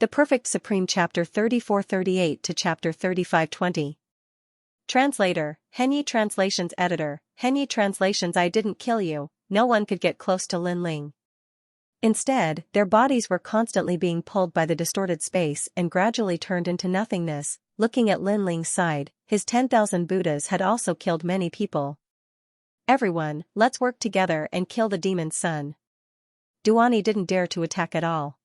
The Perfect Supreme Chapter 3438 to Chapter 3520. Translator, Henyi Translations Editor, Henyi Translations. I didn't kill you, no one could get close to Lin Ling. Instead, their bodies were constantly being pulled by the distorted space and gradually turned into nothingness. Looking at Lin Ling's side, his 10,000 Buddhas had also killed many people. Everyone, let's work together and kill the demon's son. Duani didn't dare to attack at all.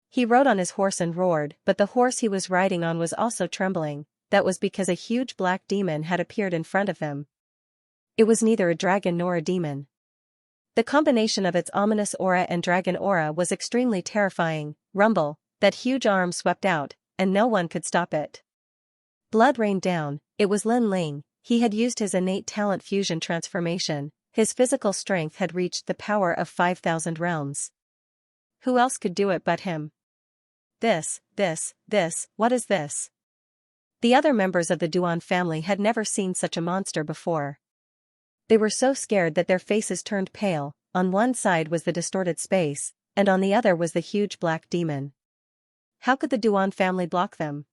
He rode on his horse and roared, but the horse he was riding on was also trembling. That was because a huge black demon had appeared in front of him. It was neither a dragon nor a demon. The combination of its ominous aura and dragon aura was extremely terrifying. Rumble, that huge arm swept out, and no one could stop it. Blood rained down. It was Lin Ling. He had used his innate talent fusion transformation. His physical strength had reached the power of 5,000 realms. Who else could do it but him? This, what is this? The other members of the Duan family had never seen such a monster before. They were so scared that their faces turned pale. On one side was the distorted space, and on the other was the huge black demon. How could the Duan family block them?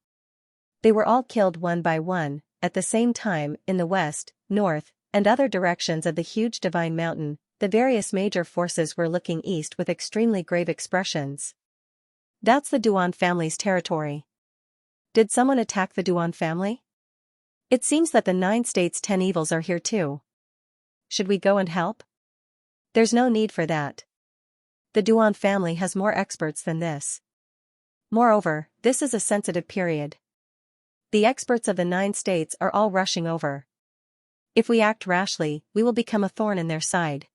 They were all killed one by one, at the same time. In the west, north, and other directions of the huge divine mountain, the various major forces were looking east with extremely grave expressions. That's the Duan family's territory. Did someone attack the Duan family? It seems that the 9 states' 10 evils are here too. Should we go and help? There's no need for that. The Duan family has more experts than this. Moreover, this is a sensitive period. The experts of the 9 states are all rushing over. If we act rashly, we will become a thorn in their side.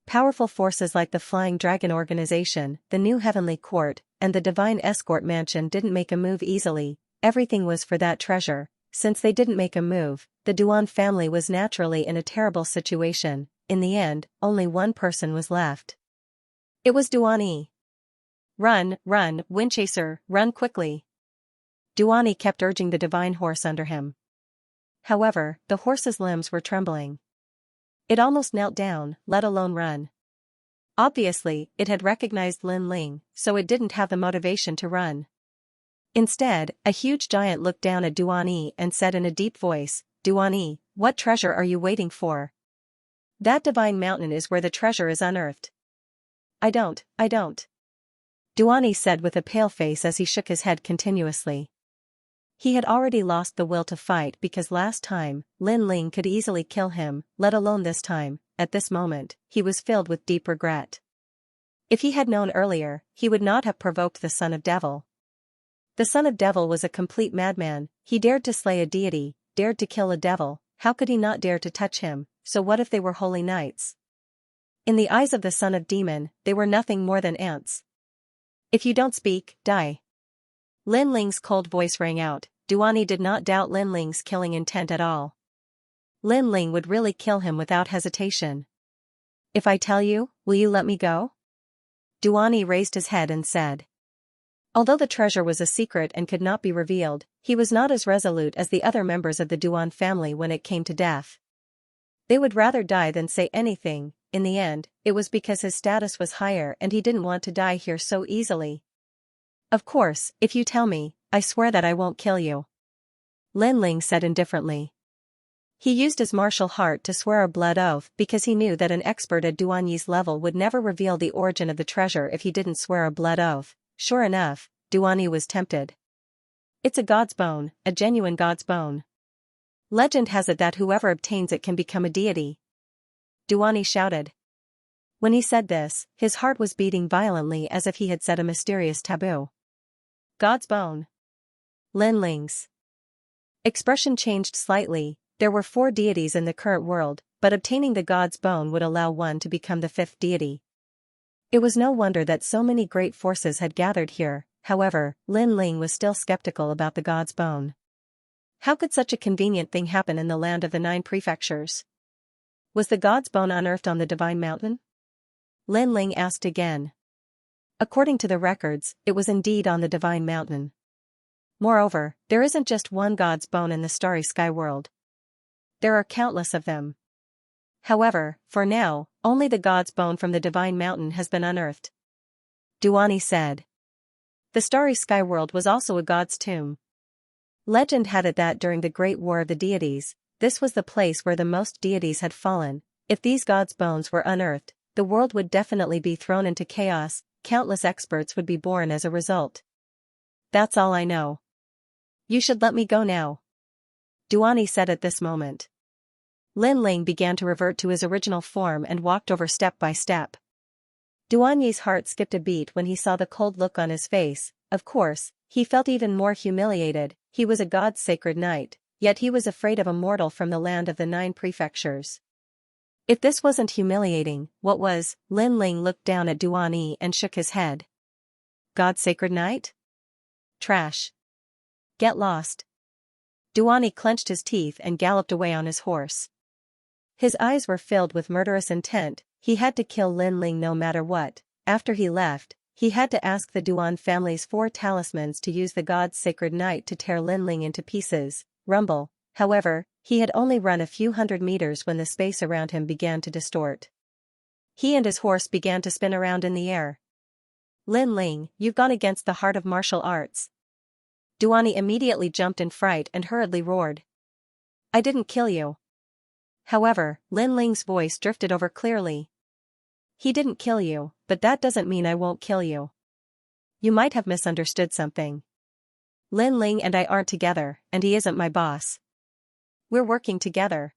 Powerful forces like the Flying Dragon Organization, the New Heavenly Court, and the Divine Escort Mansion didn't make a move easily. Everything was for that treasure. Since they didn't make a move, the Duan family was naturally in a terrible situation. In the end, only one person was left. It was Duani. Run, Windchaser, run quickly. Duani kept urging the divine horse under him. However, the horse's limbs were trembling. It almost knelt down, let alone run. Obviously, it had recognized Lin Ling, so it didn't have the motivation to run. Instead, a huge giant looked down at Duani and said in a deep voice, "Duani, what treasure are you waiting for? That divine mountain is where the treasure is unearthed." I don't. Duani said with a pale face as he shook his head continuously. He had already lost the will to fight because last time, Lin Ling could easily kill him, let alone this time. At this moment, he was filled with deep regret. If he had known earlier, he would not have provoked the Son of Devil. The Son of Devil was a complete madman. He dared to slay a deity, dared to kill a devil. How could he not dare to touch him? So what if they were holy knights? In the eyes of the Son of Demon, they were nothing more than ants. If you don't speak, die. Lin Ling's cold voice rang out. Duani did not doubt Lin Ling's killing intent at all. Lin Ling would really kill him without hesitation. If I tell you, will you let me go? Duani raised his head and said. Although the treasure was a secret and could not be revealed, he was not as resolute as the other members of the Duan family when it came to death. They would rather die than say anything. In the end, it was because his status was higher and he didn't want to die here so easily. Of course, if you tell me, I swear that I won't kill you. Lin Ling said indifferently. He used his martial heart to swear a blood oath because he knew that an expert at Duanyi's level would never reveal the origin of the treasure if he didn't swear a blood oath. Sure enough, Duanyi was tempted. It's a god's bone, a genuine god's bone. Legend has it that whoever obtains it can become a deity. Duani shouted. When he said this, his heart was beating violently as if he had said a mysterious taboo. God's bone. Lin Ling's expression changed slightly. There were 4 deities in the current world, but obtaining the god's bone would allow one to become the 5th deity. It was no wonder that so many great forces had gathered here. However, Lin Ling was still skeptical about the god's bone. How could such a convenient thing happen in the land of the 9 prefectures? Was the god's bone unearthed on the divine mountain? Lin Ling asked again. According to the records, it was indeed on the divine mountain. Moreover, there isn't just one god's bone in the starry sky world. There are countless of them. However, for now, only the god's bone from the divine mountain has been unearthed. Duani said. The starry sky world was also a god's tomb. Legend had it that during the Great War of the Deities, this was the place where the most deities had fallen. If these gods' bones were unearthed, the world would definitely be thrown into chaos, countless experts would be born as a result. That's all I know. You should let me go now, Duani said at this moment. Lin Ling began to revert to his original form and walked over step by step. Duani's heart skipped a beat when he saw the cold look on his face. Of course, he felt even more humiliated. He was a god's sacred knight, yet he was afraid of a mortal from the land of the 9 prefectures. If this wasn't humiliating, what was? Lin Ling looked down at Duani and shook his head. God's sacred knight? Trash. Get lost. Duani clenched his teeth and galloped away on his horse. His eyes were filled with murderous intent. He had to kill Lin Ling no matter what. After he left, he had to ask the Duan family's 4 talismans to use the god's sacred knight to tear Lin Ling into pieces. Rumble. However, he had only run a few hundred meters when the space around him began to distort. He and his horse began to spin around in the air. Lin Ling, you've gone against the heart of martial arts. Duani immediately jumped in fright and hurriedly roared. I didn't kill you. However, Lin Ling's voice drifted over clearly. He didn't kill you, but that doesn't mean I won't kill you. You might have misunderstood something. Lin Ling and I aren't together, and he isn't my boss. We're working together.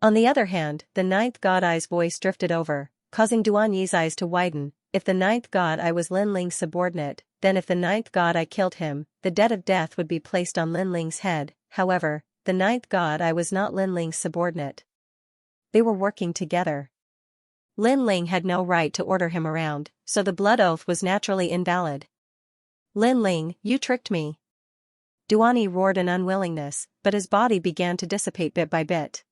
On the other hand, the 9th God Eye's voice drifted over, causing Duanyi's eyes to widen. If the 9th God Eye was Lin Ling's subordinate, then if the 9th God Eye killed him, the debt of death would be placed on Lin Ling's head. However, the 9th God Eye was not Lin Ling's subordinate. They were working together. Lin Ling had no right to order him around, so the blood oath was naturally invalid. Lin Ling, you tricked me. Duani roared in unwillingness, but his body began to dissipate bit by bit.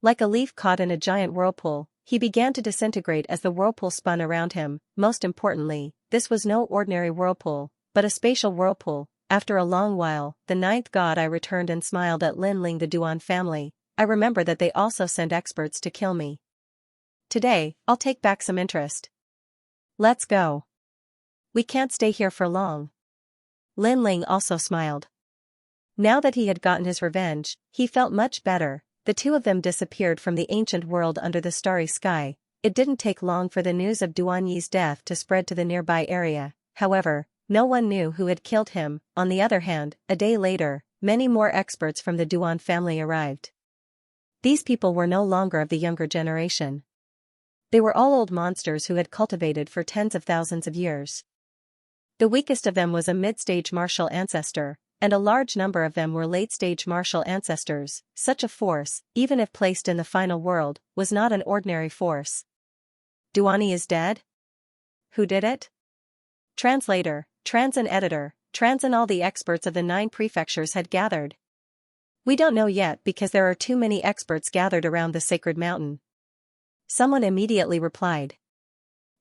Like a leaf caught in a giant whirlpool, he began to disintegrate as the whirlpool spun around him. Most importantly, this was no ordinary whirlpool, but a spatial whirlpool. After a long while, the 9th God Eye returned and smiled at Lin Ling. The Duan family. I remember that they also sent experts to kill me. Today, I'll take back some interest. Let's go. We can't stay here for long. Lin Ling also smiled. Now that he had gotten his revenge, he felt much better. The 2 of them disappeared from the ancient world under the starry sky. It didn't take long for the news of Duanyi's death to spread to the nearby area. However, no one knew who had killed him. On the other hand, a day later, many more experts from the Duan family arrived. These people were no longer of the younger generation. They were all old monsters who had cultivated for tens of thousands of years. The weakest of them was a mid-stage martial ancestor, and a large number of them were late-stage martial ancestors. Such a force, even if placed in the final world, was not an ordinary force. Duani is dead? Who did it? Translator, Transin editor, Transin. All the experts of the 9 prefectures had gathered. We don't know yet because there are too many experts gathered around the sacred mountain. Someone immediately replied.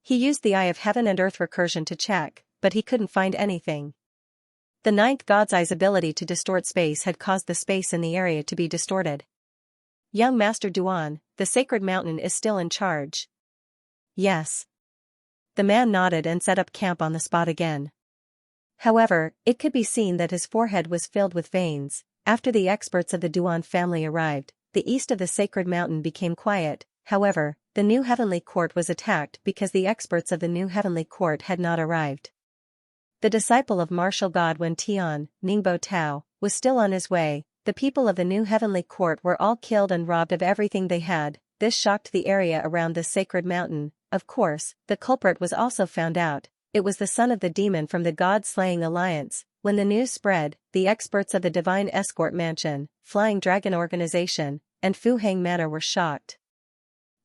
He used the Eye of Heaven and Earth recursion to check, but he couldn't find anything. The 9th God's Eye's ability to distort space had caused the space in the area to be distorted. Young Master Duan, the sacred mountain is still in charge. Yes. The man nodded and set up camp on the spot again. However, it could be seen that his forehead was filled with veins. After the experts of the Duan family arrived, the east of the sacred mountain became quiet. However, the new heavenly court was attacked because the experts of the new heavenly court had not arrived. The disciple of martial god Wen Tian, Ningbo Tao, was still on his way. The people of the new heavenly court were all killed and robbed of everything they had. This shocked the area around this sacred mountain. Of course, the culprit was also found out. It was the son of the demon from the God-slaying alliance. When the news spread, the experts of the Divine Escort Mansion, Flying Dragon Organization, and Fu Hang Manor were shocked.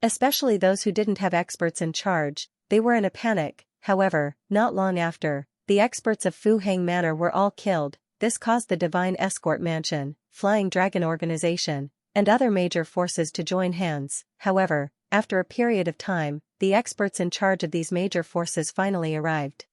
Especially those who didn't have experts in charge. They were in a panic. However, not long after, the experts of Fu Hang Manor were all killed. This caused the Divine Escort Mansion, Flying Dragon Organization, and other major forces to join hands. However, after a period of time, the experts in charge of these major forces finally arrived.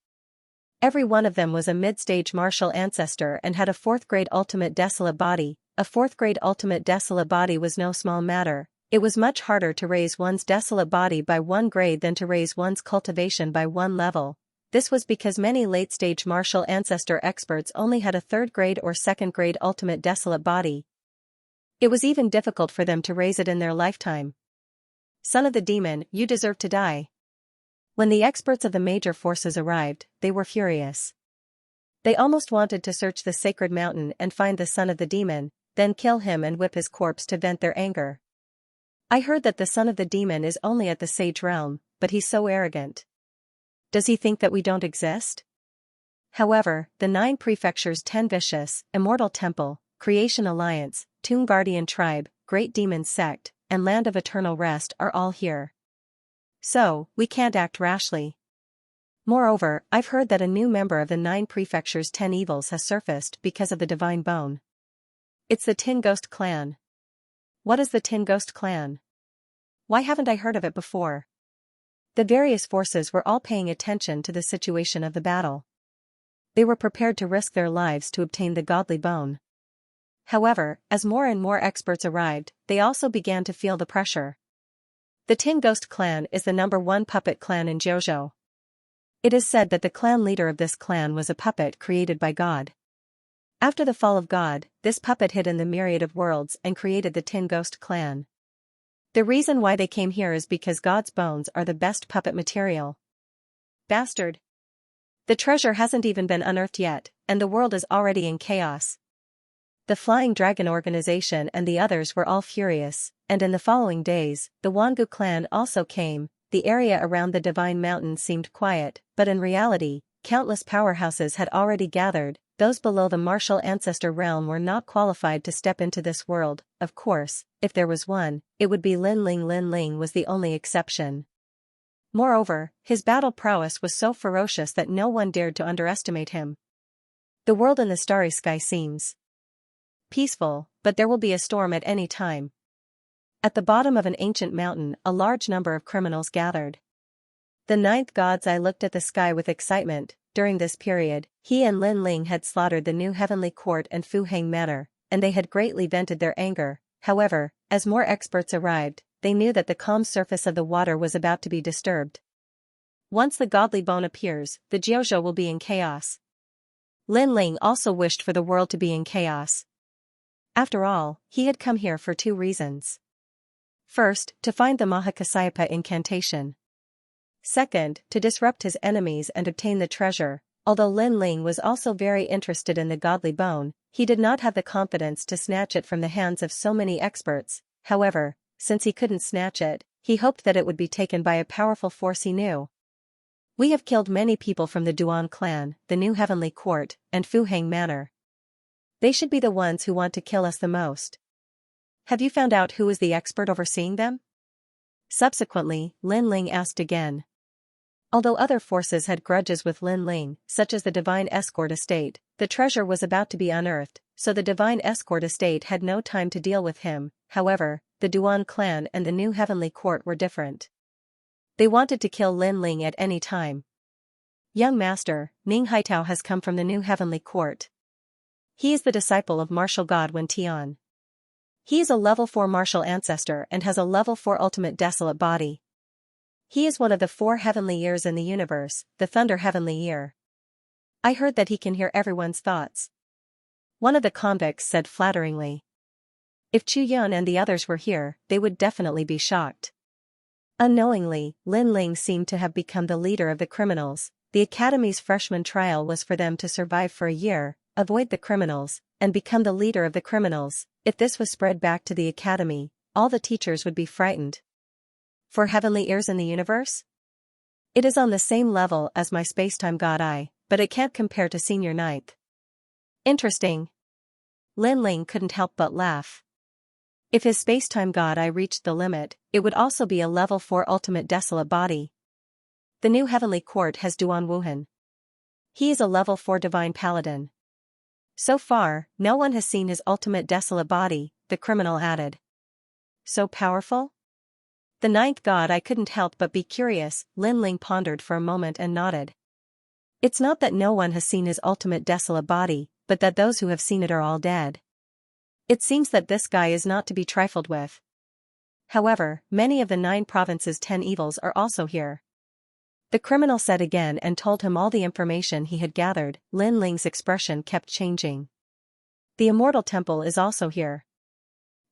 Every one of them was a mid-stage martial ancestor and had a 4th-grade ultimate desolate body. A 4th-grade ultimate desolate body was no small matter. It was much harder to raise one's desolate body by 1 grade than to raise one's cultivation by 1 level. This was because many late-stage martial ancestor experts only had a third-grade or second-grade ultimate desolate body. It was even difficult for them to raise it in their lifetime. Son of the demon, you deserve to die. When the experts of the major forces arrived, they were furious. They almost wanted to search the sacred mountain and find the son of the demon, then kill him and whip his corpse to vent their anger. I heard that the son of the demon is only at the sage realm, but he's so arrogant. Does he think that we don't exist? However, the 9 prefectures, 10 vicious, Immortal Temple, Creation Alliance, Tomb Guardian Tribe, Great Demon Sect, and Land of Eternal Rest are all here. So, we can't act rashly. Moreover, I've heard that a new member of the 9 prefectures' 10 evils has surfaced because of the divine bone. It's the Tin Ghost Clan. What is the Tin Ghost Clan? Why haven't I heard of it before? The various forces were all paying attention to the situation of the battle. They were prepared to risk their lives to obtain the godly bone. However, as more and more experts arrived, they also began to feel the pressure. The Tin Ghost Clan is the #1 puppet clan in JoJo. It is said that the clan leader of this clan was a puppet created by God. After the fall of God, this puppet hid in the myriad of worlds and created the Tin Ghost Clan. The reason why they came here is because God's bones are the best puppet material. Bastard! The treasure hasn't even been unearthed yet, and the world is already in chaos. The Flying Dragon organization and the others were all furious, and in the following days, the Wangu clan also came. The area around the Divine Mountain seemed quiet, but in reality, countless powerhouses had already gathered. Those below the martial ancestor realm were not qualified to step into this world. Of course, if there was one, it would be Lin Ling. Lin Ling was the only exception. Moreover, his battle prowess was so ferocious that no one dared to underestimate him. The world in the starry sky seems peaceful, but there will be a storm at any time. At the bottom of an ancient mountain, a large number of criminals gathered. The 9th God's Eye looked at the sky with excitement. During this period, he and Lin Ling had slaughtered the New Heavenly Court and Fu Hang Manor, and they had greatly vented their anger. However, as more experts arrived, they knew that the calm surface of the water was about to be disturbed. Once the godly bone appears, the JoJo will be in chaos. Lin Ling also wished for the world to be in chaos. After all, he had come here for 2 reasons. First, to find the Mahakasayapa incantation. Second, to disrupt his enemies and obtain the treasure. Although Lin Ling was also very interested in the godly bone, he did not have the confidence to snatch it from the hands of so many experts. However, since he couldn't snatch it, he hoped that it would be taken by a powerful force he knew. We have killed many people from the Duan clan, the New Heavenly Court, and Fu Hang Manor. They should be the ones who want to kill us the most. Have you found out who is the expert overseeing them? Subsequently, Lin Ling asked again. Although other forces had grudges with Lin Ling, such as the Divine Escort Estate, the treasure was about to be unearthed, so the Divine Escort Estate had no time to deal with him. However, the Duan clan and the New Heavenly Court were different. They wanted to kill Lin Ling at any time. Young Master, Ning Haitao has come from the New Heavenly Court. He is the disciple of martial god Wen Tian. He is a level 4 martial ancestor and has a level 4 ultimate desolate body. He is one of the 4 heavenly ears in the universe, the Thunder Heavenly Ear. I heard that he can hear everyone's thoughts. One of the convicts said flatteringly. If Chu Yun and the others were here, they would definitely be shocked. Unknowingly, Lin Ling seemed to have become the leader of the criminals. The Academy's freshman trial was for them to survive for a year, avoid the criminals, and become the leader of the criminals. If this was spread back to the Academy, all the teachers would be frightened. 4 heavenly ears in the universe? It is on the same level as my spacetime god eye, but it can't compare to senior 9th. Interesting. Lin Ling couldn't help but laugh. If his spacetime god eye reached the limit, it would also be a level 4 ultimate desolate body. The New Heavenly Court has Duan Wuhan. He is a level 4 divine paladin. So far, no one has seen his ultimate desolate body, the criminal added. So powerful? The 9th god I couldn't help but be curious. Lin Ling pondered for a moment and nodded. It's not that no one has seen his ultimate desolate body, but that those who have seen it are all dead. It seems that this guy is not to be trifled with. However, many of the 9 provinces' 10 evils are also here. The criminal said again and told him all the information he had gathered. Lin Ling's expression kept changing. The immortal temple is also here.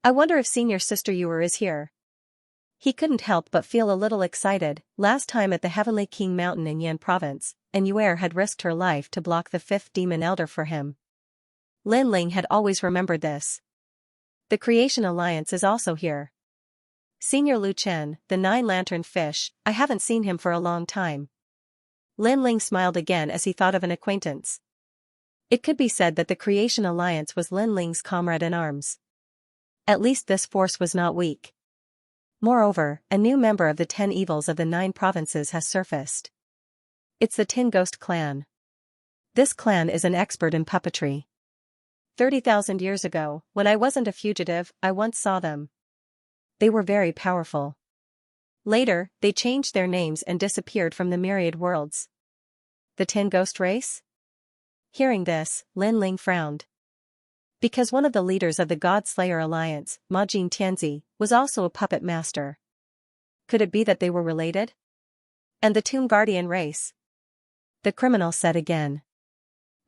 I wonder if senior sister Yuer is here. He couldn't help but feel a little excited. Last time at the Heavenly King Mountain in Yan Province, and Yuer had risked her life to block the fifth demon elder for him. Lin Ling had always remembered this. The Creation Alliance is also here. Senior Lu Chen, the nine-lanterned fish, I haven't seen him for a long time. Lin Ling smiled again as he thought of an acquaintance. It could be said that the Creation Alliance was Lin Ling's comrade in arms. At least this force was not weak. Moreover, a new member of the 10 evils of the 9 provinces has surfaced. It's the Tin Ghost clan. This clan is an expert in puppetry. 30,000 years ago, when I wasn't a fugitive, I once saw them. They were very powerful. Later, they changed their names and disappeared from the myriad worlds. The Tin Ghost race? Hearing this, Lin Ling frowned. Because one of the leaders of the God Slayer Alliance, Ma Jin Tianzi, was also a puppet master. Could it be that they were related? And the Tomb Guardian race? The criminal said again.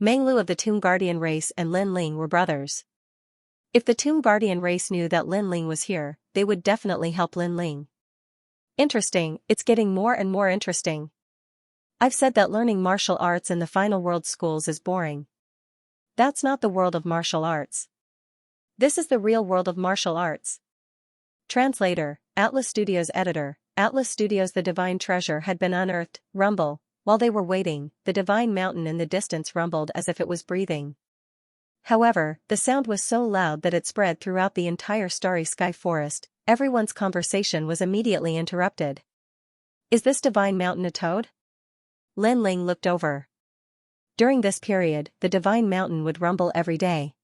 Meng Lu of the Tomb Guardian race and Lin Ling were brothers. If the Tomb Guardian race knew that Lin Ling was here, they would definitely help Lin Ling. Interesting, it's getting more and more interesting. I've said that learning martial arts in the final world schools is boring. That's not the world of martial arts. This is the real world of martial arts. Translator, Atlas Studios editor, Atlas Studios. The divine treasure had been unearthed. Rumble. While they were waiting, the divine mountain in the distance rumbled as if it was breathing. However, the sound was so loud that it spread throughout the entire starry sky forest. Everyone's conversation was immediately interrupted. Is this divine mountain a toad? Lin Ling looked over. During this period, the divine mountain would rumble every day.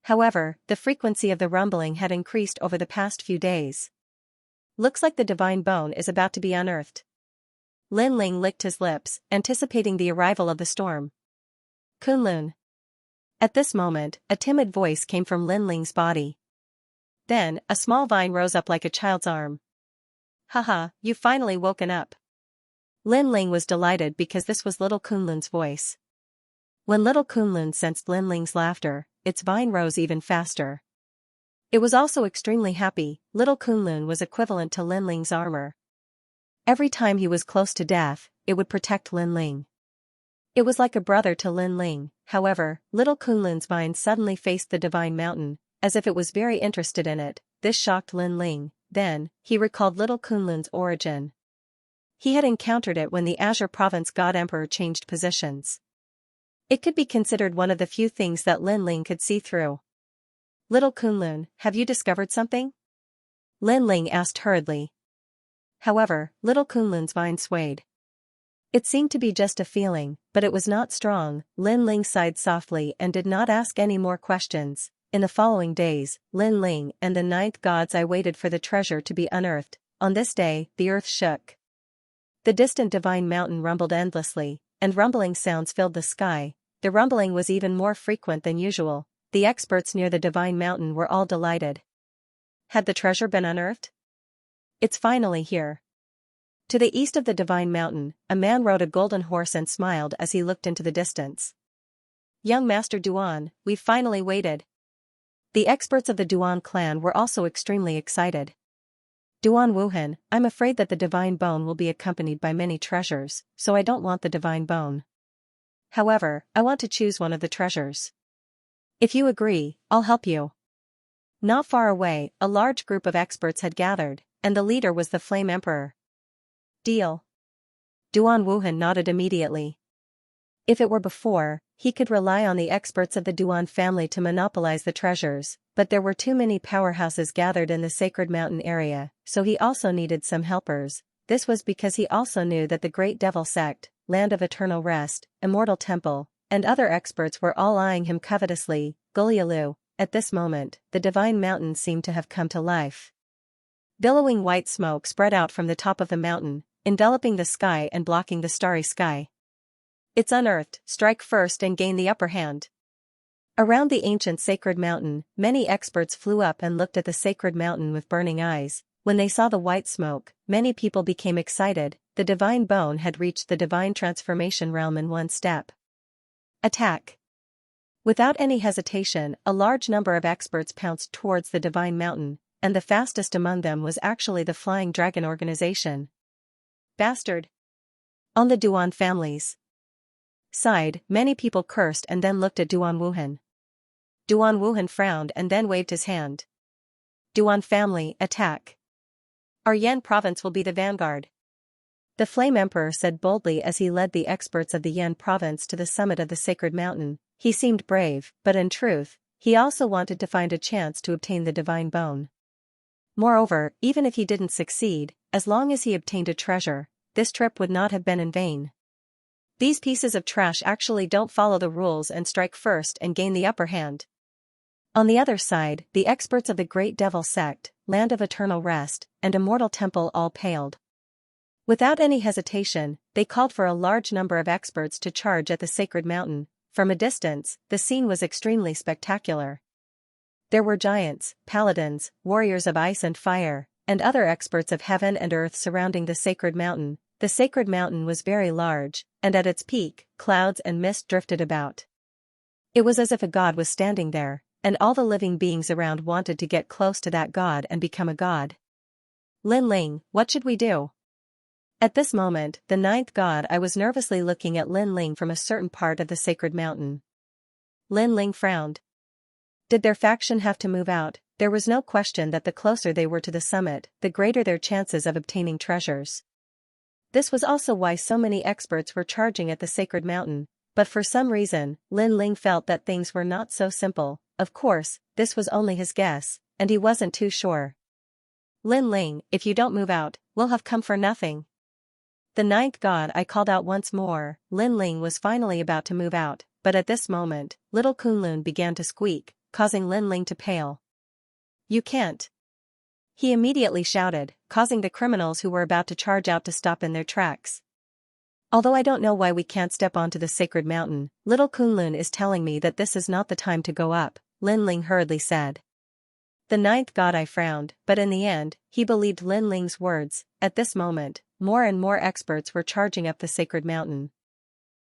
However, the frequency of the rumbling had increased over the past few days. Looks like the divine bone is about to be unearthed. Lin Ling licked his lips, anticipating the arrival of the storm. Kunlun. At this moment, a timid voice came from Lin Ling's body. Then, a small vine rose up like a child's arm. Haha, you've finally woken up. Lin Ling was delighted because this was little Kunlun's voice. When little Kunlun sensed Lin Ling's laughter, its vine rose even faster. It was also extremely happy. Little Kunlun was equivalent to Lin Ling's armor. Every time he was close to death, it would protect Lin Ling. It was like a brother to Lin Ling. However, little Kunlun's vine suddenly faced the divine mountain, as if it was very interested in it. This shocked Lin Ling. Then, he recalled little Kunlun's origin. He had encountered it when the Azure Province God Emperor changed positions. It could be considered one of the few things that Lin Ling could see through. Little Kunlun, have you discovered something? Lin Ling asked hurriedly. However, little Kunlun's vine swayed. It seemed to be just a feeling, but it was not strong. Lin Ling sighed softly and did not ask any more questions. In the following days, Lin Ling and the 9th gods waited for the treasure to be unearthed. On this day, the earth shook. The distant divine mountain rumbled endlessly, and rumbling sounds filled the sky. The rumbling was even more frequent than usual. The experts near the divine mountain were all delighted. Had the treasure been unearthed? It's finally here. To the east of the divine mountain, a man rode a golden horse and smiled as he looked into the distance. Young Master Duan, we've finally waited. The experts of the Duan clan were also extremely excited. Duan Wuhan, I'm afraid that the divine bone will be accompanied by many treasures, so I don't want the divine bone. However, I want to choose one of the treasures. If you agree, I'll help you. Not far away, a large group of experts had gathered, and the leader was the Flame Emperor. Deal. Duan Wuhan nodded immediately. If it were before, he could rely on the experts of the Duan family to monopolize the treasures, but there were too many powerhouses gathered in the sacred mountain area, so he also needed some helpers. This was because he also knew that the Great Devil Sect, Land of Eternal Rest, Immortal Temple, and other experts were all eyeing him covetously. Gulyalu. At this moment, the divine mountain seemed to have come to life. Billowing white smoke spread out from the top of the mountain, enveloping the sky and blocking the starry sky. It's unearthed, strike first and gain the upper hand. Around the ancient sacred mountain, many experts flew up and looked at the sacred mountain with burning eyes. When they saw the white smoke, many people became excited. the divine bone had reached the divine transformation realm in one step. Attack! Without any hesitation, a large number of experts pounced towards the divine mountain, and the fastest among them was actually the Flying Dragon organization. Bastard! On the Duan families side, many people cursed and then looked at Duan Wuhan. Duan Wuhan frowned and then waved his hand. Duan family, attack! Our Yan province will be the vanguard. The Flame Emperor said boldly as he led the experts of the Yan province to the summit of the sacred mountain. He seemed brave, but in truth, he also wanted to find a chance to obtain the divine bone. Moreover, even if he didn't succeed, as long as he obtained a treasure, this trip would not have been in vain. These pieces of trash actually don't follow the rules and strike first and gain the upper hand. On the other side, the experts of the Great Devil Sect, Land of Eternal Rest, and Immortal Temple all paled. Without any hesitation, they called for a large number of experts to charge at the sacred mountain. From a distance, the scene was extremely spectacular. There were giants, paladins, warriors of ice and fire, and other experts of heaven and earth surrounding the sacred mountain. The sacred mountain was very large, and at its peak, clouds and mist drifted about. It was as if a god was standing there, and all the living beings around wanted to get close to that god and become a god. Lin Ling, what should we do? At this moment, the ninth god, I was nervously looking at Lin Ling from a certain part of the sacred mountain. Lin Ling frowned. Did their faction have to move out? There was no question that the closer they were to the summit, the greater their chances of obtaining treasures. This was also why so many experts were charging at the sacred mountain, but for some reason, Lin Ling felt that things were not so simple. Of course, this was only his guess, and he wasn't too sure. Lin Ling, if you don't move out, we'll have come for nothing. The ninth god, I called out once more. Lin Ling was finally about to move out, but at this moment, little Kunlun began to squeak, causing Lin Ling to pale. You can't! He immediately shouted, causing the criminals who were about to charge out to stop in their tracks. Although I don't know why we can't step onto the sacred mountain, little Kunlun is telling me that this is not the time to go up, Lin Ling hurriedly said. The ninth god, I frowned, but in the end, he believed Lin Ling's words. At this moment, more and more experts were charging up the sacred mountain.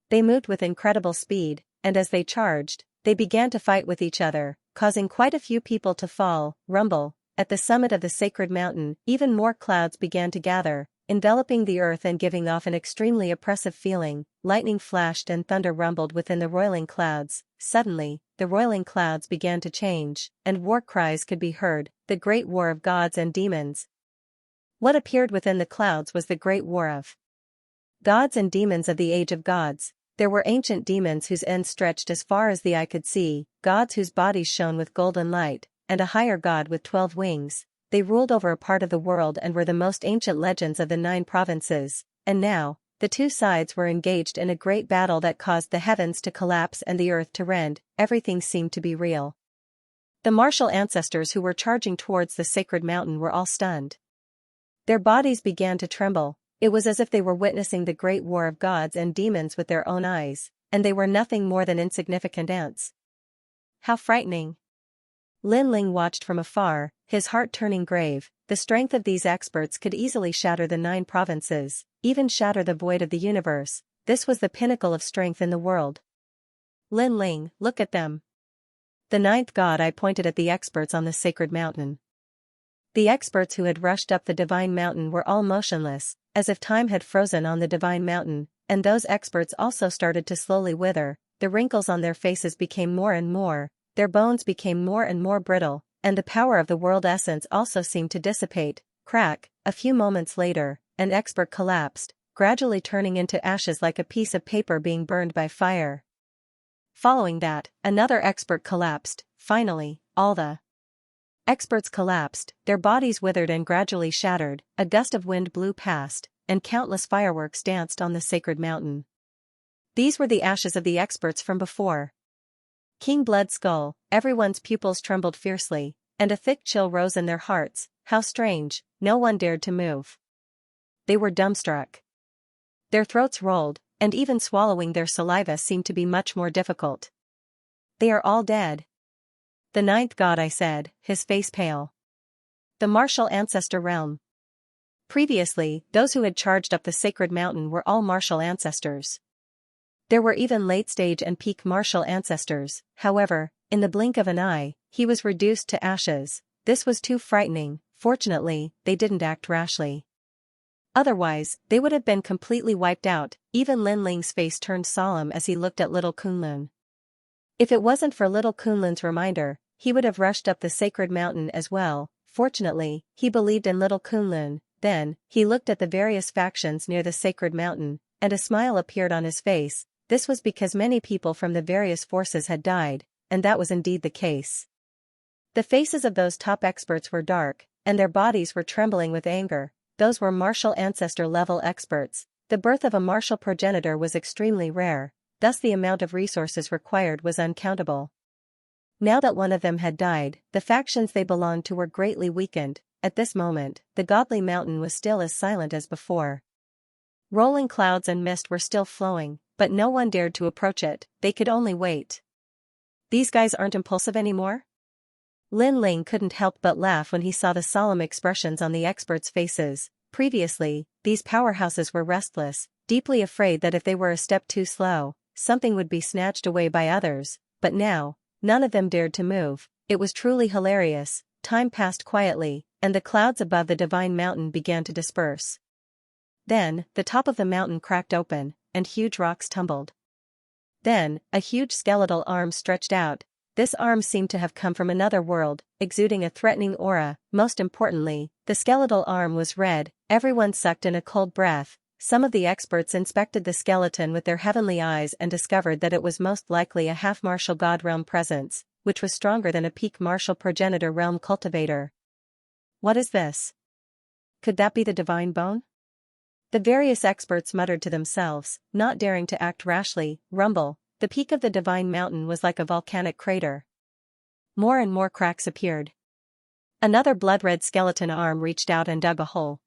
They moved with incredible speed, and as they charged, they began to fight with each other, causing quite a few people to fall, rumble. At the summit of the sacred mountain, even more clouds began to gather, enveloping the earth and giving off an extremely oppressive feeling. Lightning flashed and thunder rumbled within the roiling clouds. Suddenly, the roiling clouds began to change, and war cries could be heard, the great war of gods and demons. What appeared within the clouds was the great war of gods and demons of the age of gods. There were ancient demons whose ends stretched as far as the eye could see, gods whose bodies shone with golden light, and a higher god with 12 wings. They ruled over a part of the world and were the most ancient legends of the 9 provinces, and now, the two sides were engaged in a great battle that caused the heavens to collapse and the earth to rend. Everything seemed to be real. The martial ancestors who were charging towards the sacred mountain were all stunned. Their bodies began to tremble. It was as if they were witnessing the great war of gods and demons with their own eyes, and they were nothing more than insignificant ants. How frightening! Lin Ling watched from afar, his heart turning grave. The strength of these experts could easily shatter the 9 provinces, even shatter the void of the universe. This was the pinnacle of strength in the world. Lin Ling, look at them. The ninth god, I pointed at the experts on the sacred mountain. The experts who had rushed up the divine mountain were all motionless, as if time had frozen on the divine mountain, and those experts also started to slowly wither. The wrinkles on their faces became more and more, their bones became more and more brittle, and the power of the world essence also seemed to dissipate. Crack! A few moments later, an expert collapsed, gradually turning into ashes like a piece of paper being burned by fire. Following that, another expert collapsed. Finally, all the experts collapsed, their bodies withered and gradually shattered. A gust of wind blew past, and countless fireworks danced on the sacred mountain. These were the ashes of the experts from before. King Blood Skull, everyone's pupils trembled fiercely, and a thick chill rose in their hearts. How strange, no one dared to move. They were dumbstruck. Their throats rolled, and even swallowing their saliva seemed to be much more difficult. They are all dead. The ninth god, I said, his face pale. The martial ancestor realm. Previously, those who had charged up the sacred mountain were all martial ancestors. There were even late-stage and peak martial ancestors, however, in the blink of an eye, he was reduced to ashes. This was too frightening. Fortunately, they didn't act rashly. Otherwise, they would have been completely wiped out. Even Lin Ling's face turned solemn as he looked at little Kunlun. If it wasn't for little Kunlun's reminder, he would have rushed up the sacred mountain as well. Fortunately, he believed in little Kunlun. Then, he looked at the various factions near the sacred mountain, and a smile appeared on his face. This was because many people from the various forces had died, and that was indeed the case. The faces of those top experts were dark, and their bodies were trembling with anger. Those were martial ancestor-level experts. The birth of a martial progenitor was extremely rare, thus the amount of resources required was uncountable. Now that one of them had died, the factions they belonged to were greatly weakened. At this moment, the godly mountain was still as silent as before. Rolling clouds and mist were still flowing, but no one dared to approach it. They could only wait. These guys aren't impulsive anymore? Lin Ling couldn't help but laugh when he saw the solemn expressions on the experts' faces. Previously, these powerhouses were restless, deeply afraid that if they were a step too slow, something would be snatched away by others, but now, none of them dared to move. It was truly hilarious. Time passed quietly, and the clouds above the divine mountain began to disperse. Then, the top of the mountain cracked open, and huge rocks tumbled. Then, a huge skeletal arm stretched out. This arm seemed to have come from another world, exuding a threatening aura. Most importantly, the skeletal arm was red. Everyone sucked in a cold breath. Some of the experts inspected the skeleton with their heavenly eyes and discovered that it was most likely a half-martial god realm presence, which was stronger than a peak martial progenitor realm cultivator. What is this? Could that be the divine bone? The various experts muttered to themselves, not daring to act rashly. Rumble. The peak of the divine mountain was like a volcanic crater. More and more cracks appeared. Another blood-red skeleton arm reached out and dug a hole.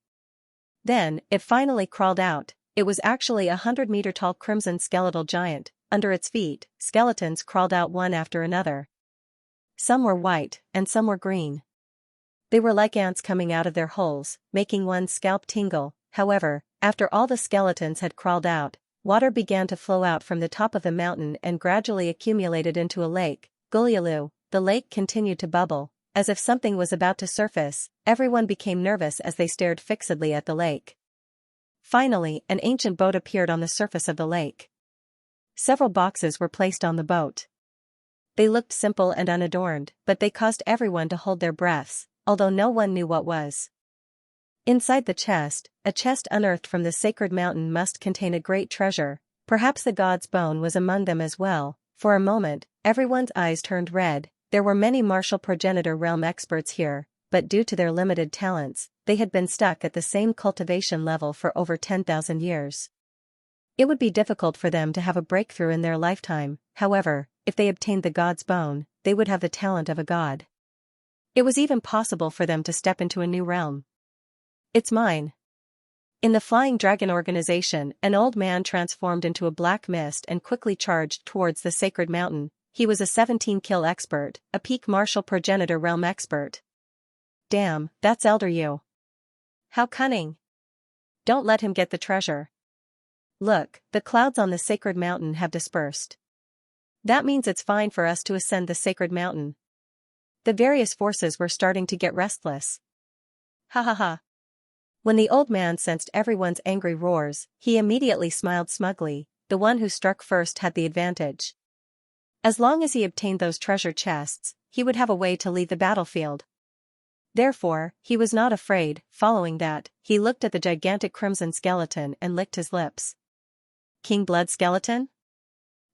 Then, it finally crawled out. It was actually a 100-meter-tall crimson skeletal giant. Under its feet, skeletons crawled out one after another. Some were white, and some were green. They were like ants coming out of their holes, making one's scalp tingle. However, after all the skeletons had crawled out, water began to flow out from the top of the mountain and gradually accumulated into a lake. Gulyalu, the lake continued to bubble, as if something was about to surface. Everyone became nervous as they stared fixedly at the lake. Finally, an ancient boat appeared on the surface of the lake. Several boxes were placed on the boat. They looked simple and unadorned, but they caused everyone to hold their breaths, although no one knew what was inside the chest. A chest unearthed from the sacred mountain must contain a great treasure. Perhaps the god's bone was among them as well. For a moment, everyone's eyes turned red. There were many martial progenitor realm experts here, but due to their limited talents, they had been stuck at the same cultivation level for over 10,000 years. It would be difficult for them to have a breakthrough in their lifetime. However, if they obtained the god's bone, they would have the talent of a god. It was even possible for them to step into a new realm. It's mine. In the Flying Dragon organization, an old man transformed into a black mist and quickly charged towards the sacred mountain. He was a 17-kill expert, a peak martial progenitor realm expert. Damn, that's Elder Yu. How cunning. Don't let him get the treasure. Look, the clouds on the sacred mountain have dispersed. That means it's fine for us to ascend the sacred mountain. The various forces were starting to get restless. Ha ha ha. When the old man sensed everyone's angry roars, he immediately smiled smugly. The one who struck first had the advantage. As long as he obtained those treasure chests, he would have a way to leave the battlefield. Therefore, he was not afraid. Following that, he looked at the gigantic crimson skeleton and licked his lips. King Blood Skeleton?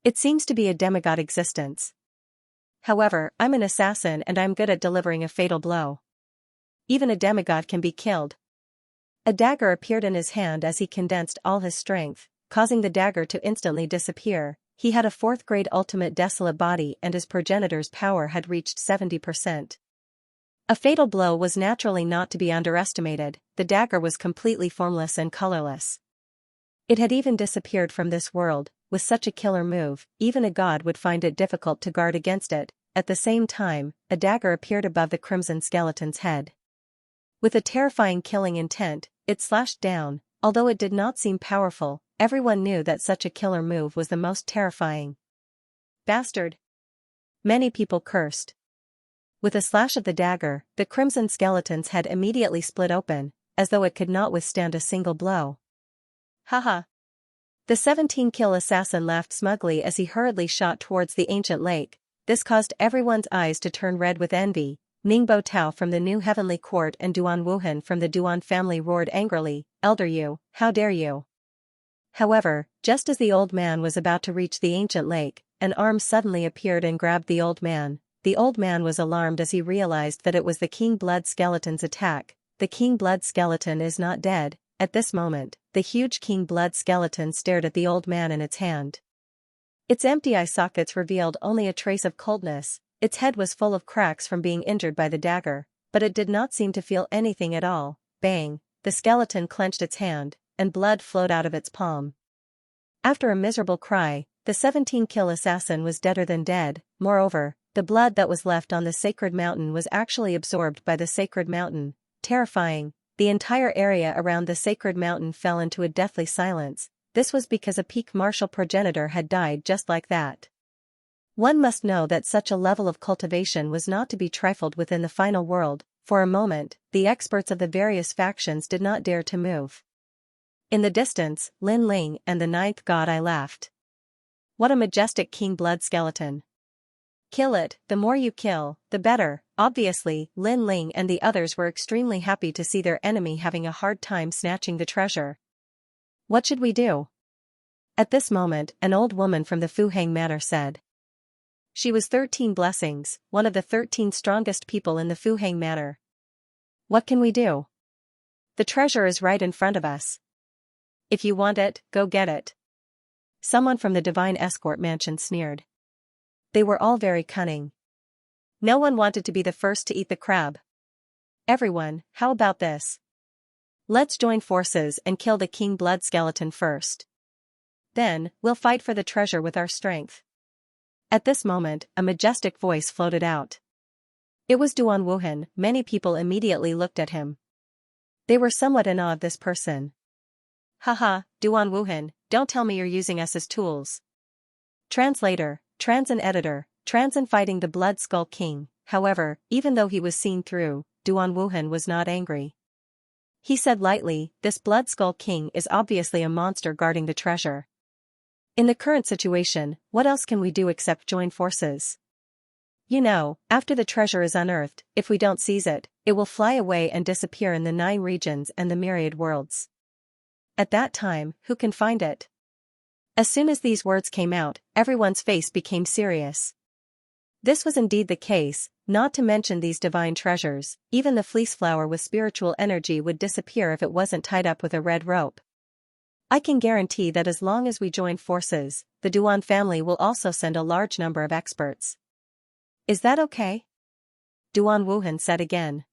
It seems to be a demigod existence. However, I'm an assassin and I'm good at delivering a fatal blow. Even a demigod can be killed. A dagger appeared in his hand as he condensed all his strength, causing the dagger to instantly disappear. He had a 4th-grade ultimate desolate body and his progenitor's power had reached 70%. A fatal blow was naturally not to be underestimated. The dagger was completely formless and colorless. It had even disappeared from this world. With such a killer move, even a god would find it difficult to guard against it. At the same time, a dagger appeared above the crimson skeleton's head. With a terrifying killing intent, it slashed down. Although it did not seem powerful, everyone knew that such a killer move was the most terrifying. Bastard! Many people cursed. With a slash of the dagger, the crimson skeleton's head immediately split open, as though it could not withstand a single blow. Haha! The 17-kill assassin laughed smugly as he hurriedly shot towards the ancient lake. This caused everyone's eyes to turn red with envy. Ningbo Tao from the New Heavenly Court and Duan Wuhan from the Duan family roared angrily, "Elder Yu, how dare you!" However, just as the old man was about to reach the ancient lake, an arm suddenly appeared and grabbed the old man. The old man was alarmed as he realized that it was the King Blood Skeleton's attack. The King Blood Skeleton is not dead. At this moment, the huge King Blood Skeleton stared at the old man in its hand. Its empty eye sockets revealed only a trace of coldness. Its head was full of cracks from being injured by the dagger, but it did not seem to feel anything at all. Bang! The skeleton clenched its hand, and blood flowed out of its palm. After a miserable cry, the 17-kill assassin was deader than dead. Moreover, the blood that was left on the sacred mountain was actually absorbed by the sacred mountain. Terrifying, the entire area around the sacred mountain fell into a deathly silence. This was because a peak martial progenitor had died just like that. One must know that such a level of cultivation was not to be trifled with in the final world. For a moment, the experts of the various factions did not dare to move. In the distance, Lin Ling and the ninth god Eye laughed. What a majestic king blood skeleton. Kill it, the more you kill, the better. Obviously, Lin Ling and the others were extremely happy to see their enemy having a hard time snatching the treasure. What should we do? At this moment, an old woman from the Fuhang Manor said. She was 13 blessings, one of the 13 strongest people in the Fuhang Manor. What can we do? The treasure is right in front of us. If you want it, go get it. Someone from the Divine Escort Mansion sneered. They were all very cunning. No one wanted to be the first to eat the crab. Everyone, how about this? Let's join forces and kill the King Blood Skeleton first. Then, we'll fight for the treasure with our strength. At this moment, a majestic voice floated out. It was Duan Wuhan. Many people immediately looked at him. They were somewhat in awe of this person. Haha, Duan Wuhan, don't tell me you're using us as tools. Translator, Transin editor, Transin fighting the Blood Skull King. However, even though he was seen through, Duan Wuhan was not angry. He said lightly, this Blood Skull King is obviously a monster guarding the treasure. In the current situation, what else can we do except join forces? You know, after the treasure is unearthed, if we don't seize it, it will fly away and disappear in the 9 regions and the myriad worlds. At that time, who can find it? As soon as these words came out, everyone's face became serious. This was indeed the case, not to mention these divine treasures. Even the fleece flower with spiritual energy would disappear if it wasn't tied up with a red rope. I can guarantee that as long as we join forces, the Duan family will also send a large number of experts. Is that okay? Duan Wuhan said again.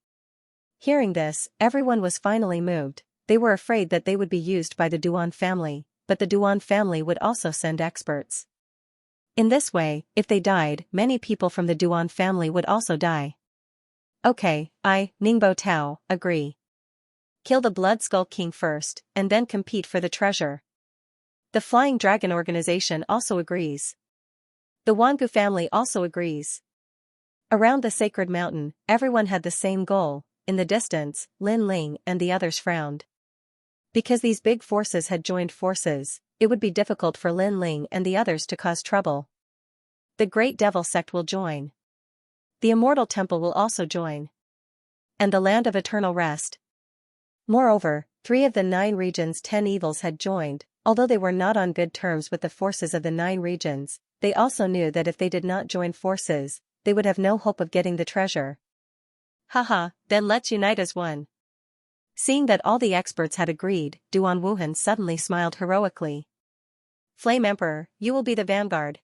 Hearing this, everyone was finally moved. They were afraid that they would be used by the Duan family, but the Duan family would also send experts. In this way, if they died, many people from the Duan family would also die. Okay, I, Ningbo Tao, agree. Kill the Blood Skull King first, and then compete for the treasure. The Flying Dragon Organization also agrees. The Wangu family also agrees. Around the sacred mountain, everyone had the same goal. In the distance, Lin Ling and the others frowned. Because these big forces had joined forces, it would be difficult for Lin Ling and the others to cause trouble. The Great Devil Sect will join. The Immortal Temple will also join. And the Land of Eternal Rest. Moreover, 3 of the 9 regions' 10 evils had joined. Although they were not on good terms with the forces of the 9 regions, they also knew that if they did not join forces, they would have no hope of getting the treasure. Haha, then let's unite as one. Seeing that all the experts had agreed, Duan Wuhan suddenly smiled heroically. Flame Emperor, you will be the vanguard.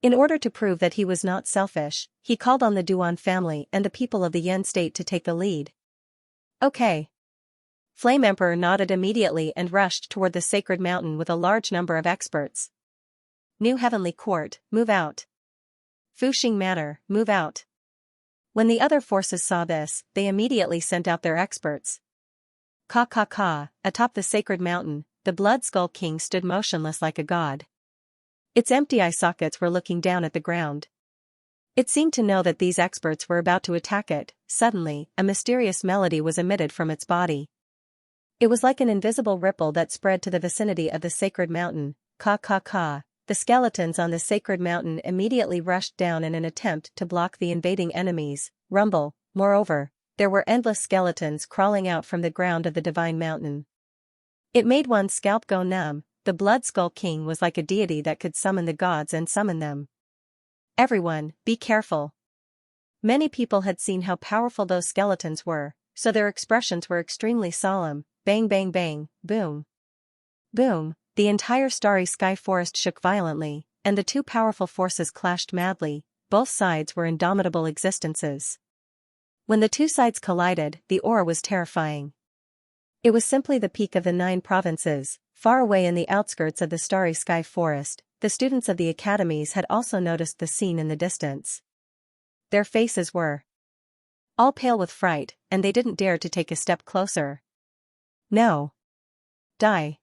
In order to prove that he was not selfish, he called on the Duan family and the people of the Yen state to take the lead. Okay. Flame Emperor nodded immediately and rushed toward the sacred mountain with a large number of experts. New Heavenly Court, move out. Fuxing Manor, move out. When the other forces saw this, they immediately sent out their experts. Ka ka ka, atop the sacred mountain, the Blood Skull King stood motionless like a god. Its empty eye sockets were looking down at the ground. It seemed to know that these experts were about to attack it. Suddenly, a mysterious melody was emitted from its body. It was like an invisible ripple that spread to the vicinity of the sacred mountain. Ka ka ka. The skeletons on the sacred mountain immediately rushed down in an attempt to block the invading enemies. Rumble. Moreover, there were endless skeletons crawling out from the ground of the divine mountain. It made one's scalp go numb. The Blood Skull King was like a deity that could summon the gods and summon them. Everyone, be careful. Many people had seen how powerful those skeletons were, so their expressions were extremely solemn. Bang bang bang, boom. Boom, the entire starry sky forest shook violently, and the two powerful forces clashed madly. Both sides were indomitable existences. When the two sides collided, the aura was terrifying. It was simply the peak of the 9 provinces, far away in the outskirts of the starry sky forest. The students of the academies had also noticed the scene in the distance. Their faces were all pale with fright, and they didn't dare to take a step closer. No. Die.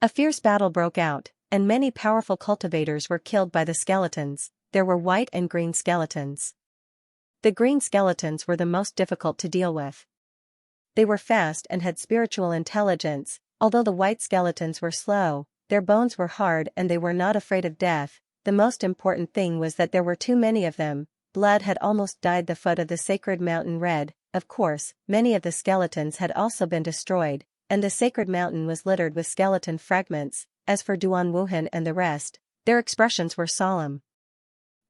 A fierce battle broke out, and many powerful cultivators were killed by the skeletons. There were white and green skeletons. The green skeletons were the most difficult to deal with. They were fast and had spiritual intelligence, although the white skeletons were slow. Their bones were hard and they were not afraid of death. The most important thing was that there were too many of them. Blood had almost dyed the foot of the sacred mountain red. Of course, many of the skeletons had also been destroyed, and the sacred mountain was littered with skeleton fragments. As for Duan Wuhan and the rest, their expressions were solemn.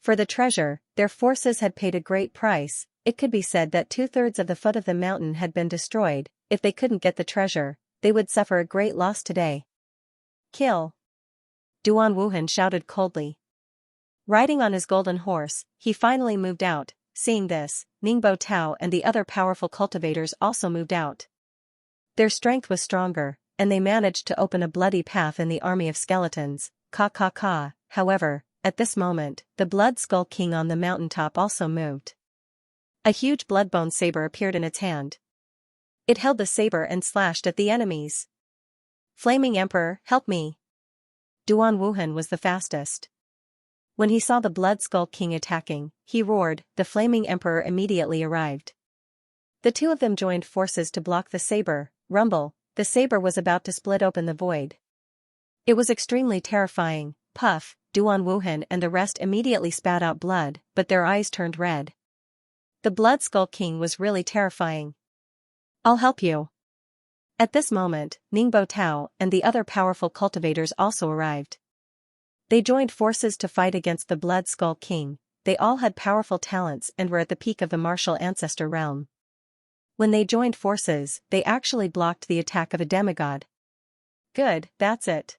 For the treasure, their forces had paid a great price. It could be said that 2/3 of the foot of the mountain had been destroyed. If they couldn't get the treasure, they would suffer a great loss today. Kill! Duan Wuhan shouted coldly. Riding on his golden horse, he finally moved out. Seeing this, Ningbo Tao and the other powerful cultivators also moved out. Their strength was stronger, and they managed to open a bloody path in the army of skeletons. Ka ka ka. However, at this moment, the Blood Skull King on the mountaintop also moved. A huge bloodbone saber appeared in its hand. It held the saber and slashed at the enemies. Flaming Emperor, help me! Duan Wuhan was the fastest. When he saw the Blood Skull King attacking, he roared. The Flaming Emperor immediately arrived. The two of them joined forces to block the saber. Rumble, the saber was about to split open the void. It was extremely terrifying. Puff, Duan Wuhan and the rest immediately spat out blood, but their eyes turned red. The Blood Skull King was really terrifying. I'll help you. At this moment, Ningbo Tao and the other powerful cultivators also arrived. They joined forces to fight against the Blood Skull King. They all had powerful talents and were at the peak of the martial ancestor realm. When they joined forces, they actually blocked the attack of a demigod. Good, that's it.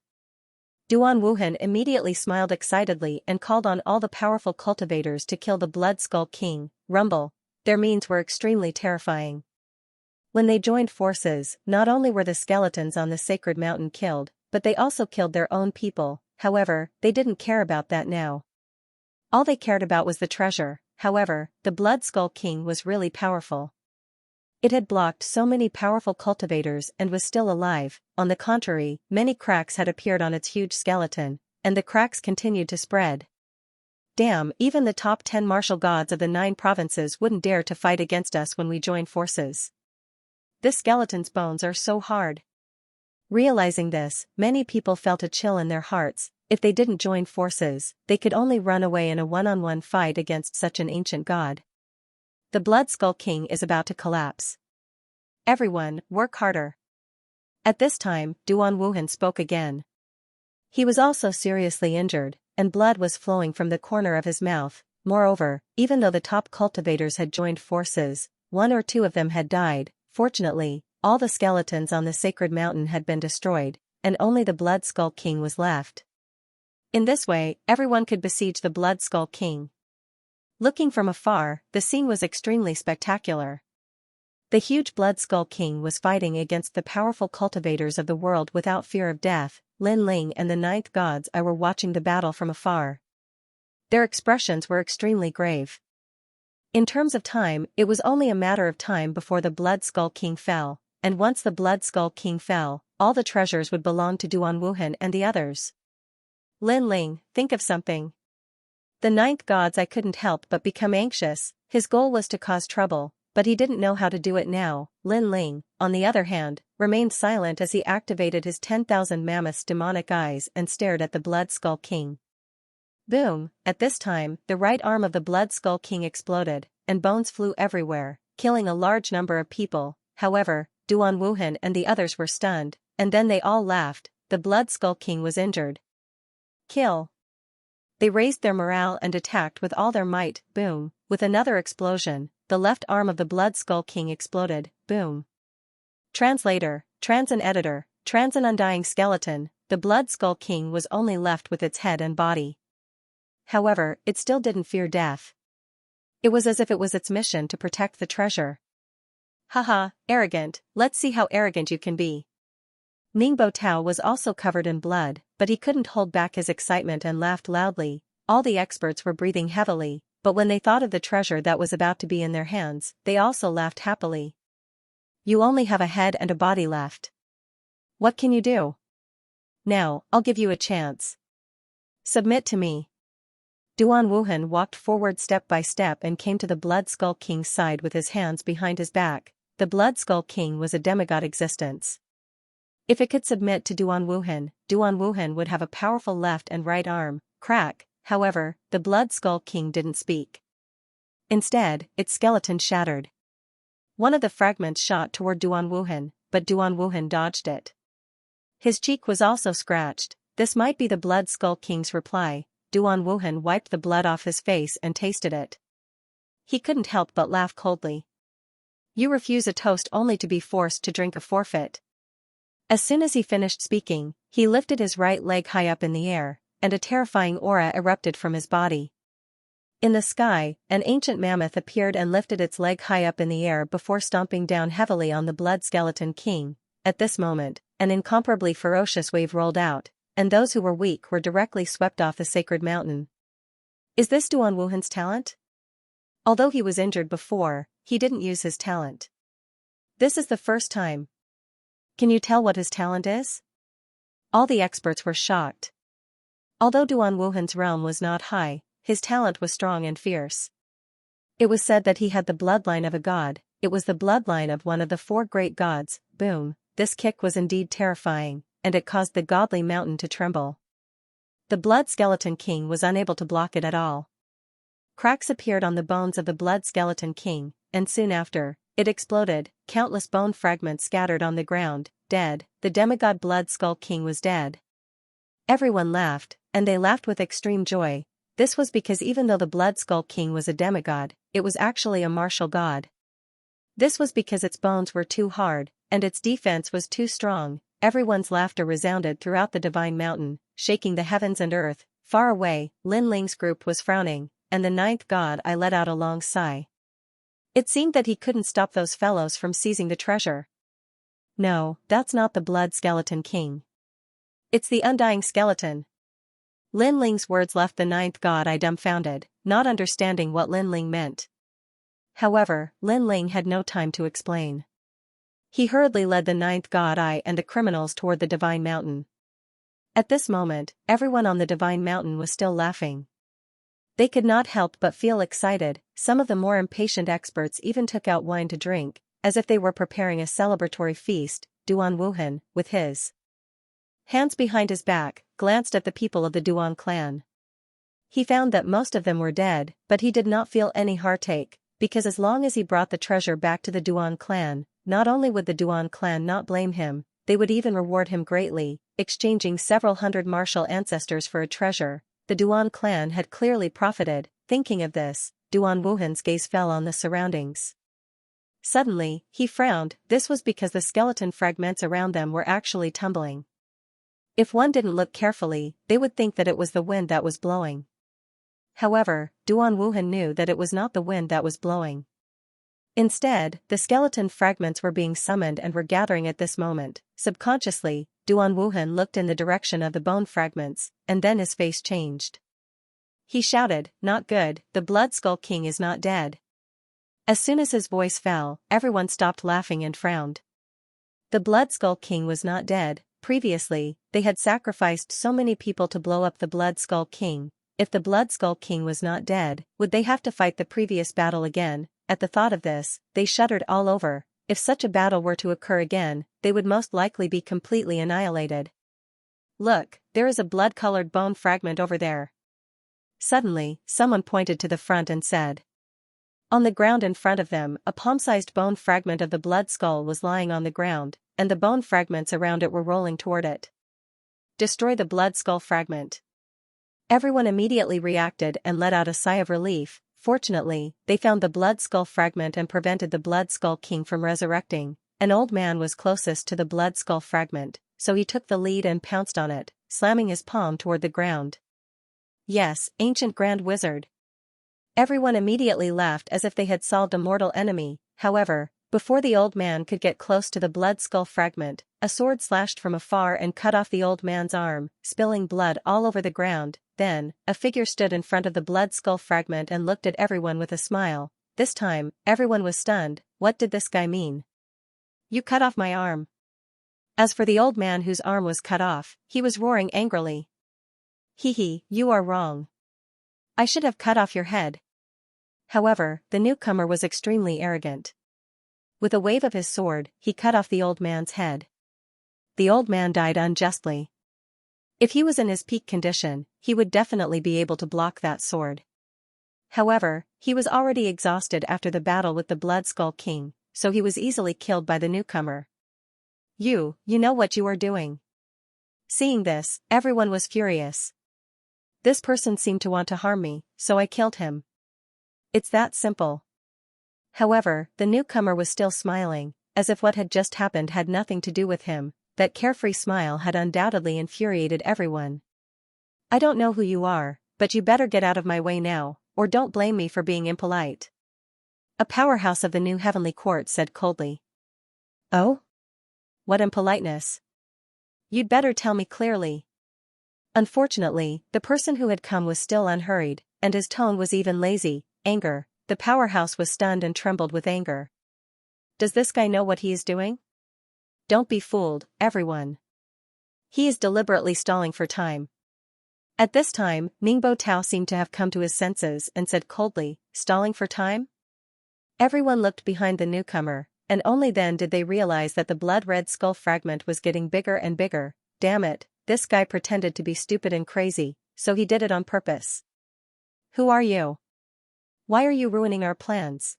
Duan Wuhan immediately smiled excitedly and called on all the powerful cultivators to kill the Blood Skull King. Rumble, their means were extremely terrifying. When they joined forces, not only were the skeletons on the sacred mountain killed, but they also killed their own people. However, they didn't care about that now. All they cared about was the treasure. However, the Blood Skull King was really powerful. It had blocked so many powerful cultivators and was still alive. On the contrary, many cracks had appeared on its huge skeleton, and the cracks continued to spread. Damn, even the top 10 martial gods of the 9 provinces wouldn't dare to fight against us when we join forces. This skeleton's bones are so hard. Realizing this, many people felt a chill in their hearts. If they didn't join forces, they could only run away in a one-on-one fight against such an ancient god. The Blood Skull King is about to collapse. Everyone, work harder. At this time, Duan Wuhan spoke again. He was also seriously injured, and blood was flowing from the corner of his mouth. Moreover, even though the top cultivators had joined forces, 1 or 2 of them had died. Fortunately, all the skeletons on the sacred mountain had been destroyed, and only the Blood Skull King was left. In this way, everyone could besiege the Blood Skull King. Looking from afar, the scene was extremely spectacular. The huge Blood Skull King was fighting against the powerful cultivators of the world without fear of death. Lin Ling and the 9th gods I were watching the battle from afar. Their expressions were extremely grave. In terms of time, it was only a matter of time before the Blood Skull King fell. and once the Blood Skull King fell, all the treasures would belong to Duan Wuhan and the others. Lin Ling, think of something. The ninth god's eye couldn't help but become anxious. His goal was to cause trouble, but he didn't know how to do it now. Lin Ling, on the other hand, remained silent as he activated his 10,000 mammoths' demonic eyes and stared at the Blood Skull King. Boom! At this time, the right arm of the Blood Skull King exploded, and bones flew everywhere, killing a large number of people. However, Duan Wuhan and the others were stunned, and then they all laughed. The Blood Skull King was injured. Kill! They raised their morale and attacked with all their might. Boom! With another explosion, the left arm of the Blood Skull King exploded. Boom! Translator, Trans and Editor, Trans and Undying Skeleton. The Blood Skull King was only left with its head and body. However, it still didn't fear death. It was as if it was its mission to protect the treasure. Haha, arrogant, let's see how arrogant you can be. Ningbo Tao was also covered in blood, but he couldn't hold back his excitement and laughed loudly. All the experts were breathing heavily, but when they thought of the treasure that was about to be in their hands, they also laughed happily. You only have a head and a body left. What can you do? Now, I'll give you a chance. Submit to me. Duan Wuhan walked forward step by step and came to the Blood Skull King's side with his hands behind his back. The Blood Skull King was a demigod existence. If it could submit to Duan Wuhan would have a powerful left and right arm. Crack! However, the Blood Skull King didn't speak. Instead, its skeleton shattered. One of the fragments shot toward Duan Wuhan, but Duan Wuhan dodged it. His cheek was also scratched. This might be the Blood Skull King's reply. Duan Wuhan wiped the blood off his face and tasted it. He couldn't help but laugh coldly. You refuse a toast only to be forced to drink a forfeit. As soon as he finished speaking, he lifted his right leg high up in the air, and a terrifying aura erupted from his body. In the sky, an ancient mammoth appeared and lifted its leg high up in the air before stomping down heavily on the Blood Skeleton King. At this moment, an incomparably ferocious wave rolled out, and those who were weak were directly swept off the sacred mountain. Is this Duan Wuhan's talent? Although he was injured before, he didn't use his talent. This is the first time. Can you tell what his talent is? All the experts were shocked. Although Duan Wuhan's realm was not high, his talent was strong and fierce. It was said that he had the bloodline of a god. It was the bloodline of one of the 4 great gods. Boom! This kick was indeed terrifying, and it caused the godly mountain to tremble. The Blood Skeleton King was unable to block it at all. Cracks appeared on the bones of the Blood Skeleton King, and soon after, it exploded. Countless bone fragments scattered on the ground. Dead, the demigod Blood Skull King was dead. Everyone laughed, and they laughed with extreme joy. This was because even though the Blood Skull King was a demigod, it was actually a martial god. This was because its bones were too hard, and its defense was too strong. Everyone's laughter resounded throughout the divine mountain, shaking the heavens and earth. Far away, Lin Ling's group was frowning, and the 9th god I let out a long sigh. It seemed that he couldn't stop those fellows from seizing the treasure. No, that's not the Blood Skeleton King. It's the Undying Skeleton. Lin Ling's words left the 9th god I dumbfounded, not understanding what Lin Ling meant. However, Lin Ling had no time to explain. He hurriedly led the 9th god I and the criminals toward the divine mountain. At this moment, everyone on the divine mountain was still laughing. They could not help but feel excited. Some of the more impatient experts even took out wine to drink, as if they were preparing a celebratory feast. Duan Wuhan, with his hands behind his back, glanced at the people of the Duan clan. He found that most of them were dead, but he did not feel any heartache, because as long as he brought the treasure back to the Duan clan, not only would the Duan clan not blame him, they would even reward him greatly. Exchanging several hundred martial ancestors for a treasure, the Duan clan had clearly profited. Thinking of this, Duan Wuhan's gaze fell on the surroundings. Suddenly, he frowned. This was because the skeleton fragments around them were actually tumbling. If one didn't look carefully, they would think that it was the wind that was blowing. However, Duan Wuhan knew that it was not the wind that was blowing. Instead, the skeleton fragments were being summoned and were gathering at this moment. Subconsciously, Duan Wuhan looked in the direction of the bone fragments, and then his face changed. He shouted, "Not good, the Blood Skull King is not dead." As soon as his voice fell, everyone stopped laughing and frowned. The Blood Skull King was not dead. Previously, they had sacrificed so many people to blow up the Blood Skull King. If the Blood Skull King was not dead, would they have to fight the previous battle again? At the thought of this, they shuddered all over. If such a battle were to occur again, they would most likely be completely annihilated. Look, there is a blood-colored bone fragment over there. Suddenly, someone pointed to the front and said. On the ground in front of them, a palm-sized bone fragment of the blood skull was lying on the ground, and the bone fragments around it were rolling toward it. Destroy the blood skull fragment. Everyone immediately reacted and let out a sigh of relief. Fortunately, they found the blood skull fragment and prevented the Blood Skull King from resurrecting. An old man was closest to the blood skull fragment, so he took the lead and pounced on it, slamming his palm toward the ground. Yes, ancient Grand Wizard. Everyone immediately laughed as if they had solved a mortal enemy. However, before the old man could get close to the blood skull fragment, a sword slashed from afar and cut off the old man's arm, spilling blood all over the ground. Then, a figure stood in front of the blood skull fragment and looked at everyone with a smile. This time, everyone was stunned. What did this guy mean? You cut off my arm. As for the old man whose arm was cut off, he was roaring angrily. Hee, you are wrong. I should have cut off your head. However, the newcomer was extremely arrogant. With a wave of his sword, he cut off the old man's head. The old man died unjustly. If he was in his peak condition, he would definitely be able to block that sword. However, he was already exhausted after the battle with the Blood Skull King, so he was easily killed by the newcomer. You know what you are doing. Seeing this, everyone was furious. This person seemed to want to harm me, so I killed him. It's that simple. However, the newcomer was still smiling, as if what had just happened had nothing to do with him. That carefree smile had undoubtedly infuriated everyone. I don't know who you are, but you better get out of my way now, or don't blame me for being impolite. A powerhouse of the New Heavenly Court said coldly. Oh? What impoliteness? You'd better tell me clearly. Unfortunately, the person who had come was still unhurried, and his tone was even lazy. Anger. The powerhouse was stunned and trembled with anger. Does this guy know what he is doing? Don't be fooled, everyone. He is deliberately stalling for time. At this time, Ningbo Tao seemed to have come to his senses and said coldly, stalling for time? Everyone looked behind the newcomer, and only then did they realize that the blood-red skull fragment was getting bigger and bigger. Damn it, this guy pretended to be stupid and crazy, so he did it on purpose. Who are you? Why are you ruining our plans?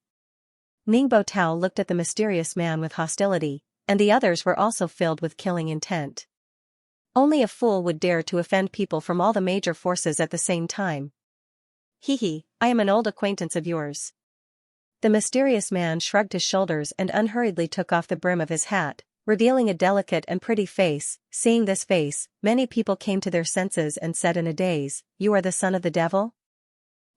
Ningbo Tao looked at the mysterious man with hostility, and the others were also filled with killing intent. Only a fool would dare to offend people from all the major forces at the same time. Hee, I am an old acquaintance of yours. The mysterious man shrugged his shoulders and unhurriedly took off the brim of his hat, revealing a delicate and pretty face. Seeing this face, many people came to their senses and said in a daze, "You are the son of the devil?"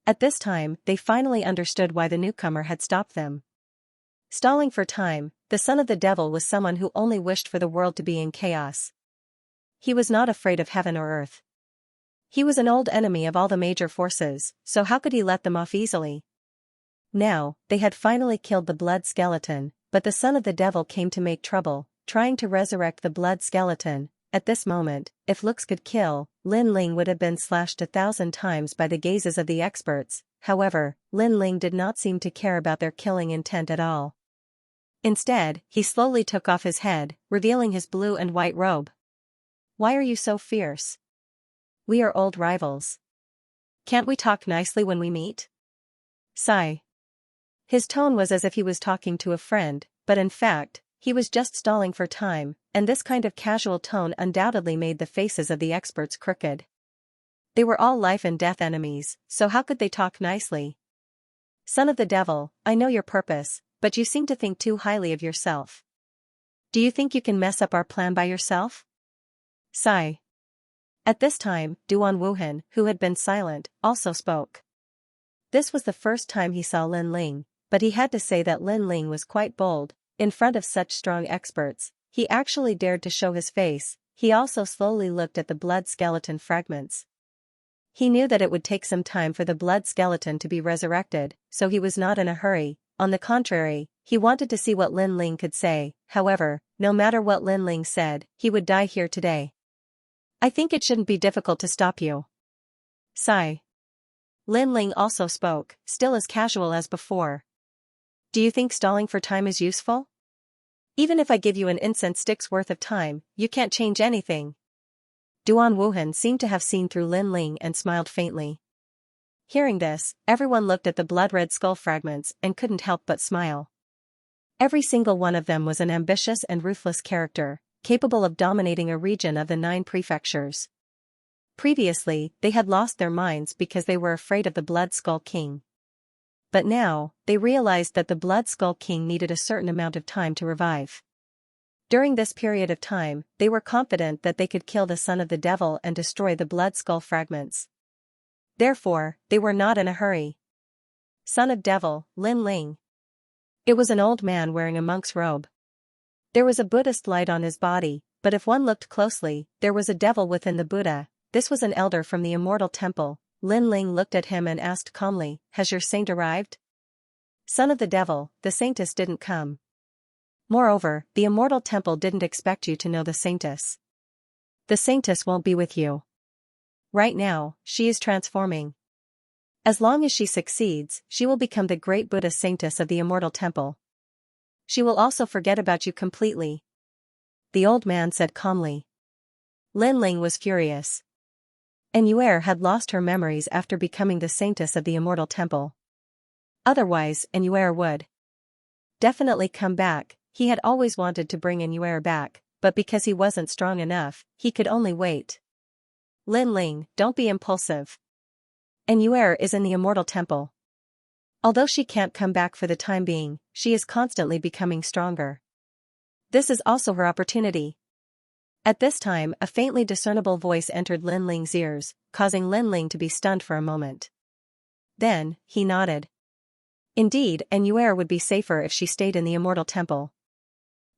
At this time, they finally understood why the newcomer had stopped them. Stalling for time, the son of the devil was someone who only wished for the world to be in chaos. He was not afraid of heaven or earth. He was an old enemy of all the major forces, so how could he let them off easily? Now, they had finally killed the blood skeleton, but the son of the devil came to make trouble, trying to resurrect the blood skeleton. At this moment, if looks could kill, Lin Ling would have been slashed 1,000 times by the gazes of the experts. However, Lin Ling did not seem to care about their killing intent at all. Instead, he slowly took off his head, revealing his blue and white robe. Why are you so fierce? We are old rivals. Can't we talk nicely when we meet? Sigh. His tone was as if he was talking to a friend, but in fact, he was just stalling for time, and this kind of casual tone undoubtedly made the faces of the experts crooked. They were all life and death enemies, so how could they talk nicely? Son of the devil, I know your purpose, but you seem to think too highly of yourself. Do you think you can mess up our plan by yourself? Sigh. At this time, Duan Wuhan, who had been silent, also spoke. This was the first time he saw Lin Ling, but he had to say that Lin Ling was quite bold. In front of such strong experts, he actually dared to show his face. He also slowly looked at the blood skeleton fragments. He knew that it would take some time for the blood skeleton to be resurrected, so he was not in a hurry. On the contrary, he wanted to see what Lin Ling could say. However, no matter what Lin Ling said, he would die here today. I think it shouldn't be difficult to stop you. Sigh. Lin Ling also spoke, still as casual as before. Do you think stalling for time is useful? Even if I give you an incense stick's worth of time, you can't change anything. Duan Wuhan seemed to have seen through Lin Ling and smiled faintly. Hearing this, everyone looked at the blood-red skull fragments and couldn't help but smile. Every single one of them was an ambitious and ruthless character, capable of dominating a region of the 9 prefectures. Previously, they had lost their minds because they were afraid of the Blood Skull King. But now, they realized that the Blood Skull King needed a certain amount of time to revive. During this period of time, they were confident that they could kill the son of the devil and destroy the Blood Skull fragments. Therefore, they were not in a hurry. Son of Devil, Lin Ling. It was an old man wearing a monk's robe. There was a Buddhist light on his body, but if one looked closely, there was a devil within the Buddha. This was an elder from the Immortal Temple. Lin Ling looked at him and asked calmly, "Has your saint arrived?" Son of the devil, the saintess didn't come. Moreover, the Immortal Temple didn't expect you to know the saintess. The saintess won't be with you. Right now, she is transforming. As long as she succeeds, she will become the great Buddha saintess of the Immortal Temple. She will also forget about you completely. The old man said calmly. Lin Ling was furious. Enuer had lost her memories after becoming the saintess of the Immortal Temple. Otherwise, Enuer would definitely come back. He had always wanted to bring Enuer back, but because he wasn't strong enough, he could only wait. Lin Ling, don't be impulsive. Enuer is in the Immortal Temple. Although she can't come back for the time being, she is constantly becoming stronger. This is also her opportunity. At this time, a faintly discernible voice entered Lin Ling's ears, causing Lin Ling to be stunned for a moment. Then, he nodded. Indeed, Enuer would be safer if she stayed in the Immortal Temple.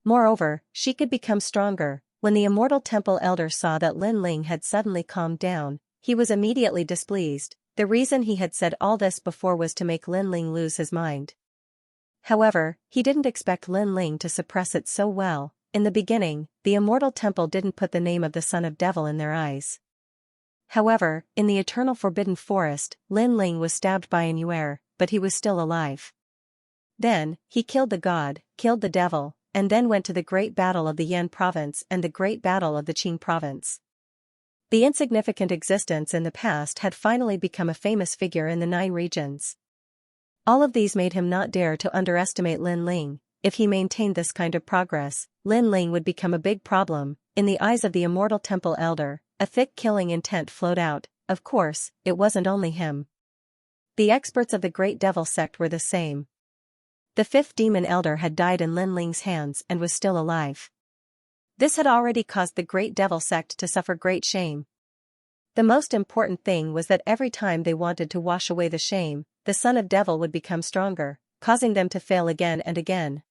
Moreover, she could become stronger. When the Immortal Temple elder saw that Lin Ling had suddenly calmed down, he was immediately displeased. The reason he had said all this before was to make Lin Ling lose his mind. However, he didn't expect Lin Ling to suppress it so well. In the beginning, the Immortal Temple didn't put the name of the Son of Devil in their eyes. However, in the Eternal Forbidden Forest, Lin Ling was stabbed by Enuer, but he was still alive. Then, he killed the god, killed the devil, and then went to the Great Battle of the Yan Province and the Great Battle of the Qing Province. The insignificant existence in the past had finally become a famous figure in the 9 regions. All of these made him not dare to underestimate Lin Ling. If he maintained this kind of progress, Lin Ling would become a big problem. In the eyes of the Immortal Temple elder, a thick killing intent flowed out. Of course, it wasn't only him. The experts of the Great Devil sect were the same. The 5th demon elder had died in Lin Ling's hands and was still alive. This had already caused the Great Devil sect to suffer great shame. The most important thing was that every time they wanted to wash away the shame, the Son of Devil would become stronger, causing them to fail again and again.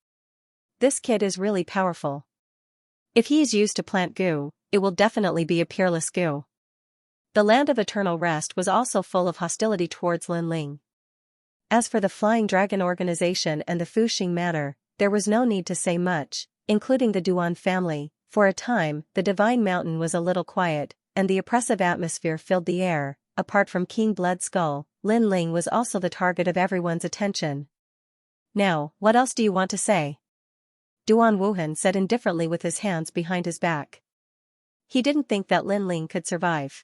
This kid is really powerful. If he is used to plant goo, it will definitely be a peerless goo. The land of eternal rest was also full of hostility towards Lin Ling. As for the Flying Dragon organization and the Fuxing Manor, there was no need to say much, including the Duan family. For a time, the Divine Mountain was a little quiet, and the oppressive atmosphere filled the air. Apart from King Blood Skull, Lin Ling was also the target of everyone's attention. Now, what else do you want to say? Duan Wuhan said indifferently with his hands behind his back. He didn't think that Lin Ling could survive.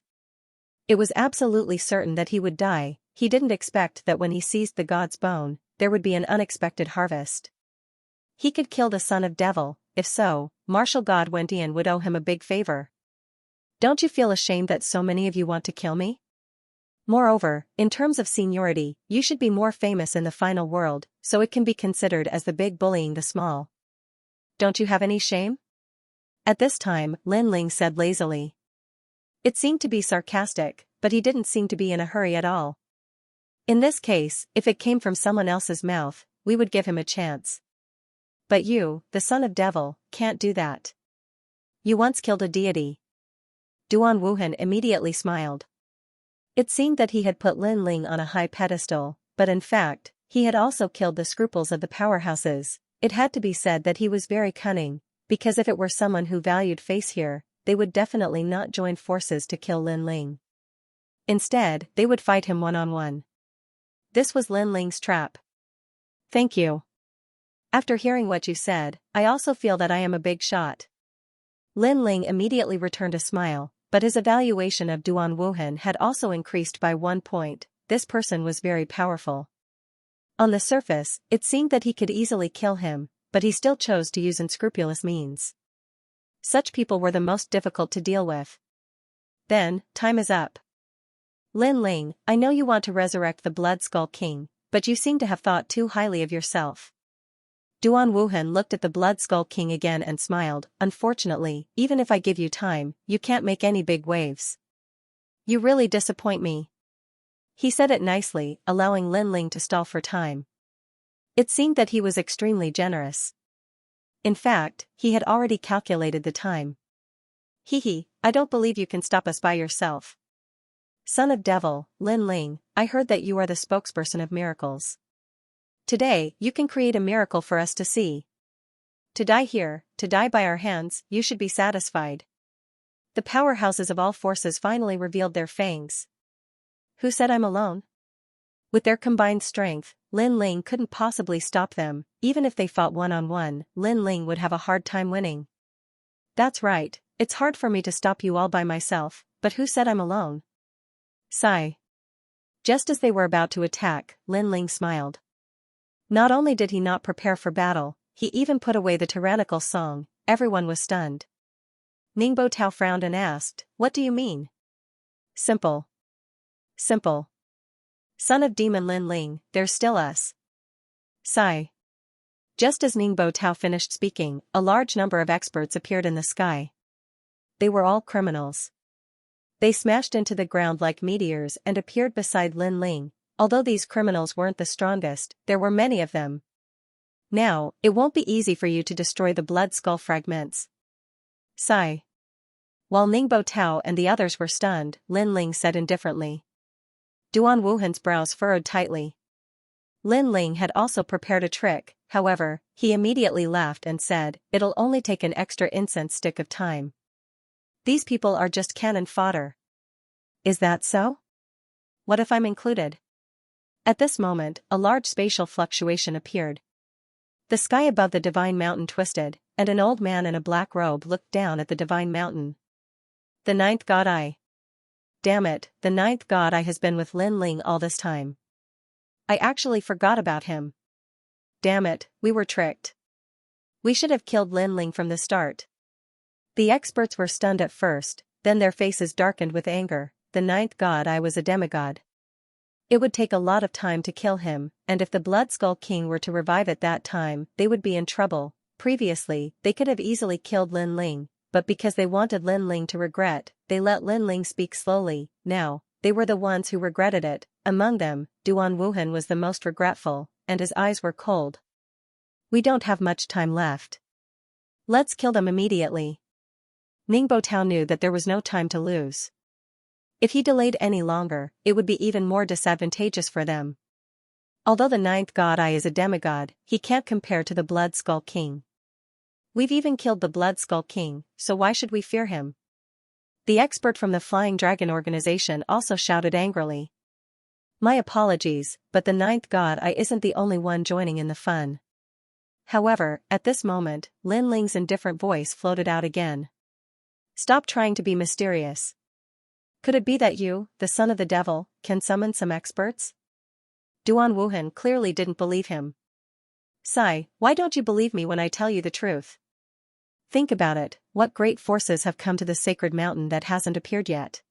It was absolutely certain that he would die. He didn't expect that when he seized the god's bone, there would be an unexpected harvest. He could kill the Son of Devil. If so, Martial God Wendian would owe him a big favor. Don't you feel ashamed that so many of you want to kill me? Moreover, in terms of seniority, you should be more famous in the final world, so it can be considered as the big bullying the small. Don't you have any shame? At this time, Lin Ling said lazily. It seemed to be sarcastic, but he didn't seem to be in a hurry at all. In this case, if it came from someone else's mouth, we would give him a chance. But you, the Son of Devil, can't do that. You once killed a deity. Duan Wuhan immediately smiled. It seemed that he had put Lin Ling on a high pedestal, but in fact, he had also killed the scruples of the powerhouses. It had to be said that he was very cunning. Because if it were someone who valued face here, they would definitely not join forces to kill Lin Ling. Instead, they would fight him one-on-one. This was Lin Ling's trap. Thank you. After hearing what you said, I also feel that I am a big shot. Lin Ling immediately returned a smile, but his evaluation of Duan Wuhan had also increased by 1 point. This person was very powerful. On the surface, it seemed that he could easily kill him, but he still chose to use unscrupulous means. Such people were the most difficult to deal with. Then, time is up. Lin Ling, I know you want to resurrect the Blood Skull King, but you seem to have thought too highly of yourself. Duan Wuhan looked at the Blood Skull King again and smiled. Unfortunately, even if I give you time, you can't make any big waves. You really disappoint me. He said it nicely, allowing Lin Ling to stall for time. It seemed that he was extremely generous. In fact, he had already calculated the time. Hehe, I don't believe you can stop us by yourself. Son of Devil, Lin Ling, I heard that you are the spokesperson of miracles. Today, you can create a miracle for us to see. To die here, to die by our hands, you should be satisfied. The powerhouses of all forces finally revealed their fangs. Who said I'm alone? With their combined strength, Lin Ling couldn't possibly stop them. Even if they fought one-on-one, Lin Ling would have a hard time winning. That's right, it's hard for me to stop you all by myself, but who said I'm alone? Sigh. Just as they were about to attack, Lin Ling smiled. Not only did he not prepare for battle, he even put away the tyrannical song. Everyone was stunned. Ningbo Tao frowned and asked, what do you mean? Simple. Simple. Son of Demon Lin Ling, there's still us. Sigh. Just as Ningbo Tao finished speaking, a large number of experts appeared in the sky. They were all criminals. They smashed into the ground like meteors and appeared beside Lin Ling. Although these criminals weren't the strongest, there were many of them. Now, it won't be easy for you to destroy the blood skull fragments. Sigh. While Ningbo Tao and the others were stunned, Lin Ling said indifferently. Duan Wuhan's brows furrowed tightly. Lin Ling had also prepared a trick, however, he immediately laughed and said, it'll only take an extra incense stick of time. These people are just cannon fodder. Is that so? What if I'm included? At this moment, a large spatial fluctuation appeared. The sky above the divine mountain twisted, and an old man in a black robe looked down at the divine mountain. The ninth god eye. Damn it, the ninth god eye has been with Lin Ling all this time. I actually forgot about him. Damn it, we were tricked. We should have killed Lin Ling from the start. The experts were stunned at first, then their faces darkened with anger. The ninth god eye was a demigod. It would take a lot of time to kill him, and if the Blood Skull King were to revive at that time, they would be in trouble. Previously, they could have easily killed Lin Ling, but because they wanted Lin Ling to regret, they let Lin Ling speak slowly. Now, they were the ones who regretted it. Among them, Duan Wuhan was the most regretful, and his eyes were cold. We don't have much time left. Let's kill them immediately. Ningbo Tao knew that there was no time to lose. If he delayed any longer, it would be even more disadvantageous for them. Although the ninth god eye is a demigod, he can't compare to the Blood Skull King. We've even killed the Blood Skull King, so why should we fear him? The expert from the Flying Dragon organization also shouted angrily. My apologies, but the ninth god eye isn't the only one joining in the fun. However, at this moment, Lin Ling's indifferent voice floated out again. Stop trying to be mysterious. Could it be that you, the son of the devil, can summon some experts? Duan Wuhan clearly didn't believe him. Sigh, why don't you believe me when I tell you the truth? Think about it, what great forces have come to the sacred mountain that hasn't appeared yet?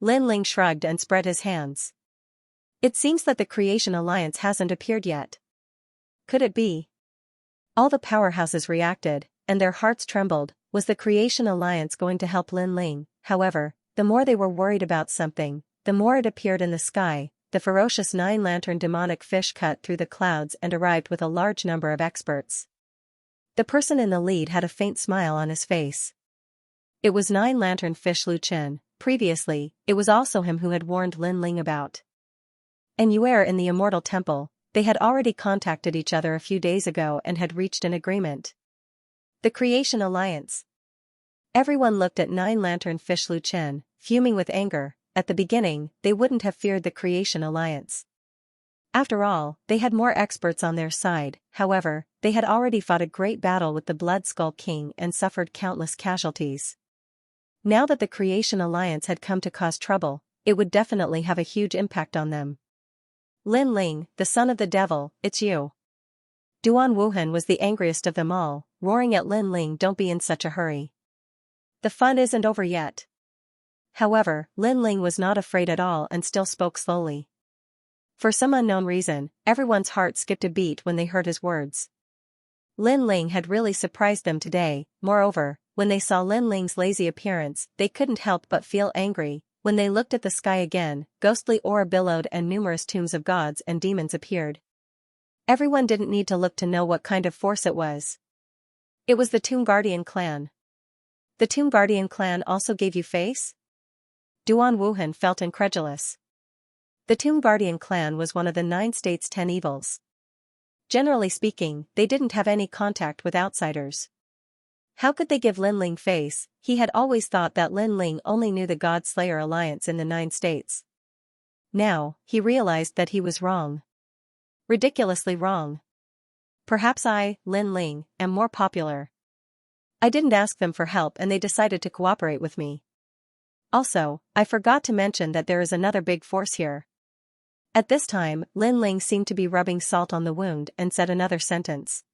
Lin Ling shrugged and spread his hands. It seems that the Creation Alliance hasn't appeared yet. Could it be? All the powerhouses reacted, and their hearts trembled. Was the Creation Alliance going to help Lin Ling? However, the more they were worried about something, the more it appeared in the sky. The ferocious nine-lantern demonic fish cut through the clouds and arrived with a large number of experts. The person in the lead had a faint smile on his face. It was nine-lantern fish Lu Chen. Previously, it was also him who had warned Lin Ling about. And Yuer in the Immortal Temple, they had already contacted each other a few days ago and had reached an agreement. The Creation Alliance. Everyone looked at Nine-Lantern Fish Lu Chen, fuming with anger. At the beginning, they wouldn't have feared the Creation Alliance. After all, they had more experts on their side. However, they had already fought a great battle with the Blood Skull King and suffered countless casualties. Now that the Creation Alliance had come to cause trouble, it would definitely have a huge impact on them. Lin Ling, the son of the devil, it's you. Duan Wuhan was the angriest of them all, roaring at Lin Ling, don't be in such a hurry. The fun isn't over yet. However, Lin Ling was not afraid at all and still spoke slowly. For some unknown reason, everyone's heart skipped a beat when they heard his words. Lin Ling had really surprised them today. Moreover, when they saw Lin Ling's lazy appearance, they couldn't help but feel angry. When they looked at the sky again, ghostly aura billowed and numerous tombs of gods and demons appeared. Everyone didn't need to look to know what kind of force it was. It was the Tomb Guardian clan. The Tomb Guardian clan also gave you face? Duan Wuhan felt incredulous. The Tomb Guardian clan was one of the 9 states' 10 evils. Generally speaking, they didn't have any contact with outsiders. How could they give Lin Ling face? He had always thought that Lin Ling only knew the God Slayer alliance in the 9 states. Now, he realized that he was wrong. Ridiculously wrong. Perhaps I, Lin Ling, am more popular. I didn't ask them for help and they decided to cooperate with me. Also, I forgot to mention that there is another big force here. At this time, Lin Ling seemed to be rubbing salt on the wound and said another sentence.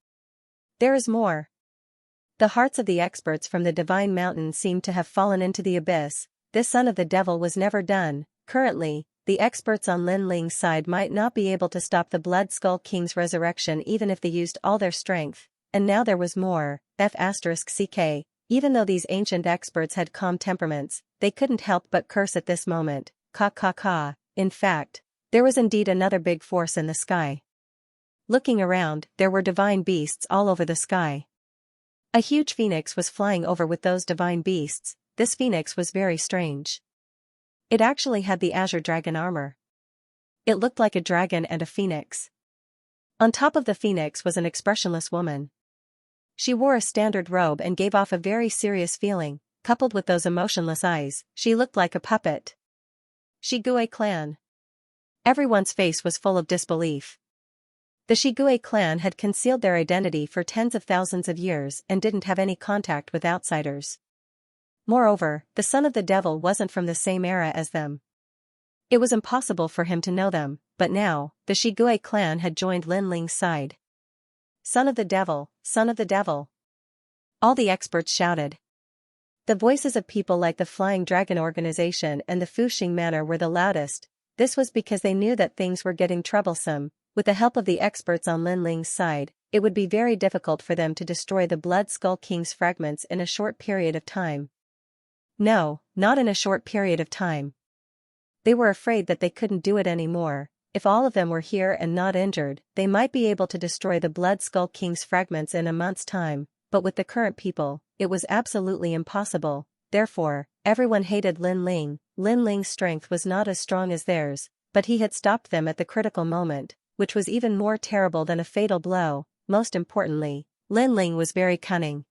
There is more. The hearts of the experts from the Divine Mountain seemed to have fallen into the abyss. This son of the devil was never done. Currently, the experts on Lin Ling's side might not be able to stop the Blood Skull King's resurrection even if they used all their strength. And now there was more. F***ck. Even though these ancient experts had calm temperaments, they couldn't help but curse at this moment. Ka. In fact, there was indeed another big force in the sky. Looking around, there were divine beasts all over the sky. A huge phoenix was flying over with those divine beasts. This phoenix was very strange. It actually had the azure dragon armor. It looked like a dragon and a phoenix. On top of the phoenix was an expressionless woman. She wore a standard robe and gave off a very serious feeling. Coupled with those emotionless eyes, she looked like a puppet. Shigue clan. Everyone's face was full of disbelief. The Shigue clan had concealed their identity for tens of thousands of years and didn't have any contact with outsiders. Moreover, the son of the devil wasn't from the same era as them. It was impossible for him to know them, but now, the Shigue clan had joined Lin Ling's side. Son of the devil, son of the devil. All the experts shouted. The voices of people like the Flying Dragon Organization and the Fuxing Manor were the loudest. This was because they knew that things were getting troublesome. With the help of the experts on Lin Ling's side, it would be very difficult for them to destroy the Blood Skull King's fragments in a short period of time. No, not in a short period of time. They were afraid that they couldn't do it anymore. If all of them were here and not injured, they might be able to destroy the Blood Skull King's fragments in a month's time, but with the current people, it was absolutely impossible. Therefore, everyone hated Lin Ling. Lin Ling's strength was not as strong as theirs, but he had stopped them at the critical moment, which was even more terrible than a fatal blow. Most importantly, Lin Ling was very cunning.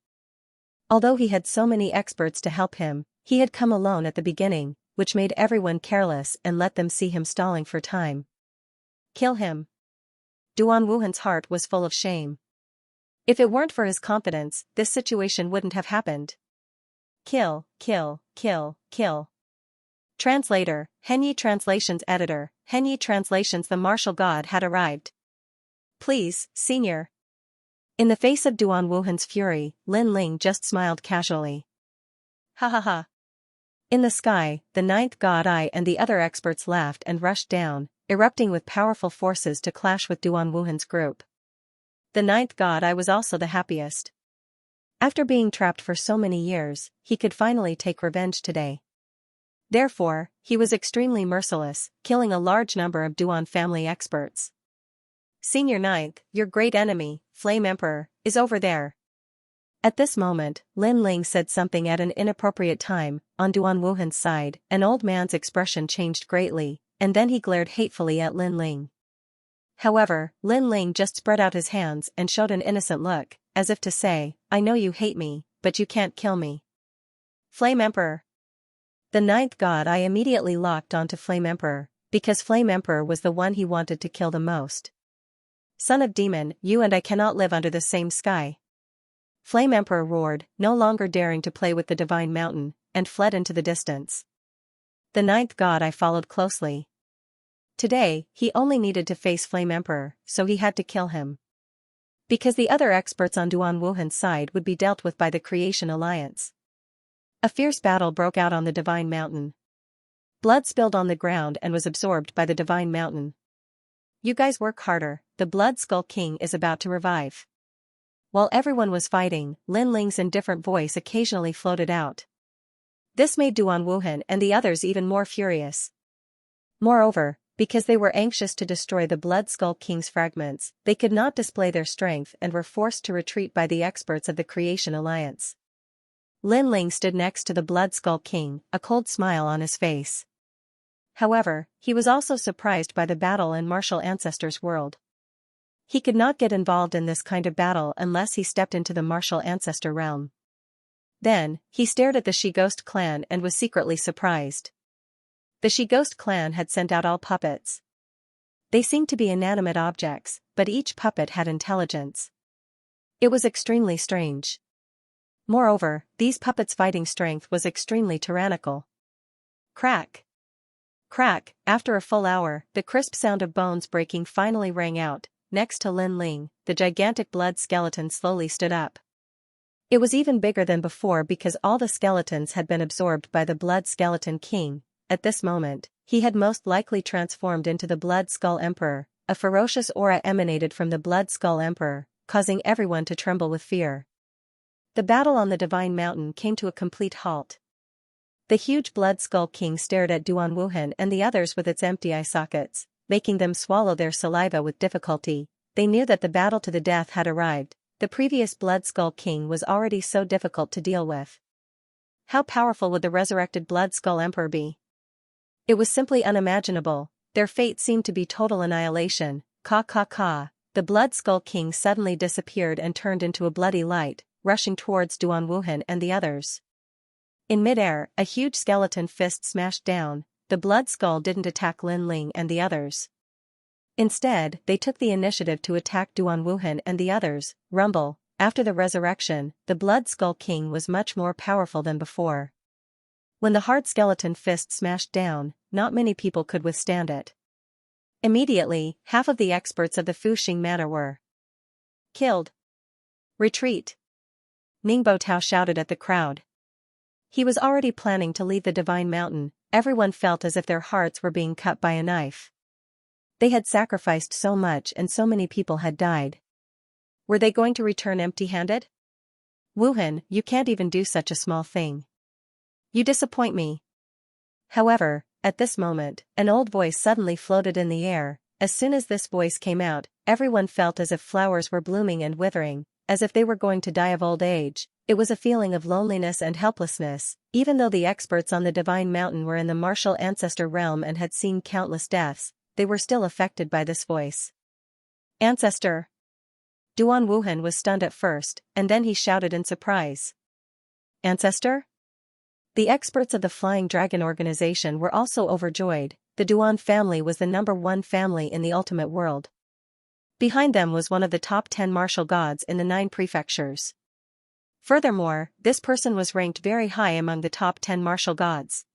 Although he had so many experts to help him, he had come alone at the beginning, which made everyone careless and let them see him stalling for time. Kill him. Duan Wuhan's heart was full of shame. If it weren't for his confidence, this situation wouldn't have happened. Kill. Translator, Henyi Translations Editor, Henyi Translations. The martial god had arrived. Please, senior. In the face of Duan Wuhan's fury, Lin Ling just smiled casually. Ha. In the sky, the 9th God Eye and the other experts laughed and rushed down, erupting with powerful forces to clash with Duan Wuhan's group. The 9th God Eye was also the happiest. After being trapped for so many years, he could finally take revenge today. Therefore, he was extremely merciless, killing a large number of Duan family experts. Senior 9th, your great enemy, Flame Emperor, is over there. At this moment, Lin Ling said something at an inappropriate time. On Duan Wuhan's side, an old man's expression changed greatly, and then he glared hatefully at Lin Ling. However, Lin Ling just spread out his hands and showed an innocent look. as if to say, I know you hate me, but you can't kill me. Flame Emperor. The ninth god I immediately locked onto Flame Emperor, because Flame Emperor was the one he wanted to kill the most. Son of demon, you and I cannot live under the same sky. Flame Emperor roared, no longer daring to play with the divine mountain, and fled into the distance. The ninth god I followed closely. Today, he only needed to face Flame Emperor, so he had to kill him. Because the other experts on Duan Wuhan's side would be dealt with by the Creation Alliance. A fierce battle broke out on the divine mountain. Blood spilled on the ground and was absorbed by the divine mountain. You guys work harder, the Blood Skull King is about to revive. While everyone was fighting, Lin Ling's indifferent voice occasionally floated out. This made Duan Wuhan and the others even more furious. Moreover, because they were anxious to destroy the Blood Skull King's fragments, they could not display their strength and were forced to retreat by the experts of the Creation Alliance. Lin Ling stood next to the Blood Skull King, a cold smile on his face. However, he was also surprised by the battle in Martial Ancestors' world. He could not get involved in this kind of battle unless he stepped into the Martial Ancestor realm. Then, he stared at the She-Ghost clan and was secretly surprised. The She-Ghost clan had sent out all puppets. They seemed to be inanimate objects, but each puppet had intelligence. It was extremely strange. Moreover, these puppets' fighting strength was extremely tyrannical. Crack! Crack! After a full hour, the crisp sound of bones breaking finally rang out. Next to Lin Ling, the gigantic blood skeleton slowly stood up. It was even bigger than before because all the skeletons had been absorbed by the Blood Skeleton King. At this moment, he had most likely transformed into the Blood Skull Emperor. A ferocious aura emanated from the Blood Skull Emperor, causing everyone to tremble with fear. The battle on the Divine Mountain came to a complete halt. The huge Blood Skull King stared at Duan Wuhan and the others with its empty eye sockets, making them swallow their saliva with difficulty. They knew that the battle to the death had arrived. The previous Blood Skull King was already so difficult to deal with. How powerful would the resurrected Blood Skull Emperor be? It was simply unimaginable. Their fate seemed to be total annihilation. Ka ka ka. The Blood Skull King suddenly disappeared and turned into a bloody light, rushing towards Duan Wuhan and the others. In midair, a huge skeleton fist smashed down. The Blood Skull didn't attack Lin Ling and the others. Instead, they took the initiative to attack Duan Wuhan and the others. Rumble. After the resurrection, the Blood Skull King was much more powerful than before. When the hard skeleton fist smashed down, not many people could withstand it. Immediately, half of the experts of the Fuxing Manor were killed. Retreat! Ningbo Tao shouted at the crowd. He was already planning to leave the Divine Mountain. Everyone felt as if their hearts were being cut by a knife. They had sacrificed so much and so many people had died. Were they going to return empty-handed? Wuhan, you can't even do such a small thing. You disappoint me. However, at this moment, an old voice suddenly floated in the air. As soon as this voice came out, everyone felt as if flowers were blooming and withering, as if they were going to die of old age. It was a feeling of loneliness and helplessness. Even though the experts on the Divine Mountain were in the Martial Ancestor realm and had seen countless deaths, they were still affected by this voice. Ancestor! Duan Wuhan was stunned at first, and then he shouted in surprise. Ancestor? The experts of the Flying Dragon organization were also overjoyed. The Duan family was the #1 family in the Ultimate World. Behind them was one of the top 10 martial gods in the 9 prefectures. Furthermore, this person was ranked very high among the top 10 martial gods.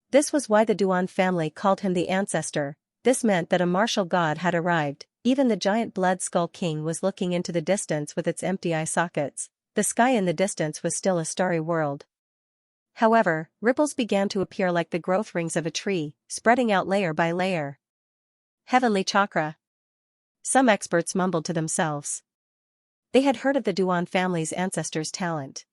This was why the Duan family called him the Ancestor. This meant that a martial god had arrived. Even the giant Blood Skull King was looking into the distance with its empty eye sockets. The sky in the distance was still a starry world. However, ripples began to appear like the growth rings of a tree, spreading out layer by layer. Heavenly chakra. Some experts mumbled to themselves. They had heard of the Duan family's ancestors' talent.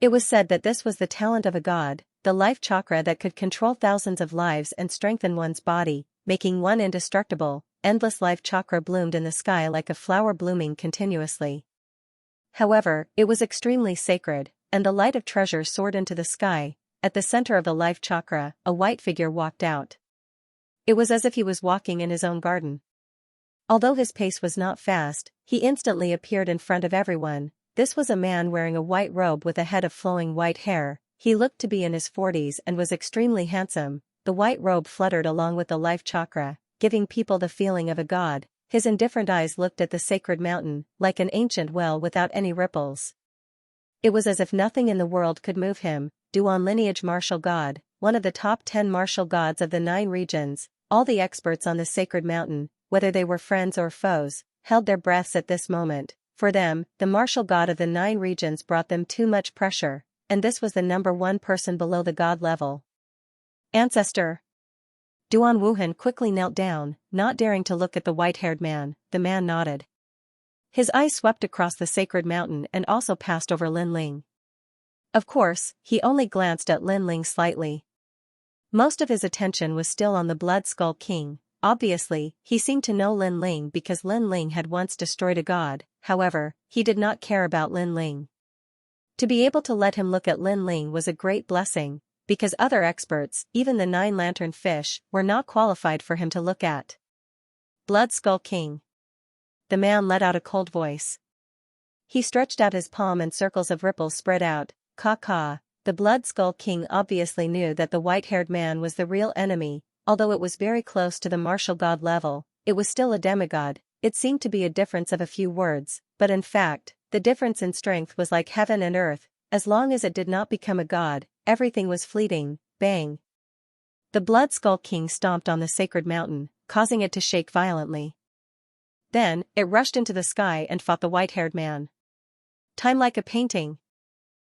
It was said that this was the talent of a god, the life chakra that could control thousands of lives and strengthen one's body, making one indestructible. Endless life chakra bloomed in the sky like a flower blooming continuously. However, it was extremely sacred, and the light of treasure soared into the sky. At the center of the life chakra, a white figure walked out. It was as if he was walking in his own garden. Although his pace was not fast, he instantly appeared in front of everyone. This was a man wearing a white robe with a head of flowing white hair. He looked to be in his 40s and was extremely handsome. The white robe fluttered along with the life chakra, giving people the feeling of a god. His indifferent eyes looked at the sacred mountain, like an ancient well without any ripples. It was as if nothing in the world could move him. Duan lineage martial god, one of the top 10 martial gods of the 9 regions. All the experts on the sacred mountain, whether they were friends or foes, held their breaths at this moment. For them, the martial god of the 9 regions brought them too much pressure, and this was the number 1 person below the god level. Ancestor. Duan Wuhan quickly knelt down, not daring to look at the white-haired man. The man nodded. His eyes swept across the sacred mountain and also passed over Lin Ling. Of course, he only glanced at Lin Ling slightly. Most of his attention was still on the Blood Skull King. Obviously, he seemed to know Lin Ling because Lin Ling had once destroyed a god. However, he did not care about Lin Ling. To be able to let him look at Lin Ling was a great blessing, because other experts, even the 9 lantern fish, were not qualified for him to look at. Blood Skull King. The man let out a cold voice. He stretched out his palm and circles of ripples spread out. Caw. The Blood Skull King obviously knew that the white-haired man was the real enemy. Although it was very close to the martial god level, it was still a demigod. It seemed to be a difference of a few words, but in fact, the difference in strength was like heaven and earth. As long as it did not become a god, everything was fleeting. Bang. The Blood Skull King stomped on the sacred mountain, causing it to shake violently. Then, it rushed into the sky and fought the white-haired man. Time like a painting.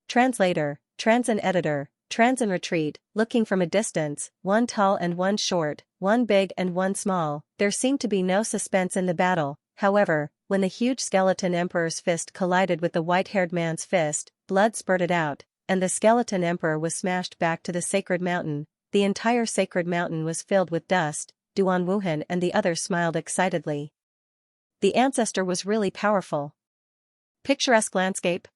Translator, trans and editor, trans and retreat, looking from a distance, one tall and one short, one big and one small. There seemed to be no suspense in the battle. However, when the huge skeleton emperor's fist collided with the white-haired man's fist, blood spurted out, and the skeleton emperor was smashed back to the sacred mountain. The entire sacred mountain was filled with dust. Duan Wuhan and the others smiled excitedly. The ancestor was really powerful. Picturesque landscape.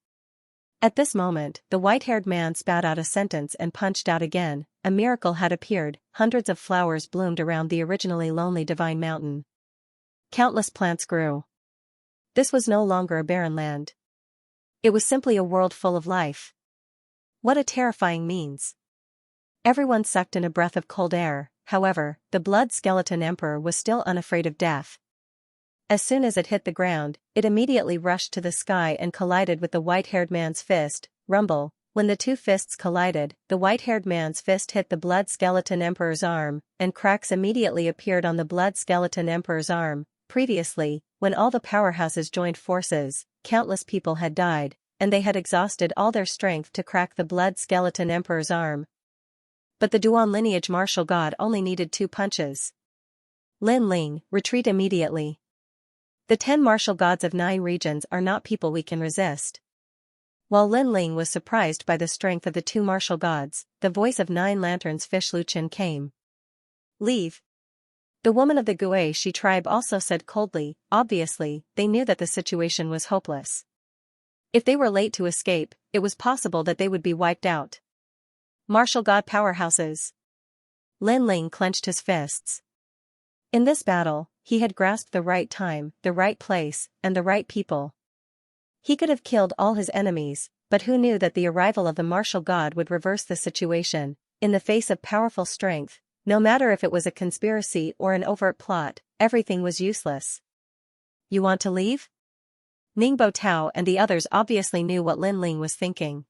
At this moment, the white-haired man spat out a sentence and punched out again. A miracle had appeared. Hundreds of flowers bloomed around the originally lonely divine mountain. Countless plants grew. This was no longer a barren land. It was simply a world full of life. What a terrifying means. Everyone sucked in a breath of cold air. However, the blood skeleton emperor was still unafraid of death. As soon as it hit the ground, it immediately rushed to the sky and collided with the white-haired man's fist. Rumble. When the two fists collided, the white-haired man's fist hit the blood skeleton emperor's arm, and cracks immediately appeared on the blood skeleton emperor's arm. Previously, when all the powerhouses joined forces, countless people had died, and they had exhausted all their strength to crack the blood skeleton emperor's arm. But the Duan lineage martial god only needed 2 punches. Lin Ling, retreat immediately. The 10 martial gods of 9 regions are not people we can resist. While Lin Ling was surprised by the strength of the 2 martial gods, the voice of 9 lanterns fish Lu Chen came. Leave. The woman of the Guishi tribe also said coldly. Obviously, they knew that the situation was hopeless. If they were late to escape, it was possible that they would be wiped out. Martial god powerhouses. Lin Ling clenched his fists. In this battle, he had grasped the right time, the right place, and the right people. He could have killed all his enemies, but who knew that the arrival of the martial god would reverse the situation? In the face of powerful strength, no matter if it was a conspiracy or an overt plot, everything was useless. You want to leave? Ningbo Tao and the others obviously knew what Lin Ling was thinking.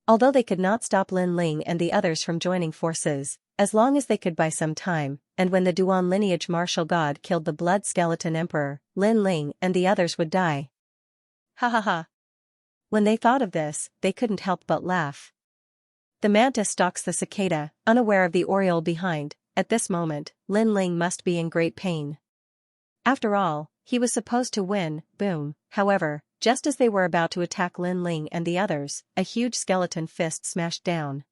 Although they could not stop Lin Ling and the others from joining forces, as long as they could buy some time, and when the Duan lineage martial god killed the blood skeleton emperor, Lin Ling and the others would die. Ha ha ha. When they thought of this, they couldn't help but laugh. The mantis stalks the cicada, unaware of the oriole behind. At this moment, Lin Ling must be in great pain. After all, he was supposed to win. Boom. However, just as they were about to attack Lin Ling and the others, a huge skeleton fist smashed down.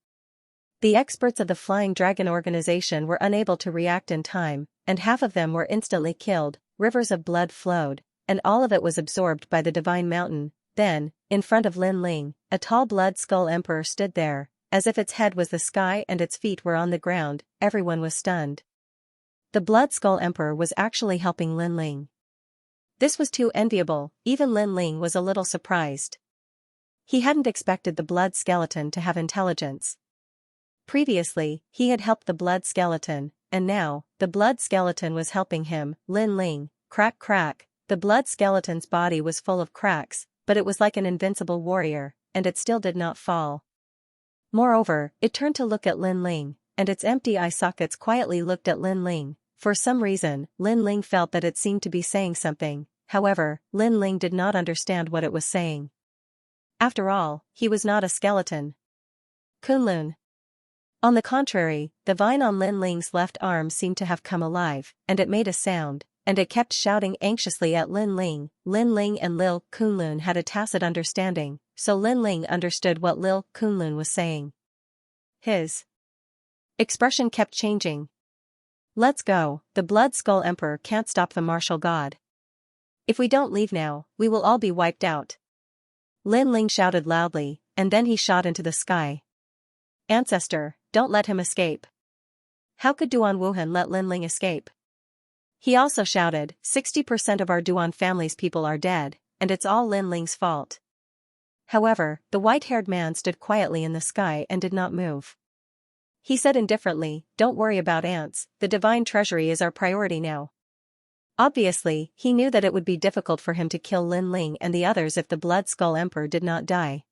The experts of the Flying Dragon organization were unable to react in time, and half of them were instantly killed. Rivers of blood flowed, and all of it was absorbed by the divine mountain. Then, in front of Lin Ling, a tall blood skull emperor stood there, as if its head was the sky and its feet were on the ground. Everyone was stunned. The Blood Skull Emperor was actually helping Lin Ling. This was too enviable, even Lin Ling was a little surprised. He hadn't expected the blood skeleton to have intelligence. Previously, he had helped the blood skeleton, and now, the blood skeleton was helping him. Lin Ling, crack crack, the blood skeleton's body was full of cracks, but it was like an invincible warrior, and it still did not fall. Moreover, it turned to look at Lin Ling, and its empty eye sockets quietly looked at Lin Ling. For some reason, Lin Ling felt that it seemed to be saying something. However, Lin Ling did not understand what it was saying. After all, he was not a skeleton. Kunlun. On the contrary, the vine on Lin Ling's left arm seemed to have come alive, and it made a sound, and it kept shouting anxiously at Lin Ling. Lin Ling and Lil Kunlun had a tacit understanding, so Lin Ling understood what Lil Kunlun was saying. His expression kept changing. Let's go, the Blood Skull Emperor can't stop the martial god. If we don't leave now, we will all be wiped out. Lin Ling shouted loudly, and then he shot into the sky. Ancestor, don't let him escape. How could Duan Wuhan let Lin Ling escape? He also shouted, 60% of our Duan family's people are dead, and it's all Lin Ling's fault. However, the white-haired man stood quietly in the sky and did not move. He said indifferently, don't worry about ants, the divine treasury is our priority now. Obviously, he knew that it would be difficult for him to kill Lin Ling and the others if the Blood Skull Emperor did not die.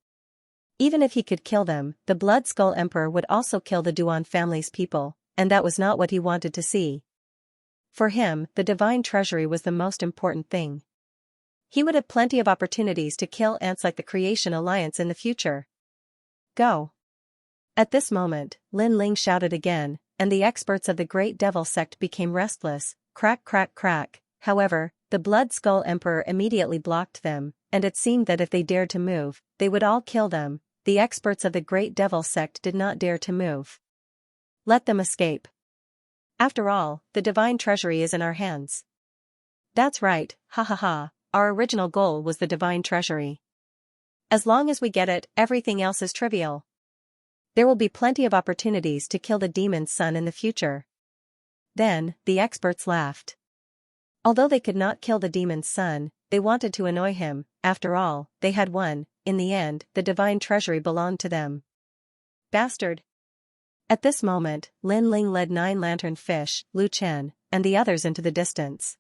Even if he could kill them, the Blood Skull Emperor would also kill the Duan family's people, and that was not what he wanted to see. For him, the divine treasury was the most important thing. He would have plenty of opportunities to kill ants like the Creation Alliance in the future. Go. At this moment, Lin Ling shouted again, and the experts of the Great Devil sect became restless, crack crack crack. However, the Blood Skull Emperor immediately blocked them, and it seemed that if they dared to move, they would all kill them. The experts of the Great Devil sect did not dare to move. Let them escape. After all, the divine treasury is in our hands. That's right, ha ha ha, our original goal was the divine treasury. As long as we get it, everything else is trivial. There will be plenty of opportunities to kill the demon's son in the future. Then, the experts laughed. Although they could not kill the demon's son, they wanted to annoy him. After all, they had won. In the end, the divine treasury belonged to them. Bastard. At this moment, Lin Ling led 9 lantern fish, Lu Chen, and the others into the distance.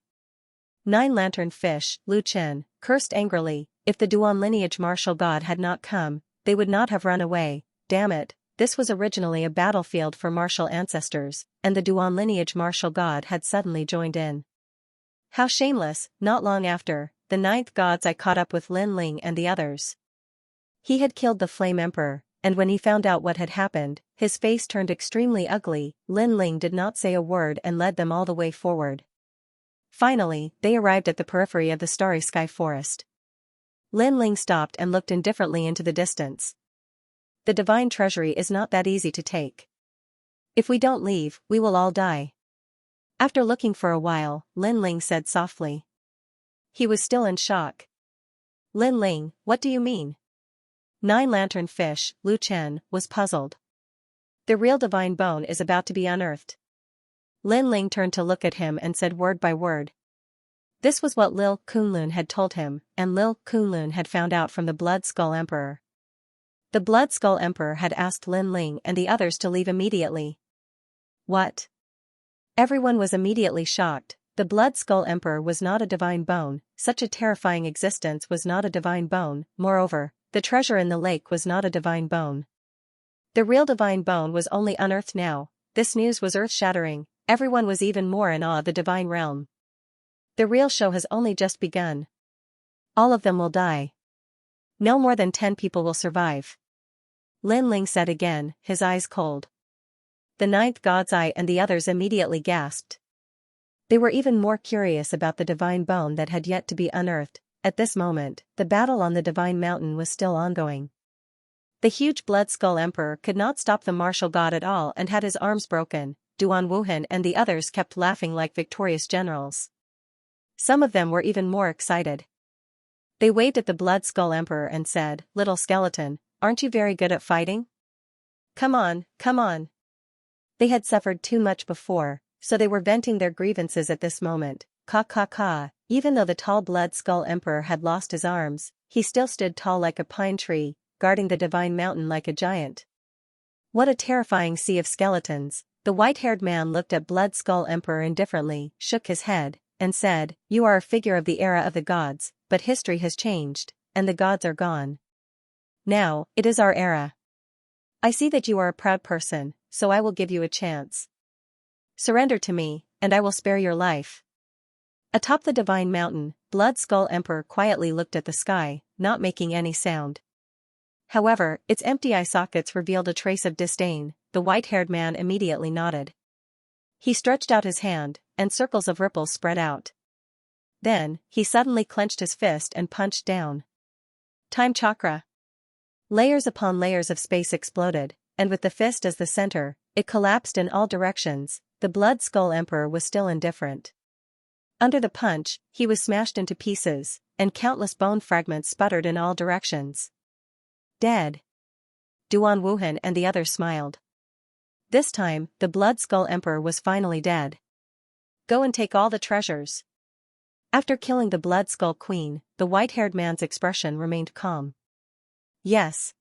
9 lantern fish, Lu Chen, cursed angrily, if the Duan lineage martial god had not come, they would not have run away. Damn it, this was originally a battlefield for martial ancestors, and the Duan lineage martial god had suddenly joined in. How shameless. Not long after, the 9th god's eye caught up with Lin Ling and the others. He had killed the Flame Emperor, and when he found out what had happened, his face turned extremely ugly. Lin Ling did not say a word and led them all the way forward. Finally, they arrived at the periphery of the Starry Sky Forest. Lin Ling stopped and looked indifferently into the distance. The divine treasury is not that easy to take. If we don't leave, we will all die. After looking for a while, Lin Ling said softly. He was still in shock. Lin Ling, what do you mean? 9 lantern fish, Lu Chen, was puzzled. The real divine bone is about to be unearthed. Lin Ling turned to look at him and said word by word. This was what Lil Kunlun had told him, and Lil Kunlun had found out from the Blood Skull Emperor. The Blood Skull Emperor had asked Lin Ling and the others to leave immediately. What? Everyone was immediately shocked. The Blood Skull Emperor was not a divine bone, such a terrifying existence was not a divine bone. Moreover, the treasure in the lake was not a divine bone. The real divine bone was only unearthed now. This news was earth-shattering. Everyone was even more in awe of the divine realm. The real show has only just begun. All of them will die. No more than 10 people will survive. Lin Ling said again, his eyes cold. The 9th god's eye and the others immediately gasped. They were even more curious about the divine bone that had yet to be unearthed. At this moment, the battle on the divine mountain was still ongoing. The huge Blood Skull Emperor could not stop the martial god at all and had his arms broken. Duan Wuhan and the others kept laughing like victorious generals. Some of them were even more excited. They waved at the Blood Skull Emperor and said, "Little skeleton, aren't you very good at fighting? Come on, come on." They had suffered too much before, so they were venting their grievances at this moment. Even though the tall blood skull emperor had lost his arms, he still stood tall like a pine tree, guarding the divine mountain like a giant. What a terrifying sea of skeletons. The white-haired man looked at Blood Skull Emperor indifferently, shook his head, and said, "You are a figure of the era of the gods, but history has changed, and the gods are gone. Now, it is our era. I see that you are a proud person, so I will give you a chance. Surrender to me, and I will spare your life." Atop the divine mountain, Blood Skull Emperor quietly looked at the sky, not making any sound. However, its empty eye sockets revealed a trace of disdain. The white-haired man immediately nodded. He stretched out his hand, and circles of ripples spread out. Then, he suddenly clenched his fist and punched down. Time chakra. Layers upon layers of space exploded, and with the fist as the center, it collapsed in all directions. The Blood Skull Emperor was still indifferent. Under the punch, he was smashed into pieces, and countless bone fragments sputtered in all directions. Dead. Duan Wuhan and the others smiled. This time, the Blood Skull Emperor was finally dead. Go and take all the treasures. After killing the Blood Skull Queen, the white-haired man's expression remained calm. Yes.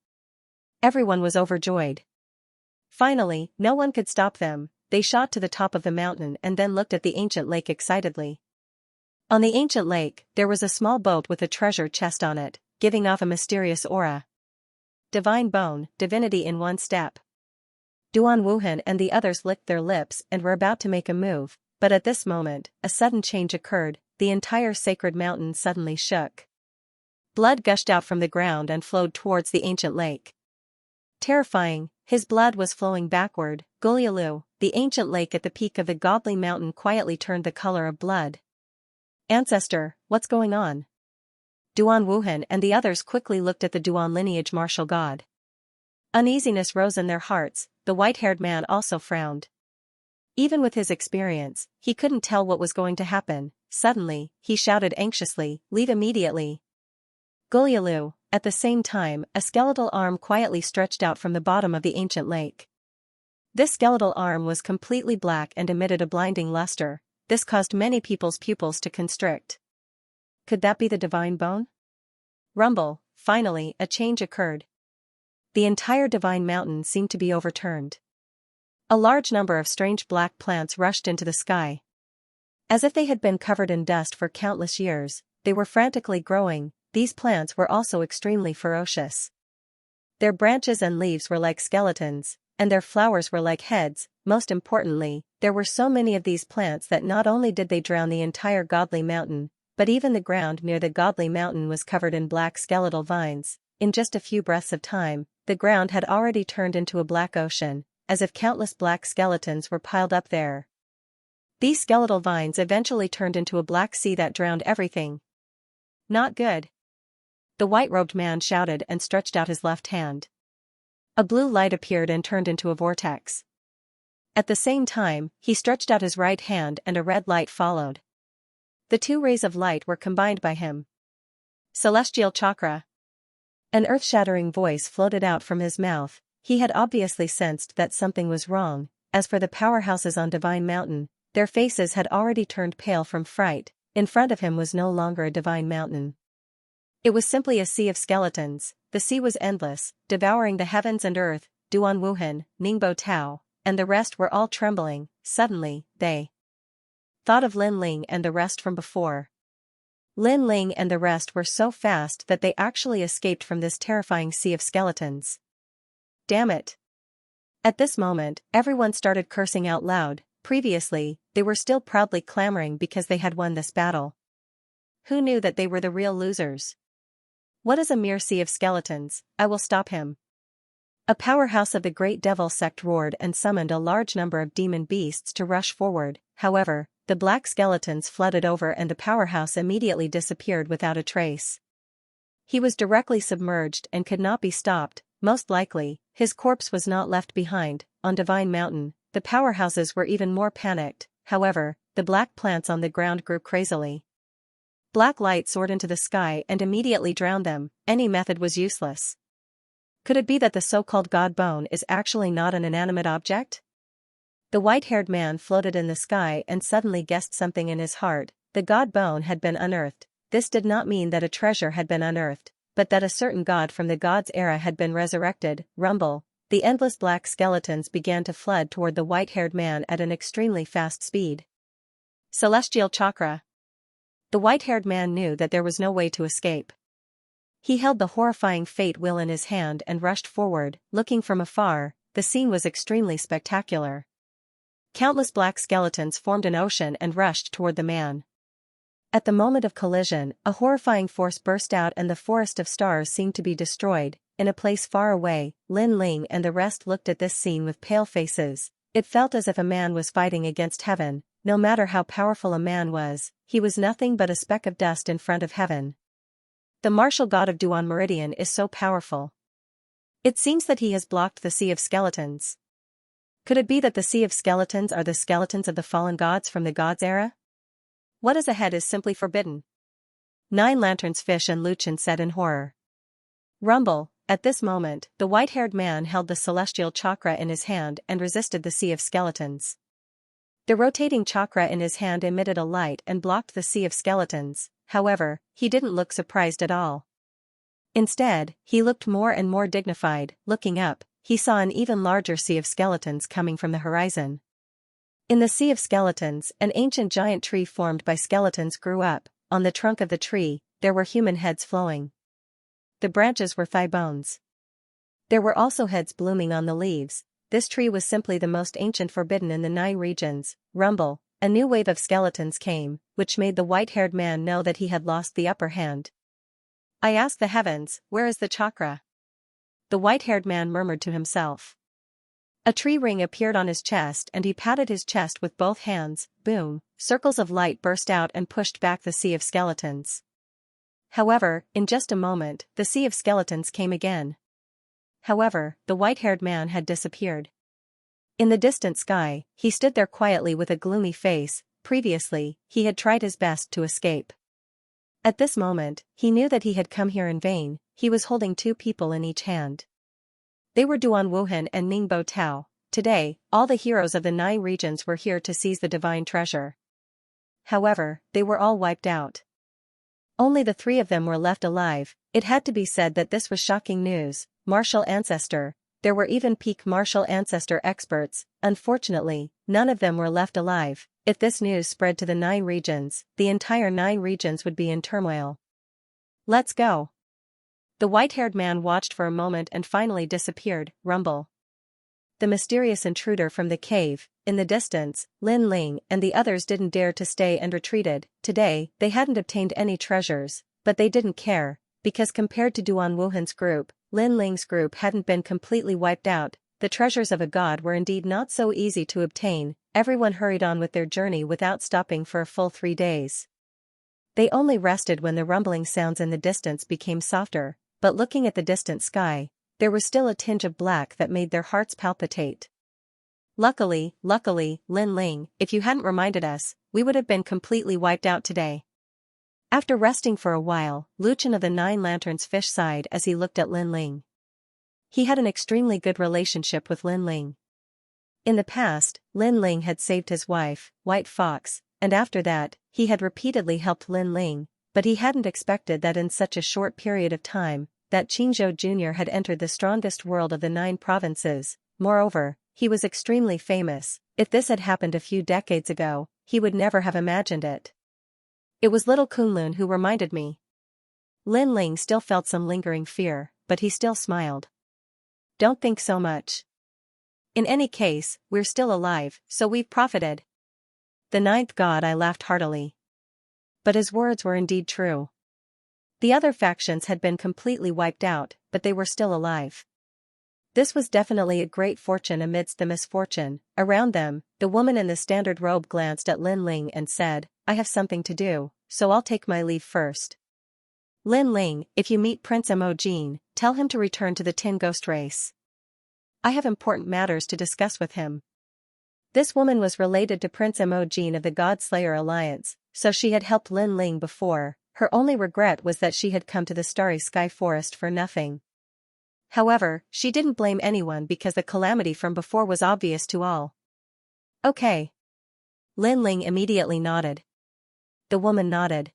Everyone was overjoyed. Finally, no one could stop them. They shot to the top of the mountain and then looked at the ancient lake excitedly. On the ancient lake, there was a small boat with a treasure chest on it, giving off a mysterious aura. Divine bone, divinity in one step. Duan Wuhan and the others licked their lips and were about to make a move, but at this moment, a sudden change occurred. The entire sacred mountain suddenly shook. Blood gushed out from the ground and flowed towards the ancient lake. Terrifying, his blood was flowing backward. Gulyalu, the ancient lake at the peak of the godly mountain, quietly turned the color of blood. Ancestor, what's going on? Duan Wuhan and the others quickly looked at the Duan lineage martial god. Uneasiness rose in their hearts. The white-haired man also frowned. Even with his experience, he couldn't tell what was going to happen. Suddenly, he shouted anxiously, "Leave immediately!" Gulyalu. At the same time, a skeletal arm quietly stretched out from the bottom of the ancient lake. This skeletal arm was completely black and emitted a blinding luster. This caused many people's pupils to constrict. Could that be the divine bone? Rumble. Finally, a change occurred. The entire divine mountain seemed to be overturned. A large number of strange black plants rushed into the sky. As if they had been covered in dust for countless years, they were frantically growing. These plants were also extremely ferocious. Their branches and leaves were like skeletons, and their flowers were like heads. Most importantly, there were so many of these plants that not only did they drown the entire godly mountain, but even the ground near the godly mountain was covered in black skeletal vines. In just a few breaths of time, the ground had already turned into a black ocean, as if countless black skeletons were piled up there. These skeletal vines eventually turned into a black sea that drowned everything. Not good. The white-robed man shouted and stretched out his left hand. A blue light appeared and turned into a vortex. At the same time, he stretched out his right hand and a red light followed. The two rays of light were combined by him. Celestial chakra. An earth-shattering voice floated out from his mouth. He had obviously sensed that something was wrong. As for the powerhouses on Divine Mountain, their faces had already turned pale from fright. In front of him was no longer a divine mountain. It was simply a sea of skeletons. The sea was endless, devouring the heavens and earth. Duan Wuhan, Ningbo Tao, and the rest were all trembling. Suddenly, they thought of Lin Ling and the rest from before. Lin Ling and the rest were so fast that they actually escaped from this terrifying sea of skeletons. Damn it! At this moment, everyone started cursing out loud. Previously, they were still proudly clamoring because they had won this battle. Who knew that they were the real losers? What is a mere sea of skeletons? I will stop him. A powerhouse of the Great Devil sect roared and summoned a large number of demon beasts to rush forward. However, the black skeletons flooded over and the powerhouse immediately disappeared without a trace. He was directly submerged and could not be stopped. Most likely, his corpse was not left behind. On Divine Mountain, the powerhouses were even more panicked. However, the black plants on the ground grew crazily. Black light soared into the sky and immediately drowned them. Any method was useless. Could it be that the so-called god bone is actually not an inanimate object? The white-haired man floated in the sky and suddenly guessed something in his heart. The god bone had been unearthed. This did not mean that a treasure had been unearthed, but that a certain god from the god's era had been resurrected. Rumble. The endless black skeletons began to flood toward the white-haired man at an extremely fast speed. Celestial chakra. The white-haired man knew that there was no way to escape. He held the horrifying fate wheel in his hand and rushed forward. Looking from afar, the scene was extremely spectacular. Countless black skeletons formed an ocean and rushed toward the man. At the moment of collision, a horrifying force burst out and the forest of stars seemed to be destroyed. In a place far away, Lin Ling and the rest looked at this scene with pale faces. It felt as if a man was fighting against heaven. No matter how powerful a man was, he was nothing but a speck of dust in front of heaven. The martial god of Duan Meridian is so powerful. It seems that he has blocked the Sea of Skeletons. Could it be that the Sea of Skeletons are the skeletons of the fallen gods from the gods' era? What is ahead is simply forbidden. 9 Lanterns Fish and Luchin said in horror. Rumble. At this moment, the white-haired man held the celestial chakra in his hand and resisted the Sea of Skeletons. The rotating chakra in his hand emitted a light and blocked the Sea of Skeletons. However, he didn't look surprised at all. Instead, he looked more and more dignified. Looking up, he saw an even larger sea of skeletons coming from the horizon. In the Sea of Skeletons, an ancient giant tree formed by skeletons grew up. On the trunk of the tree, there were human heads flowing. The branches were thigh bones. There were also heads blooming on the leaves. This tree was simply the most ancient forbidden in the 9 regions. Rumble. A new wave of skeletons came, which made the white-haired man know that he had lost the upper hand. I ask the heavens, where is the chakra? The white-haired man murmured to himself. A tree ring appeared on his chest and he patted his chest with both hands. Boom, circles of light burst out and pushed back the Sea of Skeletons. However, in just a moment, the Sea of Skeletons came again. However, the white-haired man had disappeared. In the distant sky, he stood there quietly with a gloomy face. Previously, he had tried his best to escape. At this moment, he knew that he had come here in vain. He was holding 2 people in each hand. They were Duan Wuhan and Ningbo Tao. Today, all the heroes of the 9 regions were here to seize the divine treasure. However, they were all wiped out. Only the 3 of them were left alive. It had to be said that this was shocking news. Martial ancestor. There were even peak martial ancestor experts. Unfortunately, none of them were left alive. If this news spread to the 9 regions, the entire 9 regions would be in turmoil. Let's go. The white-haired man watched for a moment and finally disappeared. Rumble. The mysterious intruder from the cave. In the distance, Lin Ling and the others didn't dare to stay and retreated. Today, they hadn't obtained any treasures, but they didn't care, because compared to Duan Wuhan's group, Lin Ling's group hadn't been completely wiped out. The treasures of a god were indeed not so easy to obtain. Everyone hurried on with their journey without stopping for a full 3 days. They only rested when the rumbling sounds in the distance became softer, but looking at the distant sky, there was still a tinge of black that made their hearts palpitate. Luckily, Lin Ling, if you hadn't reminded us, we would have been completely wiped out today. After resting for a while, Luchin of the 9 Lanterns Fish sighed as he looked at Lin Ling. He had an extremely good relationship with Lin Ling. In the past, Lin Ling had saved his wife, White Fox, and after that, he had repeatedly helped Lin Ling, but he hadn't expected that in such a short period of time, that Qingzhou Jr. had entered the strongest world of the 9 provinces. Moreover, he was extremely famous. If this had happened a few decades ago, he would never have imagined it. It was little Kunlun who reminded me. Lin Ling still felt some lingering fear, but he still smiled. Don't think so much. In any case, we're still alive, so we've profited. The 9th god. I laughed heartily. But his words were indeed true. The other factions had been completely wiped out, but they were still alive. This was definitely a great fortune amidst the misfortune. Around them, the woman in the standard robe glanced at Lin Ling and said, I have something to do, so I'll take my leave first. Lin Ling, if you meet Prince Emojin, tell him to return to the Tin Ghost race. I have important matters to discuss with him. This woman was related to Prince Emojin of the God-Slayer Alliance, so she had helped Lin Ling before. Her only regret was that she had come to the Starry Sky Forest for nothing. However, she didn't blame anyone because the calamity from before was obvious to all. Okay. Lin Ling immediately nodded. The woman nodded.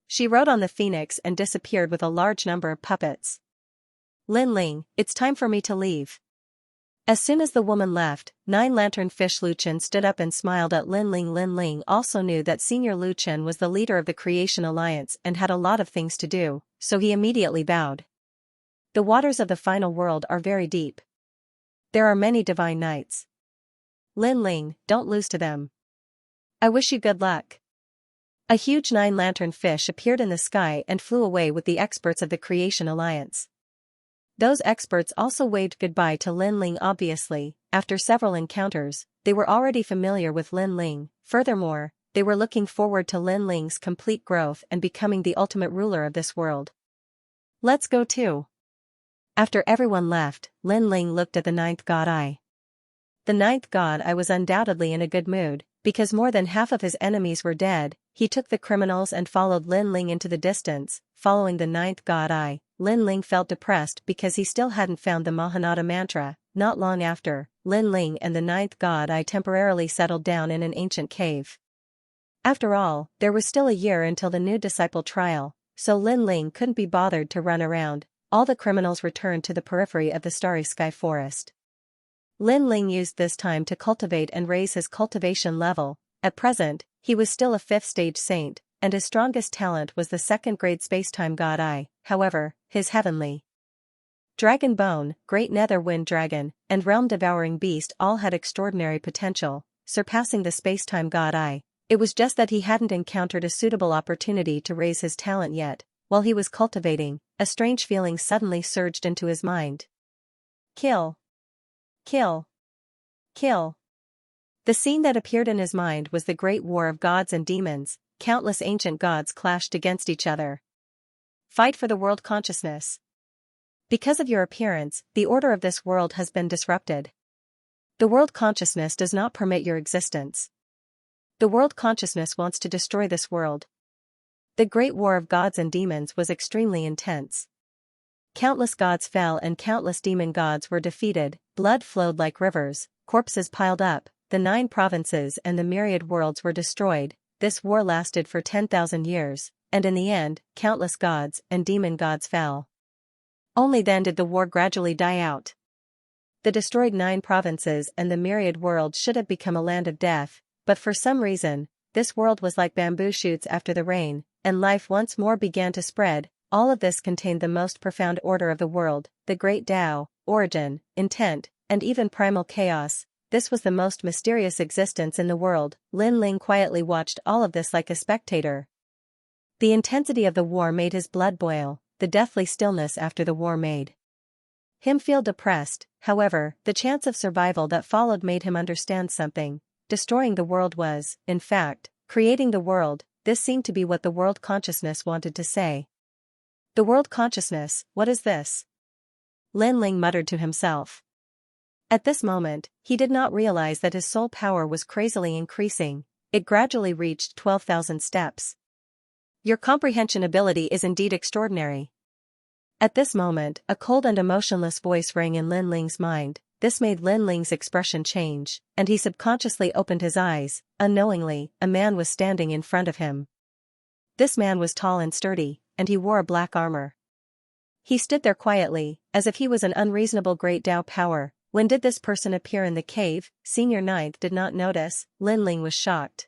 She rode on the phoenix and disappeared with a large number of puppets. Lin Ling, it's time for me to leave. As soon as the woman left, 9 Lantern Fish Lu Chen stood up and smiled at Lin Ling. Lin Ling also knew that Senior Lu Chen was the leader of the Creation Alliance and had a lot of things to do, so he immediately bowed. The waters of the final world are very deep. There are many divine knights. Lin Ling, don't lose to them. I wish you good luck. A huge 9 Lantern fish appeared in the sky and flew away with the experts of the Creation Alliance. Those experts also waved goodbye to Lin Ling. Obviously, after several encounters, they were already familiar with Lin Ling. Furthermore, they were looking forward to Lin Ling's complete growth and becoming the ultimate ruler of this world. Let's go too. After everyone left, Lin Ling looked at the 9th God Eye. The 9th God Eye was undoubtedly in a good mood, because more than half of his enemies were dead. He took the criminals and followed Lin Ling into the distance. Following the 9th God Eye, Lin Ling felt depressed because he still hadn't found the Mahanata mantra. Not long after, Lin Ling and the 9th God Eye temporarily settled down in an ancient cave. After all, there was still a year until the new disciple trial, so Lin Ling couldn't be bothered to run around. All the criminals returned to the periphery of the Starry Sky Forest. Lin Ling used this time to cultivate and raise his cultivation level. At present, he was still a 5th stage saint, and his strongest talent was the 2nd grade Spacetime God Eye. However, his heavenly Dragon Bone, Great Nether Wind Dragon, and Realm Devouring Beast all had extraordinary potential, surpassing the Spacetime God Eye. It was just that he hadn't encountered a suitable opportunity to raise his talent yet. While he was cultivating, a strange feeling suddenly surged into his mind. Kill. Kill. Kill. The scene that appeared in his mind was the great war of gods and demons. Countless ancient gods clashed against each other. Fight for the world consciousness. Because of your appearance, the order of this world has been disrupted. The world consciousness does not permit your existence. The world consciousness wants to destroy this world. The great war of gods and demons was extremely intense. Countless gods fell and countless demon gods were defeated. Blood flowed like rivers, corpses piled up, the 9 provinces and the myriad worlds were destroyed. This war lasted for 10,000 years, and in the end, countless gods and demon gods fell. Only then did the war gradually die out. The destroyed 9 provinces and the myriad worlds should have become a land of death, but for some reason, this world was like bamboo shoots after the rain, and life once more began to spread. All of this contained the most profound order of the world, the great Tao, origin, intent, and even primal chaos. This was the most mysterious existence in the world. Lin Ling quietly watched all of this like a spectator. The intensity of the war made his blood boil. The deathly stillness after the war made him feel depressed. However, the chance of survival that followed made him understand something. Destroying the world was, in fact, creating the world. This seemed to be what the world consciousness wanted to say. The world consciousness, what is this? Lin Ling muttered to himself. At this moment, he did not realize that his soul power was crazily increasing. It gradually reached 12,000 steps. Your comprehension ability is indeed extraordinary. At this moment, a cold and emotionless voice rang in Lin Ling's mind. This made Lin Ling's expression change, and he subconsciously opened his eyes. Unknowingly, a man was standing in front of him. This man was tall and sturdy, and he wore a black armor. He stood there quietly, as if he was an unreasonable great Tao power. When did this person appear in the cave? Senior Ninth did not notice. Lin Ling was shocked.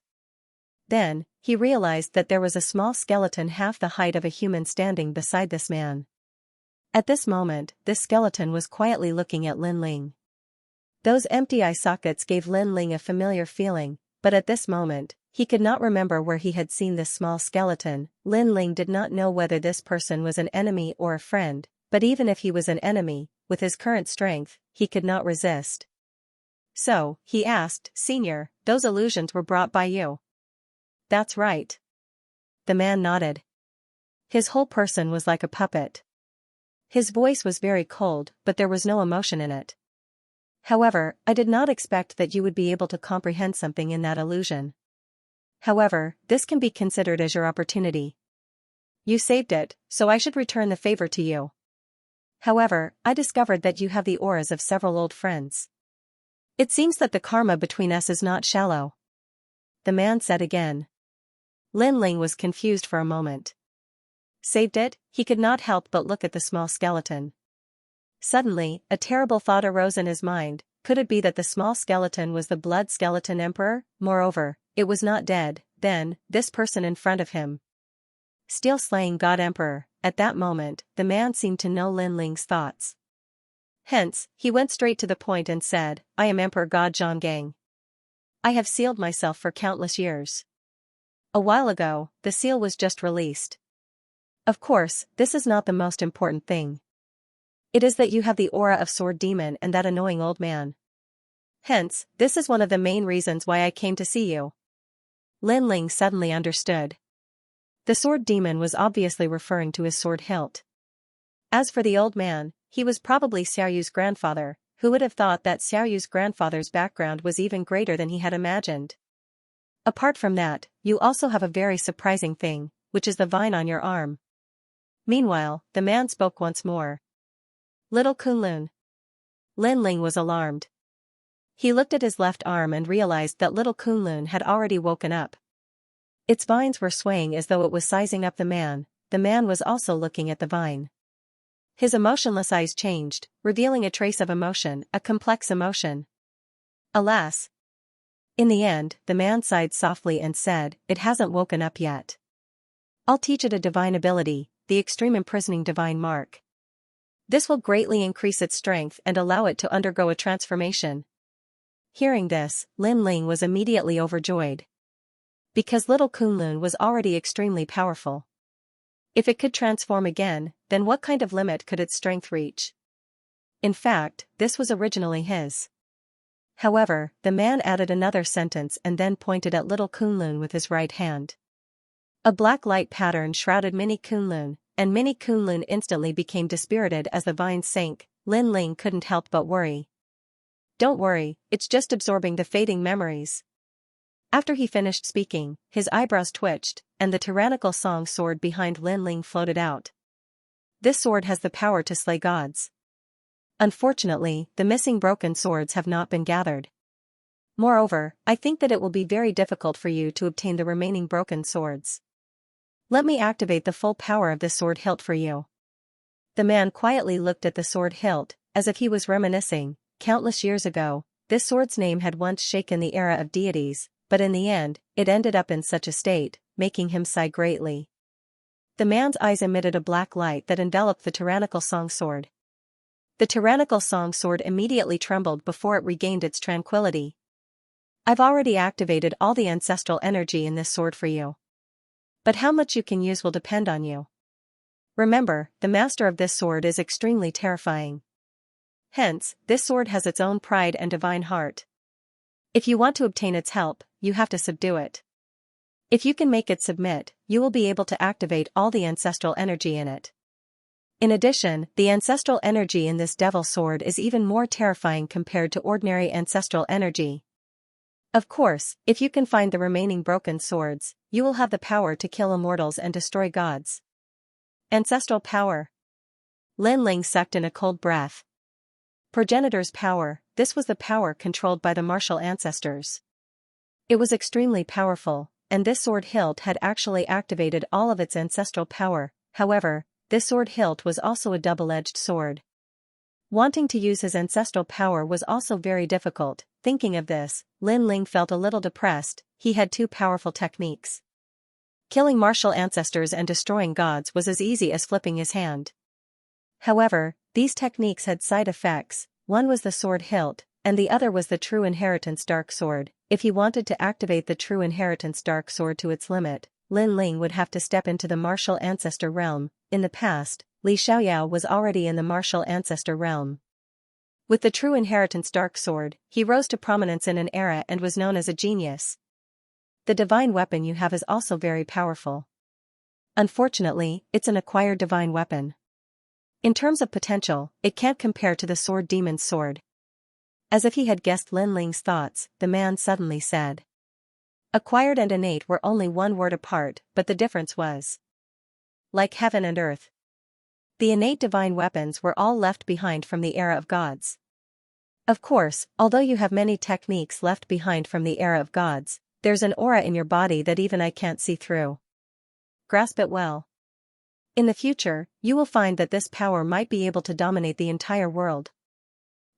Then, he realized that there was a small skeleton half the height of a human standing beside this man. At this moment, this skeleton was quietly looking at Lin Ling. Those empty eye sockets gave Lin Ling a familiar feeling, but at this moment, he could not remember where he had seen this small skeleton. Lin Ling did not know whether this person was an enemy or a friend, but even if he was an enemy, with his current strength, he could not resist. So, he asked, "Senior, those illusions were brought by you?" "That's right." The man nodded. His whole person was like a puppet. His voice was very cold, but there was no emotion in it. "However, I did not expect that you would be able to comprehend something in that illusion. However, this can be considered as your opportunity. You saved it, so I should return the favor to you. However, I discovered that you have the auras of several old friends. It seems that the karma between us is not shallow, the man said again. Lin Ling was confused for a moment. Saved it? He could not help but look at the small skeleton. Suddenly, a terrible thought arose in his mind. Could it be that the small skeleton was the blood skeleton emperor? Moreover, it was not dead. Then, this person in front of him. Steel-slaying God Emperor. At that moment, the man seemed to know Lin Ling's thoughts. Hence, he went straight to the point and said, I am Emperor God Zhonggang. I have sealed myself for countless years. A while ago, the seal was just released. Of course, this is not the most important thing. It is that you have the aura of Sword Demon and that annoying old man. Hence, this is one of the main reasons why I came to see you. Lin Ling suddenly understood. The Sword Demon was obviously referring to his sword hilt. As for the old man, he was probably Xiaoyu's grandfather. Who would have thought that Xiaoyu's grandfather's background was even greater than he had imagined? Apart from that, you also have a very surprising thing, which is the vine on your arm. Meanwhile, the man spoke once more. Little Kunlun. Lin Ling was alarmed. He looked at his left arm and realized that little Kunlun had already woken up. Its vines were swaying as though it was sizing up the man. The man was also looking at the vine. His emotionless eyes changed, revealing a trace of emotion, a complex emotion. Alas! In the end, the man sighed softly and said, it hasn't woken up yet. I'll teach it a divine ability, the extreme imprisoning divine mark. This will greatly increase its strength and allow it to undergo a transformation. Hearing this, Lin Ling was immediately overjoyed. Because little Kunlun was already extremely powerful. If it could transform again, then what kind of limit could its strength reach? In fact, this was originally his. However, the man added another sentence and then pointed at little Kunlun with his right hand. A black light pattern shrouded Mini Kunlun, and Mini Kunlun instantly became dispirited as the vines sank. Lin Ling couldn't help but worry. Don't worry, it's just absorbing the fading memories. After he finished speaking, his eyebrows twitched, and the tyrannical song sword behind Lin Ling floated out. This sword has the power to slay gods. Unfortunately, the missing broken swords have not been gathered. Moreover, I think that it will be very difficult for you to obtain the remaining broken swords. Let me activate the full power of this sword hilt for you. The man quietly looked at the sword hilt, as if he was reminiscing. Countless years ago, this sword's name had once shaken the era of deities, but in the end, it ended up in such a state, making him sigh greatly. The man's eyes emitted a black light that enveloped the tyrannical song sword. The tyrannical song sword immediately trembled before it regained its tranquility. I've already activated all the ancestral energy in this sword for you. But how much you can use will depend on you. Remember, the master of this sword is extremely terrifying. Hence, this sword has its own pride and divine heart. If you want to obtain its help, you have to subdue it. If you can make it submit, you will be able to activate all the ancestral energy in it. In addition, the ancestral energy in this devil sword is even more terrifying compared to ordinary ancestral energy. Of course, if you can find the remaining broken swords, you will have the power to kill immortals and destroy gods. Ancestral power. Lin Ling sucked in a cold breath. Progenitor's power. This was the power controlled by the martial ancestors. It was extremely powerful, and this sword hilt had actually activated all of its ancestral power. However, this sword hilt was also a double-edged sword. Wanting to use his ancestral power was also very difficult. Thinking of this, Lin Ling felt a little depressed. He had two powerful techniques. Killing martial ancestors and destroying gods was as easy as flipping his hand. However, these techniques had side effects. One was the sword hilt, and the other was the True Inheritance Dark Sword. If he wanted to activate the True Inheritance Dark Sword to its limit, Lin Ling would have to step into the martial ancestor realm. In the past, Li Xiaoyao was already in the martial ancestor realm. With the True Inheritance Dark Sword, he rose to prominence in an era and was known as a genius. The divine weapon you have is also very powerful. Unfortunately, it's an acquired divine weapon. In terms of potential, it can't compare to the Sword Demon's sword. As if he had guessed Lin Ling's thoughts, the man suddenly said. Acquired and innate were only one word apart, but the difference was like heaven and earth. The innate divine weapons were all left behind from the era of gods. Of course, although you have many techniques left behind from the era of gods, there's an aura in your body that even I can't see through. Grasp it well. In the future, you will find that this power might be able to dominate the entire world.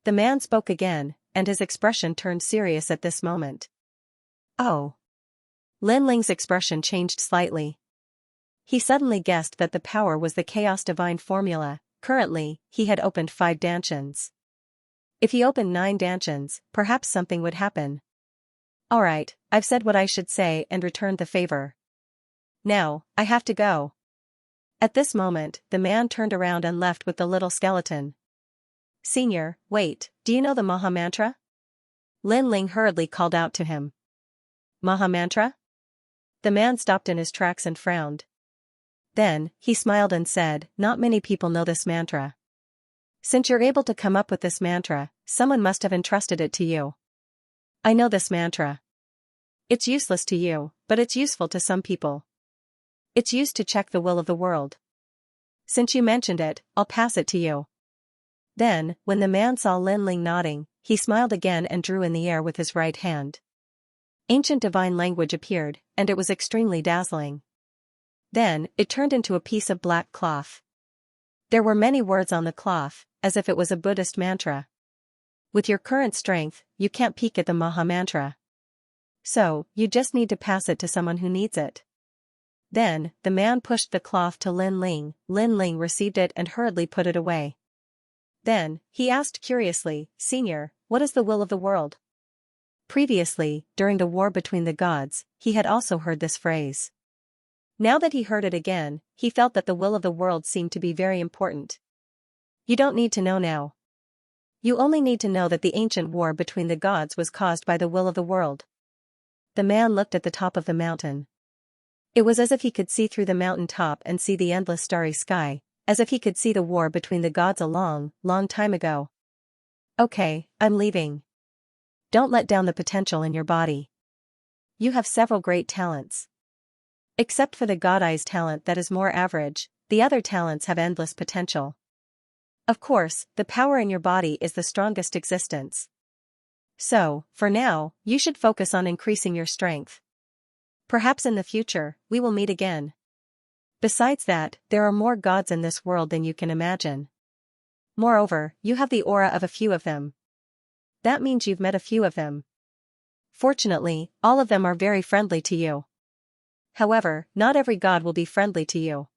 The man spoke again, and his expression turned serious at this moment. Oh. Lin Ling's expression changed slightly. He suddenly guessed that the power was the Chaos Divine formula. Currently, he had opened 5 dantians. If he opened 9 dantians, perhaps something would happen. Alright, I've said what I should say and returned the favor. Now, I have to go. At this moment, the man turned around and left with the little skeleton. Senior, wait, do you know the Maha Mantra? Lin Ling hurriedly called out to him. Maha Mantra? The man stopped in his tracks and frowned. Then, he smiled and said, not many people know this mantra. Since you're able to come up with this mantra, someone must have entrusted it to you. I know this mantra. It's useless to you, but it's useful to some people. It's used to check the will of the world. Since you mentioned it, I'll pass it to you. Then, when the man saw Lin Ling nodding, he smiled again and drew in the air with his right hand. Ancient divine language appeared, and it was extremely dazzling. Then, it turned into a piece of black cloth. There were many words on the cloth, as if it was a Buddhist mantra. With your current strength, you can't peek at the Maha Mantra. So, you just need to pass it to someone who needs it. Then, the man pushed the cloth to Lin Ling. Lin Ling received it and hurriedly put it away. Then, he asked curiously, Senior, what is the will of the world? Previously, during the war between the gods, he had also heard this phrase. Now that he heard it again, he felt that the will of the world seemed to be very important. You don't need to know now. You only need to know that the ancient war between the gods was caused by the will of the world. The man looked at the top of the mountain. It was as if he could see through the mountain top and see the endless starry sky, as if he could see the war between the gods a long, long time ago. Okay, I'm leaving. Don't let down the potential in your body. You have several great talents. Except for the God Eye's talent that is more average, the other talents have endless potential. Of course, the power in your body is the strongest existence. So, for now, you should focus on increasing your strength. Perhaps in the future, we will meet again. Besides that, there are more gods in this world than you can imagine. Moreover, you have the aura of a few of them. That means you've met a few of them. Fortunately, all of them are very friendly to you. However, not every god will be friendly to you.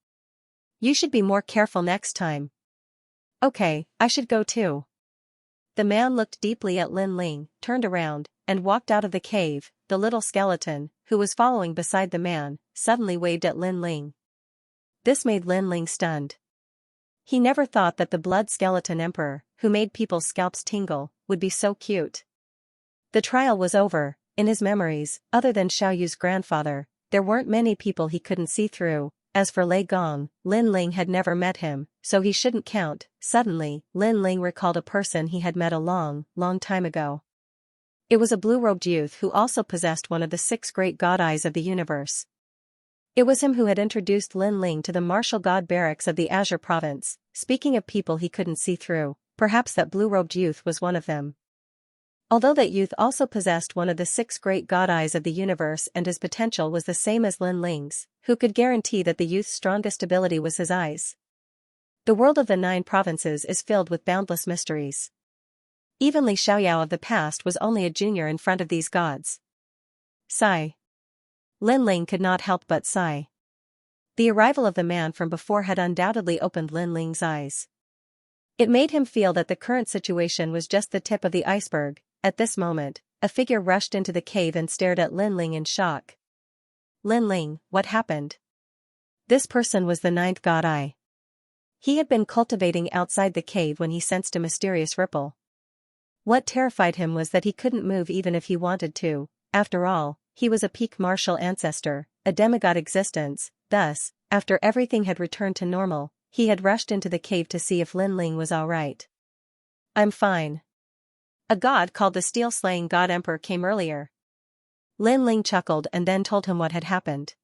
You should be more careful next time. Okay, I should go too. The man looked deeply at Lin Ling, turned around, and walked out of the cave. The little skeleton, who was following beside the man, suddenly waved at Lin Ling. This made Lin Ling stunned. He never thought that the blood skeleton emperor, who made people's scalps tingle, would be so cute. The trial was over. In his memories, other than Xiaoyu's grandfather, there weren't many people he couldn't see through. As for Lei Gong, Lin Ling had never met him, so he shouldn't count. Suddenly, Lin Ling recalled a person he had met a long, long time ago. It was a blue-robed youth who also possessed one of the 6 great god eyes of the universe. It was him who had introduced Lin Ling to the martial god barracks of the Azure province. Speaking of people he couldn't see through, perhaps that blue-robed youth was one of them. Although that youth also possessed one of the 6 great god eyes of the universe and his potential was the same as Lin Ling's, who could guarantee that the youth's strongest ability was his eyes? The world of the 9 provinces is filled with boundless mysteries. Even Li Xiaoyao of the past was only a junior in front of these gods. Sigh. Lin Ling could not help but sigh. The arrival of the man from before had undoubtedly opened Lin Ling's eyes. It made him feel that the current situation was just the tip of the iceberg. At this moment, a figure rushed into the cave and stared at Lin Ling in shock. Lin Ling, what happened? This person was the 9th god eye. He had been cultivating outside the cave when he sensed a mysterious ripple. What terrified him was that he couldn't move even if he wanted to. After all, he was a peak martial ancestor, a demigod existence. Thus, after everything had returned to normal, he had rushed into the cave to see if Lin Ling was all right. I'm fine. A god called the Steel-Slaying God Emperor came earlier. Lin Ling chuckled and then told him what had happened.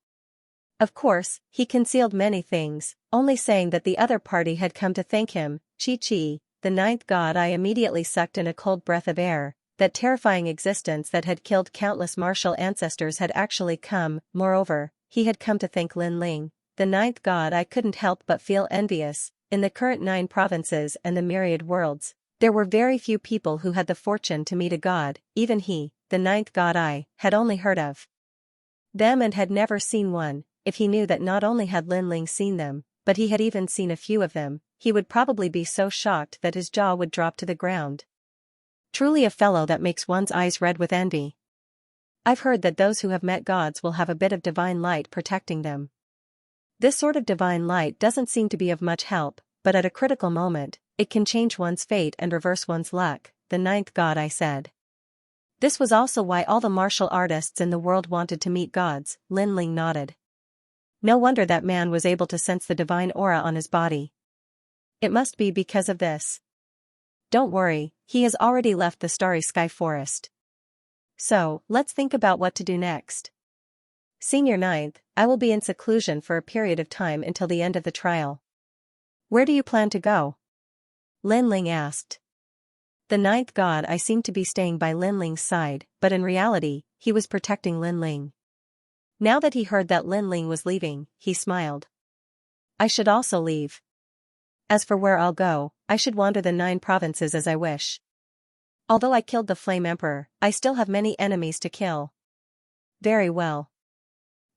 Of course, he concealed many things, only saying that the other party had come to thank him. Chi-Chi, the ninth god, I immediately sucked in a cold breath of air. That terrifying existence that had killed countless martial ancestors had actually come. Moreover, he had come to thank Lin Ling, the ninth god. I couldn't help but feel envious. In the current 9 provinces and the myriad worlds, there were very few people who had the fortune to meet a god. Even he, the ninth god, I had only heard of them and had never seen one. If he knew that not only had Lin Ling seen them, but he had even seen a few of them, he would probably be so shocked that his jaw would drop to the ground. Truly a fellow that makes one's eyes red with envy. I've heard that those who have met gods will have a bit of divine light protecting them. This sort of divine light doesn't seem to be of much help, but at a critical moment, it can change one's fate and reverse one's luck, the ninth god, I said. This was also why all the martial artists in the world wanted to meet gods. Lin Ling nodded. No wonder that man was able to sense the divine aura on his body. It must be because of this. Don't worry, he has already left the starry sky forest. So, let's think about what to do next. Senior Ninth, I will be in seclusion for a period of time until the end of the trial. Where do you plan to go? Lin Ling asked. The ninth god, I seemed to be staying by Lin Ling's side, but in reality, he was protecting Lin Ling. Now that he heard that Lin Ling was leaving, he smiled. I should also leave. As for where I'll go, I should wander the 9 provinces as I wish. Although I killed the Flame Emperor, I still have many enemies to kill. Very well.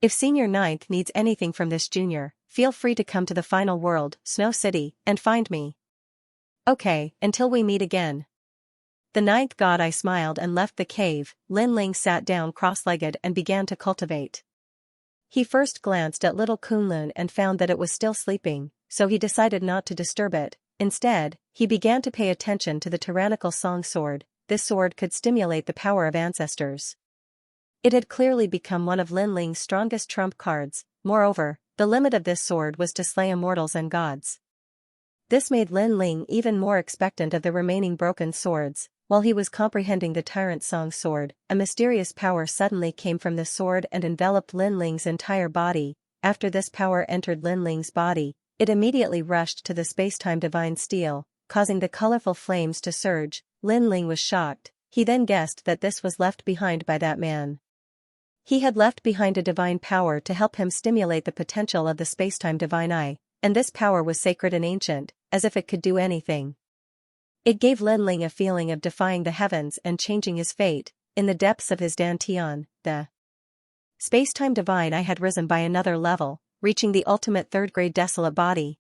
If Senior Ninth needs anything from this junior, feel free to come to the final world, Snow City, and find me. Okay, until we meet again. The ninth god, I smiled and left the cave. Lin Ling sat down cross-legged and began to cultivate. He first glanced at little Kunlun and found that it was still sleeping, so he decided not to disturb it. Instead, he began to pay attention to the tyrannical song sword. This sword could stimulate the power of ancestors. It had clearly become one of Lin Ling's strongest trump cards. Moreover, the limit of this sword was to slay immortals and gods. This made Lin Ling even more expectant of the remaining broken swords. While he was comprehending the tyrant song sword, a mysterious power suddenly came from the sword and enveloped Lin Ling's entire body. After this power entered Lin Ling's body, it immediately rushed to the space-time divine steel, causing the colorful flames to surge. Lin Ling was shocked. He then guessed that this was left behind by that man. He had left behind a divine power to help him stimulate the potential of the space-time divine eye, and this power was sacred and ancient, as if it could do anything. It gave Lin Ling a feeling of defying the heavens and changing his fate. In the depths of his dantian, the space-time divine eye had risen by another level, reaching the ultimate third-grade desolate body.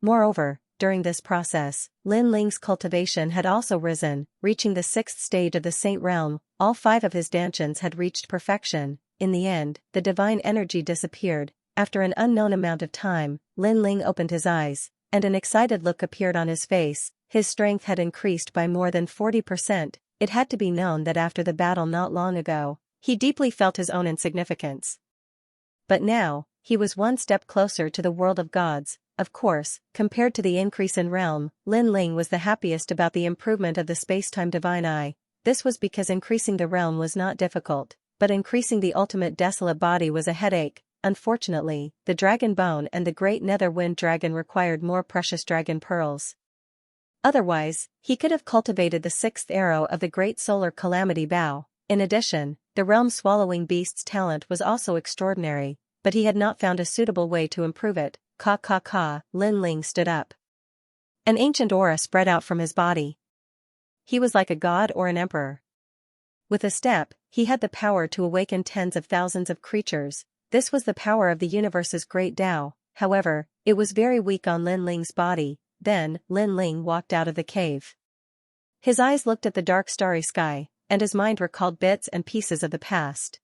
Moreover, during this process, Lin Ling's cultivation had also risen, reaching the 6th stage of the Saint Realm. All 5 of his dantians had reached perfection. In the end, the divine energy disappeared. After an unknown amount of time, Lin Ling opened his eyes, and an excited look appeared on his face. His strength had increased by more than 40%. It had to be known that after the battle not long ago, he deeply felt his own insignificance. But now, he was one step closer to the world of gods. Of course, compared to the increase in realm, Lin Ling was the happiest about the improvement of the space-time divine eye. This was because increasing the realm was not difficult, but increasing the ultimate desolate body was a headache. Unfortunately, the dragon bone and the great nether wind dragon required more precious dragon pearls. Otherwise, he could have cultivated the 6th arrow of the great solar calamity bow. In addition, the realm-swallowing beast's talent was also extraordinary, but he had not found a suitable way to improve it. Lin Ling stood up. An ancient aura spread out from his body. He was like a god or an emperor. With a step, he had the power to awaken tens of thousands of creatures. This was the power of the universe's great Tao. However, it was very weak on Lin Ling's body. Then, Lin Ling walked out of the cave. His eyes looked at the dark starry sky, and his mind recalled bits and pieces of the past.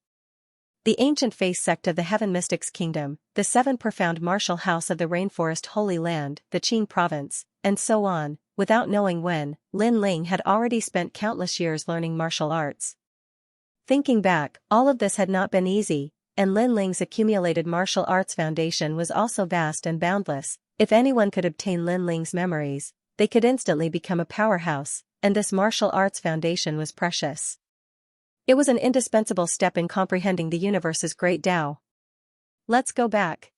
The ancient face sect of the Heaven Mystics Kingdom, the 7 profound martial house of the Rainforest Holy Land, the Qing Province, and so on. Without knowing when, Lin Ling had already spent countless years learning martial arts. Thinking back, all of this had not been easy, and Lin Ling's accumulated martial arts foundation was also vast and boundless. If anyone could obtain Lin Ling's memories, they could instantly become a powerhouse, and this martial arts foundation was precious. It was an indispensable step in comprehending the universe's great Tao. Let's go back.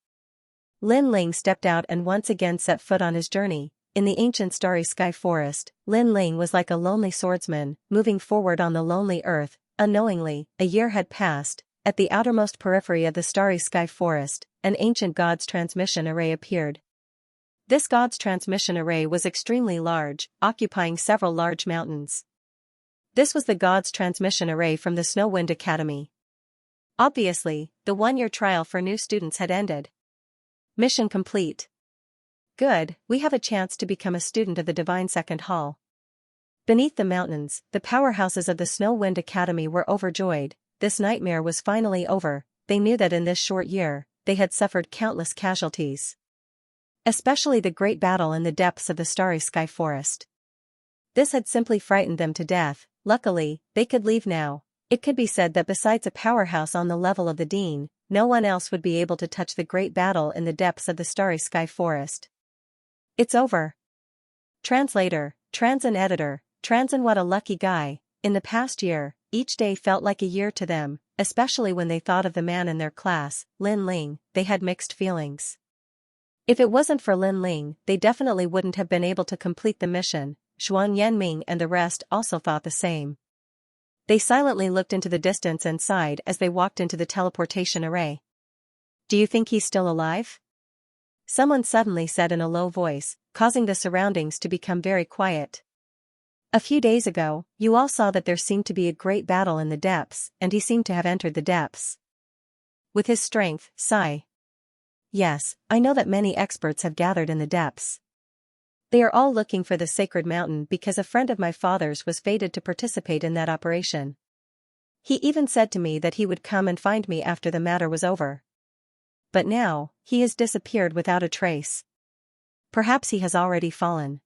Lin Ling stepped out and once again set foot on his journey. in the ancient starry sky forest, Lin Ling was like a lonely swordsman, moving forward on the lonely earth. Unknowingly, a year had passed. At the outermost periphery of the starry sky forest, an ancient god's transmission array appeared. This god's transmission array was extremely large, occupying several large mountains. This was the god's transmission array from the Snow Wind Academy. Obviously, the one-year trial for new students had ended. Mission complete. Good, we have a chance to become a student of the Divine Second Hall. Beneath the mountains, the powerhouses of the Snow Wind Academy were overjoyed. This nightmare was finally over. They knew that in this short year, they had suffered countless casualties. Especially the great battle in the depths of the starry sky forest. This had simply frightened them to death. Luckily, they could leave now. It could be said that besides a powerhouse on the level of the Dean, no one else would be able to touch the great battle in the depths of the starry sky forest. It's over. Translator, trans and editor, trans and what a lucky guy. In the past year, each day felt like a year to them, especially when they thought of the man in their class, Lin Ling. They had mixed feelings. If it wasn't for Lin Ling, they definitely wouldn't have been able to complete the mission. Zhuang Yanming and the rest also thought the same. They silently looked into the distance and sighed as they walked into the teleportation array. Do you think he's still alive? Someone suddenly said in a low voice, causing the surroundings to become very quiet. A few days ago, you all saw that there seemed to be a great battle in the depths, and he seemed to have entered the depths. With his strength, sigh. Yes, I know that many experts have gathered in the depths. They are all looking for the sacred mountain because a friend of my father's was fated to participate in that operation. He even said to me that he would come and find me after the matter was over. But now, he has disappeared without a trace. Perhaps he has already fallen.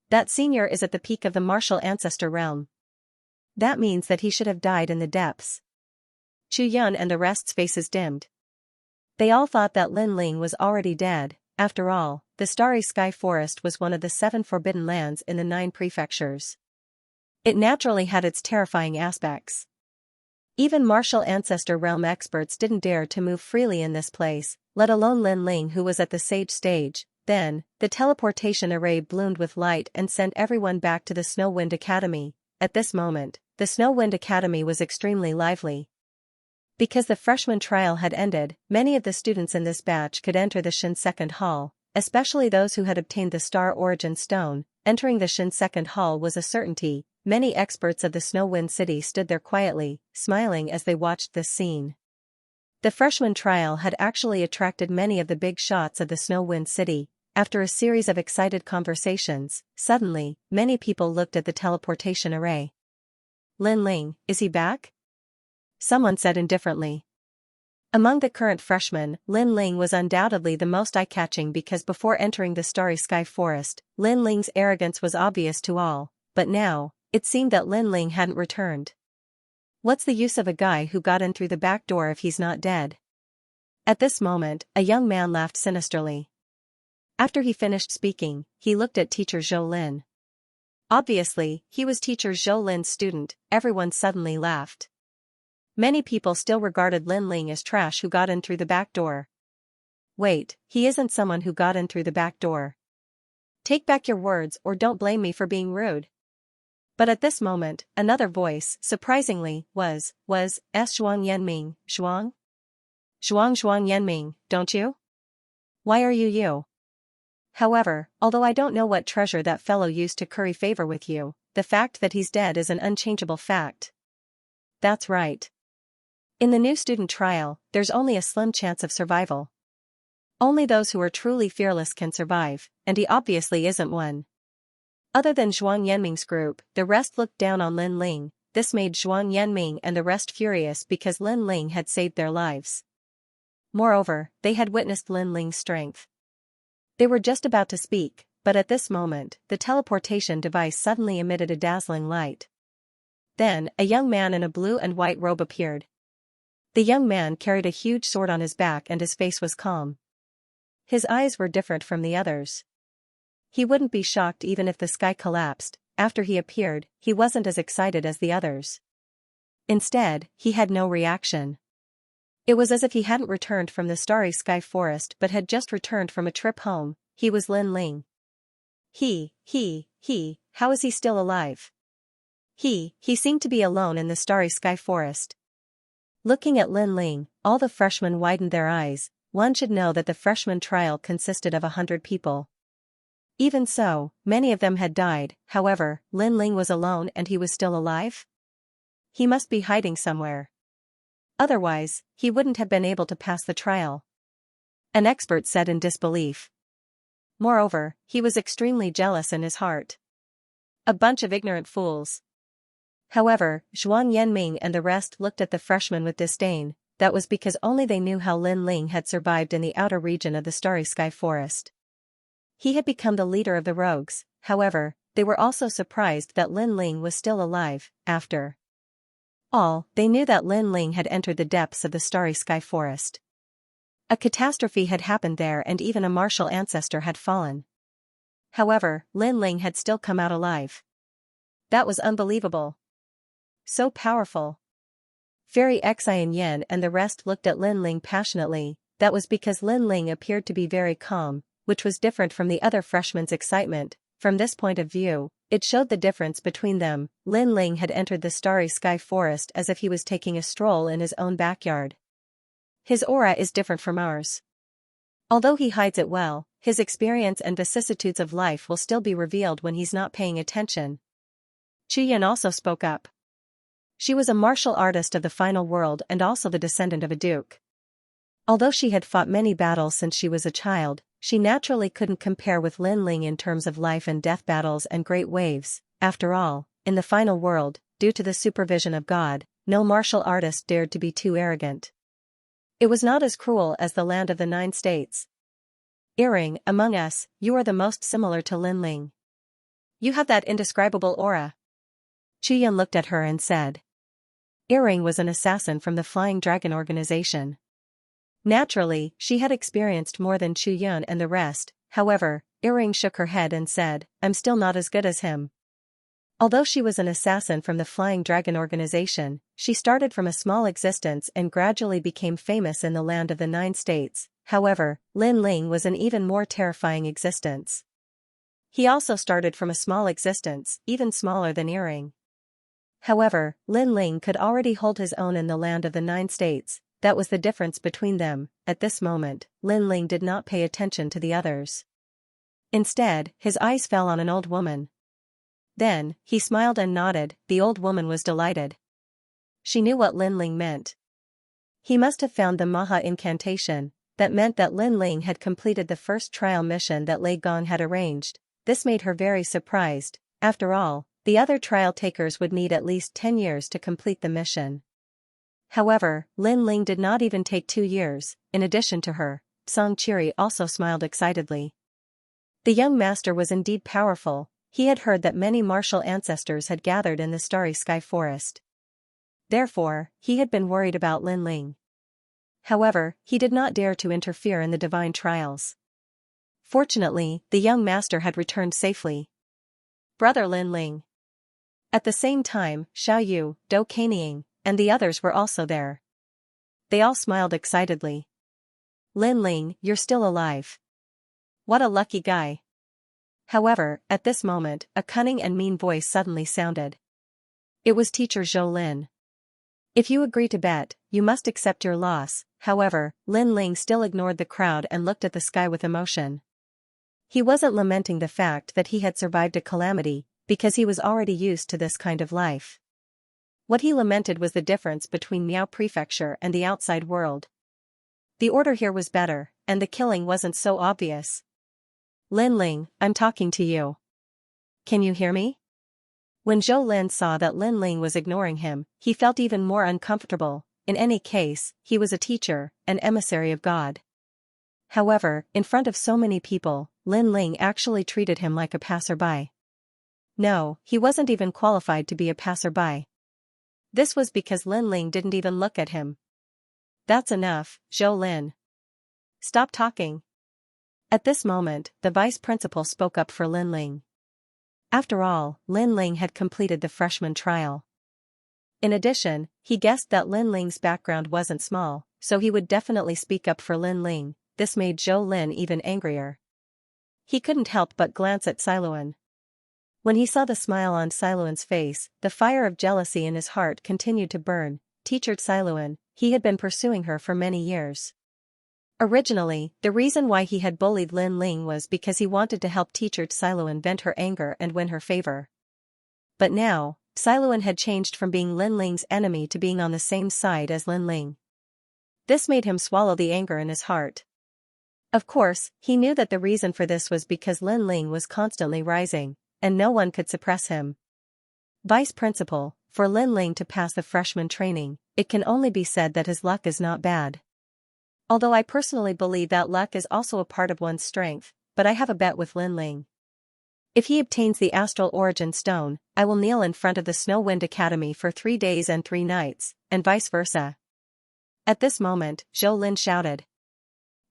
That senior is at the peak of the martial ancestor realm. That means that he should have died in the depths. Chu Yun and the rest's faces dimmed. They all thought that Lin Ling was already dead. After all, the starry sky forest was one of the 7 forbidden lands in the 9 prefectures. It naturally had its terrifying aspects. Even martial ancestor realm experts didn't dare to move freely in this place, let alone Lin Ling, who was at the sage stage. Then, the teleportation array bloomed with light and sent everyone back to the Snow Wind Academy. At this moment, the Snow Wind Academy was extremely lively. Because the freshman trial had ended, many of the students in this batch could enter the Shin Second Hall, especially those who had obtained the Star Origin Stone. Entering the Shin Second Hall was a certainty. Many experts of the Snow Wind City stood there quietly, smiling as they watched this scene. The freshman trial had actually attracted many of the big shots of the Snow Wind City. After a series of excited conversations, suddenly, many people looked at the teleportation array. Lin Ling, is he back? Someone said indifferently. Among the current freshmen, Lin Ling was undoubtedly the most eye-catching because before entering the starry sky forest, Lin Ling's arrogance was obvious to all, but now, it seemed that Lin Ling hadn't returned. What's the use of a guy who got in through the back door if he's not dead? At this moment, a young man laughed sinisterly. After he finished speaking, he looked at teacher Zhou Lin. Obviously, he was teacher Zhou Lin's student. Everyone suddenly laughed. Many people still regarded Lin Ling as trash who got in through the back door. Wait, he isn't someone who got in through the back door. Take back your words or don't blame me for being rude. But at this moment, another voice, surprisingly, was Zhuang Yanming. Zhuang Yanming, don't you? Why are you? However, although I don't know what treasure that fellow used to curry favor with you, the fact that he's dead is an unchangeable fact. That's right. In the new student trial, there's only a slim chance of survival. Only those who are truly fearless can survive, and he obviously isn't one. Other than Zhuang Yanming's group, the rest looked down on Lin Ling. This made Zhuang Yanming and the rest furious because Lin Ling had saved their lives. Moreover, they had witnessed Lin Ling's strength. They were just about to speak, but at this moment, the teleportation device suddenly emitted a dazzling light. Then, a young man in a blue and white robe appeared. The young man carried a huge sword on his back and his face was calm. His eyes were different from the others. He wouldn't be shocked even if the sky collapsed. After he appeared, he wasn't as excited as the others. Instead, he had no reaction. It was as if he hadn't returned from the starry sky forest but had just returned from a trip home. He was Lin Ling. How is he still alive? He seemed to be alone in the starry sky forest. Looking at Lin Ling, all the freshmen widened their eyes. One should know that the freshman trial consisted of 100 people. Even so, many of them had died. However, Lin Ling was alone and he was still alive? He must be hiding somewhere. Otherwise, he wouldn't have been able to pass the trial. An expert said in disbelief. Moreover, he was extremely jealous in his heart. A bunch of ignorant fools. However, Zhuang Yanming and the rest looked at the freshman with disdain. That was because only they knew how Lin Ling had survived in the outer region of the starry sky forest. He had become the leader of the rogues. However, they were also surprised that Lin Ling was still alive. After all, they knew that Lin Ling had entered the depths of the starry sky forest. A catastrophe had happened there and even a martial ancestor had fallen. However, Lin Ling had still come out alive. That was unbelievable. So powerful. Fairy Xianxia and the rest looked at Lin Ling passionately. That was because Lin Ling appeared to be very calm, which was different from the other freshmen's excitement. From this point of view, it showed the difference between them. Lin Ling had entered the starry sky forest as if he was taking a stroll in his own backyard. His aura is different from ours. Although he hides it well, his experience and vicissitudes of life will still be revealed when he's not paying attention. Chuyan also spoke up. She was a martial artist of the final world and also the descendant of a duke. Although she had fought many battles since she was a child, she naturally couldn't compare with Lin Ling in terms of life and death battles and great waves. After all, in the final world, due to the supervision of God, no martial artist dared to be too arrogant. It was not as cruel as the land of the 9 states. Earring, among us, you are the most similar to Lin Ling. You have that indescribable aura. Chuyan looked at her and said. Earring was an assassin from the Flying Dragon organization. Naturally, she had experienced more than Chuyan and the rest. However, Earring shook her head and said, I'm still not as good as him. Although she was an assassin from the Flying Dragon organization, she started from a small existence and gradually became famous in the land of the 9 states. However, Lin Ling was an even more terrifying existence. He also started from a small existence, even smaller than Earring. However, Lin Ling could already hold his own in the land of the 9 states. That was the difference between them. At this moment, Lin Ling did not pay attention to the others. Instead, his eyes fell on an old woman. Then, he smiled and nodded. The old woman was delighted. She knew what Lin Ling meant. He must have found the Maha incantation. That meant that Lin Ling had completed the first trial mission that Lei Gong had arranged. This made her very surprised. After all, the other trial takers would need at least 10 years to complete the mission. However, Lin Ling did not even take 2 years. In addition to her, Song Qiri also smiled excitedly. The young master was indeed powerful. He had heard that many martial ancestors had gathered in the starry sky forest. Therefore, he had been worried about Lin Ling. However, he did not dare to interfere in the divine trials. Fortunately, the young master had returned safely. Brother Lin Ling. At the same time, Xiao Yu, Do Kanying, and the others were also there. They all smiled excitedly. Lin Ling, you're still alive. What a lucky guy. However, at this moment, a cunning and mean voice suddenly sounded. It was teacher Zhou Lin. If you agree to bet, you must accept your loss. However, Lin Ling still ignored the crowd and looked at the sky with emotion. He wasn't lamenting the fact that he had survived a calamity, because he was already used to this kind of life. What he lamented was the difference between Miao Prefecture and the outside world. The order here was better, and the killing wasn't so obvious. Lin Ling, I'm talking to you. Can you hear me? When Zhou Lin saw that Lin Ling was ignoring him, he felt even more uncomfortable. In any case, he was a teacher, an emissary of God. However, in front of so many people, Lin Ling actually treated him like a passerby. No, he wasn't even qualified to be a passerby. This was because Lin Ling didn't even look at him. That's enough, Zhou Lin. Stop talking. At this moment, the vice principal spoke up for Lin Ling. After all, Lin Ling had completed the freshman trial. In addition, he guessed that Lin Ling's background wasn't small, so he would definitely speak up for Lin Ling. This made Zhou Lin even angrier. He couldn't help but glance at Siluan. When he saw the smile on Siluan's face, the fire of jealousy in his heart continued to burn. Teacher Siluan, he had been pursuing her for many years. Originally, the reason why he had bullied Lin Ling was because he wanted to help Teacher Siluan vent her anger and win her favor. But now, Siluan had changed from being Lin Ling's enemy to being on the same side as Lin Ling. This made him swallow the anger in his heart. Of course, he knew that the reason for this was because Lin Ling was constantly rising, and no one could suppress him. Vice Principal, for Lin Ling to pass the freshman training, it can only be said that his luck is not bad. Although I personally believe that luck is also a part of one's strength, but I have a bet with Lin Ling. If he obtains the Astral Origin Stone, I will kneel in front of the Snow Wind Academy for 3 days and 3 nights, and vice versa. At this moment, Zhou Lin shouted.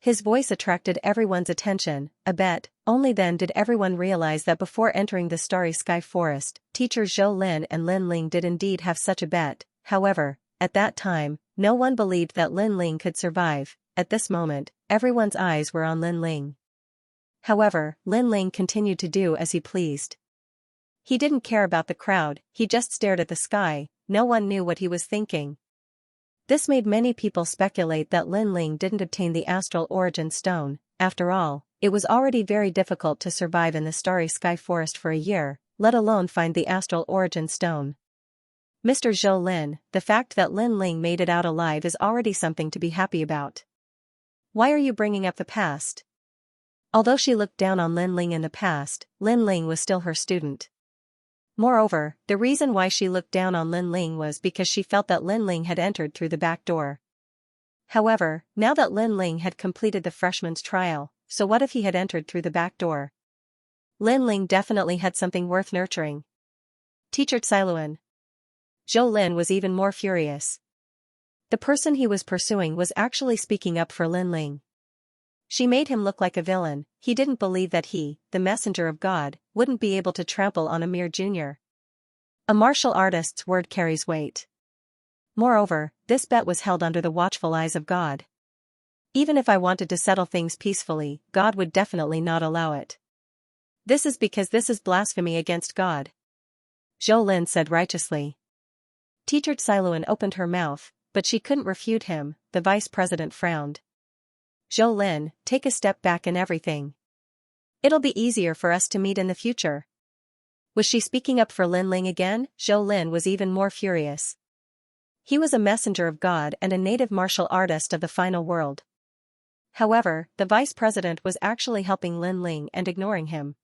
His voice attracted everyone's attention. A bet. Only then did everyone realize that before entering the Starry Sky Forest, teachers Zhou Lin and Lin Ling did indeed have such a bet. However, at that time, no one believed that Lin Ling could survive. At this moment, everyone's eyes were on Lin Ling. However, Lin Ling continued to do as he pleased. He didn't care about the crowd, he just stared at the sky. No one knew what he was thinking. This made many people speculate that Lin Ling didn't obtain the Astral Origin Stone. After all, it was already very difficult to survive in the Starry Sky Forest for a year, let alone find the Astral Origin Stone. Mr. Zhou Lin, the fact that Lin Ling made it out alive is already something to be happy about. Why are you bringing up the past? Although she looked down on Lin Ling in the past, Lin Ling was still her student. Moreover, the reason why she looked down on Lin Ling was because she felt that Lin Ling had entered through the back door. However, now that Lin Ling had completed the freshman's trial, so what if he had entered through the back door? Lin Ling definitely had something worth nurturing. Teacher Siluan. Zhou Lin was even more furious. The person he was pursuing was actually speaking up for Lin Ling. She made him look like a villain. He didn't believe that he, the messenger of God, wouldn't be able to trample on a mere junior. A martial artist's word carries weight. Moreover, this bet was held under the watchful eyes of God. Even if I wanted to settle things peacefully, God would definitely not allow it. This is because this is blasphemy against God. Zhou Lin said righteously. Teacher Siluan opened her mouth, but she couldn't refute him. The vice president frowned. Zhou Lin, take a step back in everything. It'll be easier for us to meet in the future. Was she speaking up for Lin Ling again? Zhou Lin was even more furious. He was a messenger of God and a native martial artist of the final world. However, the vice president was actually helping Lin Ling and ignoring him.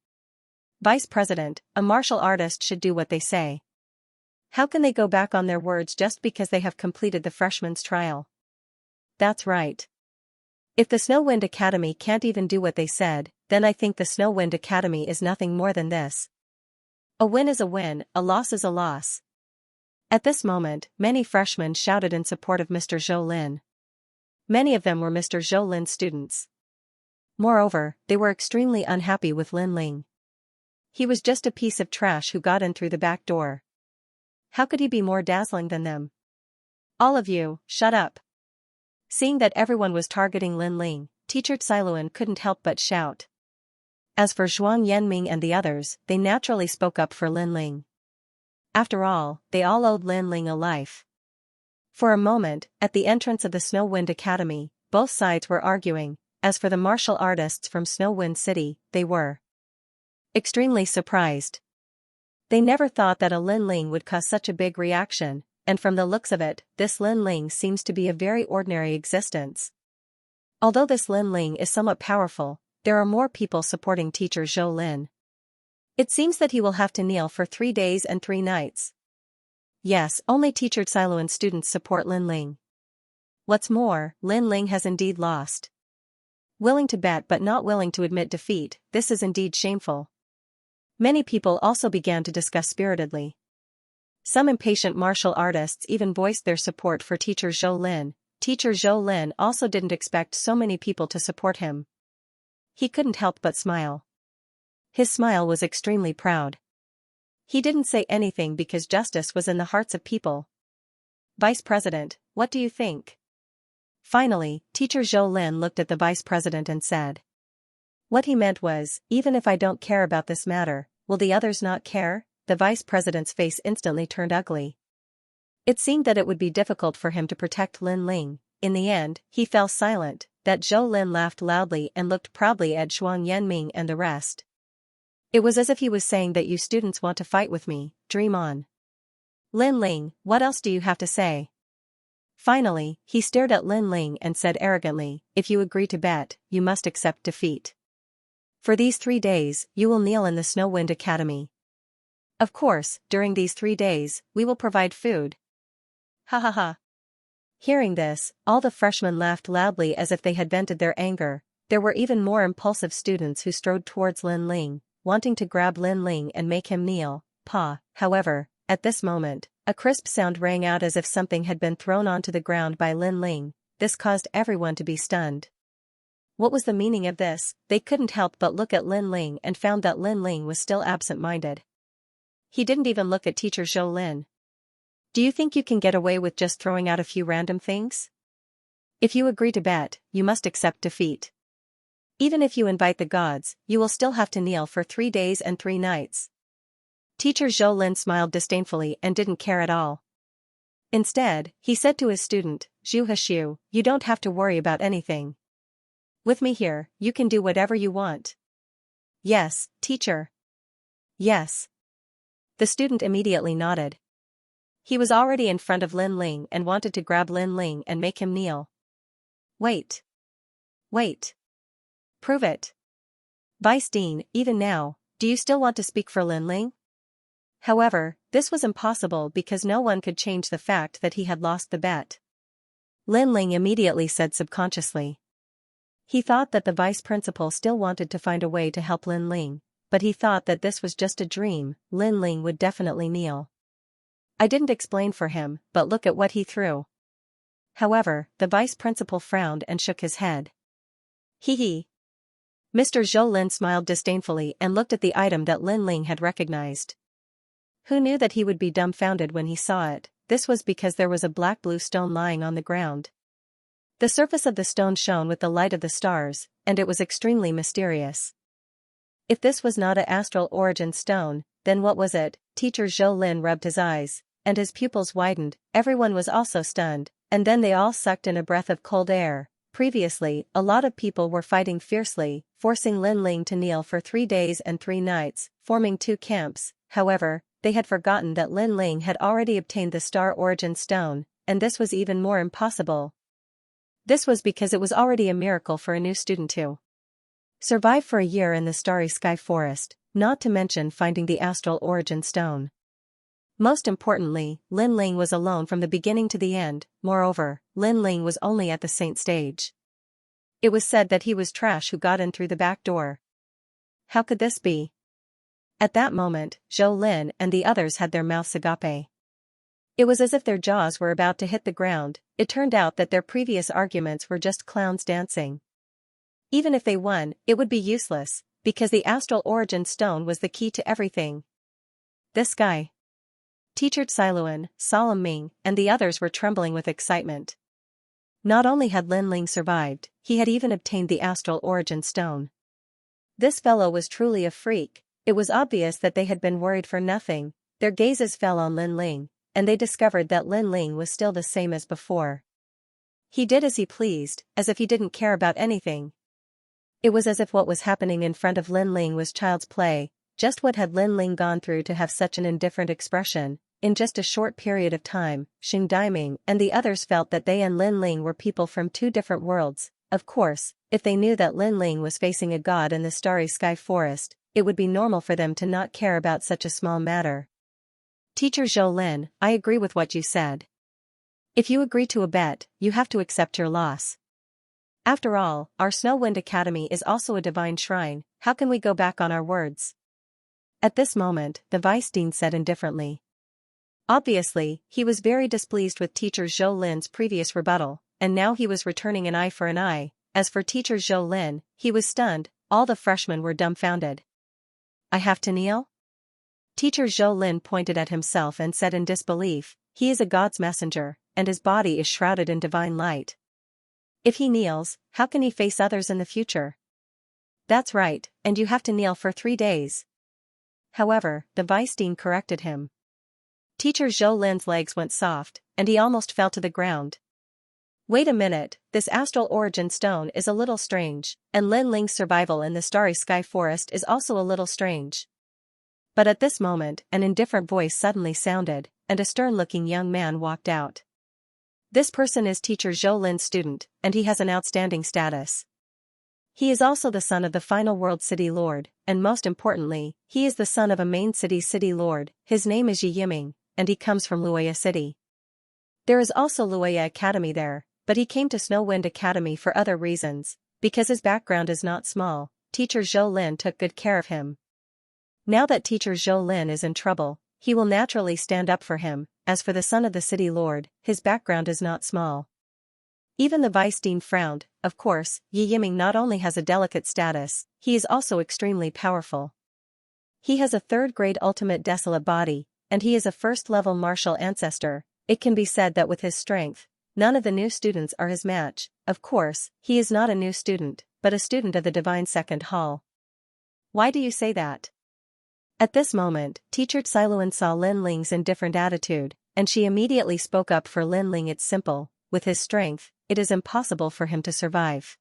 Vice president, a martial artist should do what they say. How can they go back on their words just because they have completed the freshman's trial? That's right. If the Snow Wind Academy can't even do what they said, then I think the Snow Wind Academy is nothing more than this. A win is a win, a loss is a loss. At this moment, many freshmen shouted in support of Mr. Zhou Lin. Many of them were Mr. Zhou Lin's students. Moreover, they were extremely unhappy with Lin Ling. He was just a piece of trash who got in through the back door. How could he be more dazzling than them? All of you, shut up. Seeing that everyone was targeting Lin Ling, Teacher Siluan couldn't help but shout. As for Zhuang Yanming and the others, they naturally spoke up for Lin Ling. After all, they all owed Lin Ling a life. For a moment, at the entrance of the Snow Wind Academy, both sides were arguing. As for the martial artists from Snow Wind City, they were extremely surprised. They never thought that a Lin Ling would cause such a big reaction. And from the looks of it, this Lin Ling seems to be a very ordinary existence. Although this Lin Ling is somewhat powerful, there are more people supporting Teacher Zhou Lin. It seems that he will have to kneel for 3 days and 3 nights. Yes, only Teacher Siluan's students support Lin Ling. What's more, Lin Ling has indeed lost. Willing to bet but not willing to admit defeat, this is indeed shameful. Many people also began to discuss spiritedly. Some impatient martial artists even voiced their support for Teacher Zhou Lin. Teacher Zhou Lin also didn't expect so many people to support him. He couldn't help but smile. His smile was extremely proud. He didn't say anything because justice was in the hearts of people. Vice President, what do you think? Finally, Teacher Zhou Lin looked at the Vice President and said. What he meant was, even if I don't care about this matter, will the others not care? The vice president's face instantly turned ugly. It seemed that it would be difficult for him to protect Lin Ling. In the end, he fell silent. That Zhou Lin laughed loudly and looked proudly at Shuang Yanming and the rest. It was as if he was saying that you students want to fight with me, dream on. Lin Ling, what else do you have to say? Finally, he stared at Lin Ling and said arrogantly, if you agree to bet, you must accept defeat. For these 3 days, you will kneel in the Snow Wind Academy. Of course, during these 3 days, we will provide food. Ha ha ha. Hearing this, all the freshmen laughed loudly as if they had vented their anger. There were even more impulsive students who strode towards Lin Ling, wanting to grab Lin Ling and make him kneel. However, at this moment, a crisp sound rang out as if something had been thrown onto the ground by Lin Ling. This caused everyone to be stunned. What was the meaning of this? They couldn't help but look at Lin Ling and found that Lin Ling was still absent-minded. He didn't even look at teacher Zhou Lin. Do you think you can get away with just throwing out a few random things? If you agree to bet, you must accept defeat. Even if you invite the gods, you will still have to kneel for 3 days and 3 nights. Teacher Zhou Lin smiled disdainfully and didn't care at all. Instead, he said to his student, Zhu Heshu, you don't have to worry about anything. With me here, you can do whatever you want. Yes, teacher. Yes. The student immediately nodded. He was already in front of Lin Ling and wanted to grab Lin Ling and make him kneel. Wait. Wait. Prove it. Vice Dean, even now, do you still want to speak for Lin Ling? However, this was impossible because no one could change the fact that he had lost the bet. Lin Ling immediately said subconsciously. He thought that the vice principal still wanted to find a way to help Lin Ling, but he thought that this was just a dream. Lin Ling would definitely kneel. I didn't explain for him, but look at what he threw. However, the vice principal frowned and shook his head. Hee. Mr. Zhou Lin smiled disdainfully and looked at the item that Lin Ling had recognized. Who knew that he would be dumbfounded when he saw it? This was because there was a black-blue stone lying on the ground. The surface of the stone shone with the light of the stars, and it was extremely mysterious. If this was not an astral origin stone, then what was it? Teacher Zhou Lin rubbed his eyes, and his pupils widened. Everyone was also stunned, and then they all sucked in a breath of cold air. Previously, a lot of people were fighting fiercely, forcing Lin Ling to kneel for 3 days and 3 nights, forming 2 camps. However, they had forgotten that Lin Ling had already obtained the star origin stone, and this was even more impossible. This was because it was already a miracle for a new student to survive for a year in the starry sky forest, not to mention finding the astral origin stone. Most importantly, Lin Ling was alone from the beginning to the end. Moreover, Lin Ling was only at the saint stage. It was said that he was trash who got in through the back door. How could this be? At that moment, Zhou Lin and the others had their mouths agape. It was as if their jaws were about to hit the ground. It turned out that their previous arguments were just clowns dancing. Even if they won, it would be useless, because the astral origin stone was the key to everything. This guy. Teacher Xiluan, Solemn Ming, and the others were trembling with excitement. Not only had Lin Ling survived, he had even obtained the astral origin stone. This fellow was truly a freak. It was obvious that they had been worried for nothing. Their gazes fell on Lin Ling, and they discovered that Lin Ling was still the same as before. He did as he pleased, as if he didn't care about anything. It was as if what was happening in front of Lin Ling was child's play. Just what had Lin Ling gone through to have such an indifferent expression? In just a short period of time, Xing Daiming and the others felt that they and Lin Ling were people from 2 different worlds. Of course, if they knew that Lin Ling was facing a god in the starry sky forest, it would be normal for them to not care about such a small matter. Teacher Zhou Lin, I agree with what you said. If you agree to a bet, you have to accept your loss. After all, our Snow Wind Academy is also a divine shrine. How can we go back on our words? At this moment, the vice dean said indifferently. Obviously, he was very displeased with Teacher Zhou Lin's previous rebuttal, and now he was returning an eye for an eye. As for Teacher Zhou Lin, he was stunned. All the freshmen were dumbfounded. I have to kneel? Teacher Zhou Lin pointed at himself and said in disbelief, he is a god's messenger, and his body is shrouded in divine light. If he kneels, how can he face others in the future? That's right, and you have to kneel for 3 days. However, the vice dean corrected him. Teacher Zhou Lin's legs went soft, and he almost fell to the ground. Wait a minute, this astral origin stone is a little strange, and Lin Ling's survival in the starry sky forest is also a little strange. But at this moment, an indifferent voice suddenly sounded, and a stern-looking young man walked out. This person is Teacher Zhou Lin's student, and he has an outstanding status. He is also the son of the final world city lord, and most importantly, he is the son of a main city's city lord. His name is Yi Yiming, and he comes from Luoya City. There is also Luoya Academy there, but he came to Snowwind Academy for other reasons. Because his background is not small, Teacher Zhou Lin took good care of him. Now that Teacher Zhou Lin is in trouble, he will naturally stand up for him. As for the son of the city lord, his background is not small. Even the vice dean frowned. Of course, Yi Yiming not only has a delicate status, he is also extremely powerful. He has a third-grade ultimate desolate body, and he is a first-level martial ancestor. It can be said that with his strength, none of the new students are his match. Of course, he is not a new student, but a student of the Divine Second Hall. Why do you say that? At this moment, Teacher Xiluan saw Lin Ling's indifferent attitude, and she immediately spoke up for Lin Ling. It's simple, with his strength, it is impossible for him to survive.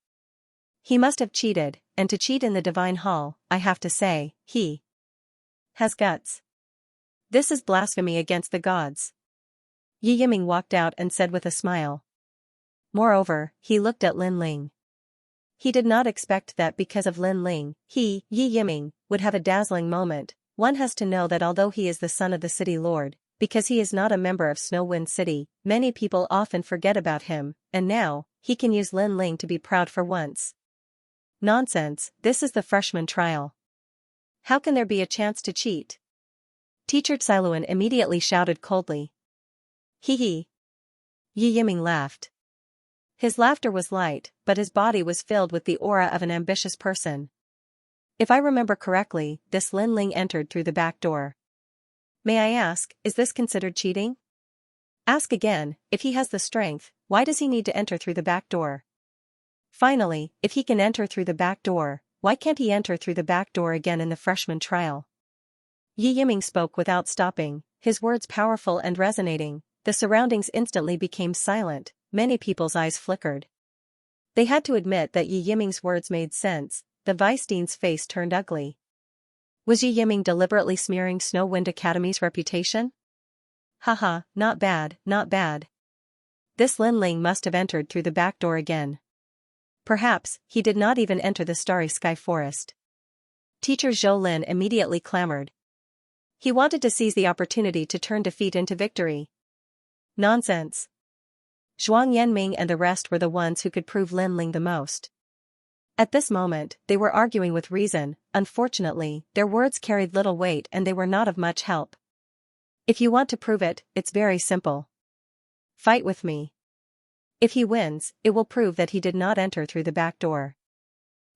He must have cheated, and to cheat in the Divine Hall, I have to say, he has guts. This is blasphemy against the gods. Yi Yiming walked out and said with a smile. Moreover, he looked at Lin Ling. He did not expect that because of Lin Ling, Yi Yiming, would have a dazzling moment. One has to know that although he is the son of the city lord, because he is not a member of Snowwind City, many people often forget about him, and now, he can use Lin Ling to be proud for once. Nonsense, this is the freshman trial. How can there be a chance to cheat? Teacher Xiluan immediately shouted coldly. Hee hee. Yi Yiming laughed. His laughter was light, but his body was filled with the aura of an ambitious person. If I remember correctly, this Lin Ling entered through the back door. May I ask, is this considered cheating? Ask again, if he has the strength, why does he need to enter through the back door? Finally, if he can enter through the back door, why can't he enter through the back door again in the freshman trial? Yi Yiming spoke without stopping, his words powerful and resonating. The surroundings instantly became silent, many people's eyes flickered. They had to admit that Yi Yiming's words made sense. The vice dean's face turned ugly. Was Yi Yiming deliberately smearing Snowwind Academy's reputation? Haha, not bad, not bad. This Lin Ling must have entered through the back door again. Perhaps, he did not even enter the starry sky forest. Teacher Zhou Lin immediately clamored. He wanted to seize the opportunity to turn defeat into victory. Nonsense. Zhuang Yanming and the rest were the ones who could prove Lin Ling the most. At this moment, they were arguing with reason. Unfortunately, their words carried little weight and they were not of much help. If you want to prove it, it's very simple. Fight with me. If he wins, it will prove that he did not enter through the back door.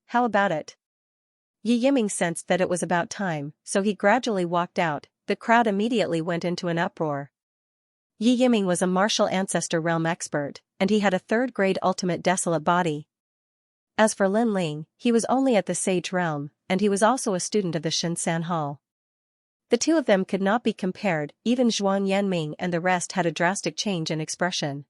How about it? Yi Yiming sensed that it was about time, so he gradually walked out. The crowd immediately went into an uproar. Yi Yiming was a martial ancestor realm expert, and he had a third-grade ultimate desolate body. As for Lin Ling, he was only at the Sage Realm, and he was also a student of the Shinsan Hall. The two of them could not be compared. Even Zhuang Yanming and the rest had a drastic change in expression.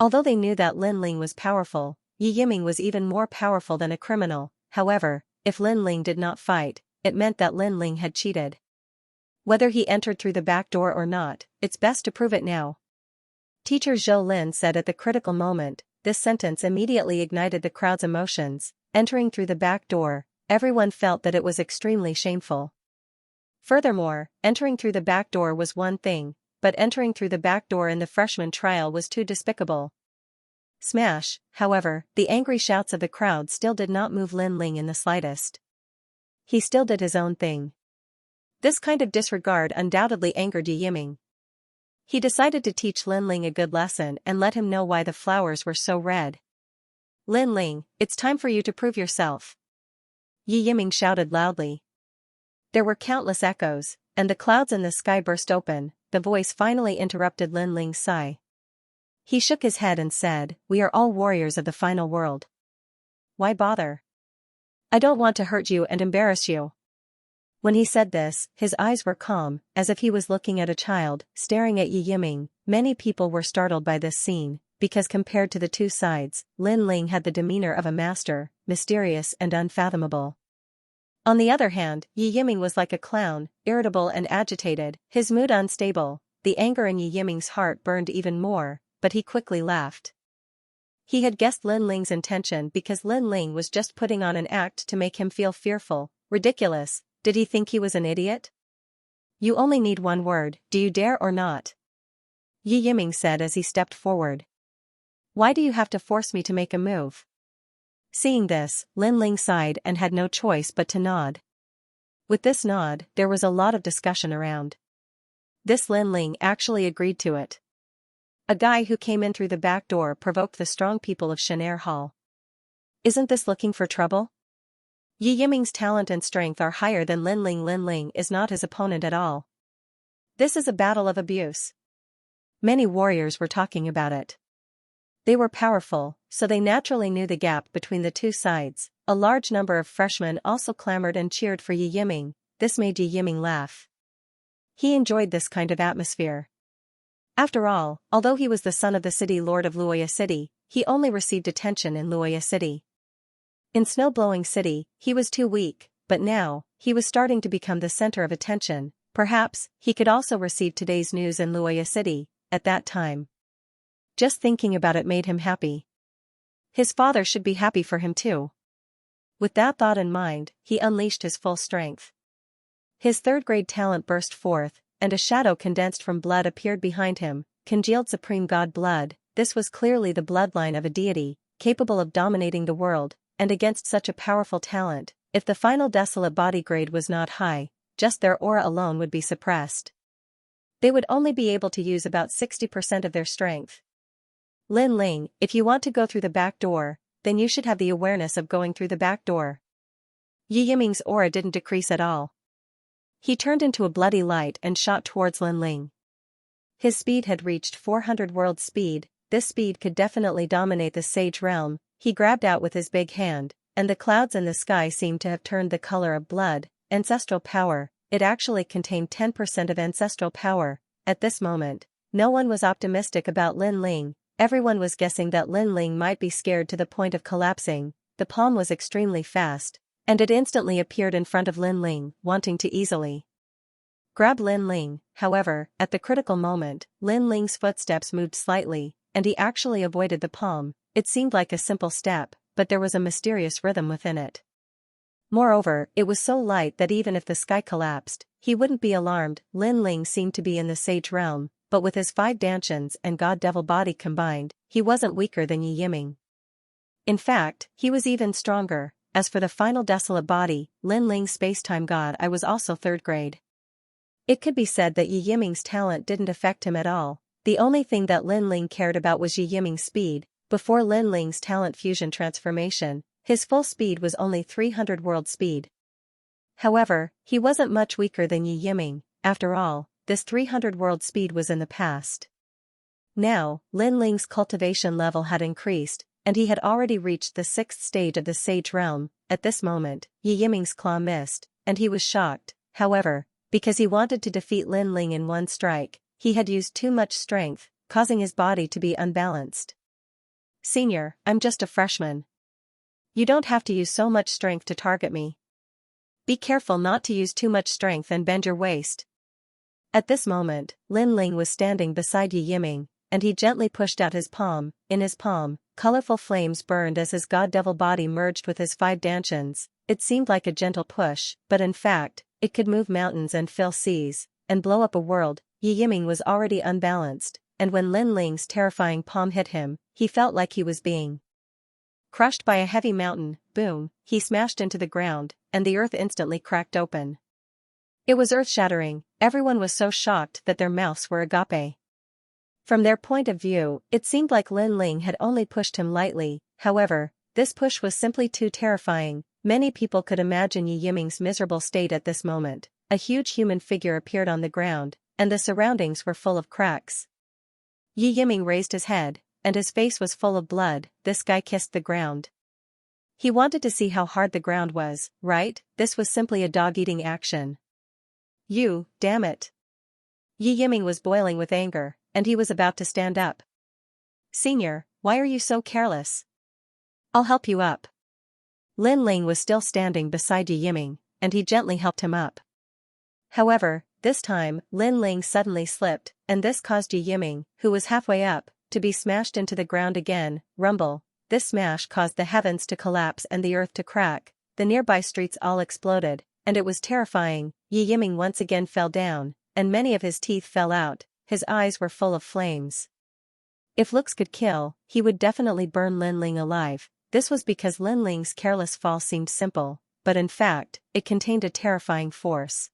Although they knew that Lin Ling was powerful, Yi Yiming was even more powerful than a criminal. However, if Lin Ling did not fight, it meant that Lin Ling had cheated. Whether he entered through the back door or not, it's best to prove it now. Teacher Zhou Lin said at the critical moment. This sentence immediately ignited the crowd's emotions. Entering through the back door, everyone felt that it was extremely shameful. Furthermore, entering through the back door was one thing, but entering through the back door in the freshman trial was too despicable. Smash, however, the angry shouts of the crowd still did not move Lin Ling in the slightest. He still did his own thing. This kind of disregard undoubtedly angered Yi Yiming. He decided to teach Lin Ling a good lesson and let him know why the flowers were so red. Lin Ling, it's time for you to prove yourself. Yi Yiming shouted loudly. There were countless echoes, and the clouds in the sky burst open. The voice finally interrupted Lin Ling's sigh. He shook his head and said, "We are all warriors of the final world. Why bother? I don't want to hurt you and embarrass you. When he said this, his eyes were calm, as if he was looking at a child, staring at Yi Yiming. Many people were startled by this scene, because compared to the two sides, Lin Ling had the demeanor of a master, mysterious and unfathomable. On the other hand, Yi Yiming was like a clown, irritable and agitated, his mood unstable. The anger in Yi Yiming's heart burned even more, but he quickly laughed. He had guessed Lin Ling's intention because Lin Ling was just putting on an act to make him feel fearful. Ridiculous. Did he think he was an idiot? You only need one word, do you dare or not? Yi Yiming said as he stepped forward. Why do you have to force me to make a move? Seeing this, Lin Ling sighed and had no choice but to nod. With this nod, there was a lot of discussion around. This Lin Ling actually agreed to it. A guy who came in through the back door provoked the strong people of Shenair Hall. Isn't this looking for trouble? Yi Yiming's talent and strength are higher than Lin Ling. Lin Ling is not his opponent at all. This is a battle of abuse. Many warriors were talking about it. They were powerful, so they naturally knew the gap between the two sides. A large number of freshmen also clamored and cheered for Yi Yiming. This made Yi Yiming laugh. He enjoyed this kind of atmosphere. After all, although he was the son of the city lord of Luoya City, he only received attention in Luoya City. In Snow-Blowing City, he was too weak, but now, he was starting to become the center of attention. Perhaps, he could also receive today's news in Luoya City, at that time. Just thinking about it made him happy. His father should be happy for him too. With that thought in mind, he unleashed his full strength. His third-grade talent burst forth, and a shadow condensed from blood appeared behind him, congealed supreme god blood. This was clearly the bloodline of a deity, capable of dominating the world, and against such a powerful talent, if the final desolate body grade was not high, just their aura alone would be suppressed. They would only be able to use about 60% of their strength. Lin Ling, if you want to go through the back door, then you should have the awareness of going through the back door. Yi Yiming's aura didn't decrease at all. He turned into a bloody light and shot towards Lin Ling. His speed had reached 400 world speed. This speed could definitely dominate the sage realm. He grabbed out with his big hand, and the clouds in the sky seemed to have turned the color of blood. Ancestral power. It actually contained 10% of ancestral power. At this moment, no one was optimistic about Lin Ling. Everyone was guessing that Lin Ling might be scared to the point of collapsing. The palm was extremely fast, and it instantly appeared in front of Lin Ling, wanting to easily grab Lin Ling. However, at the critical moment, Lin Ling's footsteps moved slightly, and he actually avoided the palm. It seemed like a simple step, but there was a mysterious rhythm within it. Moreover, it was so light that even if the sky collapsed, he wouldn't be alarmed. Lin Ling seemed to be in the sage realm, but with his 5 dantians and god-devil body combined, he wasn't weaker than Yi Yiming. In fact, he was even stronger. As for the final desolate body, Lin Ling's space-time god, I was also 3rd grade. It could be said that Yi Yiming's talent didn't affect him at all. The only thing that Lin Ling cared about was Yi Yiming's speed. Before Lin Ling's talent fusion transformation, his full speed was only 300 world speed. However, he wasn't much weaker than Yi Yiming. After all, this 300 world speed was in the past. Now, Lin Ling's cultivation level had increased, and he had already reached the 6th stage of the sage realm. At this moment, Yi Yiming's claw missed, and he was shocked. However, because he wanted to defeat Lin Ling in one strike, he had used too much strength, causing his body to be unbalanced. Senior, I'm just a freshman. You don't have to use so much strength to target me. Be careful not to use too much strength and bend your waist. At this moment, Lin Ling was standing beside Yi Yiming, and he gently pushed out his palm. In his palm, colorful flames burned as his god-devil body merged with his 5 dantians. It seemed like a gentle push, but in fact, it could move mountains and fill seas, and blow up a world. Yi Yiming was already unbalanced, and when Lin Ling's terrifying palm hit him, he felt like he was being crushed by a heavy mountain. Boom, he smashed into the ground, and the earth instantly cracked open. It was earth-shattering. Everyone was so shocked that their mouths were agape. From their point of view, it seemed like Lin Ling had only pushed him lightly. However, this push was simply too terrifying. Many people could imagine Yi Yiming's miserable state at this moment. A huge human figure appeared on the ground, and the surroundings were full of cracks. Yi Yiming raised his head, and his face was full of blood. This guy kissed the ground. He wanted to see how hard the ground was, right? This was simply a dog-eating action. You, damn it. Yi Yiming was boiling with anger, and he was about to stand up. Senior, why are you so careless? I'll help you up. Lin Ling was still standing beside Yi Yiming, and he gently helped him up. However, this time, Lin Ling suddenly slipped, and this caused Yi Yiming, who was halfway up, to be smashed into the ground again. Rumble. This smash caused the heavens to collapse and the earth to crack, the nearby streets all exploded, and it was terrifying. Yi Yiming once again fell down, and many of his teeth fell out, his eyes were full of flames. If looks could kill, he would definitely burn Lin Ling alive. This was because Lin Ling's careless fall seemed simple, but in fact, it contained a terrifying force.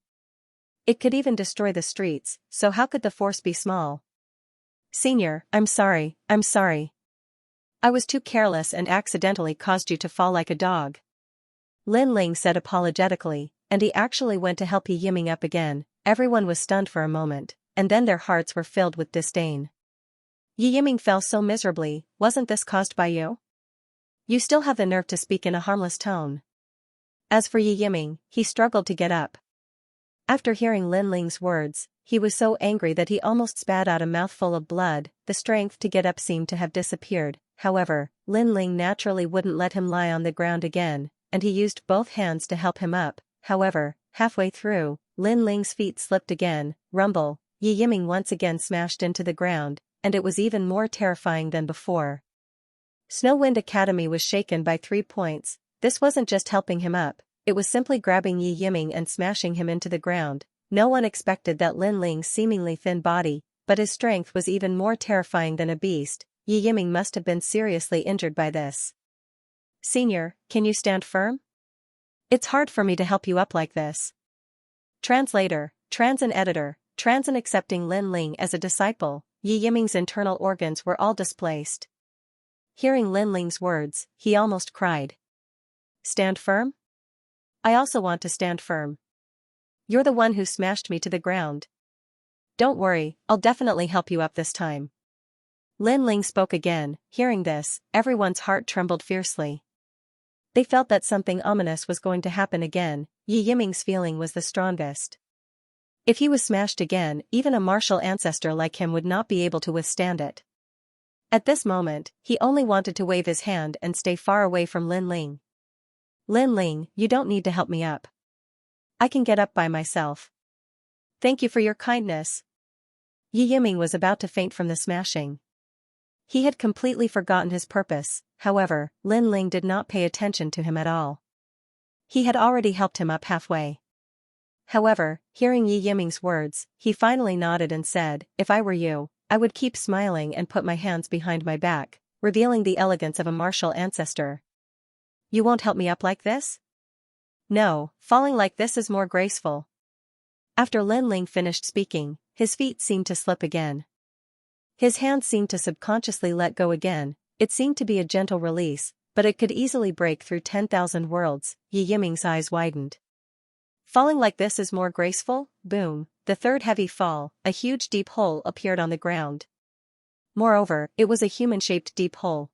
It could even destroy the streets, so how could the force be small? Senior, I'm sorry. I was too careless and accidentally caused you to fall like a dog. Lin Ling said apologetically, and he actually went to help Yi Yiming up again. Everyone was stunned for a moment, and then their hearts were filled with disdain. Yi Yiming fell so miserably, wasn't this caused by you? You still have the nerve to speak in a harmless tone. As for Yi Yiming, he struggled to get up. After hearing Lin Ling's words, he was so angry that he almost spat out a mouthful of blood. The strength to get up seemed to have disappeared. However, Lin Ling naturally wouldn't let him lie on the ground again, and he used both hands to help him up. However, halfway through, Lin Ling's feet slipped again. Rumble. Yi Yiming once again smashed into the ground, and it was even more terrifying than before. Snowwind Academy was shaken by 3 points. This wasn't just helping him up, it was simply grabbing Yi Yiming and smashing him into the ground. No one expected that Lin Ling's seemingly thin body, but his strength was even more terrifying than a beast. Yi Yiming must have been seriously injured by this. Senior, can you stand firm? It's hard for me to help you up like this. Translator, Transin editor, Transin accepting Lin Ling as a disciple. Yi Yiming's internal organs were all displaced. Hearing Lin Ling's words, he almost cried. Stand firm? I also want to stand firm. You're the one who smashed me to the ground. Don't worry, I'll definitely help you up this time. Lin Ling spoke again. Hearing this, everyone's heart trembled fiercely. They felt that something ominous was going to happen again. Yi Yiming's feeling was the strongest. If he was smashed again, even a martial ancestor like him would not be able to withstand it. At this moment, he only wanted to wave his hand and stay far away from Lin Ling. Lin Ling, you don't need to help me up. I can get up by myself. Thank you for your kindness. Yi Yiming was about to faint from the smashing. He had completely forgotten his purpose. However, Lin Ling did not pay attention to him at all. He had already helped him up halfway. However, hearing Yi Yiming's words, he finally nodded and said, if I were you, I would keep smiling and put my hands behind my back, revealing the elegance of a martial ancestor. You won't help me up like this? No, falling like this is more graceful. After Lin Ling finished speaking, his feet seemed to slip again. His hands seemed to subconsciously let go again. It seemed to be a gentle release, but it could easily break through 10,000 worlds. Yi Yiming's eyes widened. Falling like this is more graceful? Boom, the third heavy fall, a huge deep hole appeared on the ground. Moreover, it was a human-shaped deep hole.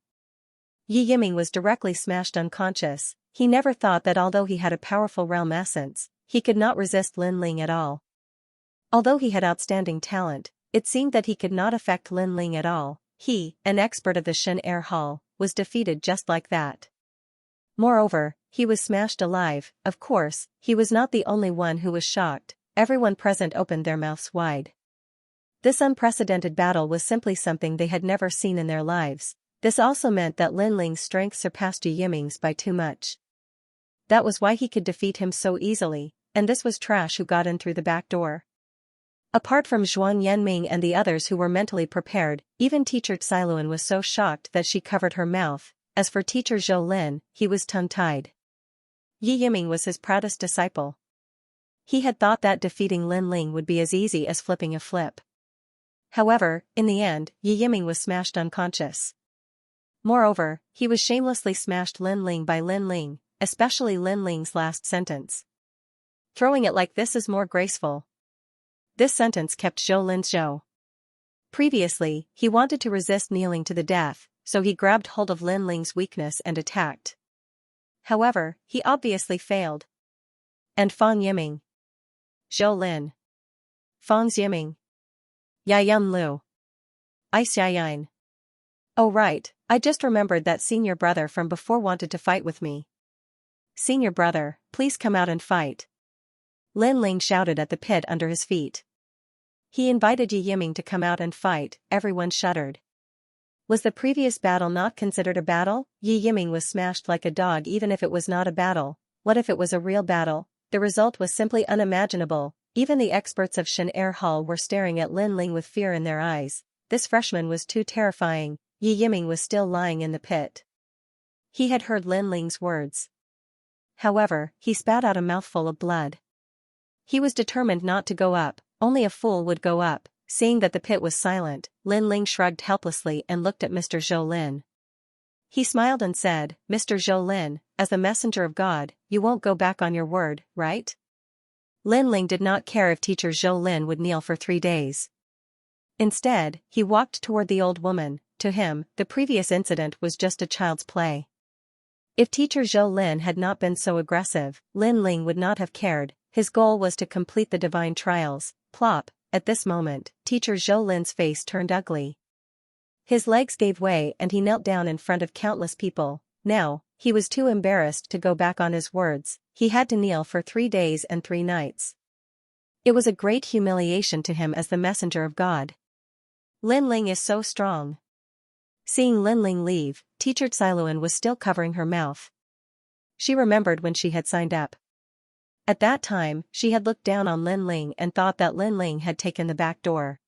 Yi Yiming was directly smashed unconscious. He never thought that although he had a powerful realm essence, he could not resist Lin Ling at all. Although he had outstanding talent, it seemed that he could not affect Lin Ling at all. He, an expert of the Shen Air Hall, was defeated just like that. Moreover, he was smashed alive. Of course, he was not the only one who was shocked. Everyone present opened their mouths wide. This unprecedented battle was simply something they had never seen in their lives. This also meant that Lin Ling's strength surpassed Yi Yiming's by too much. That was why he could defeat him so easily, and this was trash who got in through the back door. Apart from Zhuang Yanming and the others who were mentally prepared, even teacher Cailuan was so shocked that she covered her mouth. As for teacher Zhou Lin, he was tongue-tied. Yi Yiming was his proudest disciple. He had thought that defeating Lin Ling would be as easy as flipping a flip. However, in the end, Yi Yiming was smashed unconscious. Moreover, he was shamelessly smashed Lin Ling by Lin Ling, especially Lin Ling's last sentence. Throwing it like this is more graceful. This sentence kept Zhou Lin's Zhou. Previously, he wanted to resist kneeling to the death, so he grabbed hold of Lin Ling's weakness and attacked. However, he obviously failed. And Fang Yiming. Zhou Lin. Fang Yiming. Yayum Lu. Xiayin. Oh right, I just remembered that senior brother from before wanted to fight with me. Senior brother, please come out and fight. Lin Ling shouted at the pit under his feet. He invited Yi Yiming to come out and fight. Everyone shuddered. Was the previous battle not considered a battle? Yi Yiming was smashed like a dog. Even if it was not a battle, what if it was a real battle? The result was simply unimaginable. Even the experts of Xianxia Hall were staring at Lin Ling with fear in their eyes. This freshman was too terrifying. Yi Yiming was still lying in the pit. He had heard Lin Ling's words. However, he spat out a mouthful of blood. He was determined not to go up. Only a fool would go up. Seeing that the pit was silent, Lin Ling shrugged helplessly and looked at Mr. Zhou Lin. He smiled and said, Mr. Zhou Lin, as the messenger of God, you won't go back on your word, right? Lin Ling did not care if teacher Zhou Lin would kneel for 3 days. Instead, he walked toward the old woman. To him, the previous incident was just a child's play. If teacher Zhou Lin had not been so aggressive, Lin Ling would not have cared. His goal was to complete the divine trials. Plop. At this moment, teacher Zhou Lin's face turned ugly. His legs gave way and he knelt down in front of countless people. Now, he was too embarrassed to go back on his words. He had to kneel for 3 days and 3 nights. It was a great humiliation to him as the messenger of God. Lin Ling is so strong. Seeing Lin Ling leave, teacher Xiluan was still covering her mouth. She remembered when she had signed up. At that time, she had looked down on Lin Ling and thought that Lin Ling had taken the back door.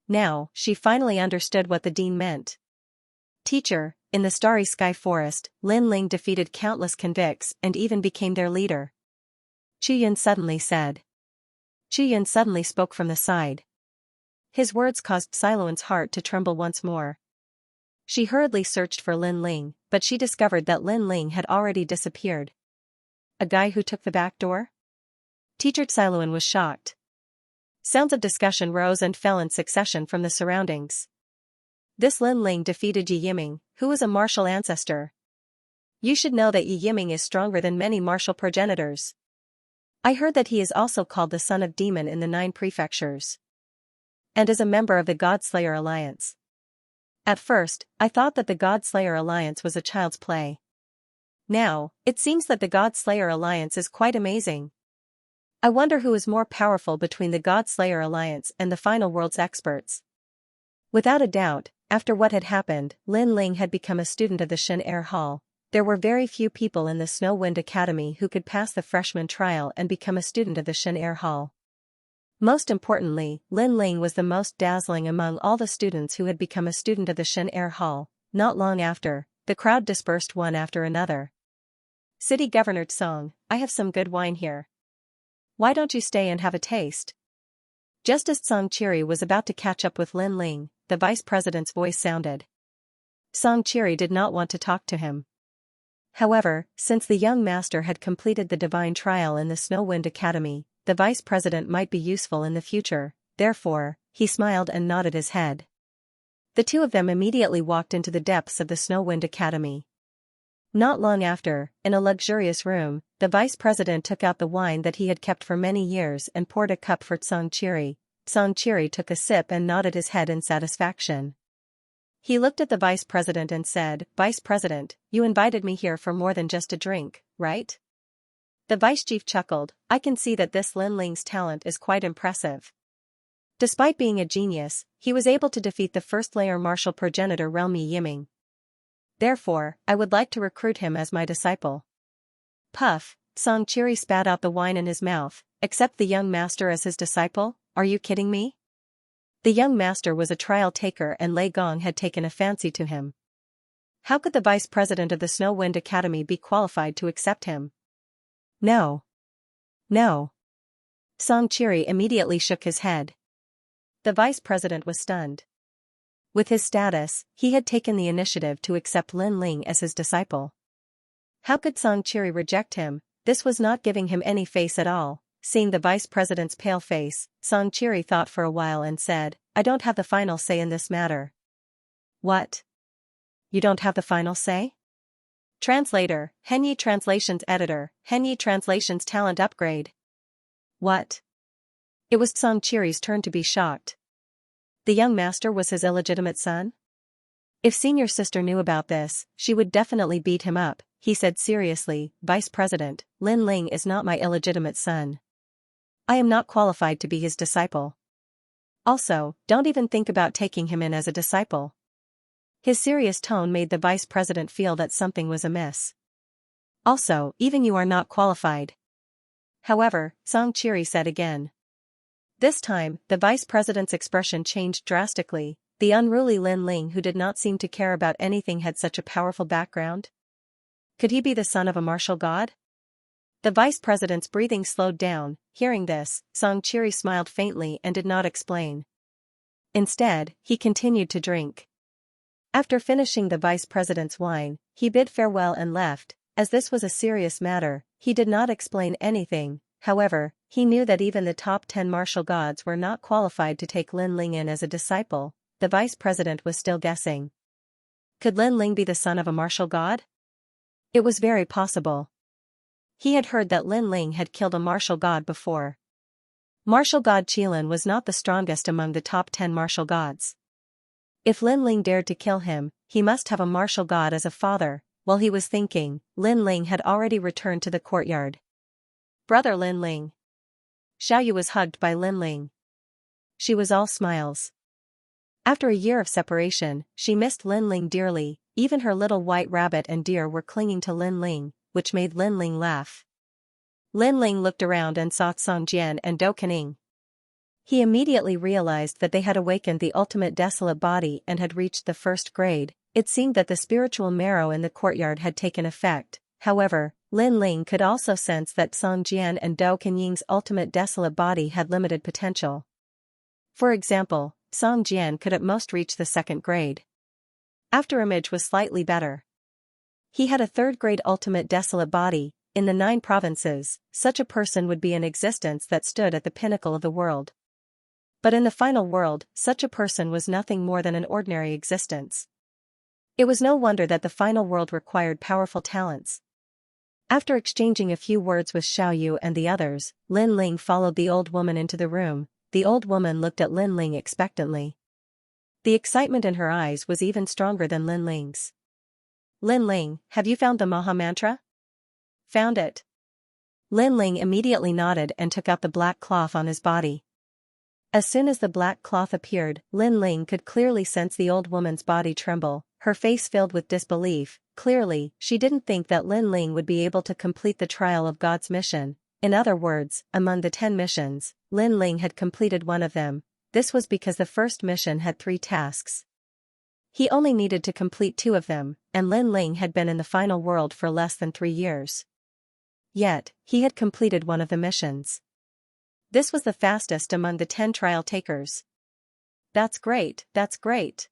Now, she finally understood what the dean meant. Teacher, in the Starry Sky Forest, Lin Ling defeated countless convicts and even became their leader. Chu Yun suddenly said. Chu Yun suddenly spoke from the side. His words caused Xiluan's heart to tremble once more. She hurriedly searched for Lin Ling, but she discovered that Lin Ling had already disappeared. A guy who took the back door? Teacher Xiluan was shocked. Sounds of discussion rose and fell in succession from the surroundings. This Lin Ling defeated Yi Yiming, who was a martial ancestor. You should know that Yi Yiming is stronger than many martial progenitors. I heard that he is also called the son of demon in the 9 prefectures. And is a member of the Godslayer Alliance. At first, I thought that the Godslayer Alliance was a child's play. Now, it seems that the Godslayer Alliance is quite amazing. I wonder who is more powerful between the Godslayer Alliance and the Final World's experts. Without a doubt, after what had happened, Lin Ling had become a student of the Xianxia Hall. There were very few people in the Snow Wind Academy who could pass the freshman trial and become a student of the Xianxia Hall. Most importantly, Lin Ling was the most dazzling among all the students who had become a student of the Xianxia Hall. Not long after, the crowd dispersed one after another. City Governor Tsong, I have some good wine here. Why don't you stay and have a taste? Just as Song Chiri was about to catch up with Lin Ling, the vice president's voice sounded. Song Chiri did not want to talk to him. However, since the young master had completed the divine trial in the Snow Wind Academy, the vice president might be useful in the future. Therefore, he smiled and nodded his head. The two of them immediately walked into the depths of the Snow Wind Academy. Not long after, in a luxurious room, the vice president took out the wine that he had kept for many years and poured a cup for Song Chiri. Song Chiri took a sip and nodded his head in satisfaction. He looked at the vice president and said, Vice President, you invited me here for more than just a drink, right? The vice chief chuckled. I can see that this Lin Ling's talent is quite impressive. Despite being a genius, he was able to defeat the first-layer martial progenitor realm Yi Yiming. Therefore, I would like to recruit him as my disciple. Puff, Song Chiri spat out the wine in his mouth. Accept the young master as his disciple? Are you kidding me? The young master was a trial taker and Lei Gong had taken a fancy to him. How could the vice president of the Snow Wind Academy be qualified to accept him? No. No. Song Chiri immediately shook his head. The vice president was stunned. With his status, he had taken the initiative to accept Lin Ling as his disciple. How could Song Chiri reject him? This was not giving him any face at all. Seeing the vice president's pale face, Song Chiri thought for a while and said, I don't have the final say in this matter. What? You don't have the final say? Translator, Henyi Translations Editor, Henyi Translations Talent Upgrade. What? It was Song Chiri's turn to be shocked. The young master was his illegitimate son? If senior sister knew about this, she would definitely beat him up, he said seriously. Vice President, Lin Ling is not my illegitimate son. I am not qualified to be his disciple. Also, don't even think about taking him in as a disciple. His serious tone made the vice president feel that something was amiss. Also, even you are not qualified. However, Song Chiri said again. This time, the vice president's expression changed drastically. The unruly Lin Ling, who did not seem to care about anything, had such a powerful background. Could he be the son of a martial god? The vice president's breathing slowed down. Hearing this, Song Chiri smiled faintly and did not explain. Instead, he continued to drink. After finishing the vice president's wine, he bid farewell and left. As this was a serious matter, he did not explain anything. However, he knew that even the top 10 martial gods were not qualified to take Lin Ling in as a disciple. The vice president was still guessing. Could Lin Ling be the son of a martial god? It was very possible. He had heard that Lin Ling had killed a martial god before. Martial god Qilin was not the strongest among the top 10 martial gods. If Lin Ling dared to kill him, he must have a martial god as a father. While he was thinking, Lin Ling had already returned to the courtyard. Brother Lin Ling. Xiaoyu was hugged by Lin Ling. She was all smiles. After a year of separation, she missed Lin Ling dearly. Even her little white rabbit and deer were clinging to Lin Ling, which made Lin Ling laugh. Lin Ling looked around and saw Song Jian and Dou Kening. He immediately realized that they had awakened the ultimate desolate body and had reached the first grade. It seemed that the spiritual marrow in the courtyard had taken effect. However, Lin Ling could also sense that Song Jian and Dou Kenying's ultimate desolate body had limited potential. For example, Song Jian could at most reach the second grade. After Image was slightly better. He had a third grade ultimate desolate body. In the 9 provinces, such a person would be an existence that stood at the pinnacle of the world. But in the final world, such a person was nothing more than an ordinary existence. It was no wonder that the final world required powerful talents. After exchanging a few words with Xiaoyu and the others, Lin Ling followed the old woman into the room. The old woman looked at Lin Ling expectantly. The excitement in her eyes was even stronger than Lin Ling's. Lin Ling, have you found the Maha Mantra? Found it. Lin Ling immediately nodded and took out the black cloth on his body. As soon as the black cloth appeared, Lin Ling could clearly sense the old woman's body tremble, her face filled with disbelief. Clearly, she didn't think that Lin Ling would be able to complete the trial of God's mission. In other words, among the 10 missions, Lin Ling had completed one of them. This was because the first mission had 3 tasks. He only needed to complete 2 of them, and Lin Ling had been in the final world for less than 3 years. Yet, he had completed one of the missions. This was the fastest among the 10 trial takers. That's great, that's great.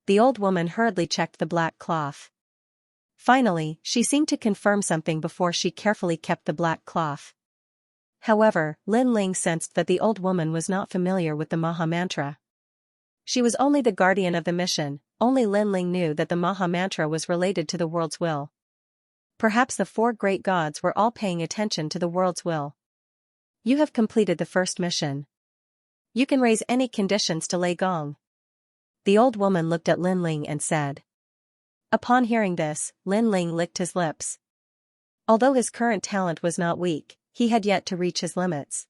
The old woman hurriedly checked the black cloth. Finally, she seemed to confirm something before she carefully kept the black cloth. However, Lin Ling sensed that the old woman was not familiar with the Maha Mantra. She was only the guardian of the mission. Only Lin Ling knew that the Maha Mantra was related to the world's will. Perhaps the 4 great gods were all paying attention to the world's will. You have completed the first mission. You can raise any conditions to Lei Gong. The old woman looked at Lin Ling and said. Upon hearing this, Lin Ling licked his lips. Although his current talent was not weak, he had yet to reach his limits.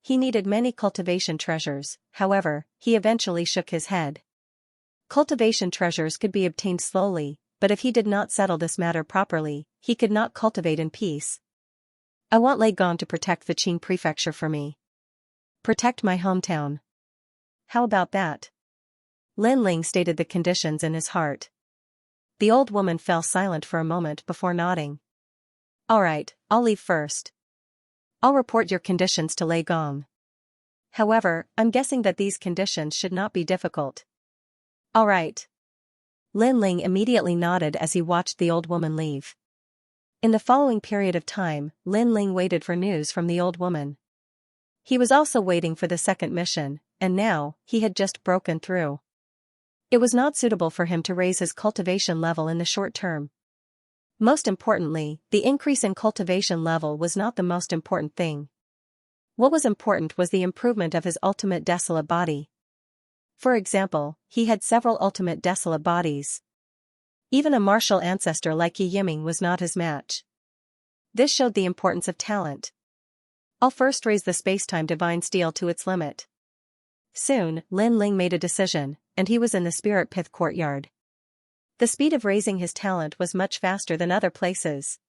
He needed many cultivation treasures. However, he eventually shook his head. Cultivation treasures could be obtained slowly, but if he did not settle this matter properly, he could not cultivate in peace. I want Lei Gong to protect the Qing prefecture for me. Protect my hometown. How about that? Lin Ling stated the conditions in his heart. The old woman fell silent for a moment before nodding. All right, I'll leave first. I'll report your conditions to Lei Gong. However, I'm guessing that these conditions should not be difficult. All right. Lin Ling immediately nodded as he watched the old woman leave. In the following period of time, Lin Ling waited for news from the old woman. He was also waiting for the second mission, and now, he had just broken through. It was not suitable for him to raise his cultivation level in the short term. Most importantly, the increase in cultivation level was not the most important thing. What was important was the improvement of his ultimate desolate body. For example, he had several ultimate desolate bodies. Even a martial ancestor like Yi Yiming was not his match. This showed the importance of talent. I'll first raise the space-time divine steel to its limit. Soon, Lin Ling made a decision, and he was in the spirit pith courtyard. The speed of raising his talent was much faster than other places.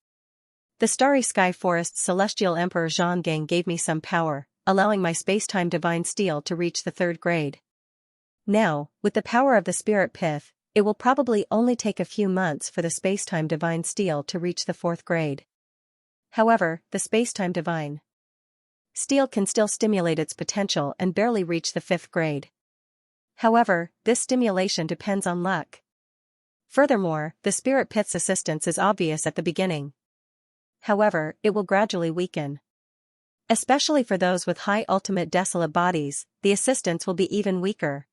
The starry sky forest's celestial emperor Zhonggang gave me some power, allowing my space-time divine steel to reach the 3rd grade. Now, with the power of the spirit pith, it will probably only take a few months for the space-time divine steel to reach the 4th grade. However, the space-time divine steel can still stimulate its potential and barely reach the 5th grade. However, this stimulation depends on luck. Furthermore, the spirit pith's assistance is obvious at the beginning. However, it will gradually weaken. Especially for those with high ultimate desolate bodies, the assistance will be even weaker.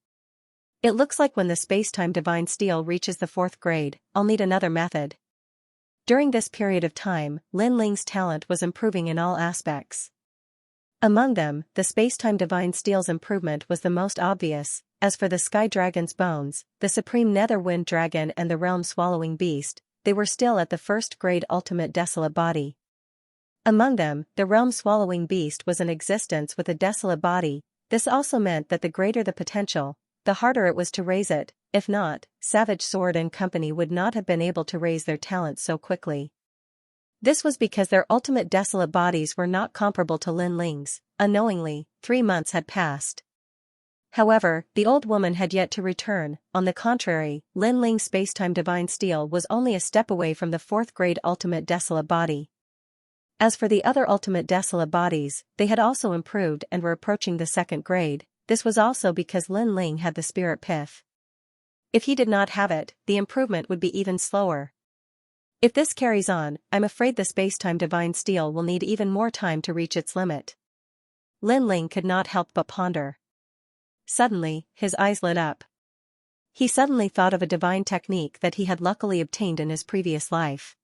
It looks like when the space-time divine steel reaches the 4th grade, I'll need another method. During this period of time, Lin Ling's talent was improving in all aspects. Among them, the space-time divine steel's improvement was the most obvious. As for the Sky Dragon's bones, the Supreme Nether Wind Dragon and the Realm-Swallowing Beast, they were still at the 1st grade ultimate desolate body. Among them, the Realm-Swallowing Beast was in existence with a desolate body. This also meant that the greater the potential, the harder it was to raise it. If not, Savage Sword and Company would not have been able to raise their talents so quickly. This was because their ultimate desolate bodies were not comparable to Lin Ling's. Unknowingly, 3 months had passed. However, the old woman had yet to return. On the contrary, Lin Ling's space-time divine steel was only a step away from the 4th grade ultimate desolate body. As for the other ultimate desolate bodies, they had also improved and were approaching the 2nd grade. This was also because Lin Ling had the spirit pith. If he did not have it, the improvement would be even slower. If this carries on, I'm afraid the space-time divine steel will need even more time to reach its limit. Lin Ling could not help but ponder. Suddenly, his eyes lit up. He suddenly thought of a divine technique that he had luckily obtained in his previous life.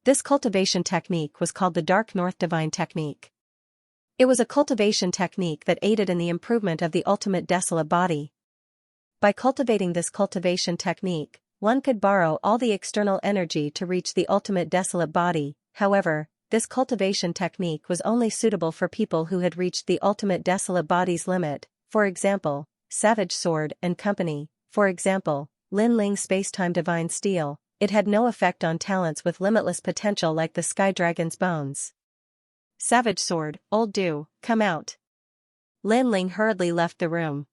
This cultivation technique was called the Dark North Divine Technique. It was a cultivation technique that aided in the improvement of the ultimate desolate body. By cultivating this cultivation technique, one could borrow all the external energy to reach the ultimate desolate body. However, this cultivation technique was only suitable for people who had reached the ultimate desolate body's limit. For example, Savage Sword and Company. For example, Lin Ling's space-time divine steel. It had no effect on talents with limitless potential like the Sky Dragon's bones. Savage Sword, old do, come out. Lin Ling hurriedly left the room.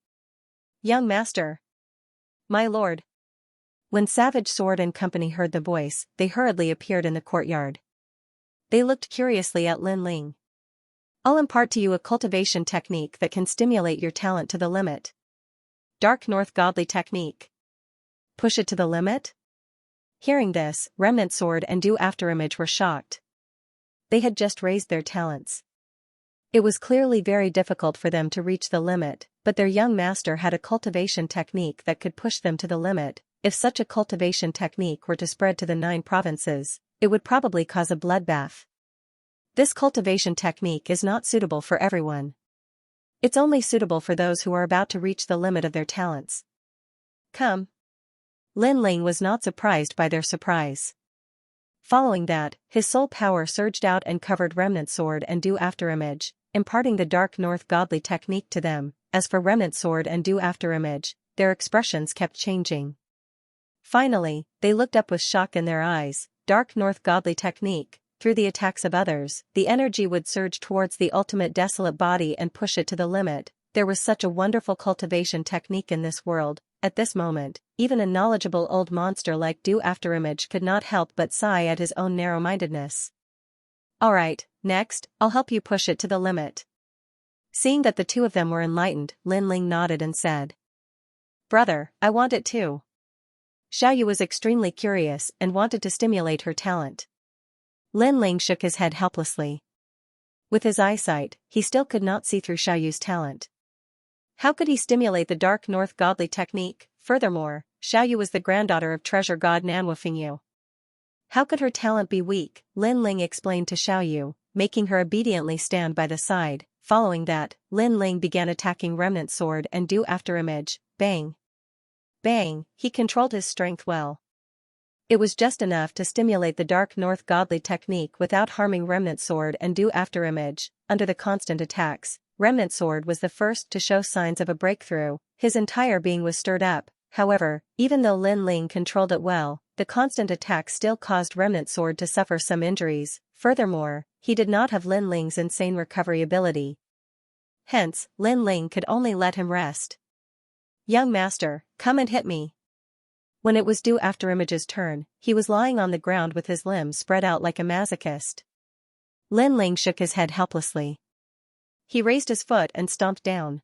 Young master. My lord. When Savage Sword and Company heard the voice, they hurriedly appeared in the courtyard. They looked curiously at Lin Ling. I'll impart to you a cultivation technique that can stimulate your talent to the limit. Dark North Godly Technique. Push it to the limit? Hearing this, Remnant Sword and Do Afterimage were shocked. They had just raised their talents. It was clearly very difficult for them to reach the limit, but their young master had a cultivation technique that could push them to the limit. If such a cultivation technique were to spread to the 9 provinces, it would probably cause a bloodbath. This cultivation technique is not suitable for everyone. It's only suitable for those who are about to reach the limit of their talents. Come. Lin Ling was not surprised by their surprise. Following that, his soul power surged out and covered Remnant Sword and Do Afterimage, imparting the Dark North Godly Technique to them. As for Remnant Sword and Do Afterimage, their expressions kept changing. Finally, they looked up with shock in their eyes. Dark North Godly Technique. Through the attacks of others, the energy would surge towards the ultimate desolate body and push it to the limit. There was such a wonderful cultivation technique in this world. At this moment, even a knowledgeable old monster like Do Afterimage could not help but sigh at his own narrow-mindedness. Alright, next, I'll help you push it to the limit. Seeing that the two of them were enlightened, Lin Ling nodded and said, Brother, I want it too. Xiaoyu was extremely curious and wanted to stimulate her talent. Lin Ling shook his head helplessly. With his eyesight, he still could not see through Xiaoyu's talent. How could he stimulate the Dark North Godly Technique? Furthermore, Xiaoyu was the granddaughter of treasure god Nanwufingyu. How could her talent be weak? Lin Ling explained to Xiaoyu, making her obediently stand by the side. Following that, Lin Ling began attacking Remnant Sword and Do After Image. Bang! Bang! He controlled his strength well. It was just enough to stimulate the Dark North Godly technique without harming Remnant Sword and Do After Image. Under the constant attacks, Remnant Sword was the first to show signs of a breakthrough. His entire being was stirred up. However, even though Lin Ling controlled it well, the constant attacks still caused Remnant Sword to suffer some injuries. Furthermore, he did not have Lin Ling's insane recovery ability. Hence, Lin Ling could only let him rest. Young master, come and hit me. When it was Do After Image's turn, he was lying on the ground with his limbs spread out like a masochist. Lin Ling shook his head helplessly. He raised his foot and stomped down.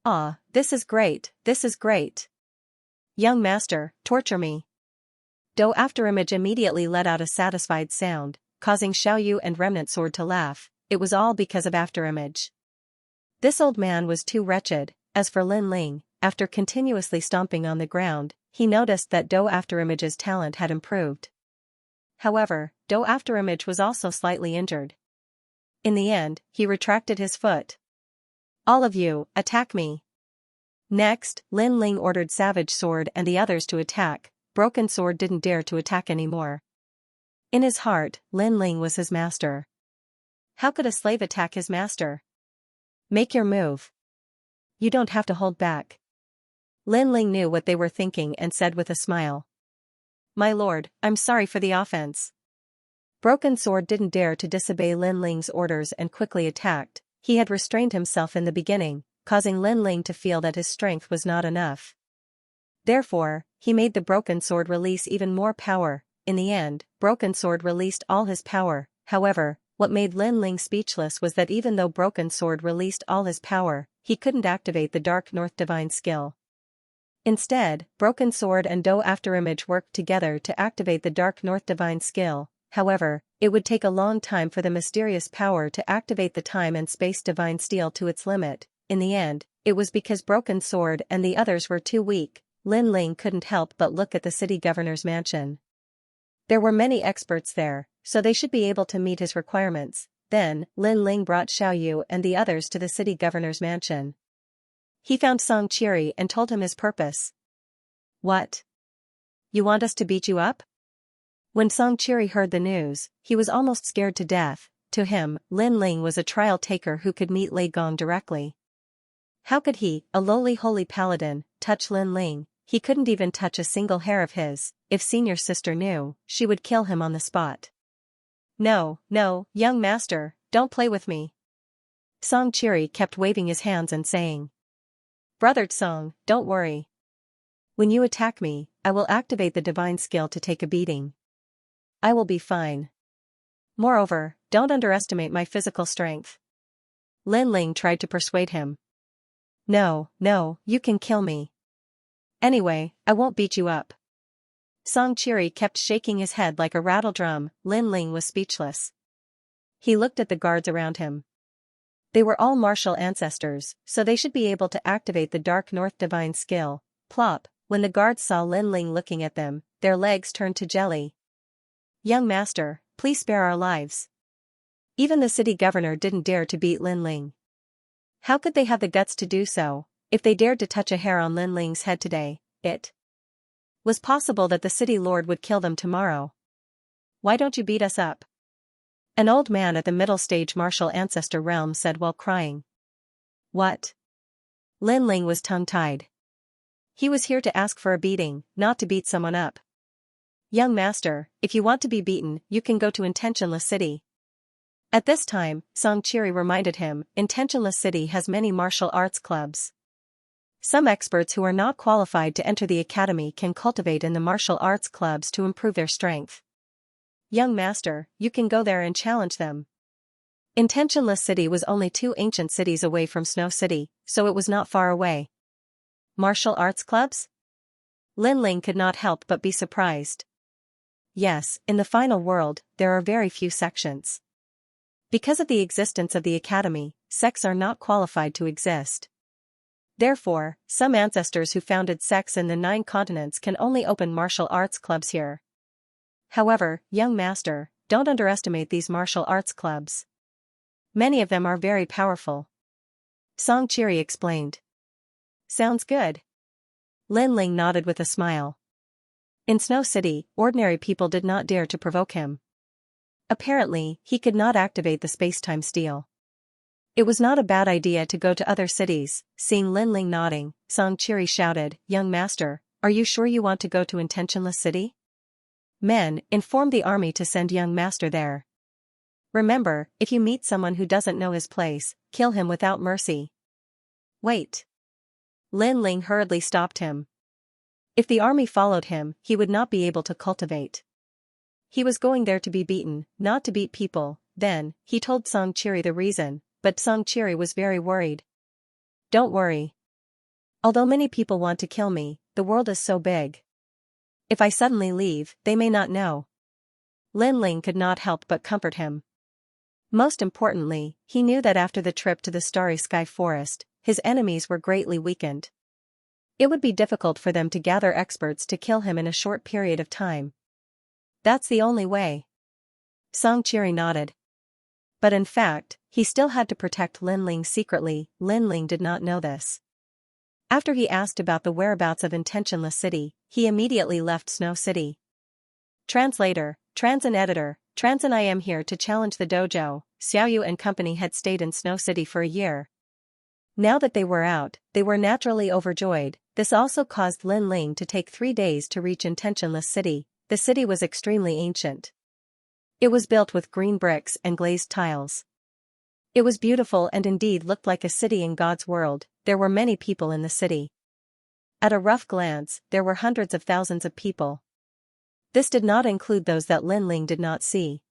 Ah, this is great, this is great. Young master, torture me. Do After Image immediately let out a satisfied sound, causing Xiaoyu and Remnant Sword to laugh. It was all because of After Image. This old man was too wretched. As for Lin Ling, after continuously stomping on the ground, he noticed that Do After Image's talent had improved. However, Do After Image was also slightly injured. In the end, he retracted his foot. All of you, attack me. Next, Lin Ling ordered Savage Sword and the others to attack. Broken Sword didn't dare to attack anymore. In his heart, Lin Ling was his master. How could a slave attack his master? Make your move. You don't have to hold back. Lin Ling knew what they were thinking and said with a smile. My lord, I'm sorry for the offense. Broken Sword didn't dare to disobey Lin Ling's orders and quickly attacked. He had restrained himself in the beginning, causing Lin Ling to feel that his strength was not enough. Therefore, he made the Broken Sword release even more power. In the end, Broken Sword released all his power. However, what made Lin Ling speechless was that even though Broken Sword released all his power, he couldn't activate the Dark North Divine skill. Instead, Broken Sword and Do After Image worked together to activate the Dark North Divine skill. However, it would take a long time for the mysterious power to activate the Time and Space Divine Steel to its limit. In the end, it was because Broken Sword and the others were too weak. Lin Ling couldn't help but look at the city governor's mansion. There were many experts there, so they should be able to meet his requirements. Then, Lin Ling brought Xiaoyu and the others to the city governor's mansion. He found Song Qiri and told him his purpose. What? You want us to beat you up? When Song Qiri heard the news, he was almost scared to death. To him, Lin Ling was a trial taker who could meet Lei Gong directly. How could he, a lowly holy paladin, touch Lin Ling? He couldn't even touch a single hair of his. If senior sister knew, she would kill him on the spot. No, no, young master, don't play with me. Song Qiri kept waving his hands and saying. Brother Song, don't worry. When you attack me, I will activate the divine skill to take a beating. I will be fine. Moreover, don't underestimate my physical strength. Lin Ling tried to persuade him. No, no, you can kill me. Anyway, I won't beat you up. Song Qiri kept shaking his head like a rattle drum. Lin Ling was speechless. He looked at the guards around him. They were all martial ancestors, so they should be able to activate the Dark North Divine skill. Plop, when the guards saw Lin Ling looking at them, their legs turned to jelly. Young master, please spare our lives. Even the city governor didn't dare to beat Lin Ling. How could they have the guts to do so? If they dared to touch a hair on Lin Ling's head today, it was possible that the city lord would kill them tomorrow. Why don't you beat us up? An old man at the middle stage martial ancestor realm said while crying. What? Lin Ling was tongue-tied. He was here to ask for a beating, not to beat someone up. Young master, if you want to be beaten, you can go to Intentionless City. At this time, Song Qiri reminded him, Intentionless City has many martial arts clubs. Some experts who are not qualified to enter the academy can cultivate in the martial arts clubs to improve their strength. Young master, you can go there and challenge them. Intentionless City was only 2 ancient cities away from Snow City, so it was not far away. Martial arts clubs? Lin Ling could not help but be surprised. Yes, in the final world, there are very few sections. Because of the existence of the academy, sects are not qualified to exist. Therefore, some ancestors who founded sects in the 9 continents can only open martial arts clubs here. However, young master, don't underestimate these martial arts clubs. Many of them are very powerful. Xianxia explained. Sounds good. Lin Ling nodded with a smile. In Snow City, ordinary people did not dare to provoke him. Apparently, he could not activate the space-time steel. It was not a bad idea to go to other cities. Seeing Lin Ling nodding, Xianxia shouted, Young master, are you sure you want to go to Intentionless City? Men, inform the army to send young master there. Remember, if you meet someone who doesn't know his place, kill him without mercy. Wait. Lin Ling hurriedly stopped him. If the army followed him, he would not be able to cultivate. He was going there to be beaten, not to beat people. Then, he told Xianxia the reason, but Xianxia was very worried. Don't worry. Although many people want to kill me, the world is so big. If I suddenly leave, they may not know. Lin Ling could not help but comfort him. Most importantly, he knew that after the trip to the Starry Sky Forest, his enemies were greatly weakened. It would be difficult for them to gather experts to kill him in a short period of time. That's the only way. Xianxia nodded. But in fact, he still had to protect Lin Ling secretly. Lin Ling did not know this. After he asked about the whereabouts of Intentionless City, he immediately left Snow City. Translator, Transin Editor, Transin I am here to challenge the dojo. Xiaoyu and company had stayed in Snow City for a year. Now that they were out, they were naturally overjoyed. This also caused Lin Ling to take 3 days to reach Intentionless City. The city was extremely ancient. It was built with green bricks and glazed tiles. It was beautiful and indeed looked like a city in God's world. There were many people in the city. At a rough glance, there were hundreds of thousands of people. This did not include those that Lin Ling did not see.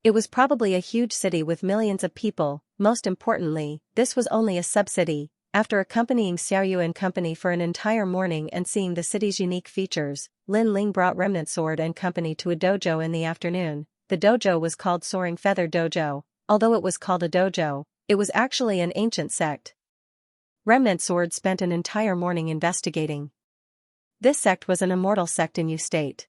It was probably a huge city with millions of people. Most importantly, this was only a sub-city. After accompanying Xiaoyu and company for an entire morning and seeing the city's unique features, Lin Ling brought Remnant Sword and company to a dojo in the afternoon. The dojo was called Soaring Feather Dojo. Although it was called a dojo, it was actually an ancient sect. Remnant Sword spent an entire morning investigating. This sect was an immortal sect in Yu State.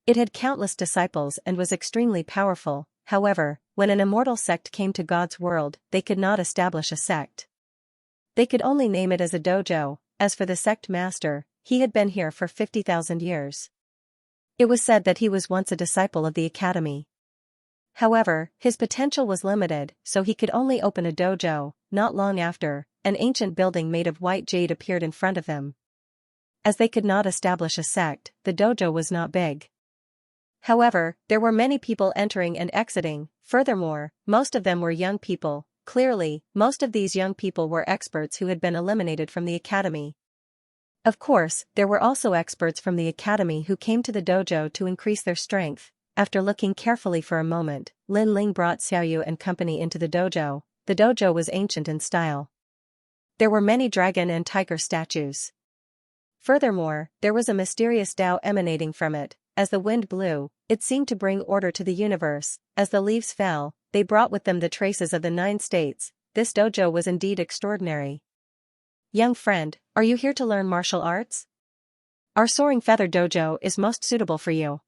It had countless disciples and was extremely powerful. However, when an immortal sect came to God's world, they could not establish a sect. They could only name it as a dojo. As for the sect master, he had been here for 50,000 years. It was said that he was once a disciple of the academy. However, his potential was limited, so he could only open a dojo. Not long after, an ancient building made of white jade appeared in front of them. As they could not establish a sect, the dojo was not big. However, there were many people entering and exiting. Furthermore, most of them were young people. Clearly, most of these young people were experts who had been eliminated from the academy. Of course, there were also experts from the academy who came to the dojo to increase their strength. After looking carefully for a moment, Lin Ling brought Xiaoyu and company into the dojo. The dojo was ancient in style. There were many dragon and tiger statues. Furthermore, there was a mysterious Tao emanating from it. As the wind blew, it seemed to bring order to the universe. As the leaves fell, they brought with them the traces of the 9 states. This dojo was indeed extraordinary. Young friend, are you here to learn martial arts? Our Soaring Feather Dojo is most suitable for you.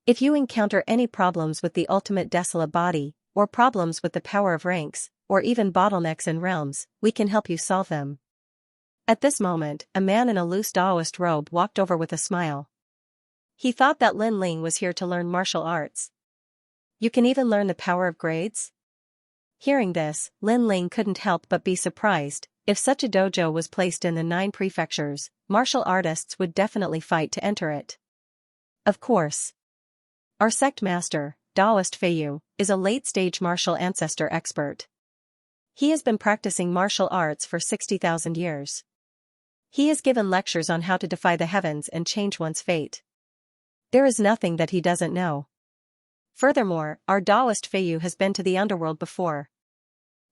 If you encounter any problems with the ultimate desolate body, or problems with the power of ranks, or even bottlenecks in realms, we can help you solve them. At this moment, a man in a loose Taoist robe walked over with a smile. He thought that Lin Ling was here to learn martial arts. You can even learn the power of grades? Hearing this, Lin Ling couldn't help but be surprised. If such a dojo was placed in the 9 prefectures, martial artists would definitely fight to enter it. Of course. Our sect master, Taoist Feiyu, is a late-stage martial ancestor expert. He has been practicing martial arts for 60,000 years. He has given lectures on how to defy the heavens and change one's fate. There is nothing that he doesn't know. Furthermore, our Taoist Feiyu has been to the underworld before.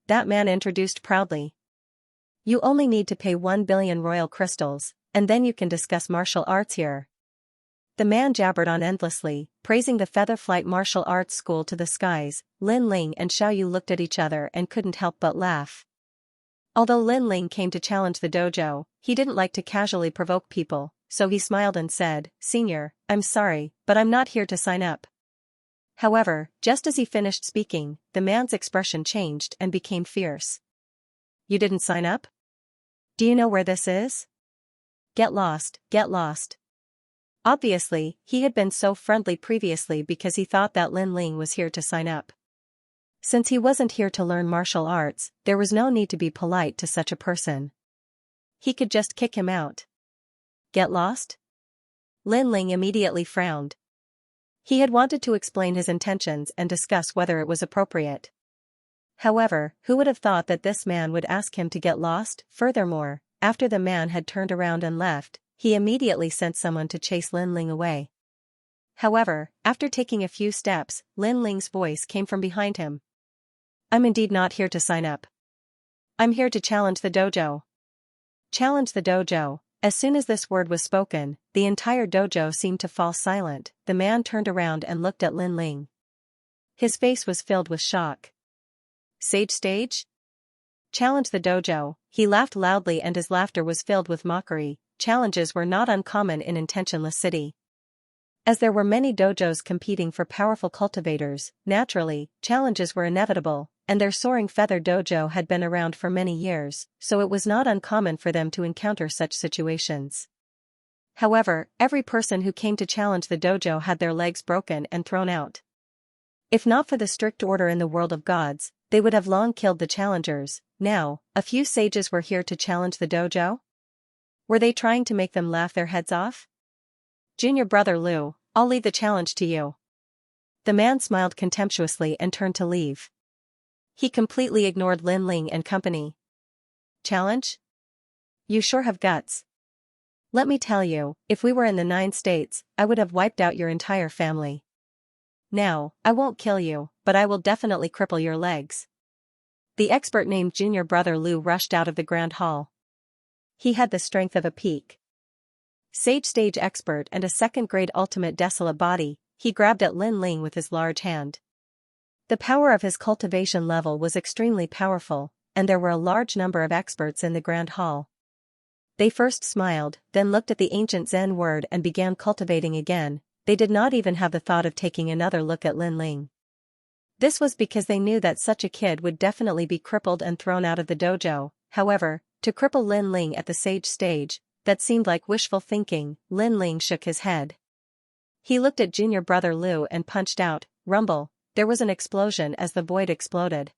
That man introduced proudly. You only need to pay 1 billion royal crystals, and then you can discuss martial arts here. The man jabbered on endlessly, praising the Feather Flight Martial Arts School to the skies. Lin Ling and Xiaoyu looked at each other and couldn't help but laugh. Although Lin Ling came to challenge the dojo, he didn't like to casually provoke people. so he smiled and said, "Senior, I'm sorry, but I'm not here to sign up." However, just as he finished speaking, the man's expression changed and became fierce. "You didn't sign up? Do you know where this is? Get lost, get lost." Obviously, he had been so friendly previously because he thought that Lin Ling was here to sign up. Since he wasn't here to learn martial arts, there was no need to be polite to such a person. He could just kick him out. Get lost? Lin Ling immediately frowned. He had wanted to explain his intentions and discuss whether it was appropriate. However, who would have thought that this man would ask him to get lost? Furthermore, after the man had turned around and left, he immediately sent someone to chase Lin Ling away. However, after taking a few steps, Lin Ling's voice came from behind him. "I'm indeed not here to sign up. I'm here to challenge the dojo." Challenge the dojo. As soon as this word was spoken, the entire dojo seemed to fall silent. The man turned around and looked at Lin Ling. His face was filled with shock. "Sage stage? Challenge the dojo." He laughed loudly and his laughter was filled with mockery. Challenges were not uncommon in Intentionless City. As there were many dojos competing for powerful cultivators, naturally, challenges were inevitable, and their Soaring Feather dojo had been around for many years, so it was not uncommon for them to encounter such situations. However, every person who came to challenge the dojo had their legs broken and thrown out. If not for the strict order in the world of gods, they would have long killed the challengers. Now, a few sages were here to challenge the dojo? Were they trying to make them laugh their heads off? "Junior brother Liu, I'll leave the challenge to you." The man smiled contemptuously and turned to leave. He completely ignored Lin Ling and company. "Challenge? You sure have guts. Let me tell you, if we were in the 9 states, I would have wiped out your entire family. Now, I won't kill you, but I will definitely cripple your legs." The expert named Junior brother Liu rushed out of the grand hall. He had the strength of a peak. Sage stage expert and a second-grade ultimate desolate body, he grabbed at Lin Ling with his large hand. The power of his cultivation level was extremely powerful, and there were a large number of experts in the grand hall. They first smiled, then looked at the ancient Zen word and began cultivating again. They did not even have the thought of taking another look at Lin Ling. This was because they knew that such a kid would definitely be crippled and thrown out of the dojo. However, to cripple Lin Ling at the sage stage, that seemed like wishful thinking. Lin Ling shook his head. He looked at Junior brother Liu and punched out. Rumble. There was an explosion as the void exploded.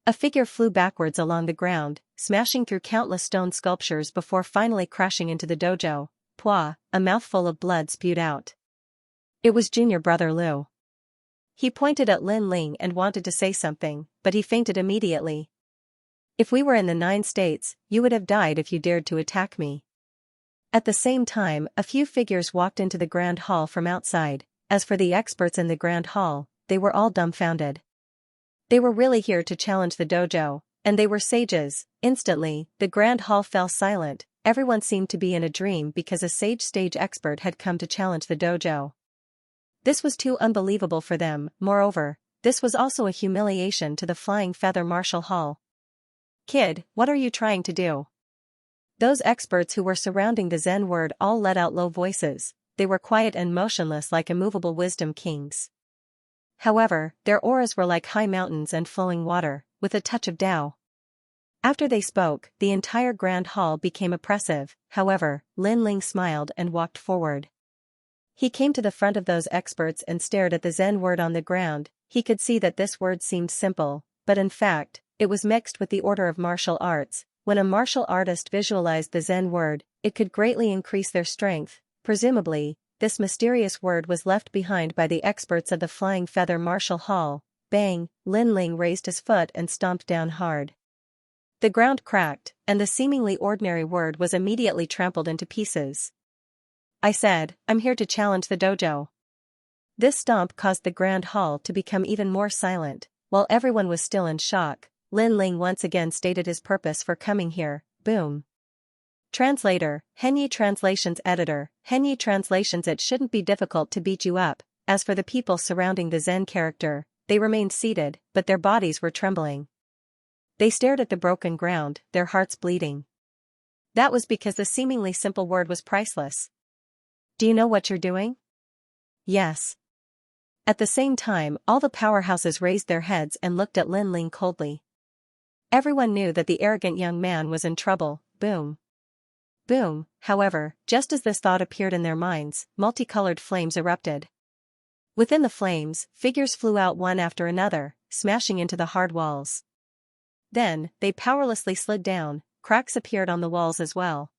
A figure flew backwards along the ground, smashing through countless stone sculptures before finally crashing into the dojo. Pwa, a mouthful of blood spewed out. It was Junior brother Liu. He pointed at Lin Ling and wanted to say something, but he fainted immediately. "If we were in the 9 states, you would have died if you dared to attack me." At the same time, a few figures walked into the grand hall from outside. As for the experts in the grand hall, they were all dumbfounded. They were really here to challenge the dojo, and they were sages. Instantly, the grand hall fell silent. Everyone seemed to be in a dream because a sage stage expert had come to challenge the dojo. This was too unbelievable for them. Moreover, this was also a humiliation to the Flying Feather Martial Hall. "Kid, what are you trying to do?" Those experts who were surrounding the Zen word all let out low voices. They were quiet and motionless like immovable wisdom kings. However, their auras were like high mountains and flowing water, with a touch of Tao. After they spoke, the entire grand hall became oppressive. However, Lin Ling smiled and walked forward. He came to the front of those experts and stared at the Zen word on the ground. He could see that this word seemed simple, but in fact, it was mixed with the order of martial arts. When a martial artist visualized the Zen word, it could greatly increase their strength. Presumably, this mysterious word was left behind by the experts of the Flying Feather Martial Hall. Bang! Lin Ling raised his foot and stomped down hard. The ground cracked, and the seemingly ordinary word was immediately trampled into pieces. "I said, I'm here to challenge the dojo." This stomp caused the grand hall to become even more silent. While everyone was still in shock, Lin Ling once again stated his purpose for coming here. Boom. Translator, Henyi Translations Editor, Henyi Translations. It shouldn't be difficult to beat you up. As for the people surrounding the Zen character, they remained seated, but their bodies were trembling. They stared at the broken ground, their hearts bleeding. That was because the seemingly simple word was priceless. Do you know what you're doing? Yes. At the same time, all the powerhouses raised their heads and looked at Lin Ling coldly. Everyone knew that the arrogant young man was in trouble. Boom. Boom. However, just as this thought appeared in their minds, multicolored flames erupted. Within the flames, figures flew out one after another, smashing into the hard walls. Then, they powerlessly slid down, cracks appeared on the walls as well.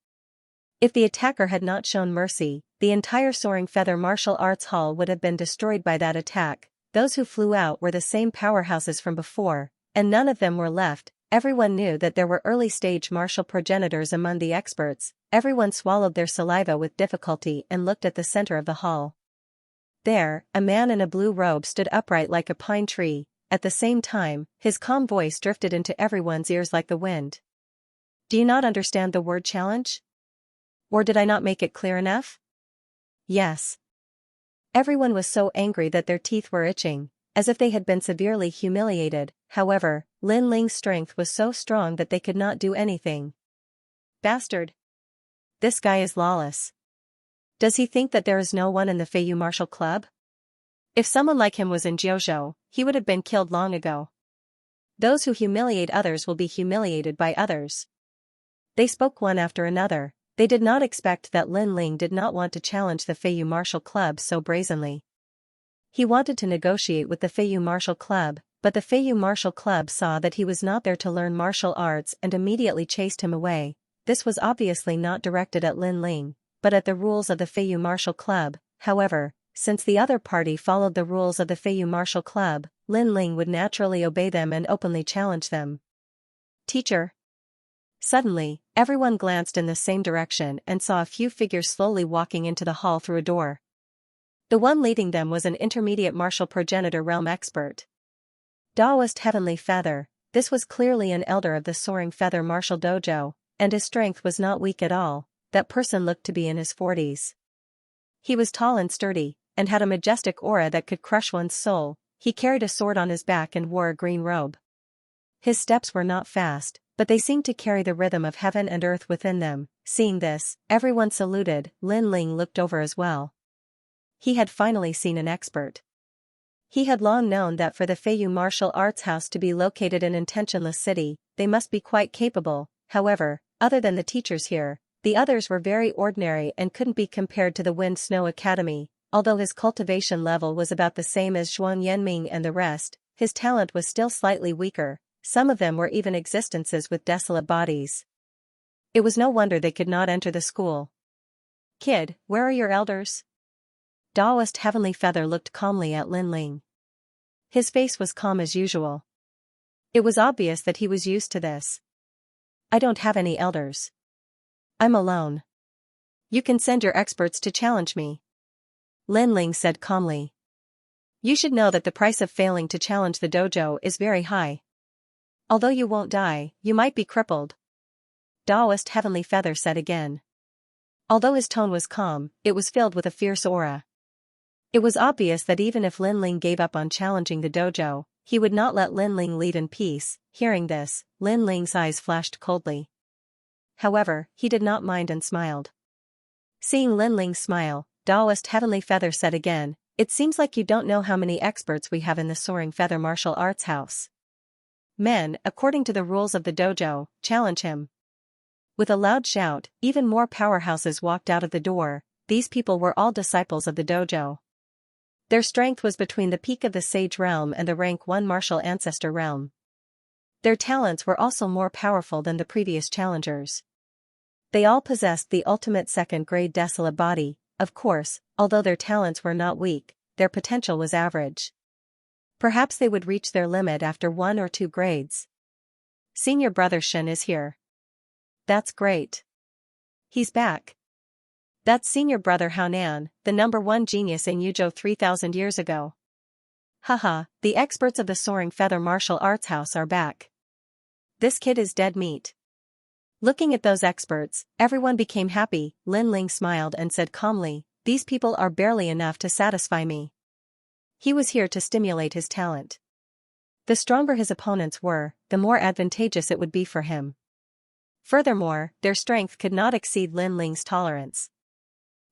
If the attacker had not shown mercy, the entire Soaring Feather Martial Arts Hall would have been destroyed by that attack. Those who flew out were the same powerhouses from before, and none of them were left. Everyone knew that there were early-stage martial progenitors among the experts. Everyone swallowed their saliva with difficulty and looked at the center of the hall. There, a man in a blue robe stood upright like a pine tree. At the same time, his calm voice drifted into everyone's ears like the wind. Do you not understand the word challenge? Or did I not make it clear enough? Yes. Everyone was so angry that their teeth were itching, as if they had been severely humiliated. However, Lin Ling's strength was so strong that they could not do anything. Bastard! This guy is lawless. Does he think that there is no one in the Feiyu Martial Club? If someone like him was in Jiuzhou, he would have been killed long ago. Those who humiliate others will be humiliated by others. They spoke one after another. They did not expect that Lin Ling did not want to challenge the Feiyu Martial Club so brazenly. He wanted to negotiate with the Feiyu Martial Club, but the Feiyu Martial Club saw that he was not there to learn martial arts and immediately chased him away. This was obviously not directed at Lin Ling, but at the rules of the Feiyu Martial Club. However, since the other party followed the rules of the Feiyu Martial Club, Lin Ling would naturally obey them and openly challenge them. Teacher. Suddenly, everyone glanced in the same direction and saw a few figures slowly walking into the hall through a door. The one leading them was an intermediate martial progenitor realm expert. Daoist Heavenly Feather. This was clearly an elder of the Soaring Feather Martial Dojo, and his strength was not weak at all. That person looked to be in his 40s. He was tall and sturdy, and had a majestic aura that could crush one's soul. He carried a sword on his back and wore a green robe. His steps were not fast, but they seemed to carry the rhythm of heaven and earth within them. Seeing this, everyone saluted. Lin Ling looked over as well. He had finally seen an expert. He had long known that for the Feiyu Martial Arts House to be located in Intentionless City, they must be quite capable. However, other than the teachers here, the others were very ordinary and couldn't be compared to the Wind Snow Academy. Although his cultivation level was about the same as Zhuang Yanming and the rest, his talent was still slightly weaker. Some of them were even existences with desolate bodies. It was no wonder they could not enter the school. Kid, where are your elders? Daoist Heavenly Feather looked calmly at Lin Ling. His face was calm as usual. It was obvious that he was used to this. I don't have any elders. I'm alone. You can send your experts to challenge me. Lin Ling said calmly. You should know that the price of failing to challenge the dojo is very high. Although you won't die, you might be crippled. Daoist Heavenly Feather said again. Although his tone was calm, it was filled with a fierce aura. It was obvious that even if Lin Ling gave up on challenging the dojo, he would not let Lin Ling lead in peace. Hearing this, Lin Ling's eyes flashed coldly. However, he did not mind and smiled. Seeing Lin Ling smile, Daoist Heavenly Feather said again, it seems like you don't know how many experts we have in the Soaring Feather Martial Arts House. Men, according to the rules of the dojo, challenge him. With a loud shout, even more powerhouses walked out of the door. These people were all disciples of the dojo. Their strength was between the peak of the Sage Realm and the rank 1 Martial Ancestor Realm. Their talents were also more powerful than the previous challengers. They all possessed the ultimate second-grade Desolate Body. Of course, although their talents were not weak, their potential was average. Perhaps they would reach their limit after 1 or 2 grades. Senior Brother Shen is here. That's great. He's back. That's Senior Brother Haonan, the #1 genius in Yuzhou 3,000 years ago. Haha, the experts of the Soaring Feather Martial Arts House are back. This kid is dead meat. Looking at those experts, everyone became happy. Lin Ling smiled and said calmly, these people are barely enough to satisfy me. He was here to stimulate his talent. The stronger his opponents were, the more advantageous it would be for him. Furthermore, their strength could not exceed Lin Ling's tolerance.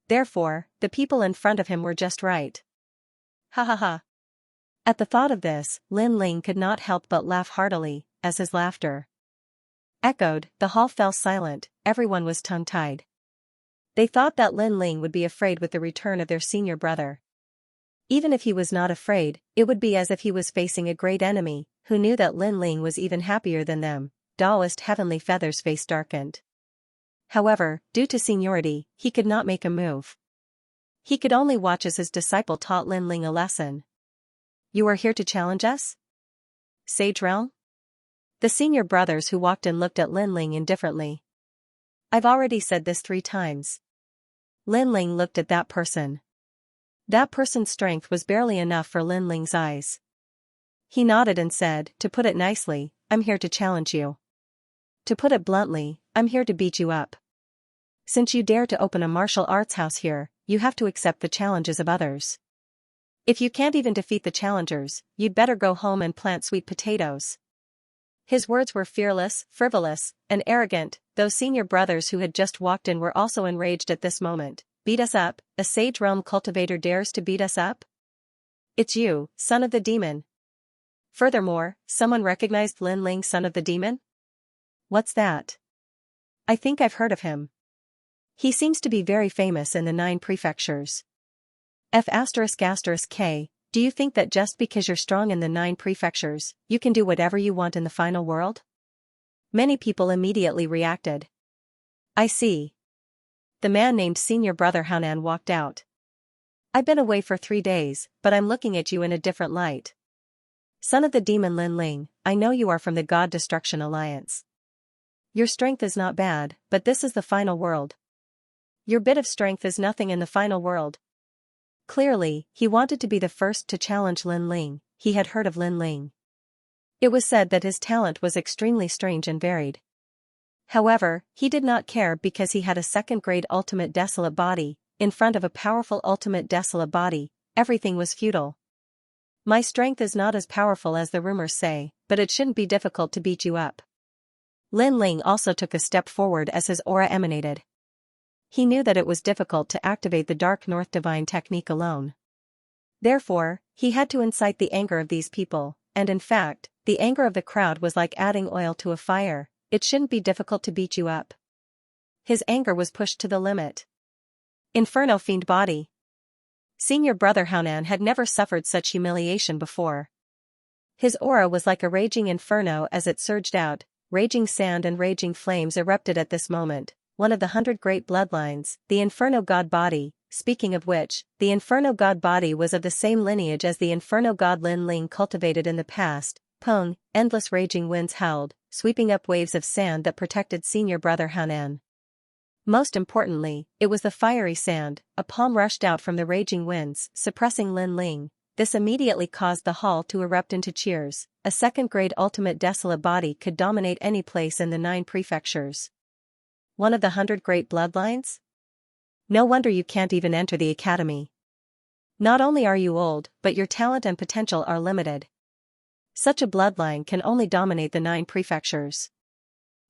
Therefore, the people in front of him were just right. Ha ha ha. At the thought of this, Lin Ling could not help but laugh heartily, as his laughter echoed. The hall fell silent, everyone was tongue-tied. They thought that Lin Ling would be afraid with the return of their senior brother. Even if he was not afraid, it would be as if he was facing a great enemy, who knew that Lin Ling was even happier than them. Taoist Heavenly Feather's face darkened. However, due to seniority, he could not make a move. He could only watch as his disciple taught Lin Ling a lesson. You are here to challenge us? Sage Realm? The senior brothers who walked in looked at Lin Ling indifferently. I've already said this 3 times. Lin Ling looked at that person. That person's strength was barely enough for Lin Ling's eyes. He nodded and said, to put it nicely, I'm here to challenge you. To put it bluntly, I'm here to beat you up. Since you dare to open a martial arts house here, you have to accept the challenges of others. If you can't even defeat the challengers, you'd better go home and plant sweet potatoes. His words were fearless, frivolous, and arrogant. Those senior brothers who had just walked in were also enraged at this moment. Beat us up? A Sage Realm cultivator dares to beat us up? It's you, son of the demon. Furthermore, someone recognized Lin Ling, son of the demon? What's that? I think I've heard of him. He seems to be very famous in the 9 prefectures. F***K, do you think that just because you're strong in the 9 prefectures, you can do whatever you want in the final world? Many people immediately reacted. I see. The man named Senior Brother Haonan walked out. I've been away for 3 days, but I'm looking at you in a different light. Son of the demon Lin Ling, I know you are from the God Destruction Alliance. Your strength is not bad, but this is the final world. Your bit of strength is nothing in the final world. Clearly, he wanted to be the first to challenge Lin Ling. He had heard of Lin Ling. It was said that his talent was extremely strange and varied. However, he did not care because he had a second-grade ultimate desolate body. In front of a powerful ultimate desolate body, everything was futile. My strength is not as powerful as the rumors say, but it shouldn't be difficult to beat you up. Lin Ling also took a step forward as his aura emanated. He knew that it was difficult to activate the Dark North Divine technique alone. Therefore, he had to incite the anger of these people, and in fact, the anger of the crowd was like adding oil to a fire. It shouldn't be difficult to beat you up. His anger was pushed to the limit. Inferno Fiend Body. Senior Brother Haonan had never suffered such humiliation before. His aura was like a raging inferno as it surged out. Raging sand and raging flames erupted at this moment. One of the 100 great bloodlines, the Inferno God Body. Speaking of which, the Inferno God Body was of the same lineage as the Inferno God Lin Ling cultivated in the past. Pung, endless raging winds howled, sweeping up waves of sand that protected Senior Brother Haonan. Most importantly, it was the fiery sand. A palm rushed out from the raging winds, suppressing Lin Ling. This immediately caused the hall to erupt into cheers. A second-grade ultimate desolate body could dominate any place in the 9 prefectures. One of the 100 great bloodlines? No wonder you can't even enter the academy. Not only are you old, but your talent and potential are limited. Such a bloodline can only dominate the 9 prefectures.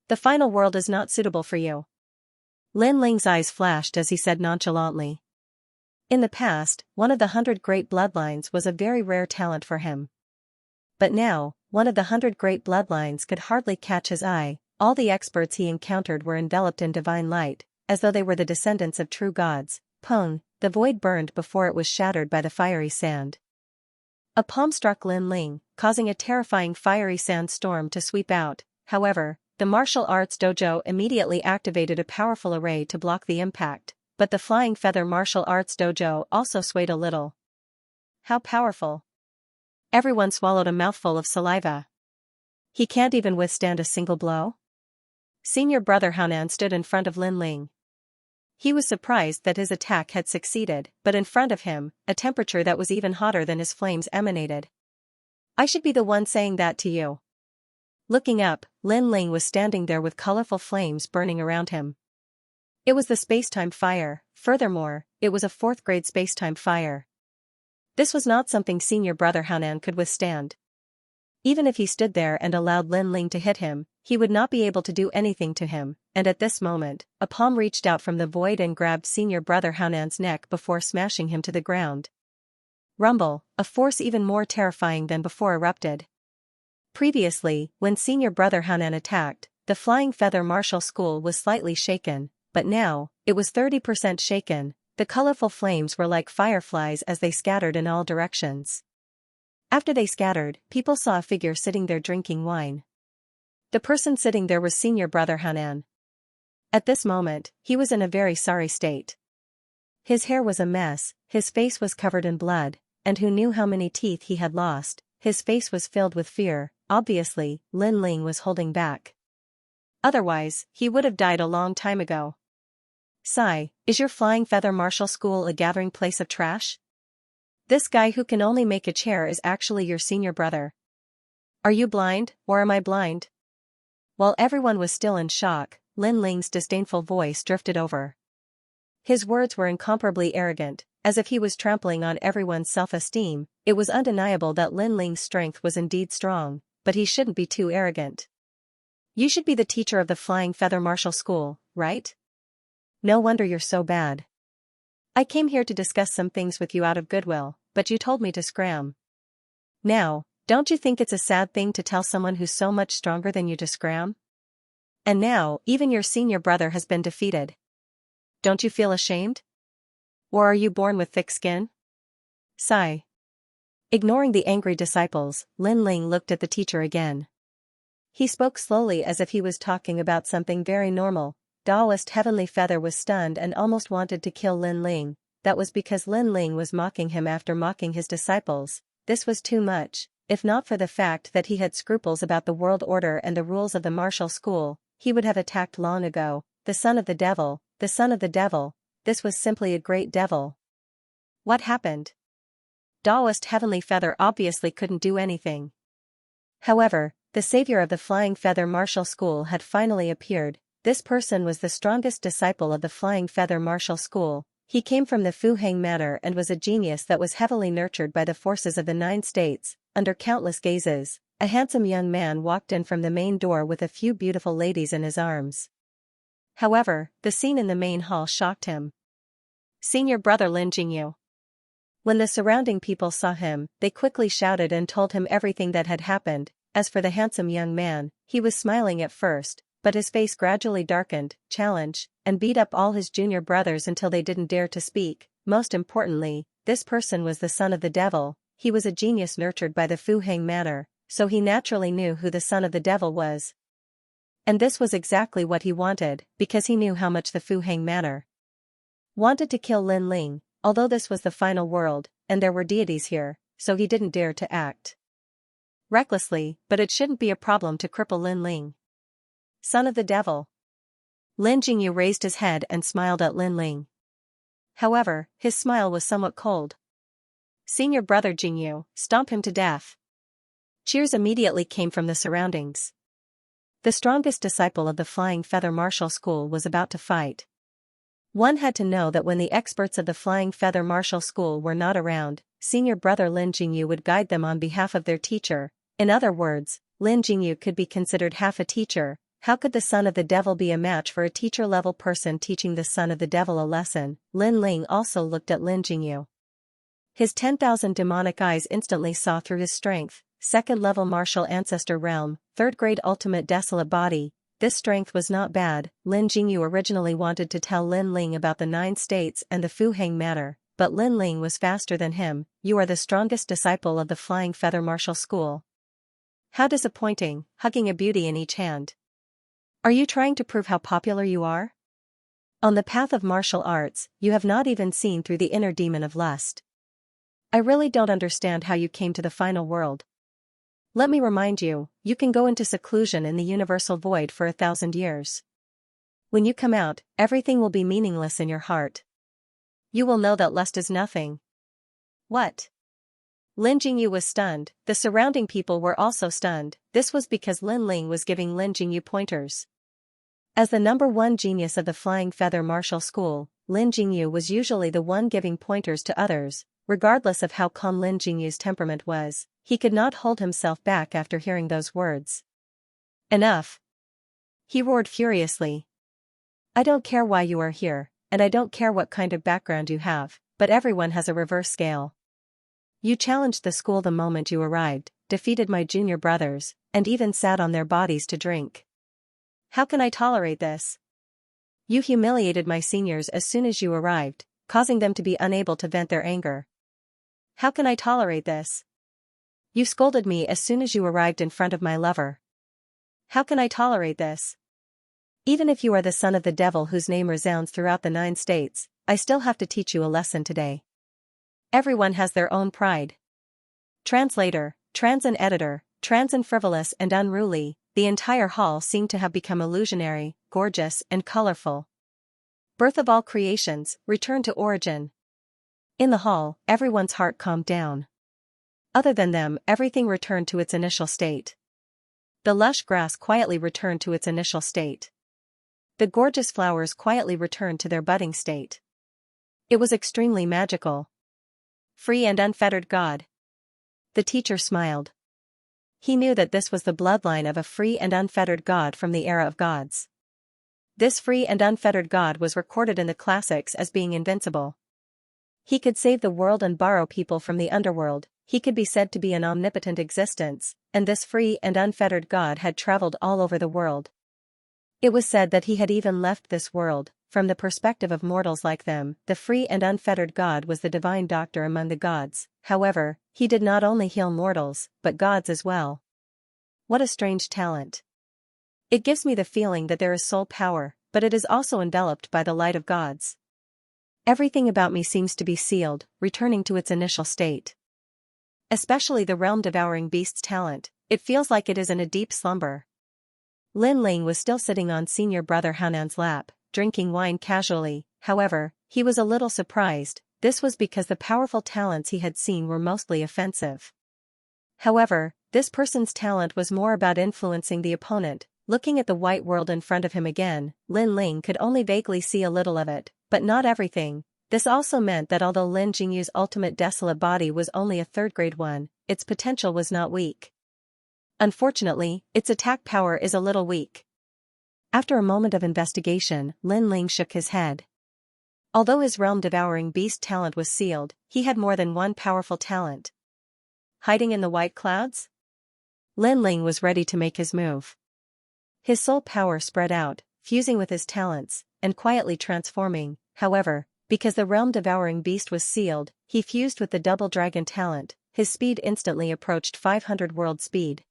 The final world is not suitable for you. Lin Ling's eyes flashed as he said nonchalantly. In the past, one of the 100 great bloodlines was a very rare talent for him. But now, one of the 100 great bloodlines could hardly catch his eye. All the experts he encountered were enveloped in divine light, as though they were the descendants of true gods. Pung, the void burned before it was shattered by the fiery sand. A palm struck Lin Ling, causing a terrifying fiery sandstorm to sweep out. However, the martial arts dojo immediately activated a powerful array to block the impact, but the Flying Feather Martial Arts Dojo also swayed a little. How powerful! Everyone swallowed a mouthful of saliva. He can't even withstand a single blow? Senior Brother Haonan stood in front of Lin Ling. He was surprised that his attack had succeeded, but in front of him, a temperature that was even hotter than his flames emanated. I should be the one saying that to you. Looking up, Lin Ling was standing there with colorful flames burning around him. It was the spacetime fire. Furthermore, it was a 4th-grade spacetime fire. This was not something Senior Brother Haonan could withstand. Even if he stood there and allowed Lin Ling to hit him, he would not be able to do anything to him, and at this moment, a palm reached out from the void and grabbed senior brother Haonan's neck before smashing him to the ground. Rumble, a force even more terrifying than before erupted. Previously, when senior brother Haonan attacked, the Flying Feather Martial School was slightly shaken, but now, it was 30% shaken. The colorful flames were like fireflies as they scattered in all directions. After they scattered, people saw a figure sitting there drinking wine. The person sitting there was senior brother Haonan. At this moment, he was in a very sorry state. His hair was a mess, his face was covered in blood, and who knew how many teeth he had lost. His face was filled with fear. Obviously, Lin Ling was holding back. Otherwise, he would have died a long time ago. Sigh, is your Flying Feather Martial School a gathering place of trash? This guy who can only make a chair is actually your senior brother. Are you blind, or am I blind? While everyone was still in shock, Lin Ling's disdainful voice drifted over. His words were incomparably arrogant, as if he was trampling on everyone's self-esteem. It was undeniable that Lin Ling's strength was indeed strong, but he shouldn't be too arrogant. You should be the teacher of the Flying Feather Martial School, right? No wonder you're so bad. I came here to discuss some things with you out of goodwill, but you told me to scram. Now, don't you think it's a sad thing to tell someone who's so much stronger than you to scram? And now, even your senior brother has been defeated. Don't you feel ashamed? Or are you born with thick skin? Sigh. Ignoring the angry disciples, Lin Ling looked at the teacher again. He spoke slowly as if he was talking about something very normal. Taoist Heavenly Feather was stunned and almost wanted to kill Lin Ling. That was because Lin Ling was mocking him after mocking his disciples. This was too much, if not for the fact that he had scruples about the world order and the rules of the martial school, he would have attacked long ago. The son of the devil, the son of the devil, this was simply a great devil. What happened? Taoist Heavenly Feather obviously couldn't do anything. However, the savior of the Flying Feather Martial School had finally appeared. This person was the strongest disciple of the Flying Feather Martial School. He came from the Fu Hang Manor and was a genius that was heavily nurtured by the forces of the 9 states. Under countless gazes, a handsome young man walked in from the main door with a few beautiful ladies in his arms. However, the scene in the main hall shocked him. Senior brother Lin Jingyu. When the surrounding people saw him, they quickly shouted and told him everything that had happened. As for the handsome young man, he was smiling at first, but his face gradually darkened, challenged, and beat up all his junior brothers until they didn't dare to speak. Most importantly, this person was the son of the devil. He was a genius nurtured by the Fu Hang Manor, so he naturally knew who the son of the devil was. And this was exactly what he wanted, because he knew how much the Fu Hang Manor wanted to kill Lin Ling, although this was the final world, and there were deities here, so he didn't dare to act recklessly, but it shouldn't be a problem to cripple Lin Ling. Son of the devil. Lin Jingyu raised his head and smiled at Lin Ling. However, his smile was somewhat cold. Senior brother Jingyu, stomp him to death. Cheers immediately came from the surroundings. The strongest disciple of the Flying Feather Martial School was about to fight. One had to know that when the experts of the Flying Feather Martial School were not around, senior brother Lin Jingyu would guide them on behalf of their teacher. In other words, Lin Jingyu could be considered half a teacher. How could the son of the devil be a match for a teacher-level person teaching the son of the devil a lesson? Lin Ling also looked at Lin Jingyu. His 10,000 demonic eyes instantly saw through his strength. Second-level martial ancestor realm, third-grade ultimate desolate body. This strength was not bad. Lin Jingyu originally wanted to tell Lin Ling about the 9 states and the Fu Hang Manor, but Lin Ling was faster than him. You are the strongest disciple of the Flying Feather Martial School. How disappointing, hugging a beauty in each hand. Are you trying to prove how popular you are? On the path of martial arts, you have not even seen through the inner demon of lust. I really don't understand how you came to the final world. Let me remind you, you can go into seclusion in the universal void for 1,000 years. When you come out, everything will be meaningless in your heart. You will know that lust is nothing. What? Lin Jingyu was stunned. The surrounding people were also stunned. This was because Lin Ling was giving Lin Jingyu pointers. As the #1 genius of the Flying Feather Martial School, Lin Jingyu was usually the one giving pointers to others. Regardless of how calm Lin Jingyu's temperament was, He could not hold himself back after hearing those words. Enough! He roared furiously. I don't care why you are here, and I don't care what kind of background you have, but everyone has a reverse scale. You challenged the school the moment you arrived, defeated my junior brothers, and even sat on their bodies to drink. How can I tolerate this? You humiliated my seniors as soon as you arrived, causing them to be unable to vent their anger. How can I tolerate this? You scolded me as soon as you arrived in front of my lover. How can I tolerate this? Even if you are the son of the devil whose name resounds throughout the 9 states, I still have to teach you a lesson today. Everyone has their own pride. Translator, trans and editor, trans and frivolous and unruly, the entire hall seemed to have become illusionary, gorgeous and colorful. Birth of all creations, return to origin. In the hall, everyone's heart calmed down. Other than them, everything returned to its initial state. The lush grass quietly returned to its initial state. The gorgeous flowers quietly returned to their budding state. It was extremely magical. Free and unfettered God. The teacher smiled. He knew that this was the bloodline of a free and unfettered God from the era of gods. This free and unfettered God was recorded in the classics as being invincible. He could save the world and borrow people from the underworld, he could be said to be an omnipotent existence, and this free and unfettered God had traveled all over the world. It was said that he had even left this world. From the perspective of mortals like them, the free and unfettered God was the divine doctor among the gods. However, he did not only heal mortals, but gods as well. What a strange talent. It gives me the feeling that there is soul power, but it is also enveloped by the light of gods. Everything about me seems to be sealed, returning to its initial state. Especially the realm-devouring beast's talent, it feels like it is in a deep slumber. Lin Ling was still sitting on senior brother Hanan's lap, drinking wine casually. However, he was a little surprised. This was because the powerful talents he had seen were mostly offensive. However, this person's talent was more about influencing the opponent. Looking at the white world in front of him again, Lin Ling could only vaguely see a little of it, but not everything. This also meant that although Lin Jingyu's ultimate desolate body was only a third-grade one, its potential was not weak. Unfortunately, its attack power is a little weak. After a moment of investigation, Lin Ling shook his head. Although his realm-devouring beast talent was sealed, he had more than one powerful talent. Hiding in the white clouds? Lin Ling was ready to make his move. His soul power spread out, fusing with his talents, and quietly transforming. However, because the realm-devouring beast was sealed, he fused with the double dragon talent. His speed instantly approached 500 world speed.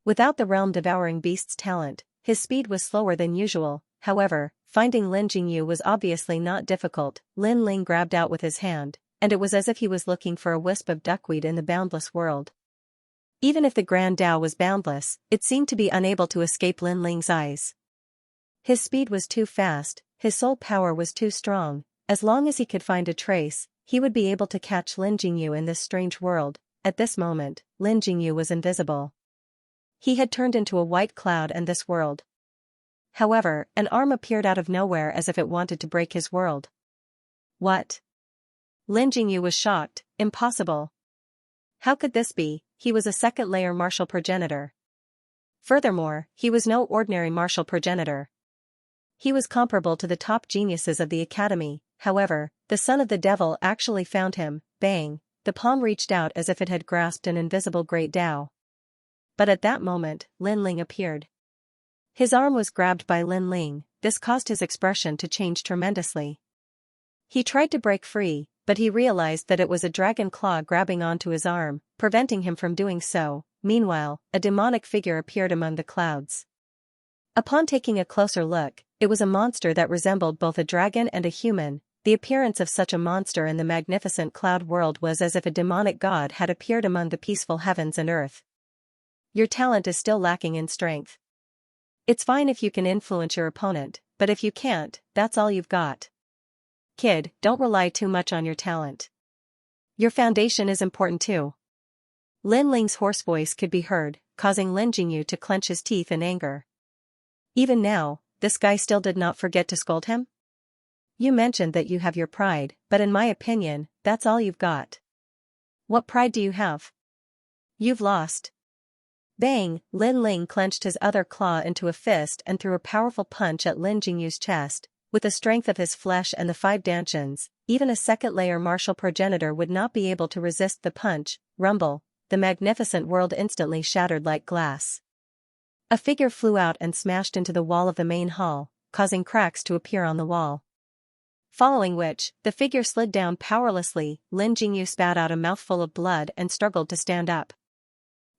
Without the realm-devouring beast's talent, his speed was slower than usual. However, finding Lin Jingyu was obviously not difficult. Lin Ling grabbed out with his hand, and it was as if he was looking for a wisp of duckweed in the boundless world. Even if the Grand Tao was boundless, it seemed to be unable to escape Lin Ling's eyes. His speed was too fast, his soul power was too strong. As long as he could find a trace, he would be able to catch Lin Jingyu in this strange world. At this moment, Lin Jingyu was invisible. He had turned into a white cloud and this world. However, an arm appeared out of nowhere as if it wanted to break his world. What? Lin Jingyu was shocked. Impossible. How could this be? He was a second-layer martial progenitor. Furthermore, he was no ordinary martial progenitor. He was comparable to the top geniuses of the academy. However, the son of the devil actually found him. Bang! The palm reached out as if it had grasped an invisible great Tao. But at that moment, Lin Ling appeared. His arm was grabbed by Lin Ling. This caused his expression to change tremendously. He tried to break free, but he realized that it was a dragon claw grabbing onto his arm, preventing him from doing so. Meanwhile, a demonic figure appeared among the clouds. Upon taking a closer look, it was a monster that resembled both a dragon and a human. The appearance of such a monster in the magnificent cloud world was as if a demonic god had appeared among the peaceful heavens and earth. Your talent is still lacking in strength. It's fine if you can influence your opponent, but if you can't, that's all you've got. Kid, don't rely too much on your talent. Your foundation is important too. Lin Ling's hoarse voice could be heard, causing Lin Jingyu to clench his teeth in anger. Even now, this guy still did not forget to scold him? You mentioned that you have your pride, but in my opinion, that's all you've got. What pride do you have? You've lost. Bang! Lin Ling clenched his other claw into a fist and threw a powerful punch at Lin Jingyu's chest. With the strength of his flesh and the 5 dantians, even a second-layer martial progenitor would not be able to resist the punch. Rumble! The magnificent world instantly shattered like glass. A figure flew out and smashed into the wall of the main hall, causing cracks to appear on the wall. Following which, the figure slid down powerlessly. Lin Jingyu spat out a mouthful of blood and struggled to stand up.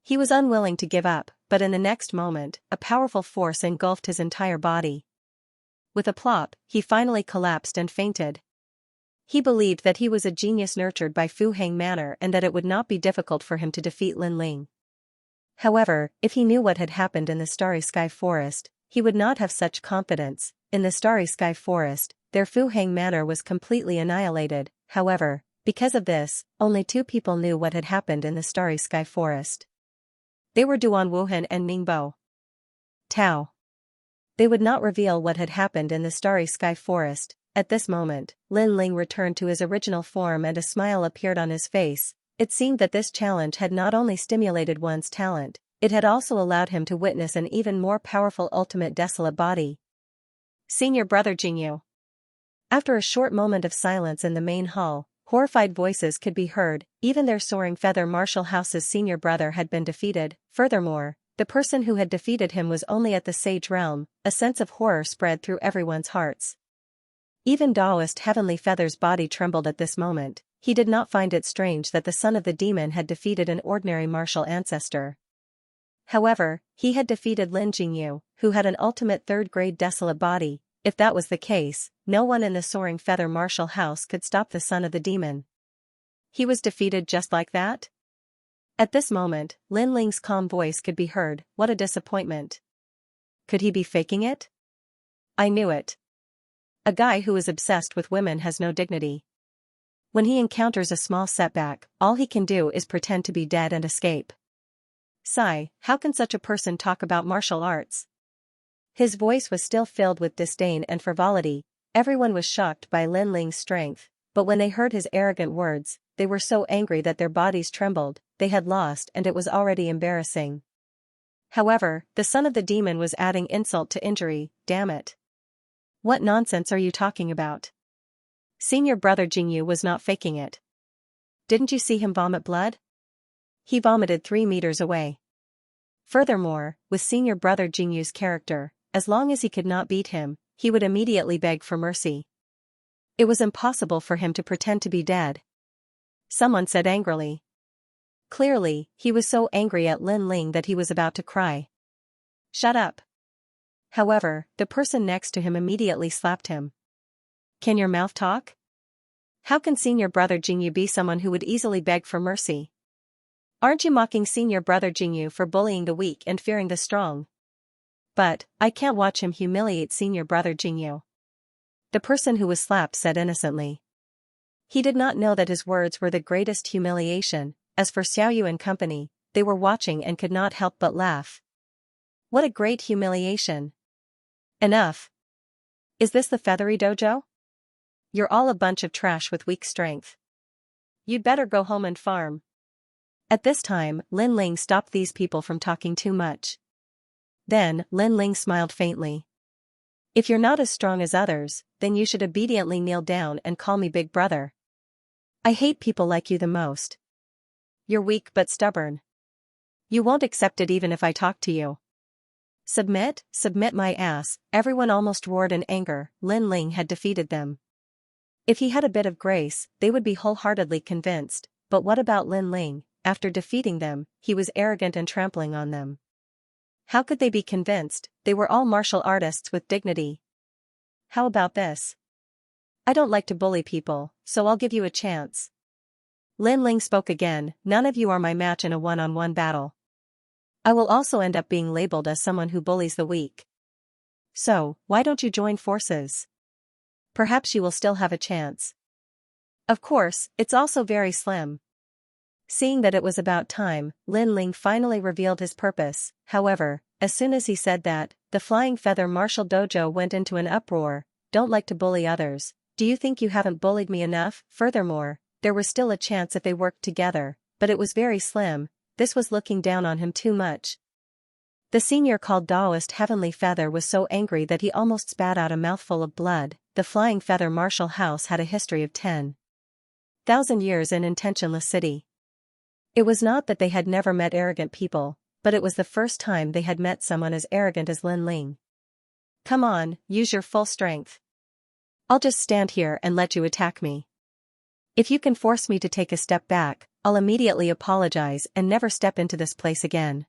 He was unwilling to give up, but in the next moment, a powerful force engulfed his entire body. With a plop, he finally collapsed and fainted. He believed that he was a genius nurtured by Fu Hang Manor and that it would not be difficult for him to defeat Lin Ling. However, if he knew what had happened in the Starry Sky Forest, he would not have such confidence. In the Starry Sky Forest, their Fu Hang Manor was completely annihilated. However, because of this, only 2 people knew what had happened in the Starry Sky Forest. They were Duan Wuhan and Ningbo Tao. They would not reveal what had happened in the Starry Sky Forest. At this moment, Lin Ling returned to his original form and a smile appeared on his face. It seemed that this challenge had not only stimulated one's talent, it had also allowed him to witness an even more powerful ultimate desolate body. Senior Brother Jingyu. After a short moment of silence in the main hall, horrified voices could be heard. Even their soaring feather martial house's senior brother had been defeated. Furthermore, the person who had defeated him was only at the Sage Realm. A sense of horror spread through everyone's hearts. Even Daoist Heavenly Feather's body trembled at this moment. He did not find it strange that the son of the demon had defeated an ordinary martial ancestor. However, he had defeated Lin Jingyu, who had an ultimate 3rd-grade desolate body. If that was the case, no one in the Soaring Feather Martial House could stop the son of the demon. He was defeated just like that? At this moment, Lin Ling's calm voice could be heard. What a disappointment. Could he be faking it? I knew it. A guy who is obsessed with women has no dignity. When he encounters a small setback, all he can do is pretend to be dead and escape. Sigh, how can such a person talk about martial arts? His voice was still filled with disdain and frivolity. Everyone was shocked by Lin Ling's strength, but when they heard his arrogant words, they were so angry that their bodies trembled. They had lost and it was already embarrassing. However, the son of the demon was adding insult to injury. Damn it. What nonsense are you talking about? Senior Brother Jingyu was not faking it. Didn't you see him vomit blood? He vomited 3 meters away. Furthermore, with Senior Brother Jingyu's character, as long as he could not beat him, he would immediately beg for mercy. It was impossible for him to pretend to be dead. Someone said angrily. Clearly, he was so angry at Lin Ling that he was about to cry. Shut up. However, the person next to him immediately slapped him. Can your mouth talk? How can Senior Brother Jingyu be someone who would easily beg for mercy? Aren't you mocking Senior Brother Jingyu for bullying the weak and fearing the strong? But, I can't watch him humiliate Senior Brother Jingyu. The person who was slapped said innocently. He did not know that his words were the greatest humiliation. As for Xiaoyu and company, they were watching and could not help but laugh. What a great humiliation. Enough. Is this the feathery dojo? You're all a bunch of trash with weak strength. You'd better go home and farm. At this time, Lin Ling stopped these people from talking too much. Then, Lin Ling smiled faintly. If you're not as strong as others, then you should obediently kneel down and call me big brother. I hate people like you the most. You're weak but stubborn. You won't accept it even if I talk to you. Submit, submit my ass, everyone almost roared in anger. Lin Ling had defeated them. If he had a bit of grace, they would be wholeheartedly convinced, but what about Lin Ling? After defeating them, he was arrogant and trampling on them. How could they be convinced? They were all martial artists with dignity. How about this? I don't like to bully people, so I'll give you a chance. Lin Ling spoke again, none of you are my match in a one-on-one battle. I will also end up being labeled as someone who bullies the weak. So, why don't you join forces? Perhaps you will still have a chance. Of course, it's also very slim. Seeing that it was about time, Lin Ling finally revealed his purpose. However, as soon as he said that, the Flying Feather Martial Dojo went into an uproar. Don't like to bully others. Do you think you haven't bullied me enough? Furthermore, there was still a chance if they worked together, but it was very slim. this was looking down on him too much. The senior called Taoist Heavenly Feather was so angry that he almost spat out a mouthful of blood. The Flying Feather Martial House had a history of 10,000 years in Intentionless City. It was not that they had never met arrogant people, but it was the first time they had met someone as arrogant as Lin Ling. Come on, use your full strength. I'll just stand here and let you attack me. If you can force me to take a step back, I'll immediately apologize and never step into this place again.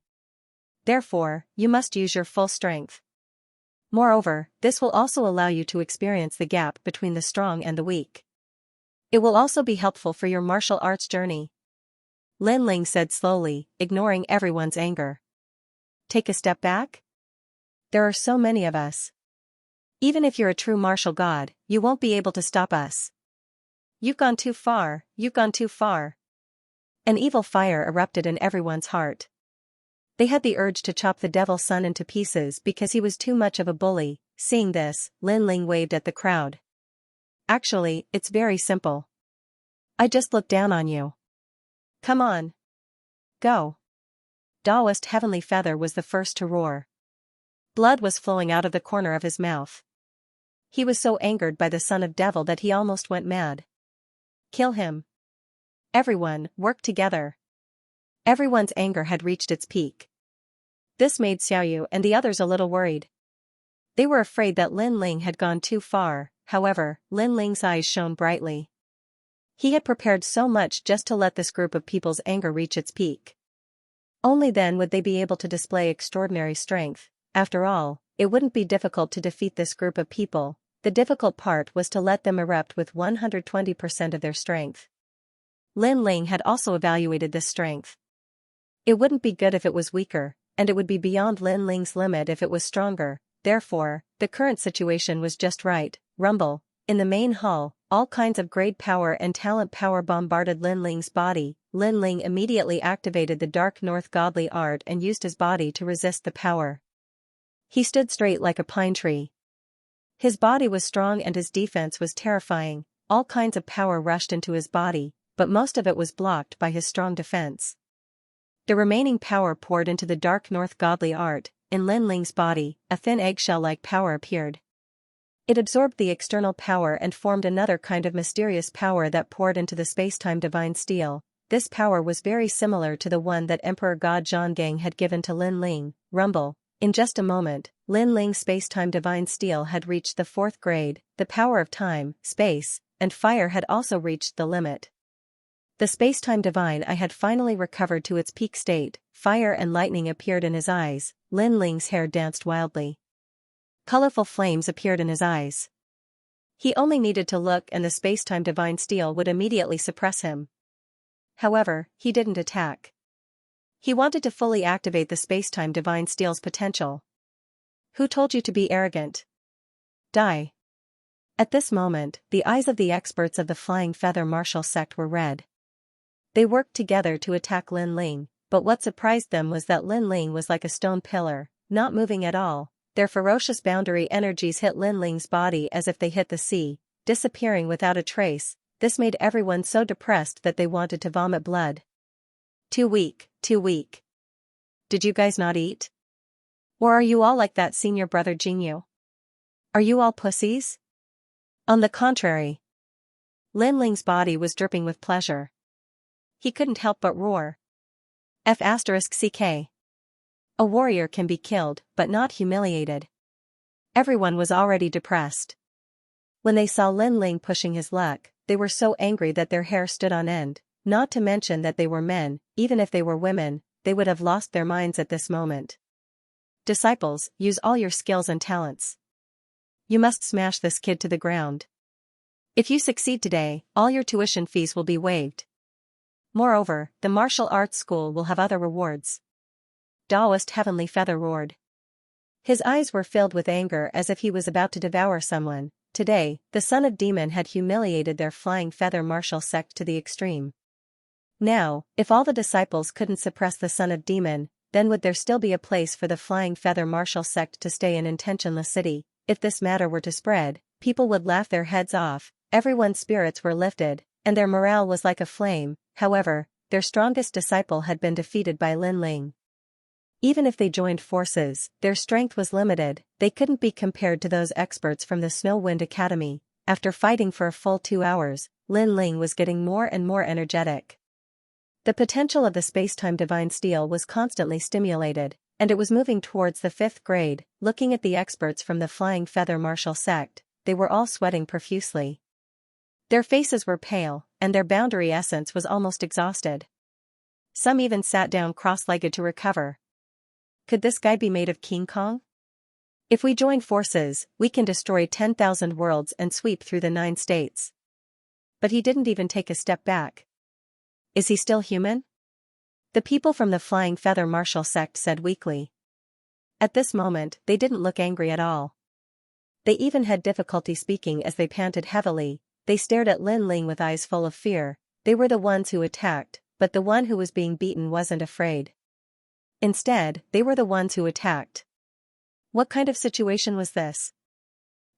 Therefore, you must use your full strength. Moreover, this will also allow you to experience the gap between the strong and the weak. It will also be helpful for your martial arts journey. Lin Ling said slowly, ignoring everyone's anger. Take a step back? There are so many of us. Even if you're a true martial god, you won't be able to stop us. You've gone too far, you've gone too far. An evil fire erupted in everyone's heart. They had the urge to chop the devil's son into pieces because he was too much of a bully. Seeing this, Lin Ling waved at the crowd. Actually, it's very simple. I just look down on you. Come on. Go. Taoist Heavenly Feather was the first to roar. Blood was flowing out of the corner of his mouth. He was so angered by the son of devil that he almost went mad. Kill him. Everyone, work together. Everyone's anger had reached its peak. This made Xiaoyu and the others a little worried. They were afraid that Lin Ling had gone too far. However, Lin Ling's eyes shone brightly. He had prepared so much just to let this group of people's anger reach its peak. Only then would they be able to display extraordinary strength. After all, it wouldn't be difficult to defeat this group of people. The difficult part was to let them erupt with 120% of their strength. Lin Ling had also evaluated this strength. It wouldn't be good if it was weaker, and it would be beyond Lin Ling's limit if it was stronger. Therefore, the current situation was just right. Rumble. In the main hall, all kinds of great power and talent power bombarded Lin Ling's body. Lin Ling immediately activated the Dark North Godly Art and used his body to resist the power. He stood straight like a pine tree. His body was strong and his defense was terrifying. All kinds of power rushed into his body, but most of it was blocked by his strong defense. The remaining power poured into the Dark North Godly Art. In Lin Ling's body, a thin eggshell-like power appeared. It absorbed the external power and formed another kind of mysterious power that poured into the space-time divine steel. This power was very similar to the one that Emperor God Zhonggang had given to Lin Ling. Rumble. In just a moment, Lin Ling's space-time divine steel had reached the 4th grade. The power of time, space, and fire had also reached the limit. The space-time divine I had finally recovered to its peak state. Fire and lightning appeared in his eyes. Lin Ling's hair danced wildly. Colorful flames appeared in his eyes. He only needed to look and the space-time divine steel would immediately suppress him. However, he didn't attack. He wanted to fully activate the space-time divine steel's potential. Who told you to be arrogant? Die. At this moment, the eyes of the experts of the Flying Feather Martial Sect were red. They worked together to attack Lin Ling, but what surprised them was that Lin Ling was like a stone pillar, not moving at all. Their ferocious boundary energies hit Lin Ling's body as if they hit the sea, disappearing without a trace. This made everyone so depressed that they wanted to vomit blood. Too weak, too weak. Did you guys not eat? Or are you all like that senior brother Jingyu? Are you all pussies? On the contrary. Lin Ling's body was dripping with pleasure. He couldn't help but roar. F***ck. A warrior can be killed, but not humiliated. Everyone was already depressed. When they saw Lin Ling pushing his luck, they were so angry that their hair stood on end, not to mention that they were men. Even if they were women, they would have lost their minds at this moment. Disciples, use all your skills and talents. You must smash this kid to the ground. If you succeed today, all your tuition fees will be waived. Moreover, the martial arts school will have other rewards. Taoist Heavenly Feather roared. His eyes were filled with anger as if he was about to devour someone. Today, the son of demon had humiliated their Flying Feather Martial Sect to the extreme. Now, if all the disciples couldn't suppress the son of demon, then would there still be a place for the Flying Feather Martial Sect to stay in Intentionless City? If this matter were to spread, people would laugh their heads off. Everyone's spirits were lifted, and their morale was like a flame. However, their strongest disciple had been defeated by Lin Ling. Even if they joined forces, their strength was limited, they couldn't be compared to those experts from the Snow Wind Academy. After fighting for a full 2 hours, Lin Ling was getting more and more energetic. The potential of the space-time divine steel was constantly stimulated, and it was moving towards the 5th grade. Looking at the experts from the Flying Feather Martial sect, they were all sweating profusely. Their faces were pale, and their boundary essence was almost exhausted. Some even sat down cross-legged to recover. Could this guy be made of King Kong? If we join forces, we can destroy 10,000 worlds and sweep through the 9 states. But he didn't even take a step back. Is he still human? The people from the Flying Feather Martial sect said weakly. At this moment, they didn't look angry at all. They even had difficulty speaking as they panted heavily. They stared at Lin Ling with eyes full of fear. They were the ones who attacked, but the one who was being beaten wasn't afraid. Instead, they were the ones who attacked. What kind of situation was this?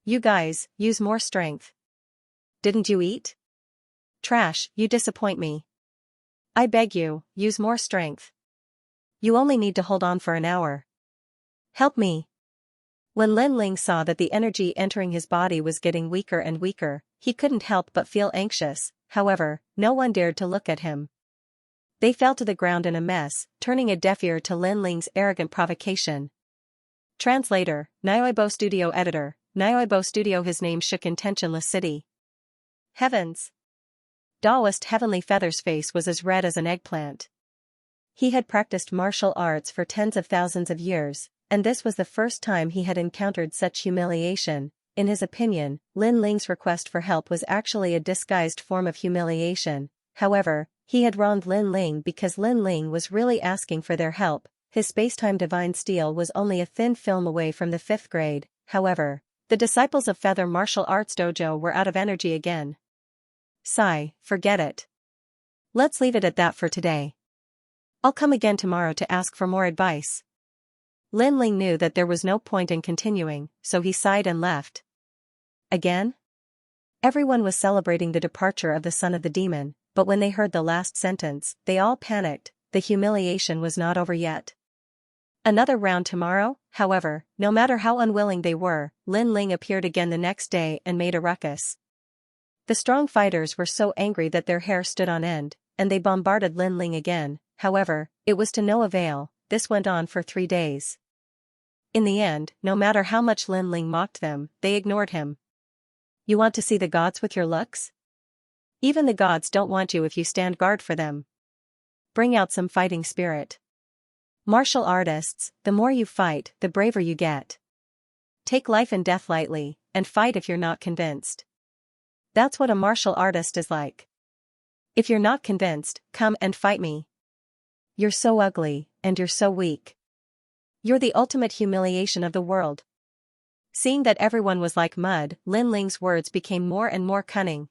You guys, use more strength. Didn't you eat? Trash, you disappoint me. I beg you, use more strength. You only need to hold on for an hour. Help me. When Lin Ling saw that the energy entering his body was getting weaker and weaker, he couldn't help but feel anxious. However, no one dared to look at him. They fell to the ground in a mess, turning a deaf ear to Lin Ling's arrogant provocation. Translator, Nyoibo Studio Editor, Nyoibo Studio. His name shook in tensionless city. Heavens! Daoist Heavenly Feather's face was as red as an eggplant. He had practiced martial arts for tens of thousands of years, and this was the first time he had encountered such humiliation. In his opinion, Lin Ling's request for help was actually a disguised form of humiliation. However, he had wronged Lin Ling because Lin Ling was really asking for their help. His spacetime divine steel was only a thin film away from the 5th grade. However, the disciples of Feather Martial Arts Dojo were out of energy again. Sigh, forget it. Let's leave it at that for today. I'll come again tomorrow to ask for more advice. Lin Ling knew that there was no point in continuing, so he sighed and left. Again? Everyone was celebrating the departure of the son of the demon, but when they heard the last sentence, they all panicked. The humiliation was not over yet. Another round tomorrow? However, no matter how unwilling they were, Lin Ling appeared again the next day and made a ruckus. The strong fighters were so angry that their hair stood on end, and they bombarded Lin Ling again. However, it was to no avail. This went on for 3 days. In the end, no matter how much Lin Ling mocked them, they ignored him. You want to see the gods with your looks? Even the gods don't want you if you stand guard for them. Bring out some fighting spirit. Martial artists, the more you fight, the braver you get. Take life and death lightly, and fight if you're not convinced. That's what a martial artist is like. If you're not convinced, come and fight me. You're so ugly, and you're so weak. You're the ultimate humiliation of the world. Seeing that everyone was like mud, Lin Ling's words became more and more cunning.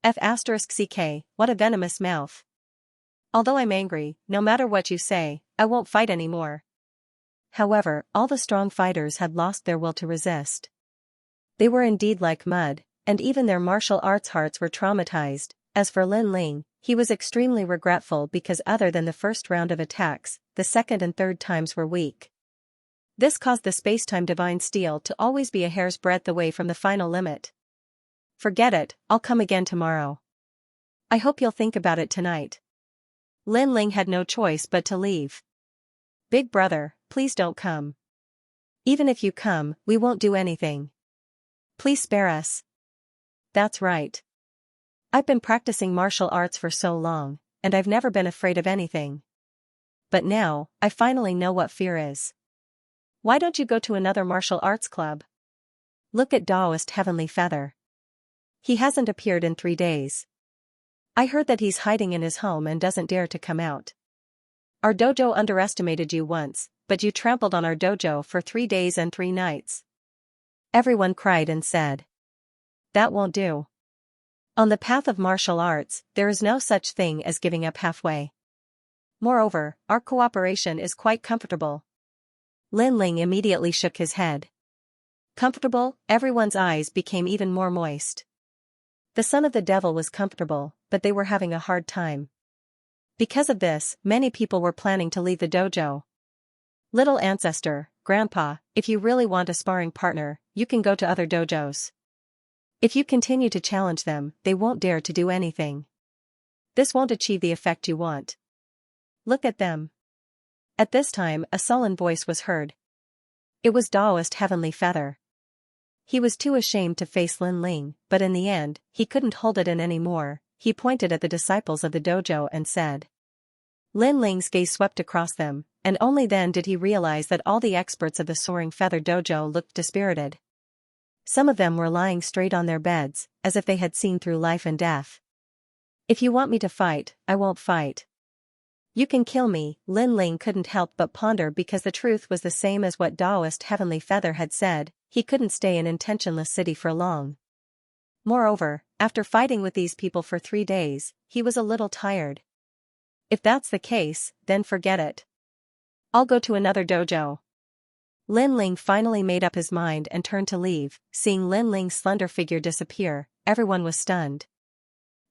F***ck, what a venomous mouth. Although I'm angry, no matter what you say, I won't fight anymore. However, all the strong fighters had lost their will to resist. They were indeed like mud, and even their martial arts hearts were traumatized. As for Lin Ling, he was extremely regretful because other than the first round of attacks, the second and third times were weak. This caused the spacetime divine steel to always be a hair's breadth away from the final limit. Forget it, I'll come again tomorrow. I hope you'll think about it tonight. Lin Ling had no choice but to leave. Big brother, please don't come. Even if you come, we won't do anything. Please spare us. That's right. I've been practicing martial arts for so long, and I've never been afraid of anything. But now, I finally know what fear is. Why don't you go to another martial arts club? Look at Daoist Heavenly Feather. He hasn't appeared in 3 days. I heard that he's hiding in his home and doesn't dare to come out. Our dojo underestimated you once, but you trampled on our dojo for 3 days and 3 nights. Everyone cried and said. That won't do. On the path of martial arts, there is no such thing as giving up halfway. Moreover, our cooperation is quite comfortable. Lin Ling immediately shook his head. Comfortable? Everyone's eyes became even more moist. The son of the devil was comfortable, but they were having a hard time. Because of this, many people were planning to leave the dojo. Little ancestor, grandpa, if you really want a sparring partner, you can go to other dojos. If you continue to challenge them, they won't dare to do anything. This won't achieve the effect you want. Look at them. At this time, a sullen voice was heard. It was Taoist Heavenly Feather. He was too ashamed to face Lin Ling, but in the end, he couldn't hold it in anymore. He pointed at the disciples of the dojo and said. Lin Ling's gaze swept across them, and only then did he realize that all the experts of the Soaring Feather Dojo looked dispirited. Some of them were lying straight on their beds, as if they had seen through life and death. If you want me to fight, I won't fight. You can kill me, Lin Ling couldn't help but ponder because the truth was the same as what Taoist Heavenly Feather had said, he couldn't stay in Intentionless City for long. Moreover, after fighting with these people for 3 days, he was a little tired. If that's the case, then forget it. I'll go to another dojo. Lin Ling finally made up his mind and turned to leave. Seeing Lin Ling's slender figure disappear, everyone was stunned.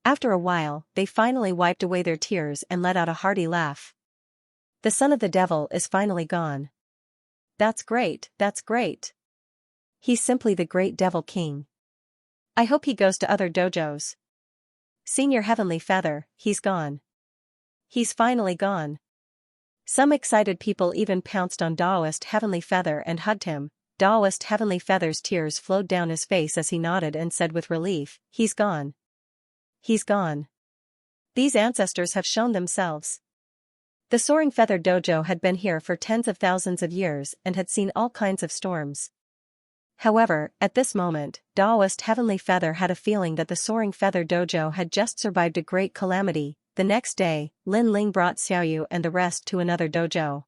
After a while, they finally wiped away their tears and let out a hearty laugh. The son of the devil is finally gone. That's great, that's great. He's simply the great devil king. I hope he goes to other dojos. Senior Heavenly Feather, he's gone. He's finally gone. Some excited people even pounced on Taoist Heavenly Feather and hugged him. Taoist Heavenly Feather's tears flowed down his face as he nodded and said with relief, he's gone. He's gone. These ancestors have shown themselves. The Soaring Feather Dojo had been here for tens of thousands of years and had seen all kinds of storms. However, at this moment, Taoist Heavenly Feather had a feeling that the Soaring Feather Dojo had just survived a great calamity. The next day, Lin Ling brought Xiaoyu and the rest to another dojo.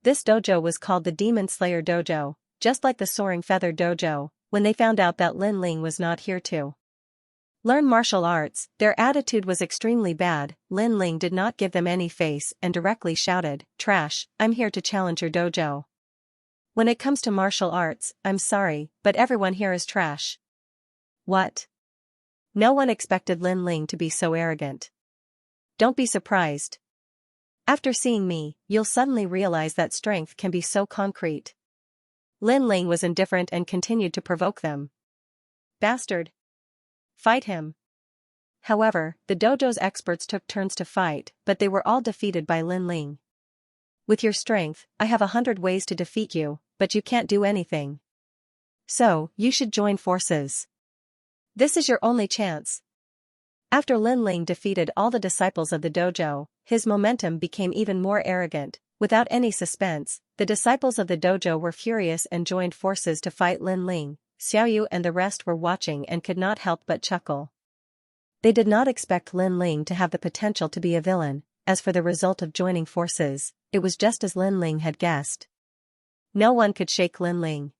This dojo was called the Demon Slayer Dojo, just like the Soaring Feather Dojo. When they found out that Lin Ling was not here to learn martial arts, their attitude was extremely bad. Lin Ling did not give them any face and directly shouted, "Trash, I'm here to challenge your dojo. When it comes to martial arts, I'm sorry, but everyone here is trash." What? No one expected Lin Ling to be so arrogant. Don't be surprised. After seeing me, you'll suddenly realize that strength can be so concrete. Lin Ling was indifferent and continued to provoke them. Bastard. Fight him. However, the dojo's experts took turns to fight, but they were all defeated by Lin Ling. With your strength, I have 100 ways to defeat you, but you can't do anything. So, you should join forces. This is your only chance. After Lin Ling defeated all the disciples of the dojo, his momentum became even more arrogant. Without any suspense, the disciples of the dojo were furious and joined forces to fight Lin Ling. Xiaoyu and the rest were watching and could not help but chuckle. They did not expect Lin Ling to have the potential to be a villain. As for the result of joining forces, it was just as Lin Ling had guessed. No one could shake Lin Ling.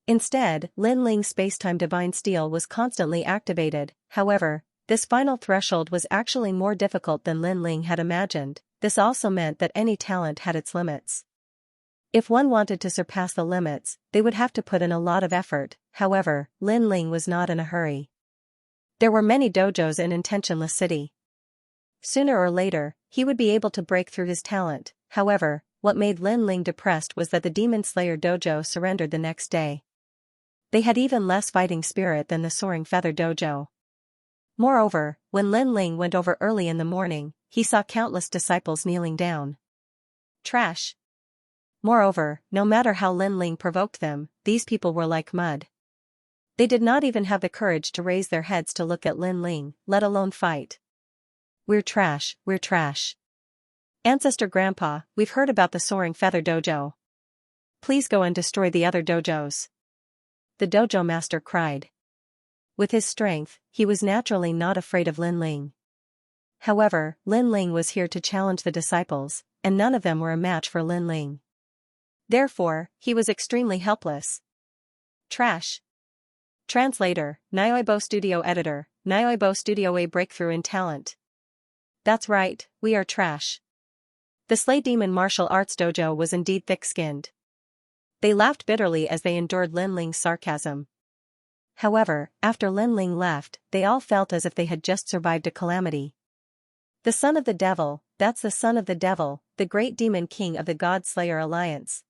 Instead, Lin Ling's space-time divine steel was constantly activated. However, this final threshold was actually more difficult than Lin Ling had imagined. This also meant that any talent had its limits. If one wanted to surpass the limits, they would have to put in a lot of effort. However, Lin Ling was not in a hurry. There were many dojos in Intentionless City. Sooner or later, he would be able to break through his talent. However, what made Lin Ling depressed was that the Demon Slayer Dojo surrendered the next day. They had even less fighting spirit than the Soaring Feather Dojo. Moreover, when Lin Ling went over early in the morning, he saw countless disciples kneeling down. Trash. Moreover, no matter how Lin Ling provoked them, these people were like mud. They did not even have the courage to raise their heads to look at Lin Ling, let alone fight. We're trash, we're trash. Ancestor Grandpa, we've heard about the Soaring Feather Dojo. Please go and destroy the other dojos. The dojo master cried. With his strength, he was naturally not afraid of Lin Ling. However, Lin Ling was here to challenge the disciples, and none of them were a match for Lin Ling. Therefore, he was extremely helpless. Trash. Translator, Nyoibo Studio Editor, Nyoibo Studio A breakthrough in talent. That's right, we are trash. The Slay Demon Martial Arts Dojo was indeed thick-skinned. They laughed bitterly as they endured Lin Ling's sarcasm. However, after Lin Ling left, they all felt as if they had just survived a calamity. The son of the devil, that's the son of the devil, the great demon king of the God-Slayer Alliance.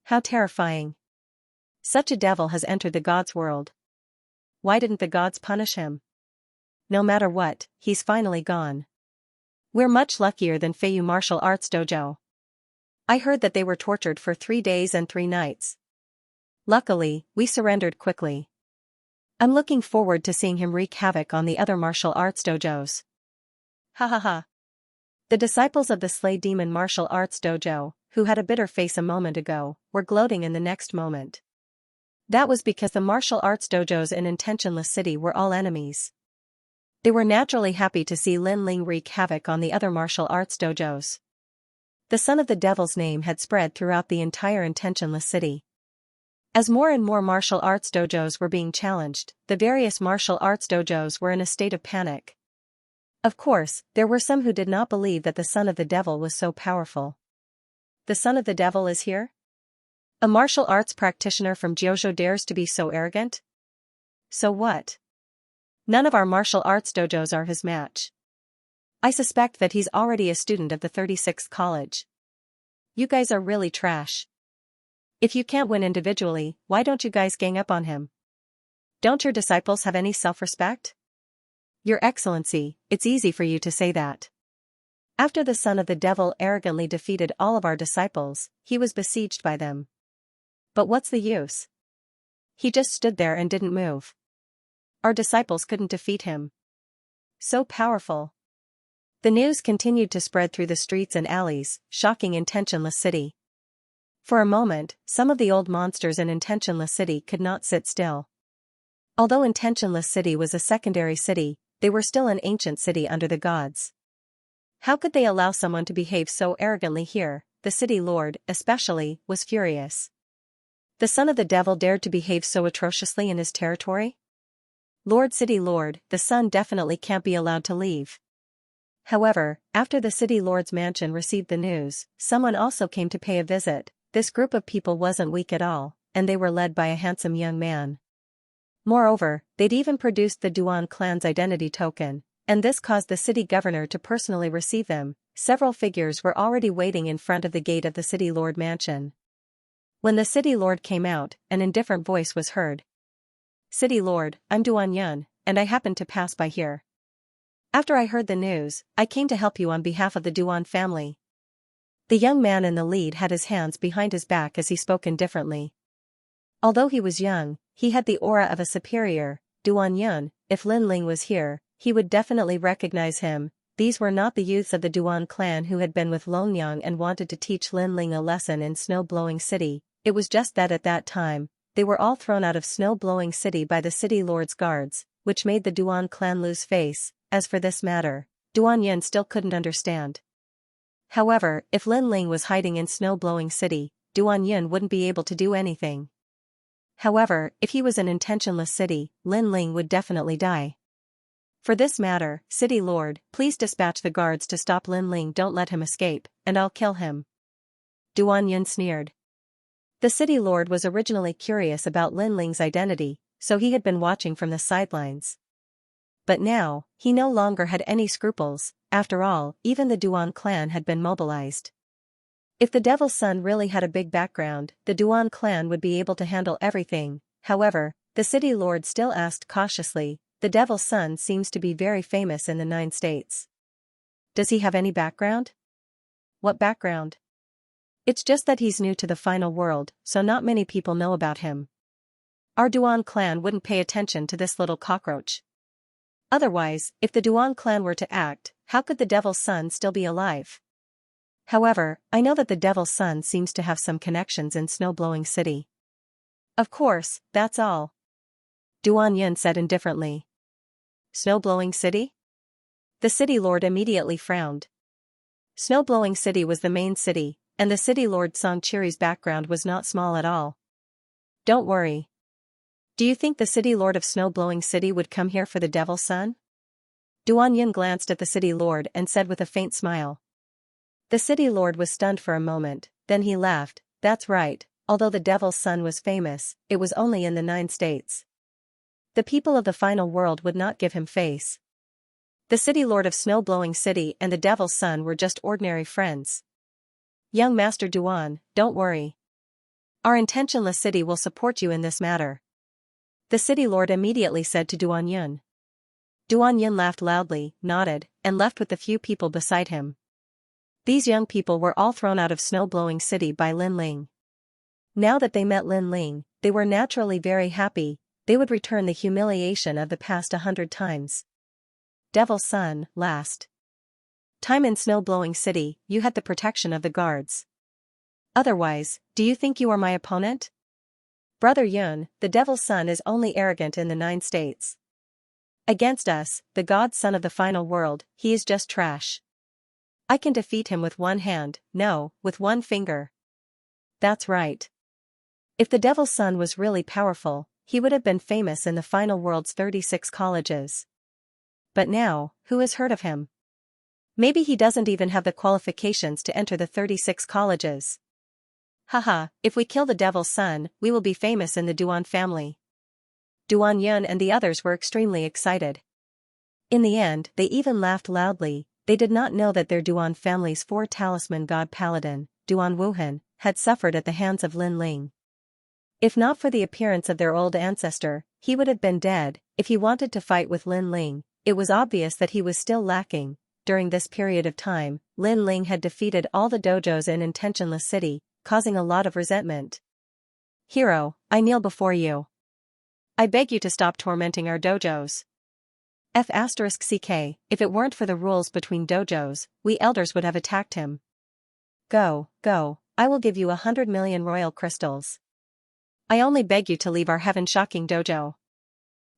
How terrifying. Such a devil has entered the gods' world. Why didn't the gods punish him? No matter what, he's finally gone. We're much luckier than Feiyu Martial Arts Dojo. I heard that they were tortured for 3 days and 3 nights. Luckily, we surrendered quickly. I'm looking forward to seeing him wreak havoc on the other martial arts dojos. Ha ha ha. The disciples of the Slay Demon Martial Arts Dojo, who had a bitter face a moment ago, were gloating in the next moment. That was because the martial arts dojos in Intentionless City were all enemies. They were naturally happy to see Lin Ling wreak havoc on the other martial arts dojos. The son of the devil's name had spread throughout the entire Intentionless City. As more and more martial arts dojos were being challenged, the various martial arts dojos were in a state of panic. Of course, there were some who did not believe that the son of the devil was so powerful. The son of the devil is here? A martial arts practitioner from Jiuzhou dares to be so arrogant? So what? None of our martial arts dojos are his match. I suspect that he's already a student of the 36th college. You guys are really trash. If you can't win individually, why don't you guys gang up on him? Don't your disciples have any self-respect? Your Excellency, it's easy for you to say that. After the son of the devil arrogantly defeated all of our disciples, he was besieged by them. But what's the use? He just stood there and didn't move. Our disciples couldn't defeat him. So powerful. The news continued to spread through the streets and alleys, shocking Intentionless City. For a moment, some of the old monsters in Intentionless City could not sit still. Although Intentionless City was a secondary city, they were still an ancient city under the gods. How could they allow someone to behave so arrogantly here? The city lord, especially, was furious. The son of the devil dared to behave so atrociously in his territory? Lord City Lord, the son definitely can't be allowed to leave. However, after the city lord's mansion received the news, someone also came to pay a visit. This group of people wasn't weak at all, and they were led by a handsome young man. Moreover, they'd even produced the Duan clan's identity token, and this caused the city governor to personally receive them. Several figures were already waiting in front of the gate of the city lord mansion. When the city lord came out, an indifferent voice was heard. City lord, I'm Duan Yun, and I happened to pass by here. After I heard the news, I came to help you on behalf of the Duan family. The young man in the lead had his hands behind his back as he spoke indifferently. Although he was young, he had the aura of a superior. Duan Yun, if Lin Ling was here, he would definitely recognize him. These were not the youths of the Duan clan who had been with Longyang and wanted to teach Lin Ling a lesson in Snow-Blowing City. It was just that at that time, they were all thrown out of Snow-Blowing City by the city lord's guards, which made the Duan clan lose face. As for this matter, Duan Yun still couldn't understand. However, if Lin Ling was hiding in Snow-Blowing City, Duan Yun wouldn't be able to do anything. However, if he was in Intentionless City, Lin Ling would definitely die. For this matter, City Lord, please dispatch the guards to stop Lin Ling. Don't let him escape, and I'll kill him. Duan Yun sneered. The City Lord was originally curious about Lin Ling's identity, so he had been watching from the sidelines. But now, he no longer had any scruples. After all, even the Duan clan had been mobilized. If the Devil's Son really had a big background, the Duan clan would be able to handle everything. However, the City Lord still asked cautiously, the Devil's Son seems to be very famous in the 9 states. Does he have any background? What background? It's just that he's new to the final world, so not many people know about him. Our Duan clan wouldn't pay attention to this little cockroach. Otherwise, if the Duan clan were to act, how could the Devil's Son still be alive? However, I know that the Devil's Son seems to have some connections in Snow-Blowing City. Of course, that's all. Duan Yun said indifferently. Snow-Blowing City? The city lord immediately frowned. Snow-Blowing City was the main city, and the city lord Song Chiri's background was not small at all. Don't worry. Do you think the city lord of Snow-Blowing City would come here for the Devil's Son? Duan Yun glanced at the city lord and said with a faint smile. The city lord was stunned for a moment, then he laughed. That's right, although the Devil's Son was famous, it was only in the 9 states. The people of the final world would not give him face. The city lord of snow-blowing city and the devil's son were just ordinary friends. Young Master Duan, don't worry. Our intentionless city will support you in this matter. The city lord immediately said to Duan Yun. Duan Yun laughed loudly, nodded, and left with the few people beside him. These young people were all thrown out of snow-blowing city by Lin Ling. Now that they met Lin Ling, they were naturally very happy. They would return the humiliation of the past 100 times. Devil's son, last time in snow-blowing city, you had the protection of the guards. Otherwise, do you think you are my opponent? Brother Yun, the devil's son is only arrogant in the 9 states. Against us, the god son of the final world, he is just trash. I can defeat him with one hand, no, with one finger. That's right. If the devil's son was really powerful, he would have been famous in the final world's 36 colleges. But now, who has heard of him? Maybe he doesn't even have the qualifications to enter the 36 colleges. Haha, if we kill the devil's son, we will be famous in the Duan family. Duan Yun and the others were extremely excited. In the end, they even laughed loudly. They did not know that their Duan family's 4 talisman god paladin, Duan Wuhan, had suffered at the hands of Lin Ling. If not for the appearance of their old ancestor, he would have been dead. If he wanted to fight with Lin Ling, it was obvious that he was still lacking. During this period of time, Lin Ling had defeated all the dojos in Intentionless City, causing a lot of resentment. Hero, I kneel before you. I beg you to stop tormenting our dojos. F***ck, if it weren't for the rules between dojos, we elders would have attacked him. Go, I will give you 100 million royal crystals. I only beg you to leave our heaven-shocking dojo.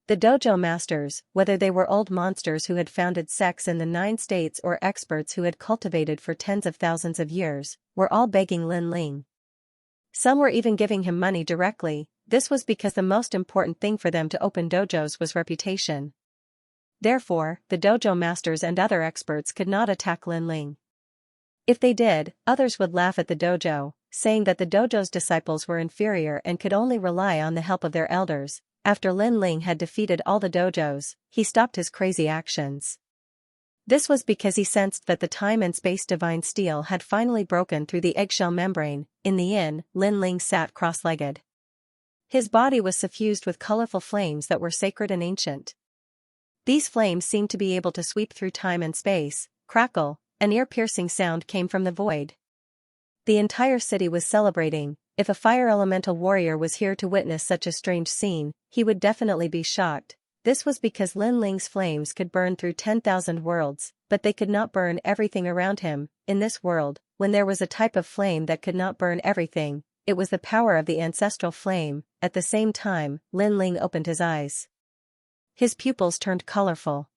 The dojo masters, whether they were old monsters who had founded sects in the 9 states or experts who had cultivated for tens of thousands of years, were all begging Lin Ling. Some were even giving him money directly. This was because the most important thing for them to open dojos was reputation. Therefore, the dojo masters and other experts could not attack Lin Ling. If they did, others would laugh at the dojo, saying that the dojo's disciples were inferior and could only rely on the help of their elders. After Lin Ling had defeated all the dojos, he stopped his crazy actions. This was because he sensed that the time and space divine steel had finally broken through the eggshell membrane. In the inn, Lin Ling sat cross-legged. His body was suffused with colorful flames that were sacred and ancient. These flames seemed to be able to sweep through time and space. Crackle, an ear-piercing sound came from the void. The entire city was celebrating. If a fire elemental warrior was here to witness such a strange scene, he would definitely be shocked. This was because Lin Ling's flames could burn through 10,000 worlds, but they could not burn everything around him. In this world, when there was a type of flame that could not burn everything, it was the power of the ancestral flame. At the same time, Lin Ling opened his eyes. His pupils turned colorful.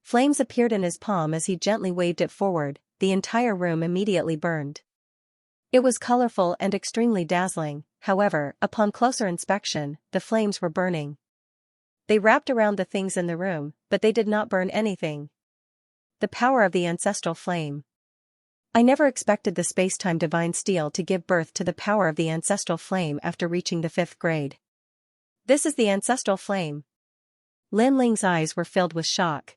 Flames appeared in his palm as he gently waved it forward. The entire room immediately burned. It was colorful and extremely dazzling. However, upon closer inspection, the flames were burning. They wrapped around the things in the room, but they did not burn anything. The power of the ancestral flame. I never expected the space-time divine steel to give birth to the power of the ancestral flame after reaching the 5th grade. This is the ancestral flame. Lin Ling's eyes were filled with shock.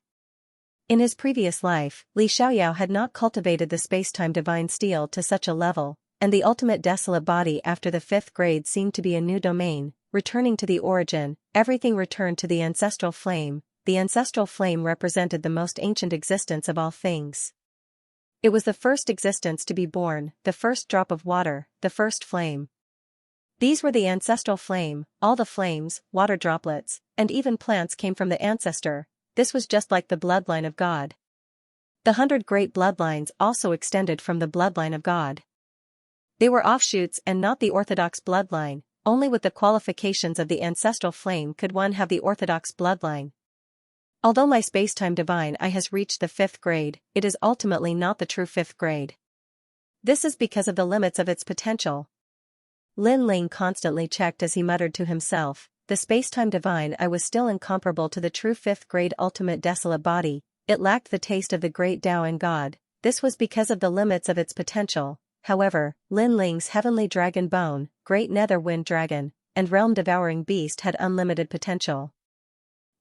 In his previous life, Li Xiaoyao had not cultivated the space-time divine steel to such a level, and the ultimate desolate body after the 5th grade seemed to be a new domain. Returning to the origin, everything returned to the ancestral flame. The ancestral flame represented the most ancient existence of all things. It was the first existence to be born, the first drop of water, the first flame. These were the ancestral flame. All the flames, water droplets, and even plants came from the ancestor. This was just like the bloodline of God. The 100 great bloodlines also extended from the bloodline of God. They were offshoots and not the orthodox bloodline. Only with the qualifications of the ancestral flame could one have the orthodox bloodline. Although my space-time divine eye has reached the 5th grade, it is ultimately not the true 5th grade. This is because of the limits of its potential. Lin Ling constantly checked as he muttered to himself, the space-time divine eye was still incomparable to the true 5th grade ultimate desolate body. It lacked the taste of the great Tao and God. This was because of the limits of its potential. However, Lin Ling's heavenly dragon bone, great nether wind dragon, and realm-devouring beast had unlimited potential.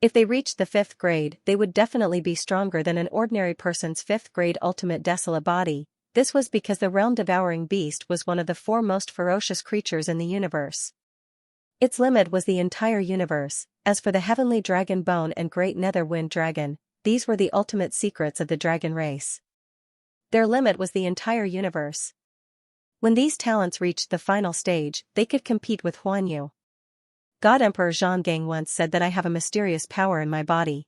If they reached the 5th grade, they would definitely be stronger than an ordinary person's 5th grade ultimate Desala body. This was because the realm-devouring beast was one of the 4 most ferocious creatures in the universe. Its limit was the entire universe. As for the heavenly dragon bone and great nether wind dragon, these were the ultimate secrets of the dragon race. Their limit was the entire universe. When these talents reached the final stage, they could compete with Huanyu. God Emperor Zhonggang once said that I have a mysterious power in my body.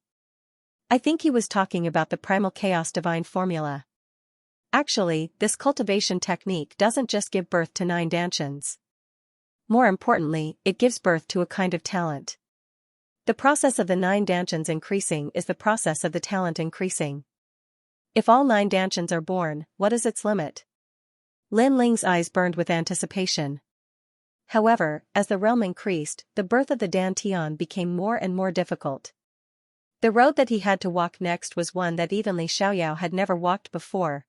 I think he was talking about the primal chaos divine formula. Actually, this cultivation technique doesn't just give birth to 9 dantians. More importantly, it gives birth to a kind of talent. The process of the 9 dantians increasing is the process of the talent increasing. If all 9 dantians are born, what is its limit? Lin Ling's eyes burned with anticipation. However, as the realm increased, the birth of the dantian became more and more difficult. The road that he had to walk next was one that even Li Xiaoyao had never walked before.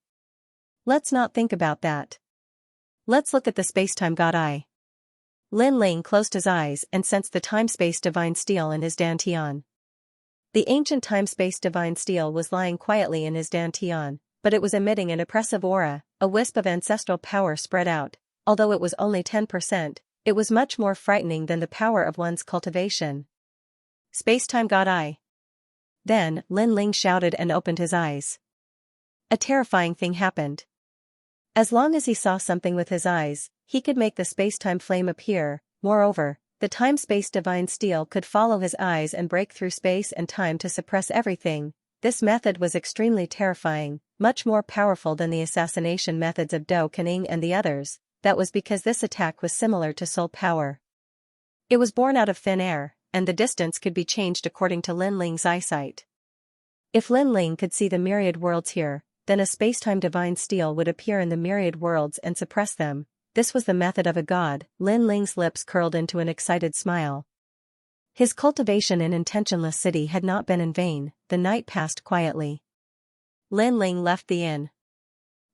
Let's not think about that. Let's look at the space-time god eye. Lin Ling closed his eyes and sensed the time-space divine steel in his dantian. The ancient time-space divine steel was lying quietly in his dantian, but it was emitting an oppressive aura, a wisp of ancestral power spread out. Although it was only 10%, it was much more frightening than the power of one's cultivation. Space-time god eye. Then, Lin Ling shouted and opened his eyes. A terrifying thing happened. As long as he saw something with his eyes, he could make the space-time flame appear. Moreover, the time-space divine steel could follow his eyes and break through space and time to suppress everything. This method was extremely terrifying, much more powerful than the assassination methods of Dou Kening and the others. That was because this attack was similar to soul power. It was born out of thin air, and the distance could be changed according to Lin Ling's eyesight. If Lin Ling could see the myriad worlds here, then a space-time divine steel would appear in the myriad worlds and suppress them. This was the method of a god. Lin Ling's lips curled into an excited smile. His cultivation in Intentionless City had not been in vain. The night passed quietly. Lin Ling left the inn.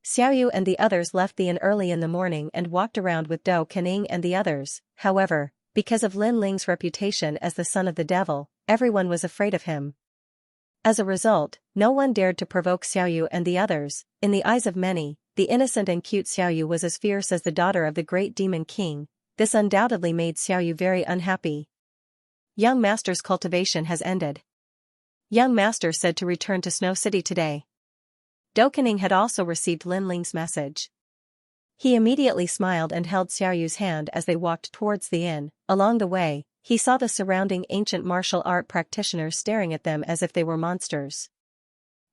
Xiaoyu and the others left the inn early in the morning and walked around with Dou Kening and the others. However, because of Lin Ling's reputation as the son of the devil, everyone was afraid of him. As a result, no one dared to provoke Xiaoyu and the others. In the eyes of many, the innocent and cute Xiaoyu was as fierce as the daughter of the great demon king. This undoubtedly made Xiaoyu very unhappy. Young Master's cultivation has ended. Young Master said to return to Snow City today. Dou Kening had also received Lin Ling's message. He immediately smiled and held Xiaoyu's hand as they walked towards the inn. Along the way, he saw the surrounding ancient martial art practitioners staring at them as if they were monsters.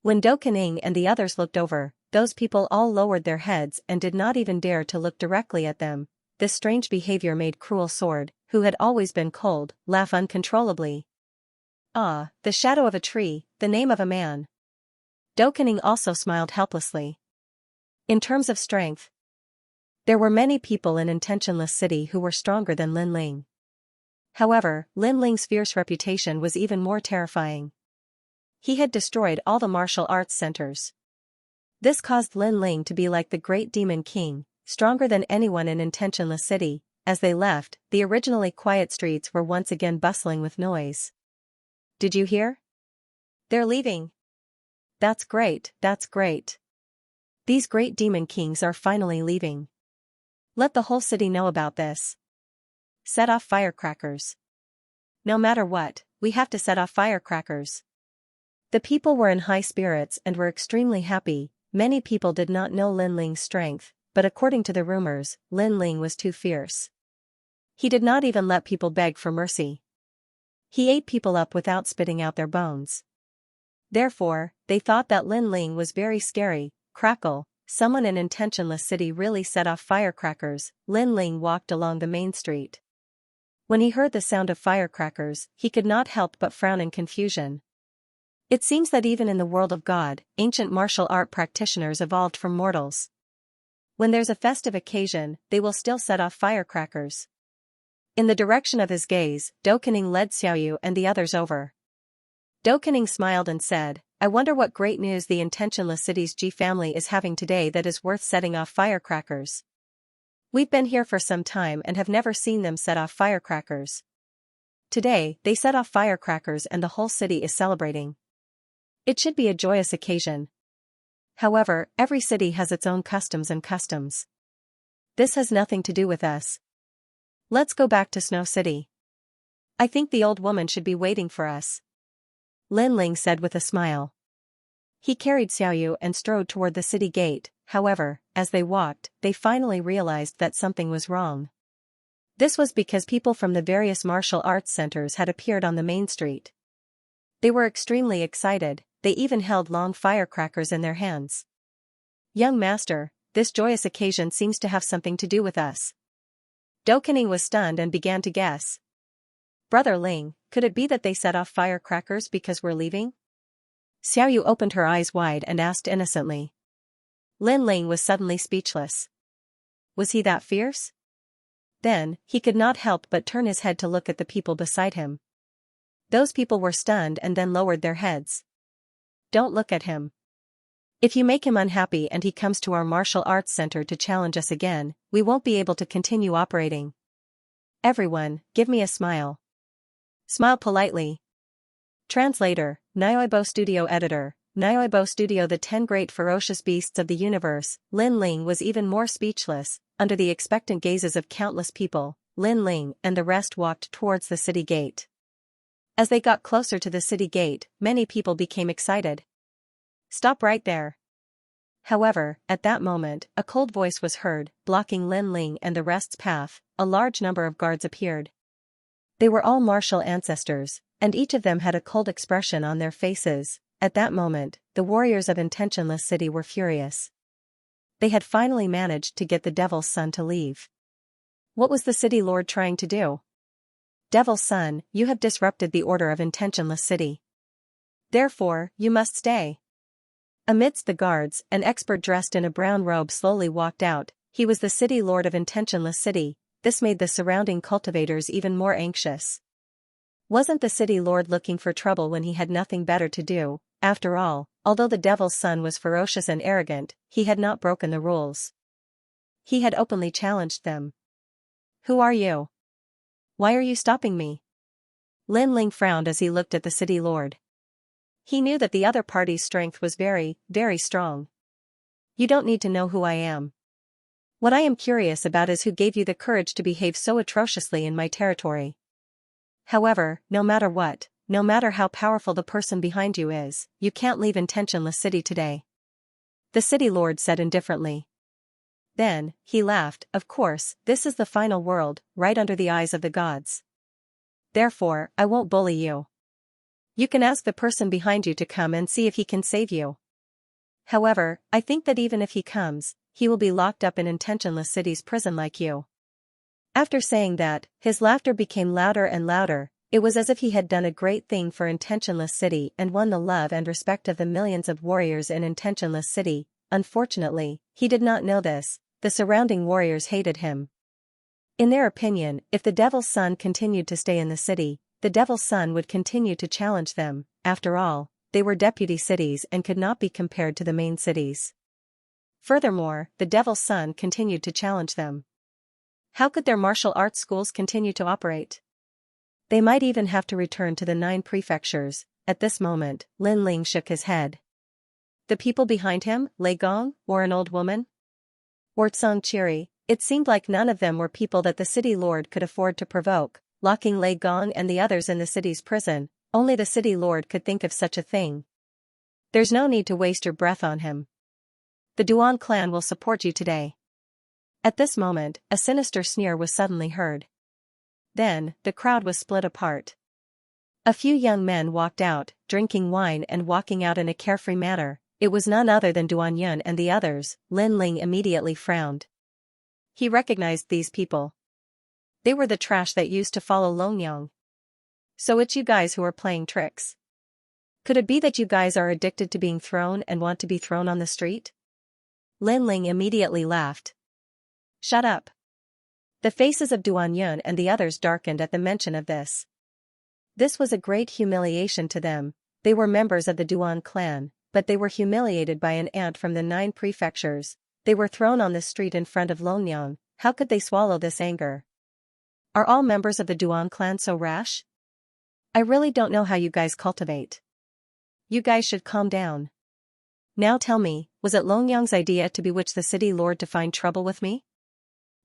When Dou Kening and the others looked over, those people all lowered their heads and did not even dare to look directly at them. This strange behavior made Cruel Sword, who had always been cold, laugh uncontrollably. Ah, the shadow of a tree, the name of a man. Dou Kening also smiled helplessly. In terms of strength, there were many people in Intentionless City who were stronger than Lin Ling. However, Lin Ling's fierce reputation was even more terrifying. He had destroyed all the martial arts centers. This caused Lin Ling to be like the great demon king, stronger than anyone in Intentionless City. As they left, the originally quiet streets were once again bustling with noise. Did you hear? They're leaving. That's great, that's great. These great demon kings are finally leaving. Let the whole city know about this. Set off firecrackers. No matter what, we have to set off firecrackers. The people were in high spirits and were extremely happy. Many people did not know Lin Ling's strength, but according to the rumors, Lin Ling was too fierce. He did not even let people beg for mercy. He ate people up without spitting out their bones. Therefore, they thought that Lin Ling was very scary. Crackle, someone in Intentionless City really set off firecrackers. Lin Ling walked along the main street. When he heard the sound of firecrackers, he could not help but frown in confusion. It seems that even in the world of God, ancient martial art practitioners evolved from mortals. When there's a festive occasion, they will still set off firecrackers. In the direction of his gaze, Dou Kening led Xiaoyu and the others over. Dou Kening smiled and said, I wonder what great news the Intentionless City's G family is having today that is worth setting off firecrackers. We've been here for some time and have never seen them set off firecrackers. Today, they set off firecrackers and the whole city is celebrating. It should be a joyous occasion. However, every city has its own customs and customs. This has nothing to do with us. Let's go back to Snow City. I think the old woman should be waiting for us, Lin Ling said with a smile. He carried Xiaoyu and strode toward the city gate. However, as they walked, they finally realized that something was wrong. This was because people from the various martial arts centers had appeared on the main street. They were extremely excited, they even held long firecrackers in their hands. Young master, this joyous occasion seems to have something to do with us. Dokkaning was stunned and began to guess. Brother Ling, could it be that they set off firecrackers because we're leaving? Xiaoyu opened her eyes wide and asked innocently. Lin Ling was suddenly speechless. Was he that fierce? Then, he could not help but turn his head to look at the people beside him. Those people were stunned and then lowered their heads. Don't look at him. If you make him unhappy and he comes to our martial arts center to challenge us again, we won't be able to continue operating. Everyone, give me a smile. Smile politely. Translator, Nyoibo Studio Editor, Nyoibo Studio. The 10 great ferocious beasts of the universe. Lin Ling was even more speechless. Under the expectant gazes of countless people, Lin Ling and the rest walked towards the city gate. As they got closer to the city gate, many people became excited. Stop right there. However, at that moment, a cold voice was heard, blocking Lin Ling and the rest's path. A large number of guards appeared. They were all martial ancestors, and each of them had a cold expression on their faces. At that moment, the warriors of Intentionless City were furious. They had finally managed to get the Devil's Son to leave. What was the city lord trying to do? Devil's Son, you have disrupted the order of Intentionless City. Therefore, you must stay. Amidst the guards, an expert dressed in a brown robe slowly walked out. He was the city lord of Intentionless City. This made the surrounding cultivators even more anxious. Wasn't the city lord looking for trouble when he had nothing better to do? After all, although the Devil's Son was ferocious and arrogant, he had not broken the rules. He had openly challenged them. Who are you? Why are you stopping me? Lin Ling frowned as he looked at the city lord. He knew that the other party's strength was very, very strong. You don't need to know who I am. What I am curious about is who gave you the courage to behave so atrociously in my territory. However, no matter what, no matter how powerful the person behind you is, you can't leave Intentionless City today. The city lord said indifferently. Then, he laughed. Of course, this is the final world, right under the eyes of the gods. Therefore, I won't bully you. You can ask the person behind you to come and see if he can save you. However, I think that even if he comes, he will be locked up in Intentionless City's prison like you. After saying that, his laughter became louder and louder. It was as if he had done a great thing for Intentionless City and won the love and respect of the millions of warriors in Intentionless City. Unfortunately, he did not know this. The surrounding warriors hated him. In their opinion, if the Devil's Son continued to stay in the city, the Devil's Son would continue to challenge them. After all, they were deputy cities and could not be compared to the main cities. Furthermore, the Devil's Son continued to challenge them. How could their martial arts schools continue to operate? They might even have to return to the 9 prefectures. At this moment, Lin Ling shook his head. The people behind him, Lei Gong, or an old woman? Or Tsang Chiri, it seemed like none of them were people that the city lord could afford to provoke, locking Lei Gong and the others in the city's prison. Only the city lord could think of such a thing. There's no need to waste your breath on him. The Duan clan will support you today. At this moment, a sinister sneer was suddenly heard. Then, the crowd was split apart. A few young men walked out, drinking wine and walking out in a carefree manner. It was none other than Duan Yun and the others. Lin Ling immediately frowned. He recognized these people. They were the trash that used to follow Longyang. So it's you guys who are playing tricks. Could it be that you guys are addicted to being thrown and want to be thrown on the street? Lin Ling immediately laughed. Shut up. The faces of Duan Yun and the others darkened at the mention of this. This was a great humiliation to them. They were members of the Duan clan, but they were humiliated by an ant from the 9 prefectures. They were thrown on the street in front of Longyang. How could they swallow this anger? Are all members of the Duan clan so rash? I really don't know how you guys cultivate. You guys should calm down. Now tell me, was it Longyang's idea to bewitch the city lord to find trouble with me?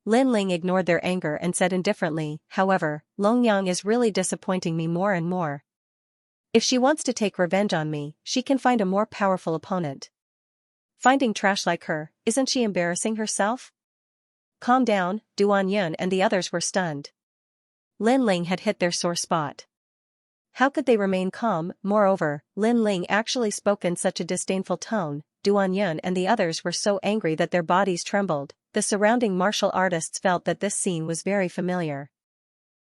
Lin Ling ignored their anger and said indifferently, however, Longyang is really disappointing me more and more. If she wants to take revenge on me, she can find a more powerful opponent. Finding trash like her, isn't she embarrassing herself? Calm down, Duan Yun and the others were stunned. Lin Ling had hit their sore spot. How could they remain calm? Moreover, Lin Ling actually spoke in such a disdainful tone. Duan Yun and the others were so angry that their bodies trembled. The surrounding martial artists felt that this scene was very familiar.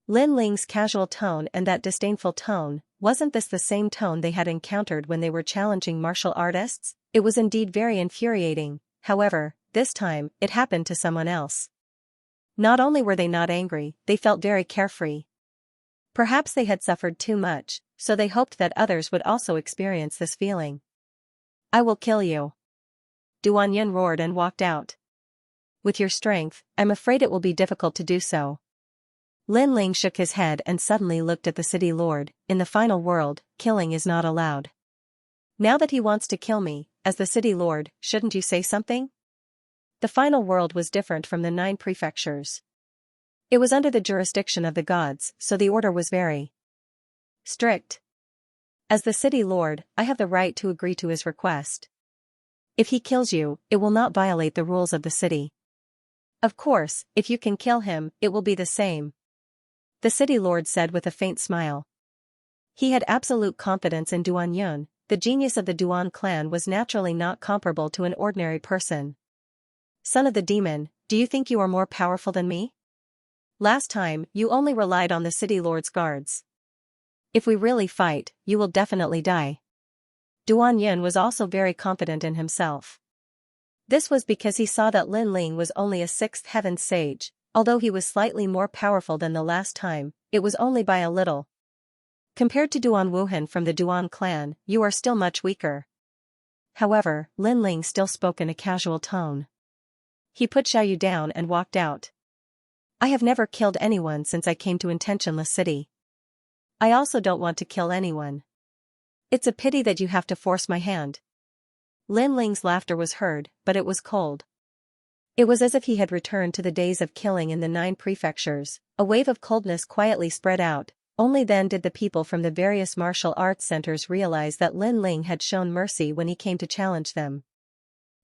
Lin Ling's casual tone and that disdainful tone, wasn't this the same tone they had encountered when they were challenging martial artists? It was indeed very infuriating. However, this time, it happened to someone else. Not only were they not angry, they felt very carefree. Perhaps they had suffered too much, so they hoped that others would also experience this feeling. I will kill you. Duan Yun roared and walked out. With your strength, I'm afraid it will be difficult to do so. Lin Ling shook his head and suddenly looked at the city lord. In the final world, killing is not allowed. Now that he wants to kill me, as the city lord, shouldn't you say something? The final world was different from the 9 prefectures. It was under the jurisdiction of the gods, so the order was very strict. As the city lord, I have the right to agree to his request. If he kills you, it will not violate the rules of the city. Of course, if you can kill him, it will be the same. The city lord said with a faint smile. He had absolute confidence in Duan Yun. The genius of the Duan clan was naturally not comparable to an ordinary person. Son of the demon, do you think you are more powerful than me? Last time, you only relied on the city lord's guards. If we really fight, you will definitely die. Duan Yun was also very confident in himself. This was because he saw that Lin Ling was only a 6th heaven sage. Although he was slightly more powerful than the last time, it was only by a little. Compared to Duan Wuhan from the Duan clan, you are still much weaker. However, Lin Ling still spoke in a casual tone. He put Xiaoyu down and walked out. I have never killed anyone since I came to Intentionless City. I also don't want to kill anyone. It's a pity that you have to force my hand. Lin Ling's laughter was heard, but it was cold. It was as if he had returned to the days of killing in the 9 prefectures. A wave of coldness quietly spread out. Only then did the people from the various martial arts centers realize that Lin Ling had shown mercy when he came to challenge them.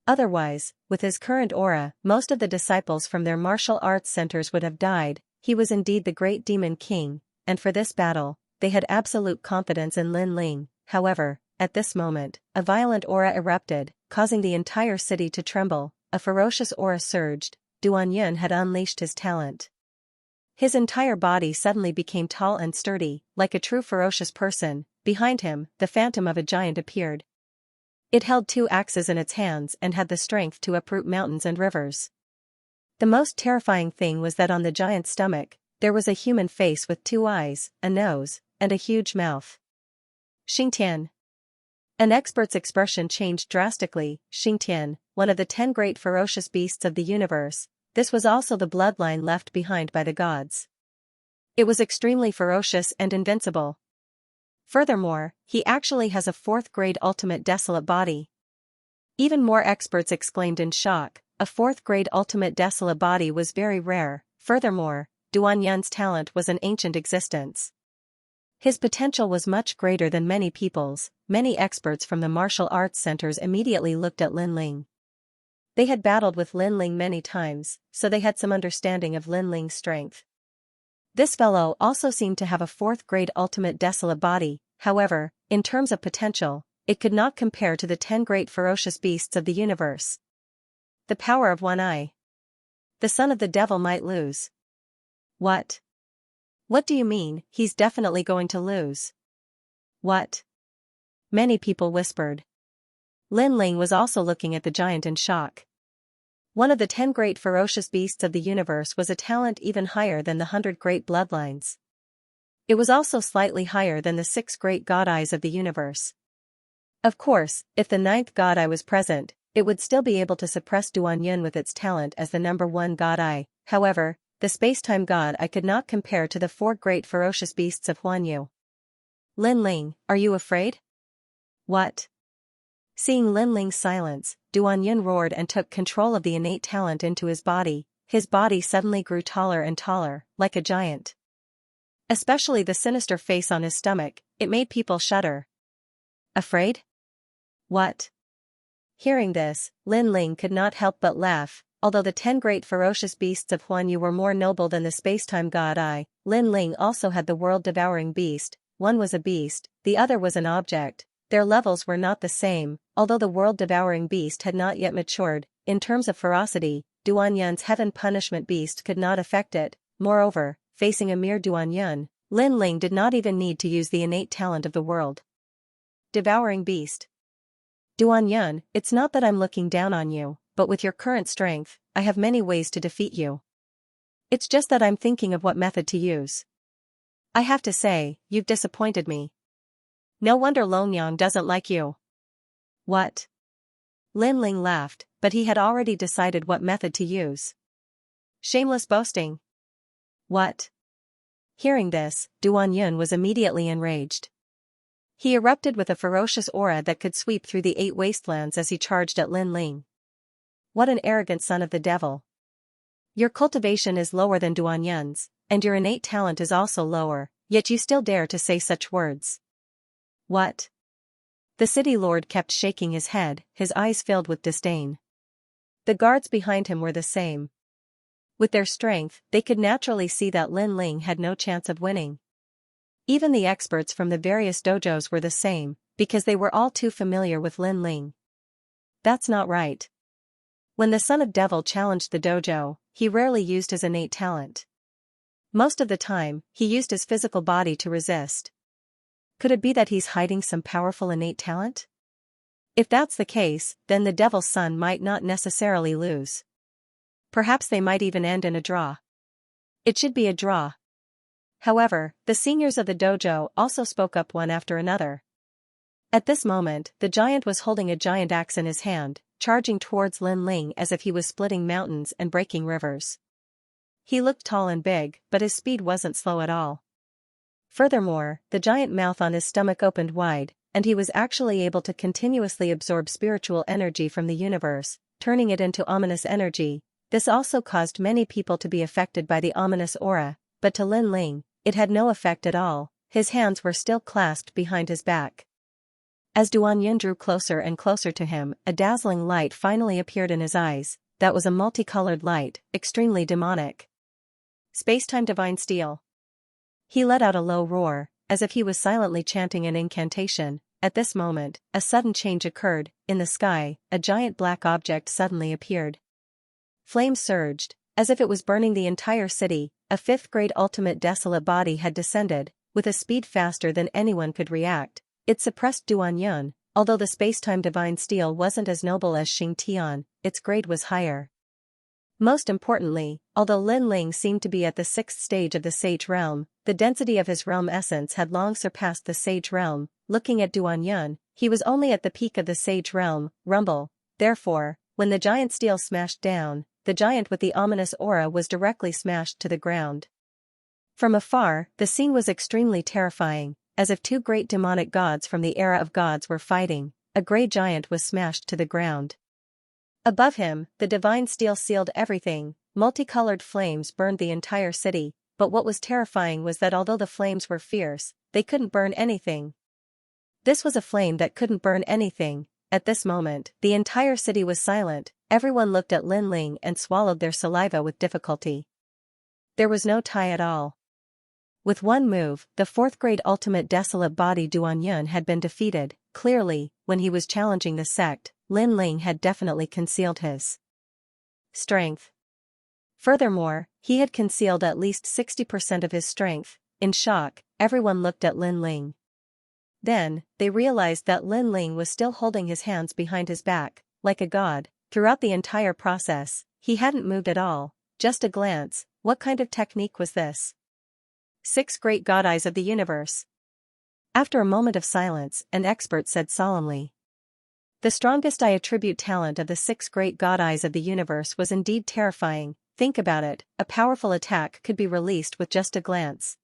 Otherwise, with his current aura, most of the disciples from their martial arts centers would have died. He was indeed the great demon king, and for this battle, they had absolute confidence in Lin Ling. However, at this moment, a violent aura erupted, causing the entire city to tremble. A ferocious aura surged. Duan Yun had unleashed his talent. His entire body suddenly became tall and sturdy, like a true ferocious person. Behind him, the phantom of a giant appeared. It held 2 axes in its hands and had the strength to uproot mountains and rivers. The most terrifying thing was that on the giant's stomach, there was a human face with 2 eyes, a nose, and a huge mouth. Xingtian. An expert's expression changed drastically. Xingtian, one of the 10 great ferocious beasts of the universe, this was also the bloodline left behind by the gods. It was extremely ferocious and invincible. Furthermore, he actually has a 4th grade ultimate desolate body. Even more experts exclaimed in shock. A 4th grade ultimate desolate body was very rare. Furthermore, Duan Yun's talent was an ancient existence. His potential was much greater than many people's. Many experts from the martial arts centers immediately looked at Lin Ling. They had battled with Lin Ling many times, so they had some understanding of Lin Ling's strength. This fellow also seemed to have a 4th grade ultimate desolate body. However, in terms of potential, it could not compare to the 10 great ferocious beasts of the universe. The power of 1 eye. The son of the devil might lose. What? What do you mean? He's definitely going to lose. What? Many people whispered. Lin Ling was also looking at the giant in shock. One of the 10 great ferocious beasts of the universe was a talent even higher than the 100 great bloodlines. It was also slightly higher than the 6 great god eyes of the universe. Of course, if the 9th god eye was present, it would still be able to suppress Duan Yun with its talent as the number 1 god eye. However, the space-time god eye could not compare to the 4 great ferocious beasts of Huan Yu. Lin Ling, are you afraid? What? Seeing Lin Ling's silence, Duan Yun roared and took control of the innate talent into his body. His body suddenly grew taller and taller, like a giant. Especially the sinister face on his stomach, it made people shudder. Afraid? What? Hearing this, Lin Ling could not help but laugh. Although the 10 great ferocious beasts of Huan Yu were more noble than the space-time god Ai, Lin Ling also had the world-devouring beast. One was a beast, the other was an object. Their levels were not the same, although the world-devouring beast had not yet matured. In terms of ferocity, Duan Yun's heaven punishment beast could not affect it. Moreover, facing a mere Duan Yun, Lin Ling did not even need to use the innate talent of the world devouring beast. Duan Yun, it's not that I'm looking down on you, but with your current strength, I have many ways to defeat you. It's just that I'm thinking of what method to use. I have to say, you've disappointed me. No wonder Longyang doesn't like you. What? Lin Ling laughed, but he had already decided what method to use. Shameless boasting. What? Hearing this, Duan Yun was immediately enraged. He erupted with a ferocious aura that could sweep through the 8 wastelands as he charged at Lin Ling. What an arrogant son of the devil. Your cultivation is lower than Duan Yun's, and your innate talent is also lower, yet you still dare to say such words. What? The city lord kept shaking his head, his eyes filled with disdain. The guards behind him were the same. With their strength, they could naturally see that Lin Ling had no chance of winning. Even the experts from the various dojos were the same, because they were all too familiar with Lin Ling. That's not right. When the son of devil challenged the dojo, he rarely used his innate talent. Most of the time, he used his physical body to resist. Could it be that he's hiding some powerful innate talent? If that's the case, then the devil's son might not necessarily lose. Perhaps they might even end in a draw. It should be a draw. However, the seniors of the dojo also spoke up one after another. At this moment, the giant was holding a giant axe in his hand, charging towards Lin Ling as if he was splitting mountains and breaking rivers. He looked tall and big, but his speed wasn't slow at all. Furthermore, the giant mouth on his stomach opened wide, and he was actually able to continuously absorb spiritual energy from the universe, turning it into ominous energy. This also caused many people to be affected by the ominous aura, but to Lin Ling, it had no effect at all. His hands were still clasped behind his back. As Duan Yun drew closer and closer to him, a dazzling light finally appeared in his eyes. That was a multicolored light, extremely demonic. Space-time divine steel. He let out a low roar, as if he was silently chanting an incantation. At this moment, a sudden change occurred. In the sky, a giant black object suddenly appeared. Flames surged, as if it was burning the entire city. A 5th-grade ultimate desolate body had descended, with a speed faster than anyone could react. It suppressed Duan Yun. Although the space-time divine steel wasn't as noble as Xianxia, its grade was higher. Most importantly, although Lin Ling seemed to be at the 6th stage of the Sage Realm, the density of his realm essence had long surpassed the Sage Realm. Looking at Duan Yun, he was only at the peak of the Sage Realm. Rumble. Therefore, when the giant steel smashed down, the giant with the ominous aura was directly smashed to the ground. From afar, the scene was extremely terrifying, as if 2 great demonic gods from the era of gods were fighting. A grey giant was smashed to the ground. Above him, the divine steel sealed everything. Multicolored flames burned the entire city, but what was terrifying was that although the flames were fierce, they couldn't burn anything. This was a flame that couldn't burn anything. At this moment, the entire city was silent. Everyone looked at Lin Ling and swallowed their saliva with difficulty. There was no tie at all. With one move, the 4th-grade ultimate desolate body Duan Yun had been defeated. Clearly, when he was challenging the sect, Lin Ling had definitely concealed his strength. Furthermore, he had concealed at least 60% of his strength. In shock, everyone looked at Lin Ling. Then, they realized that Lin Ling was still holding his hands behind his back, like a god. Throughout the entire process, he hadn't moved at all. Just a glance. What kind of technique was this? 6 great god eyes of the universe. After a moment of silence, an expert said solemnly. The strongest I attribute talent of the 6 great god eyes of the universe was indeed terrifying. Think about it, a powerful attack could be released with just a glance.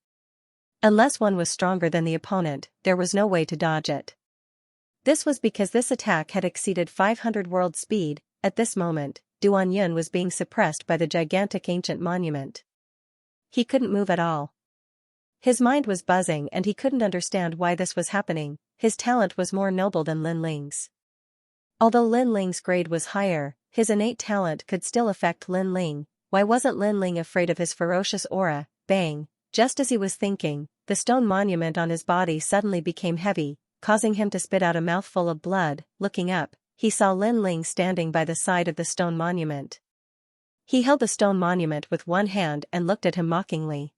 Unless one was stronger than the opponent, there was no way to dodge it. This was because this attack had exceeded 500 world speed. At this moment, Duan Yun was being suppressed by the gigantic ancient monument. He couldn't move at all. His mind was buzzing and he couldn't understand why this was happening. His talent was more noble than Lin Ling's. Although Lin Ling's grade was higher, his innate talent could still affect Lin Ling. Why wasn't Lin Ling afraid of his ferocious aura? Bang! Just as he was thinking, the stone monument on his body suddenly became heavy, causing him to spit out a mouthful of blood. Looking up, he saw Lin Ling standing by the side of the stone monument. He held the stone monument with one hand and looked at him mockingly.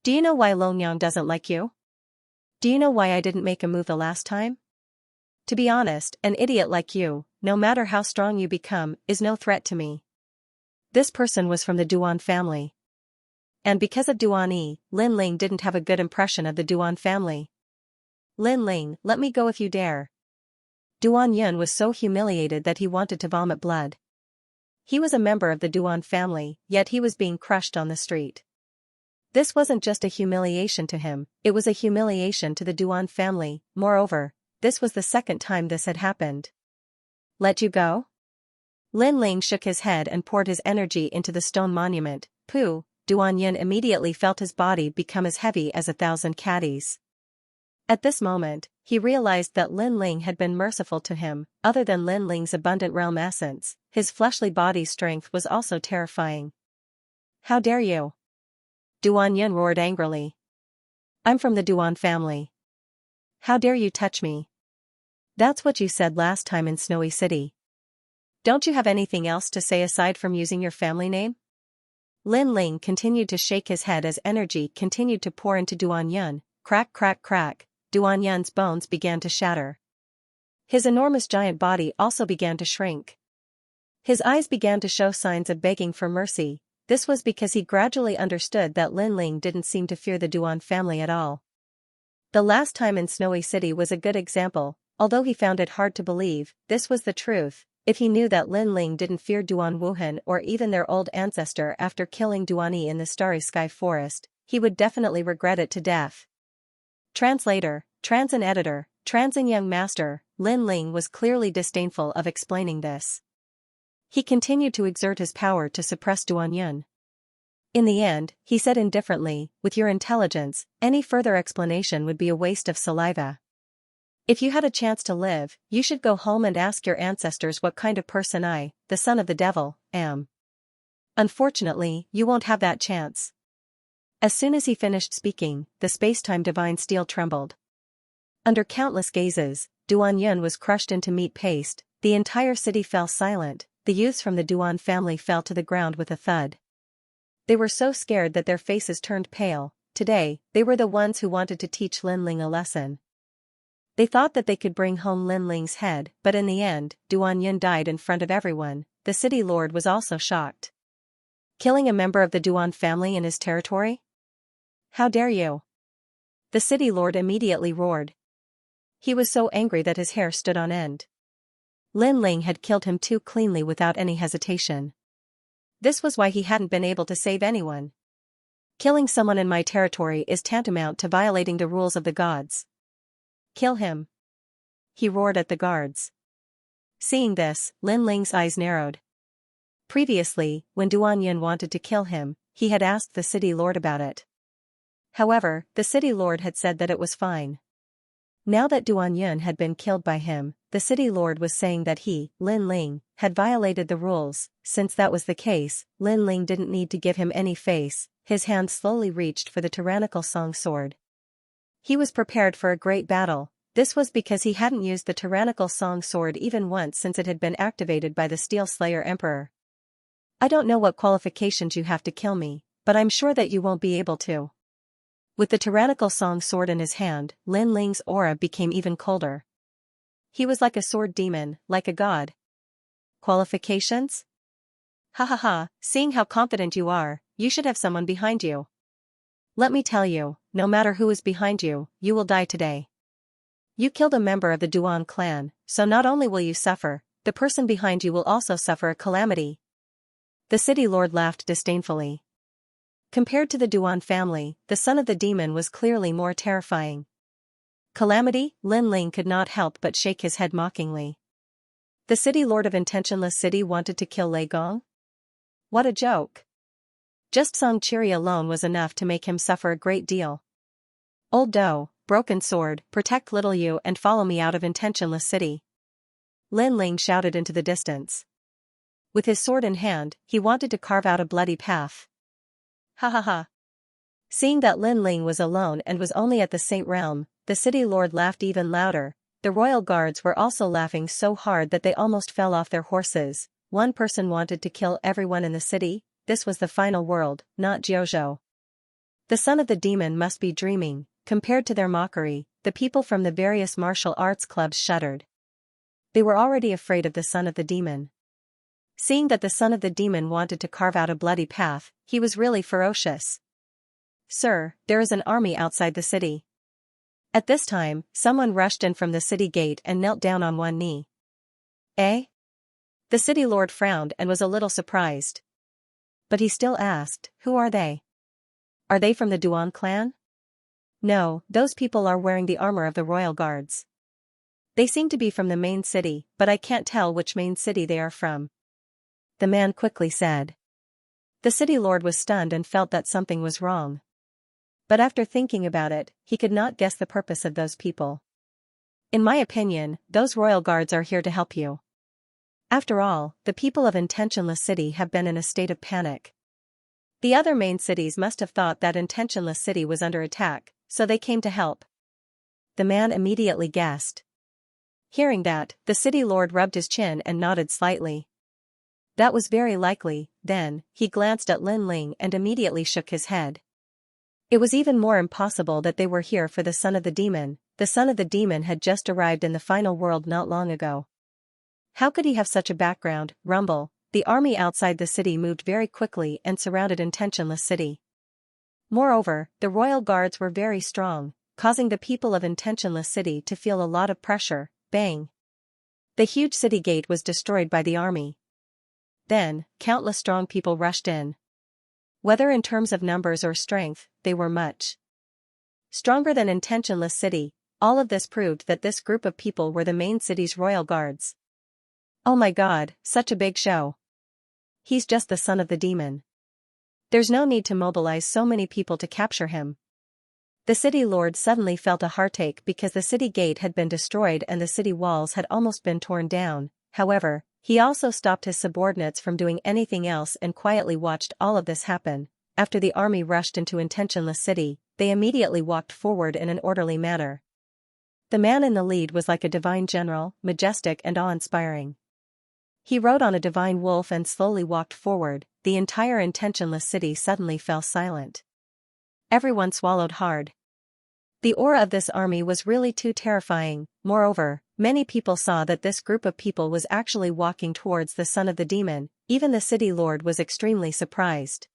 Do you know why Longyang doesn't like you? Do you know why I didn't make a move the last time? To be honest, an idiot like you, no matter how strong you become, is no threat to me. This person was from the Duan family. And because of Duan Yi, Lin Ling didn't have a good impression of the Duan family. Lin Ling, let me go if you dare. Duan Yun was so humiliated that he wanted to vomit blood. He was a member of the Duan family, yet he was being crushed on the street. This wasn't just a humiliation to him, it was a humiliation to the Duan family. Moreover, this was the second time this had happened. Let you go? Lin Ling shook his head and poured his energy into the stone monument. Pooh! Duan Yun immediately felt his body become as heavy as 1,000 caddies. At this moment, he realized that Lin Ling had been merciful to him. Other than Lin Ling's abundant realm essence, his fleshly body's strength was also terrifying. How dare you? Duan Yun roared angrily. I'm from the Duan family. How dare you touch me? That's what you said last time in Snowy City. Don't you have anything else to say aside from using your family name? Lin Ling continued to shake his head as energy continued to pour into Duan Yun. Crack, crack, crack. Duan Yun's bones began to shatter. His enormous giant body also began to shrink. His eyes began to show signs of begging for mercy. This was because he gradually understood that Lin Ling didn't seem to fear the Duan family at all. The last time in Snowy City was a good example, although he found it hard to believe. This was the truth. If he knew that Lin Ling didn't fear Duan Wuhan or even their old ancestor after killing Duan Yi in the Starry Sky Forest, he would definitely regret it to death. Translator, Transin Editor, Transin Young Master. Lin Ling was clearly disdainful of explaining this. He continued to exert his power to suppress Duan Yun. In the end, he said indifferently, with your intelligence, any further explanation would be a waste of saliva. If you had a chance to live, you should go home and ask your ancestors what kind of person I, the son of the devil, am. Unfortunately, you won't have that chance. As soon as he finished speaking, the space-time divine steel trembled. Under countless gazes, Duan Yun was crushed into meat paste. The entire city fell silent. The youths from the Duan family fell to the ground with a thud. They were so scared that their faces turned pale. Today, they were the ones who wanted to teach Lin Ling a lesson. They thought that they could bring home Lin Ling's head, but in the end, Duan Yun died in front of everyone. The city lord was also shocked. Killing a member of the Duan family in his territory? How dare you? The city lord immediately roared. He was so angry that his hair stood on end. Lin Ling had killed him too cleanly without any hesitation. This was why he hadn't been able to save anyone. Killing someone in my territory is tantamount to violating the rules of the gods. Kill him. He roared at the guards. Seeing this, Lin Ling's eyes narrowed. Previously, when Duan Yun wanted to kill him, he had asked the city lord about it. However, the city lord had said that it was fine. Now that Duan Yun had been killed by him, the city lord was saying that he, Lin Ling, had violated the rules. Since that was the case, Lin Ling didn't need to give him any face. His hand slowly reached for the tyrannical song sword. He was prepared for a great battle. This was because he hadn't used the tyrannical song sword even once since it had been activated by the Steel Slayer Emperor. I don't know what qualifications you have to kill me, but I'm sure that you won't be able to. With the tyrannical song sword in his hand, Lin Ling's aura became even colder. He was like a sword demon, like a god. Qualifications? Ha ha ha, seeing how confident you are, you should have someone behind you. Let me tell you, no matter who is behind you, you will die today. You killed a member of the Duan clan, so not only will you suffer, the person behind you will also suffer a calamity. The city lord laughed disdainfully. Compared to the Duan family, the son of the demon was clearly more terrifying. Calamity, Lin Ling could not help but shake his head mockingly. The city lord of Intentionless City wanted to kill Lei Gong? What a joke. Just Song Chiri alone was enough to make him suffer a great deal. Old doe, broken sword, protect little you and follow me out of Intentionless City. Lin Ling shouted into the distance. With his sword in hand, he wanted to carve out a bloody path. Ha ha ha. Seeing that Lin Ling was alone and was only at the Saint Realm, the city lord laughed even louder. The royal guards were also laughing so hard that they almost fell off their horses. One person wanted to kill everyone in the city. This was the final world, not Jiuzhou. The son of the demon must be dreaming. Compared to their mockery, the people from the various martial arts clubs shuddered. They were already afraid of the son of the demon. Seeing that the son of the demon wanted to carve out a bloody path, he was really ferocious. Sir, there is an army outside the city. At this time, someone rushed in from the city gate and knelt down on one knee. Eh? The city lord frowned and was a little surprised. But he still asked, who are they? Are they from the Duan clan? No, those people are wearing the armor of the royal guards. They seem to be from the main city, but I can't tell which main city they are from. The man quickly said. The city lord was stunned and felt that something was wrong. But after thinking about it, he could not guess the purpose of those people. In my opinion, those royal guards are here to help you. After all, the people of Intentionless City have been in a state of panic. The other main cities must have thought that Intentionless City was under attack, so they came to help. The man immediately guessed. Hearing that, the city lord rubbed his chin and nodded slightly. That was very likely. Then, he glanced at Lin Ling and immediately shook his head. It was even more impossible that they were here for the son of the demon. The son of the demon had just arrived in the final world not long ago. How could he have such a background? Rumble. The army outside the city moved very quickly and surrounded Intentionless City. Moreover, the royal guards were very strong, causing the people of Intentionless City to feel a lot of pressure. Bang! The huge city gate was destroyed by the army. Then, countless strong people rushed in. Whether in terms of numbers or strength, they were much stronger than Intentionless City. All of this proved that this group of people were the main city's royal guards. Oh my god, such a big show. He's just the son of the demon. There's no need to mobilize so many people to capture him. The city lord suddenly felt a heartache because the city gate had been destroyed and the city walls had almost been torn down. However, he also stopped his subordinates from doing anything else and quietly watched all of this happen. After the army rushed into Intentionless City, they immediately walked forward in an orderly manner. The man in the lead was like a divine general, majestic and awe-inspiring. He rode on a divine wolf and slowly walked forward. The entire Intentionless City suddenly fell silent. Everyone swallowed hard. The aura of this army was really too terrifying. Moreover, many people saw that this group of people was actually walking towards the son of the demon. Even the city lord was extremely surprised.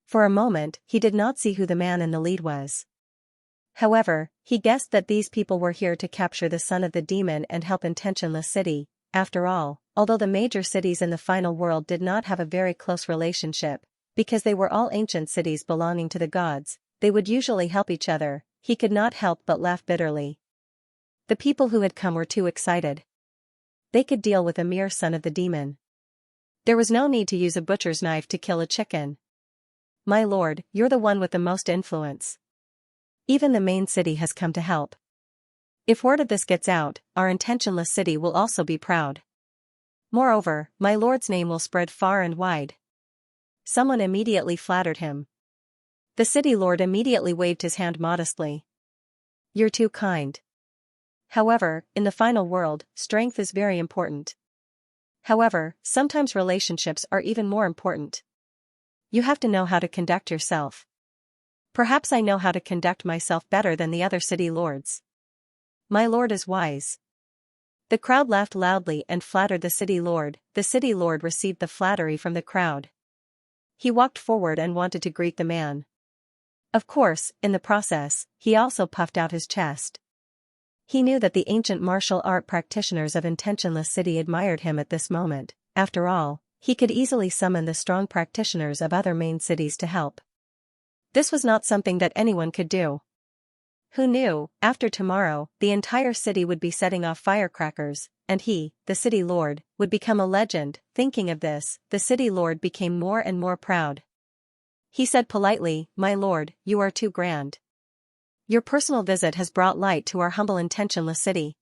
For a moment, he did not see who the man in the lead was. However, he guessed that these people were here to capture the son of the demon and help Intentionless City. After all, although the major cities in the final world did not have a very close relationship, because they were all ancient cities belonging to the gods, they would usually help each other. He could not help but laugh bitterly. The people who had come were too excited. They could deal with a mere son of the demon. There was no need to use a butcher's knife to kill a chicken. My lord, you're the one with the most influence. Even the main city has come to help. If word of this gets out, our Intentionless City will also be proud. Moreover, my lord's name will spread far and wide. Someone immediately flattered him. The city lord immediately waved his hand modestly. You're too kind. However, in the final world, strength is very important. However, sometimes relationships are even more important. You have to know how to conduct yourself. Perhaps I know how to conduct myself better than the other city lords. My lord is wise. The crowd laughed loudly and flattered the city lord. The city lord received the flattery from the crowd. He walked forward and wanted to greet the man. Of course, in the process, he also puffed out his chest. He knew that the ancient martial art practitioners of Intentionless City admired him at this moment. After all, he could easily summon the strong practitioners of other main cities to help. This was not something that anyone could do. Who knew, after tomorrow, the entire city would be setting off firecrackers, and he, the city lord, would become a legend. Thinking of this, the city lord became more and more proud. He said politely, "My lord, you are too grand. Your personal visit has brought light to our humble intentionless city."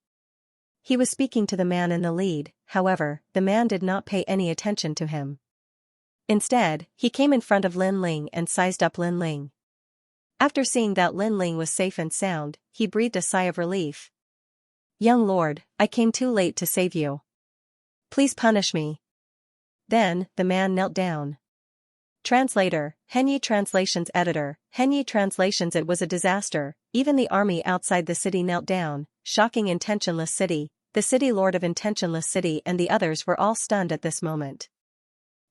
He was speaking to the man in the lead, however, the man did not pay any attention to him. Instead, he came in front of Lin Ling and sized up Lin Ling. After seeing that Lin Ling was safe and sound, he breathed a sigh of relief. "Young lord, I came too late to save you. Please punish me." Then, the man knelt down. Translator, Henyi Translations Editor, Henyi Translations. It was a disaster. Even the army outside the city knelt down. Shocking intentionless city, the city lord of intentionless city and the others were all stunned at this moment.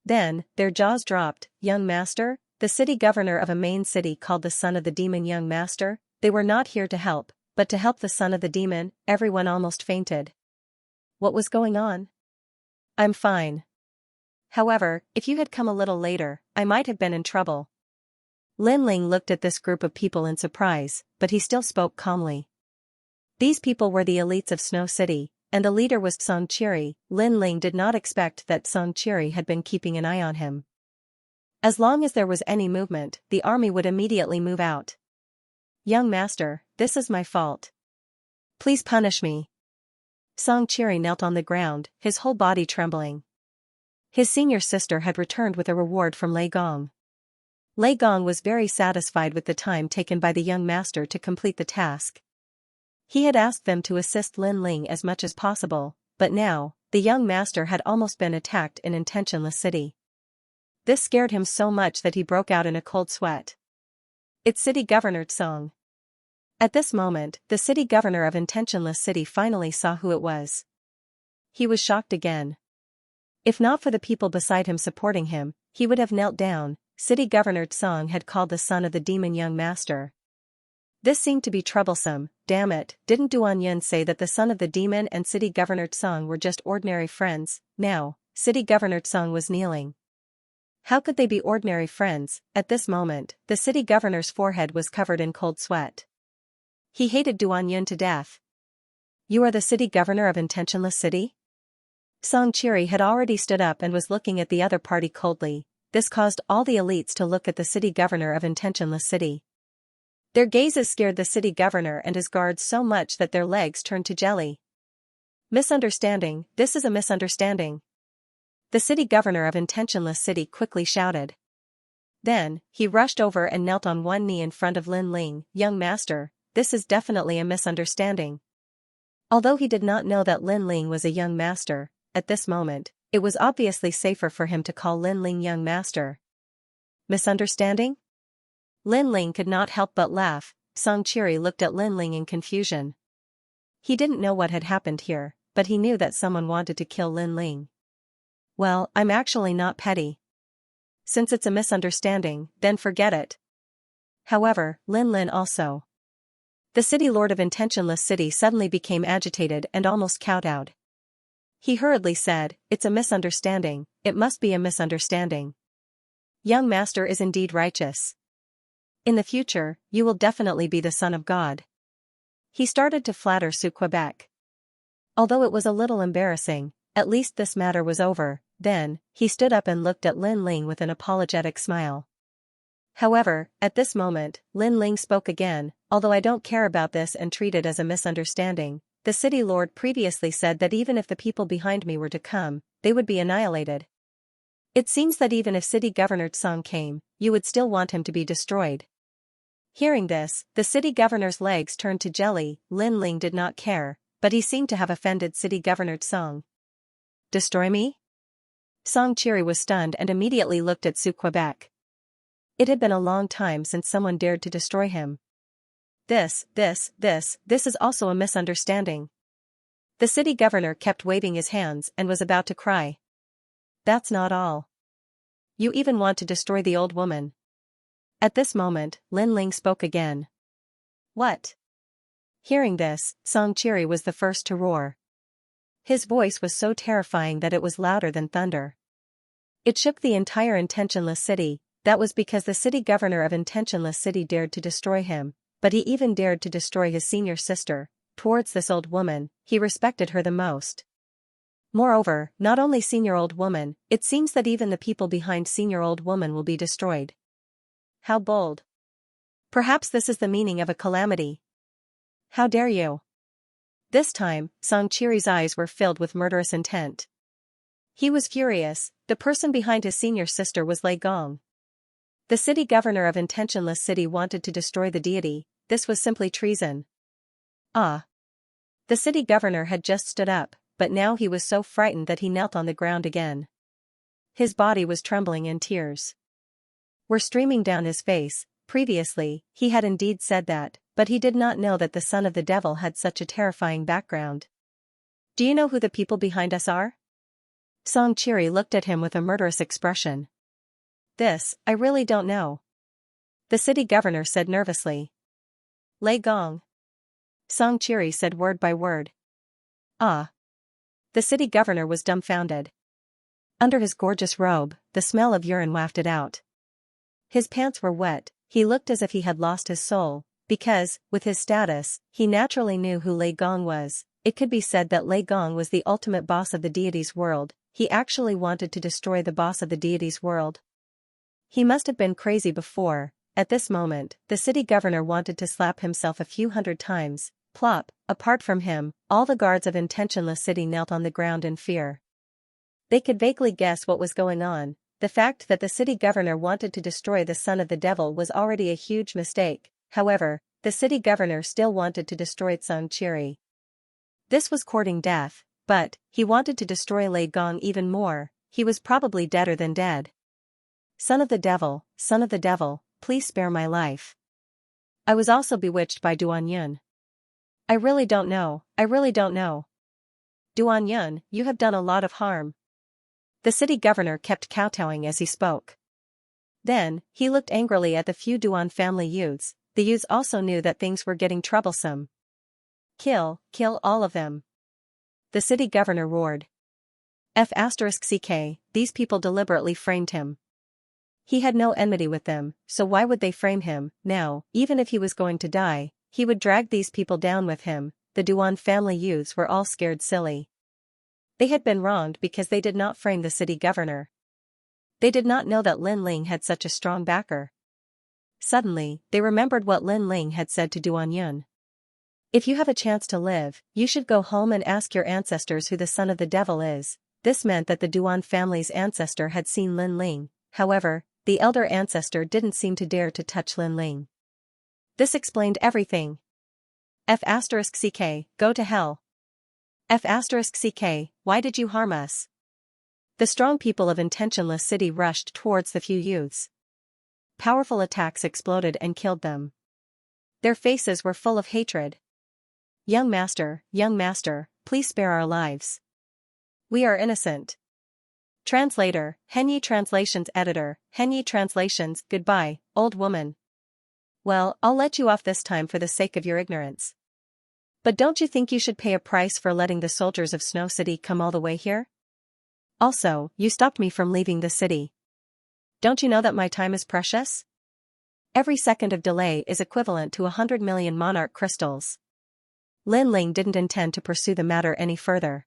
Then, their jaws dropped. Young master? The city governor of a main city called the son of the demon young master? They were not here to help, but to help the son of the demon. Everyone almost fainted. What was going on? "I'm fine. However, if you had come a little later, I might have been in trouble." Lin Ling looked at this group of people in surprise, but he still spoke calmly. These people were the elites of Snow City, and the leader was Song Qiri. Lin Ling did not expect that Song Qiri had been keeping an eye on him. As long as there was any movement, the army would immediately move out. "Young master, this is my fault. Please punish me." Song Qiri knelt on the ground, his whole body trembling. His senior sister had returned with a reward from Lei Gong. Lei Gong was very satisfied with the time taken by the young master to complete the task. He had asked them to assist Lin Ling as much as possible, but now, the young master had almost been attacked in intentionless city. This scared him so much that he broke out in a cold sweat. "It's city governor Song." At this moment, the city governor of intentionless city finally saw who it was. He was shocked again. If not for the people beside him supporting him, he would have knelt down. City Governor Song had called the son of the demon young master. This seemed to be troublesome. Damn it, didn't Duan Yun say that the son of the demon and City Governor Song were just ordinary friends? Now, City Governor Song was kneeling. How could they be ordinary friends? At this moment, the city governor's forehead was covered in cold sweat. He hated Duan Yun to death. "You are the city governor of intentionless city?" Song Qiri had already stood up and was looking at the other party coldly. This caused all the elites to look at the city governor of intentionless city. Their gazes scared the city governor and his guards so much that their legs turned to jelly. "Misunderstanding, this is a misunderstanding," the city governor of intentionless city quickly shouted. Then, he rushed over and knelt on one knee in front of Lin Ling. "Young master, this is definitely a misunderstanding." Although he did not know that Lin Ling was a young master, at this moment, it was obviously safer for him to call Lin Ling young master. "Misunderstanding?" Lin Ling could not help but laugh. Song Qiri looked at Lin Ling in confusion. He didn't know what had happened here, but he knew that someone wanted to kill Lin Ling. "Well, I'm actually not petty. Since it's a misunderstanding, then forget it." However, Lin also. The city lord of intentionless city suddenly became agitated and almost kowtowed. He hurriedly said, "It's a misunderstanding, it must be a misunderstanding. Young master is indeed righteous. In the future, you will definitely be the son of God." He started to flatter Su Quebec. Although it was a little embarrassing, at least this matter was over. Then, he stood up and looked at Lin Ling with an apologetic smile. However, at this moment, Lin Ling spoke again. "Although I don't care about this and treat it as a misunderstanding, the city lord previously said that even if the people behind me were to come, they would be annihilated. It seems that even if City Governor Song came, you would still want him to be destroyed." Hearing this, the city governor's legs turned to jelly. Lin Ling did not care, but he seemed to have offended City Governor Song. "Destroy me?" Song Qiri was stunned and immediately looked at Su Quebec. It had been a long time since someone dared to destroy him. This is also a misunderstanding." The city governor kept waving his hands and was about to cry. "That's not all. You even want to destroy the old woman." At this moment, Lin Ling spoke again. "What?" Hearing this, Song Qiri was the first to roar. His voice was so terrifying that it was louder than thunder. It shook the entire intentionless city. That was because the city governor of Intentionless City dared to destroy him, but he even dared to destroy his senior sister. Towards this old woman, he respected her the most. Moreover, not only senior old woman, it seems that even the people behind senior old woman will be destroyed. How bold. Perhaps this is the meaning of a calamity. How dare you? This time, Xianxia's eyes were filled with murderous intent. He was furious. The person behind his senior sister was Lei Gong. The city governor of Intentionless City wanted to destroy the deity. This was simply treason. Ah. The city governor had just stood up, but now he was so frightened that he knelt on the ground again. His body was trembling and tears were streaming down his face. Previously, he had indeed said that, but he did not know that the son of the devil had such a terrifying background. Do you know who the people behind us are? Xianxia looked at him with a murderous expression. This, I really don't know. The city governor said nervously. Lei Gong. Xianxia said word by word. Ah. The city governor was dumbfounded. Under his gorgeous robe, the smell of urine wafted out. His pants were wet. He looked as if he had lost his soul, because, with his status, he naturally knew who Lei Gong was. It could be said that Lei Gong was the ultimate boss of the deity's world. He actually wanted to destroy the boss of the deity's world. He must have been crazy before. At this moment, the city governor wanted to slap himself a few hundred times. Plop. Apart from him, all the guards of Intentionless City knelt on the ground in fear. They could vaguely guess what was going on. The fact that the city governor wanted to destroy the son of the devil was already a huge mistake. However, the city governor still wanted to destroy Xianxia. This was courting death, but he wanted to destroy Lei Gong even more. He was probably deader than dead. Son of the devil, please spare my life. I was also bewitched by Duan Yun. I really don't know. Duan Yun, you have done a lot of harm. The city governor kept kowtowing as he spoke. Then, he looked angrily at the few Duan family youths. The youths also knew that things were getting troublesome. Kill all of them. The city governor roared. F***ck, these people deliberately framed him. He had no enmity with them, so why would they frame him? Now, even if he was going to die, he would drag these people down with him. The Duan family youths were all scared silly. They had been wronged because they did not frame the city governor. They did not know that Lin Ling had such a strong backer. Suddenly, they remembered what Lin Ling had said to Duan Yun. If you have a chance to live, you should go home and ask your ancestors who the son of the devil is. This meant that the Duan family's ancestor had seen Lin Ling. However, the elder ancestor didn't seem to dare to touch Lin Ling. This explained everything. F***ck, go to hell. F***ck, why did you harm us? The strong people of Intentionless City rushed towards the few youths. Powerful attacks exploded and killed them. Their faces were full of hatred. Young master, please spare our lives. We are innocent. Translator, Henyi Translations Editor, Henyi Translations, goodbye, old woman. Well, I'll let you off this time for the sake of your ignorance. But don't you think you should pay a price for letting the soldiers of Snow City come all the way here? Also, you stopped me from leaving the city. Don't you know that my time is precious? Every second of delay is equivalent to 100 million monarch crystals. Lin Ling didn't intend to pursue the matter any further.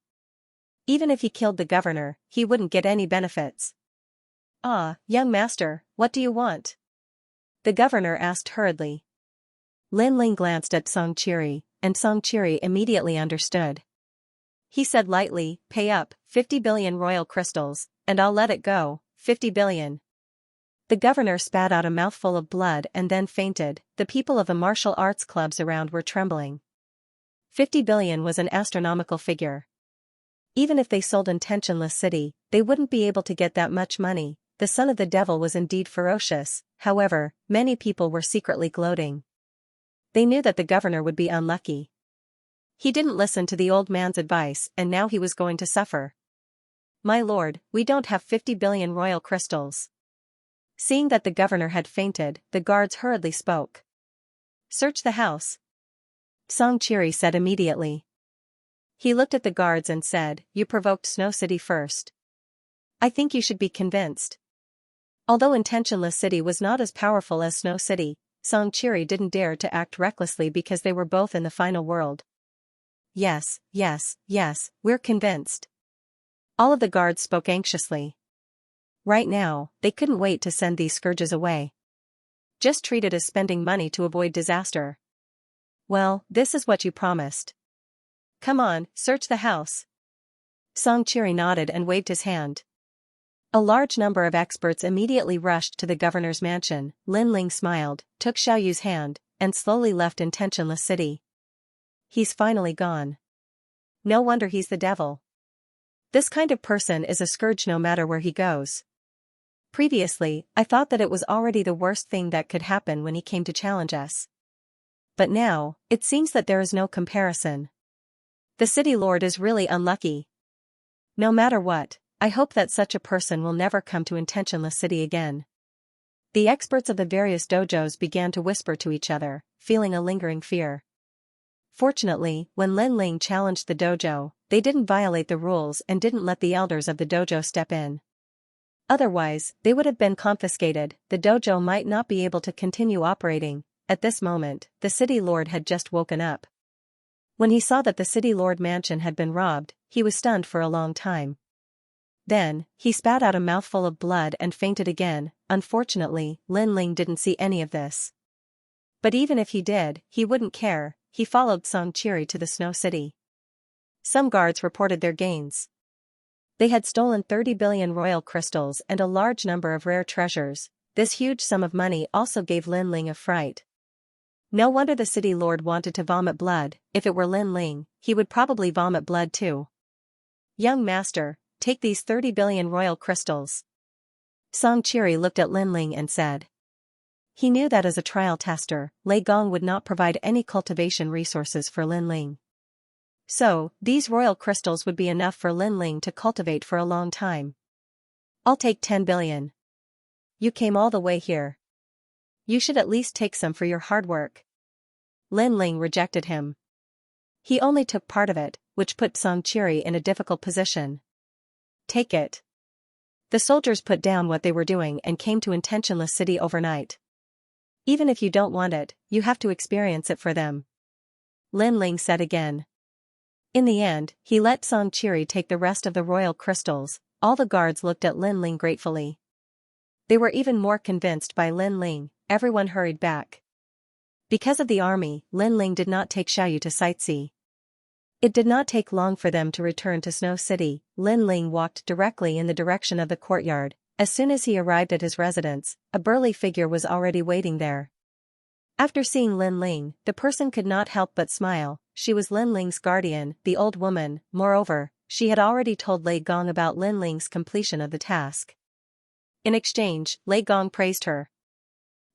Even if he killed the governor, he wouldn't get any benefits. Ah, young master, what do you want? The governor asked hurriedly. Lin Ling glanced at Xianxia, and Xianxia immediately understood. He said lightly, pay up, 50 billion royal crystals, and I'll let it go, 50 billion. The governor spat out a mouthful of blood and then fainted. The people of the martial arts clubs around were trembling. 50 billion was an astronomical figure. Even if they sold Intentionless City, they wouldn't be able to get that much money. The son of the devil was indeed ferocious. However, many people were secretly gloating. They knew that the governor would be unlucky. He didn't listen to the old man's advice and now he was going to suffer. My lord, we don't have 50 billion royal crystals. Seeing that the governor had fainted, the guards hurriedly spoke. Search the house. Xianxia said immediately. He looked at the guards and said, you provoked Snow City first. I think you should be convinced. Although Intentionless City was not as powerful as Snow City, Xianxia didn't dare to act recklessly because they were both in the final world. Yes, yes, yes, we're convinced. All of the guards spoke anxiously. Right now, they couldn't wait to send these scourges away. Just treat it as spending money to avoid disaster. Well, this is what you promised. Come on, search the house. Xianxia nodded and waved his hand. A large number of experts immediately rushed to the governor's mansion. Lin Ling smiled, took Xiaoyu's hand, and slowly left Intentionless City. He's finally gone. No wonder he's the devil. This kind of person is a scourge no matter where he goes. Previously, I thought that it was already the worst thing that could happen when he came to challenge us. But now, it seems that there is no comparison. The city lord is really unlucky. No matter what, I hope that such a person will never come to Intentionless City again. The experts of the various dojos began to whisper to each other, feeling a lingering fear. Fortunately, when Lin Ling challenged the dojo, they didn't violate the rules and didn't let the elders of the dojo step in. Otherwise, they would have been confiscated. The dojo might not be able to continue operating. At this moment, the city lord had just woken up. When he saw that the city lord mansion had been robbed, he was stunned for a long time. Then, he spat out a mouthful of blood and fainted again. Unfortunately, Lin Ling didn't see any of this. But even if he did, he wouldn't care. He followed Xianxia to the Snow City. Some guards reported their gains. They had stolen 30 billion royal crystals and a large number of rare treasures. This huge sum of money also gave Lin Ling a fright. No wonder the city lord wanted to vomit blood. If it were Lin Ling, he would probably vomit blood too. Young master, take these 30 billion royal crystals. Xianxia looked at Lin Ling and said. He knew that as a trial tester, Lei Gong would not provide any cultivation resources for Lin Ling. So, these royal crystals would be enough for Lin Ling to cultivate for a long time. I'll take 10 billion. You came all the way here. You should at least take some for your hard work. Lin Ling rejected him. He only took part of it, which put Xianxia in a difficult position. Take it. The soldiers put down what they were doing and came to Intentionless City overnight. Even if you don't want it, you have to experience it for them. Lin Ling said again. In the end, he let Xianxia take the rest of the royal crystals. All the guards looked at Lin Ling gratefully. They were even more convinced by Lin Ling. Everyone hurried back. Because of the army, Lin Ling did not take Xiaoyu to sightsee. It did not take long for them to return to Snow City. Lin Ling walked directly in the direction of the courtyard. As soon as he arrived at his residence, a burly figure was already waiting there. After seeing Lin Ling, the person could not help but smile. She was Lin Ling's guardian, the old woman. Moreover, she had already told Lei Gong about Lin Ling's completion of the task. In exchange, Lei Gong praised her.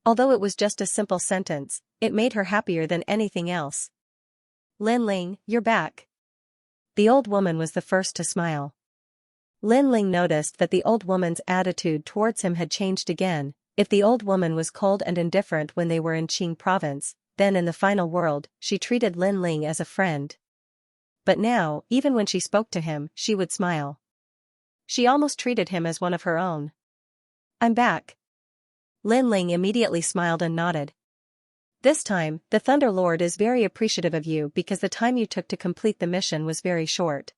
Although it was just a simple sentence, it made her happier than anything else. Lin Ling, you're back. The old woman was the first to smile. Lin Ling noticed that the old woman's attitude towards him had changed again. If the old woman was cold and indifferent when they were in Qing province, then in the final world, she treated Lin Ling as a friend. But now, even when she spoke to him, she would smile. She almost treated him as one of her own. I'm back. Lin Ling immediately smiled and nodded. This time, the Thunder Lord is very appreciative of you because the time you took to complete the mission was very short.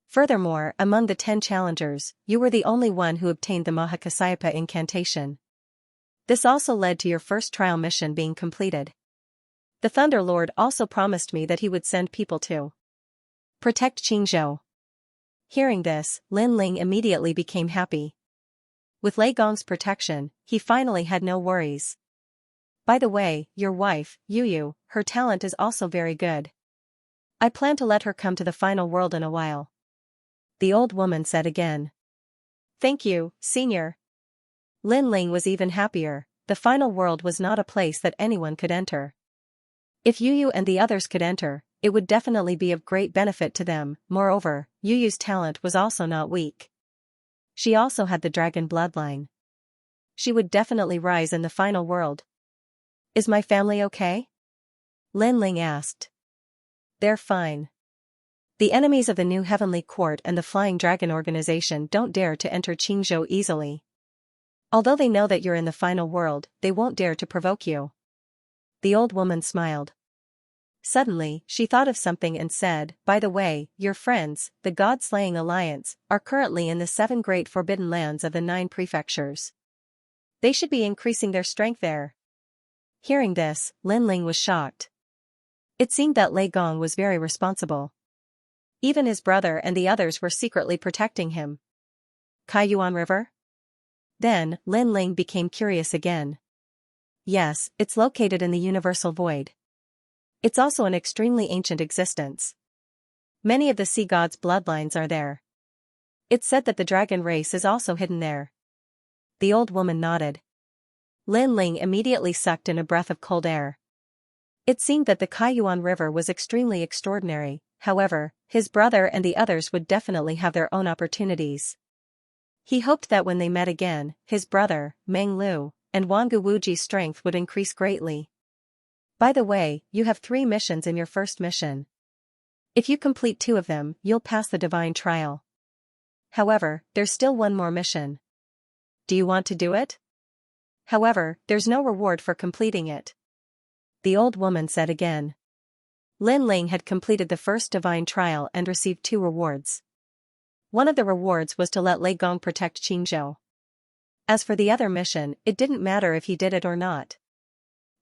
Furthermore, among the 10 challengers, you were the only one who obtained the Mahakasyapa incantation. This also led to your first trial mission being completed. The Thunder Lord also promised me that he would send people to protect Qingzhou. Hearing this, Lin Ling immediately became happy. With Lei Gong's protection, he finally had no worries. By the way, your wife, Yu, her talent is also very good. I plan to let her come to the final world in a while. The old woman said again. Thank you, senior. Lin Ling was even happier. The final world was not a place that anyone could enter. If Yu and the others could enter, it would definitely be of great benefit to them. Moreover, Yu's talent was also not weak. She also had the dragon bloodline. She would definitely rise in the final world. Is my family okay? Lin Ling asked. They're fine. The enemies of the New Heavenly Court and the Flying Dragon Organization don't dare to enter Qingzhou easily. Although they know that you're in the final world, they won't dare to provoke you. The old woman smiled. Suddenly, she thought of something and said, by the way, your friends, the God-slaying alliance, are currently in the 7 great forbidden lands of the 9 prefectures. They should be increasing their strength there. Hearing this, Lin Ling was shocked. It seemed that Lei Gong was very responsible. Even his brother and the others were secretly protecting him. Kaiyuan River? Then, Lin Ling became curious again. Yes, it's located in the universal void. It's also an extremely ancient existence. Many of the sea gods' bloodlines are there. It's said that the dragon race is also hidden there. The old woman nodded. Lin Ling immediately sucked in a breath of cold air. It seemed that the Kaiyuan River was extremely extraordinary, however, his brother and the others would definitely have their own opportunities. He hoped that when they met again, his brother, Meng Lu, and Wangu Wuji's strength would increase greatly. By the way, you have 3 missions in your first mission. If you complete 2 of them, you'll pass the divine trial. However, there's still one more mission. Do you want to do it? However, there's no reward for completing it. The old woman said again. Lin Ling had completed the first divine trial and received 2 rewards. One of the rewards was to let Lei Gong protect Qingzhou. As for the other mission, it didn't matter if he did it or not.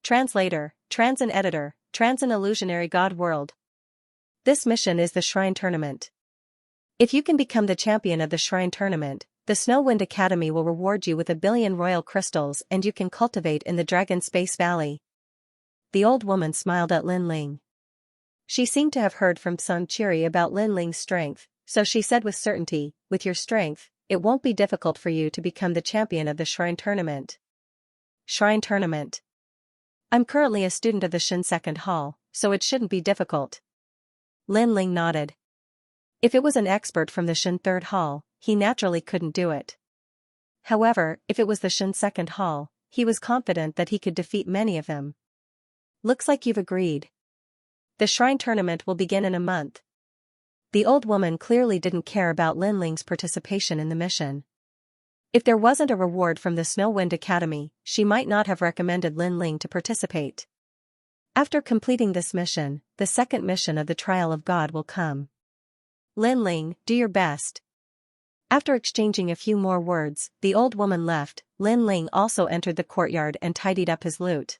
Translator, Transin Editor, Transin Illusionary God World. This mission is the Shrine Tournament. If you can become the champion of the Shrine Tournament, the Snow Wind Academy will reward you with 1 billion royal crystals and you can cultivate in the Dragon Space Valley. The old woman smiled at Lin Ling. She seemed to have heard from Sun Qiri about Lin Ling's strength, so she said with certainty, with your strength, it won't be difficult for you to become the champion of the Shrine Tournament. Shrine Tournament. I'm currently a student of the Shin Second Hall, so it shouldn't be difficult. Lin Ling nodded. If it was an expert from the Shin Third Hall, he naturally couldn't do it. However, if it was the Shin Second Hall, he was confident that he could defeat many of them. Looks like you've agreed. The Shrine Tournament will begin in a month. The old woman clearly didn't care about Lin Ling's participation in the mission. If there wasn't a reward from the Snow Wind Academy, she might not have recommended Lin Ling to participate. After completing this mission, the second mission of the Trial of God will come. Lin Ling, do your best. After exchanging a few more words, the old woman left. Lin Ling also entered the courtyard and tidied up his loot.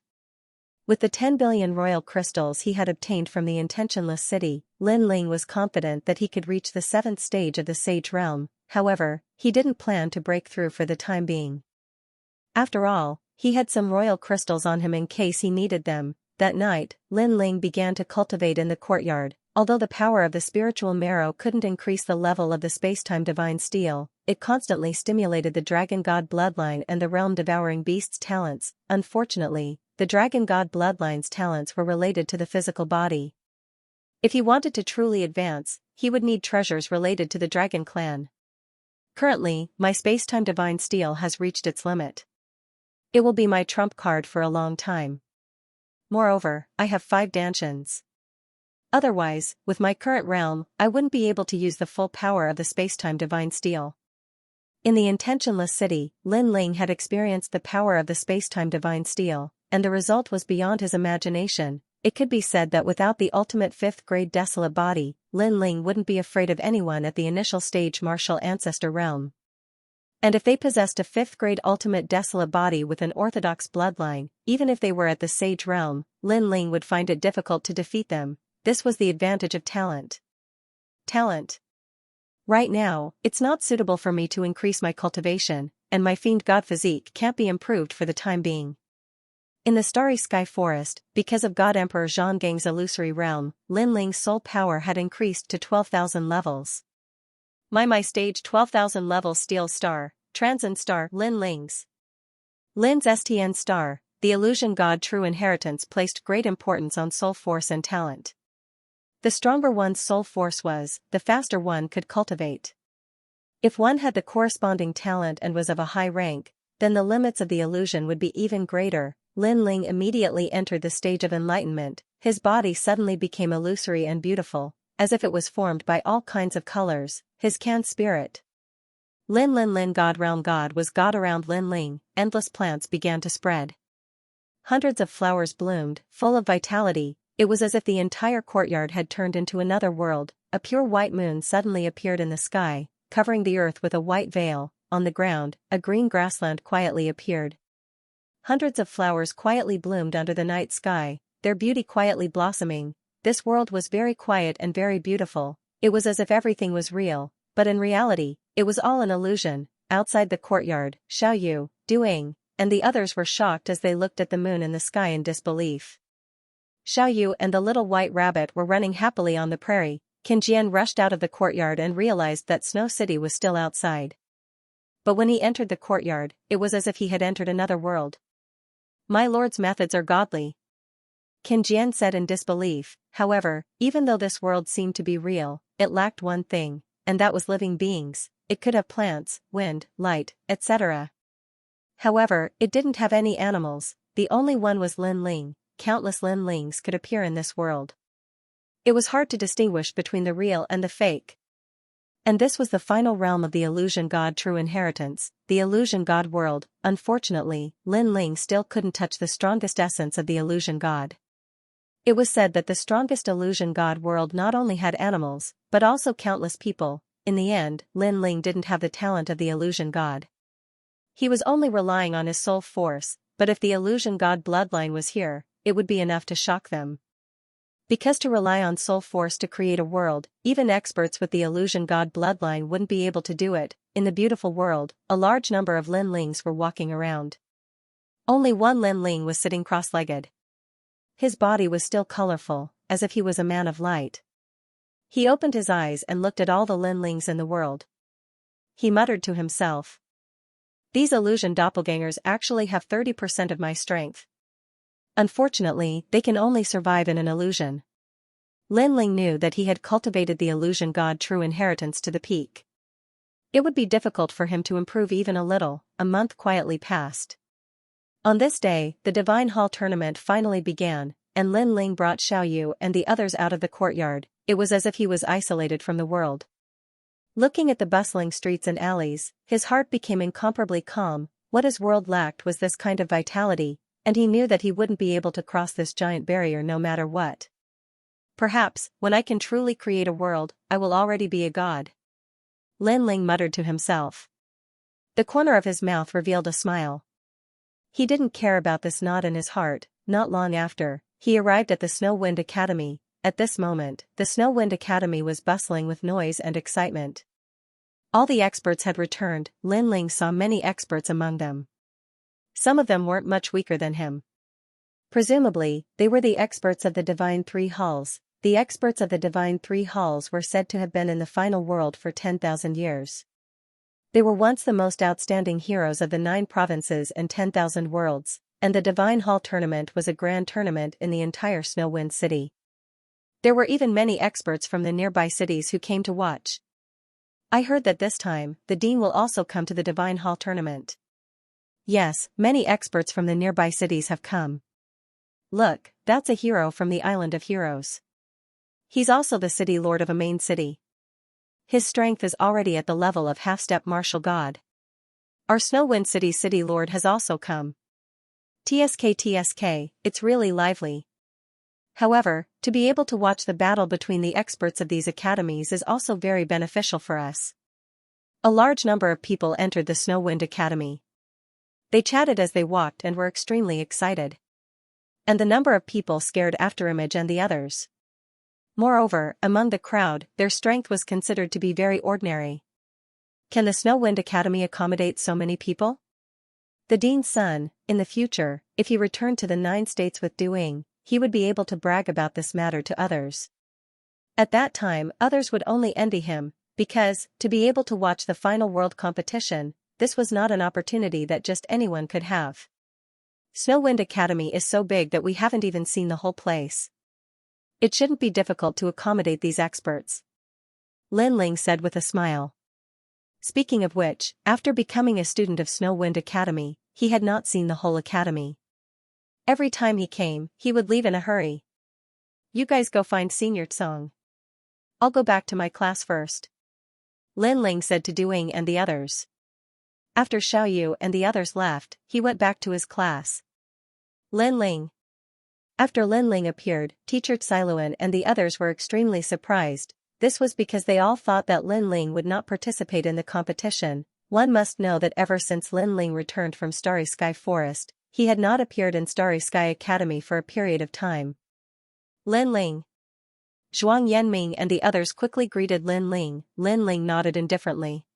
With the 10 billion royal crystals he had obtained from the intentionless city, Lin Ling was confident that he could reach the 7th stage of the Sage Realm. However, he didn't plan to break through for the time being. After all, he had some royal crystals on him in case he needed them. That night, Lin Ling began to cultivate in the courtyard. Although the power of the spiritual marrow couldn't increase the level of the spacetime divine steel, it constantly stimulated the dragon god bloodline and the realm-devouring beast's talents. Unfortunately, the dragon god bloodline's talents were related to the physical body. If he wanted to truly advance, he would need treasures related to the dragon clan. Currently, my spacetime divine steel has reached its limit. It will be my trump card for a long time. Moreover, I have 5 dantians. Otherwise, with my current realm, I wouldn't be able to use the full power of the spacetime divine steel. In the intentionless city, Lin Ling had experienced the power of the spacetime divine steel, and the result was beyond his imagination. It could be said that without the ultimate 5th grade desolate body, Lin Ling wouldn't be afraid of anyone at the initial stage martial ancestor realm. And if they possessed a 5th grade ultimate desolate body with an orthodox bloodline, even if they were at the sage realm, Lin Ling would find it difficult to defeat them. This was the advantage of talent. Talent. Right now, it's not suitable for me to increase my cultivation, and my fiend god physique can't be improved for the time being. In the Starry Sky Forest, because of God Emperor Zhonggang's illusory realm, Lin Ling's soul power had increased to 12,000 levels. My stage 12,000 levels Steel Star, Transin Star, Lin Ling's. Lin's STN Star, the illusion god true inheritance placed great importance on soul force and talent. The stronger one's soul force was, the faster one could cultivate. If one had the corresponding talent and was of a high rank, then the limits of the illusion would be even greater. Lin Ling immediately entered the stage of enlightenment. His body suddenly became illusory and beautiful, as if it was formed by all kinds of colors. His can spirit. Lin Lin Lin God Realm God was God around Lin Ling, endless plants began to spread. Hundreds of flowers bloomed, full of vitality. It was as if the entire courtyard had turned into another world. A pure white moon suddenly appeared in the sky, covering the earth with a white veil. On the ground, a green grassland quietly appeared. Hundreds of flowers quietly bloomed under the night sky, their beauty quietly blossoming. This world was very quiet and very beautiful. It was as if everything was real, but in reality, it was all an illusion. Outside the courtyard, Xiaoyu, Duing, and the others were shocked as they looked at the moon in the sky in disbelief. Xiaoyu and the little white rabbit were running happily on the prairie. Qin Jian rushed out of the courtyard and realized that Snow City was still outside. But when he entered the courtyard, it was as if he had entered another world. My lord's methods are godly, Qin Jian said in disbelief. However, even though this world seemed to be real, it lacked one thing, and that was living beings. It could have plants, wind, light, etc. However, it didn't have any animals. The only one was Lin Ling. Countless Lin Lings could appear in this world. It was hard to distinguish between the real and the fake. And this was the final realm of the illusion god true inheritance, the illusion god world. Unfortunately, Lin Ling still couldn't touch the strongest essence of the illusion god. It was said that the strongest illusion god world not only had animals, but also countless people. In the end, Lin Ling didn't have the talent of the illusion god. He was only relying on his soul force, but if the illusion god bloodline was here, it would be enough to shock them. Because to rely on soul force to create a world, even experts with the illusion god bloodline wouldn't be able to do it. In the beautiful world, a large number of Lin Lings were walking around. Only one Lin Ling was sitting cross-legged. His body was still colorful, as if he was a man of light. He opened his eyes and looked at all the Lin Lings in the world. He muttered to himself. These illusion doppelgangers actually have 30% of my strength. Unfortunately, they can only survive in an illusion. Lin Ling knew that he had cultivated the illusion god true inheritance to the peak. It would be difficult for him to improve even a little. A month quietly passed. On this day, the Divine Hall tournament finally began, and Lin Ling brought Xiaoyu and the others out of the courtyard. It was as if he was isolated from the world. Looking at the bustling streets and alleys, his heart became incomparably calm. What his world lacked was this kind of vitality, and he knew that he wouldn't be able to cross this giant barrier no matter what. Perhaps, when I can truly create a world, I will already be a god. Lin Ling muttered to himself. The corner of his mouth revealed a smile. He didn't care about this nod in his heart. Not long after, he arrived at the Snow Wind Academy. At this moment, the Snow Wind Academy was bustling with noise and excitement. All the experts had returned. Lin Ling saw many experts among them. Some of them weren't much weaker than him. Presumably, they were the experts of the Divine Three Halls. The experts of the Divine Three Halls were said to have been in the final world for 10,000 years. They were once the most outstanding heroes of the 9 provinces and 10,000 worlds, and the Divine Hall tournament was a grand tournament in the entire Snowwind City. There were even many experts from the nearby cities who came to watch. I heard that this time, the Dean will also come to the Divine Hall tournament. Yes, many experts from the nearby cities have come. Look, that's a hero from the Island of Heroes. He's also the city lord of a main city. His strength is already at the level of half-step martial god. Our Snowwind City lord has also come. TSK, it's really lively. However, to be able to watch the battle between the experts of these academies is also very beneficial for us. A large number of people entered the Snowwind Academy. They chatted as they walked and were extremely excited. And the number of people scared Afterimage and the others. Moreover, among the crowd, their strength was considered to be very ordinary. Can the Snowwind Academy accommodate so many people? The Dean's son, in the future, if he returned to the 9 states with Duing, he would be able to brag about this matter to others. At that time, others would only envy him, because, to be able to watch the final world competition, this was not an opportunity that just anyone could have. Snowwind Academy is so big that we haven't even seen the whole place. It shouldn't be difficult to accommodate these experts. Lin Ling said with a smile. Speaking of which, after becoming a student of Snowwind Academy, he had not seen the whole academy. Every time he came, he would leave in a hurry. You guys go find Senior Tsong. I'll go back to my class first. Lin Ling said to Duing and the others. After Xiaoyu and the others left, he went back to his class. Lin Ling. After Lin Ling appeared, Teacher Xiluan and the others were extremely surprised. This was because they all thought that Lin Ling would not participate in the competition. One must know that ever since Lin Ling returned from Starry Sky Forest, he had not appeared in Starry Sky Academy for a period of time. Lin Ling. Zhuang Yanming and the others quickly greeted Lin Ling. Lin Ling nodded indifferently.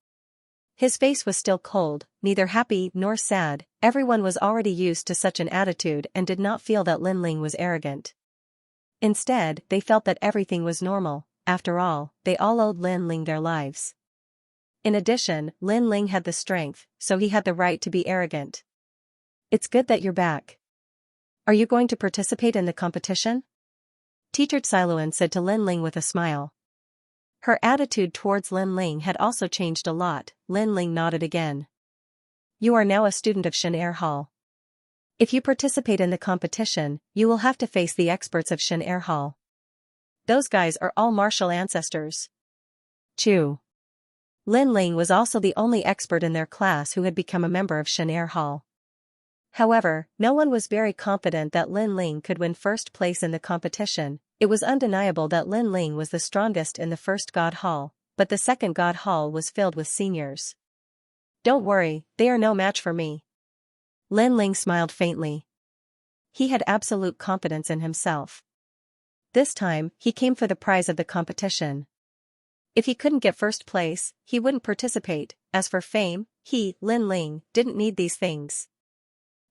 His face was still cold, neither happy nor sad. Everyone was already used to such an attitude and did not feel that Lin Ling was arrogant. Instead, they felt that everything was normal. After all, they all owed Lin Ling their lives. In addition, Lin Ling had the strength, so he had the right to be arrogant. It's good that you're back. Are you going to participate in the competition? Teacher Xiluan said to Lin Ling with a smile. Her attitude towards Lin Ling had also changed a lot. Lin Ling nodded again. You are now a student of Xianxia Hall. If you participate in the competition, you will have to face the experts of Xianxia Hall. Those guys are all martial ancestors. Chu. Lin Ling was also the only expert in their class who had become a member of Xianxia Hall. However, no one was very confident that Lin Ling could win first place in the competition. It was undeniable that Lin Ling was the strongest in the first God Hall, but the second God Hall was filled with seniors. Don't worry, they are no match for me. Lin Ling smiled faintly. He had absolute confidence in himself. This time, he came for the prize of the competition. If he couldn't get first place, he wouldn't participate. As for fame, he, Lin Ling, didn't need these things.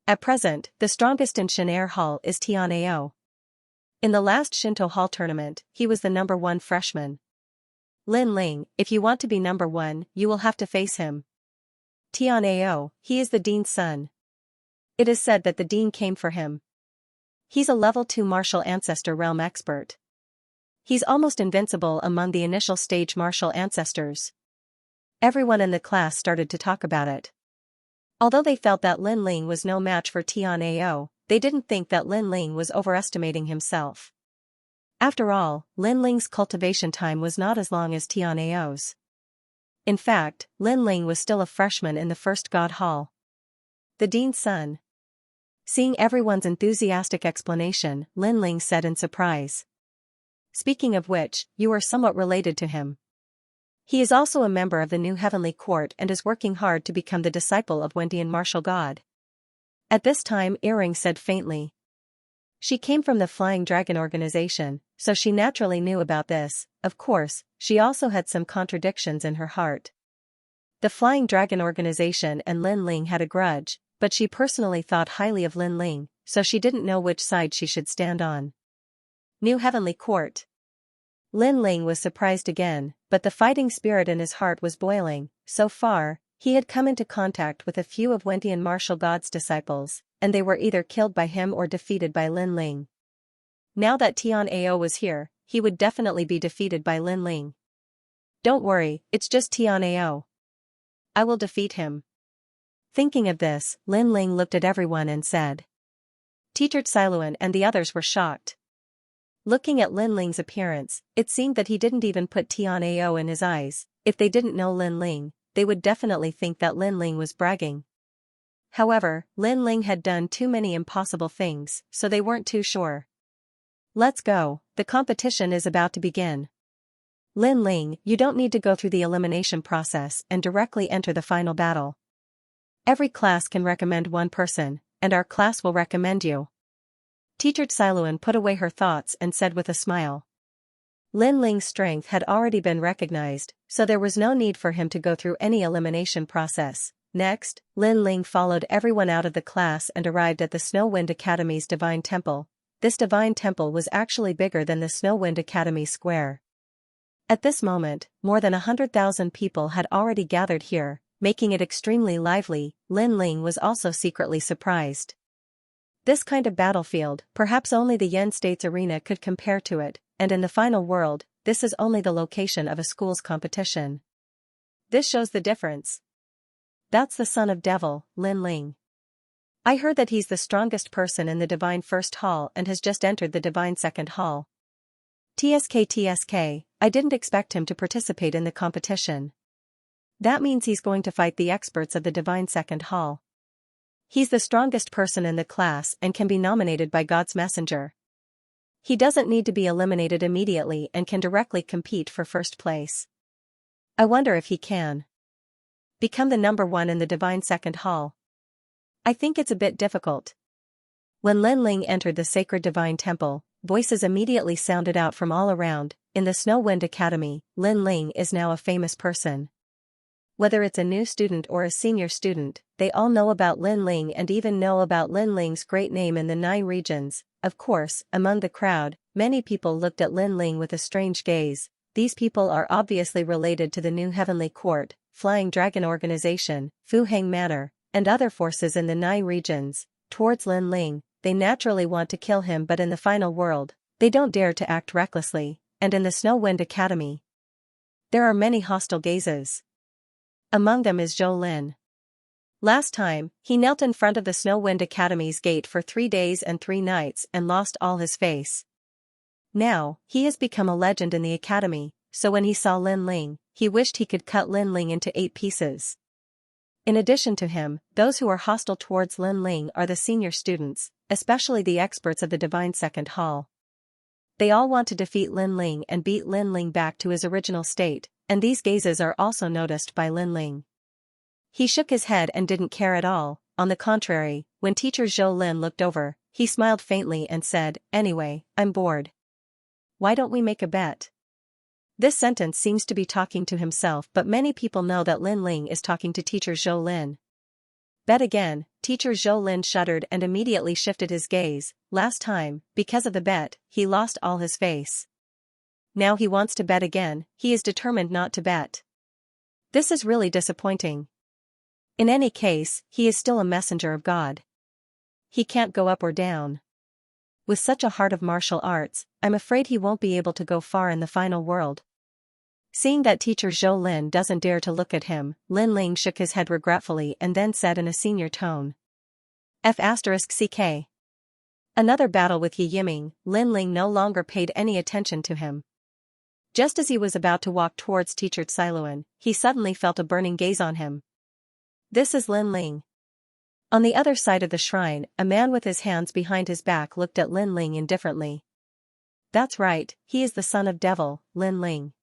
At present, the strongest in Xianxia Hall is Tianao. In the last Shinto Hall tournament, he was the number 1 freshman. Lin Ling, if you want to be number 1, you will have to face him. Tianao, he is the dean's son. It is said that the dean came for him. He's a level 2 martial ancestor realm expert. He's almost invincible among the initial stage martial ancestors. Everyone in the class started to talk about it. Although they felt that Lin Ling was no match for Tianao, they didn't think that Lin Ling was overestimating himself. After all, Lin Ling's cultivation time was not as long as Tianao's. In fact, Lin Ling was still a freshman in the first God Hall. The dean's son. Seeing everyone's enthusiastic explanation, Lin Ling said in surprise. Speaking of which, you are somewhat related to him. He is also a member of the New Heavenly Court and is working hard to become the disciple of Wendian martial god. At this time, Earring said faintly. She came from the Flying Dragon organization, so she naturally knew about this. Of course, she also had some contradictions in her heart. The Flying Dragon organization and Lin Ling had a grudge, but she personally thought highly of Lin Ling, so she didn't know which side she should stand on. New Heavenly Court. Lin Ling was surprised again, but the fighting spirit in his heart was boiling. So far, he had come into contact with a few of Wendian martial god's disciples, and they were either killed by him or defeated by Lin Ling. Now that Tianao was here, he would definitely be defeated by Lin Ling. Don't worry, it's just Tianao. I will defeat him. Thinking of this, Lin Ling looked at everyone and said. Teacher Xiluan and the others were shocked. Looking at Lin Ling's appearance, it seemed that he didn't even put Tianao in his eyes. If they didn't know Lin Ling, they would definitely think that Lin Ling was bragging. However, Lin Ling had done too many impossible things, so they weren't too sure. Let's go, the competition is about to begin. Lin Ling, you don't need to go through the elimination process and directly enter the final battle. Every class can recommend one person, and our class will recommend you. Teacher Xiluan put away her thoughts and said with a smile. Lin Ling's strength had already been recognized, so there was no need for him to go through any elimination process. Next, Lin Ling followed everyone out of the class and arrived at the Snow Wind Academy's Divine Temple. This Divine Temple was actually bigger than the Snow Wind Academy square. At this moment, more than 100,000 people had already gathered here, making it extremely lively. Lin Ling was also secretly surprised. This kind of battlefield, perhaps only the Yen State's arena could compare to it, and in the final world, this is only the location of a school's competition. This shows the difference. That's the son of Devil, Lin Ling. I heard that he's the strongest person in the Divine First Hall and has just entered the Divine Second Hall. TSK, I didn't expect him to participate in the competition. That means he's going to fight the experts of the Divine Second Hall. He's the strongest person in the class and can be nominated by God's messenger. He doesn't need to be eliminated immediately and can directly compete for first place. I wonder if he can become the number one in the Divine Second Hall. I think it's a bit difficult. When Lin Ling entered the sacred divine temple, voices immediately sounded out from all around. In the Snow Wind Academy, Lin Ling is now a famous person. Whether it's a new student or a senior student, they all know about Lin Ling and even know about Lin Ling's great name in the 9 regions. Of course, among the crowd, many people looked at Lin Ling with a strange gaze. These people are obviously related to the New Heavenly Court, Flying Dragon Organization, Fu Heng Manor, and other forces in the 9 regions. Towards Lin Ling, they naturally want to kill him, but in the final world, they don't dare to act recklessly, and in the Snow Wind Academy, there are many hostile gazes. Among them is Zhou Lin. Last time, he knelt in front of the Snow Wind Academy's gate for 3 days and 3 nights and lost all his face. Now, he has become a legend in the academy, so when he saw Lin Ling, he wished he could cut Lin Ling into 8 pieces. In addition to him, those who are hostile towards Lin Ling are the senior students, especially the experts of the Divine Second Hall. They all want to defeat Lin Ling and beat Lin Ling back to his original state, and these gazes are also noticed by Lin Ling. He shook his head and didn't care at all. On the contrary, when teacher Zhou Lin looked over, he smiled faintly and said, "Anyway, I'm bored. Why don't we make a bet?" This sentence seems to be talking to himself, but many people know that Lin Ling is talking to teacher Zhou Lin. Bet again. Teacher Zhou Lin shuddered and immediately shifted his gaze. Last time, because of the bet, he lost all his face. Now he wants to bet again. He is determined not to bet. This is really disappointing. In any case, he is still a messenger of God. He can't go up or down. With such a heart of martial arts, I'm afraid he won't be able to go far in the final world. Seeing that teacher Zhou Lin doesn't dare to look at him, Lin Ling shook his head regretfully and then said in a senior tone, F***ck. Another battle with Yi Yiming. Lin Ling no longer paid any attention to him. Just as he was about to walk towards teacher Xiluan, he suddenly felt a burning gaze on him. This is Lin Ling. On the other side of the shrine, a man with his hands behind his back looked at Lin Ling indifferently. That's right, he is the son of devil, Lin Ling.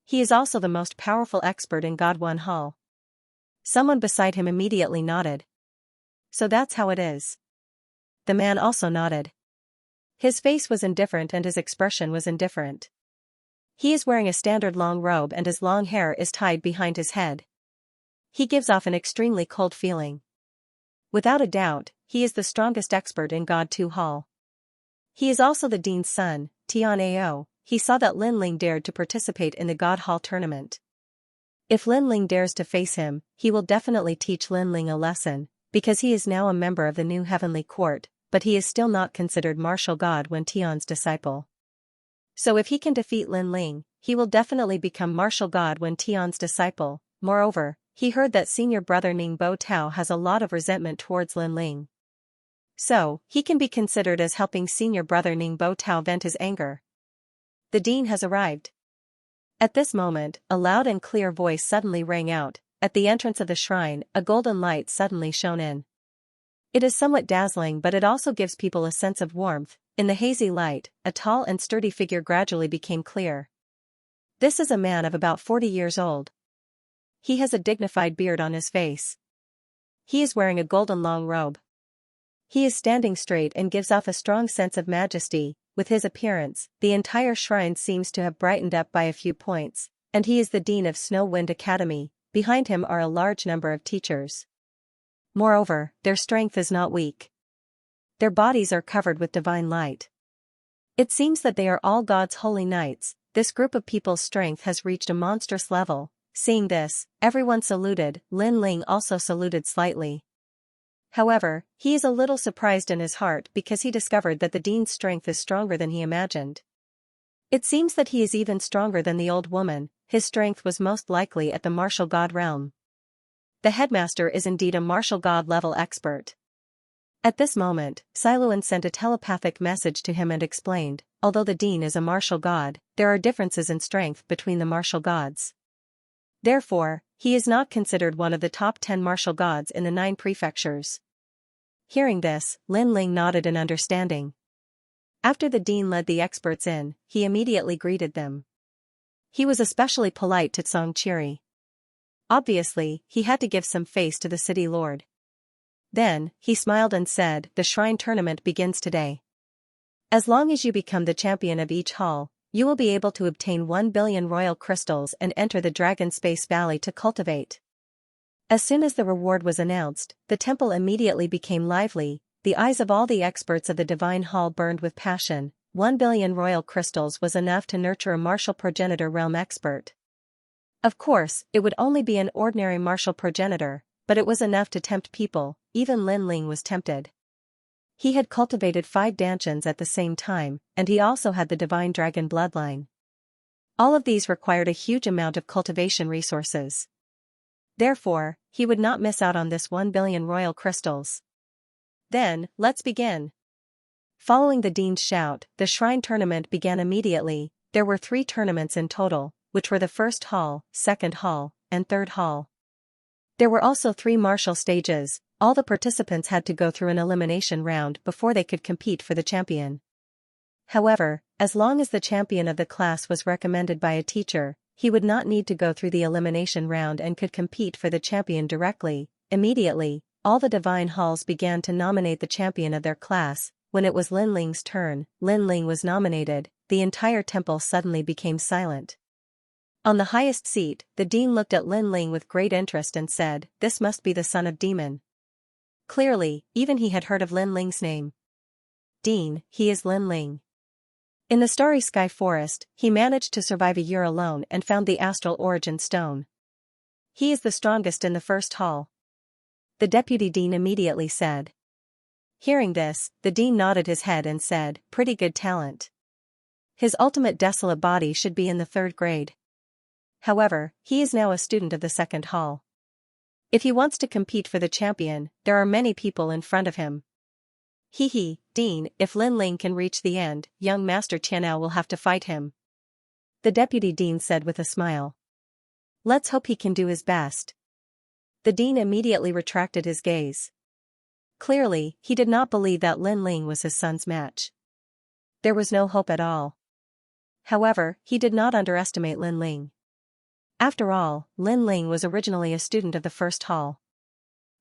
He is also the most powerful expert in Godwon Hall. Someone beside him immediately nodded. So that's how it is. The man also nodded. His face was indifferent and his expression was indifferent. He is wearing a standard long robe and his long hair is tied behind his head. He gives off an extremely cold feeling. Without a doubt, he is the strongest expert in God 2 Hall. He is also the dean's son, Tian Ao. He saw that Lin Ling dared to participate in the God Hall tournament. If Lin Ling dares to face him, he will definitely teach Lin Ling a lesson, because he is now a member of the New Heavenly Court, but he is still not considered martial god when Tian's disciple. So if he can defeat Lin Ling, he will definitely become martial god when Tian's disciple. Moreover, he heard that senior brother Ning Bo Tao has a lot of resentment towards Lin Ling. So, he can be considered as helping senior brother Ning Bo Tao vent his anger. The dean has arrived. At this moment, a loud and clear voice suddenly rang out. At the entrance of the shrine, a golden light suddenly shone in. It is somewhat dazzling, but it also gives people a sense of warmth. In the hazy light, a tall and sturdy figure gradually became clear. This is a man of about 40 years old. He has a dignified beard on his face. He is wearing a golden long robe. He is standing straight and gives off a strong sense of majesty. With his appearance, the entire shrine seems to have brightened up by a few points, and he is the dean of Snow Wind Academy. Behind him are a large number of teachers. Moreover, their strength is not weak. Their bodies are covered with divine light. It seems that they are all God's holy knights. This group of people's strength has reached a monstrous level. Seeing this, everyone saluted. Lin Ling also saluted slightly. However, he is a little surprised in his heart because he discovered that the dean's strength is stronger than he imagined. It seems that he is even stronger than the old woman. His strength was most likely at the martial god realm. The headmaster is indeed a martial god level expert. At this moment, Xiluan sent a telepathic message to him and explained, although the dean is a martial god, there are differences in strength between the martial gods. Therefore, he is not considered one of the top 10 martial gods in the 9 prefectures. Hearing this, Lin Ling nodded in understanding. After the dean led the experts in, he immediately greeted them. He was especially polite to Xianxia. Obviously, he had to give some face to the city lord. Then, he smiled and said, "The shrine tournament begins today. As long as you become the champion of each hall, you will be able to obtain 1 billion royal crystals and enter the Dragon Space Valley to cultivate." As soon as the reward was announced, the temple immediately became lively. The eyes of all the experts of the Divine Hall burned with passion. 1 billion royal crystals was enough to nurture a martial progenitor realm expert. Of course, it would only be an ordinary martial progenitor, but it was enough to tempt people. Even Lin Ling was tempted. He had cultivated 5 dantians at the same time, and he also had the divine dragon bloodline. All of these required a huge amount of cultivation resources. Therefore, he would not miss out on this 1 billion royal crystals. Then, let's begin. Following the dean's shout, the shrine tournament began immediately. There were 3 tournaments in total, which were the first hall, second hall, and third hall. There were also 3 martial stages. All the participants had to go through an elimination round before they could compete for the champion. However, as long as the champion of the class was recommended by a teacher, he would not need to go through the elimination round and could compete for the champion directly. Immediately, all the divine halls began to nominate the champion of their class. When it was Lin Ling's turn, Lin Ling was nominated. The entire temple suddenly became silent. On the highest seat, the dean looked at Lin Ling with great interest and said, "This must be the son of demon." Clearly, even he had heard of Lin Ling's name. "Dean, he is Lin Ling. In the Starry Sky Forest, he managed to survive a year alone and found the Astral Origin Stone. He is the strongest in the first hall," the deputy dean immediately said. Hearing this, the dean nodded his head and said, "Pretty good talent. His ultimate desolate body should be in the 3rd grade. However, he is now a student of the 2nd hall. If he wants to compete for the champion, there are many people in front of him. Hee, Dean, if Lin Ling can reach the end, young Master Xianxia will have to fight him," the deputy dean said with a smile. "Let's hope he can do his best." The dean immediately retracted his gaze. Clearly, he did not believe that Lin Ling was his son's match. There was no hope at all. However, he did not underestimate Lin Ling. After all, Lin Ling was originally a student of the 1st hall.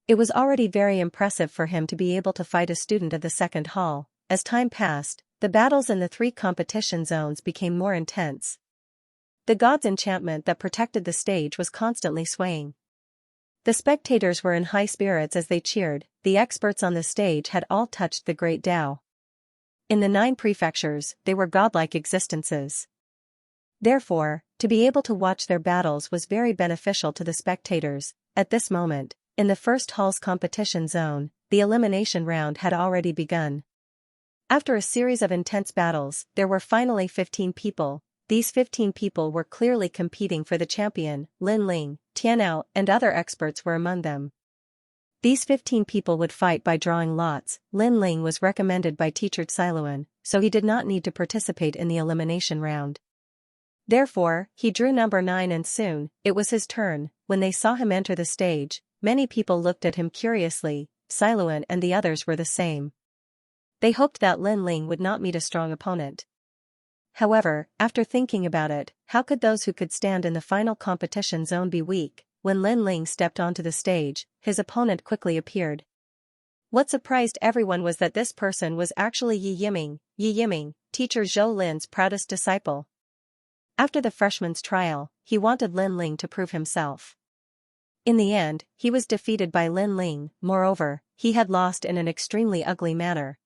It was already very impressive for him to be able to fight a student of the 2nd hall. As time passed, the battles in the 3 competition zones became more intense. The god's enchantment that protected the stage was constantly swaying. The spectators were in high spirits as they cheered. The experts on the stage had all touched the great Tao. In the 9 prefectures, they were godlike existences. Therefore, to be able to watch their battles was very beneficial to the spectators. At this moment, in the 1st hall's competition zone, the elimination round had already begun. After a series of intense battles, there were finally 15 people. These 15 people were clearly competing for the champion. Lin Ling, Xianxia, and other experts were among them. These 15 people would fight by drawing lots. Lin Ling was recommended by teacher Xiluan, so he did not need to participate in the elimination round. Therefore, he drew number 9 and soon, it was his turn. When they saw him enter the stage, many people looked at him curiously. Xiluan and the others were the same. They hoped that Lin Ling would not meet a strong opponent. However, after thinking about it, how could those who could stand in the final competition zone be weak? When Lin Ling stepped onto the stage, his opponent quickly appeared. What surprised everyone was that this person was actually Yi Yiming, teacher Zhou Lin's proudest disciple. After the freshman's trial, he wanted Lin Ling to prove himself. In the end, he was defeated by Lin Ling. Moreover, he had lost in an extremely ugly manner.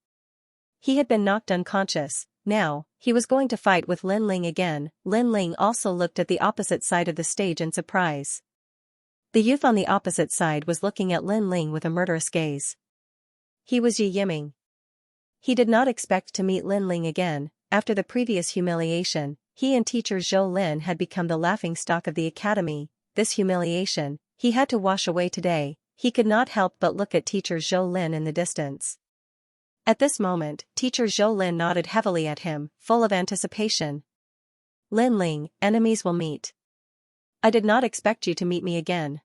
He had been knocked unconscious. Now, he was going to fight with Lin Ling again. Lin Ling also looked at the opposite side of the stage in surprise. The youth on the opposite side was looking at Lin Ling with a murderous gaze. He was Yi Yiming. He did not expect to meet Lin Ling again. After the previous humiliation, he and teacher Zhou Lin had become the laughingstock of the academy. This humiliation, he had to wash away today. He could not help but look at teacher Zhou Lin in the distance. At this moment, teacher Zhou Lin nodded heavily at him, full of anticipation. Lin Ling, enemies will meet. I did not expect you to meet me again.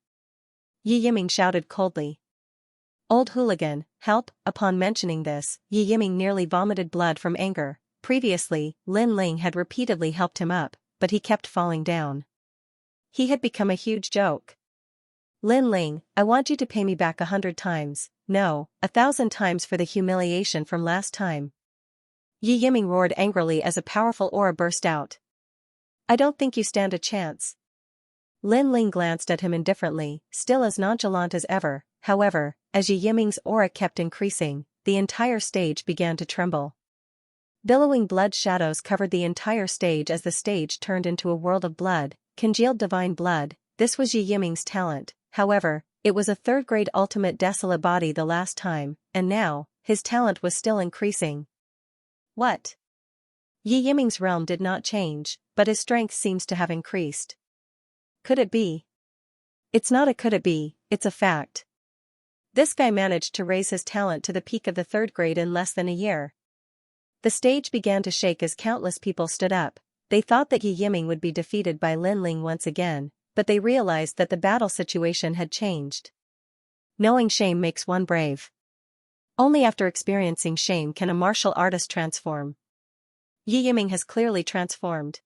Yi Yiming shouted coldly. Old hooligan, help! Upon mentioning this, Yi Yiming nearly vomited blood from anger. Previously, Lin Ling had repeatedly helped him up, but he kept falling down. He had become a huge joke. Lin Ling, I want you to pay me back 100 times, no, 1,000 times for the humiliation from last time. Yi Yiming roared angrily as a powerful aura burst out. I don't think you stand a chance. Lin Ling glanced at him indifferently, still as nonchalant as ever. However, as Yi Yiming's aura kept increasing, the entire stage began to tremble. Billowing blood shadows covered the entire stage as the stage turned into a world of blood, congealed divine blood. This was Yi Yiming's talent. However, it was a third-grade ultimate desolate body the last time, and now, his talent was still increasing. What? Yi Yiming's realm did not change, but his strength seems to have increased. Could it be? It's not a could it be, it's a fact. This guy managed to raise his talent to the peak of the third grade in less than a year. The stage began to shake as countless people stood up. They thought that Yi Yiming would be defeated by Lin Ling once again, but they realized that the battle situation had changed. Knowing shame makes one brave. Only after experiencing shame can a martial artist transform. Yi Yiming has clearly transformed.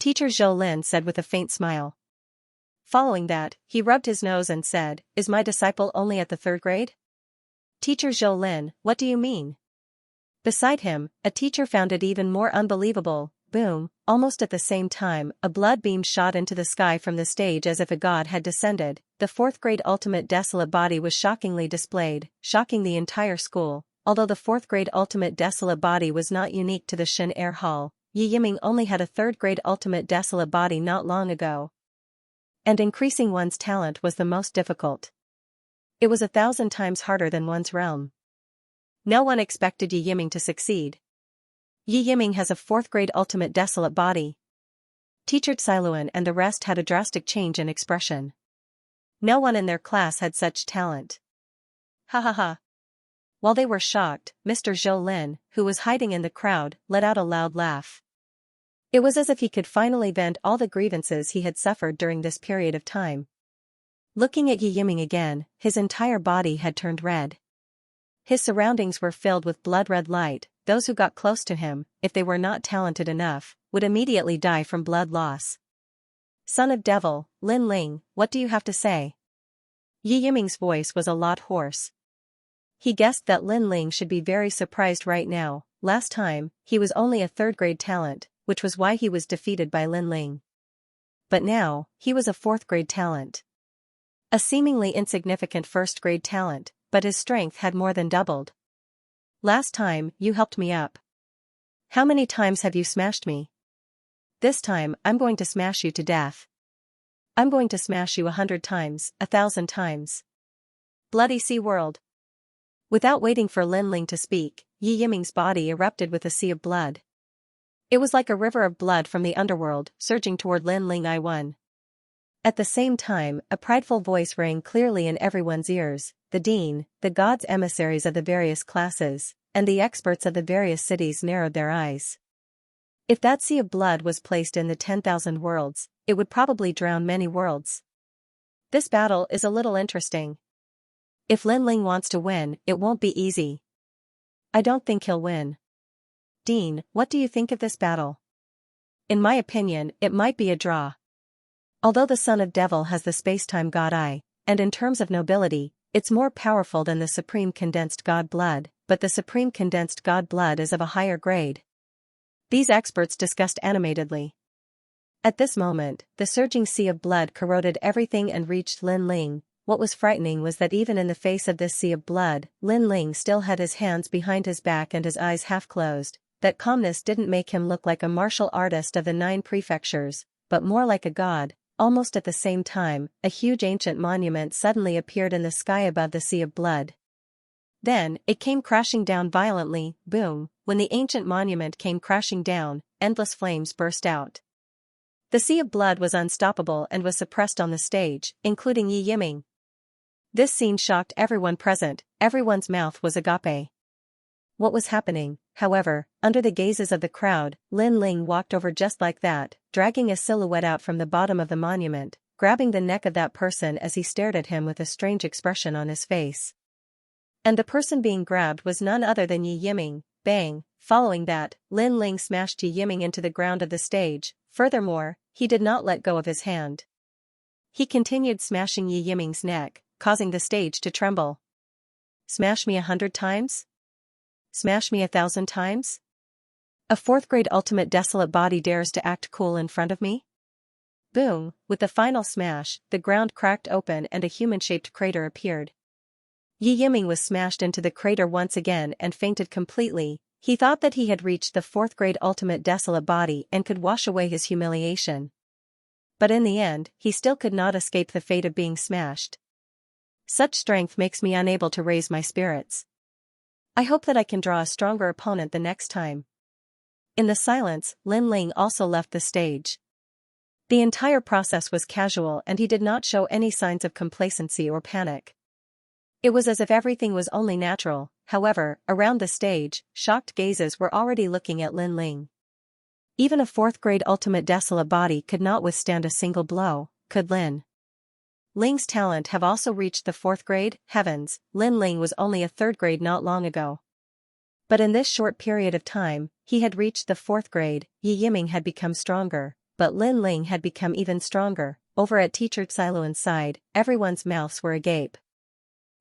Teacher Zhou Lin said with a faint smile. Following that, he rubbed his nose and said, Is my disciple only at the third grade? Teacher Zhou Lin, what do you mean? Beside him, a teacher found it even more unbelievable. Boom, almost at the same time, a blood beam shot into the sky from the stage as if a god had descended. The fourth-grade ultimate desolate body was shockingly displayed, shocking the entire school. Although the fourth-grade ultimate desolate body was not unique to the Shin Air Hall, Yi Yiming only had a third-grade ultimate desolate body not long ago. And increasing one's talent was the most difficult. It was 1,000 times harder than one's realm. No one expected Yi Yiming to succeed. Yi Yiming has a fourth-grade ultimate desolate body. Teacher Tsailuan and the rest had a drastic change in expression. No one in their class had such talent. Ha ha ha. While they were shocked, Mr. Zhou Lin, who was hiding in the crowd, let out a loud laugh. It was as if he could finally vent all the grievances he had suffered during this period of time. Looking at Yi Yiming again, his entire body had turned red. His surroundings were filled with blood-red light. Those who got close to him, if they were not talented enough, would immediately die from blood loss. Son of Devil, Lin Ling, what do you have to say? Yi Yiming's voice was a lot hoarse. He guessed that Lin Ling should be very surprised right now. Last time, he was only a third-grade talent, which was why he was defeated by Lin Ling. But now, he was a fourth-grade talent. A seemingly insignificant first-grade talent, but his strength had more than doubled. Last time, you helped me up. How many times have you smashed me? This time, I'm going to smash you to death. I'm going to smash you 100 times, 1,000 times. Bloody Sea World. Without waiting for Lin Ling to speak, Yi Yiming's body erupted with a sea of blood. It was like a river of blood from the underworld, surging toward Lin Ling. I won. At the same time, a prideful voice rang clearly in everyone's ears. The dean, the gods' emissaries of the various classes, and the experts of the various cities narrowed their eyes. If that sea of blood was placed in the 10,000 worlds, it would probably drown many worlds. This battle is a little interesting. If Lin Ling wants to win, it won't be easy. I don't think he'll win. Dean, what do you think of this battle? In my opinion, it might be a draw. Although the Son of Devil has the space-time god eye, and in terms of nobility, it's more powerful than the Supreme Condensed God Blood, but the Supreme Condensed God Blood is of a higher grade. These experts discussed animatedly. At this moment, the surging sea of blood corroded everything and reached Lin Ling. What was frightening was that even in the face of this sea of blood, Lin Ling still had his hands behind his back and his eyes half closed. That calmness didn't make him look like a martial artist of the 9 prefectures, but more like a god. Almost at the same time, a huge ancient monument suddenly appeared in the sky above the sea of blood. Then, it came crashing down violently. Boom. When the ancient monument came crashing down, endless flames burst out. The sea of blood was unstoppable and was suppressed on the stage, including Yi Yiming. This scene shocked everyone present. Everyone's mouth was agape. what was happening. However, under the gazes of the crowd, Lin Ling walked over just like that, dragging a silhouette out from the bottom of the monument, grabbing the neck of that person as he stared at him with a strange expression on his face. And the person being grabbed was none other than Yi Yiming. Bang! Following that, Lin Ling smashed Yi Yiming into the ground of the stage. Furthermore, he did not let go of his hand. He continued smashing Yi Yiming's neck, causing the stage to tremble. Smash me 100 times? Smash me 1,000 times? A fourth-grade ultimate desolate body dares to act cool in front of me? Boom! With the final smash, the ground cracked open and a human-shaped crater appeared. Yi Yiming was smashed into the crater once again and fainted completely. He thought that he had reached the fourth-grade ultimate desolate body and could wash away his humiliation. But in the end, he still could not escape the fate of being smashed. Such strength makes me unable to raise my spirits. I hope that I can draw a stronger opponent the next time. In the silence, Lin Ling also left the stage. The entire process was casual and he did not show any signs of complacency or panic. It was as if everything was only natural. However, around the stage, shocked gazes were already looking at Lin Ling. Even a fourth-grade ultimate desolate body could not withstand a single blow, could Lin Ling's talent have also reached the fourth grade? Heavens, Lin Ling was only a third grade not long ago. But in this short period of time, he had reached the fourth grade. Yi Yiming had become stronger, but Lin Ling had become even stronger. Over at teacher Xiluan's side, everyone's mouths were agape.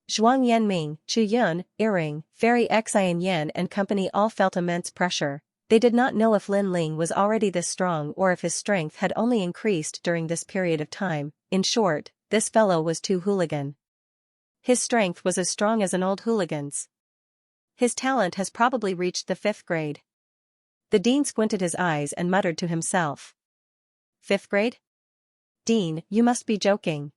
Zhuang Yanming, Chu Yun, Iring, Fairy Xian Yan and company all felt immense pressure. They did not know if Lin Ling was already this strong or if his strength had only increased during this period of time. In short, this fellow was too hooligan. His strength was as strong as an old hooligan's. His talent has probably reached the 5th grade. The dean squinted his eyes and muttered to himself. 5th grade? Dean, you must be joking.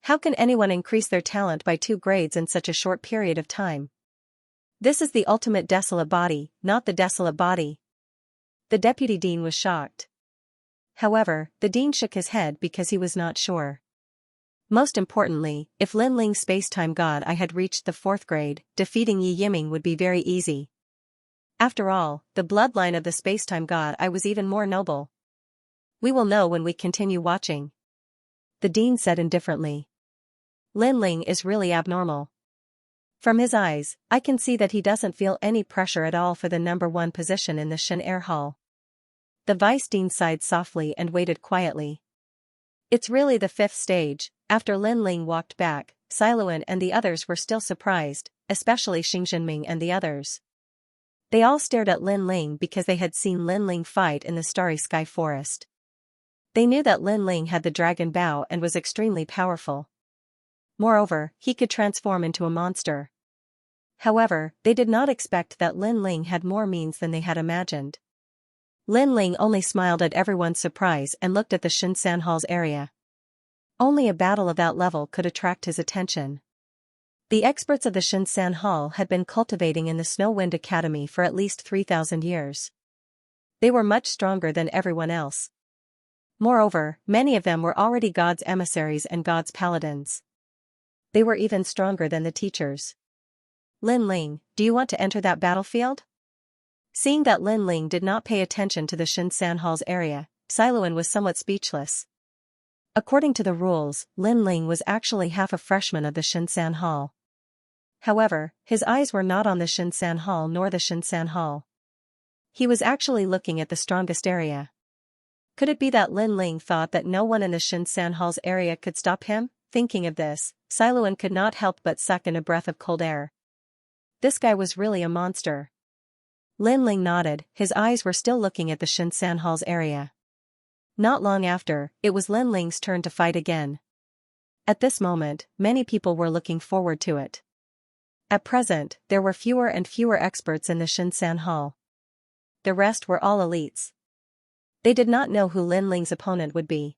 How can anyone increase their talent by 2 grades in such a short period of time? This is the ultimate desolate body, not the desolate body. The deputy dean was shocked. However, the dean shook his head because he was not sure. Most importantly, if Lin Ling's space-time god I had reached the 4th grade, defeating Yi Yiming would be very easy. After all, the bloodline of the space-time god I was even more noble. We will know when we continue watching. The dean said indifferently. Lin Ling is really abnormal. From his eyes, I can see that he doesn't feel any pressure at all for the number 1 position in the Shen Air Hall. The vice dean sighed softly and waited quietly. It's really the 5th stage. After Lin Ling walked back, Xiluan and the others were still surprised, especially Xingzhenming and the others. They all stared at Lin Ling because they had seen Lin Ling fight in the Starry Sky Forest. They knew that Lin Ling had the dragon bow and was extremely powerful. Moreover, he could transform into a monster. However, they did not expect that Lin Ling had more means than they had imagined. Lin Ling only smiled at everyone's surprise and looked at the Xianxia Hall's area. Only a battle of that level could attract his attention. The experts of the Xianxia Hall had been cultivating in the Snow Wind Academy for at least 3,000 years. They were much stronger than everyone else. Moreover, many of them were already God's emissaries and God's paladins. They were even stronger than the teachers. Lin Ling, do you want to enter that battlefield? Seeing that Lin Ling did not pay attention to the Xianxia Hall's area, Xiluan was somewhat speechless. According to the rules, Lin Ling was actually half a freshman of the Xianxia Hall. However, his eyes were not on the Xianxia Hall nor the Xianxia Hall. He was actually looking at the strongest area. Could it be that Lin Ling thought that no one in the Xianxia Hall's area could stop him? Thinking of this, Xiluan could not help but suck in a breath of cold air. This guy was really a monster. Lin Ling nodded, his eyes were still looking at the Xianxia Hall's area. Not long after, it was Lin Ling's turn to fight again. At this moment, many people were looking forward to it. At present, there were fewer and fewer experts in the Xianxia Hall. The rest were all elites. They did not know who Lin Ling's opponent would be.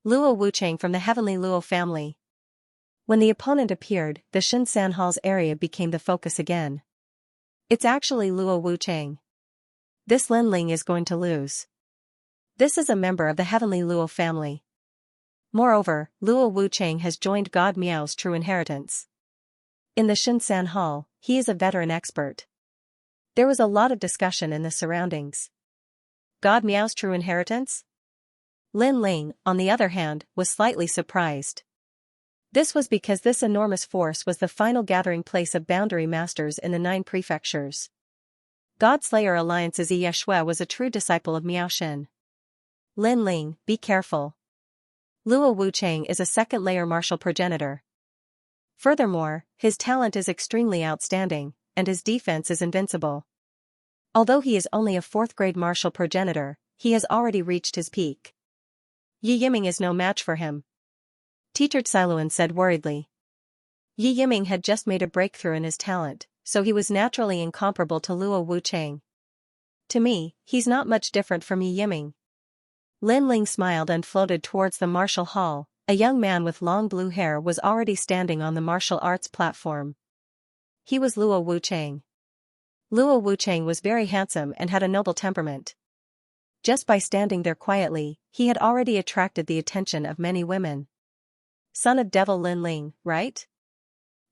Luo Wuchang from the Heavenly Luo family. When the opponent appeared, the Xianxia Hall's area became the focus again. It's actually Luo Wuchang. This Lin Ling is going to lose. This is a member of the Heavenly Luo family. Moreover, Luo Wuchang has joined God Miao's true inheritance. In the Xianxia Hall, he is a veteran expert. There was a lot of discussion in the surroundings. God Miao's true inheritance? Lin Ling, on the other hand, was slightly surprised. This was because this enormous force was the final gathering place of boundary masters in the 9 prefectures. God-Slayer Alliance's Ye Shui was a true disciple of Miao Xin. Lin Ling, be careful. Luo Wuchang is a second-layer martial progenitor. Furthermore, his talent is extremely outstanding, and his defense is invincible. Although he is only a 4th-grade martial progenitor, he has already reached his peak. Yi Yiming is no match for him. Teacher Xiluan said worriedly. Yi Yiming had just made a breakthrough in his talent, so he was naturally incomparable to Luo Wuchang. To me, he's not much different from Yi Yiming. Lin Ling smiled and floated towards the martial hall. A young man with long blue hair was already standing on the martial arts platform. He was Luo Wuchang. Luo Wuchang was very handsome and had a noble temperament. Just by standing there quietly, he had already attracted the attention of many women. Son of Devil Lin Ling, right?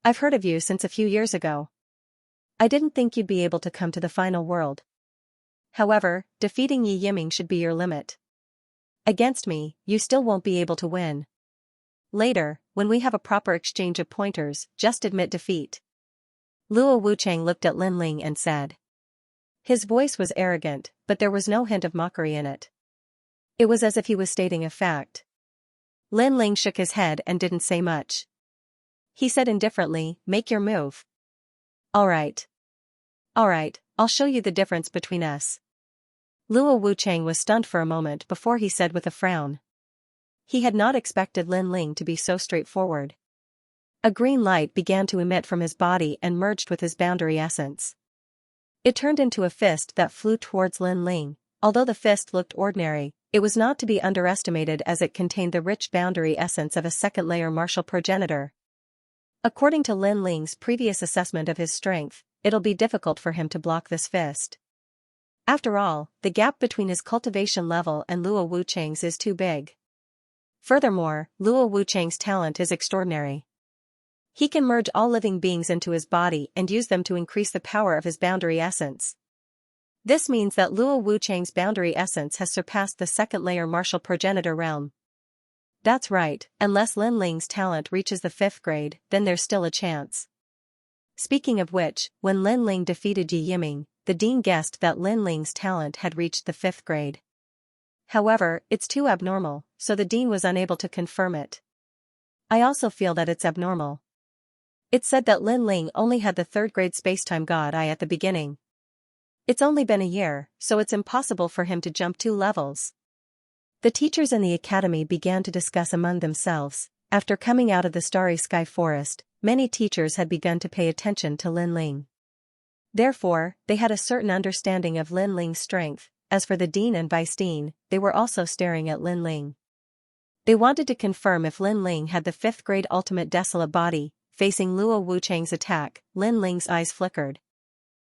I've heard of you since a few years ago. I didn't think you'd be able to come to the final world. However, defeating Yi Yiming should be your limit. Against me, you still won't be able to win. Later, when we have a proper exchange of pointers, just admit defeat. Luo Wuchang looked at Lin Ling and said. His voice was arrogant, but there was no hint of mockery in it. It was as if he was stating a fact. Lin Ling shook his head and didn't say much. He said indifferently, make your move. Alright. Alright, I'll show you the difference between us. Luo Wuchang was stunned for a moment before he said with a frown. He had not expected Lin Ling to be so straightforward. A green light began to emit from his body and merged with his boundary essence. It turned into a fist that flew towards Lin Ling. Although the fist looked ordinary, it was not to be underestimated as it contained the rich boundary essence of a second-layer martial progenitor. According to Lin Ling's previous assessment of his strength, it'll be difficult for him to block this fist. After all, the gap between his cultivation level and Luo Wuchang's is too big. Furthermore, Luo Wuchang's talent is extraordinary. He can merge all living beings into his body and use them to increase the power of his boundary essence. This means that Luo Wuchang's boundary essence has surpassed the second-layer martial progenitor realm. That's right, unless Lin Ling's talent reaches the 5th grade, then there's still a chance. Speaking of which, when Lin Ling defeated Yi Yiming, the dean guessed that Lin Ling's talent had reached the 5th grade. However, it's too abnormal, so the dean was unable to confirm it. I also feel that it's abnormal. It said that Lin Ling only had the 3rd grade spacetime god eye at the beginning. It's only been a year, so it's impossible for him to jump 2 levels. The teachers in the academy began to discuss among themselves. After coming out of the starry sky forest, many teachers had begun to pay attention to Lin Ling. Therefore, they had a certain understanding of Lin Ling's strength. As for the dean and vice dean, they were also staring at Lin Ling. They wanted to confirm if Lin Ling had the 5th grade ultimate desolate body. Facing Luo Wuchang's attack, Lin Ling's eyes flickered.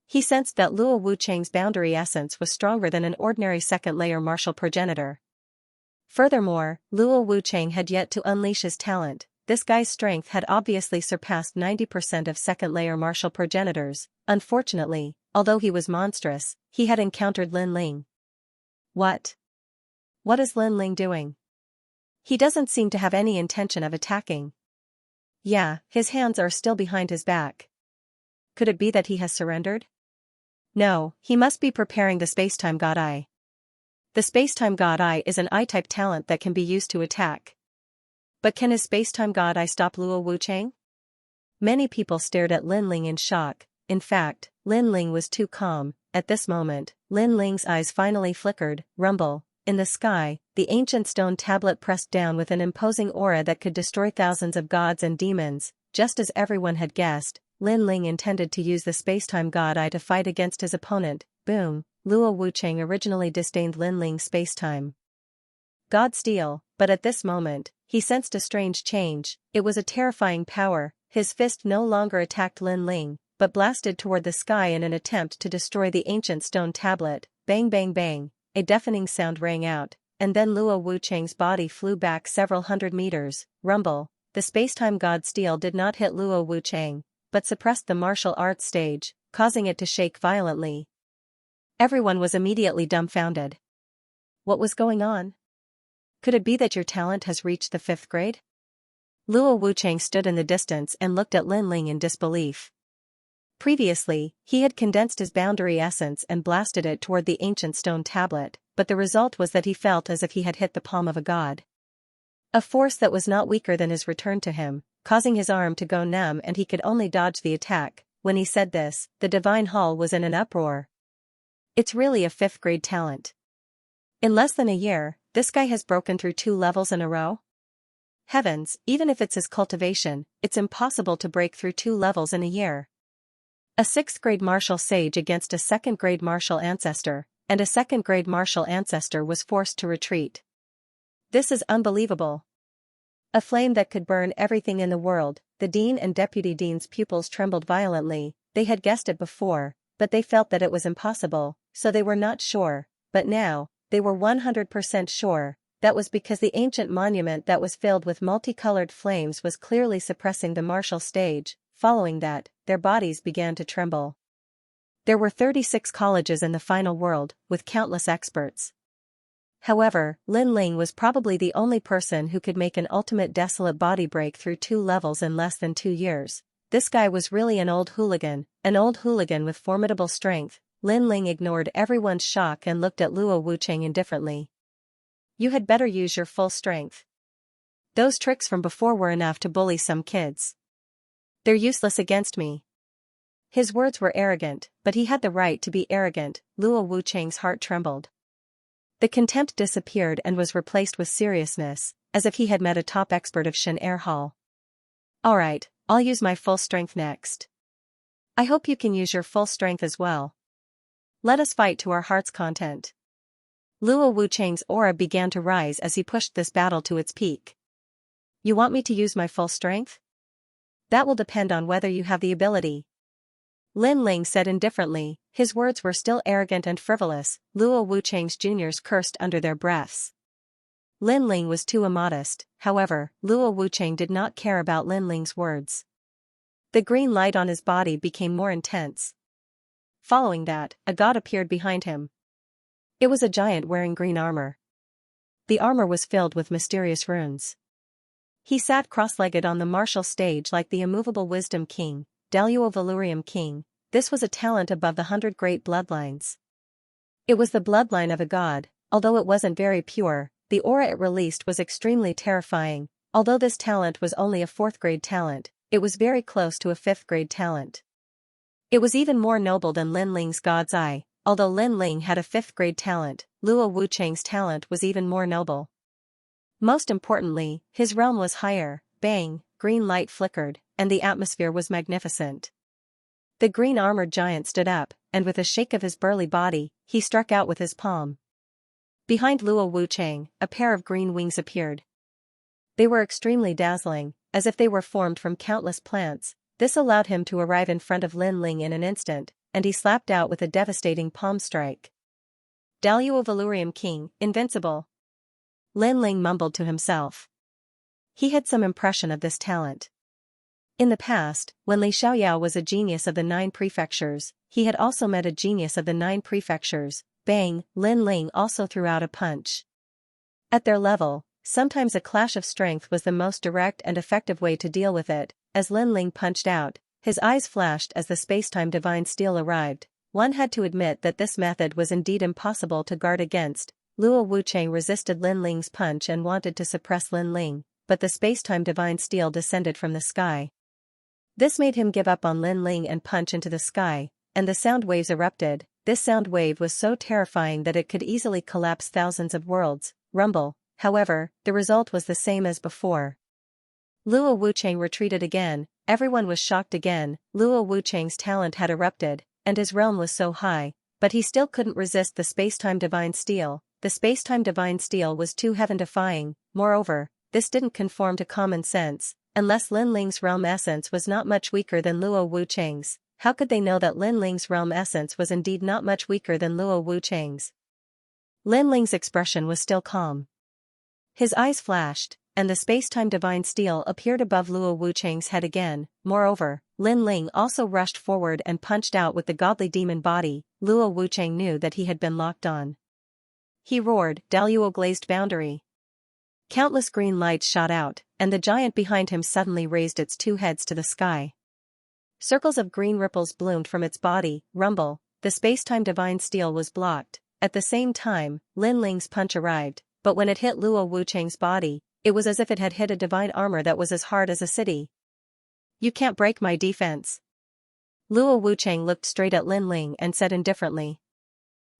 He sensed that Luo Wuchang's boundary essence was stronger than an ordinary second-layer martial progenitor. Furthermore, Luo Wuchang had yet to unleash his talent. This guy's strength had obviously surpassed 90% of second-layer martial progenitors. Unfortunately, although he was monstrous, he had encountered Lin Ling. What? What is Lin Ling doing? He doesn't seem to have any intention of attacking. Yeah, his hands are still behind his back. Could it be that he has surrendered? No, he must be preparing the spacetime god eye. The spacetime god eye is an eye-type talent that can be used to attack. But can his spacetime god eye stop Luo Wuchang? Many people stared at Lin Ling in shock. In fact, Lin Ling was too calm. At this moment, Lin Ling's eyes finally flickered. Rumble. In the sky, the ancient stone tablet pressed down with an imposing aura that could destroy thousands of gods and demons. Just as everyone had guessed, Lin Ling intended to use the spacetime god eye to fight against his opponent. Boom. Luo Wuchang originally disdained Lin Ling's spacetime god steel, but at this moment, he sensed a strange change. It was a terrifying power. His fist no longer attacked Lin Ling, but blasted toward the sky in an attempt to destroy the ancient stone tablet. Bang bang bang. A deafening sound rang out, and then Luo Wuchang's body flew back several hundred meters. Rumble. The spacetime god steel did not hit Luo Wuchang, but suppressed the martial arts stage. causing it to shake violently. Everyone was immediately dumbfounded. What was going on? Could it be that your talent has reached the 5th grade? Luo Wuchang stood in the distance and looked at Lin Ling in disbelief. Previously, he had condensed his boundary essence and blasted it toward the ancient stone tablet, but the result was that he felt as if he had hit the palm of a god. A force that was not weaker than his returned to him, causing his arm to go numb, and he could only dodge the attack. When he said this, the divine hall was in an uproar. It's really a 5th grade talent. In less than a year, this guy has broken through 2 levels in a row? Heavens, even if it's his cultivation, it's impossible to break through 2 levels in a year. A 6th grade martial sage against a 2nd grade martial ancestor, and a 2nd grade martial ancestor was forced to retreat. This is unbelievable. A flame that could burn everything in the world. The dean and deputy dean's pupils trembled violently. They had guessed it before, but they felt that it was impossible, so they were not sure, but now, they were 100% sure. That was because the ancient monument that was filled with multicolored flames was clearly suppressing the martial stage. Following that, their bodies began to tremble. There were 36 colleges in the final world, with countless experts. However, Lin Ling was probably the only person who could make an ultimate desolate body break through 2 levels in less than 2 years. This guy was really an old hooligan with formidable strength. Lin Ling ignored everyone's shock and looked at Luo Wuchang indifferently. You had better use your full strength. Those tricks from before were enough to bully some kids. They're useless against me. His words were arrogant, but he had the right to be arrogant. Luo Wuchang's heart trembled. The contempt disappeared and was replaced with seriousness, as if he had met a top expert of Xianxia Hall. Alright, I'll use my full strength next. I hope you can use your full strength as well. Let us fight to our heart's content. Luo Wuchang's aura began to rise as he pushed this battle to its peak. You want me to use my full strength? That will depend on whether you have the ability. Lin Ling said indifferently. His words were still arrogant and frivolous. Luo Wuchang's juniors cursed under their breaths. Lin Ling was too immodest. However, Luo Wuchang did not care about Lin Ling's words. The green light on his body became more intense. Following that, a god appeared behind him. It was a giant wearing green armor. The armor was filled with mysterious runes. He sat cross-legged on the martial stage like the immovable wisdom king, Daluo Valurium king. This was a talent above the 100 great bloodlines. It was the bloodline of a god. Although it wasn't very pure, the aura it released was extremely terrifying. Although this talent was only a 4th grade talent, it was very close to a 5th grade talent. It was even more noble than Lin Ling's God's Eye. Although Lin Ling had a 5th grade talent, Luo Wuchang's talent was even more noble. Most importantly, his realm was higher. Bang, green light flickered, and the atmosphere was magnificent. The green-armored giant stood up, and with a shake of his burly body, he struck out with his palm. Behind Luo Wuchang, a pair of green wings appeared. They were extremely dazzling, as if they were formed from countless plants. This allowed him to arrive in front of Lin Ling in an instant, and he slapped out with a devastating palm strike. Daluo Valurium king, invincible. Lin Ling mumbled to himself. He had some impression of this talent. In the past, when Li Xiaoyao was a genius of the 9 prefectures, he had also met a genius of the 9 prefectures. Bang, Lin Ling also threw out a punch. At their level, sometimes a clash of strength was the most direct and effective way to deal with it. As Lin Ling punched out, his eyes flashed as the spacetime divine steel arrived. One had to admit that this method was indeed impossible to guard against. Luo Wuchang resisted Lin Ling's punch and wanted to suppress Lin Ling, but the spacetime divine steel descended from the sky. This made him give up on Lin Ling and punch into the sky, and the sound waves erupted. This sound wave was so terrifying that it could easily collapse thousands of worlds. Rumble. However, the result was the same as before. Luo Wuchang retreated again. Everyone was shocked again. Luo Wuchang's talent had erupted, and his realm was so high, but he still couldn't resist the spacetime divine steel. The spacetime divine steel was too heaven-defying. Moreover, this didn't conform to common sense. Unless Lin Ling's realm essence was not much weaker than Luo Wuchang's, how could they know that Lin Ling's realm essence was indeed not much weaker than Luo Wuchang's? Lin Ling's expression was still calm. His eyes flashed, and the spacetime divine steel appeared above Luo Wuchang's head again. Moreover, Lin Ling also rushed forward and punched out with the godly demon body. Luo Wuchang knew that he had been locked on. He roared, "Daluo glazed boundary." Countless green lights shot out, and the giant behind him suddenly raised its two heads to the sky. Circles of green ripples bloomed from its body. Rumble, the space-time divine steel was blocked. At the same time, Lin Ling's punch arrived, but when it hit Luo Wuchang's body, it was as if it had hit a divine armor that was as hard as a city. "You can't break my defense." Luo Wuchang looked straight at Lin Ling and said indifferently.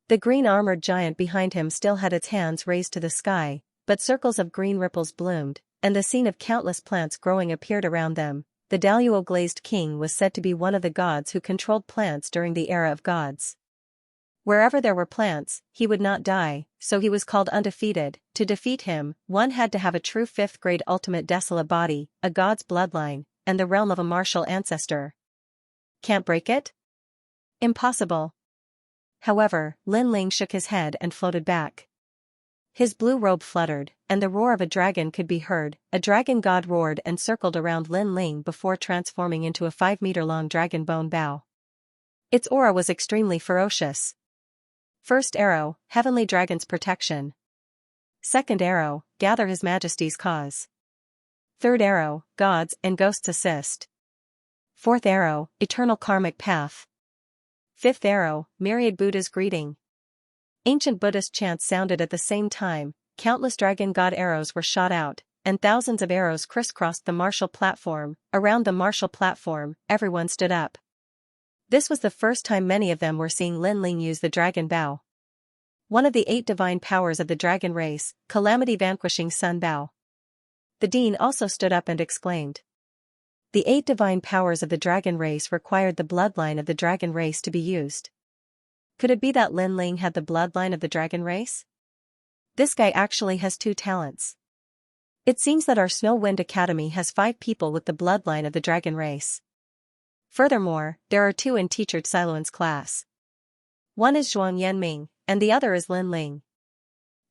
The green-armored giant behind him still had its hands raised to the sky, but circles of green ripples bloomed, and the scene of countless plants growing appeared around them. The Daluo Glazed King was said to be one of the gods who controlled plants during the era of gods. Wherever there were plants, he would not die, so he was called undefeated. To defeat him, one had to have a true 5th-grade ultimate desolate body, a god's bloodline, and the realm of a martial ancestor. Can't break it? Impossible. However, Lin Ling shook his head and floated back. His blue robe fluttered, and the roar of a dragon could be heard. A dragon god roared and circled around Lin Ling before transforming into a 5-meter-long dragon bone bow. Its aura was extremely ferocious. First arrow, Heavenly Dragon's protection. Second arrow, gather His Majesty's cause. Third arrow, gods and ghosts assist. Fourth arrow, eternal karmic path. Fifth arrow, myriad Buddha's greeting. Ancient Buddhist chants sounded at the same time. Countless dragon god arrows were shot out, and thousands of arrows crisscrossed the martial platform. Around the martial platform, everyone stood up. This was the first time many of them were seeing Lin Ling use the dragon bow. One of the 8 divine powers of the dragon race, Calamity Vanquishing Sun Bow. The dean also stood up and exclaimed. The 8 divine powers of the dragon race required the bloodline of the dragon race to be used. Could it be that Lin Ling had the bloodline of the dragon race? This guy actually has 2 talents. It seems that our Snow Wind Academy has 5 people with the bloodline of the dragon race. Furthermore, there are 2 in Teacher Xiaoluan's class. One is Zhuang Yanming, and the other is Lin Ling.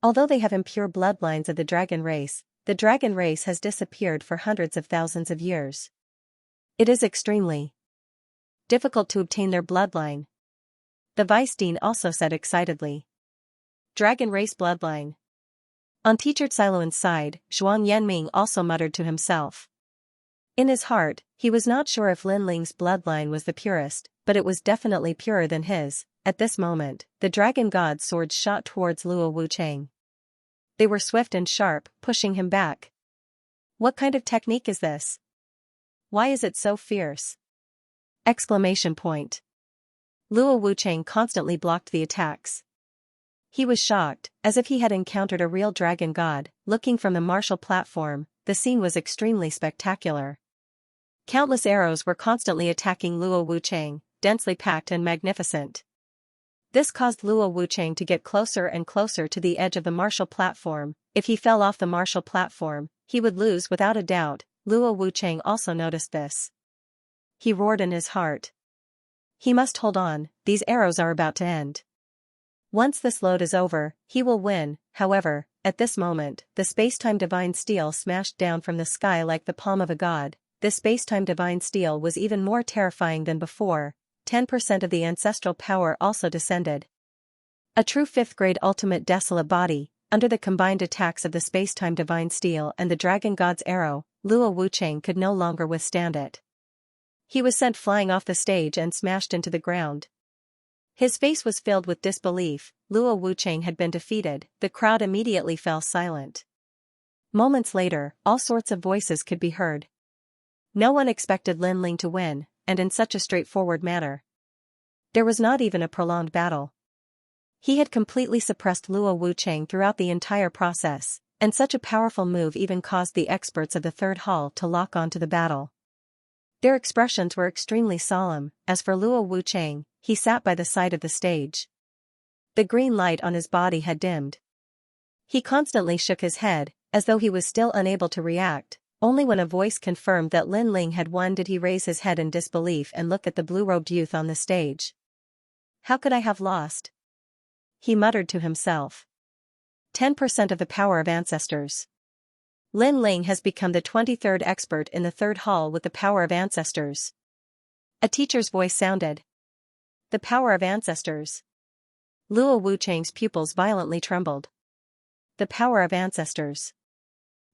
Although they have impure bloodlines of the dragon race has disappeared for hundreds of thousands of years. It is extremely difficult to obtain their bloodline. The Vice Dean also said excitedly. Dragon race bloodline. On Teacher Xiaoluan's side, Zhuang Yanming also muttered to himself. In his heart, he was not sure if Lin Ling's bloodline was the purest, but it was definitely purer than his. At this moment, the dragon god's swords shot towards Luo Wuchang. They were swift and sharp, pushing him back. What kind of technique is this? Why is it so fierce? Exclamation point. Luo Wuchang constantly blocked the attacks. He was shocked, as if he had encountered a real dragon god. Looking from the martial platform, the scene was extremely spectacular. Countless arrows were constantly attacking Luo Wuchang, densely packed and magnificent. This caused Luo Wuchang to get closer and closer to the edge of the martial platform. If he fell off the martial platform, he would lose without a doubt. Luo Wuchang also noticed this. He roared in his heart. He must hold on, these arrows are about to end. Once this load is over, he will win. However, at this moment, the space-time divine steel smashed down from the sky like the palm of a god. This space-time divine steel was even more terrifying than before. 10% of the ancestral power also descended. A true 5th-grade ultimate desolate body, under the combined attacks of the space-time divine steel and the dragon god's arrow, Luo Wuchang could no longer withstand it. He was sent flying off the stage and smashed into the ground. His face was filled with disbelief. Luo Wuchang had been defeated. The crowd immediately fell silent. Moments later, all sorts of voices could be heard. No one expected Lin Ling to win, and in such a straightforward manner. There was not even a prolonged battle. He had completely suppressed Luo Wuchang throughout the entire process, and such a powerful move even caused the experts of the 3rd hall to lock on to the battle. Their expressions were extremely solemn. As for Luo Wuchang, he sat by the side of the stage. The green light on his body had dimmed. He constantly shook his head, as though he was still unable to react. Only when a voice confirmed that Lin Ling had won did he raise his head in disbelief and look at the blue-robed youth on the stage. How could I have lost? He muttered to himself. 10% of the power of ancestors. Lin Ling has become the 23rd expert in the 3rd hall with the power of ancestors. A teacher's voice sounded. The power of ancestors. Luo Wuchang's pupils violently trembled. The power of ancestors.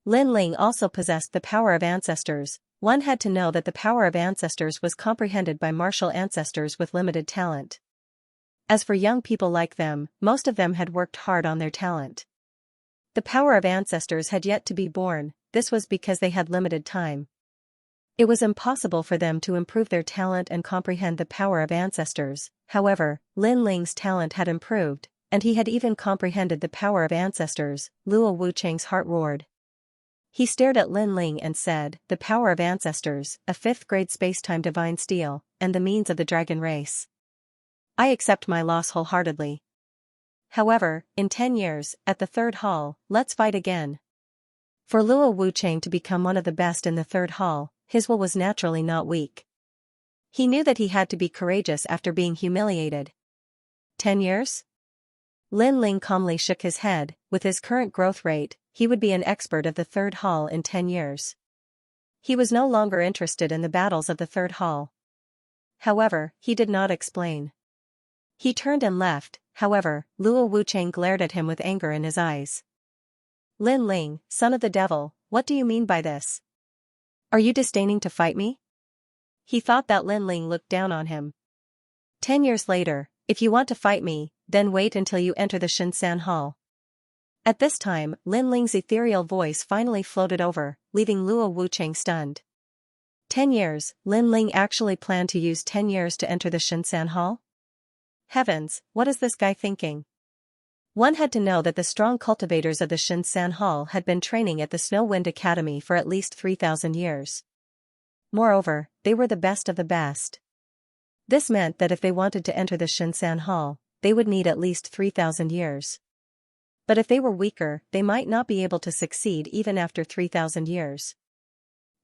Lin Ling also possessed the power of ancestors. One had to know that the power of ancestors was comprehended by martial ancestors with limited talent. As for young people like them, most of them had worked hard on their talent. The power of ancestors had yet to be born. This was because they had limited time. It was impossible for them to improve their talent and comprehend the power of ancestors. However, Lin Ling's talent had improved, and he had even comprehended the power of ancestors. Luo Wuchang's heart roared. He stared at Lin Ling and said, "The power of ancestors, a 5th grade spacetime divine steel, and the means of the dragon race. I accept my loss wholeheartedly. However, in 10 years, at the 3rd hall, let's fight again." For Luo Wuchang to become one of the best in the 3rd hall, his will was naturally not weak. He knew that he had to be courageous after being humiliated. 10 years? Lin Ling calmly shook his head. With his current growth rate, he would be an expert of the 3rd hall in 10 years. He was no longer interested in the battles of the 3rd hall. However, he did not explain. He turned and left. However, Luo Wuchang glared at him with anger in his eyes. "Lin Ling, son of the devil, what do you mean by this? Are you disdaining to fight me?" He thought that Lin Ling looked down on him. 10 years later, if you want to fight me, then wait until you enter the Xianxia Hall. At this time, Lin Ling's ethereal voice finally floated over, leaving Luo Wuchang stunned. 10 years, Lin Ling actually planned to use 10 years to enter the Xianxia Hall? Heavens, what is this guy thinking? One had to know that the strong cultivators of the Xianxia Hall had been training at the Snow Wind Academy for at least 3,000 years. Moreover, they were the best of the best. This meant that if they wanted to enter the Xianxia Hall, they would need at least 3,000 years. But if they were weaker, they might not be able to succeed even after 3,000 years.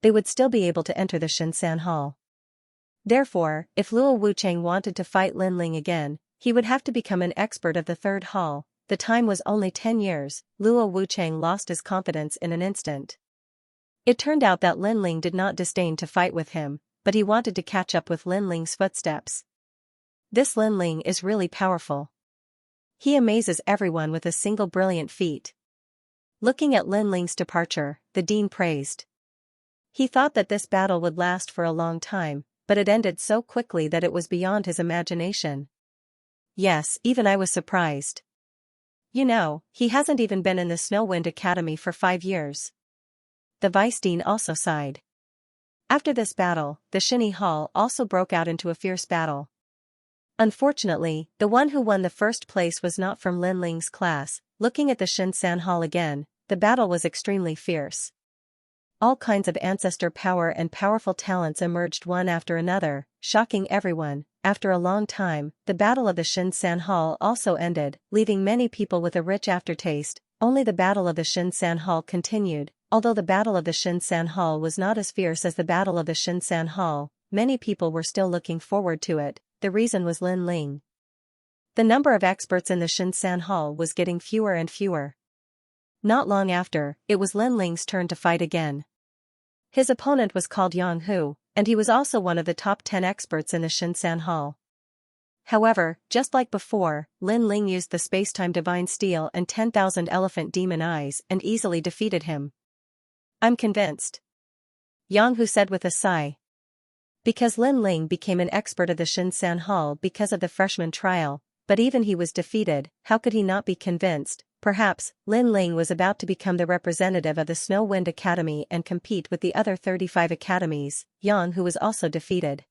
They would still be able to enter the Xianxia Hall. Therefore, if Luo Wuchang wanted to fight Lin Ling again, he would have to become an expert of the 3rd hall. The time was only 10 years. Luo Wuchang lost his confidence in an instant. It turned out that Lin Ling did not disdain to fight with him, but he wanted to catch up with Lin Ling's footsteps. This Lin Ling is really powerful. He amazes everyone with a single brilliant feat. Looking at Lin Ling's departure, the dean praised. He thought that this battle would last for a long time, but it ended so quickly that it was beyond his imagination. Yes, even I was surprised. You know, he hasn't even been in the Snow Wind Academy for 5 years. The vice dean also sighed. After this battle, the Xinyi Hall also broke out into a fierce battle. Unfortunately, the one who won the first place was not from Lin Ling's class. Looking at the Xianxia Hall again, the battle was extremely fierce. All kinds of ancestor power and powerful talents emerged one after another, shocking everyone. After a long time, the battle of the Xianxia Hall also ended, leaving many people with a rich aftertaste. Only the battle of the Xianxia Hall continued. Although the battle of the Xianxia Hall was not as fierce as the battle of the Xianxia Hall, many people were still looking forward to it. The reason was Lin Ling. The number of experts in the Xianxia Hall was getting fewer and fewer. Not long after, it was Lin Ling's turn to fight again. His opponent was called Yang Hu, and he was also one of the top 10 experts in the Xianxia Hall. However, just like before, Lin Ling used the spacetime divine steel and 10,000 elephant demon eyes and easily defeated him. "I'm convinced," Yang Hu said with a sigh. Because Lin Ling became an expert of the Xianxia Hall because of the freshman trial, but even he was defeated, how could he not be convinced? Perhaps, Lin Ling was about to become the representative of the Snow Wind Academy and compete with the other 35 academies. Yang Hu was also defeated.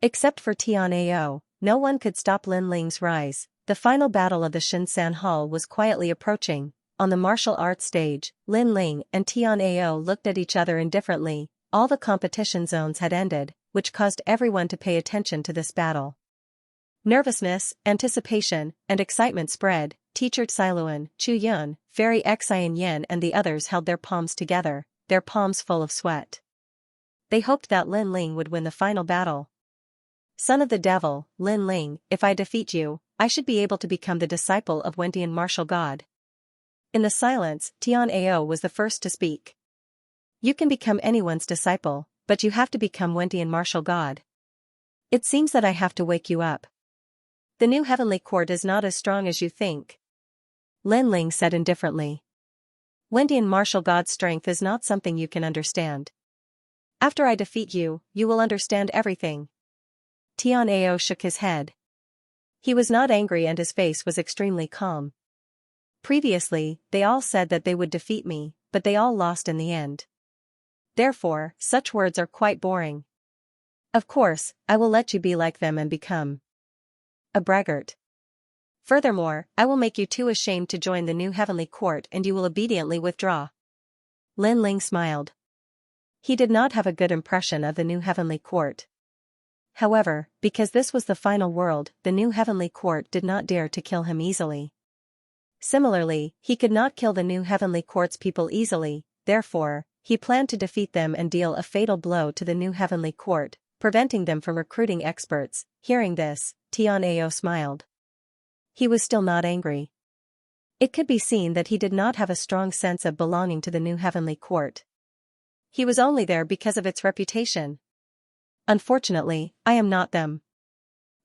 Except for Tian'ao, no one could stop Lin Ling's rise. The final battle of the Xianxia Hall was quietly approaching. On the martial arts stage, Lin Ling and Tian'ao looked at each other indifferently. All the competition zones had ended, which caused everyone to pay attention to this battle. Nervousness, anticipation, and excitement spread. Teacher Xiluan, Chu Yun, Fairy Xian Yan and the others held their palms together, their palms full of sweat. They hoped that Lin Ling would win the final battle. "Son of the devil, Lin Ling, if I defeat you, I should be able to become the disciple of Wentian martial god." In the silence, Tian'ao was the first to speak. "You can become anyone's disciple, but you have to become Wentian martial god." It seems that I have to wake you up. The new heavenly court is not as strong as you think. Lin Ling said indifferently. Wendian martial god's strength is not something you can understand. After I defeat you, you will understand everything. Tian Ao shook his head. He was not angry and his face was extremely calm. Previously, they all said that they would defeat me, but they all lost in the end. Therefore, such words are quite boring. Of course, I will let you be like them and become a braggart. Furthermore, I will make you too ashamed to join the new heavenly court and you will obediently withdraw. Lin Ling smiled. He did not have a good impression of the new heavenly court. However, because this was the final world, the new heavenly court did not dare to kill him easily. Similarly, he could not kill the new heavenly court's people easily, therefore, he planned to defeat them and deal a fatal blow to the new heavenly court, preventing them from recruiting experts. Hearing this, Tian Ao smiled. He was still not angry. It could be seen that he did not have a strong sense of belonging to the new heavenly court. He was only there because of its reputation. Unfortunately, I am not them.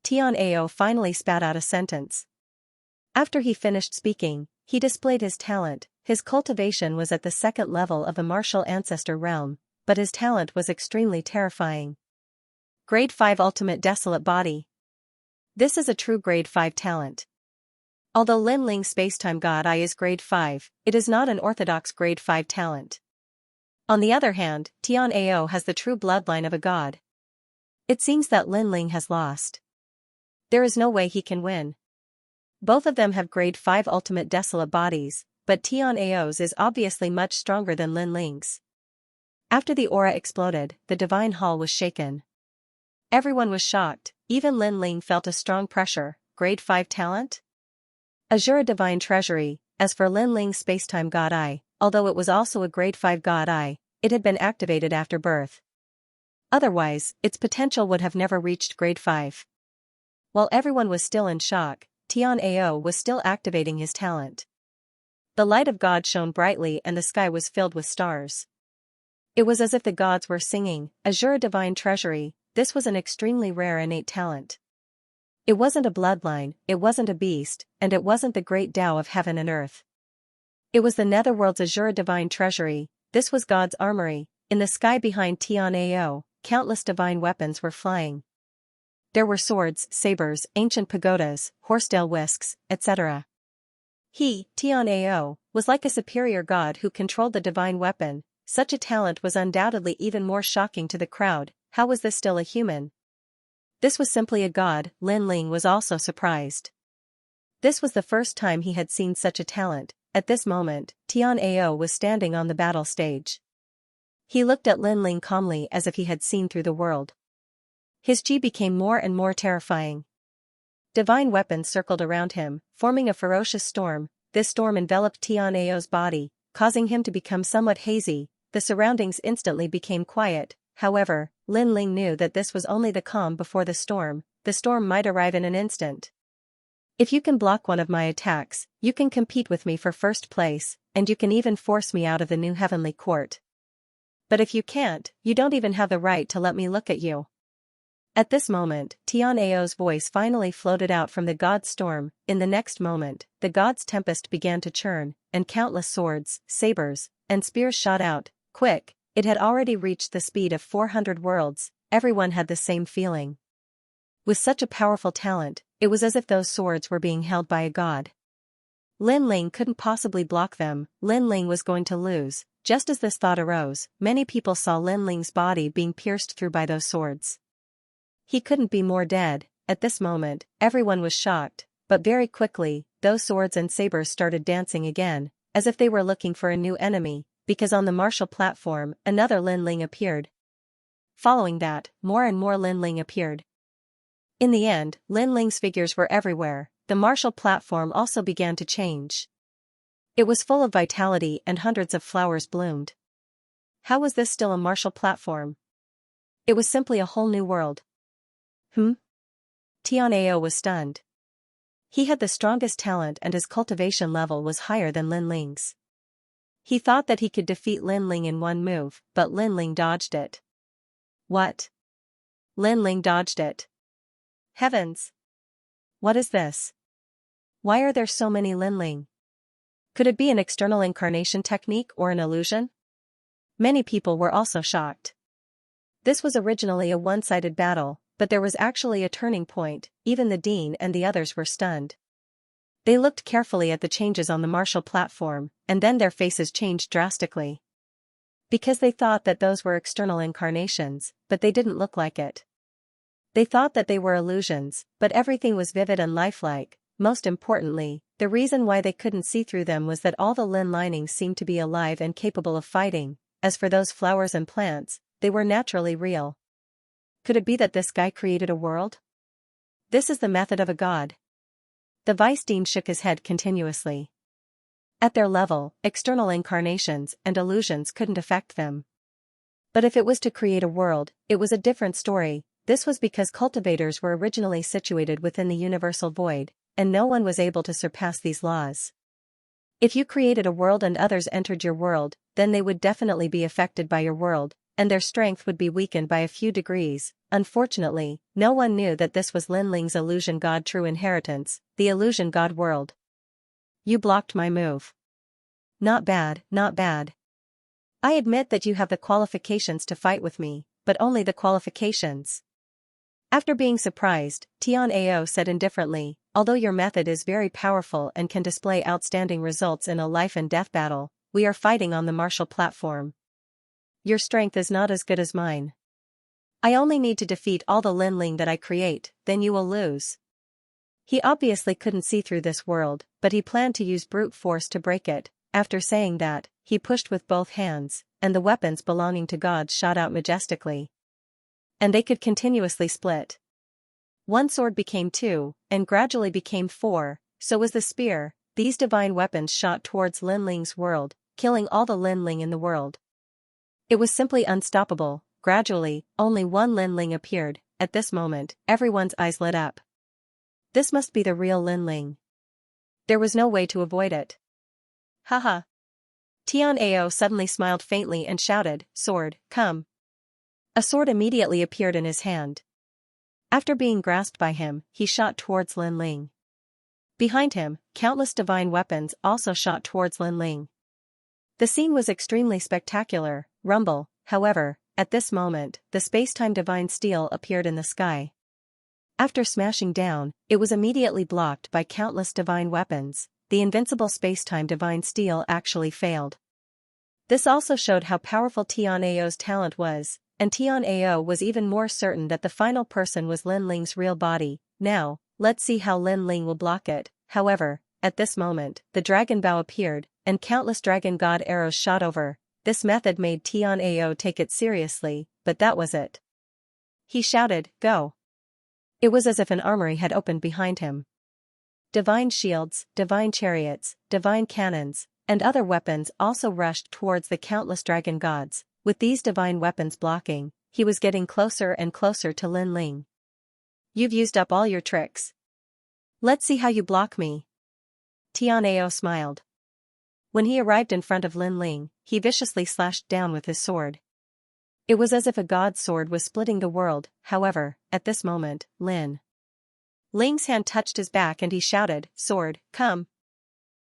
Tian Ao finally spat out a sentence. After he finished speaking, he displayed his talent. His cultivation was at the second level of the martial ancestor realm, but his talent was extremely terrifying. Grade 5 Ultimate Desolate Body. This is a true Grade 5 talent. Although Lin Ling's Spacetime God Eye is Grade 5, it is not an orthodox Grade 5 talent. On the other hand, Tian Ao has the true bloodline of a god. It seems that Lin Ling has lost. There is no way he can win. Both of them have Grade 5 Ultimate Desolate Bodies, but Tian Ao's is obviously much stronger than Lin Ling's. After the aura exploded, the divine hall was shaken. Everyone was shocked, even Lin Ling felt a strong pressure. Grade 5 talent? Azure Divine Treasury. As for Lin Ling's Spacetime God Eye, although it was also a Grade 5 God Eye, it had been activated after birth. Otherwise, its potential would have never reached Grade 5. While everyone was still in shock, Tian Ao was still activating his talent. The light of God shone brightly and the sky was filled with stars. It was as if the gods were singing. Azure Divine Treasury. This was an extremely rare innate talent. It wasn't a bloodline, it wasn't a beast, and it wasn't the great Tao of heaven and earth. It was the netherworld's Azure Divine Treasury. This was God's armory. In the sky behind Tian Ao, countless divine weapons were flying. There were swords, sabers, ancient pagodas, horsetail whisks, etc. He, Tian Ao, was like a superior god who controlled the divine weapon. Such a talent was undoubtedly even more shocking to the crowd. How was this still a human? This was simply a god. Lin Ling was also surprised. This was the first time he had seen such a talent. At this moment, Tian Ao was standing on the battle stage. He looked at Lin Ling calmly as if he had seen through the world. His chi became more and more terrifying. Divine weapons circled around him, forming a ferocious storm. This storm enveloped Tian Ao's body, causing him to become somewhat hazy. The surroundings instantly became quiet. However, Lin Ling knew that this was only the calm before the storm might arrive in an instant. If you can block one of my attacks, you can compete with me for first place, and you can even force me out of the new heavenly court. But if you can't, you don't even have the right to let me look at you. At this moment, Tian Ao's voice finally floated out from the god's storm. In the next moment, the god's tempest began to churn, and countless swords, sabers, and spears shot out. Quick! It had already reached the speed of 400 worlds. Everyone had the same feeling. With such a powerful talent, it was as if those swords were being held by a god. Lin Ling couldn't possibly block them. Lin Ling was going to lose. Just as this thought arose, many people saw Lin Ling's body being pierced through by those swords. He couldn't be more dead. At this moment, everyone was shocked, but very quickly, those swords and sabers started dancing again, as if they were looking for a new enemy. Because on the martial platform, another Lin Ling appeared. Following that, more and more Lin Ling appeared. In the end, Lin Ling's figures were everywhere. The martial platform also began to change. It was full of vitality and hundreds of flowers bloomed. How was this still a martial platform? It was simply a whole new world. Tian Ao was stunned. He had the strongest talent and his cultivation level was higher than Lin Ling's. He thought that he could defeat Lin Ling in one move, but Lin Ling dodged it. What? Lin Ling dodged it. Heavens! What is this? Why are there so many Linling? Could it be an external incarnation technique or an illusion? Many people were also shocked. This was originally a one-sided battle, but there was actually a turning point. Even the dean and the others were stunned. They looked carefully at the changes on the martial platform, and then their faces changed drastically. Because they thought that those were external incarnations, but they didn't look like it. They thought that they were illusions, but everything was vivid and lifelike. Most importantly, the reason why they couldn't see through them was that all the Lin linings seemed to be alive and capable of fighting. As for those flowers and plants, they were naturally real. Could it be that this guy created a world? This is the method of a god. The vice dean shook his head continuously. At their level, external incarnations and illusions couldn't affect them. But if it was to create a world, it was a different story. This was because cultivators were originally situated within the universal void, and no one was able to surpass these laws. If you created a world and others entered your world, then they would definitely be affected by your world, and their strength would be weakened by a few degrees. Unfortunately, no one knew that this was Linling's illusion god true inheritance, the illusion god world. You blocked my move. Not bad, not bad. I admit that you have the qualifications to fight with me, but only the qualifications. After being surprised, Tian Ao said indifferently, although your method is very powerful and can display outstanding results in a life and death battle, we are fighting on the martial platform. Your strength is not as good as mine. I only need to defeat all the Linling that I create, then you will lose. He obviously couldn't see through this world, but he planned to use brute force to break it. After saying that, he pushed with both hands, and the weapons belonging to gods shot out majestically. And they could continuously split. One sword became 2, and gradually became 4, so was the spear. These divine weapons shot towards Linling's world, killing all the Linling in the world. It was simply unstoppable. Gradually, only one Linling appeared. At this moment, everyone's eyes lit up. This must be the real Linling. There was no way to avoid it. Haha. Tian Ao suddenly smiled faintly and shouted, "Sword, come." A sword immediately appeared in his hand. After being grasped by him, he shot towards Linling. Behind him, countless divine weapons also shot towards Linling. The scene was extremely spectacular. Rumble, however, at this moment, the space-time divine steel appeared in the sky. After smashing down, it was immediately blocked by countless divine weapons. The invincible space-time divine steel actually failed. This also showed how powerful Tian Ao's talent was, and Tian Ao was even more certain that the final person was Linling's real body. Now, let's see how Linling will block it. However, at this moment, the dragon bow appeared, and countless dragon god arrows shot over. This method made Tian Ao take it seriously, but that was it. He shouted, "Go!" It was as if an armory had opened behind him. Divine shields, divine chariots, divine cannons, and other weapons also rushed towards the countless dragon gods. With these divine weapons blocking, he was getting closer and closer to Linling. You've used up all your tricks. Let's see how you block me. Tian Ao smiled. When he arrived in front of Linling, he viciously slashed down with his sword. It was as if a god's sword was splitting the world. However, at this moment, Ling's hand touched his back and he shouted, "Sword, come."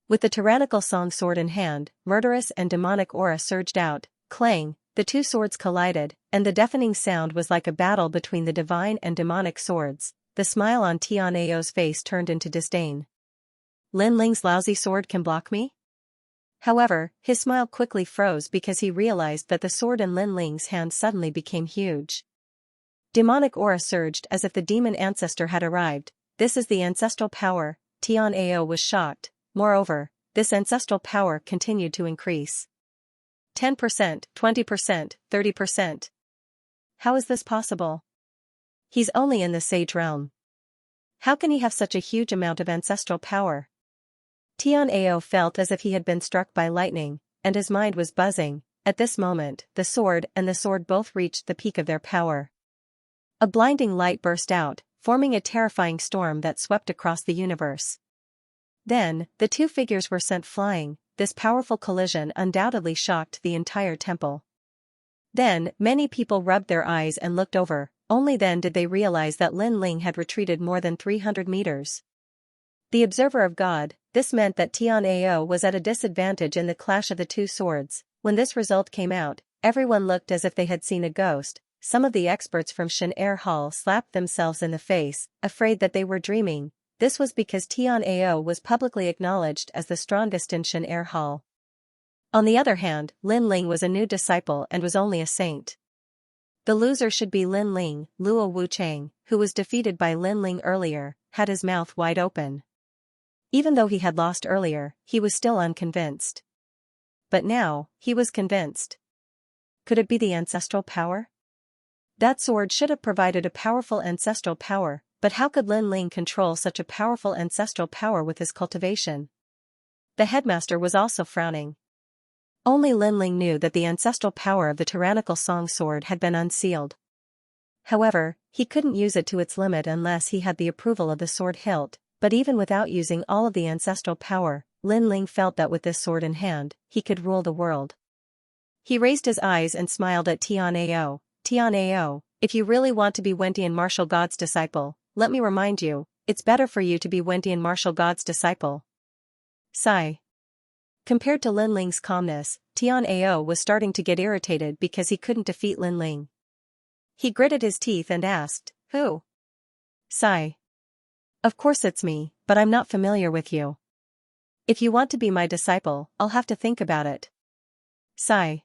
With the tyrannical song sword in hand, murderous and demonic aura surged out. Clang, the two swords collided, and the deafening sound was like a battle between the divine and demonic swords. The smile on Tian Ao's face turned into disdain. Linling's lousy sword can block me? However, his smile quickly froze because he realized that the sword in Linling's hand suddenly became huge. Demonic aura surged as if the demon ancestor had arrived. This is the ancestral power. Tian Ao was shocked. Moreover, this ancestral power continued to increase. 10%, 20%, 30%. How is this possible? He's only in the sage realm. How can he have such a huge amount of ancestral power? Tian Ao felt as if he had been struck by lightning, and his mind was buzzing. At this moment, the sword and the sword both reached the peak of their power. A blinding light burst out, forming a terrifying storm that swept across the universe. Then, the two figures were sent flying. This powerful collision undoubtedly shocked the entire temple. Then, many people rubbed their eyes and looked over. Only then did they realize that Lin Ling had retreated more than 300 meters. The observer of God, this meant that Tian Ao was at a disadvantage in the clash of the two swords. When this result came out, everyone looked as if they had seen a ghost. Some of the experts from Xianxia Hall slapped themselves in the face, afraid that they were dreaming. This was because Tian Ao was publicly acknowledged as the strongest in Xianxia Hall. On the other hand, Lin Ling was a new disciple and was only a saint. The loser should be Lin Ling. Luo Wuchang, who was defeated by Lin Ling earlier, had his mouth wide open. Even though he had lost earlier, he was still unconvinced. But now, he was convinced. Could it be the ancestral power? That sword should have provided a powerful ancestral power, but how could Lin Ling control such a powerful ancestral power with his cultivation? The headmaster was also frowning. Only Lin Ling knew that the ancestral power of the tyrannical song sword had been unsealed. However, he couldn't use it to its limit unless he had the approval of the sword hilt, but even without using all of the ancestral power, Lin Ling felt that with this sword in hand, he could rule the world. He raised his eyes and smiled at Tian Ao. Tian Ao, if you really want to be Wentian martial god's disciple, let me remind you, it's better for you to be Wentian martial god's disciple. Sigh. Compared to Lin Ling's calmness, Tian Ao was starting to get irritated because he couldn't defeat Lin Ling. He gritted his teeth and asked, "Who?" Sigh. Of course it's me, but I'm not familiar with you. If you want to be my disciple, I'll have to think about it. Sigh.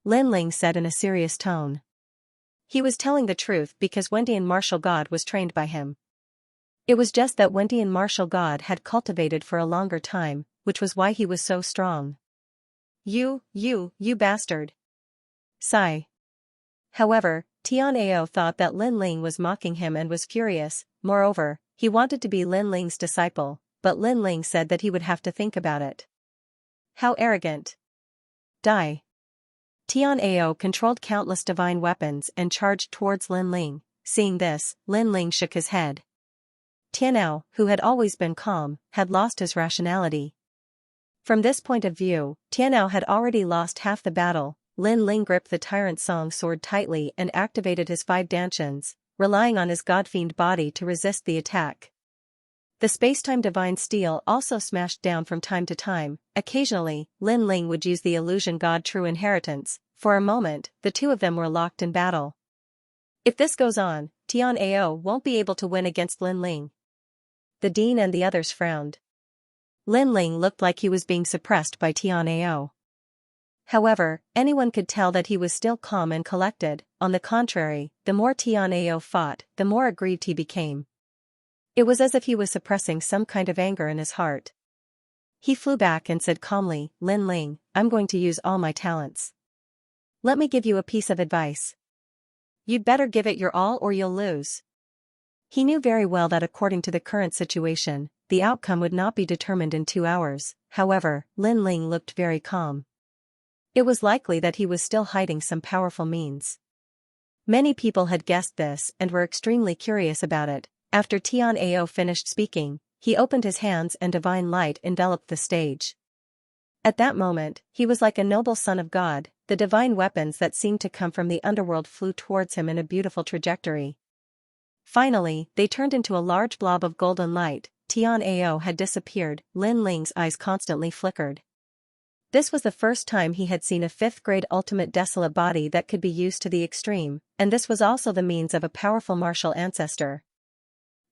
Lin Ling said in a serious tone. He was telling the truth because Wentian martial god was trained by him. It was just that Wentian martial god had cultivated for a longer time, which was why he was so strong. You bastard. Sigh. However, Tian Ao thought that Lin Ling was mocking him and was furious. Moreover, he wanted to be Lin Ling's disciple, but Lin Ling said that he would have to think about it. How arrogant. Die. Tian Ao controlled countless divine weapons and charged towards Lin Ling. Seeing this, Lin Ling shook his head. Tianao, who had always been calm, had lost his rationality. From this point of view, Tianao had already lost half the battle. Lin Ling gripped the tyrant song sword tightly and activated his 5 dantians, relying on his godfiend body to resist the attack. The space-time divine steel also smashed down from time to time. Occasionally, Lin Ling would use the illusion god true inheritance. For a moment, the two of them were locked in battle. If this goes on, Tian Ao won't be able to win against Lin Ling. The dean and the others frowned. Lin Ling looked like he was being suppressed by Tian Ao. However, anyone could tell that he was still calm and collected. On the contrary, the more Tian Ao fought, the more aggrieved he became. It was as if he was suppressing some kind of anger in his heart. He flew back and said calmly, "Lin Ling, I'm going to use all my talents. Let me give you a piece of advice. You'd better give it your all or you'll lose." He knew very well that according to the current situation, the outcome would not be determined in 2 hours. However, Lin Ling looked very calm. It was likely that he was still hiding some powerful means. Many people had guessed this and were extremely curious about it. After Tian Ao finished speaking, he opened his hands and divine light enveloped the stage. At that moment, he was like a noble son of God. The divine weapons that seemed to come from the underworld flew towards him in a beautiful trajectory. Finally, they turned into a large blob of golden light. Tian Ao had disappeared. Lin Ling's eyes constantly flickered. This was the first time he had seen a 5th-grade ultimate desolate body that could be used to the extreme, and this was also the means of a powerful martial ancestor.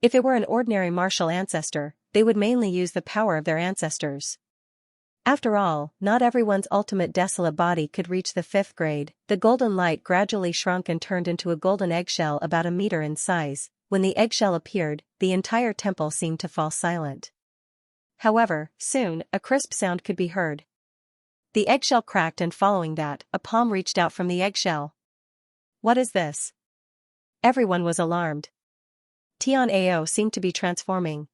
If it were an ordinary martial ancestor, they would mainly use the power of their ancestors. After all, not everyone's ultimate desolate body could reach the 5th grade. The golden light gradually shrunk and turned into a golden eggshell about a meter in size. When the eggshell appeared, the entire temple seemed to fall silent. However, soon, a crisp sound could be heard. The eggshell cracked and following that, a palm reached out from the eggshell. What is this? Everyone was alarmed. Tian Ao seemed to be transforming.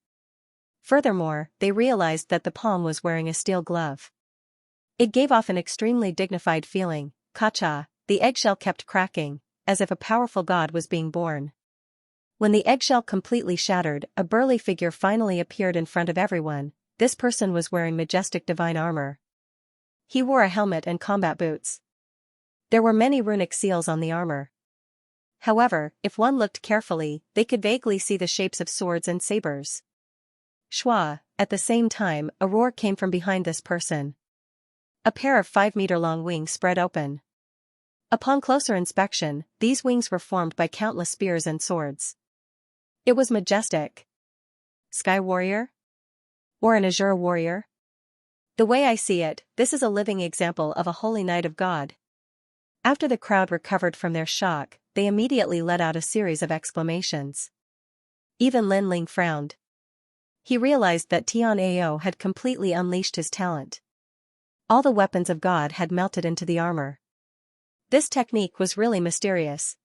Furthermore, they realized that the palm was wearing a steel glove. It gave off an extremely dignified feeling. Kacha, the eggshell kept cracking, as if a powerful god was being born. When the eggshell completely shattered, a burly figure finally appeared in front of everyone. This person was wearing majestic divine armor. He wore a helmet and combat boots. There were many runic seals on the armor. However, if one looked carefully, they could vaguely see the shapes of swords and sabers. Schwa, at the same time, a roar came from behind this person. A pair of 5-meter-long wings spread open. Upon closer inspection, these wings were formed by countless spears and swords. It was majestic. Sky warrior? Or an azure warrior? The way I see it, this is a living example of a holy knight of God. After the crowd recovered from their shock, they immediately let out a series of exclamations. Even Lin Ling frowned. He realized that Tian Ao had completely unleashed his talent. All the weapons of God had melted into the armor. This technique was really mysterious.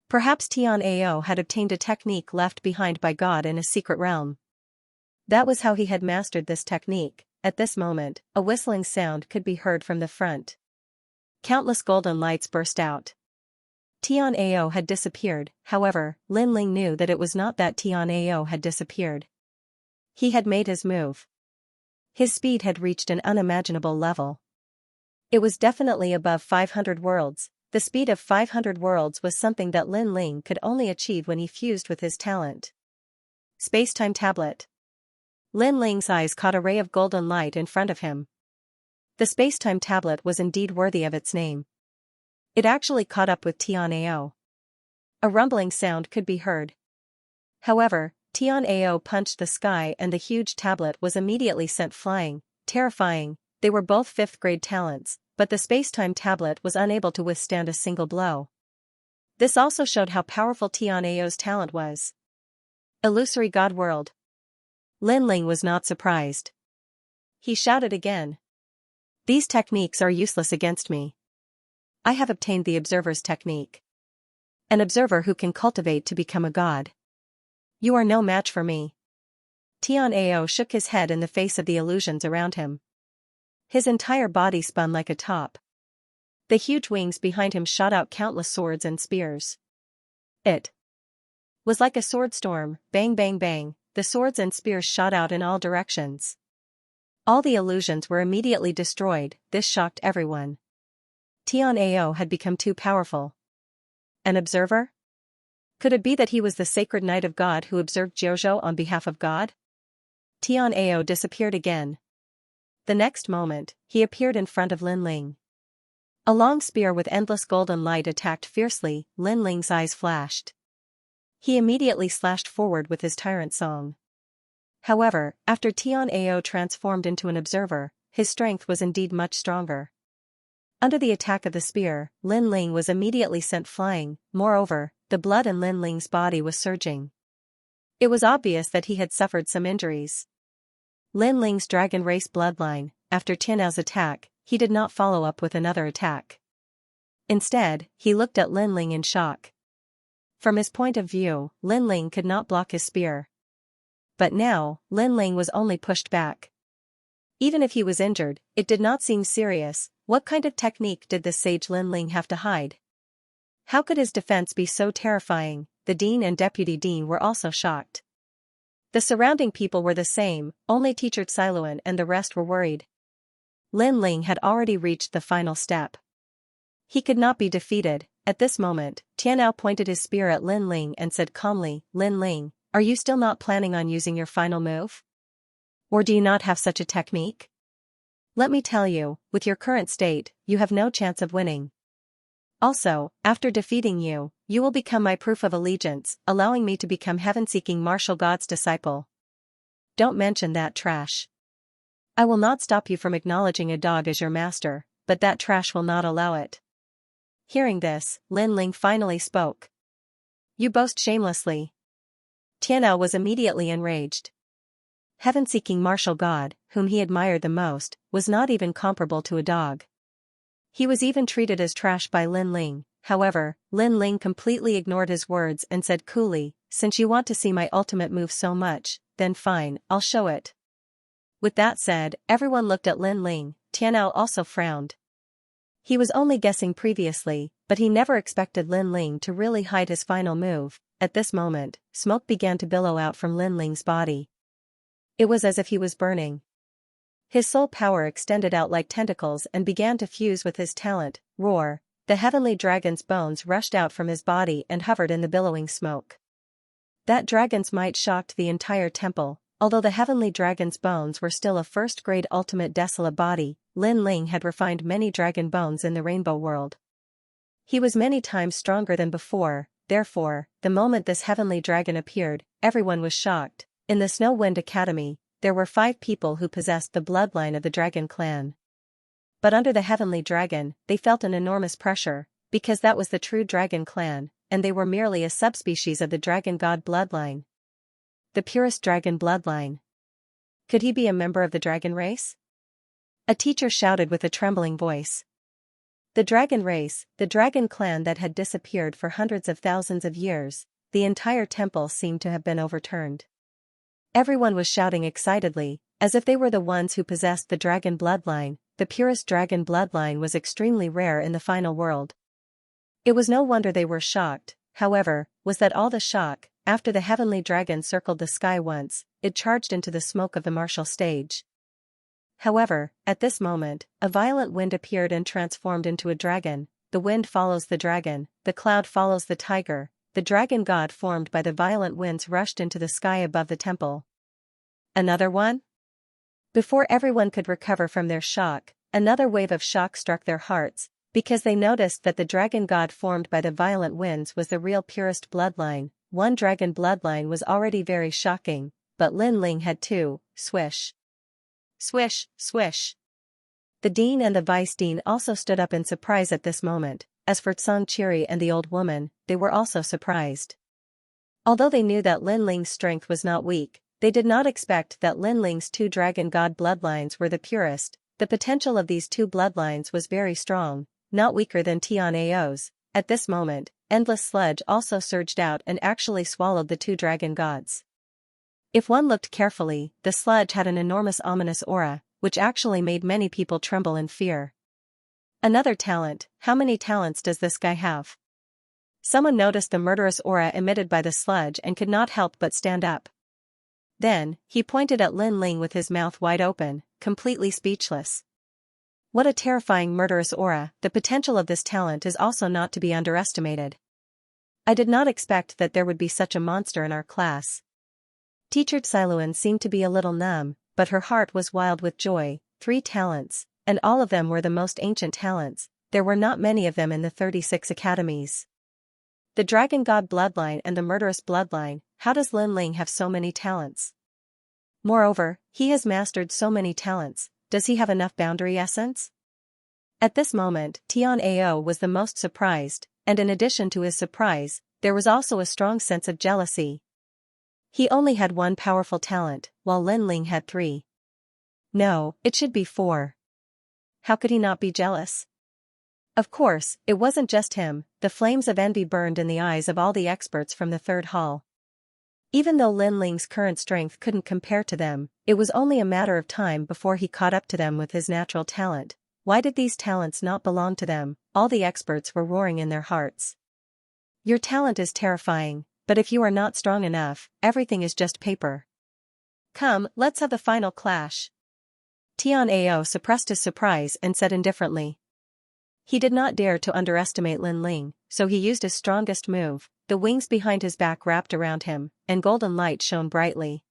Perhaps Tian Ao had obtained a technique left behind by God in a secret realm. That was how he had mastered this technique. At this moment, a whistling sound could be heard from the front. Countless golden lights burst out. Tian Ao had disappeared, however, Lin Ling knew that it was not that Tian Ao had disappeared. He had made his move. His speed had reached an unimaginable level. It was definitely above 500 worlds. The speed of 500 worlds was something that Lin Ling could only achieve when he fused with his talent. Space-time tablet. Lin Ling's eyes caught a ray of golden light in front of him. The space-time tablet was indeed worthy of its name. It actually caught up with Tian Ao. A rumbling sound could be heard. However, Tian Ao punched the sky and the huge tablet was immediately sent flying, terrifying. They were both 5th-grade talents, but the space-time tablet was unable to withstand a single blow. This also showed how powerful Tian Ao's talent was. Illusory God World. Lin Ling was not surprised. He shouted again. These techniques are useless against me. I have obtained the observer's technique. An observer who can cultivate to become a god. You are no match for me. Tian Ao shook his head in the face of the illusions around him. His entire body spun like a top. The huge wings behind him shot out countless swords and spears. It was like a sword storm, bang bang bang, the swords and spears shot out in all directions. All the illusions were immediately destroyed. This shocked everyone. Tian Ao had become too powerful. An observer? Could it be that he was the sacred knight of God who observed Jiuzhou on behalf of God? Tian Ao disappeared again. The next moment, he appeared in front of Lin Ling. A long spear with endless golden light attacked fiercely. Lin Ling's eyes flashed. He immediately slashed forward with his tyrant song. However, after Tian Ao transformed into an observer, his strength was indeed much stronger. Under the attack of the spear, Lin Ling was immediately sent flying. Moreover, the blood in Lin Ling's body was surging. It was obvious that he had suffered some injuries. Lin Ling's dragon race bloodline, after Tian Ao's attack, he did not follow up with another attack. Instead, he looked at Lin Ling in shock. From his point of view, Lin Ling could not block his spear. But now, Lin Ling was only pushed back. Even if he was injured, it did not seem serious. What kind of technique did this sage Lin Ling have to hide? How could his defense be so terrifying? The dean and deputy dean were also shocked. The surrounding people were the same, only teacher Xiluan and the rest were worried. Lin Ling had already reached the final step. He could not be defeated. At this moment, Tian Ao pointed his spear at Lin Ling and said calmly, "Lin Ling, are you still not planning on using your final move? Or do you not have such a technique? Let me tell you, with your current state, you have no chance of winning. Also, after defeating you, you will become my proof of allegiance, allowing me to become heaven-seeking martial god's disciple. Don't mention that trash. I will not stop you from acknowledging a dog as your master, but that trash will not allow it." Hearing this, Lin Ling finally spoke. "You boast shamelessly." Tian Ao was immediately enraged. Heaven-seeking martial god, whom he admired the most, was not even comparable to a dog. He was even treated as trash by Lin Ling. However, Lin Ling completely ignored his words and said coolly, "Since you want to see my ultimate move so much, then fine, I'll show it." With that said, everyone looked at Lin Ling. Tian Ao also frowned. He was only guessing previously, but he never expected Lin Ling to really hide his final move. At this moment, smoke began to billow out from Lin Ling's body. It was as if he was burning. His soul power extended out like tentacles and began to fuse with his talent. Roar. the heavenly dragon's bones rushed out from his body and hovered in the billowing smoke. That dragon's might shocked the entire temple. Although the heavenly dragon's bones were still a first-grade ultimate desolate body, Lin Ling had refined many dragon bones in the rainbow world. He was many times stronger than before, therefore, the moment this heavenly dragon appeared, everyone was shocked. In the Snow Wind Academy, there were 5 people who possessed the bloodline of the dragon clan. But under the heavenly dragon, they felt an enormous pressure, because that was the true dragon clan, and they were merely a subspecies of the dragon god bloodline. The purest dragon bloodline. Could he be a member of the dragon race? A teacher shouted with a trembling voice. The dragon race, the dragon clan that had disappeared for hundreds of thousands of years, the entire temple seemed to have been overturned. Everyone was shouting excitedly, as if they were the ones who possessed the dragon bloodline. The purest dragon bloodline was extremely rare in the final world. It was no wonder they were shocked, however, was that all the shock. After the heavenly dragon circled the sky once, it charged into the smoke of the martial stage. However, at this moment, a violent wind appeared and transformed into a dragon. The wind follows the dragon, the cloud follows the tiger. The dragon god formed by the violent winds rushed into the sky above the temple. Another one? Before everyone could recover from their shock, another wave of shock struck their hearts, because they noticed that the dragon god formed by the violent winds was the real purest bloodline. One dragon bloodline was already very shocking, but Lin Ling had 2, swish. Swish, swish. The dean and the vice dean also stood up in surprise at this moment. As for Xianxia and the old woman, they were also surprised. Although they knew that Lin Ling's strength was not weak, they did not expect that Lin Ling's 2 dragon god bloodlines were the purest. The potential of these 2 bloodlines was very strong, not weaker than Xianxia's. At this moment, endless sludge also surged out and actually swallowed the 2 dragon gods. If one looked carefully, the sludge had an enormous ominous aura, which actually made many people tremble in fear. Another talent. How many talents does this guy have? Someone noticed the murderous aura emitted by the sludge and could not help but stand up. Then, he pointed at Lin Ling with his mouth wide open, completely speechless. What a terrifying murderous aura. The potential of this talent is also not to be underestimated. I did not expect that there would be such a monster in our class. Teacher Xiluan seemed to be a little numb, but her heart was wild with joy. 3 talents, and all of them were the most ancient talents. There were not many of them in the 36 academies. The dragon god bloodline and the murderous bloodline. How does Lin Ling have so many talents? Moreover, he has mastered so many talents. Does he have enough boundary essence? At this moment, Xianxia was the most surprised, and in addition to his surprise, there was also a strong sense of jealousy. He only had 1 powerful talent, while Lin Ling had 3. No, it should be 4. How could he not be jealous? Of course, it wasn't just him. The flames of envy burned in the eyes of all the experts from the 3rd hall. Even though Lin Ling's current strength couldn't compare to them, it was only a matter of time before he caught up to them with his natural talent. Why did these talents not belong to them? All the experts were roaring in their hearts. Your talent is terrifying, but if you are not strong enough, everything is just paper. Come, let's have the final clash. Xianxia suppressed his surprise and said indifferently. He did not dare to underestimate Lin Ling, so he used his strongest move. The wings behind his back wrapped around him, and golden light shone brightly.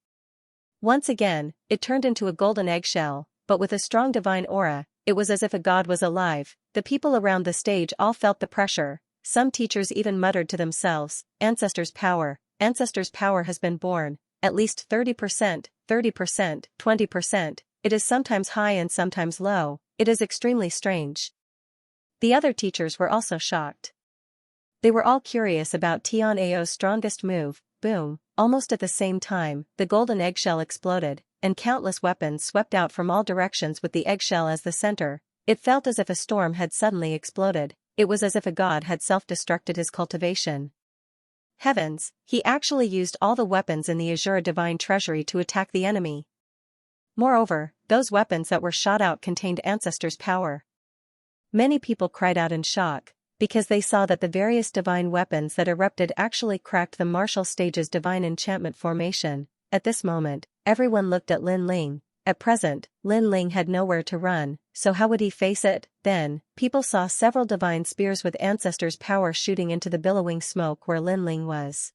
Once again, it turned into a golden eggshell, but with a strong divine aura. It was as if a god was alive. The people around the stage all felt the pressure. Some teachers even muttered to themselves, Ancestors' power has been born. At least 30%, 30%, 20%, it is sometimes high and sometimes low. It is extremely strange. The other teachers were also shocked. They were all curious about Xianxia's strongest move. Boom, almost at the same time, the golden eggshell exploded, and countless weapons swept out from all directions with the eggshell as the center. It felt as if a storm had suddenly exploded. It was as if a god had self-destructed his cultivation. Heavens, he actually used all the weapons in the Azure Divine Treasury to attack the enemy. Moreover, those weapons that were shot out contained Ancestors' power. Many people cried out in shock, because they saw that the various divine weapons that erupted actually cracked the martial stage's divine enchantment formation. At this moment, everyone looked at Lin Ling. At present, Lin Ling had nowhere to run, so how would he face it? Then, people saw several divine spears with ancestors' power shooting into the billowing smoke where Lin Ling was.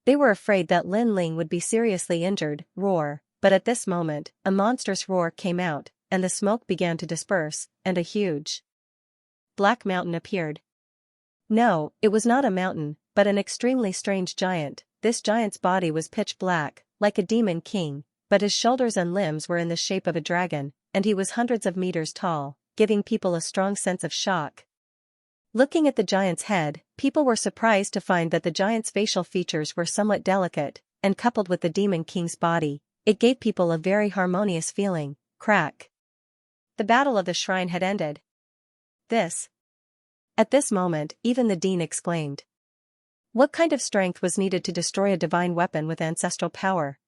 They were afraid that Lin Ling would be seriously injured. Roar. But at this moment, a monstrous roar came out, and the smoke began to disperse, and a huge black mountain appeared. No, it was not a mountain, but an extremely strange giant. This giant's body was pitch black, like a demon king, but his shoulders and limbs were in the shape of a dragon, and he was hundreds of meters tall, giving people a strong sense of shock. Looking at the giant's head, people were surprised to find that the giant's facial features were somewhat delicate, and coupled with the demon king's body, it gave people a very harmonious feeling. Crack. The battle of the shrine had ended. At this moment, even the dean exclaimed. What kind of strength was needed to destroy a divine weapon with ancestral power?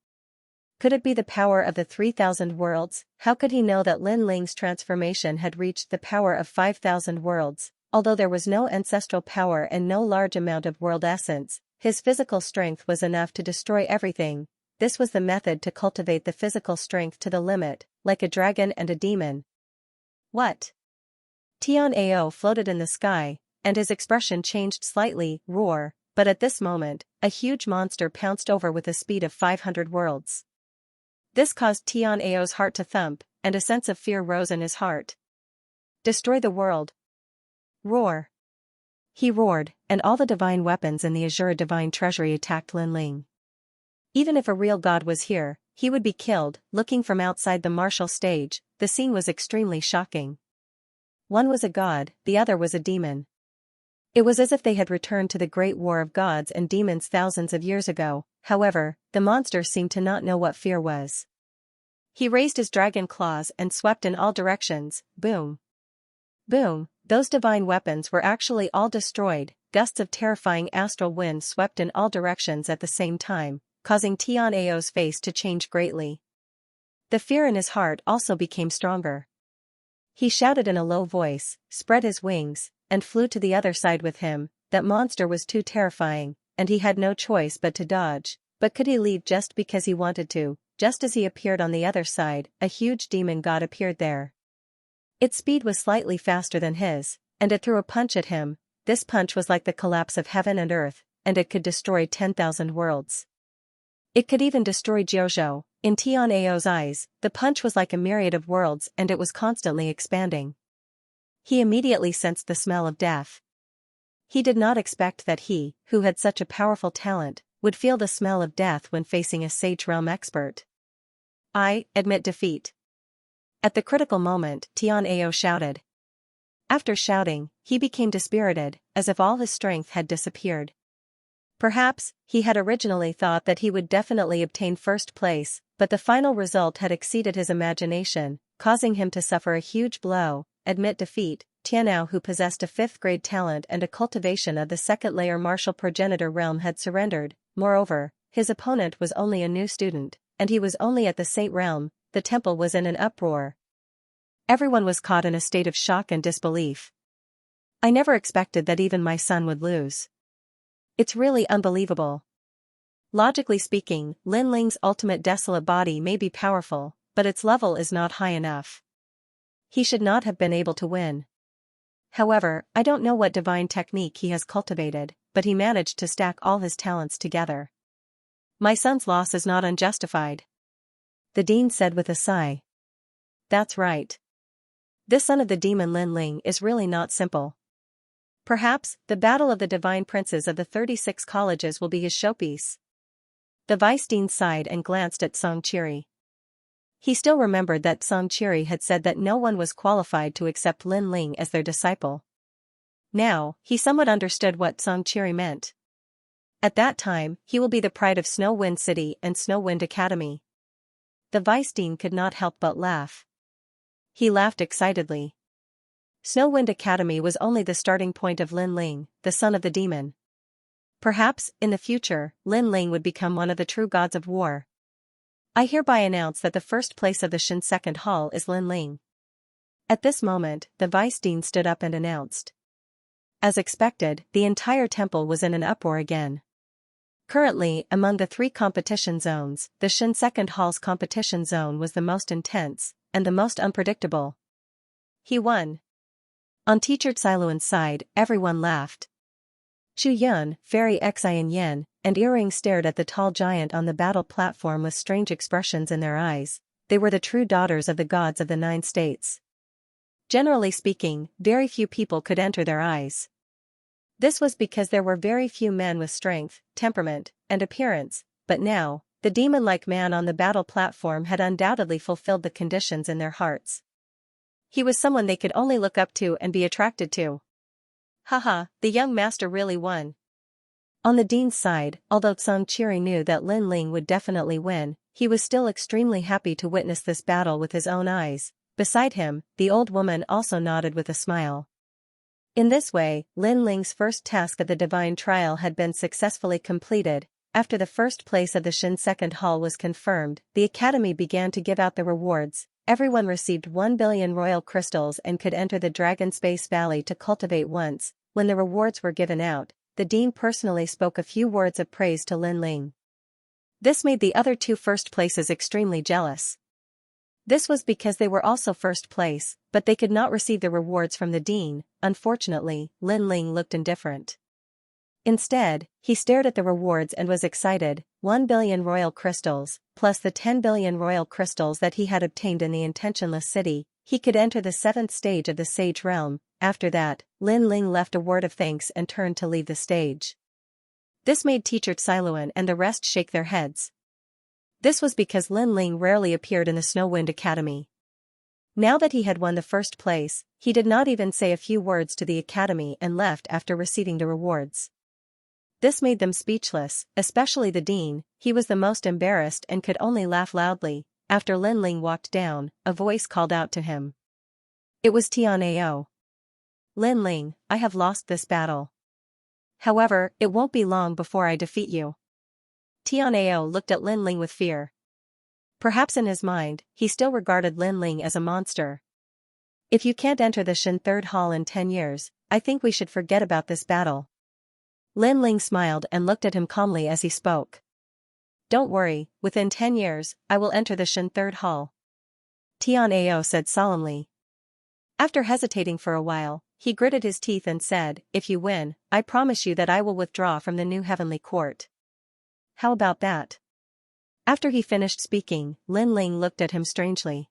Could it be the power of the 3,000 worlds? How could he know that Lin Ling's transformation had reached the power of 5,000 worlds? Although there was no ancestral power and no large amount of world essence, his physical strength was enough to destroy everything. This was the method to cultivate the physical strength to the limit, like a dragon and a demon. What? Tian-Ao floated in the sky, and his expression changed slightly. Roar. But at this moment, a huge monster pounced over with a speed of 500 worlds. This caused Tian-Ao's heart to thump, and a sense of fear rose in his heart. Destroy the world. Roar. He roared, and all the divine weapons in the Azure divine treasury attacked Lin Ling. Even if a real god was here, he would be killed. Looking from outside the martial stage, the scene was extremely shocking. One was a god, the other was a demon. It was as if they had returned to the great war of gods and demons thousands of years ago. However, the monster seemed to not know what fear was. He raised his dragon claws and swept in all directions. Boom. Boom. Those divine weapons were actually all destroyed. Gusts of terrifying astral wind swept in all directions at the same time, causing Tian-Ao's face to change greatly. The fear in his heart also became stronger. He shouted in a low voice, spread his wings, and flew to the other side with him. That monster was too terrifying, and he had no choice but to dodge. But could he leave just because he wanted to? Just as he appeared on the other side, a huge demon god appeared there. Its speed was slightly faster than his, and it threw a punch at him. This punch was like the collapse of heaven and earth, and it could destroy 10,000 worlds. It could even destroy Jiuzhou. In Tian-Ao's eyes, the punch was like a myriad of worlds and it was constantly expanding. He immediately sensed the smell of death. He did not expect that he, who had such a powerful talent, would feel the smell of death when facing a Sage Realm expert. I admit defeat. At the critical moment, Tian-Ao shouted. After shouting, he became dispirited, as if all his strength had disappeared. Perhaps, he had originally thought that he would definitely obtain first place, but the final result had exceeded his imagination, causing him to suffer a huge blow. Admit defeat. Tianao, who possessed a 5th-grade talent and a cultivation of the second-layer martial progenitor realm, had surrendered. Moreover, his opponent was only a new student, and he was only at the Saint realm. The temple was in an uproar. Everyone was caught in a state of shock and disbelief. I never expected that even my son would lose. It's really unbelievable. Logically speaking, Lin Ling's ultimate desolate body may be powerful, but its level is not high enough. He should not have been able to win. However, I don't know what divine technique he has cultivated, but he managed to stack all his talents together. My son's loss is not unjustified. The dean said with a sigh. That's right. This son of the demon Lin Ling is really not simple. Perhaps, the battle of the divine princes of the 36 colleges will be his showpiece. The vice dean sighed and glanced at Song Qiri. He still remembered that Song Qiri had said that no one was qualified to accept Lin Ling as their disciple. Now, he somewhat understood what Song Qiri meant. At that time, he will be the pride of Snow Wind City and Snow Wind Academy. The vice dean could not help but laugh. He laughed excitedly. Snow Wind Academy was only the starting point of Lin Ling, the son of the demon. Perhaps, in the future, Lin Ling would become one of the true gods of war. I hereby announce that the first place of the Shin Second Hall is Lin Ling. At this moment, the vice dean stood up and announced. As expected, the entire temple was in an uproar again. Currently, among the 3 competition zones, the Shin Second Hall's competition zone was the most intense, and the most unpredictable. He won. On Teacher Xiluan's side, everyone laughed. Chu Yun, Fairy Xian Yin, and Earring stared at the tall giant on the battle platform with strange expressions in their eyes. They were the true daughters of the gods of the 9 states. Generally speaking, very few people could enter their eyes. This was because there were very few men with strength, temperament, and appearance, but now, the demon-like man on the battle platform had undoubtedly fulfilled the conditions in their hearts. He was someone they could only look up to and be attracted to. Haha, the young master really won. On the dean's side, although Xianxia knew that Lin Ling would definitely win, he was still extremely happy to witness this battle with his own eyes. Beside him, the old woman also nodded with a smile. In this way, Lin Ling's first task at the divine trial had been successfully completed. After the first place of the Shin Second Hall was confirmed, the academy began to give out the rewards. Everyone received 1 billion royal crystals and could enter the Dragon Space Valley to cultivate once. When the rewards were given out, the dean personally spoke a few words of praise to Lin Ling. This made the other 2 first places extremely jealous. This was because they were also first place, but they could not receive the rewards from the dean. Unfortunately, Lin Ling looked indifferent. Instead, he stared at the rewards and was excited. 1 billion royal crystals, plus the 10 billion royal crystals that he had obtained in the intentionless city, he could enter the 7th stage of the Sage Realm. After that, Lin Ling left a word of thanks and turned to leave the stage. This made Teacher Xiluan and the rest shake their heads. This was because Lin Ling rarely appeared in the Snowwind Academy. Now that he had won the first place, he did not even say a few words to the academy and left after receiving the rewards. This made them speechless, especially the dean. He was the most embarrassed and could only laugh loudly. After Lin Ling walked down, a voice called out to him. It was Tianao. Lin Ling, I have lost this battle. However, it won't be long before I defeat you. Tianao looked at Lin Ling with fear. Perhaps in his mind, he still regarded Lin Ling as a monster. If you can't enter the Shin Third Hall in 10 years, I think we should forget about this battle. Lin Ling smiled and looked at him calmly as he spoke. Don't worry, within 10 years, I will enter the Shin Third Hall. Tianao said solemnly. After hesitating for a while, he gritted his teeth and said, if you win, I promise you that I will withdraw from the new heavenly court. How about that? After he finished speaking, Lin Ling looked at him strangely.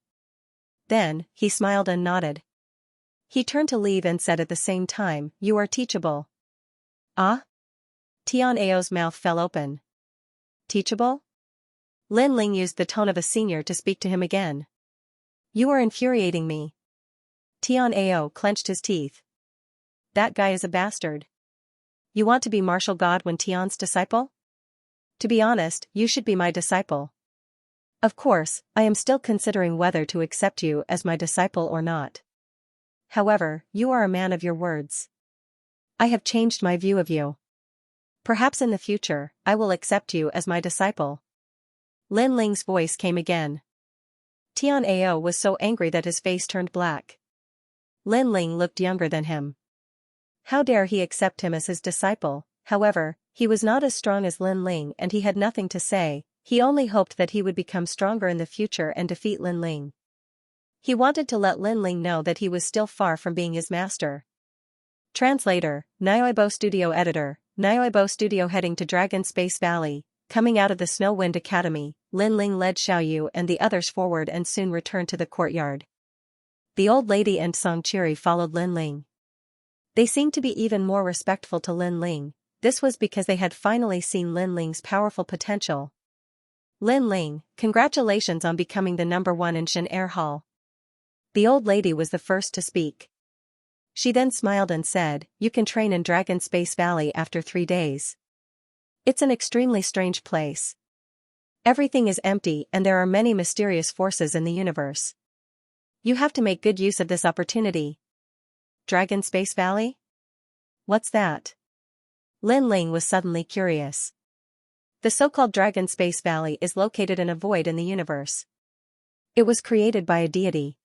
Then, he smiled and nodded. He turned to leave and said at the same time, you are teachable. Ah? Tianao's mouth fell open. Teachable? Lin Ling used the tone of a senior to speak to him again. You are infuriating me. Tianao clenched his teeth. That guy is a bastard. You want to be martial god when Tian's disciple? To be honest, you should be my disciple. Of course, I am still considering whether to accept you as my disciple or not. However, you are a man of your words. I have changed my view of you. Perhaps in the future, I will accept you as my disciple. Lin Ling's voice came again. Tianao was so angry that his face turned black. Lin Ling looked younger than him. How dare he accept him as his disciple? However, he was not as strong as Lin Ling and he had nothing to say. He only hoped that he would become stronger in the future and defeat Lin Ling. He wanted to let Lin Ling know that he was still far from being his master. Translator, Nioibo Studio Editor, Nioibo Studio heading to Dragon Space Valley. Coming out of the Snowwind Academy, Lin Ling led Xiaoyu and the others forward and soon returned to the courtyard. The old lady and Xianxia followed Lin Ling. They seemed to be even more respectful to Lin Ling. This was because they had finally seen Lin Ling's powerful potential. Lin Ling, congratulations on becoming the #1 in Shin Air Hall. The old lady was the first to speak. She then smiled and said, you can train in Dragon Space Valley after 3 days. It's an extremely strange place. Everything is empty and there are many mysterious forces in the universe. You have to make good use of this opportunity. Dragon Space Valley? What's that? Lin Ling was suddenly curious. The so-called Dragon Space Valley is located in a void in the universe. It was created by a deity.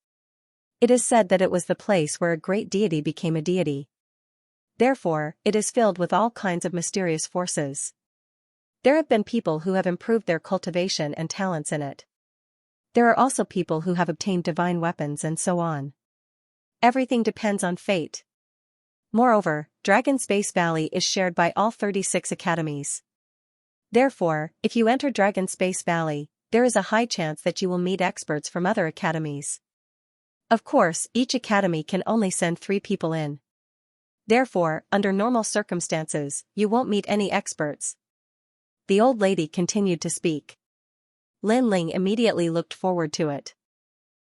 It is said that it was the place where a great deity became a deity. Therefore, it is filled with all kinds of mysterious forces. There have been people who have improved their cultivation and talents in it. There are also people who have obtained divine weapons and so on. Everything depends on fate. Moreover, Dragon Space Valley is shared by all 36 academies. Therefore, if you enter Dragon Space Valley, there is a high chance that you will meet experts from other academies. Of course, each academy can only send 3 people in. Therefore, under normal circumstances, you won't meet any experts. The old lady continued to speak. Lin Ling immediately looked forward to it.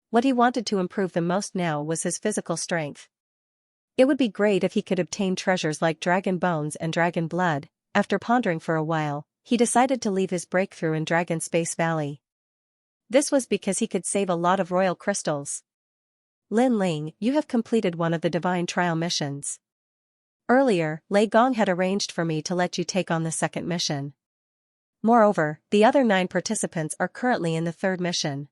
What he wanted to improve the most now was his physical strength. It would be great if he could obtain treasures like dragon bones and dragon blood. After pondering for a while, he decided to leave his breakthrough in Dragon Space Valley. This was because he could save a lot of royal crystals. Lin Ling, you have completed one of the divine trial missions. Earlier, Lei Gong had arranged for me to let you take on the second mission. Moreover, the other 9 participants are currently in the 3rd mission.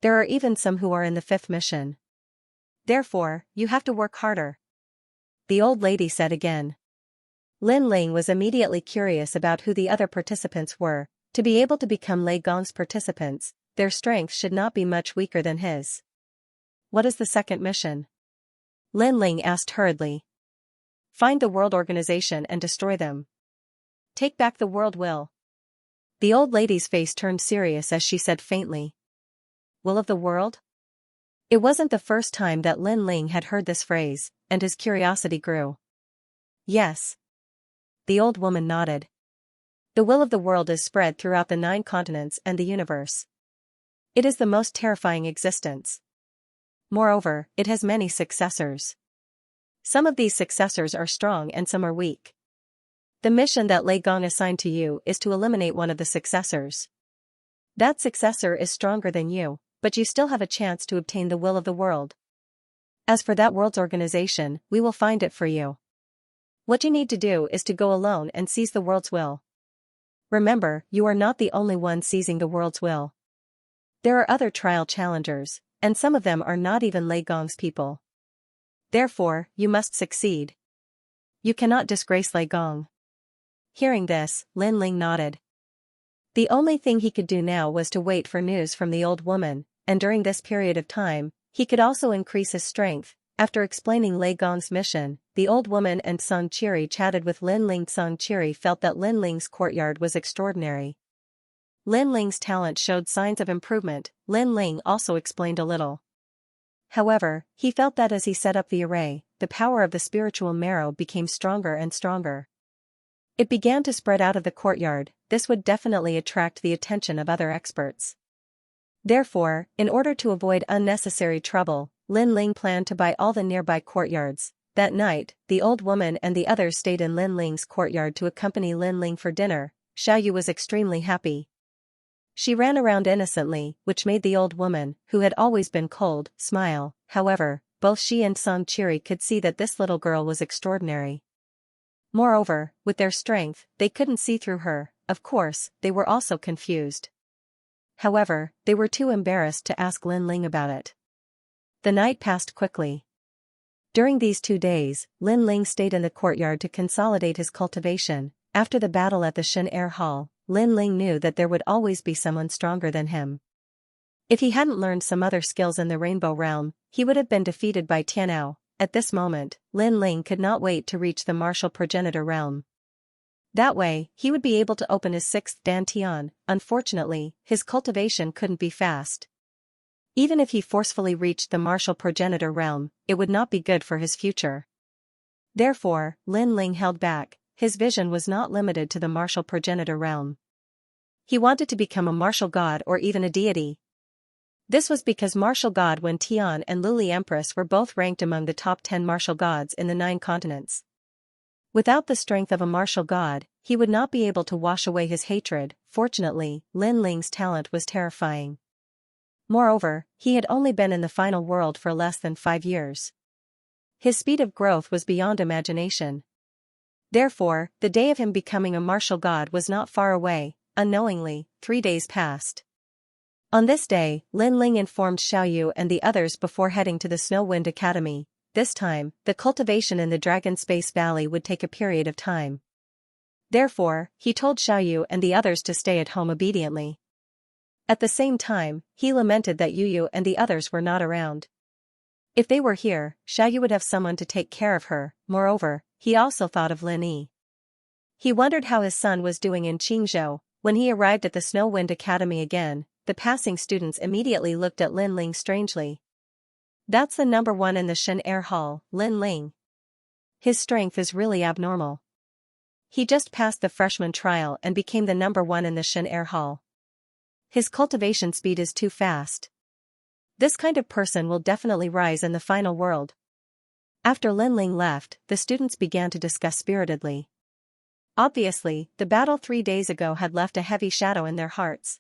There are even some who are in the 5th mission. Therefore, you have to work harder. The old lady said again. Lin Ling was immediately curious about who the other participants were. To be able to become Lei Gong's participants, their strength should not be much weaker than his. What is the second mission? Lin Ling asked hurriedly. Find the world organization and destroy them. Take back the world will. The old lady's face turned serious as she said faintly. Will of the world? It wasn't the first time that Lin Ling had heard this phrase, and his curiosity grew. Yes. The old woman nodded. The will of the world is spread throughout the 9 continents and the universe. It is the most terrifying existence. Moreover, it has many successors. Some of these successors are strong and some are weak. The mission that Lei Gong assigned to you is to eliminate one of the successors. That successor is stronger than you, but you still have a chance to obtain the will of the world. As for that world's organization, we will find it for you. What you need to do is to go alone and seize the world's will. Remember, you are not the only one seizing the world's will. There are other trial challengers, and some of them are not even Lei Gong's people. Therefore, you must succeed. You cannot disgrace Lei Gong. Hearing this, Lin Ling nodded. The only thing he could do now was to wait for news from the old woman, and during this period of time, he could also increase his strength. After explaining Lei Gong's mission, the old woman and Song Qiri chatted with Lin Ling. Song Qiri felt that Lin Ling's courtyard was extraordinary. Lin Ling's talent showed signs of improvement. Lin Ling also explained a little. However, he felt that as he set up the array, the power of the spiritual marrow became stronger and stronger. It began to spread out of the courtyard. This would definitely attract the attention of other experts. Therefore, in order to avoid unnecessary trouble, Lin Ling planned to buy all the nearby courtyards. That night, the old woman and the others stayed in Lin Ling's courtyard to accompany Lin Ling for dinner. Xiaoyu was extremely happy. She ran around innocently, which made the old woman, who had always been cold, smile. However, both she and Song Qiri could see that this little girl was extraordinary. Moreover, with their strength, they couldn't see through her. Of course, they were also confused. However, they were too embarrassed to ask Lin Ling about it. The night passed quickly. During these 2 days, Lin Ling stayed in the courtyard to consolidate his cultivation. After the battle at the Shen Air Hall, Lin Ling knew that there would always be someone stronger than him. If he hadn't learned some other skills in the Rainbow Realm, he would have been defeated by Tianao. At this moment, Lin Ling could not wait to reach the martial progenitor realm. That way, he would be able to open his 6th Dantian. Unfortunately, his cultivation couldn't be fast. Even if he forcefully reached the martial progenitor realm, it would not be good for his future. Therefore, Lin Ling held back. His vision was not limited to the martial progenitor realm. He wanted to become a martial god or even a deity. This was because martial god Wen Tian and Luli Empress were both ranked among the top 10 martial gods in the 9 continents. Without the strength of a martial god, he would not be able to wash away his hatred. Fortunately, Lin Ling's talent was terrifying. Moreover, he had only been in the final world for less than 5 years. His speed of growth was beyond imagination. Therefore, the day of him becoming a martial god was not far away. Unknowingly, 3 days passed. On this day, Lin Ling informed Xiaoyu and the others before heading to the Snow Wind Academy. This time, the cultivation in the Dragon Space Valley would take a period of time. Therefore, he told Xiaoyu and the others to stay at home obediently. At the same time, he lamented that Yuyu and the others were not around. If they were here, Xiaoyu would have someone to take care of her. Moreover, he also thought of Lin Yi. He wondered how his son was doing in Qingzhou. When he arrived at the Snow Wind Academy again, the passing students immediately looked at Lin Ling strangely. That's the number one in the Shen Air Hall, Lin Ling. His strength is really abnormal. He just passed the freshman trial and became the number one in the Shen Air Hall. His cultivation speed is too fast. This kind of person will definitely rise in the final world. After Lin Ling left, the students began to discuss spiritedly. Obviously, the battle 3 days ago had left a heavy shadow in their hearts.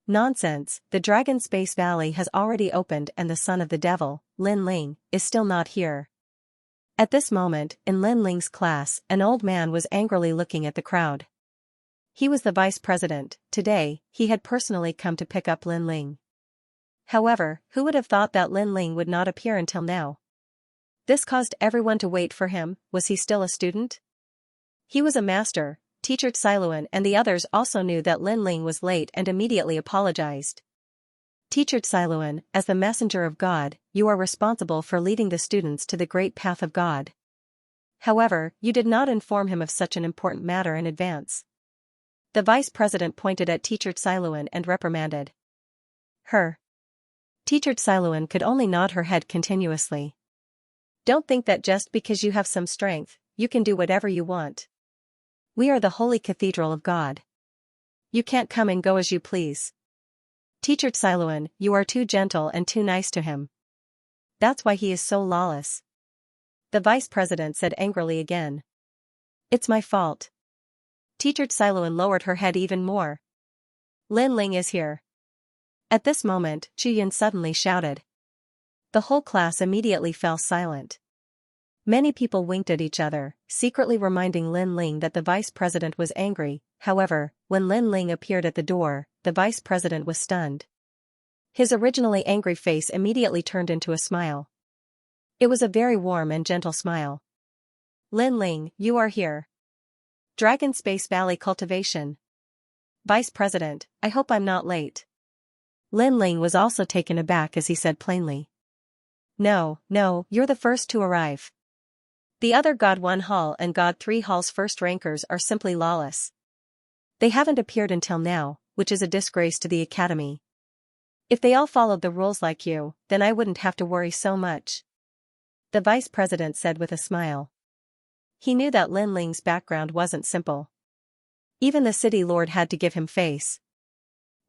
Nonsense, the Dragon Space Valley has already opened and the son of the devil, Lin Ling, is still not here. At this moment, in Lin Ling's class, an old man was angrily looking at the crowd. He was the vice president. Today, he had personally come to pick up Lin Ling. However, who would have thought that Lin Ling would not appear until now? This caused everyone to wait for him. Was he still a student? He was a master. Teacher Xiaoluan and the others also knew that Lin Ling was late and immediately apologized. Teacher Xiaoluan, as the messenger of God, you are responsible for leading the students to the great path of God. However, you did not inform him of such an important matter in advance. The vice president pointed at Teacher Xiaoluan and reprimanded her. Teacher Xiaoluan could only nod her head continuously. Don't think that just because you have some strength, you can do whatever you want. We are the holy cathedral of God. You can't come and go as you please. Teacher Xiaoluan, you are too gentle and too nice to him. That's why he is so lawless. The vice president said angrily again. It's my fault. Teacher Xiaoluan lowered her head even more. Lin Ling is here. At this moment, Chu Yin suddenly shouted. The whole class immediately fell silent. Many people winked at each other, secretly reminding Lin Ling that the vice president was angry. However, when Lin Ling appeared at the door, the vice president was stunned. His originally angry face immediately turned into a smile. It was a very warm and gentle smile. Lin Ling, you are here. Dragon Space Valley Cultivation. Vice President, I hope I'm not late. Lin Ling was also taken aback as he said plainly. No, you're the first to arrive. The other God 1 Hall and God 3 Hall's first rankers are simply lawless. They haven't appeared until now, which is a disgrace to the academy. If they all followed the rules like you, then I wouldn't have to worry so much. The vice president said with a smile. He knew that Lin Ling's background wasn't simple. Even the city lord had to give him face.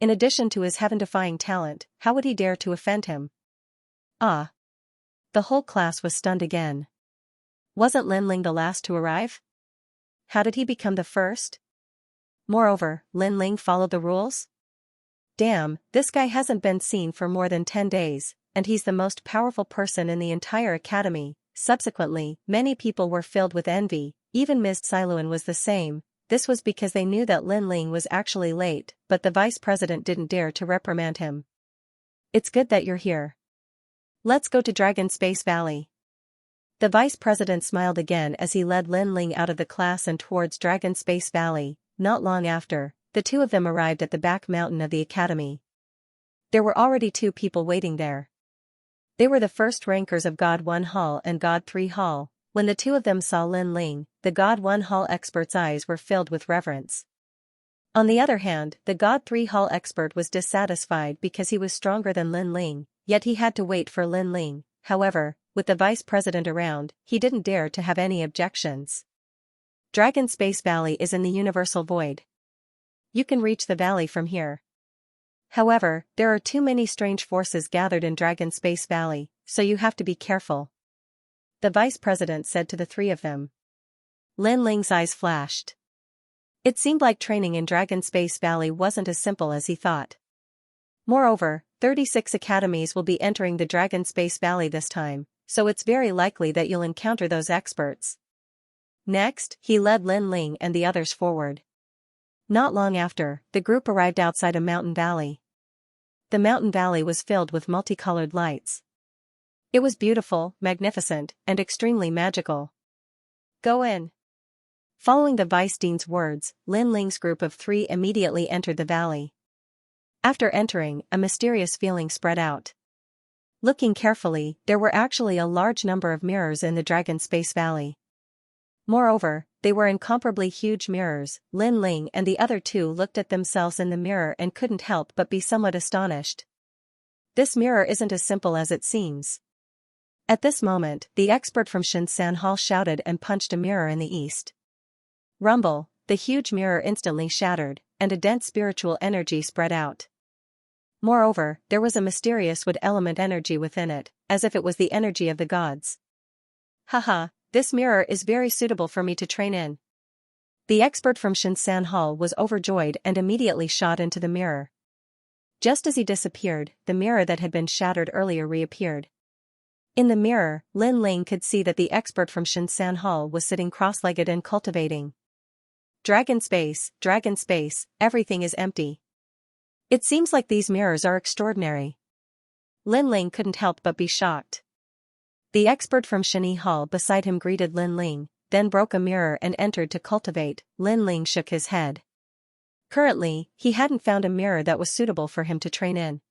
In addition to his heaven-defying talent, how would he dare to offend him? Ah! The whole class was stunned again. Wasn't Lin Ling the last to arrive? How did he become the first? Moreover, Lin Ling followed the rules? Damn, this guy hasn't been seen for more than 10 days, and he's the most powerful person in the entire academy. Subsequently, many people were filled with envy, even Ms. Xiaoluan was the same. This was because they knew that Lin Ling was actually late, but the vice president didn't dare to reprimand him. It's good that you're here. Let's go to Dragon Space Valley. The vice president smiled again as he led Lin Ling out of the class and towards Dragon Space Valley. Not long after, the two of them arrived at the back mountain of the academy. There were already 2 people waiting there. They were the first rankers of God 1 Hall and God 3 Hall. When the two of them saw Lin Ling, the God 1 Hall expert's eyes were filled with reverence. On the other hand, the God 3 Hall expert was dissatisfied because he was stronger than Lin Ling, yet he had to wait for Lin Ling. However, with the vice president around, he didn't dare to have any objections. Dragon Space Valley is in the universal void. You can reach the valley from here. However, there are too many strange forces gathered in Dragon Space Valley, so you have to be careful. The vice president said to the 3 of them. Lin Ling's eyes flashed. It seemed like training in Dragon Space Valley wasn't as simple as he thought. Moreover, 36 academies will be entering the Dragon Space Valley this time, so it's very likely that you'll encounter those experts. Next, he led Lin Ling and the others forward. Not long after, the group arrived outside a mountain valley. The mountain valley was filled with multicolored lights. It was beautiful, magnificent, and extremely magical. Go in. Following the vice dean's words, Lin Ling's group of 3 immediately entered the valley. After entering, a mysterious feeling spread out. Looking carefully, there were actually a large number of mirrors in the Dragon Space Valley. Moreover, they were incomparably huge mirrors. Lin Ling and the other two looked at themselves in the mirror and couldn't help but be somewhat astonished. This mirror isn't as simple as it seems. At this moment, the expert from Xianxia Hall shouted and punched a mirror in the east. Rumble, the huge mirror instantly shattered, and a dense spiritual energy spread out. Moreover, there was a mysterious wood element energy within it, as if it was the energy of the gods. Haha, this mirror is very suitable for me to train in. The expert from Xianxia Hall was overjoyed and immediately shot into the mirror. Just as he disappeared, the mirror that had been shattered earlier reappeared. In the mirror, Lin Ling could see that the expert from Xianxia Hall was sitting cross-legged and cultivating. Dragon space, everything is empty. It seems like these mirrors are extraordinary. Lin Ling couldn't help but be shocked. The expert from Xianxia Hall beside him greeted Lin Ling, then broke a mirror and entered to cultivate. Lin Ling shook his head. Currently, he hadn't found a mirror that was suitable for him to train in.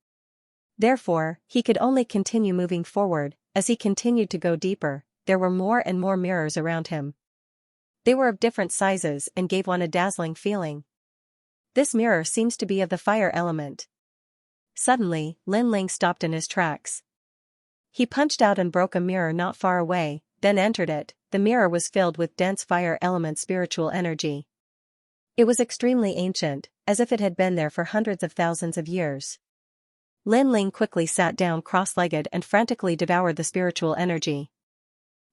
Therefore, he could only continue moving forward. As he continued to go deeper, there were more and more mirrors around him. They were of different sizes and gave one a dazzling feeling. This mirror seems to be of the fire element. Suddenly, Lin Ling stopped in his tracks. He punched out and broke a mirror not far away, then entered it. The mirror was filled with dense fire element spiritual energy. It was extremely ancient, as if it had been there for hundreds of thousands of years. Lin Ling quickly sat down cross-legged and frantically devoured the spiritual energy.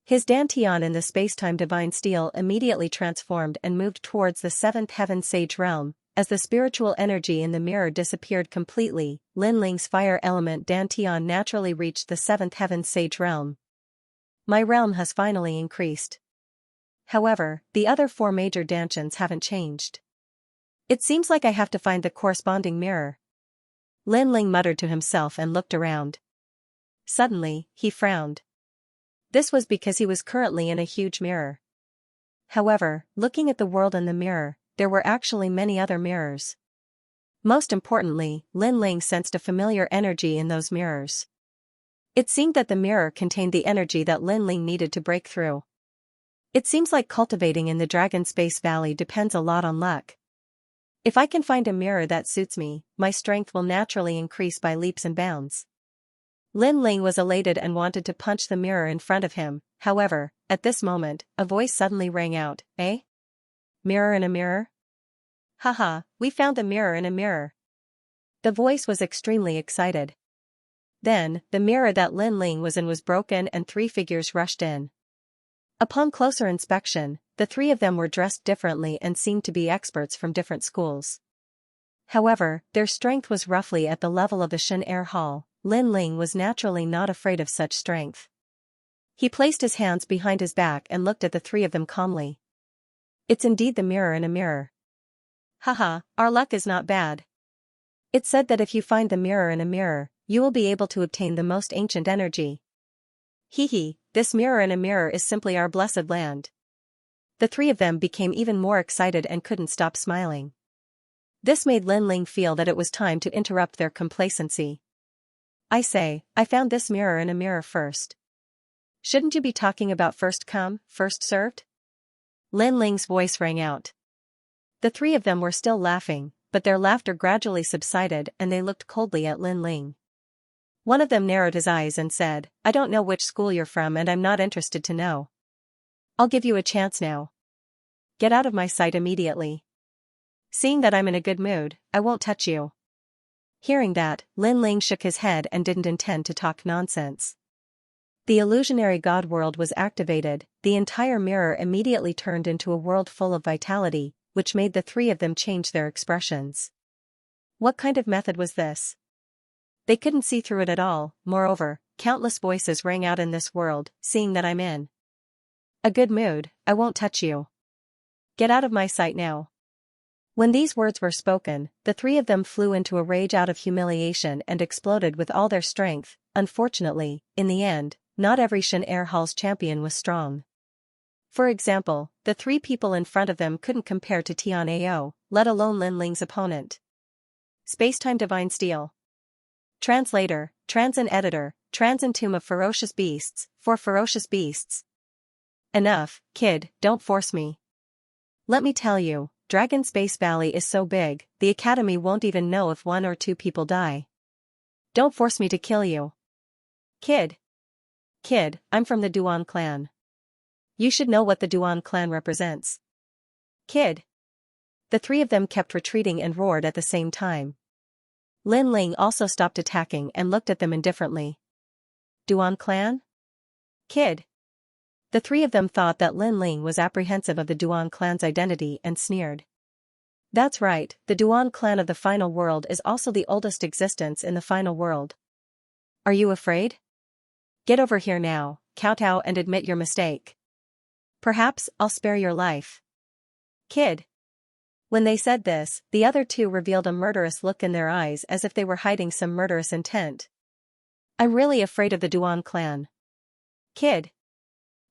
His dantian in the space-time divine steel immediately transformed and moved towards the seventh heaven sage realm. As the spiritual energy in the mirror disappeared completely, Lin Ling's fire element dantian naturally reached the seventh heaven sage realm. My realm has finally increased. However, the other four major dantians haven't changed. It seems like I have to find the corresponding mirror. Lin Ling muttered to himself and looked around. Suddenly, he frowned. This was because he was currently in a huge mirror. However, looking at the world in the mirror, there were actually many other mirrors. Most importantly, Lin Ling sensed a familiar energy in those mirrors. It seemed that the mirror contained the energy that Lin Ling needed to break through. It seems like cultivating in the Dragon Space Valley depends a lot on luck. If I can find a mirror that suits me, my strength will naturally increase by leaps and bounds. Lin Ling was elated and wanted to punch the mirror in front of him. However, at this moment, a voice suddenly rang out, "Eh? Mirror in a mirror? Haha, we found the mirror in a mirror." The voice was extremely excited. Then, the mirror that Lin Ling was in was broken and three figures rushed in. Upon closer inspection, the three of them were dressed differently and seemed to be experts from different schools. However, their strength was roughly at the level of the Xianxia Hall. Lin Ling was naturally not afraid of such strength. He placed his hands behind his back and looked at the three of them calmly. It's indeed the mirror in a mirror. Haha, our luck is not bad. It said that if you find the mirror in a mirror, you will be able to obtain the most ancient energy. Hee, this mirror in a mirror is simply our blessed land. The three of them became even more excited and couldn't stop smiling. This made Lin Ling feel that it was time to interrupt their complacency. I say, I found this mirror in a mirror first. Shouldn't you be talking about first come, first served? Lin Ling's voice rang out. The three of them were still laughing, but their laughter gradually subsided and they looked coldly at Lin Ling. One of them narrowed his eyes and said, I don't know which school you're from and I'm not interested to know. I'll give you a chance now. Get out of my sight immediately. Seeing that I'm in a good mood, I won't touch you. Hearing that, Lin Ling shook his head and didn't intend to talk nonsense. The illusionary god world was activated. The entire mirror immediately turned into a world full of vitality, which made the three of them change their expressions. What kind of method was this? They couldn't see through it at all. Moreover, countless voices rang out in this world, seeing that I'm in a good mood, I won't touch you. Get out of my sight now. When these words were spoken, the three of them flew into a rage out of humiliation and exploded with all their strength. Unfortunately, in the end, not every Xianxia Hall's champion was strong. For example, the three people in front of them couldn't compare to Tian Ao, let alone Lin Ling's opponent. Spacetime Divine Steel. Translator, Trans and Editor, Transentomb of ferocious beasts, for ferocious beasts. Enough, kid, don't force me. Let me tell you, Dragon Space Valley is so big, the Academy won't even know if 1 or 2 people die. Don't force me to kill you. Kid. Kid, I'm from the Duan clan. You should know what the Duan clan represents. Kid. The 3 of them kept retreating and roared at the same time. Lin Ling also stopped attacking and looked at them indifferently. Duan clan? Kid. The 3 of them thought that Lin Ling was apprehensive of the Duan clan's identity and sneered. That's right, the Duan clan of the final world is also the oldest existence in the final world. Are you afraid? Get over here now, kowtow and admit your mistake. Perhaps I'll spare your life. Kid. When they said this, the other 2 revealed a murderous look in their eyes as if they were hiding some murderous intent. I'm really afraid of the Duan clan. Kid.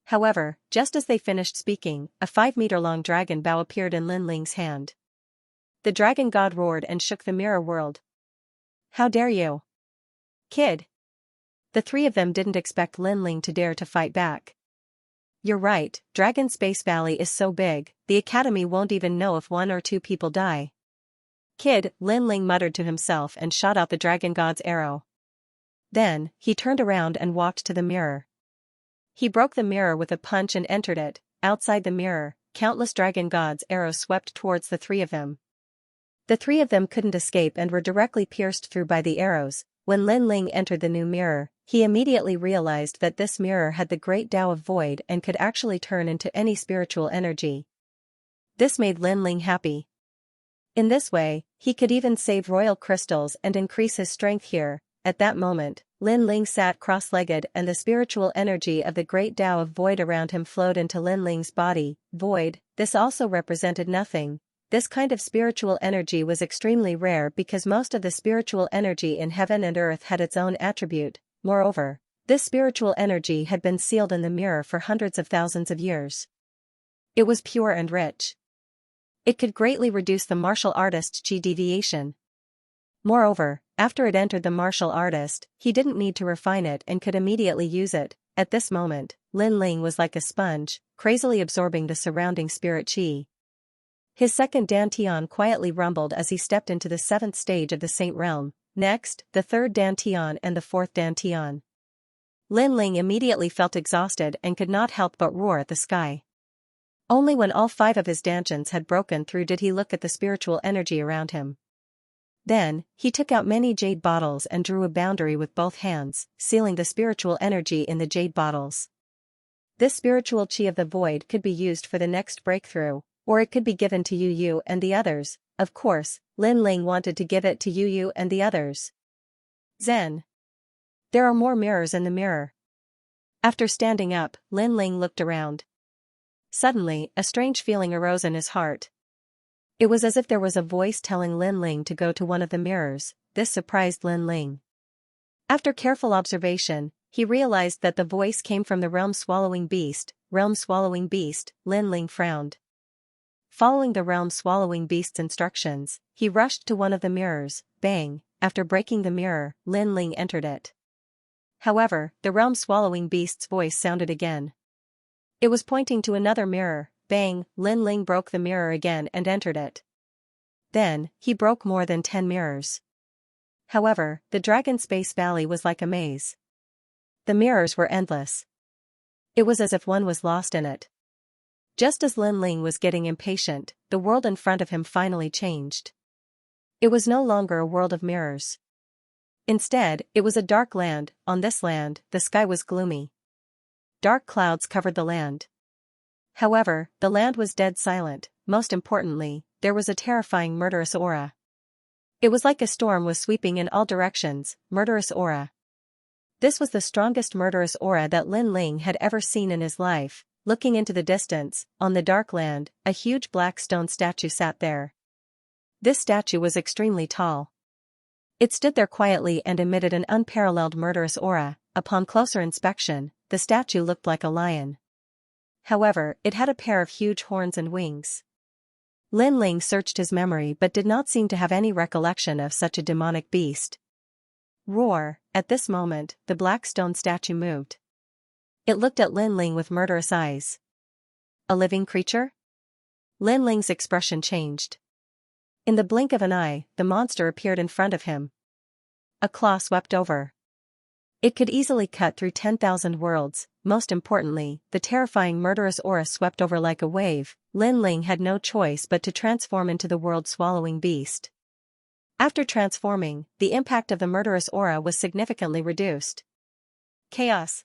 However, just as they finished speaking, a 5-meter-long dragon bow appeared in Lin Ling's hand. The dragon god roared and shook the mirror world. How dare you? Kid. The 3 of them didn't expect Lin Ling to dare to fight back. You're right, Dragon Space Valley is so big, the Academy won't even know if 1 or 2 people die. Kid, Lin Ling muttered to himself and shot out the dragon god's arrow. Then, he turned around and walked to the mirror. He broke the mirror with a punch and entered it. Outside the mirror, countless dragon gods' arrows swept towards the 3 of them. The 3 of them couldn't escape and were directly pierced through by the arrows. When Lin Ling entered the new mirror, he immediately realized that this mirror had the great Tao of Void and could actually turn into any spiritual energy. This made Lin Ling happy. In this way, he could even save royal crystals and increase his strength here. At that moment, Lin Ling sat cross-legged and the spiritual energy of the great Tao of Void around him flowed into Lin Ling's body. Void, this also represented nothing. This kind of spiritual energy was extremely rare because most of the spiritual energy in heaven and earth had its own attribute. Moreover, this spiritual energy had been sealed in the mirror for hundreds of thousands of years. It was pure and rich. It could greatly reduce the martial artist's chi deviation. Moreover, after it entered the martial artist, he didn't need to refine it and could immediately use it. At this moment, Lin Ling was like a sponge, crazily absorbing the surrounding spirit chi. His second dantian quietly rumbled as he stepped into the 7th stage of the Saint Realm. Next, the 3rd dantian and the 4th dantian. Lin Ling immediately felt exhausted and could not help but roar at the sky. Only when all 5 of his dantians had broken through did he look at the spiritual energy around him. Then, he took out many jade bottles and drew a boundary with both hands, sealing the spiritual energy in the jade bottles. This spiritual chi of the void could be used for the next breakthrough, or it could be given to Yu Yu and the others. Of course, Lin Ling wanted to give it to Yu Yu and the others. Zen. There are more mirrors in the mirror. After standing up, Lin Ling looked around. Suddenly, a strange feeling arose in his heart. It was as if there was a voice telling Lin Ling to go to one of the mirrors. This surprised Lin Ling. After careful observation, he realized that the voice came from the realm-swallowing beast. Realm-swallowing beast, Lin Ling frowned. Following the realm-swallowing beast's instructions, he rushed to one of the mirrors. Bang! After breaking the mirror, Lin Ling entered it. However, the realm-swallowing beast's voice sounded again. It was pointing to another mirror. Bang! Lin Ling broke the mirror again and entered it. Then, he broke more than 10 mirrors. However, the Dragon Space Valley was like a maze. The mirrors were endless. It was as if one was lost in it. Just as Lin Ling was getting impatient, the world in front of him finally changed. It was no longer a world of mirrors. Instead, it was a dark land. On this land, the sky was gloomy. Dark clouds covered the land. However, the land was dead silent. Most importantly, there was a terrifying murderous aura. It was like a storm was sweeping in all directions. Murderous aura. This was the strongest murderous aura that Lin Ling had ever seen in his life. Looking into the distance, on the dark land, a huge black stone statue sat there. This statue was extremely tall. It stood there quietly and emitted an unparalleled murderous aura. Upon closer inspection, the statue looked like a lion. However, it had a pair of huge horns and wings. Lin Ling searched his memory but did not seem to have any recollection of such a demonic beast. Roar. At this moment, the black stone statue moved. It looked at Lin Ling with murderous eyes. A living creature? Lin Ling's expression changed. In the blink of an eye, the monster appeared in front of him. A claw swept over. It could easily cut through 10,000 worlds. Most importantly, the terrifying murderous aura swept over like a wave. Lin Ling had no choice but to transform into the world-swallowing beast. After transforming, the impact of the murderous aura was significantly reduced. Chaos.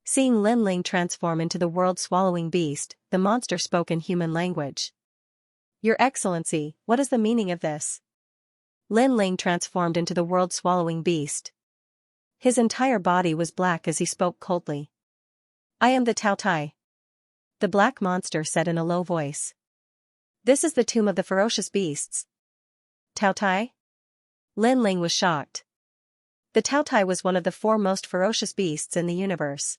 Seeing Lin Ling transform into the world-swallowing beast, the monster spoke in human language. Your Excellency, what is the meaning of this? Lin Ling transformed into the world-swallowing beast. His entire body was black as he spoke coldly. I am the Tao Tai. The black monster said in a low voice. This is the tomb of the ferocious beasts. Tao Tai? Lin Ling was shocked. The Tao Tai was one of the 4 most ferocious beasts in the universe.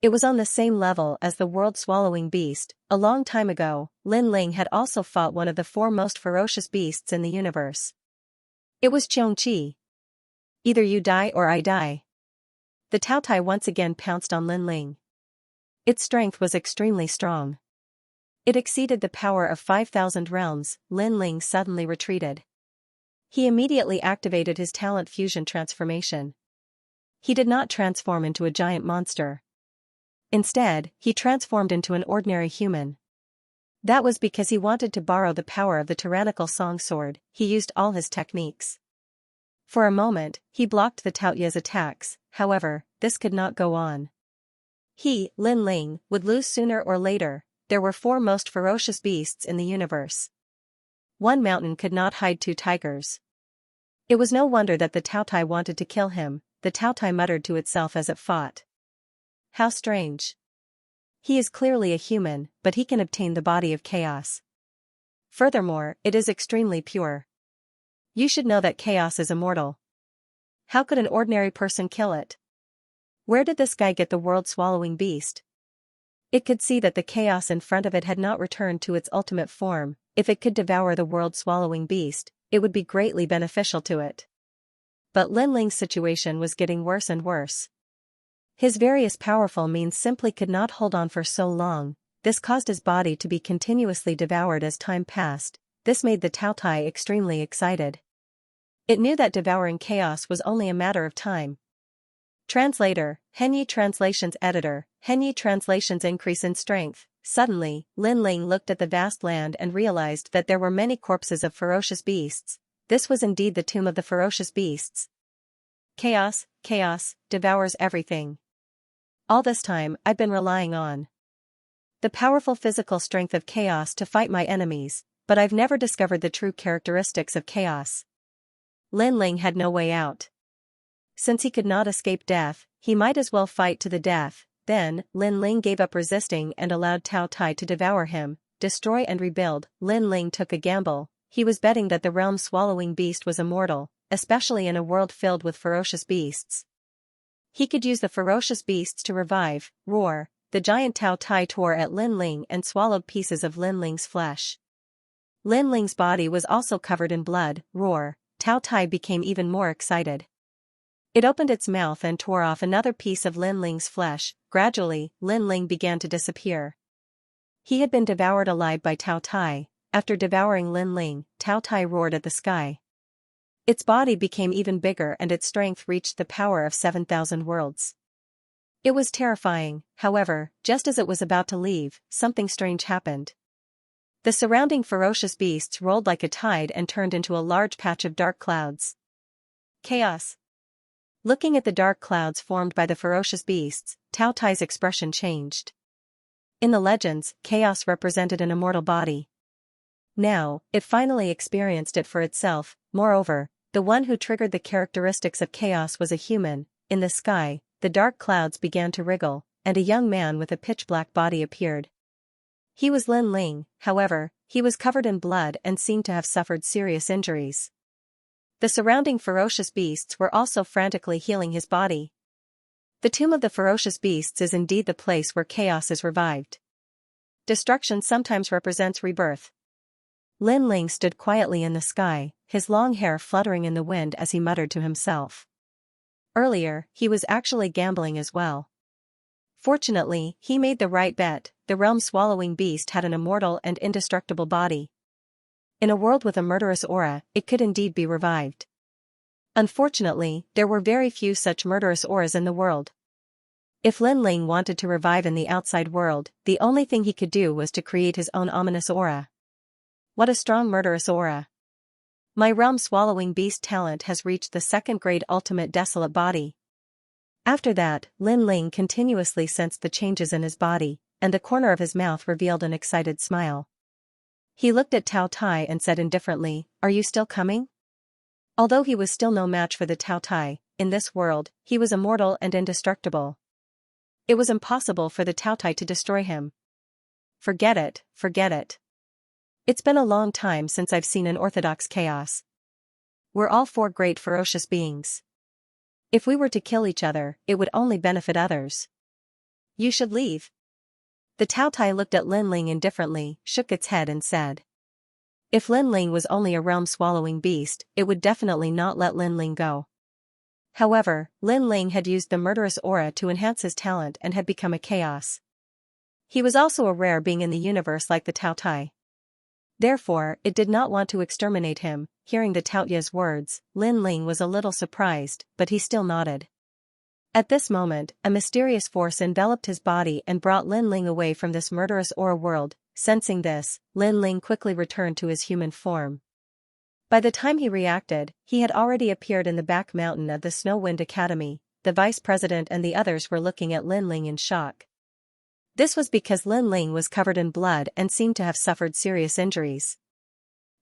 It was on the same level as the world-swallowing beast. A long time ago, Lin Ling had also fought one of the 4 most ferocious beasts in the universe. It was Xianxia. Either you die or I die. The Tao Tai once again pounced on Lin Ling. Its strength was extremely strong. It exceeded the power of 5,000 realms. Lin Ling suddenly retreated. He immediately activated his talent fusion transformation. He did not transform into a giant monster. Instead, he transformed into an ordinary human. That was because he wanted to borrow the power of the tyrannical song sword. He used all his techniques. For a moment, he blocked the Taoya's attacks. However, this could not go on. He, Lin Ling, would lose sooner or later. There were 4 most ferocious beasts in the universe. One mountain could not hide 2 tigers. It was no wonder that the Tao Tai wanted to kill him. The Tao Tai muttered to itself as it fought. How strange. He is clearly a human, but he can obtain the body of chaos. Furthermore, it is extremely pure. You should know that chaos is immortal. How could an ordinary person kill it? Where did this guy get the world-swallowing beast? It could see that the chaos in front of it had not returned to its ultimate form. If it could devour the world-swallowing beast, it would be greatly beneficial to it. But Lin Ling's situation was getting worse and worse. His various powerful means simply could not hold on for so long. This caused his body to be continuously devoured as time passed. This made the Tao Tai extremely excited. It knew that devouring chaos was only a matter of time. Translator, Henyi Translations Editor, Henyi Translations increase in strength. Suddenly, Lin Ling looked at the vast land and realized that there were many corpses of ferocious beasts. This was indeed the tomb of the ferocious beasts. Chaos, chaos, devours everything. All this time, I've been relying on the powerful physical strength of chaos to fight my enemies, but I've never discovered the true characteristics of chaos. Lin Ling had no way out. Since he could not escape death, he might as well fight to the death. Then, Lin Ling gave up resisting and allowed Tao Tai to devour him, destroy and rebuild. Lin Ling took a gamble. He was betting that the realm-swallowing beast was immortal, especially in a world filled with ferocious beasts. He could use the ferocious beasts to revive. Roar. The giant Tao Tai tore at Lin Ling and swallowed pieces of Lin Ling's flesh. Lin Ling's body was also covered in blood. Roar. Tao Tai became even more excited. It opened its mouth and tore off another piece of Lin Ling's flesh. Gradually, Lin Ling began to disappear. He had been devoured alive by Tao Tai. After devouring Lin Ling, Tao Tai roared at the sky. Its body became even bigger and its strength reached the power of 7,000 worlds. It was terrifying. However, just as it was about to leave, something strange happened. The surrounding ferocious beasts rolled like a tide and turned into a large patch of dark clouds. Chaos. Looking at the dark clouds formed by the ferocious beasts, Tao Tai's expression changed. In the legends, chaos represented an immortal body. Now, it finally experienced it for itself. Moreover, the one who triggered the characteristics of chaos was a human. In the sky, the dark clouds began to wriggle, and a young man with a pitch-black body appeared. He was Lin Ling. However, he was covered in blood and seemed to have suffered serious injuries. The surrounding ferocious beasts were also frantically healing his body. The tomb of the ferocious beasts is indeed the place where chaos is revived. Destruction sometimes represents rebirth. Lin Ling stood quietly in the sky, his long hair fluttering in the wind as he muttered to himself. Earlier, he was actually gambling as well. Fortunately, he made the right bet. The realm-swallowing beast had an immortal and indestructible body. In a world with a murderous aura, it could indeed be revived. Unfortunately, there were very few such murderous auras in the world. If Lin Ling wanted to revive in the outside world, the only thing he could do was to create his own ominous aura. What a strong murderous aura. My realm-swallowing beast talent has reached the second-grade ultimate desolate body. After that, Lin Ling continuously sensed the changes in his body, and the corner of his mouth revealed an excited smile. He looked at Tao Tai and said indifferently, "Are you still coming?" Although he was still no match for the Tao Tai, in this world, he was immortal and indestructible. It was impossible for the Tao Tai to destroy him. Forget it, forget it. It's been a long time since I've seen an orthodox chaos. We're all four great ferocious beings. If we were to kill each other, it would only benefit others. You should leave. The Tao Tai looked at Lin Ling indifferently, shook its head and said. If Lin Ling was only a realm-swallowing beast, it would definitely not let Lin Ling go. However, Lin Ling had used the murderous aura to enhance his talent and had become a chaos. He was also a rare being in the universe like the Tao Tai. Therefore, it did not want to exterminate him. Hearing the Tao Tai's words, Lin Ling was a little surprised, but he still nodded. At this moment, a mysterious force enveloped his body and brought Lin Ling away from this murderous aura world. Sensing this, Lin Ling quickly returned to his human form. By the time he reacted, he had already appeared in the back mountain of the Snowwind Academy. The vice president and the others were looking at Lin Ling in shock. This was because Lin Ling was covered in blood and seemed to have suffered serious injuries.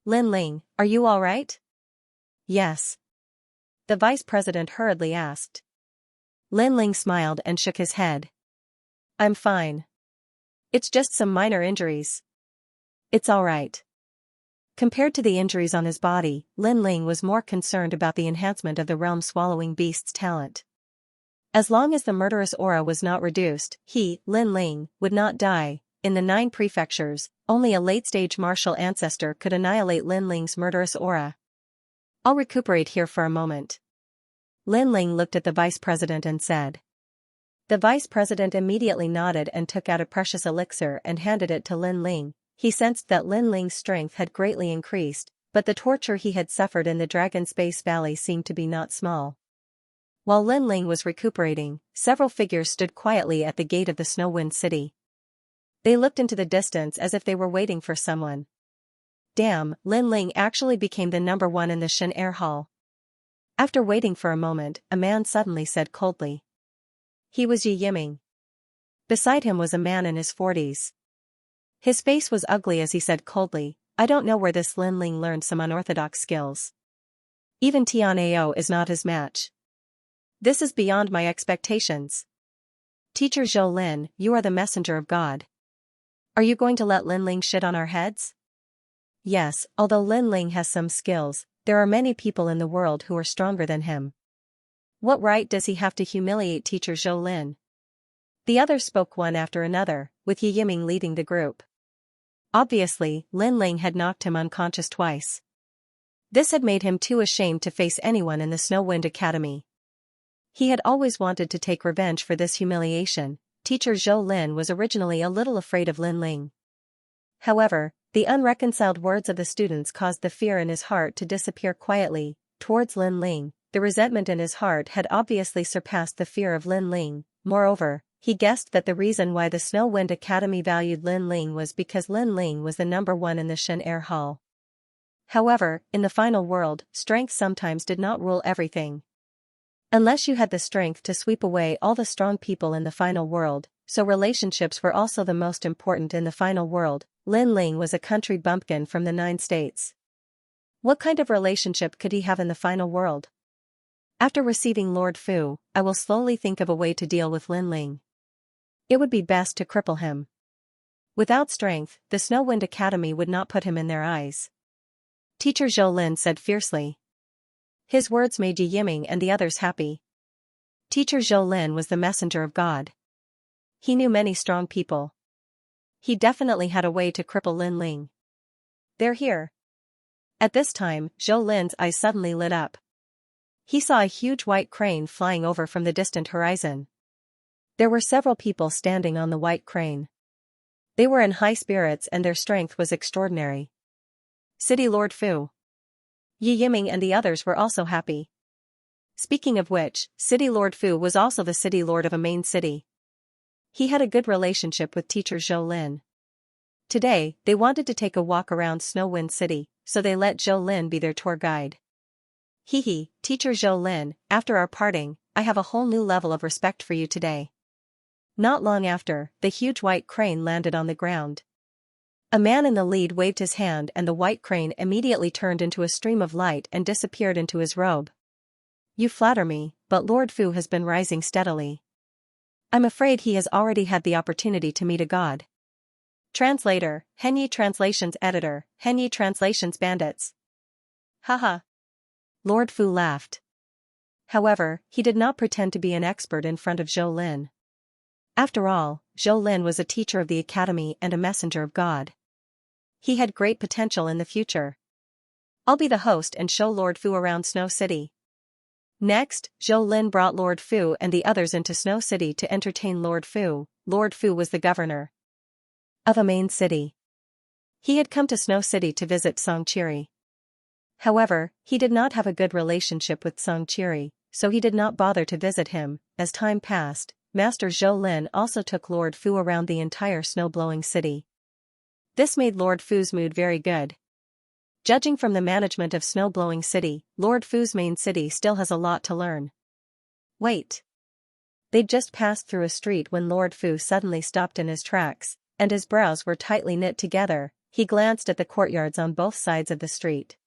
Lin Ling, are you all right? Yes. The vice president hurriedly asked. Lin Ling smiled and shook his head. I'm fine. It's just some minor injuries. It's all right. Compared to the injuries on his body, Lin Ling was more concerned about the enhancement of the realm-swallowing beast's talent. As long as the murderous aura was not reduced, he, Lin Ling, would not die. In the 9 prefectures, only a late-stage martial ancestor could annihilate Lin Ling's murderous aura. I'll recuperate here for a moment. Lin Ling looked at the vice president and said. The vice president immediately nodded and took out a precious elixir and handed it to Lin Ling. He sensed that Lin Ling's strength had greatly increased, but the torture he had suffered in the Dragon Space Valley seemed to be not small. While Lin Ling was recuperating, several figures stood quietly at the gate of the Snowwind City. They looked into the distance as if they were waiting for someone. Damn, Lin Ling actually became the number 1 in the Shen Air Hall. After waiting for a moment, a man suddenly said coldly. He was Yi Yiming. Beside him was a man in his 40s. His face was ugly as he said coldly, I don't know where this Lin Ling learned some unorthodox skills. Even Tianao is not his match. This is beyond my expectations. Teacher Zhou Lin, you are the messenger of God. Are you going to let Lin Ling shit on our heads? Yes, although Lin Ling has some skills, there are many people in the world who are stronger than him. What right does he have to humiliate Teacher Zhou Lin? The others spoke one after another, with Yi Yiming leading the group. Obviously, Lin Ling had knocked him unconscious twice. This had made him too ashamed to face anyone in the Snowwind Academy. He had always wanted to take revenge for this humiliation. Teacher Zhou Lin was originally a little afraid of Lin Ling. However, the unreconciled words of the students caused the fear in his heart to disappear quietly. Towards Lin Ling, the resentment in his heart had obviously surpassed the fear of Lin Ling. Moreover, he guessed that the reason why the Snowwind Academy valued Lin Ling was because Lin Ling was the number 1 in the Shen Air Hall. However, in the final world, strength sometimes did not rule everything. Unless you had the strength to sweep away all the strong people in the final world, so relationships were also the most important in the final world. Lin Ling was a country bumpkin from the 9 states. What kind of relationship could he have in the final world? After receiving Lord Fu, I will slowly think of a way to deal with Lin Ling. It would be best to cripple him. Without strength, the Snowwind Academy would not put him in their eyes. Teacher Zhou Lin said fiercely. His words made Yi Yiming and the others happy. Teacher Zhou Lin was the messenger of God. He knew many strong people. He definitely had a way to cripple Lin Ling. they're here. At this time, Zhou Lin's eyes suddenly lit up. He saw a huge white crane flying over from the distant horizon. There were several people standing on the white crane. They were in high spirits and their strength was extraordinary. City Lord Fu. Yi Yiming and the others were also happy. Speaking of which, City Lord Fu was also the city lord of a main city. He had a good relationship with teacher Zhou Lin. Today, they wanted to take a walk around Snow Wind City, so they let Zhou Lin be their tour guide. Hee, teacher Zhou Lin, after our parting, I have a whole new level of respect for you today. Not long after, the huge white crane landed on the ground. A man in the lead waved his hand and the white crane immediately turned into a stream of light and disappeared into his robe. You flatter me, but Lord Fu has been rising steadily. I'm afraid he has already had the opportunity to meet a god. Translator, Henyi Translations Editor, Henyi Translations Bandits. Haha. Lord Fu laughed. However, he did not pretend to be an expert in front of Zhou Lin. After all, Zhou Lin was a teacher of the academy and a messenger of God. He had great potential in the future. I'll be the host and show Lord Fu around Snow City. Next, Zhou Lin brought Lord Fu and the others into Snow City to entertain Lord Fu. Lord Fu was the governor of a main city. He had come to Snow City to visit Songqiri. However, he did not have a good relationship with Songqiri, so he did not bother to visit him. As time passed, Master Zhou Lin also took Lord Fu around the entire snow-blowing city. This made Lord Fu's mood very good. Judging from the management of snow-blowing city, Lord Fu's main city still has a lot to learn. Wait. They'd just passed through a street when Lord Fu suddenly stopped in his tracks, and his brows were tightly knit together. He glanced at the courtyards on both sides of the street.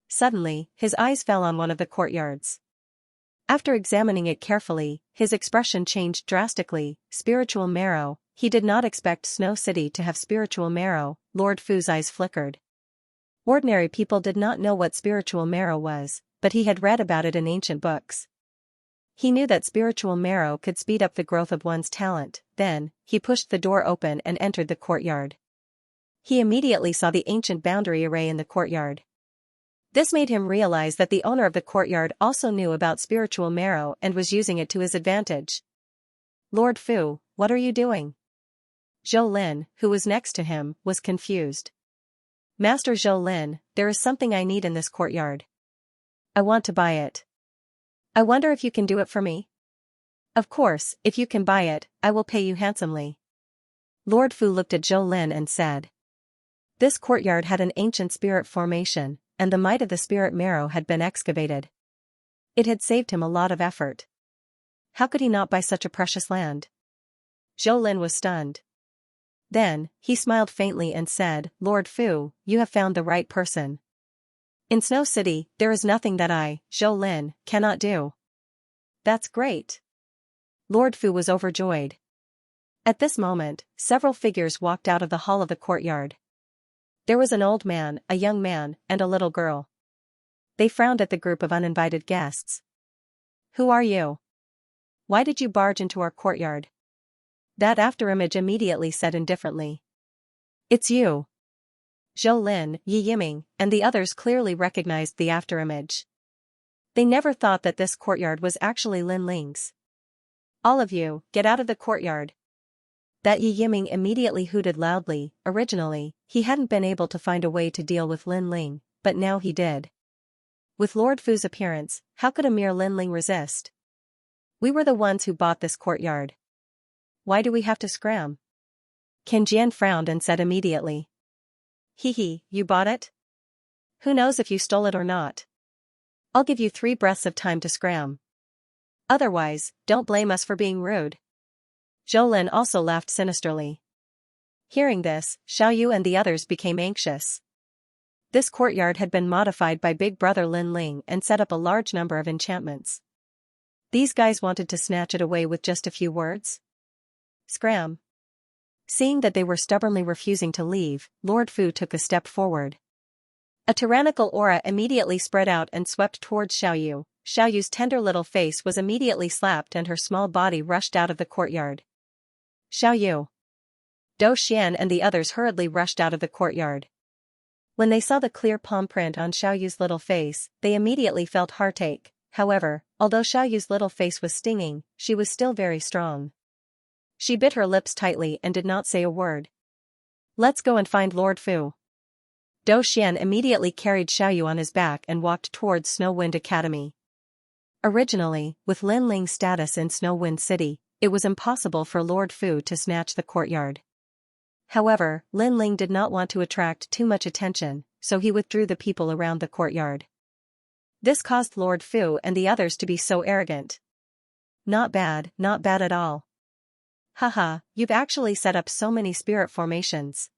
Suddenly, his eyes fell on one of the courtyards. After examining it carefully, his expression changed drastically. Spiritual marrow. He did not expect Snow City to have spiritual marrow. Lord Fu's eyes flickered. Ordinary people did not know what spiritual marrow was, but he had read about it in ancient books. He knew that spiritual marrow could speed up the growth of one's talent. Then, he pushed the door open and entered the courtyard. He immediately saw the ancient boundary array in the courtyard. This made him realize that the owner of the courtyard also knew about spiritual marrow and was using it to his advantage. Lord Fu, what are you doing? Zhou Lin, who was next to him, was confused. Master Zhou Lin, there is something I need in this courtyard. I want to buy it. I wonder if you can do it for me? Of course, if you can buy it, I will pay you handsomely. Lord Fu looked at Zhou Lin and said. This courtyard had an ancient spirit formation, and the might of the spirit marrow had been excavated. It had saved him a lot of effort. How could he not buy such a precious land? Zhou Lin was stunned. Then, he smiled faintly and said, Lord Fu, you have found the right person. In Snow City, there is nothing that I, Zhou Lin, cannot do. That's great. Lord Fu was overjoyed. At this moment, several figures walked out of the hall of the courtyard. There was an old man, a young man, and a little girl. They frowned at the group of uninvited guests. Who are you? Why did you barge into our courtyard? That afterimage immediately said indifferently. It's you. Zhou Lin, Yi Yiming, and the others clearly recognized the afterimage. They never thought that this courtyard was actually Lin Ling's. All of you, get out of the courtyard. That Yi Yiming immediately hooted loudly. Originally, he hadn't been able to find a way to deal with Lin Ling, but now he did. With Lord Fu's appearance, how could a mere Lin Ling resist? We were the ones who bought this courtyard. Why do we have to scram? Qin Jian frowned and said immediately. Hee, you bought it? Who knows if you stole it or not? I'll give you 3 breaths of time to scram. Otherwise, don't blame us for being rude. Zhou Lin also laughed sinisterly. Hearing this, Xiao Yu and the others became anxious. This courtyard had been modified by Big Brother Lin Ling and set up a large number of enchantments. These guys wanted to snatch it away with just a few words? Scram. Seeing that they were stubbornly refusing to leave, Lord Fu took a step forward. A tyrannical aura immediately spread out and swept towards Xiao Yu. Xiao Yu's tender little face was immediately slapped and her small body rushed out of the courtyard. Xiao Yu. Dou Xian and the others hurriedly rushed out of the courtyard. When they saw the clear palm print on Xiaoyu's little face, they immediately felt heartache. However, although Xiaoyu's little face was stinging, she was still very strong. She bit her lips tightly and did not say a word. Let's go and find Lord Fu. Dou Xian immediately carried Xiaoyu on his back and walked towards Snow Wind Academy. Originally, with Lin Ling's status in Snow Wind City, it was impossible for Lord Fu to snatch the courtyard. However, Lin Ling did not want to attract too much attention, so he withdrew the people around the courtyard. This caused Lord Fu and the others to be so arrogant. Not bad at all. Haha, you've actually set up so many spirit formations.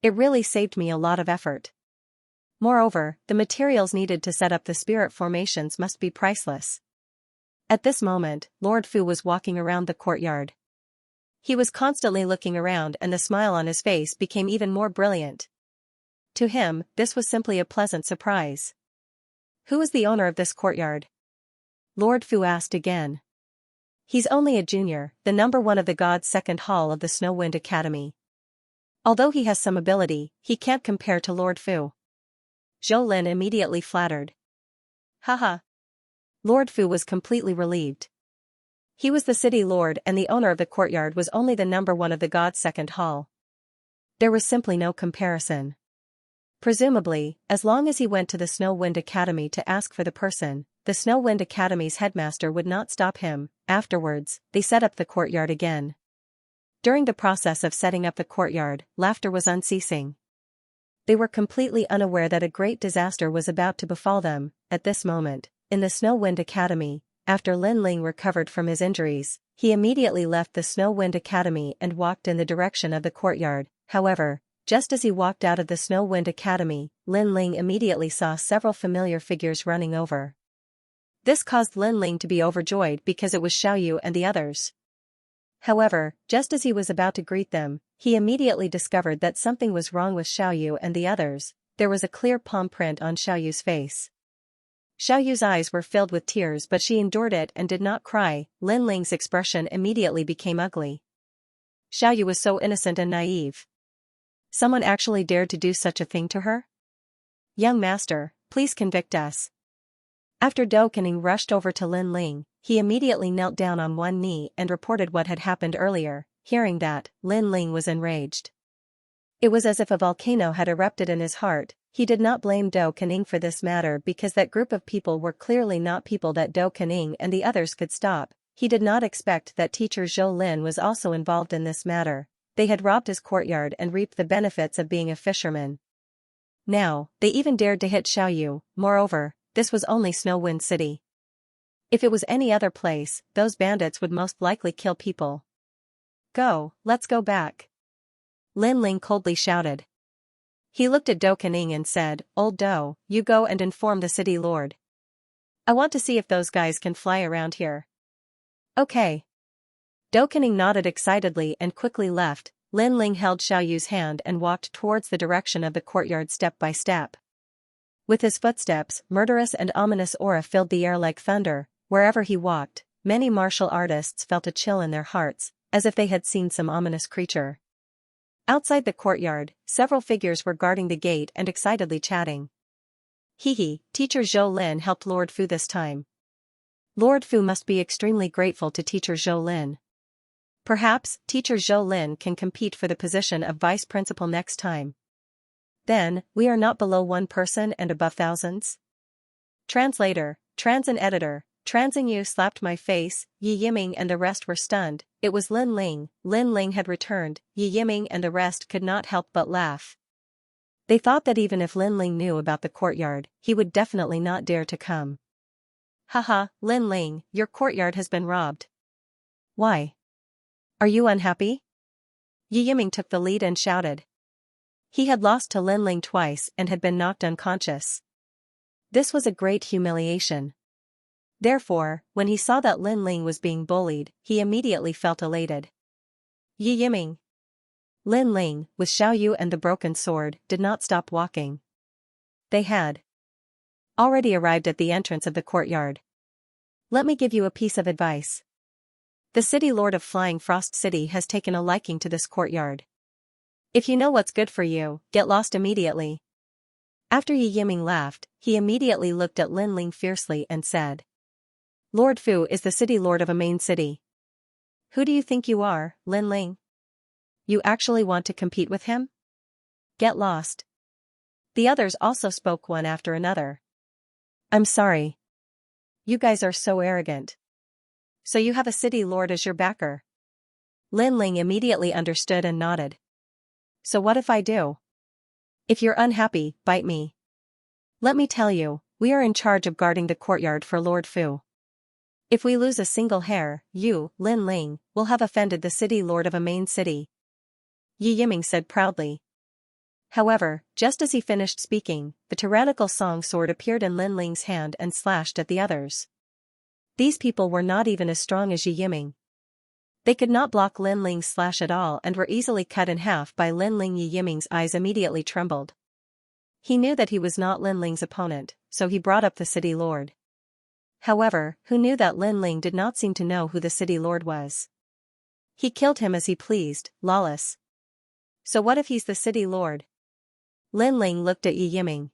It really saved me a lot of effort. Moreover, the materials needed to set up the spirit formations must be priceless. At this moment, Lord Fu was walking around the courtyard. He was constantly looking around and the smile on his face became even more brilliant. To him, this was simply a pleasant surprise. Who is the owner of this courtyard? Lord Fu asked again. He's only a junior, the number one of the God's second hall of the Snow Wind Academy. Although he has some ability, he can't compare to Lord Fu. Zhou Lin immediately flattered. Haha. Lord Fu was completely relieved. He was the city lord and the owner of the courtyard was only the number one of the God's second hall. There was simply no comparison. Presumably, as long as he went to the Snow Wind Academy to ask for the person, the Snow Wind Academy's headmaster would not stop him. Afterwards, they set up the courtyard again. During the process of setting up the courtyard, laughter was unceasing. They were completely unaware that a great disaster was about to befall them. At this moment, in the Snow Wind Academy, after Lin Ling recovered from his injuries, he immediately left the Snow Wind Academy and walked in the direction of the courtyard. However, just as he walked out of the Snow Wind Academy, Lin Ling immediately saw several familiar figures running over. This caused Lin Ling to be overjoyed because it was Xiaoyu and the others. However, just as he was about to greet them, he immediately discovered that something was wrong with Xiaoyu and the others. There was a clear palm print on Xiaoyu's face. Xiaoyu's eyes were filled with tears but she endured it and did not cry. Lin Ling's expression immediately became ugly. Xiaoyu was so innocent and naive. Someone actually dared to do such a thing to her? Young master, please convict us. After Dou Kening rushed over to Lin Ling, he immediately knelt down on one knee and reported what had happened earlier. Hearing that, Lin Ling was enraged. It was as if a volcano had erupted in his heart. He did not blame Dou Kening for this matter because that group of people were clearly not people that Dou Kening and the others could stop. He did not expect that teacher Zhou Lin was also involved in this matter. They had robbed his courtyard and reaped the benefits of being a fisherman. Now, they even dared to hit Xiaoyu. Moreover, this was only Snow Wind City. If it was any other place, those bandits would most likely kill people. Go, let's go back. Lin Ling coldly shouted. He looked at Dou Kening and said, Old Dou, you go and inform the city lord. I want to see if those guys can fly around here. Okay. Dou Kening nodded excitedly and quickly left. Lin Ling held Xiaoyu's hand and walked towards the direction of the courtyard step by step. With his footsteps, murderous and ominous aura filled the air like thunder. Wherever he walked, many martial artists felt a chill in their hearts, as if they had seen some ominous creature. Outside the courtyard, several figures were guarding the gate and excitedly chatting. Teacher Zhou Lin helped Lord Fu this time. Lord Fu must be extremely grateful to teacher Zhou Lin. Perhaps, teacher Zhou Lin can compete for the position of vice principal next time. Then, we are not below one person and above thousands? Translator, Transin editor, Transin Yu slapped my face. Yi Yiming and the rest were stunned. It was Lin Ling. Lin Ling had returned. Yi Yiming and the rest could not help but laugh. They thought that even if Lin Ling knew about the courtyard, he would definitely not dare to come. Haha, Lin Ling, your courtyard has been robbed. Why? Are you unhappy? Yi Yiming took the lead and shouted. He had lost to Lin Ling twice and had been knocked unconscious. This was a great humiliation. Therefore, when he saw that Lin Ling was being bullied, he immediately felt elated. Yi Yiming. Lin Ling, with Xiaoyu and the broken sword, did not stop walking. They had already arrived at the entrance of the courtyard. Let me give you a piece of advice. The city lord of Flying Frost City has taken a liking to this courtyard. If you know what's good for you, get lost immediately. After Yi Yiming laughed, he immediately looked at Lin Ling fiercely and said, Lord Fu is the city lord of a main city. Who do you think you are, Lin Ling? You actually want to compete with him? Get lost. The others also spoke one after another. I'm sorry. You guys are so arrogant. So you have a city lord as your backer? Lin Ling immediately understood and nodded. So what if I do? If you're unhappy, bite me. Let me tell you, we are in charge of guarding the courtyard for Lord Fu. If we lose a single hair, you, Lin Ling, will have offended the city lord of a main city. Yi Yiming said proudly. However, just as he finished speaking, the tyrannical song sword appeared in Lin Ling's hand and slashed at the others. These people were not even as strong as Yi Yiming. They could not block Lin Ling's slash at all and were easily cut in half by Lin Ling. Yi Yiming's eyes immediately trembled. He knew that he was not Lin Ling's opponent, so he brought up the city lord. However, who knew that Lin Ling did not seem to know who the city lord was? He killed him as he pleased, lawless. So what if he's the city lord? Lin Ling looked at Yi Yiming.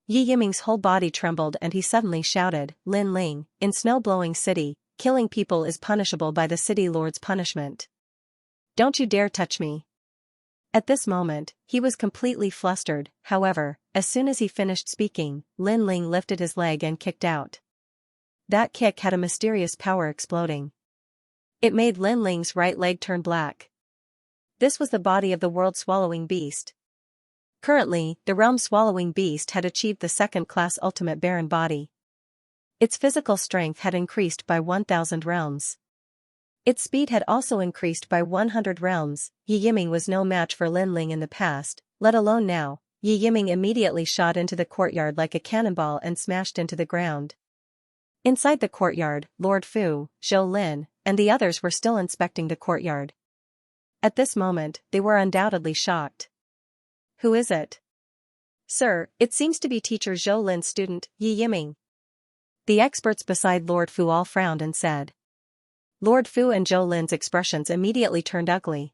Yi Yiming's whole body trembled and he suddenly shouted, Lin Ling, in snow-blowing city, killing people is punishable by the city lord's punishment. Don't you dare touch me. At this moment, he was completely flustered. However, as soon as he finished speaking, Lin Ling lifted his leg and kicked out. That kick had a mysterious power exploding. It made Lin Ling's right leg turn black. This was the body of the world-swallowing beast. Currently, the realm-swallowing beast had achieved the second-class ultimate Baron body. Its physical strength had increased by 1,000 realms. Its speed had also increased by 100 realms. Yi Yiming was no match for Lin Ling in the past, let alone now. Yi Yiming immediately shot into the courtyard like a cannonball and smashed into the ground. Inside the courtyard, Lord Fu, Zhou Lin, and the others were still inspecting the courtyard. At this moment, they were undoubtedly shocked. Who is it? Sir, it seems to be teacher Zhou Lin's student, Yi Yiming. The experts beside Lord Fu all frowned and said. Lord Fu and Zhou Lin's expressions immediately turned ugly.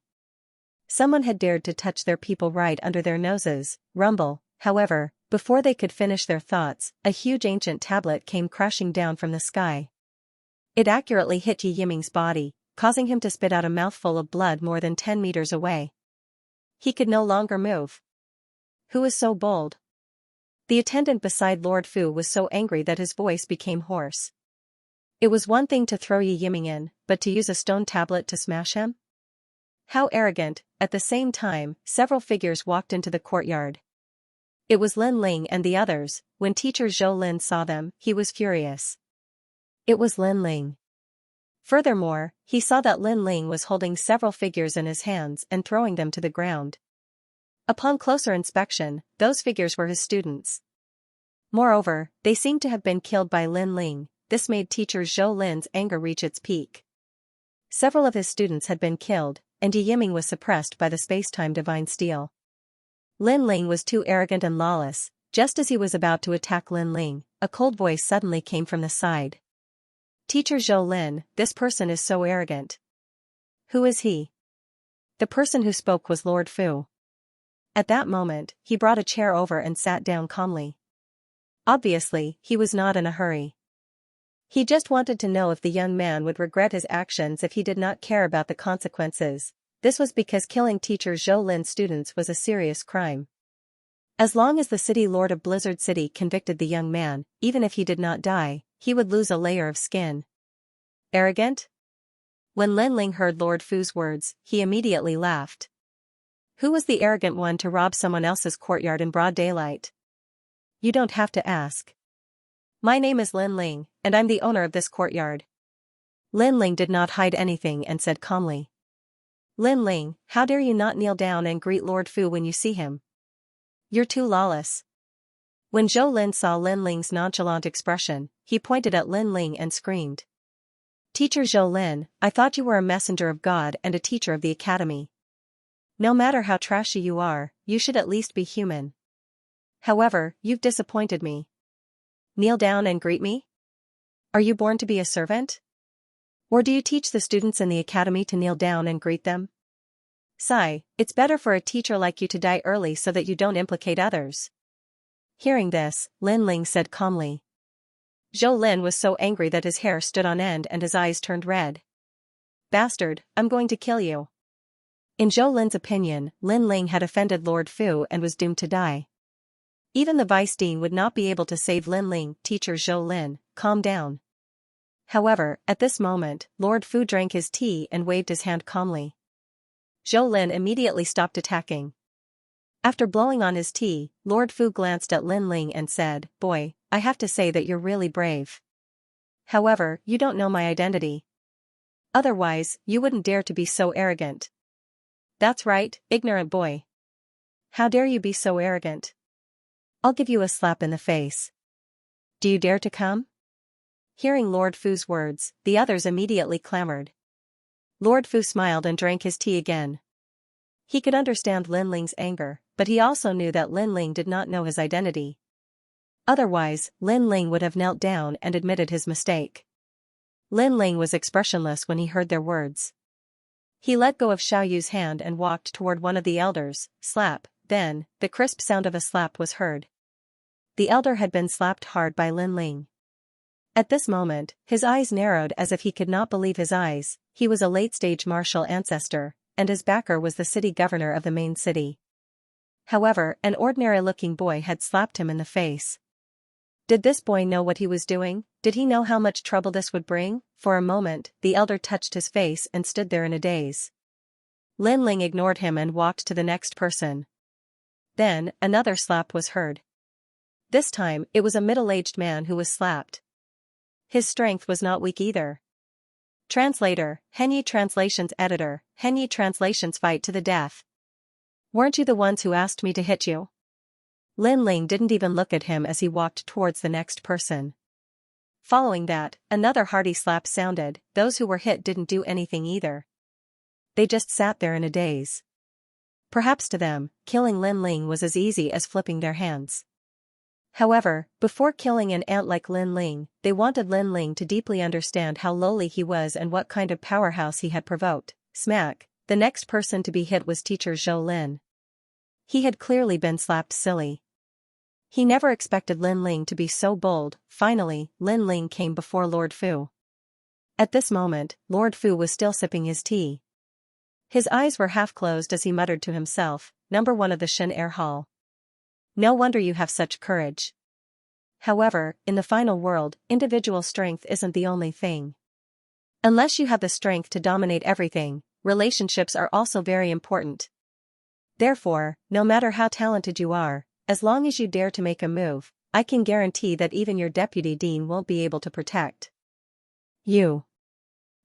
Someone had dared to touch their people right under their noses, rumble. However, before they could finish their thoughts, a huge ancient tablet came crashing down from the sky. It accurately hit Yi Yiming's body, causing him to spit out a mouthful of blood more than 10 meters away. He could no longer move. Who is so bold? The attendant beside Lord Fu was so angry that his voice became hoarse. It was one thing to throw Yi Yiming in, but to use a stone tablet to smash him? How arrogant! At the same time, several figures walked into the courtyard. It was Lin Ling and the others. When teacher Zhou Lin saw them, he was furious. It was Lin Ling. Furthermore, he saw that Lin Ling was holding several figures in his hands and throwing them to the ground. Upon closer inspection, those figures were his students. Moreover, they seemed to have been killed by Lin Ling. This made teacher Zhou Lin's anger reach its peak. Several of his students had been killed, and Yi Yiming was suppressed by the space-time divine steel. Lin Ling was too arrogant and lawless. Just as he was about to attack Lin Ling, a cold voice suddenly came from the side. Teacher Zhou Lin, this person is so arrogant. Who is he? The person who spoke was Lord Fu. At that moment, he brought a chair over and sat down calmly. Obviously, he was not in a hurry. He just wanted to know if the young man would regret his actions if he did not care about the consequences. This was because killing teacher Zhou Lin's students was a serious crime. As long as the city lord of Blizzard City convicted the young man, even if he did not die, he would lose a layer of skin. Arrogant? When Lin Ling heard Lord Fu's words, he immediately laughed. Who was the arrogant one to rob someone else's courtyard in broad daylight? You don't have to ask. My name is Lin Ling, and I'm the owner of this courtyard. Lin Ling did not hide anything and said calmly. Lin Ling, how dare you not kneel down and greet Lord Fu when you see him? You're too lawless. When Zhou Lin saw Lin Ling's nonchalant expression, he pointed at Lin Ling and screamed. Teacher Zhou Lin, I thought you were a messenger of God and a teacher of the academy. No matter how trashy you are, you should at least be human. However, you've disappointed me. Kneel down and greet me? Are you born to be a servant? Or do you teach the students in the academy to kneel down and greet them? Sigh, it's better for a teacher like you to die early so that you don't implicate others. Hearing this, Lin Ling said calmly. Zhou Lin was so angry that his hair stood on end and his eyes turned red. Bastard, I'm going to kill you. In Zhou Lin's opinion, Lin Ling had offended Lord Fu and was doomed to die. Even the vice dean would not be able to save Lin Ling. Teacher Zhou Lin, calm down. However, at this moment, Lord Fu drank his tea and waved his hand calmly. Zhou Lin immediately stopped attacking. After blowing on his tea, Lord Fu glanced at Lin Ling and said, "Boy, I have to say that you're really brave. However, you don't know my identity. Otherwise, you wouldn't dare to be so arrogant." "That's right, ignorant boy. How dare you be so arrogant? I'll give you a slap in the face. Do you dare to come?" Hearing Lord Fu's words, the others immediately clamored. Lord Fu smiled and drank his tea again. He could understand Lin Ling's anger, but he also knew that Lin Ling did not know his identity. Otherwise, Lin Ling would have knelt down and admitted his mistake. Lin Ling was expressionless when he heard their words. He let go of Xiao Yu's hand and walked toward one of the elders. Slap, then, the crisp sound of a slap was heard. The elder had been slapped hard by Lin Ling. At this moment, his eyes narrowed as if he could not believe his eyes. He was a late-stage martial ancestor, and his backer was the city governor of the main city. However, an ordinary-looking boy had slapped him in the face. Did this boy know what he was doing? Did he know how much trouble this would bring? For a moment, the elder touched his face and stood there in a daze. Lin Ling ignored him and walked to the next person. Then, another slap was heard. This time, it was a middle-aged man who was slapped. His strength was not weak either. Translator, Henyi Translations Editor, Henyi Translations Fight to the death. Weren't you the ones who asked me to hit you? Lin Ling didn't even look at him as he walked towards the next person. Following that, another hearty slap sounded. Those who were hit didn't do anything either. They just sat there in a daze. Perhaps to them, killing Lin Ling was as easy as flipping their hands. However, before killing an ant like Lin Ling, they wanted Lin Ling to deeply understand how lowly he was and what kind of powerhouse he had provoked. Smack, the next person to be hit was Teacher Zhou Lin. He had clearly been slapped silly. He never expected Lin Ling to be so bold. Finally, Lin Ling came before Lord Fu. At this moment, Lord Fu was still sipping his tea. His eyes were half closed as he muttered to himself, "Number 1 of the Shen Air Hall. No wonder you have such courage." However, in the final world, individual strength isn't the only thing. Unless you have the strength to dominate everything, relationships are also very important. Therefore, no matter how talented you are, as long as you dare to make a move, I can guarantee that even your deputy dean won't be able to protect you.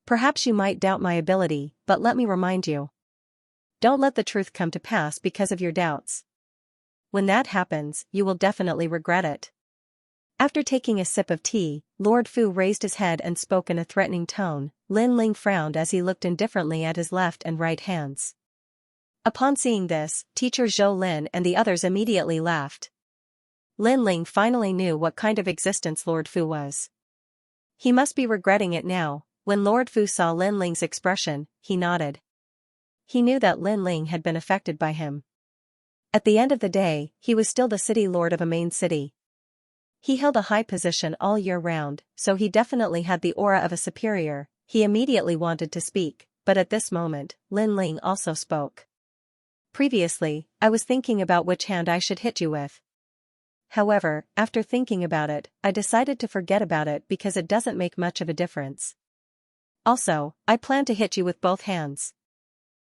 Perhaps you might doubt my ability, but let me remind you. Don't let the truth come to pass because of your doubts. When that happens, you will definitely regret it. After taking a sip of tea, Lord Fu raised his head and spoke in a threatening tone. Lin Ling frowned as he looked indifferently at his left and right hands. Upon seeing this, Teacher Zhou Lin and the others immediately laughed. Lin Ling finally knew what kind of existence Lord Fu was. He must be regretting it now. When Lord Fu saw Lin Ling's expression, he nodded. He knew that Lin Ling had been affected by him. At the end of the day, he was still the city lord of a main city. He held a high position all year round, so he definitely had the aura of a superior. He immediately wanted to speak, but at this moment, Lin Ling also spoke. Previously, I was thinking about which hand I should hit you with. However, after thinking about it, I decided to forget about it because it doesn't make much of a difference. Also, I plan to hit you with both hands.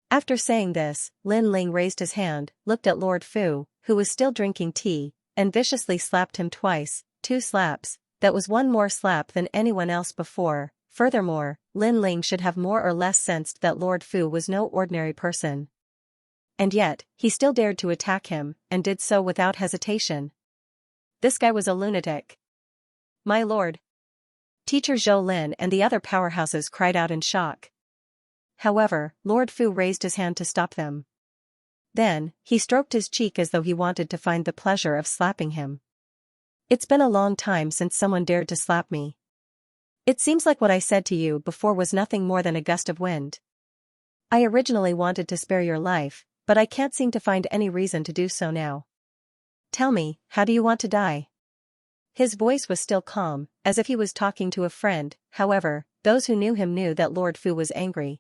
After saying this, Lin Ling raised his hand, looked at Lord Fu, who was still drinking tea, and viciously slapped him twice. 2 slaps, that was one more slap than anyone else before. Furthermore, Lin Ling should have more or less sensed that Lord Fu was no ordinary person. And yet, he still dared to attack him, and did so without hesitation. This guy was a lunatic. My lord. Teacher Zhou Lin and the other powerhouses cried out in shock. However, Lord Fu raised his hand to stop them. Then, he stroked his cheek as though he wanted to find the pleasure of slapping him. It's been a long time since someone dared to slap me. It seems like what I said to you before was nothing more than a gust of wind. I originally wanted to spare your life, but I can't seem to find any reason to do so now. Tell me, how do you want to die? His voice was still calm, as if he was talking to a friend. However, those who knew him knew that Lord Fu was angry.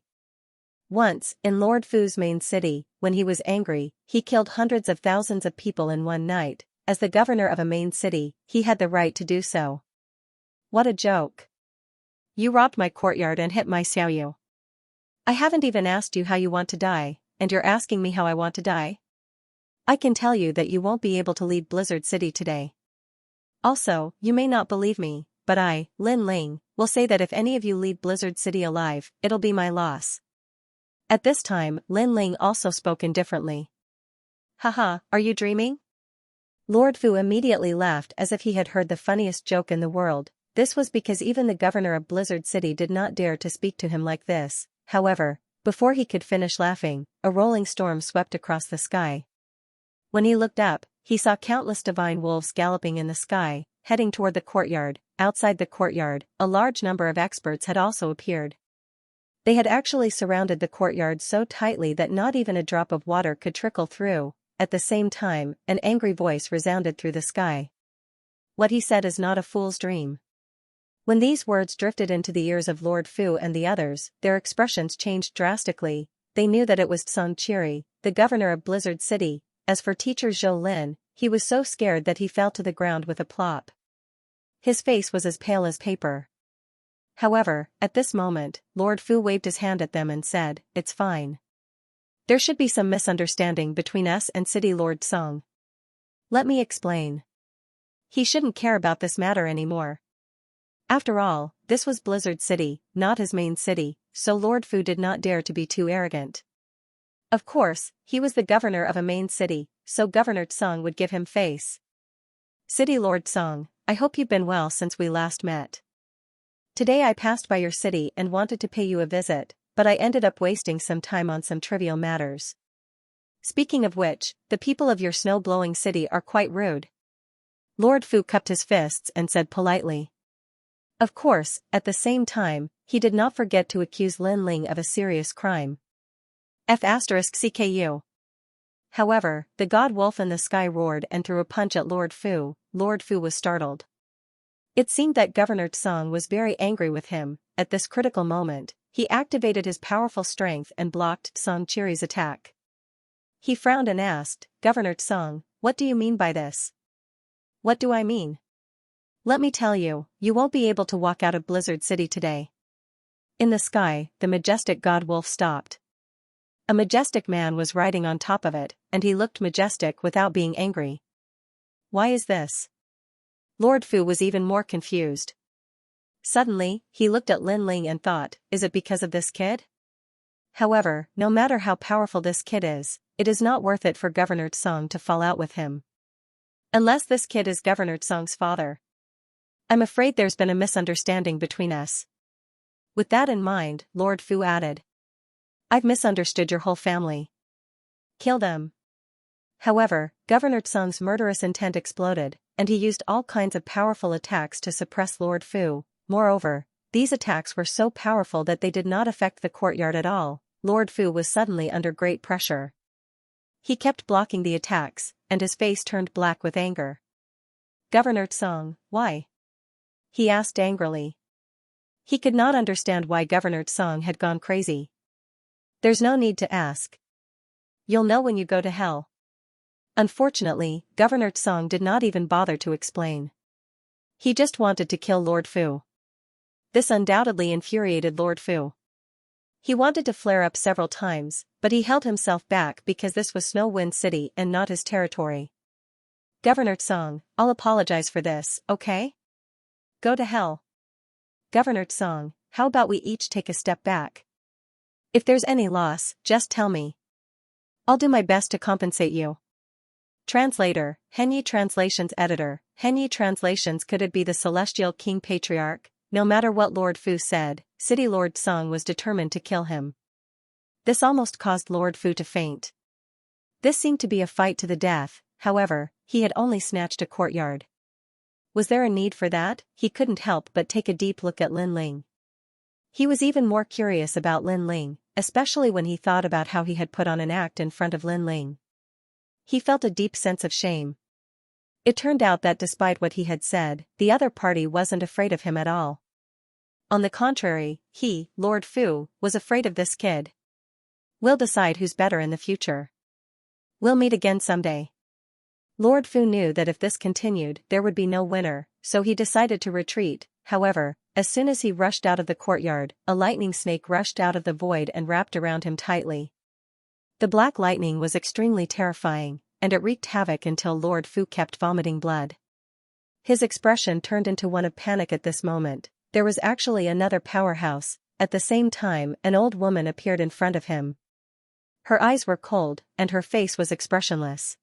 Once, in Lord Fu's main city, when he was angry, he killed hundreds of thousands of people in one night. As the governor of a main city, he had the right to do so. What a joke. You robbed my courtyard and hit my Xiaoyu. I haven't even asked you how you want to die, and you're asking me how I want to die? I can tell you that you won't be able to leave Blizzard City today. Also, you may not believe me, but I, Lin Ling, will say that if any of you leave Blizzard City alive, it'll be my loss. At this time, Lin Ling also spoke indifferently. Haha, are you dreaming? Lord Fu immediately laughed as if he had heard the funniest joke in the world. This was because even the governor of Blizzard City did not dare to speak to him like this. However, before he could finish laughing, a rolling storm swept across the sky. When he looked up, he saw countless divine wolves galloping in the sky, heading toward the courtyard. Outside the courtyard, a large number of experts had also appeared. They had actually surrounded the courtyard so tightly that not even a drop of water could trickle through. At the same time, an angry voice resounded through the sky. What he said is not a fool's dream. When these words drifted into the ears of Lord Fu and the others, their expressions changed drastically. They knew that it was Xianxia, the governor of Blizzard City. As for teacher Zhou Lin, he was so scared that he fell to the ground with a plop. His face was as pale as paper. However, at this moment, Lord Fu waved his hand at them and said, "It's fine. There should be some misunderstanding between us and City Lord Song. Let me explain. He shouldn't care about this matter anymore. After all, this was Blizzard City, not his main city, so Lord Fu did not dare to be too arrogant. Of course, he was the governor of a main city, so Governor Tsong would give him face. City Lord Song, I hope you've been well since we last met. Today I passed by your city and wanted to pay you a visit, but I ended up wasting some time on some trivial matters. Speaking of which, the people of your snow-blowing city are quite rude." Lord Fu cupped his fists and said politely. Of course, at the same time, he did not forget to accuse Lin Ling of a serious crime. F***CKU. However, the god wolf in the sky roared and threw a punch at Lord Fu. Lord Fu was startled. It seemed that Governor Tsong was very angry with him. At this critical moment, he activated his powerful strength and blocked Xianxia's attack. He frowned and asked, Governor Tsong, what do you mean by this? What do I mean? Let me tell you, you won't be able to walk out of Blizzard City today. In the sky, the majestic god wolf stopped. A majestic man was riding on top of it, and he looked majestic without being angry. Why is this? Lord Fu was even more confused. Suddenly, he looked at Lin Ling and thought, is it because of this kid? However, no matter how powerful this kid is, it is not worth it for Governor Tsong to fall out with him. Unless this kid is Governor Tsong's father. I'm afraid there's been a misunderstanding between us. With that in mind, Lord Fu added. I've misunderstood your whole family. Kill them. However, Governor Tsong's murderous intent exploded, and he used all kinds of powerful attacks to suppress Lord Fu. Moreover, these attacks were so powerful that they did not affect the courtyard at all. Lord Fu was suddenly under great pressure. He kept blocking the attacks, and his face turned black with anger. Governor Tsong, why? He asked angrily. He could not understand why Governor Tsong had gone crazy. There's no need to ask. You'll know when you go to hell. Unfortunately, Governor Tsong did not even bother to explain. He just wanted to kill Lord Fu. This undoubtedly infuriated Lord Fu. He wanted to flare up several times, but he held himself back because this was Snow Wind City and not his territory. Governor Tsong, I'll apologize for this, okay? Go to hell. Governor Tsong, how about we each take a step back? If there's any loss, just tell me. I'll do my best to compensate you. Translator, Henyi Translations Editor, Henyi Translations. Could it be the Celestial King Patriarch? No matter what Lord Fu said, City Lord Song was determined to kill him. This almost caused Lord Fu to faint. This seemed to be a fight to the death, however, he had only snatched a courtyard. Was there a need for that? He couldn't help but take a deep look at Lin Ling. He was even more curious about Lin Ling, especially when he thought about how he had put on an act in front of Lin Ling. He felt a deep sense of shame. It turned out that despite what he had said, the other party wasn't afraid of him at all. On the contrary, he, Lord Fu, was afraid of this kid. We'll decide who's better in the future. We'll meet again someday. Lord Fu knew that if this continued, there would be no winner, so he decided to retreat. However, as soon as he rushed out of the courtyard, a lightning snake rushed out of the void and wrapped around him tightly. The black lightning was extremely terrifying, and it wreaked havoc until Lord Fu kept vomiting blood. His expression turned into one of panic at this moment. There was actually another powerhouse. At the same time, an old woman appeared in front of him. Her eyes were cold, and her face was expressionless.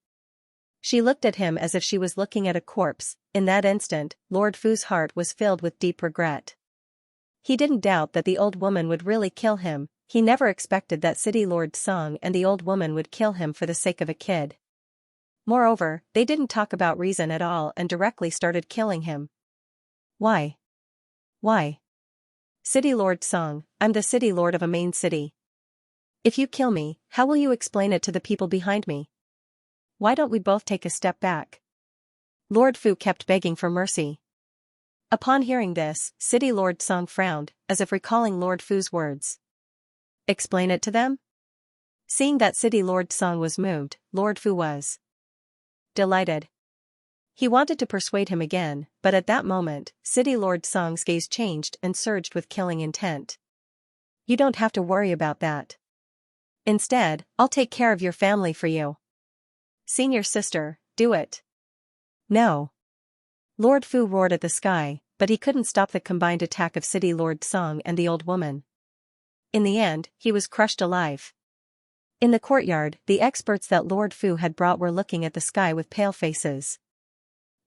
She looked at him as if she was looking at a corpse. In that instant, Lord Fu's heart was filled with deep regret. He didn't doubt that the old woman would really kill him. He never expected that City Lord Song and the old woman would kill him for the sake of a kid. Moreover, they didn't talk about reason at all and directly started killing him. Why? Why? City Lord Song, I'm the City Lord of a main city. If you kill me, how will you explain it to the people behind me? Why don't we both take a step back? Lord Fu kept begging for mercy. Upon hearing this, City Lord Song frowned, as if recalling Lord Fu's words. Explain it to them? Seeing that City Lord Song was moved, Lord Fu was delighted. He wanted to persuade him again, but at that moment, City Lord Song's gaze changed and surged with killing intent. You don't have to worry about that. Instead, I'll take care of your family for you. Senior sister, do it. No. Lord Fu roared at the sky, but he couldn't stop the combined attack of City Lord Song and the old woman. In the end, he was crushed alive. In the courtyard, the experts that Lord Fu had brought were looking at the sky with pale faces.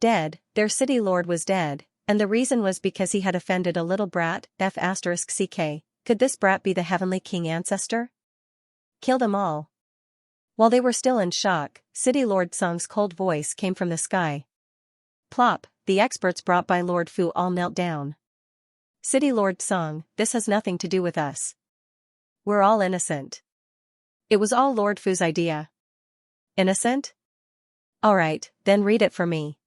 Dead, their city lord was dead, and the reason was because he had offended a little brat, F***ck. Could this brat be the heavenly king ancestor? Kill them all. While they were still in shock, City Lord Song's cold voice came from the sky. Plop, the experts brought by Lord Fu all knelt down. City Lord Song, this has nothing to do with us. We're all innocent. It was all Lord Fu's idea. Innocent? Alright, then read it for me.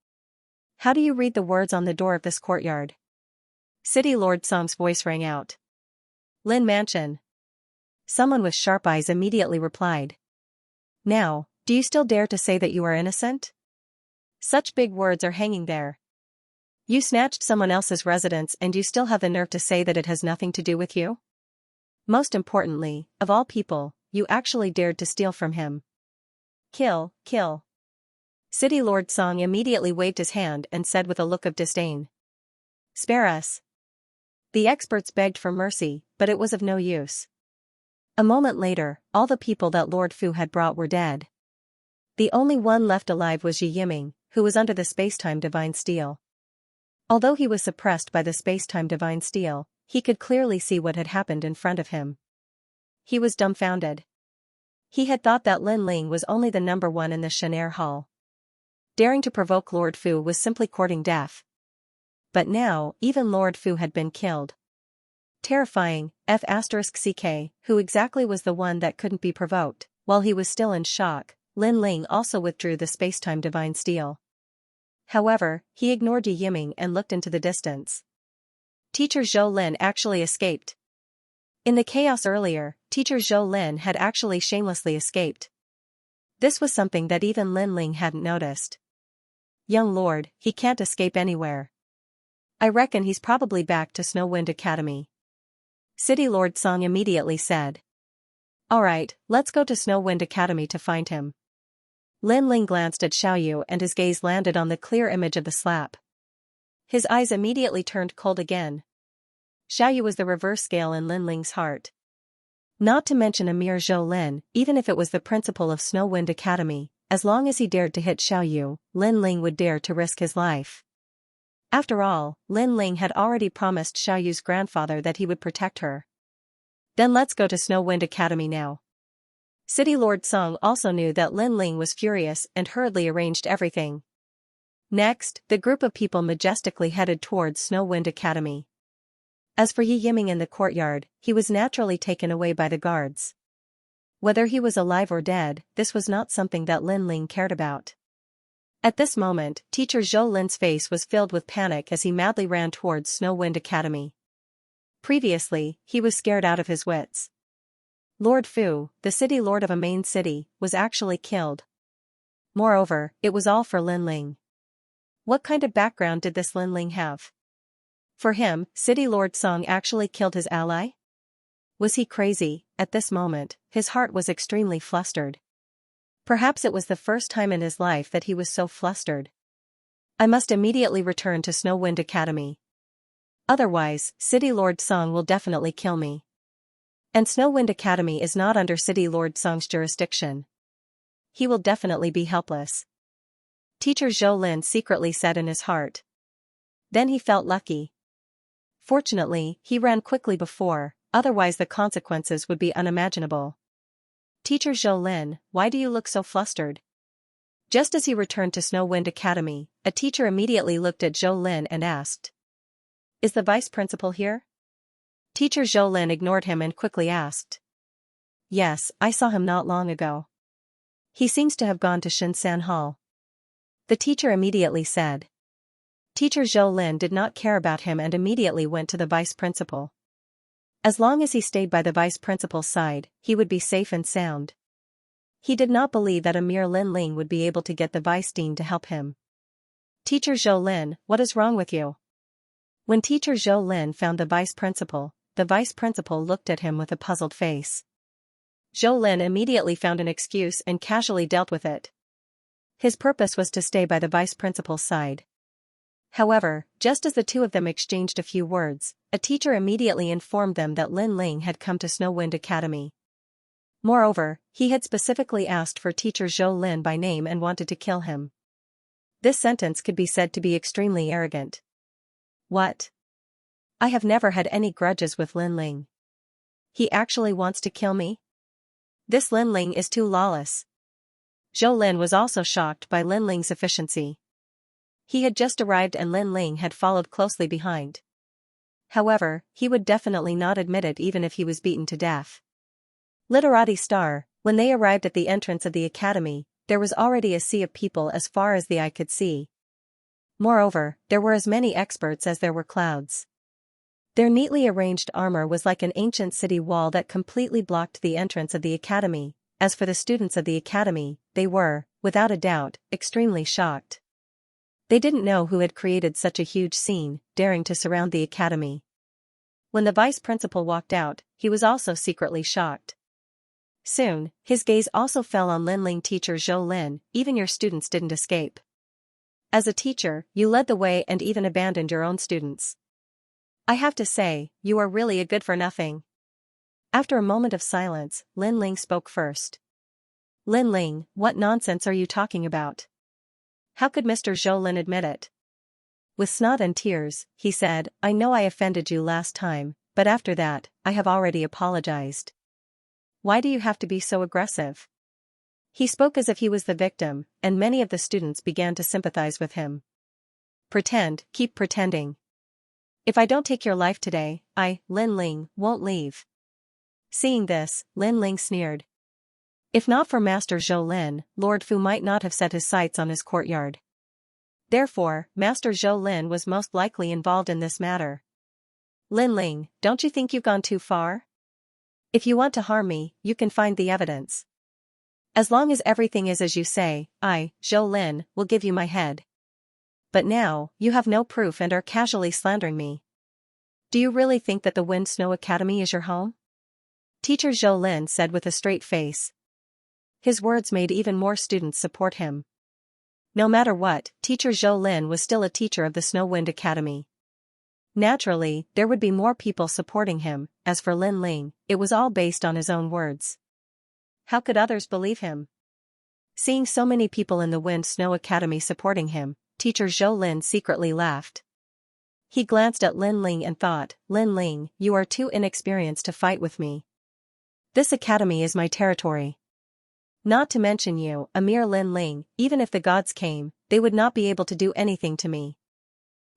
How do you read the words on the door of this courtyard? City Lord Song's voice rang out. Lin Mansion. Someone with sharp eyes immediately replied. Now, do you still dare to say that you are innocent? Such big words are hanging there. You snatched someone else's residence and you still have the nerve to say that it has nothing to do with you? Most importantly, of all people, you actually dared to steal from him. Kill, kill. City Lord Song immediately waved his hand and said with a look of disdain. Spare us. The experts begged for mercy, but it was of no use. A moment later, all the people that Lord Fu had brought were dead. The only one left alive was Yi Yiming, who was under the space-time divine steel. Although he was suppressed by the space-time divine steel, he could clearly see what had happened in front of him. He was dumbfounded. He had thought that Lin Ling was only the number one in the Xianxia hall. Daring to provoke Lord Fu was simply courting death. But now, even Lord Fu had been killed. Terrifying, F***ck, who exactly was the one that couldn't be provoked. While he was still in shock, Lin Ling also withdrew the space-time divine steel. However, he ignored Yi Yiming and looked into the distance. Teacher Zhou Lin actually escaped. In the chaos earlier, Teacher Zhou Lin had actually shamelessly escaped. This was something that even Lin Ling hadn't noticed. Young lord, he can't escape anywhere. I reckon he's probably back to Snowwind Academy. City Lord Song immediately said. Alright, let's go to Snowwind Academy to find him. Lin Ling glanced at Xiaoyu and his gaze landed on the clear image of the slap. His eyes immediately turned cold again. Xiaoyu was the reverse scale in Lin Ling's heart. Not to mention a mere Zhou Lin, even if it was the principal of Snowwind Academy, as long as he dared to hit Xiaoyu, Lin Ling would dare to risk his life. After all, Lin Ling had already promised Xiaoyu's grandfather that he would protect her. Then let's go to Snowwind Academy now. City Lord Song also knew that Lin Ling was furious and hurriedly arranged everything. Next, the group of people majestically headed towards Snowwind Academy. As for Yi Yiming in the courtyard, he was naturally taken away by the guards. Whether he was alive or dead, this was not something that Lin Ling cared about. At this moment, Teacher Zhou Lin's face was filled with panic as he madly ran towards Snow Wind Academy. Previously, he was scared out of his wits. Lord Fu, the city lord of a main city, was actually killed. Moreover, it was all for Lin Ling. What kind of background did this Lin Ling have? For him, City Lord Song actually killed his ally? Was he crazy? At this moment, his heart was extremely flustered. Perhaps it was the first time in his life that he was so flustered. I must immediately return to Snow Wind Academy. Otherwise, City Lord Song will definitely kill me. And Snow Wind Academy is not under City Lord Song's jurisdiction. He will definitely be helpless. Teacher Zhou Lin secretly said in his heart. Then he felt lucky. Fortunately, he ran quickly before, otherwise the consequences would be unimaginable. Teacher Zhou Lin, why do you look so flustered? Just as he returned to Snow Wind Academy, a teacher immediately looked at Zhou Lin and asked. Is the vice principal here? Teacher Zhou Lin ignored him and quickly asked. Yes, I saw him not long ago. He seems to have gone to Shinsan Hall. The teacher immediately said. Teacher Zhou Lin did not care about him and immediately went to the vice principal. As long as he stayed by the vice principal's side, he would be safe and sound. He did not believe that a mere Lin Ling would be able to get the vice dean to help him. Teacher Zhou Lin, what is wrong with you? When Teacher Zhou Lin found the vice principal looked at him with a puzzled face. Zhou Lin immediately found an excuse and casually dealt with it. His purpose was to stay by the vice principal's side. However, just as the two of them exchanged a few words, a teacher immediately informed them that Lin Ling had come to Snow Wind Academy. Moreover, he had specifically asked for Teacher Zhou Lin by name and wanted to kill him. This sentence could be said to be extremely arrogant. What? I have never had any grudges with Lin Ling. He actually wants to kill me? This Lin Ling is too lawless. Zhou Lin was also shocked by Lin Ling's efficiency. He had just arrived and Lin Ling had followed closely behind. However, he would definitely not admit it even if he was beaten to death. Literati Star, when they arrived at the entrance of the academy, there was already a sea of people as far as the eye could see. Moreover, there were as many experts as there were clouds. Their neatly arranged armor was like an ancient city wall that completely blocked the entrance of the academy. As for the students of the academy, they were, without a doubt, extremely shocked. They didn't know who had created such a huge scene, daring to surround the academy. When the vice principal walked out, he was also secretly shocked. Soon, his gaze also fell on Lin Ling. Teacher Zhou Lin, even your students didn't escape. As a teacher, you led the way and even abandoned your own students. I have to say, you are really a good-for-nothing. After a moment of silence, Lin Ling spoke first. Lin Ling, what nonsense are you talking about? How could Mr. Zhou Lin admit it? With snot and tears, he said, I know I offended you last time, but after that, I have already apologized. Why do you have to be so aggressive? He spoke as if he was the victim, and many of the students began to sympathize with him. Pretend, keep pretending. If I don't take your life today, Lin Ling, won't leave. Seeing this, Lin Ling sneered. If not for Master Zhou Lin, Lord Fu might not have set his sights on his courtyard. Therefore, Master Zhou Lin was most likely involved in this matter. Lin Ling, don't you think you've gone too far? If you want to harm me, you can find the evidence. As long as everything is as you say, Zhou Lin, will give you my head. But now, you have no proof and are casually slandering me. Do you really think that the Wind Snow Academy is your home? Teacher Zhou Lin said with a straight face. His words made even more students support him. No matter what, Teacher Zhou Lin was still a teacher of the Snow Wind Academy. Naturally, there would be more people supporting him. As for Lin Ling, it was all based on his own words. How could others believe him? Seeing so many people in the Wind Snow Academy supporting him, Teacher Zhou Lin secretly laughed. He glanced at Lin Ling and thought, Lin Ling, you are too inexperienced to fight with me. This academy is my territory. Not to mention you, a mere Lin Ling, even if the gods came, they would not be able to do anything to me.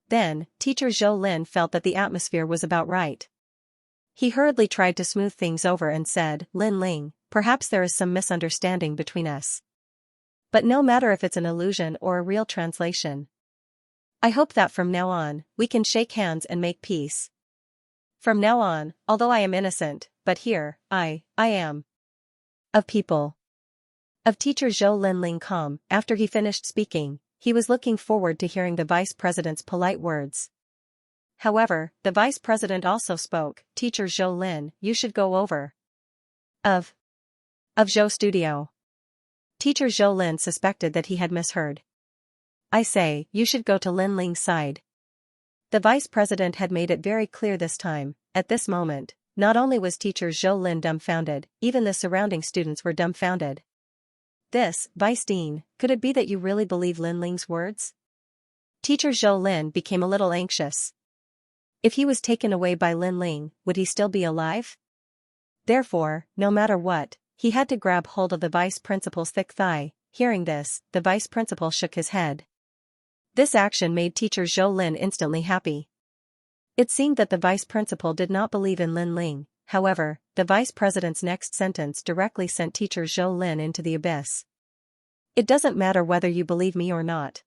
Then, Teacher Zhou Lin felt that the atmosphere was about right. He hurriedly tried to smooth things over and said, Lin Ling, perhaps there is some misunderstanding between us. But no matter if it's an illusion or a real translation. I hope that from now on, we can shake hands and make peace. From now on, although I am innocent, but here, I am. Of people. Of teacher Zhou Linling calm. After he finished speaking, he was looking forward to hearing the vice president's polite words. However, the vice president also spoke. Teacher Zhou Lin, you should go over. Of Zhou Studio. Teacher Zhou Lin suspected that he had misheard. I say, you should go to Lin Ling's side. The vice president had made it very clear this time. At this moment, not only was teacher Zhou Lin dumbfounded, even the surrounding students were dumbfounded. This, Vice Dean, could it be that you really believe Lin Ling's words? Teacher Zhou Lin became a little anxious. If he was taken away by Lin Ling, would he still be alive? Therefore, no matter what, he had to grab hold of the vice principal's thick thigh. Hearing this, the vice principal shook his head. This action made teacher Zhou Lin instantly happy. It seemed that the vice principal did not believe in Lin Ling. However, the vice president's next sentence directly sent teacher Zhou Lin into the abyss. It doesn't matter whether you believe me or not.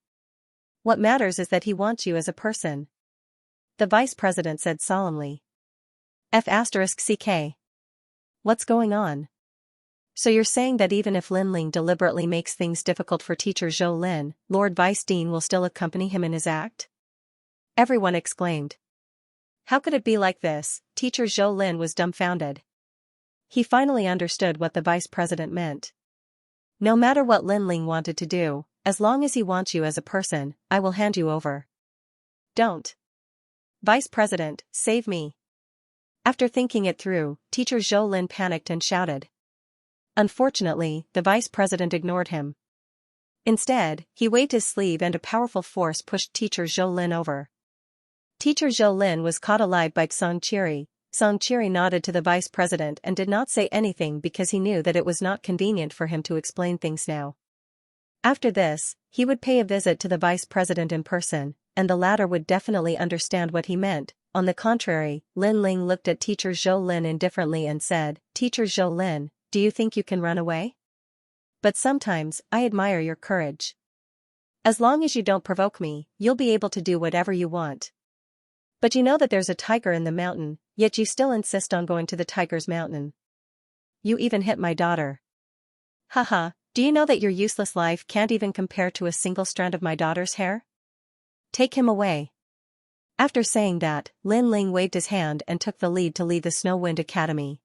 What matters is that he wants you as a person. The vice president said solemnly. F***CK. What's going on? So you're saying that even if Lin Ling deliberately makes things difficult for teacher Zhou Lin, Lord Vice Dean will still accompany him in his act? Everyone exclaimed. How could it be like this? Teacher Zhou Lin was dumbfounded. He finally understood what the vice president meant. No matter what Lin Ling wanted to do, as long as he wants you as a person, I will hand you over. Don't. Vice President, save me. After thinking it through, teacher Zhou Lin panicked and shouted. Unfortunately, the vice president ignored him. Instead, he waved his sleeve and a powerful force pushed teacher Zhou Lin over. Teacher Zhou Lin was caught alive by Xianxia. Xianxia nodded to the vice president and did not say anything because he knew that it was not convenient for him to explain things now. After this, he would pay a visit to the vice president in person, and the latter would definitely understand what he meant. On the contrary, Lin Ling looked at teacher Zhou Lin indifferently and said, Teacher Zhou Lin, do you think you can run away? But sometimes, I admire your courage. As long as you don't provoke me, you'll be able to do whatever you want. But you know that there's a tiger in the mountain, yet you still insist on going to the tiger's mountain. You even hit my daughter. Haha, do you know that your useless life can't even compare to a single strand of my daughter's hair? Take him away. After saying that, Lin Ling waved his hand and took the lead to leave the Snow Wind Academy.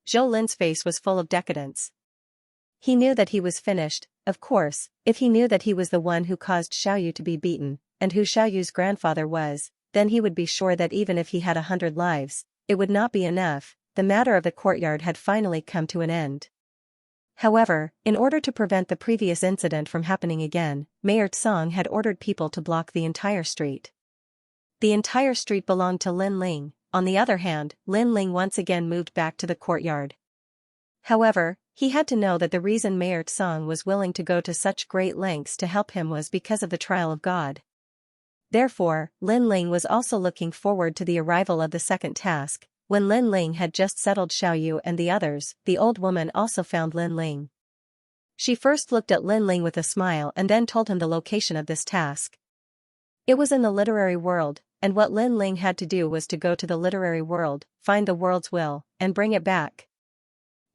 Zhou Lin's face was full of decadence. He knew that he was finished. Of course, if he knew that he was the one who caused Xiaoyu to be beaten, and who Xiaoyu's grandfather was, then he would be sure that even if he had 100 lives, it would not be enough. The matter of the courtyard had finally come to an end. However, in order to prevent the previous incident from happening again, Mayor Tsang had ordered people to block the entire street. The entire street belonged to Lin Ling. On the other hand, Lin Ling once again moved back to the courtyard. However, he had to know that the reason Mayor Tsang was willing to go to such great lengths to help him was because of the trial of God. Therefore, Lin Ling was also looking forward to the arrival of the second task. When Lin Ling had just settled Xiaoyu and the others, the old woman also found Lin Ling. She first looked at Lin Ling with a smile and then told him the location of this task. It was in the literary world, and what Lin Ling had to do was to go to the literary world, find the world's will, and bring it back.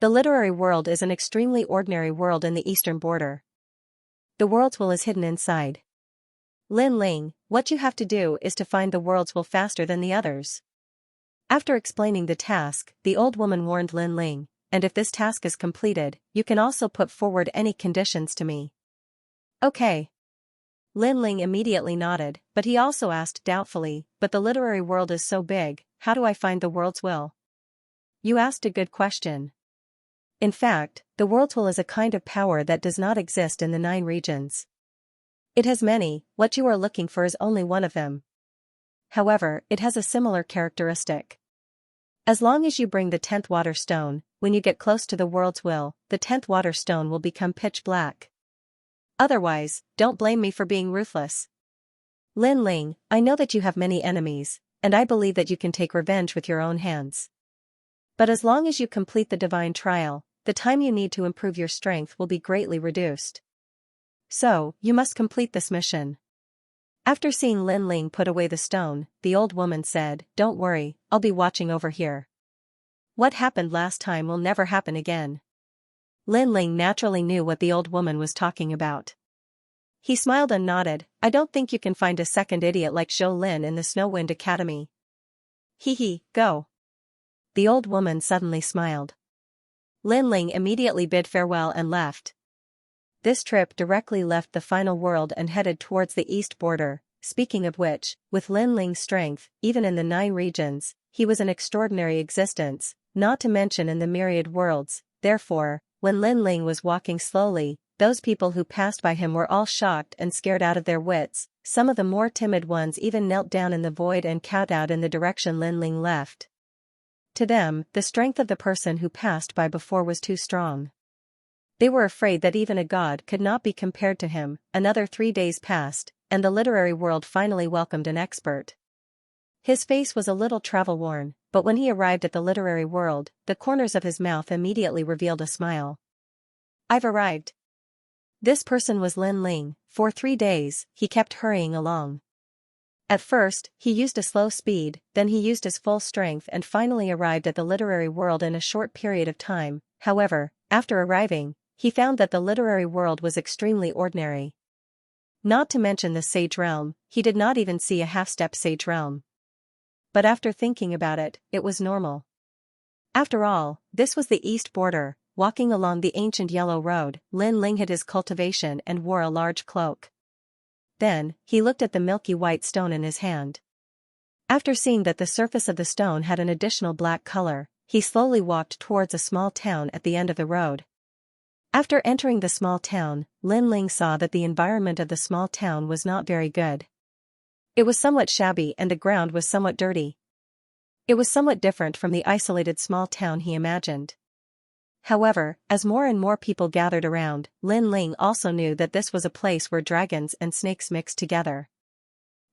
The literary world is an extremely ordinary world in the eastern border. The world's will is hidden inside. Lin Ling, what you have to do is to find the world's will faster than the others. After explaining the task, the old woman warned Lin Ling, and if this task is completed, you can also put forward any conditions to me. Okay. Lin Ling immediately nodded, but he also asked doubtfully, but the literary world is so big, how do I find the world's will? You asked a good question. In fact, the world's will is a kind of power that does not exist in the 9 regions. It has many, what you are looking for is only one of them. However, it has a similar characteristic. As long as you bring the 10th water stone, when you get close to the world's will, the 10th water stone will become pitch black. Otherwise, don't blame me for being ruthless. Lin Ling, I know that you have many enemies, and I believe that you can take revenge with your own hands. But as long as you complete the divine trial, the time you need to improve your strength will be greatly reduced. So, you must complete this mission. After seeing Lin Ling put away the stone, the old woman said, "Don't worry, I'll be watching over here. What happened last time will never happen again." Lin Ling naturally knew what the old woman was talking about. He smiled and nodded. "I don't think you can find a second idiot like Zhou Lin in the Snowwind Academy. Hee hee, go." The old woman suddenly smiled. Lin Ling immediately bid farewell and left. This trip directly left the final world and headed towards the east border. Speaking of which, with Lin Ling's strength, even in the 9 regions, he was an extraordinary existence, not to mention in the myriad worlds. Therefore, when Lin Ling was walking slowly, those people who passed by him were all shocked and scared out of their wits. Some of the more timid ones even knelt down in the void and kowtowed in the direction Lin Ling left. To them, the strength of the person who passed by before was too strong. They were afraid that even a god could not be compared to him. Another 3 days passed, and the literary world finally welcomed an expert. His face was a little travel-worn, but when he arrived at the literary world, the corners of his mouth immediately revealed a smile. "I've arrived." This person was Lin Ling. For 3 days, he kept hurrying along. At first, he used a slow speed, then he used his full strength and finally arrived at the literary world in a short period of time. However, after arriving, he found that the literary world was extremely ordinary. Not to mention the sage realm, he did not even see a half-step sage realm. But after thinking about it, it was normal. After all, this was the east border. Walking along the ancient yellow road, Lin Ling hid his cultivation and wore a large cloak. Then, he looked at the milky white stone in his hand. After seeing that the surface of the stone had an additional black color, he slowly walked towards a small town at the end of the road. After entering the small town, Lin Ling saw that the environment of the small town was not very good. It was somewhat shabby and the ground was somewhat dirty. It was somewhat different from the isolated small town he imagined. However, as more and more people gathered around, Lin Ling also knew that this was a place where dragons and snakes mixed together.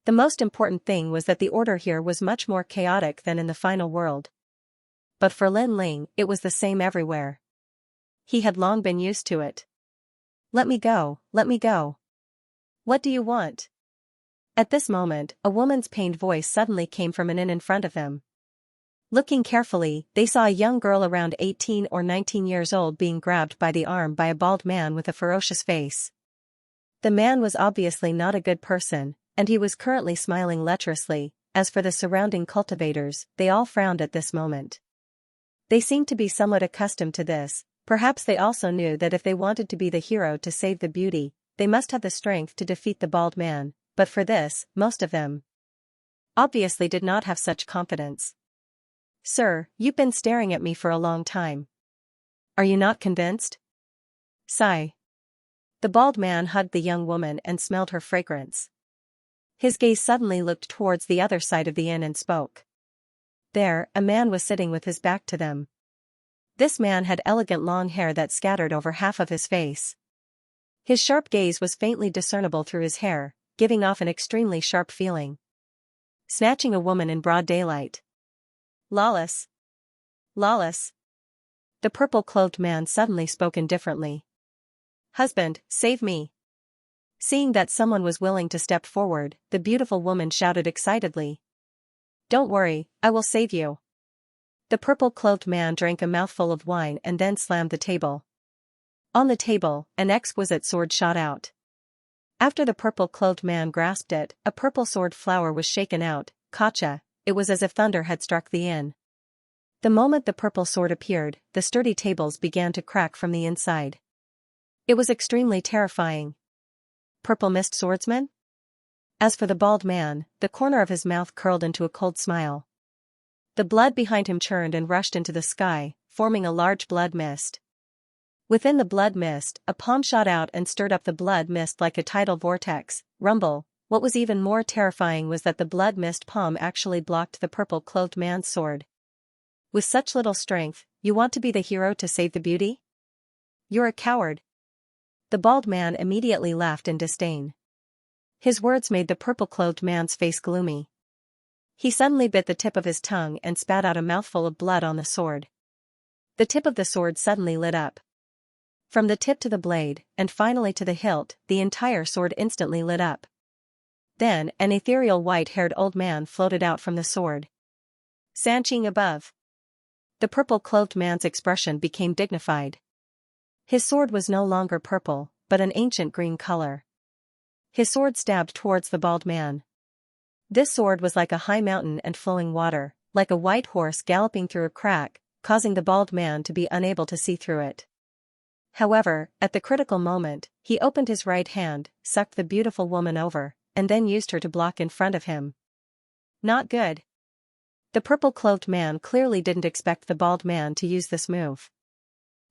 The most important thing was that the order here was much more chaotic than in the final world. But for Lin Ling, it was the same everywhere. He had long been used to it. "Let me go, let me go. What do you want?" At this moment, a woman's pained voice suddenly came from an inn in front of them. Looking carefully, they saw a young girl around 18 or 19 years old being grabbed by the arm by a bald man with a ferocious face. The man was obviously not a good person, and he was currently smiling lecherously. As for the surrounding cultivators, they all frowned at this moment. They seemed to be somewhat accustomed to this. Perhaps they also knew that if they wanted to be the hero to save the beauty, they must have the strength to defeat the bald man, but for this, most of them obviously did not have such confidence. "Sir, you've been staring at me for a long time. Are you not convinced?" Sigh. The bald man hugged the young woman and smelled her fragrance. His gaze suddenly looked towards the other side of the inn and spoke. There, a man was sitting with his back to them. This man had elegant long hair that scattered over half of his face. His sharp gaze was faintly discernible through his hair, giving off an extremely sharp feeling. Snatching a woman in broad daylight. Lawless. Lawless. The purple-clothed man suddenly spoke indifferently. "Husband, save me." Seeing that someone was willing to step forward, the beautiful woman shouted excitedly. "Don't worry, I will save you." The purple-clothed man drank a mouthful of wine and then slammed the table. On the table, an exquisite sword shot out. After the purple-clothed man grasped it, a purple sword flower was shaken out. Gotcha! It was as if thunder had struck the inn. The moment the purple sword appeared, the sturdy tables began to crack from the inside. It was extremely terrifying. Purple mist swordsman? As for the bald man, the corner of his mouth curled into a cold smile. The blood behind him churned and rushed into the sky, forming a large blood mist. Within the blood mist, a palm shot out and stirred up the blood mist like a tidal vortex. Rumble. What was even more terrifying was that the blood mist palm actually blocked the purple-clothed man's sword. With such little strength, you want to be the hero to save the beauty? You're a coward. The bald man immediately laughed in disdain. His words made the purple-clothed man's face gloomy. He suddenly bit the tip of his tongue and spat out a mouthful of blood on the sword. The tip of the sword suddenly lit up. From the tip to the blade, and finally to the hilt, the entire sword instantly lit up. Then, an ethereal white-haired old man floated out from the sword. Sanching above. The purple-clothed man's expression became dignified. His sword was no longer purple, but an ancient green color. His sword stabbed towards the bald man. This sword was like a high mountain and flowing water, like a white horse galloping through a crack, causing the bald man to be unable to see through it. However, at the critical moment, he opened his right hand, sucked the beautiful woman over, and then used her to block in front of him. Not good. The purple-clothed man clearly didn't expect the bald man to use this move.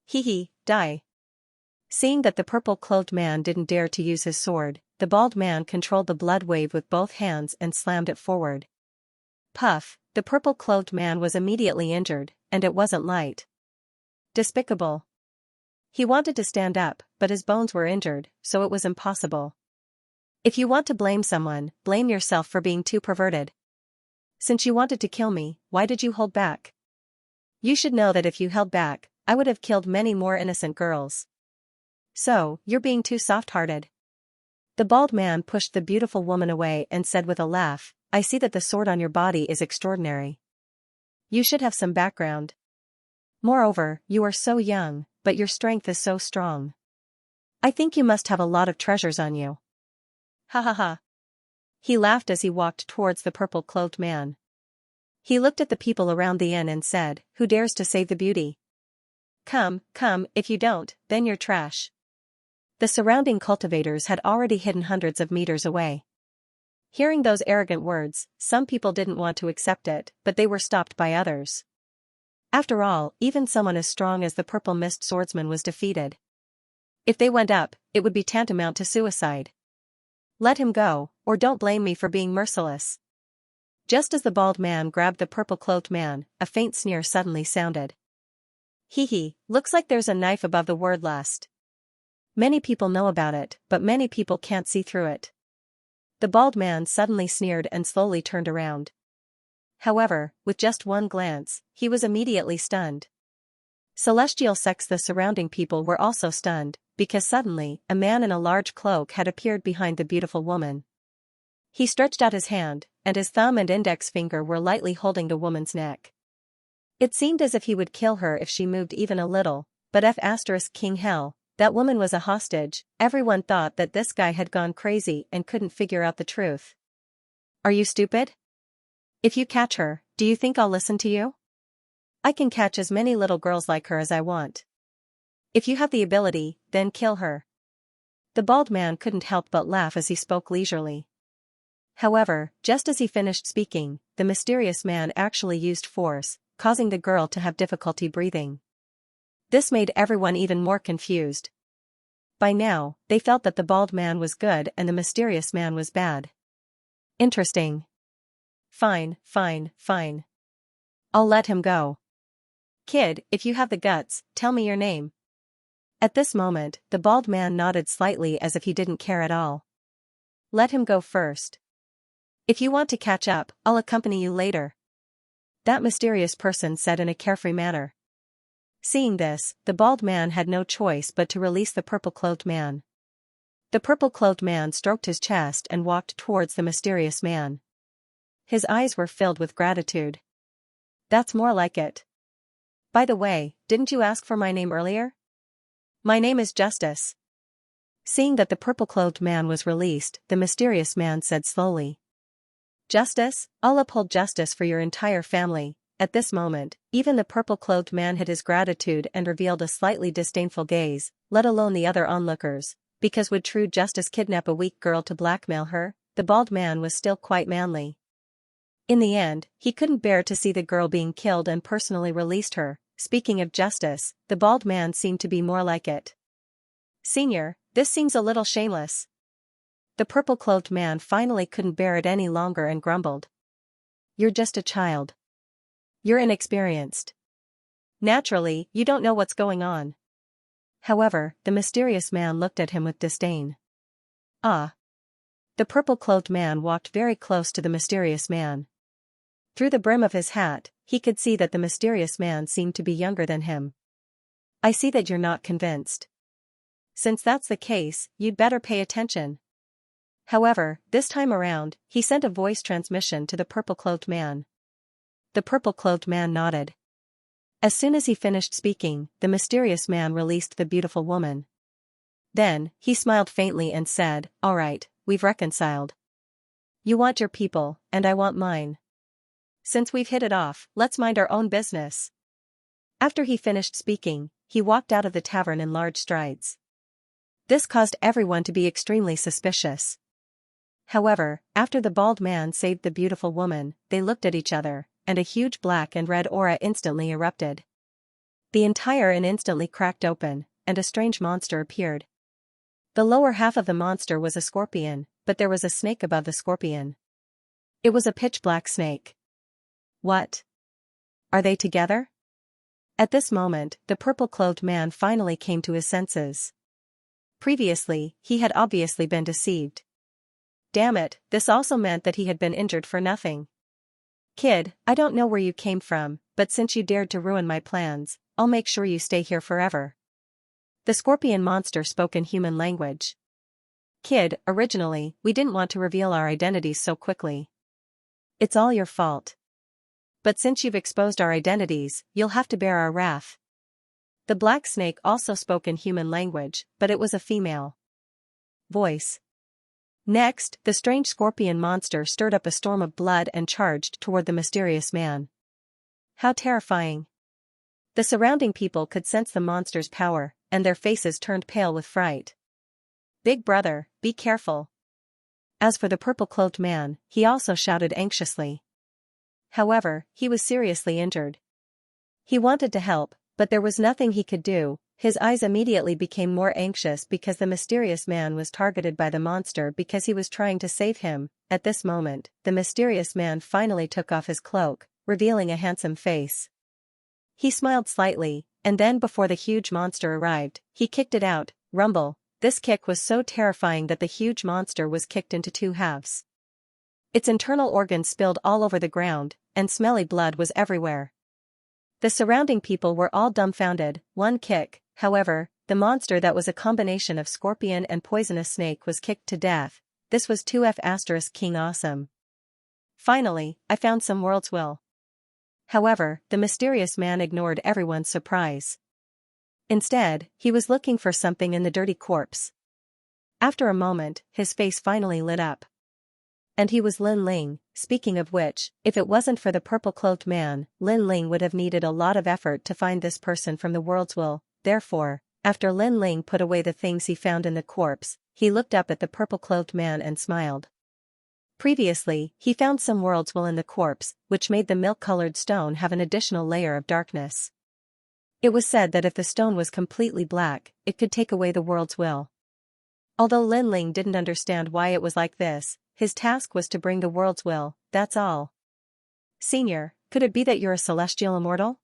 Hee, die. Seeing that the purple-clothed man didn't dare to use his sword, the bald man controlled the blood wave with both hands and slammed it forward. Puff, the purple-clothed man was immediately injured, and it wasn't light. Despicable. He wanted to stand up, but his bones were injured, so it was impossible. If you want to blame someone, blame yourself for being too perverted. Since you wanted to kill me, why did you hold back? You should know that if you held back, I would have killed many more innocent girls. So, you're being too soft-hearted. The bald man pushed the beautiful woman away and said with a laugh, I see that the sword on your body is extraordinary. You should have some background. Moreover, you are so young, but your strength is so strong. I think you must have a lot of treasures on you. Ha ha ha. He laughed as he walked towards the purple-clothed man. He looked at the people around the inn and said, Who dares to save the beauty? Come, if you don't, then you're trash. The surrounding cultivators had already hidden hundreds of meters away. Hearing those arrogant words, some people didn't want to accept it, but they were stopped by others. After all, even someone as strong as the purple mist swordsman was defeated. If they went up, it would be tantamount to suicide. Let him go, or don't blame me for being merciless. Just as the bald man grabbed the purple-clothed man, a faint sneer suddenly sounded. Hee, looks like there's a knife above the word lust. Many people know about it, but many people can't see through it. The bald man suddenly sneered and slowly turned around. However, with just one glance, he was immediately stunned. Celestial sects the surrounding people were also stunned, because suddenly, a man in a large cloak had appeared behind the beautiful woman. He stretched out his hand, and his thumb and index finger were lightly holding the woman's neck. It seemed as if he would kill her if she moved even a little, but King Hell, that woman was a hostage. Everyone thought that this guy had gone crazy and couldn't figure out the truth. Are you stupid? If you catch her, do you think I'll listen to you? I can catch as many little girls like her as I want. If you have the ability, then kill her. The bald man couldn't help but laugh as he spoke leisurely. However, just as he finished speaking, the mysterious man actually used force, causing the girl to have difficulty breathing. This made everyone even more confused. By now, they felt that the bald man was good and the mysterious man was bad. Interesting. Fine. I'll let him go. Kid, if you have the guts, tell me your name. At this moment, the bald man nodded slightly as if he didn't care at all. Let him go first. If you want to catch up, I'll accompany you later. That mysterious person said in a carefree manner. Seeing this, the bald man had no choice but to release the purple-clothed man. The purple-clothed man stroked his chest and walked towards the mysterious man. His eyes were filled with gratitude. That's more like it. By the way, didn't you ask for my name earlier? My name is Justice. Seeing that the purple-clothed man was released, the mysterious man said slowly. Justice, I'll uphold justice for your entire family. At this moment, even the purple-clothed man hid his gratitude and revealed a slightly disdainful gaze, let alone the other onlookers, because would true justice kidnap a weak girl to blackmail her? The bald man was still quite manly. In the end, he couldn't bear to see the girl being killed and personally released her. Speaking of justice, the bald man seemed to be more like it. Senior, this seems a little shameless. The purple-clothed man finally couldn't bear it any longer and grumbled. You're just a child. You're inexperienced. Naturally, you don't know what's going on. However, the mysterious man looked at him with disdain. Ah. The purple-clothed man walked very close to the mysterious man. Through the brim of his hat, he could see that the mysterious man seemed to be younger than him. I see that you're not convinced. Since that's the case, you'd better pay attention. However, this time around, he sent a voice transmission to the purple-clothed man. The purple-clothed man nodded. As soon as he finished speaking, the mysterious man released the beautiful woman. Then, he smiled faintly and said, "All right, we've reconciled. You want your people, and I want mine. Since we've hit it off, let's mind our own business." After he finished speaking, he walked out of the tavern in large strides. This caused everyone to be extremely suspicious. However, after the bald man saved the beautiful woman, they looked at each other, and a huge black and red aura instantly erupted. The entire inn instantly cracked open, and a strange monster appeared. The lower half of the monster was a scorpion, but there was a snake above the scorpion. It was a pitch-black snake. What? Are they together? At this moment, the purple-clothed man finally came to his senses. Previously, he had obviously been deceived. Damn it, this also meant that he had been injured for nothing. "Kid, I don't know where you came from, but since you dared to ruin my plans, I'll make sure you stay here forever." The scorpion monster spoke in human language. "Kid, originally, we didn't want to reveal our identities so quickly. It's all your fault. But since you've exposed our identities, you'll have to bear our wrath." The black snake also spoke in human language, but it was a female voice. Next, the strange scorpion monster stirred up a storm of blood and charged toward the mysterious man. How terrifying. The surrounding people could sense the monster's power, and their faces turned pale with fright. "Big brother, be careful." As for the purple-clothed man, he also shouted anxiously. However, he was seriously injured. He wanted to help, but there was nothing he could do. His eyes immediately became more anxious because the mysterious man was targeted by the monster because he was trying to save him. At this moment, the mysterious man finally took off his cloak, revealing a handsome face. He smiled slightly, and then before the huge monster arrived, he kicked it out. Rumble. This kick was so terrifying that the huge monster was kicked into two halves. Its internal organs spilled all over the ground, and smelly blood was everywhere. The surrounding people were all dumbfounded. One kick, however, the monster that was a combination of scorpion and poisonous snake was kicked to death. This was 2F** King Awesome. Finally, I found some world's will. However, the mysterious man ignored everyone's surprise. Instead, he was looking for something in the dirty corpse. After a moment, his face finally lit up. And he was Lin Ling. Speaking of which, if it wasn't for the purple-clothed man, Lin Ling would have needed a lot of effort to find this person from the world's will. Therefore, after Lin Ling put away the things he found in the corpse, he looked up at the purple-clothed man and smiled. Previously, he found some world's will in the corpse, which made the milk-colored stone have an additional layer of darkness. It was said that if the stone was completely black, it could take away the world's will. Although Lin Ling didn't understand why it was like this, his task was to bring the world's will, that's all. "Senior, could it be that you're a celestial immortal?"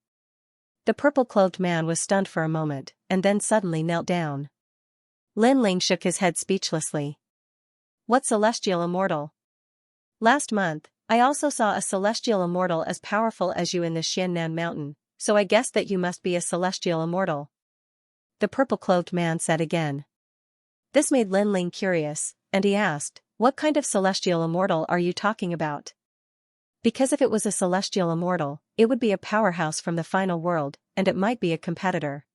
The purple-clothed man was stunned for a moment, and then suddenly knelt down. Lin Ling shook his head speechlessly. "What celestial immortal?" "Last month, I also saw a celestial immortal as powerful as you in the Xianxia mountain, so I guessed that you must be a celestial immortal," the purple-clothed man said again. This made Lin Ling curious, and he asked, "What kind of celestial immortal are you talking about?" Because if it was a celestial immortal, it would be a powerhouse from the final world, and it might be a competitor.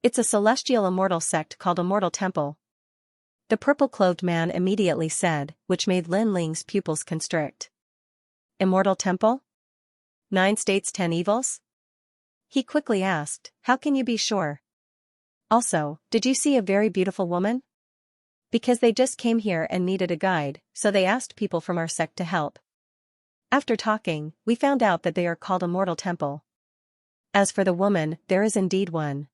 "It's a celestial immortal sect called Immortal Temple," the purple-clothed man immediately said, which made Lin Ling's pupils constrict. "Immortal Temple? 9 states 10 evils?" He quickly asked, "How can you be sure? Also, did you see a very beautiful woman?" Because they just came here and needed a guide, so they asked people from our sect to help. After talking, we found out that they are called Immortal Temple. As for the woman, there is indeed one.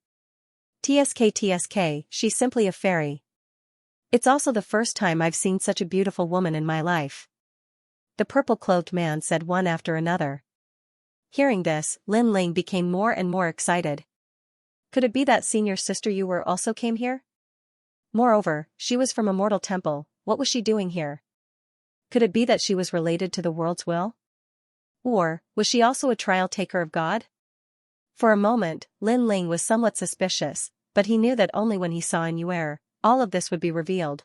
TSK, she's simply a fairy. It's also the first time I've seen such a beautiful woman in my life," the purple-clothed man said one after another. Hearing this, Lin Ling became more and more excited. Could it be that senior sister you were also came here? Moreover, she was from Immortal Temple. What was she doing here? Could it be that she was related to the world's will? Or, was she also a trial taker of God? For a moment, Lin Ling was somewhat suspicious, but he knew that only when he saw Anuer, all of this would be revealed.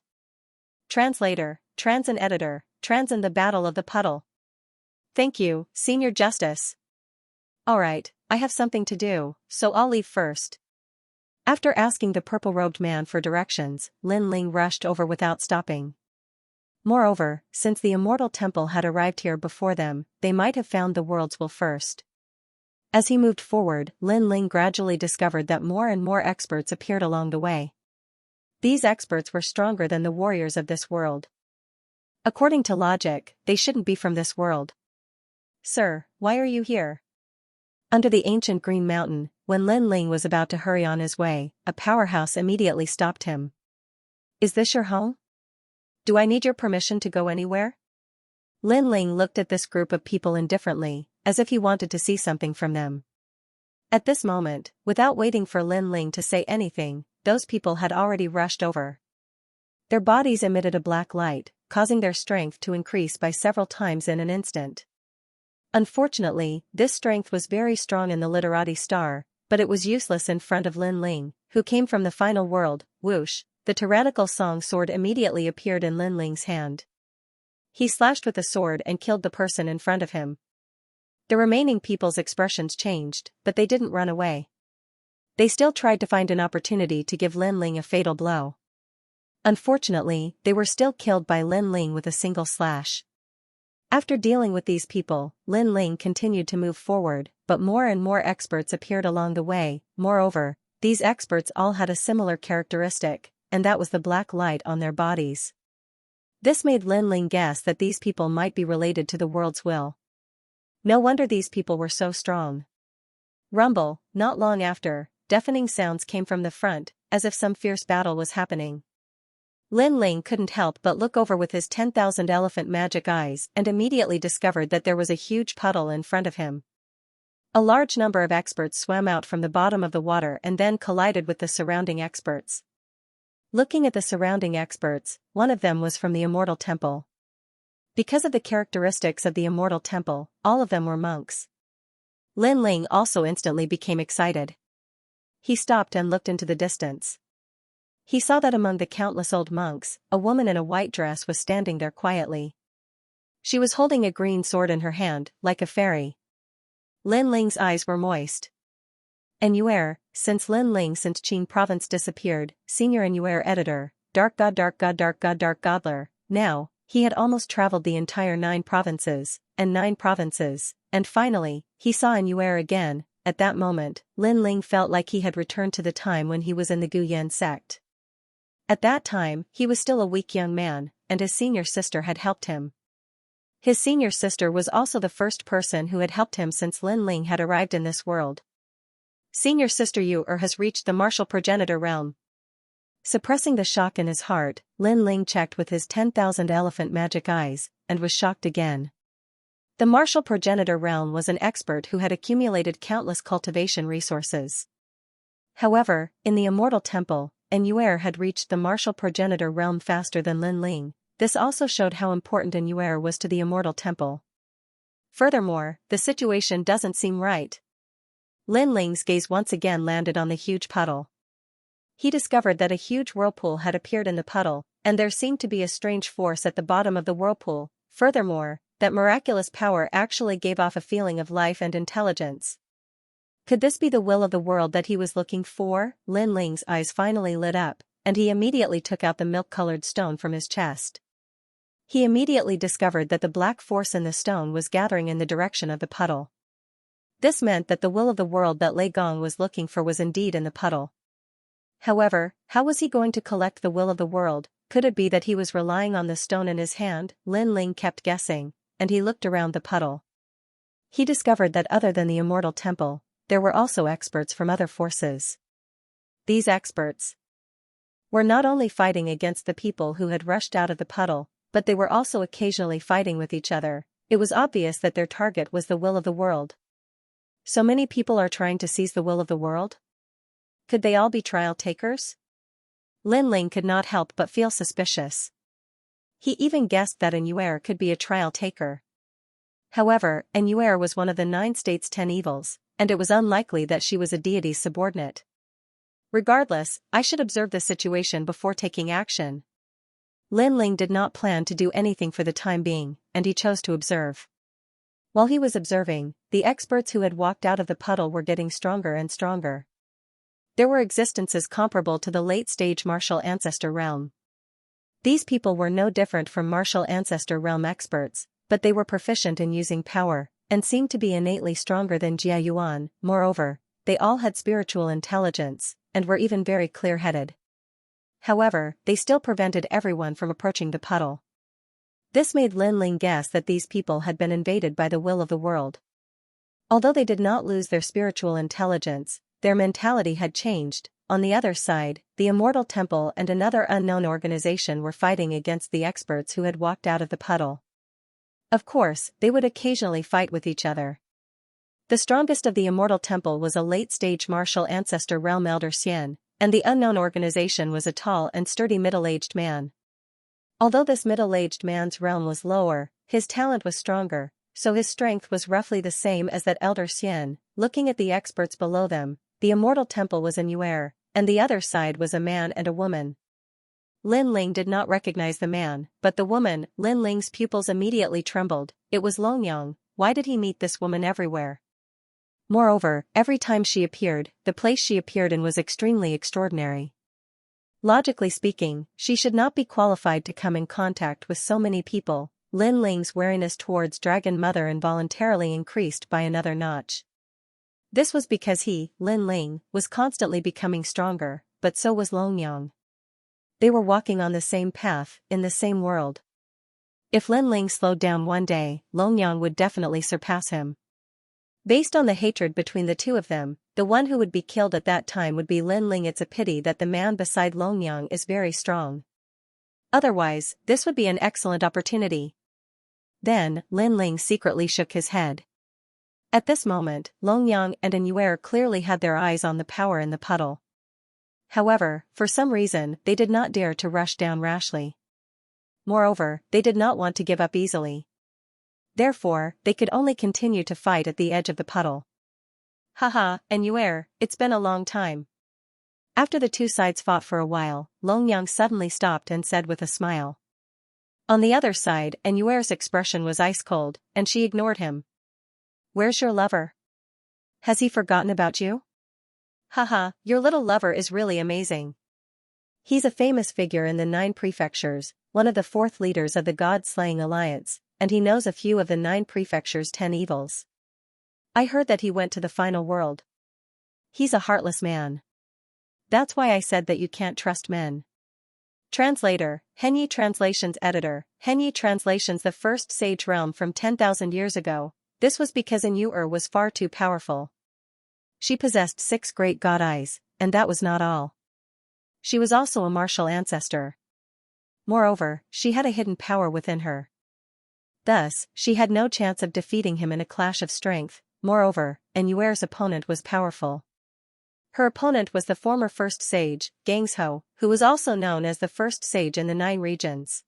Translator, Transin Editor, Transin the Battle of the Puddle. Thank you, Senior Justice. Alright, I have something to do, so I'll leave first. After asking the purple-robed man for directions, Lin Ling rushed over without stopping. Moreover, since the immortal temple had arrived here before them, they might have found the world's will first. As he moved forward, Lin Ling gradually discovered that more and more experts appeared along the way. These experts were stronger than the warriors of this world. According to logic, they shouldn't be from this world. Sir, why are you here? Under the ancient green mountain, when Lin Ling was about to hurry on his way, a powerhouse immediately stopped him. Is this your home? Do I need your permission to go anywhere? Lin Ling looked at this group of people indifferently, as if he wanted to see something from them. At this moment, without waiting for Lin Ling to say anything, those people had already rushed over. Their bodies emitted a black light, causing their strength to increase by several times in an instant. Unfortunately, this strength was very strong in the literati star, but it was useless in front of Lin Ling, who came from the final world. Whoosh, the tyrannical song sword immediately appeared in Lin Ling's hand. He slashed with the sword and killed the person in front of him. The remaining people's expressions changed, but they didn't run away. They still tried to find an opportunity to give Lin Ling a fatal blow. Unfortunately, they were still killed by Lin Ling with a single slash. After dealing with these people, Lin Ling continued to move forward, but more and more experts appeared along the way. Moreover, these experts all had a similar characteristic, and that was the black light on their bodies. This made Lin Ling guess that these people might be related to the world's will. No wonder these people were so strong. Rumble, not long after, deafening sounds came from the front, as if some fierce battle was happening. Lin Ling couldn't help but look over with his 10,000 elephant magic eyes and immediately discovered that there was a huge puddle in front of him. A large number of experts swam out from the bottom of the water and then collided with the surrounding experts. Looking at the surrounding experts, one of them was from the Immortal Temple. Because of the characteristics of the Immortal Temple, all of them were monks. Lin Ling also instantly became excited. He stopped and looked into the distance. He saw that among the countless old monks, a woman in a white dress was standing there quietly. She was holding a green sword in her hand, like a fairy. Lin Ling's eyes were moist. Anuer, since Lin Ling since Qing province disappeared, Senior Anuer Editor, Dark God Dark God Dark God Dark Godler, now, he had almost traveled the entire 9 provinces, and finally, he saw Anuer again. At that moment, Lin Ling felt like he had returned to the time when he was in the Guyan sect. At that time, he was still a weak young man, and his senior sister had helped him. His senior sister was also the first person who had helped him since Lin Ling had arrived in this world. Senior sister Yu-Er has reached the martial progenitor realm. Suppressing the shock in his heart, Lin Ling checked with his 10,000 elephant magic eyes, and was shocked again. The martial progenitor realm was an expert who had accumulated countless cultivation resources. However, in the Immortal Temple, Anuer had reached the martial progenitor realm faster than Lin Ling. This also showed how important Anuer was to the Immortal Temple. Furthermore, the situation doesn't seem right. Lin Ling's gaze once again landed on the huge puddle. He discovered that a huge whirlpool had appeared in the puddle, and there seemed to be a strange force at the bottom of the whirlpool. Furthermore, that miraculous power actually gave off a feeling of life and intelligence. Could this be the will of the world that he was looking for? Lin Ling's eyes finally lit up, and he immediately took out the milk-colored stone from his chest. He immediately discovered that the black force in the stone was gathering in the direction of the puddle. This meant that the will of the world that Lei Gong was looking for was indeed in the puddle. However, how was he going to collect the will of the world? Could it be that he was relying on the stone in his hand? Lin Ling kept guessing, and he looked around the puddle. He discovered that other than the Immortal Temple, there were also experts from other forces. These experts were not only fighting against the people who had rushed out of the puddle, but they were also occasionally fighting with each other. It was obvious that their target was the will of the world. So many people are trying to seize the will of the world? Could they all be trial takers? Lin Ling could not help but feel suspicious. He even guessed that Anuer could be a trial taker. However, Anuer was one of the 9 states' 10 evils, and it was unlikely that she was a deity's subordinate. Regardless, I should observe the situation before taking action. Lin Ling did not plan to do anything for the time being, and he chose to observe. While he was observing, the experts who had walked out of the puddle were getting stronger and stronger. There were existences comparable to the late-stage martial ancestor realm. These people were no different from martial ancestor realm experts, but they were proficient in using power, and seemed to be innately stronger than Jia Yuan. Moreover, they all had spiritual intelligence, and were even very clear-headed. However, they still prevented everyone from approaching the puddle. This made Lin Ling guess that these people had been invaded by the will of the world. Although they did not lose their spiritual intelligence, their mentality had changed. On the other side, the Immortal Temple and another unknown organization were fighting against the experts who had walked out of the puddle. Of course, they would occasionally fight with each other. The strongest of the Immortal Temple was a late-stage martial ancestor realm elder Xian, and the unknown organization was a tall and sturdy middle-aged man. Although this middle-aged man's realm was lower, his talent was stronger, so his strength was roughly the same as that elder Xian. Looking at the experts below them, the Immortal Temple was a Nuer, and the other side was a man and a woman. Lin Ling did not recognize the man, but the woman. Lin Ling's pupils immediately trembled. It was Longyang. Why did he meet this woman everywhere? Moreover, every time she appeared, the place she appeared in was extremely extraordinary. Logically speaking, she should not be qualified to come in contact with so many people. Lin Ling's wariness towards Dragon Mother involuntarily increased by another notch. This was because he, Lin Ling, was constantly becoming stronger, but so was Longyang. They were walking on the same path, in the same world. If Lin Ling slowed down one day, Longyang would definitely surpass him. Based on the hatred between the two of them, the one who would be killed at that time would be Lin Ling. It's a pity that the man beside Longyang is very strong. Otherwise, this would be an excellent opportunity. Then, Lin Ling secretly shook his head. At this moment, Longyang and Nuer clearly had their eyes on the power in the puddle. However, for some reason, they did not dare to rush down rashly. Moreover, they did not want to give up easily. Therefore, they could only continue to fight at the edge of the puddle. Haha, Nuer, it's been a long time. After the two sides fought for a while, Longyang suddenly stopped and said with a smile. On the other side, Nuer's expression was ice-cold, and she ignored him. Where's your lover? Has he forgotten about you? Haha, your little lover is really amazing. He's a famous figure in the 9 prefectures, one of the 4th leaders of the God-slaying alliance, and he knows a few of the 9 prefectures' 10 evils. I heard that he went to the final world. He's a heartless man. That's why I said that you can't trust men. Translator, Henyi Translations Editor, Henyi Translations. The first sage realm from 10,000 years ago. This was because Nuer was far too powerful. She possessed 6 great god eyes, and that was not all. She was also a martial ancestor. Moreover, she had a hidden power within her. Thus, she had no chance of defeating him in a clash of strength. Moreover, Nuer's opponent was powerful. Her opponent was the former first sage, Gangsho, who was also known as the first sage in the 9 regions.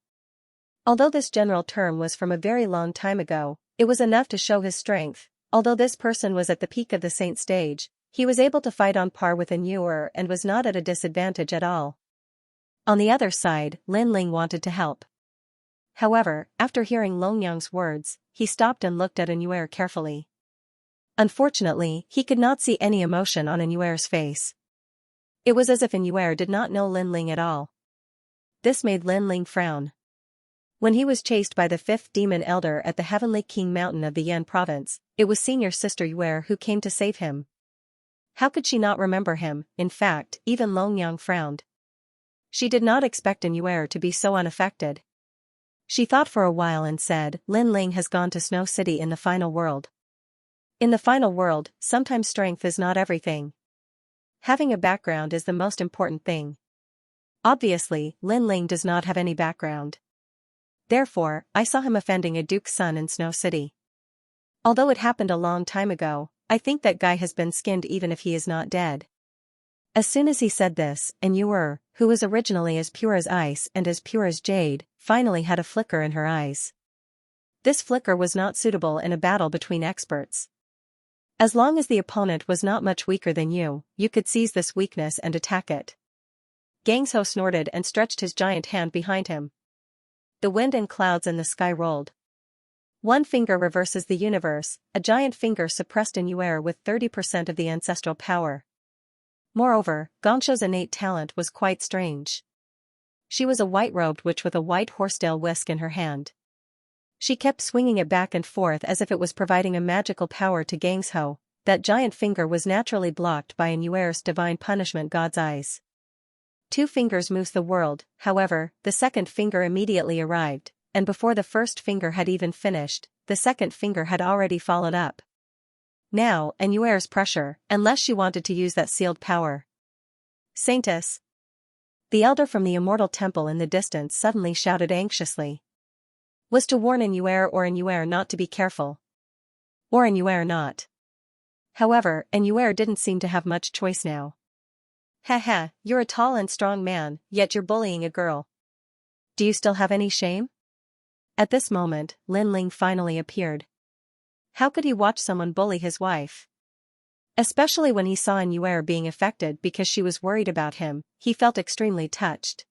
Although this general term was from a very long time ago, it was enough to show his strength. Although this person was at the peak of the saint stage, he was able to fight on par with Nuer and was not at a disadvantage at all. On the other side, Lin Ling wanted to help. However, after hearing Longyang's words, he stopped and looked at Nuer carefully. Unfortunately, he could not see any emotion on Nuer's face. It was as if Nuer did not know Lin Ling at all. This made Lin Ling frown. When he was chased by the 5th demon elder at the Heavenly King Mountain of the Yan province, it was senior sister Yuer who came to save him. How could she not remember him? In fact, even Longyang frowned. She did not expect Nuer to be so unaffected. She thought for a while and said, Lin Ling has gone to Snow City in the final world. In the final world, sometimes strength is not everything. Having a background is the most important thing. Obviously, Lin Ling does not have any background. Therefore, I saw him offending a duke's son in Snow City. Although it happened a long time ago, I think that guy has been skinned even if he is not dead. As soon as he said this, Nuer, who was originally as pure as ice and as pure as jade, finally had a flicker in her eyes. This flicker was not suitable in a battle between experts. As long as the opponent was not much weaker than you, you could seize this weakness and attack it. Gangso snorted and stretched his giant hand behind him. The wind and clouds in the sky rolled. One finger reverses the universe, a giant finger suppressed in Yuer with 30% of the ancestral power. Moreover, Gongsho's innate talent was quite strange. She was a white-robed witch with a white horsetail whisk in her hand. She kept swinging it back and forth as if it was providing a magical power to Gangsho. That giant finger was naturally blocked by Yuer's divine punishment god's eyes. Two fingers moves the world, however, the second finger immediately arrived, and before the first finger had even finished, the second finger had already followed up. Now, Yuer's pressure, unless she wanted to use that sealed power. Saintess! The elder from the immortal temple in the distance suddenly shouted anxiously. Was to warn Yuer not to be careful. Or Yuer not. However, Yuer didn't seem to have much choice now. Haha, you're a tall and strong man, yet you're bullying a girl. Do you still have any shame? At this moment, Lin Ling finally appeared. How could he watch someone bully his wife? Especially when he saw Yuer being affected because she was worried about him, he felt extremely touched.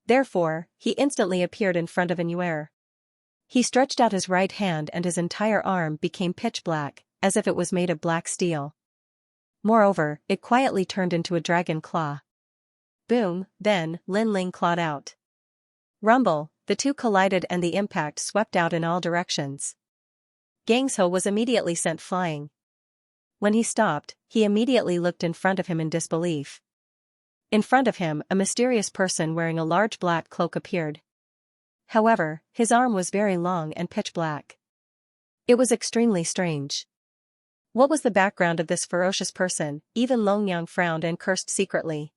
Therefore, he instantly appeared in front of Yuer. He stretched out his right hand and his entire arm became pitch black, as if it was made of black steel. Moreover, it quietly turned into a dragon claw. Boom, then, Lin Ling clawed out. Rumble, the two collided and the impact swept out in all directions. Gangsho was immediately sent flying. When he stopped, he immediately looked in front of him in disbelief. In front of him, a mysterious person wearing a large black cloak appeared. However, his arm was very long and pitch black. It was extremely strange. What was the background of this ferocious person? Even Longyang frowned and cursed secretly.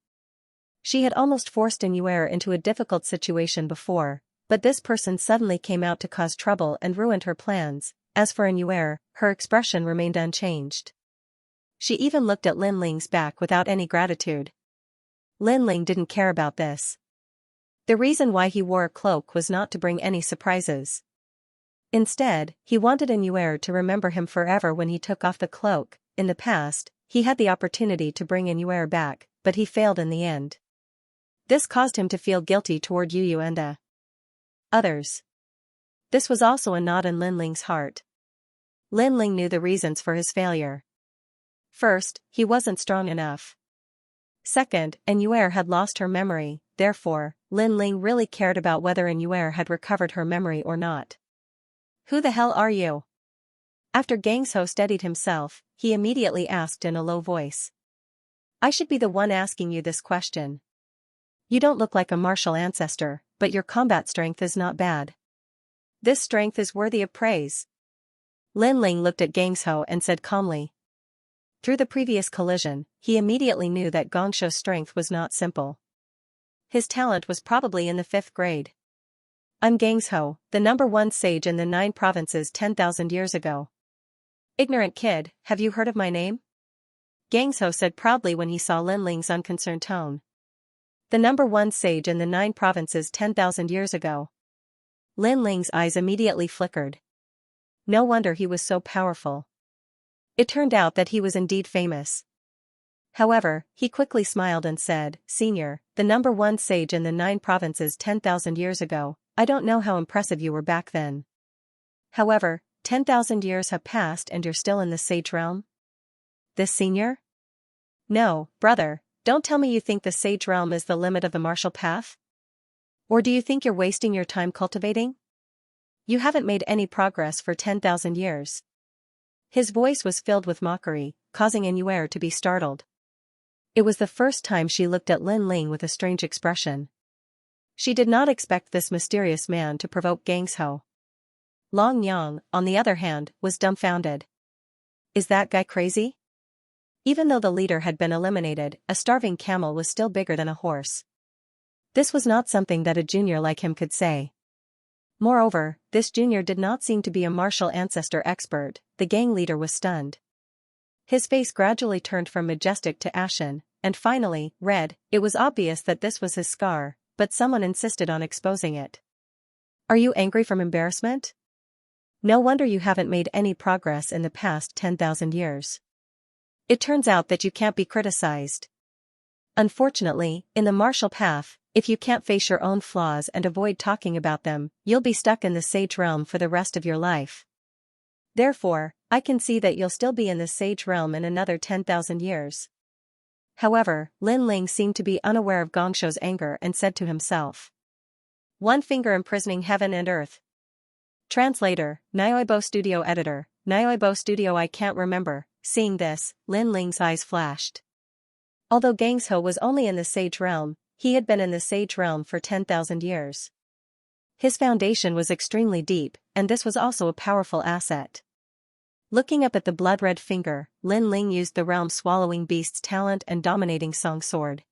She had almost forced Yuer into a difficult situation before, but this person suddenly came out to cause trouble and ruined her plans. As for Yuer, her expression remained unchanged. She even looked at Lin Ling's back without any gratitude. Lin Ling didn't care about this. The reason why he wore a cloak was not to bring any surprises. Instead, he wanted Yuer to remember him forever when he took off the cloak. In the past, he had the opportunity to bring Yuer back, but he failed in the end. This caused him to feel guilty toward Yu and the others. This was also a knot in Lin Ling's heart. Lin Ling knew the reasons for his failure. First, he wasn't strong enough. Second, Yuer had lost her memory, therefore, Lin Ling really cared about whether Yuer had recovered her memory or not. Who the hell are you? After Gangsho steadied himself, he immediately asked in a low voice. I should be the one asking you this question. You don't look like a martial ancestor, but your combat strength is not bad. This strength is worthy of praise. Lin Ling looked at Gangsho and said calmly. Through the previous collision, he immediately knew that Gongsho's strength was not simple. His talent was probably in the 5th grade. I'm Gangsho, the #1 sage in the 9 provinces 10,000 years ago. Ignorant kid, have you heard of my name? Gangsho said proudly when he saw Lin Ling's unconcerned tone. The #1 sage in the 9 provinces 10,000 years ago. Lin Ling's eyes immediately flickered. No wonder he was so powerful. It turned out that he was indeed famous. However, he quickly smiled and said, Senior, the #1 sage in the 9 provinces 10,000 years ago, I don't know how impressive you were back then. However, 10,000 years have passed and you're still in the sage realm? This senior? No, brother, don't tell me you think the sage realm is the limit of the martial path? Or do you think you're wasting your time cultivating? You haven't made any progress for 10,000 years. His voice was filled with mockery, causing Yuer to be startled. It was the first time she looked at Lin Ling with a strange expression. She did not expect this mysterious man to provoke Gangsho. Long Yang, on the other hand, was dumbfounded. Is that guy crazy? Even though the leader had been eliminated, a starving camel was still bigger than a horse. This was not something that a junior like him could say. Moreover, this junior did not seem to be a martial ancestor expert. The gang leader was stunned. His face gradually turned from majestic to ashen, and finally, red. It was obvious that this was his scar, but someone insisted on exposing it. Are you angry from embarrassment? No wonder you haven't made any progress in the past 10,000 years. It turns out that you can't be criticized. Unfortunately, in the martial path, if you can't face your own flaws and avoid talking about them, you'll be stuck in the sage realm for the rest of your life. Therefore, I can see that you'll still be in the sage realm in another 10,000 years. However, Lin Ling seemed to be unaware of Gongshuo's anger and said to himself, "One finger imprisoning heaven and earth." Translator, Nyoibo Studio Editor, Nyoibo Studio. I can't remember. Seeing this, Lin Ling's eyes flashed. Although Gangsho was only in the sage realm, he had been in the sage realm for 10,000 years. His foundation was extremely deep, and this was also a powerful asset. Looking up at the blood-red finger, Lin Ling used the realm-swallowing beast's talent and dominating song sword.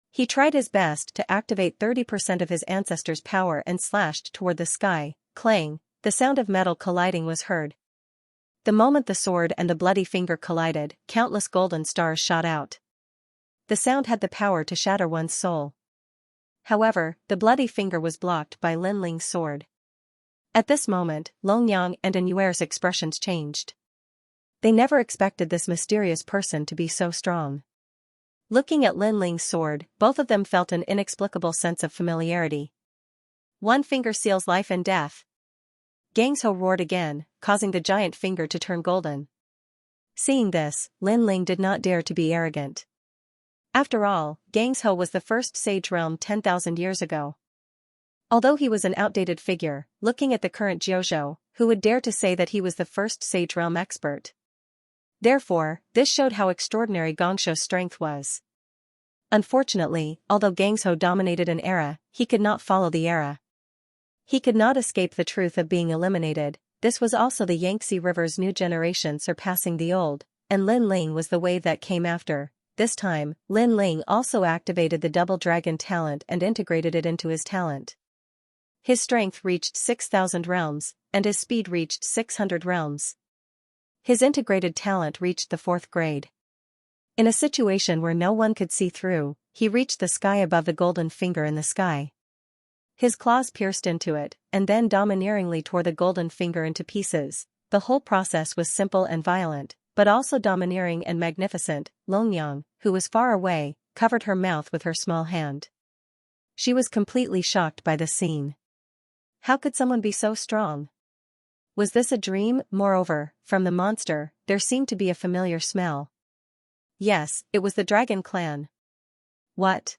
He tried his best to activate 30% of his ancestors' power and slashed toward the sky. Clang, the sound of metal colliding was heard. The moment the sword and the bloody finger collided, countless golden stars shot out. The sound had the power to shatter one's soul. However, the bloody finger was blocked by Lin Ling's sword. At this moment, Long Yang and Anuer's expressions changed. They never expected this mysterious person to be so strong. Looking at Lin Ling's sword, both of them felt an inexplicable sense of familiarity. One finger seals life and death. Gangsho roared again, causing the giant finger to turn golden. Seeing this, Lin Ling did not dare to be arrogant. After all, Gangsho was the first sage realm 10,000 years ago. Although he was an outdated figure, looking at the current Jiuzhou, who would dare to say that he was the first sage realm expert? Therefore, this showed how extraordinary Gongshuo's strength was. Unfortunately, although Gangsho dominated an era, he could not follow the era. He could not escape the truth of being eliminated. This was also the Yangtze River's new generation surpassing the old, and Lin Ling was the wave that came after. This time, Lin Ling also activated the double dragon talent and integrated it into his talent. His strength reached 6,000 realms, and his speed reached 600 realms. His integrated talent reached the 4th grade. In a situation where no one could see through, he reached the sky above the golden finger in the sky. His claws pierced into it, and then domineeringly tore the golden finger into pieces. The whole process was simple and violent, but also domineering and magnificent. Longyang, who was far away, covered her mouth with her small hand. She was completely shocked by the scene. How could someone be so strong? Was this a dream? Moreover, from the monster, there seemed to be a familiar smell. Yes, it was the Dragon Clan. What?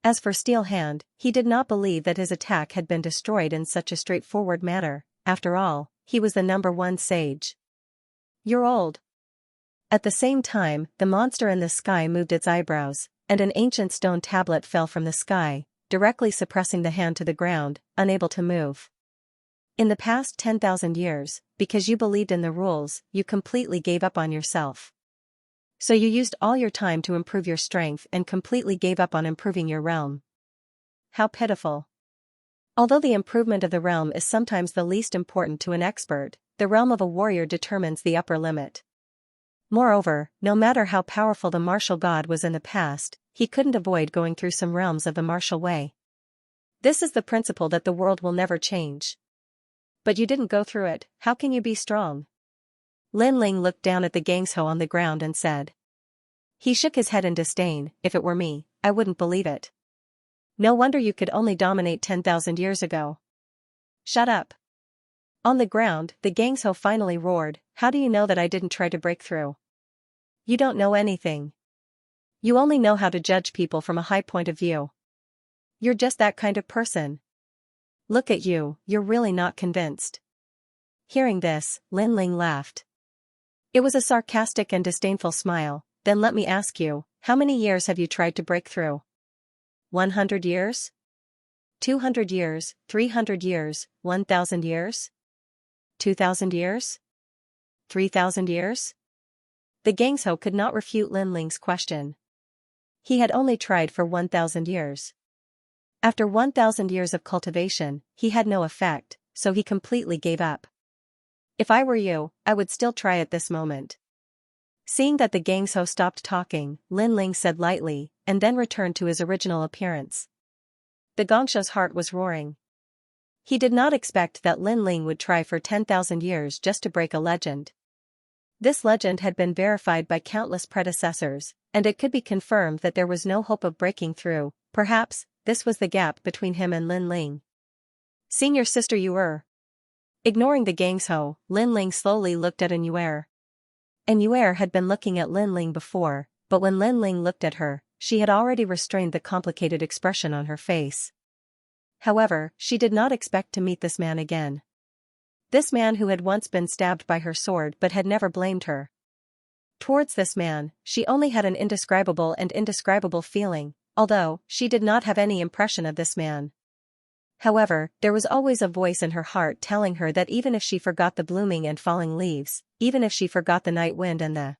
As for Steel Hand, he did not believe that his attack had been destroyed in such a straightforward manner. After all, he was the #1 sage. You're old. At the same time, the monster in the sky moved its eyebrows, and an ancient stone tablet fell from the sky, directly suppressing the hand to the ground, unable to move. In the past 10,000 years, because you believed in the rules, you completely gave up on yourself. So you used all your time to improve your strength and completely gave up on improving your realm. How pitiful. Although the improvement of the realm is sometimes the least important to an expert, the realm of a warrior determines the upper limit. Moreover, no matter how powerful the martial god was in the past, he couldn't avoid going through some realms of the martial way. This is the principle that the world will never change. But you didn't go through it, how can you be strong? Lin Ling looked down at the Gangsho on the ground and said. He shook his head in disdain. If it were me, I wouldn't believe it. No wonder you could only dominate 10,000 years ago. Shut up. On the ground, the Gangsho finally roared, how do you know that I didn't try to break through? You don't know anything. You only know how to judge people from a high point of view. You're just that kind of person. Look at you, you're really not convinced. Hearing this, Lin Ling laughed. It was a sarcastic and disdainful smile. Then let me ask you, how many years have you tried to break through? 100 years? 200 years, 300 years, 1,000 years? 2,000 years? 3,000 years? The Gangsho could not refute Lin Ling's question. He had only tried for 1,000 years. After 1,000 years of cultivation, he had no effect, so he completely gave up. If I were you, I would still try at this moment. Seeing that the Gangsho stopped talking, Lin Ling said lightly, and then returned to his original appearance. The Gangsho's heart was roaring. He did not expect that Lin Ling would try for 10,000 years just to break a legend. This legend had been verified by countless predecessors, and it could be confirmed that there was no hope of breaking through. Perhaps, this was the gap between him and Lin Ling. "Seeing your sister Yuer." Ignoring the Gangsho, Lin Ling slowly looked at Yuer. Yuer had been looking at Lin Ling before, but when Lin Ling looked at her, she had already restrained the complicated expression on her face. However, she did not expect to meet this man again. This man who had once been stabbed by her sword but had never blamed her. Towards this man, she only had an indescribable feeling, although she did not have any impression of this man. However, there was always a voice in her heart telling her that even if she forgot the blooming and falling leaves, even if she forgot the night wind and the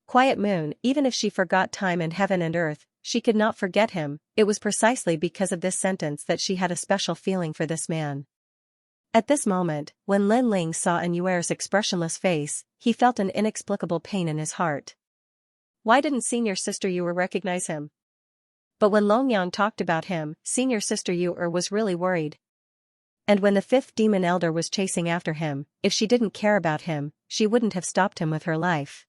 quiet moon, even if she forgot time and heaven and earth, she could not forget him. It was precisely because of this sentence that she had a special feeling for this man. At this moment, when Lin Ling saw Yuer's expressionless face, he felt an inexplicable pain in his heart. Why didn't senior sister Yuer recognize him? But when Longyang talked about him, senior sister Yuer was really worried. And when the fifth demon elder was chasing after him, if she didn't care about him, she wouldn't have stopped him with her life.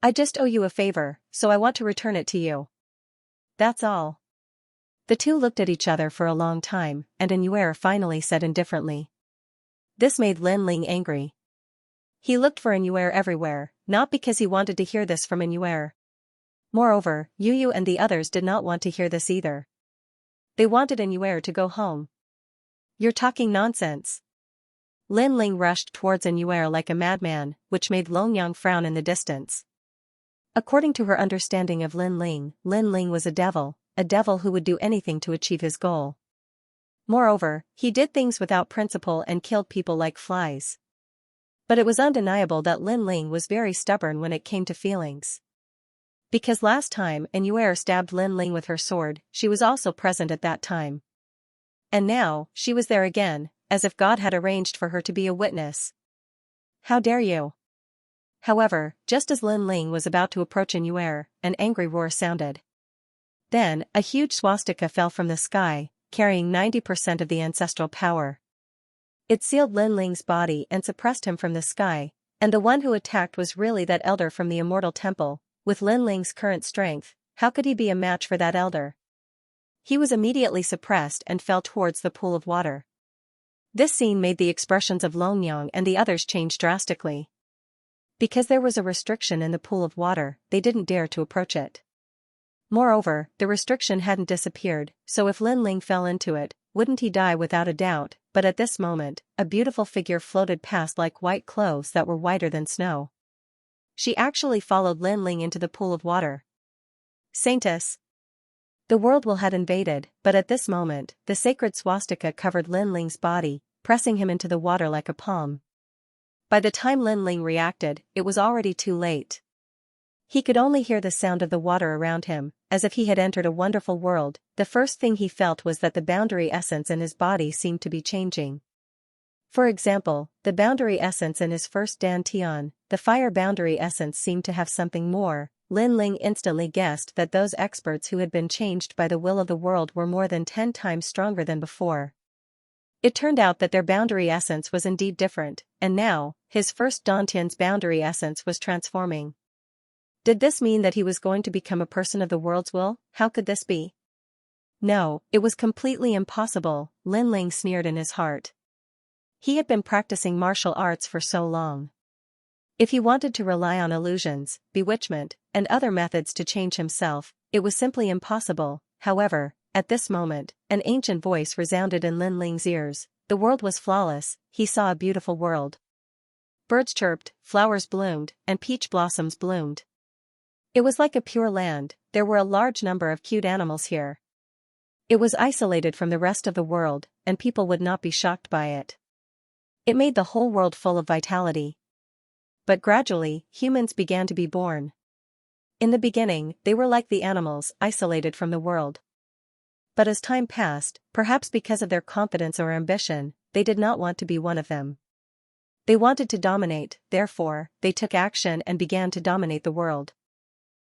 "I just owe you a favor, so I want to return it to you. That's all." The two looked at each other for a long time, and Yuer finally said indifferently. This made Lin Ling angry. He looked for Yuer everywhere, not because he wanted to hear this from Yuer. Moreover, Yu and the others did not want to hear this either. They wanted Yuer to go home. "You're talking nonsense." Lin Ling rushed towards Yuer like a madman, which made Longyang frown in the distance. According to her understanding of Lin Ling was a devil who would do anything to achieve his goal. Moreover, he did things without principle and killed people like flies. But it was undeniable that Lin Ling was very stubborn when it came to feelings. Because last time Yuer stabbed Lin Ling with her sword, she was also present at that time. And now, she was there again, as if God had arranged for her to be a witness. "How dare you?" However, just as Lin Ling was about to approach Yuer, an angry roar sounded. Then, a huge swastika fell from the sky, carrying 90% of the ancestral power. It sealed Lin Ling's body and suppressed him from the sky, and the one who attacked was really that elder from the immortal temple. With Lin Ling's current strength, how could he be a match for that elder? He was immediately suppressed and fell towards the pool of water. This scene made the expressions of Longyang and the others change drastically. Because there was a restriction in the pool of water, they didn't dare to approach it. Moreover, the restriction hadn't disappeared, so if Lin Ling fell into it, wouldn't he die without a doubt? But at this moment, a beautiful figure floated past like white clothes that were whiter than snow. She actually followed Lin Ling into the pool of water. Saintess! The world will had invaded, but at this moment, the sacred swastika covered Lin Ling's body, pressing him into the water like a palm. By the time Lin Ling reacted, it was already too late. He could only hear the sound of the water around him, as if he had entered a wonderful world. The first thing he felt was that the boundary essence in his body seemed to be changing. For example, the boundary essence in his first dantian, the fire boundary essence seemed to have something more. Lin Ling instantly guessed that those experts who had been changed by the will of the world were more than 10 times stronger than before. It turned out that their boundary essence was indeed different, and now, his first dantian's boundary essence was transforming. Did this mean that he was going to become a person of the world's will? How could this be? No, it was completely impossible, Lin Ling sneered in his heart. He had been practicing martial arts for so long. If he wanted to rely on illusions, bewitchment, and other methods to change himself, it was simply impossible. However, at this moment, an ancient voice resounded in Lin Ling's ears. The world was flawless, he saw a beautiful world. Birds chirped, flowers bloomed, and peach blossoms bloomed. It was like a pure land. There were a large number of cute animals here. It was isolated from the rest of the world, and people would not be shocked by it. It made the whole world full of vitality. But gradually, humans began to be born. In the beginning, they were like the animals, isolated from the world. But as time passed, perhaps because of their confidence or ambition, they did not want to be one of them. They wanted to dominate, therefore, they took action and began to dominate the world.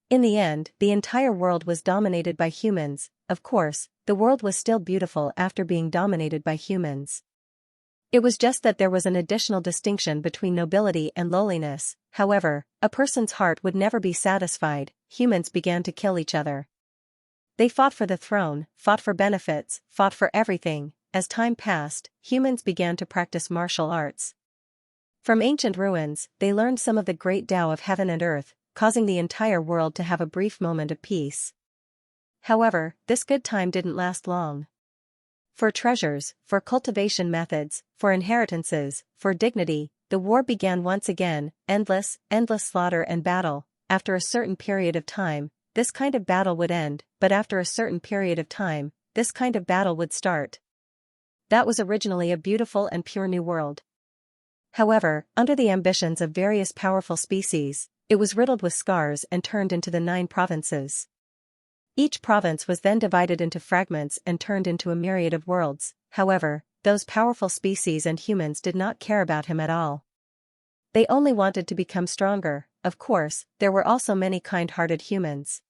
In the end, the entire world was dominated by humans. Of course, the world was still beautiful after being dominated by humans. It was just that there was an additional distinction between nobility and lowliness. However, a person's heart would never be satisfied. Humans began to kill each other. They fought for the throne, fought for benefits, fought for everything. As time passed, humans began to practice martial arts. From ancient ruins, they learned some of the great Tao of heaven and earth, causing the entire world to have a brief moment of peace. However, this good time didn't last long. For treasures, for cultivation methods, for inheritances, for dignity, the war began once again, endless slaughter and battle. After a certain period of time, this kind of battle would end, but after a certain period of time, this kind of battle would start. That was originally a beautiful and pure new world. However, under the ambitions of various powerful species, it was riddled with scars and turned into the 9 provinces. Each province was then divided into fragments and turned into a myriad of worlds. However, those powerful species and humans did not care about him at all. They only wanted to become stronger. Of course, there were also many kind-hearted humans.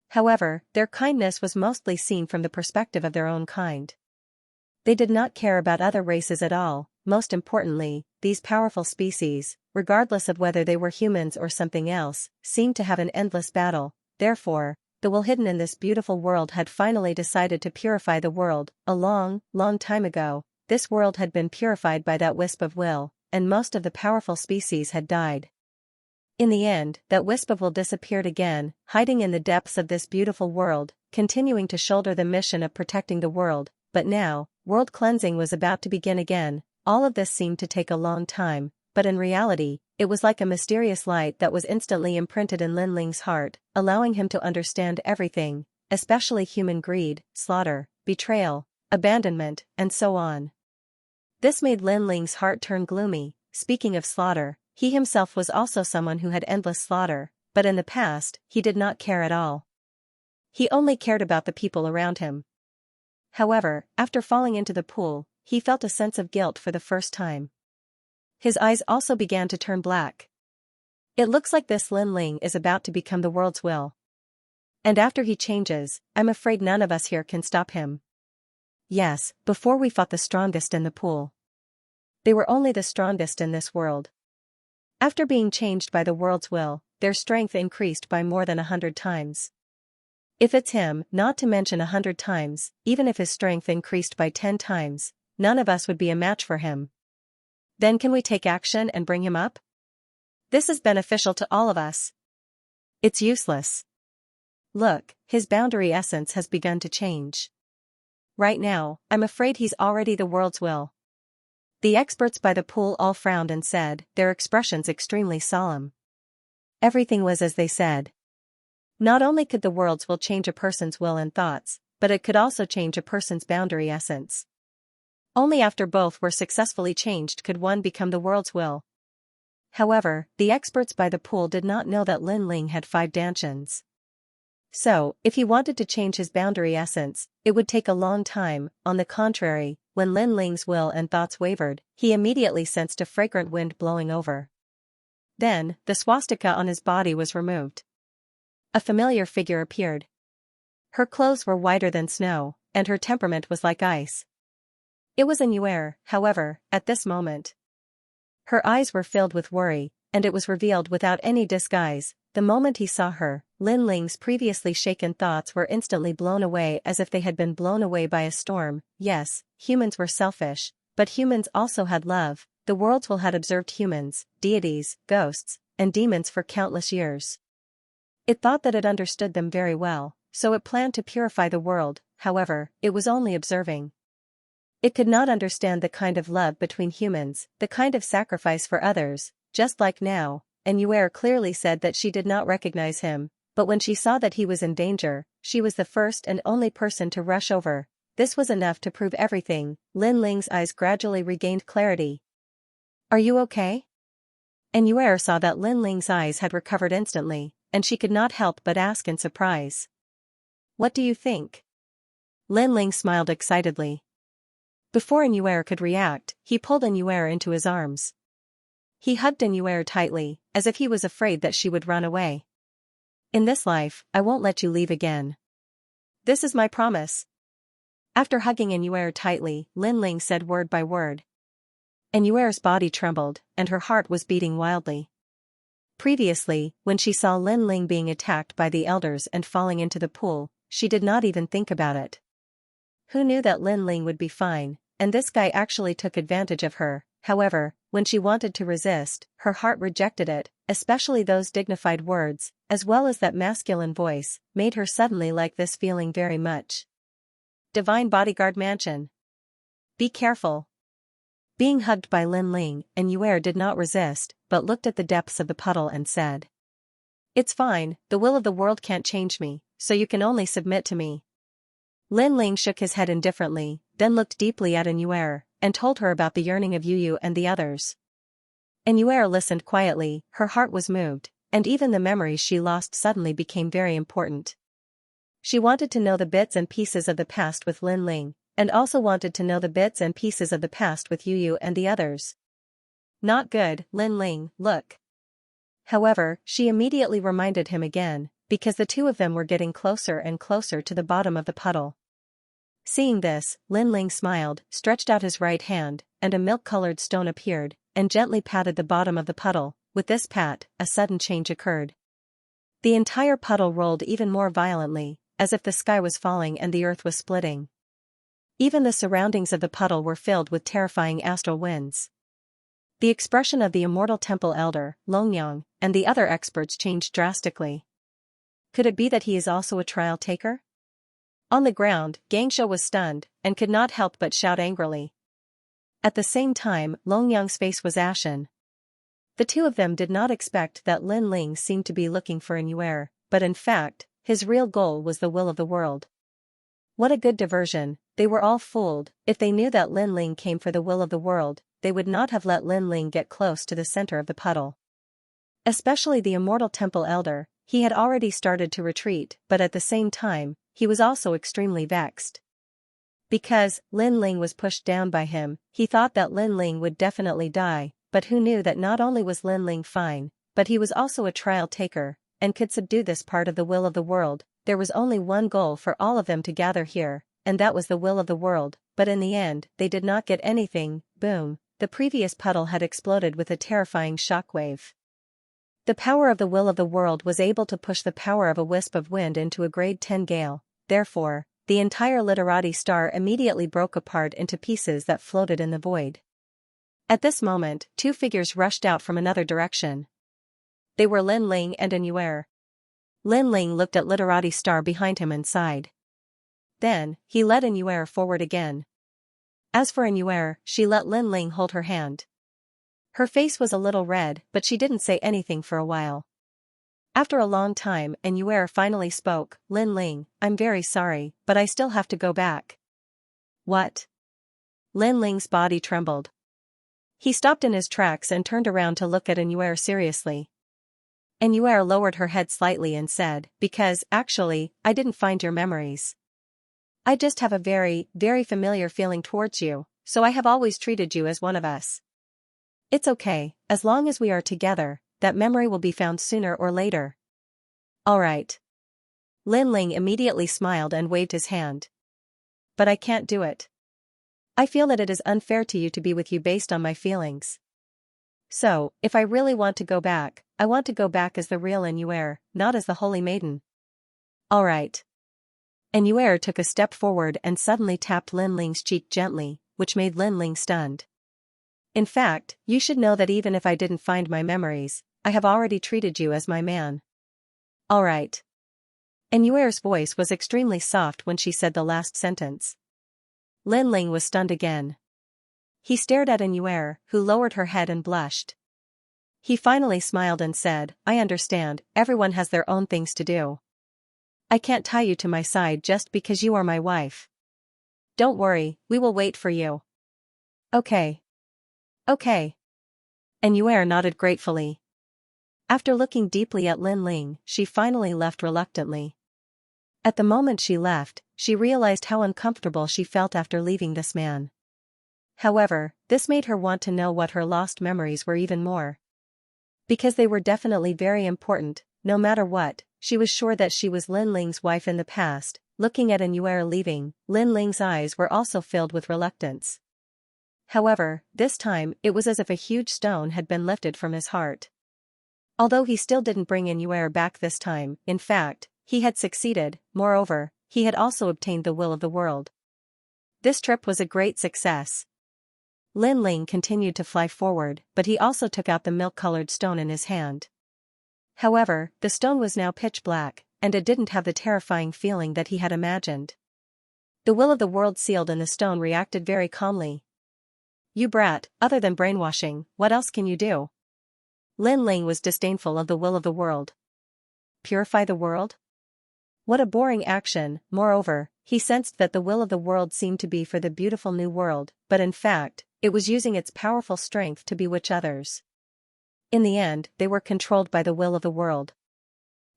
However, their kindness was mostly seen from the perspective of their own kind. They did not care about other races at all. Most importantly, these powerful species, regardless of whether they were humans or something else, seemed to have an endless battle. Therefore, the will hidden in this beautiful world had finally decided to purify the world. A long time ago, this world had been purified by that wisp of will, and most of the powerful species had died. In the end, that wisp of will disappeared again, hiding in the depths of this beautiful world, continuing to shoulder the mission of protecting the world. But now, world cleansing was about to begin again. All of this seemed to take a long time, but in reality, it was like a mysterious light that was instantly imprinted in Lin Ling's heart, allowing him to understand everything, especially human greed, slaughter, betrayal, abandonment, and so on. This made Lin Ling's heart turn gloomy. Speaking of slaughter, he himself was also someone who had endless slaughter, but in the past, he did not care at all. He only cared about the people around him. However, after falling into the pool, he felt a sense of guilt for the first time. His eyes also began to turn black. It looks like this Lin Ling is about to become the world's will. And after he changes, I'm afraid none of us here can stop him. Yes, before we fought the strongest in the pool. They were only the strongest in this world. After being changed by the world's will, their strength increased by more than 100 times. If it's him, not to mention 100 times, even if his strength increased by 10 times, none of us would be a match for him. Then can we take action and bring him up? This is beneficial to all of us. It's useless. Look, his boundary essence has begun to change. Right now, I'm afraid he's already the world's will. The experts by the pool all frowned and said, their expressions extremely solemn. Everything was as they said. Not only could the world's will change a person's will and thoughts, but it could also change a person's boundary essence. Only after both were successfully changed could one become the world's will. However, the experts by the pool did not know that Lin Ling had 5 dantians. So, if he wanted to change his boundary essence, it would take a long time. On the contrary, when Lin Ling's will and thoughts wavered, he immediately sensed a fragrant wind blowing over. Then, the swastika on his body was removed. A familiar figure appeared. Her clothes were whiter than snow, and her temperament was like ice. It was Xianxia, however, at this moment. Her eyes were filled with worry, and it was revealed without any disguise. The moment he saw her, Lin Ling's previously shaken thoughts were instantly blown away as if they had been blown away by a storm. Yes, humans were selfish, but humans also had love. The world's will had observed humans, deities, ghosts, and demons for countless years. It thought that it understood them very well, so it planned to purify the world. However, it was only observing. It could not understand the kind of love between humans, the kind of sacrifice for others, just like now, and Xianxia clearly said that she did not recognize him, but when she saw that he was in danger, she was the first and only person to rush over. This was enough to prove everything. Lin Ling's eyes gradually regained clarity. Are you okay? And Xianxia saw that Lin Ling's eyes had recovered instantly, and she could not help but ask in surprise. What do you think? Lin Ling smiled excitedly. Before Xianxia could react, he pulled Xianxia into his arms. He hugged Xianxia tightly, as if he was afraid that she would run away. In this life, I won't let you leave again. This is my promise. After hugging Anuer tightly, Lin Ling said word by word. Anuer's body trembled, and her heart was beating wildly. Previously, when she saw Lin Ling being attacked by the elders and falling into the pool, she did not even think about it. Who knew that Lin Ling would be fine, and this guy actually took advantage of her. However, when she wanted to resist, her heart rejected it, especially those dignified words, as well as that masculine voice, made her suddenly like this feeling very much. Divine Bodyguard Mansion. Be careful. Being hugged by Lin Ling, Anuer did not resist, but looked at the depths of the puddle and said. It's fine, the will of the world can't change me, so you can only submit to me. Lin Ling shook his head indifferently, then looked deeply at Anuer, and told her about the yearning of Yu and the others. Anuer listened quietly, her heart was moved, and even the memories she lost suddenly became very important. She wanted to know the bits and pieces of the past with Lin Ling, and also wanted to know the bits and pieces of the past with Yu and the others. Not good, Lin Ling, look. However, she immediately reminded him again, because the two of them were getting closer and closer to the bottom of the puddle. Seeing this, Lin Ling smiled, stretched out his right hand, and a milk-colored stone appeared, and gently patted the bottom of the puddle. With this pat, a sudden change occurred. The entire puddle rolled even more violently, as if the sky was falling and the earth was splitting. Even the surroundings of the puddle were filled with terrifying astral winds. The expression of the immortal temple elder, Longyang, and the other experts changed drastically. Could it be that he is also a trial taker? On the ground, Xianxia was stunned, and could not help but shout angrily. At the same time, Longyang's face was ashen. The two of them did not expect that Lin Ling seemed to be looking for Anuer, but in fact, his real goal was the will of the world. What a good diversion, they were all fooled. If they knew that Lin Ling came for the will of the world, they would not have let Lin Ling get close to the center of the puddle. Especially the immortal temple elder, he had already started to retreat, but at the same time, he was also extremely vexed. Because Lin Ling was pushed down by him, he thought that Lin Ling would definitely die, but who knew that not only was Lin Ling fine, but he was also a trial taker, and could subdue this part of the will of the world. There was only one goal for all of them to gather here, and that was the will of the world, but in the end, they did not get anything. Boom, the previous puddle had exploded with a terrifying shockwave. The power of the will of the world was able to push the power of a wisp of wind into a grade 10 gale, therefore, the entire literati star immediately broke apart into pieces that floated in the void. At this moment, two figures rushed out from another direction. They were Lin Ling and Anuer. Lin Ling looked at literati star behind him and sighed. Then, he led Anuer forward again. As for Anuer, she let Lin Ling hold her hand. Her face was a little red, but she didn't say anything for a while. After a long time, Anuer finally spoke. Lin Ling, I'm very sorry, but I still have to go back. What? Lin Ling's body trembled. He stopped in his tracks and turned around to look at Anuer seriously. Anuer lowered her head slightly and said, because, actually, I didn't find your memories. I just have a very, very familiar feeling towards you, so I have always treated you as one of us. It's okay, as long as we are together, that memory will be found sooner or later. All right. Lin Ling immediately smiled and waved his hand. But I can't do it. I feel that it is unfair to you to be with you based on my feelings. So, if I really want to go back, I want to go back as the real Anuer, not as the holy maiden. All right. Anuer took a step forward and suddenly tapped Lin Ling's cheek gently, which made Lin Ling stunned. In fact, you should know that even if I didn't find my memories, I have already treated you as my man. All right. Anuer's voice was extremely soft when she said the last sentence. Lin Ling was stunned again. He stared at Anuer, who lowered her head and blushed. He finally smiled and said, I understand, everyone has their own things to do. I can't tie you to my side just because you are my wife. Don't worry, we will wait for you. Okay. Okay. Anuer nodded gratefully. After looking deeply at Lin Ling, she finally left reluctantly. At the moment she left, she realized how uncomfortable she felt after leaving this man. However, this made her want to know what her lost memories were even more. Because they were definitely very important, no matter what, she was sure that she was Lin Ling's wife in the past. Looking at Xianxia leaving, Lin Ling's eyes were also filled with reluctance. However, this time it was as if a huge stone had been lifted from his heart. Although he still didn't bring Xianxia back this time, in fact, he had succeeded. Moreover, he had also obtained the will of the world. This trip was a great success. Lin Ling continued to fly forward, but he also took out the milk-colored stone in his hand. However, the stone was now pitch black, and it didn't have the terrifying feeling that he had imagined. The will of the world sealed in the stone reacted very calmly. "You brat, other than brainwashing, what else can you do?" Lin Ling was disdainful of the will of the world. Purify the world? What a boring action. Moreover, he sensed that the will of the world seemed to be for the beautiful new world, but in fact, it was using its powerful strength to bewitch others. In the end, they were controlled by the will of the world.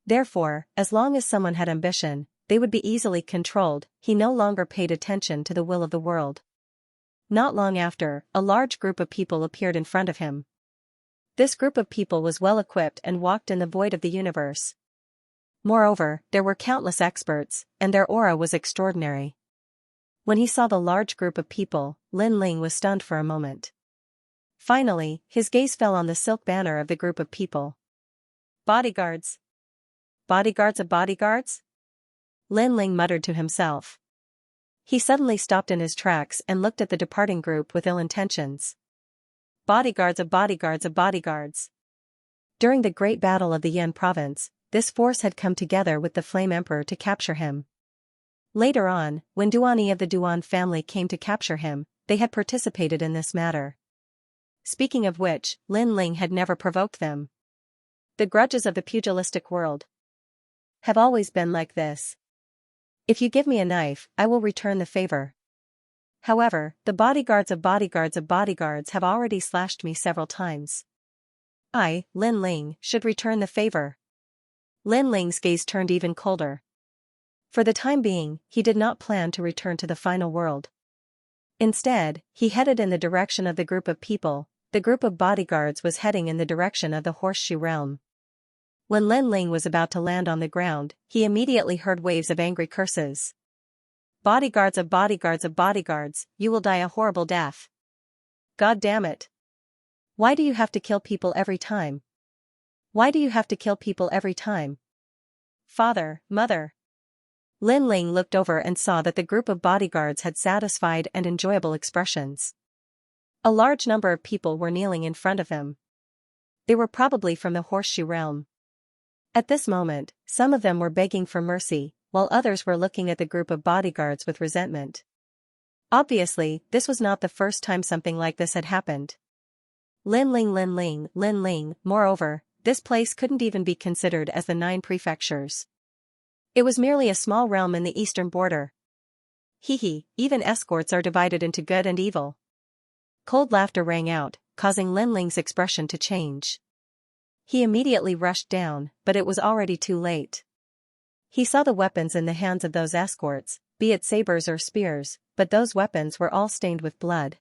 Therefore, as long as someone had ambition, they would be easily controlled. He no longer paid attention to the will of the world. Not long after, a large group of people appeared in front of him. This group of people was well equipped and walked in the void of the universe. Moreover, there were countless experts, and their aura was extraordinary. When he saw the large group of people, Lin Ling was stunned for a moment. Finally, his gaze fell on the silk banner of the group of people. Bodyguards. Bodyguards of bodyguards? Lin Ling muttered to himself. He suddenly stopped in his tracks and looked at the departing group with ill intentions. Bodyguards of bodyguards of bodyguards. During the great battle of the Yan province, this force had come together with the Flame Emperor to capture him. Later on, when Duani of the Duan family came to capture him, they had participated in this matter. Speaking of which, Lin Ling had never provoked them. The grudges of the pugilistic world have always been like this. If you give me a knife, I will return the favor. However, the bodyguards of bodyguards of bodyguards have already slashed me several times. I, Lin Ling, should return the favor. Lin Ling's gaze turned even colder. For the time being, he did not plan to return to the final world. Instead, he headed in the direction of the group of people. The group of bodyguards was heading in the direction of the Horseshoe Realm. When Lin Ling was about to land on the ground, he immediately heard waves of angry curses. Bodyguards of bodyguards of bodyguards, you will die a horrible death. God damn it. Why do you have to kill people every time? Why do you have to kill people every time? Father, mother. Lin Ling looked over and saw that the group of bodyguards had satisfied and enjoyable expressions. A large number of people were kneeling in front of him. They were probably from the Horseshoe Realm. At this moment, some of them were begging for mercy, while others were looking at the group of bodyguards with resentment. Obviously, this was not the first time something like this had happened. Lin Ling, Lin Ling, Lin Ling. Moreover, this place couldn't even be considered as the 9 prefectures. It was merely a small realm in the eastern border. Hee, even escorts are divided into good and evil. Cold laughter rang out, causing Lin Ling's expression to change. He immediately rushed down, but it was already too late. He saw the weapons in the hands of those escorts, be it sabers or spears, but those weapons were all stained with blood.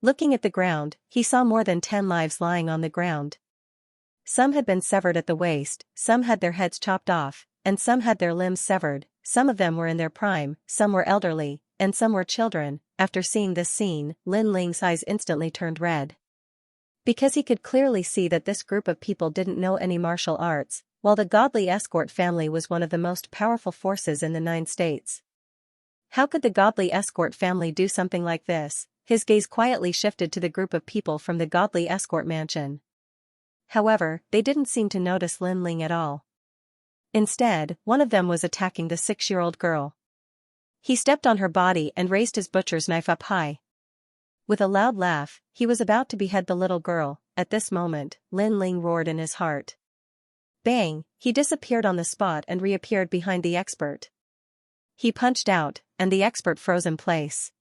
Looking at the ground, he saw more than 10 lives lying on the ground. Some had been severed at the waist, some had their heads chopped off, and some had their limbs severed. Some of them were in their prime, some were elderly, and some were children. After seeing this scene, Lin Ling's eyes instantly turned red. Because he could clearly see that this group of people didn't know any martial arts, while the godly escort family was one of the most powerful forces in the 9 states. How could the godly escort family do something like this? His gaze quietly shifted to the group of people from the godly escort mansion. However, they didn't seem to notice Lin Ling at all. Instead, one of them was attacking the 6-year-old girl. He stepped on her body and raised his butcher's knife up high. With a loud laugh, he was about to behead the little girl. At this moment, Lin Ling roared in his heart. Bang! He disappeared on the spot and reappeared behind the expert. He punched out, and the expert froze in place.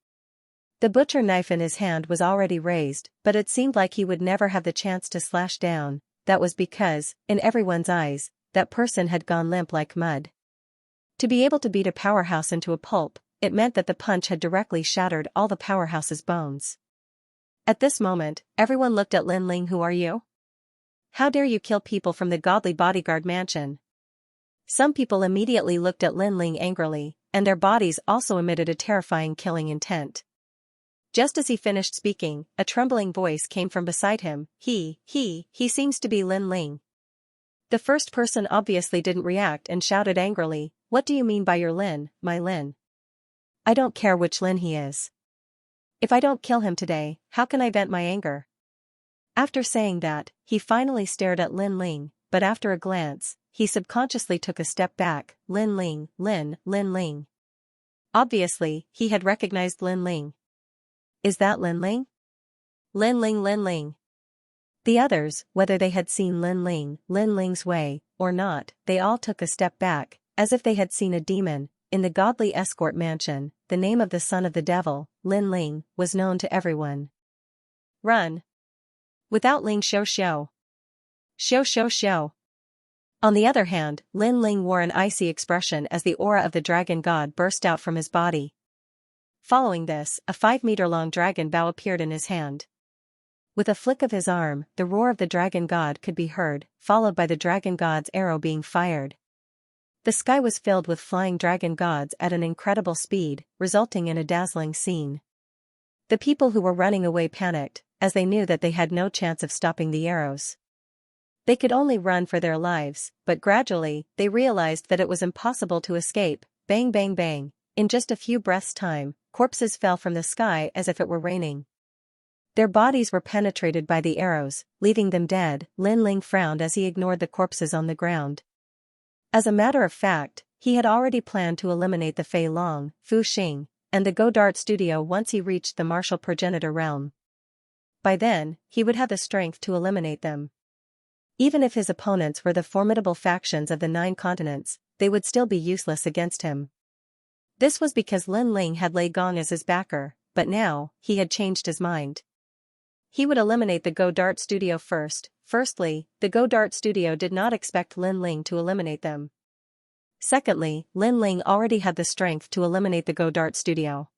The butcher knife in his hand was already raised, but it seemed like he would never have the chance to slash down. That was because, in everyone's eyes, that person had gone limp like mud. To be able to beat a powerhouse into a pulp, it meant that the punch had directly shattered all the powerhouse's bones. At this moment, everyone looked at Lin Ling. Who are you? how dare you kill people from the godly bodyguard mansion? Some people immediately looked at Lin Ling angrily, and their bodies also emitted a terrifying killing intent. Just as he finished speaking, a trembling voice came from beside him. He seems to be Lin Ling. The first person obviously didn't react and shouted angrily, what do you mean by your Lin, my Lin? I don't care which Lin he is. If I don't kill him today, how can I vent my anger? After saying that, he finally stared at Lin Ling, but after a glance, he subconsciously took a step back. Lin Ling, Lin Ling. Obviously, he had recognized Lin Ling. Is that Lin Ling? Lin Ling. The others, whether they had seen Lin Ling's way, or not, they all took a step back, as if they had seen a demon. In the godly escort mansion, the name of the son of the devil, Lin Ling, was known to everyone. Run. Without Ling Xiao. Xiao. On the other hand, Lin Ling wore an icy expression as the aura of the dragon god burst out from his body. Following this, a 5-meter-long dragon bow appeared in his hand. With a flick of his arm, the roar of the dragon god could be heard, followed by the dragon god's arrow being fired. The sky was filled with flying dragon gods at an incredible speed, resulting in a dazzling scene. The people who were running away panicked, as they knew that they had no chance of stopping the arrows. They could only run for their lives, but gradually, they realized that it was impossible to escape. Bang bang bang. In just a few breaths' time, corpses fell from the sky as if it were raining. Their bodies were penetrated by the arrows, leaving them dead. Lin Ling frowned as he ignored the corpses on the ground. As a matter of fact, he had already planned to eliminate the Fei Long, Fu Xing, and the Godart studio once he reached the martial progenitor realm. By then, he would have the strength to eliminate them. Even if his opponents were the formidable factions of the 9 continents, they would still be useless against him. This was because Lin Ling had Lei Gong as his backer, but now, he had changed his mind. He would eliminate the Godart studio first. Firstly, the Godart studio did not expect Lin Ling to eliminate them. Secondly, Lin Ling already had the strength to eliminate the Godart studio.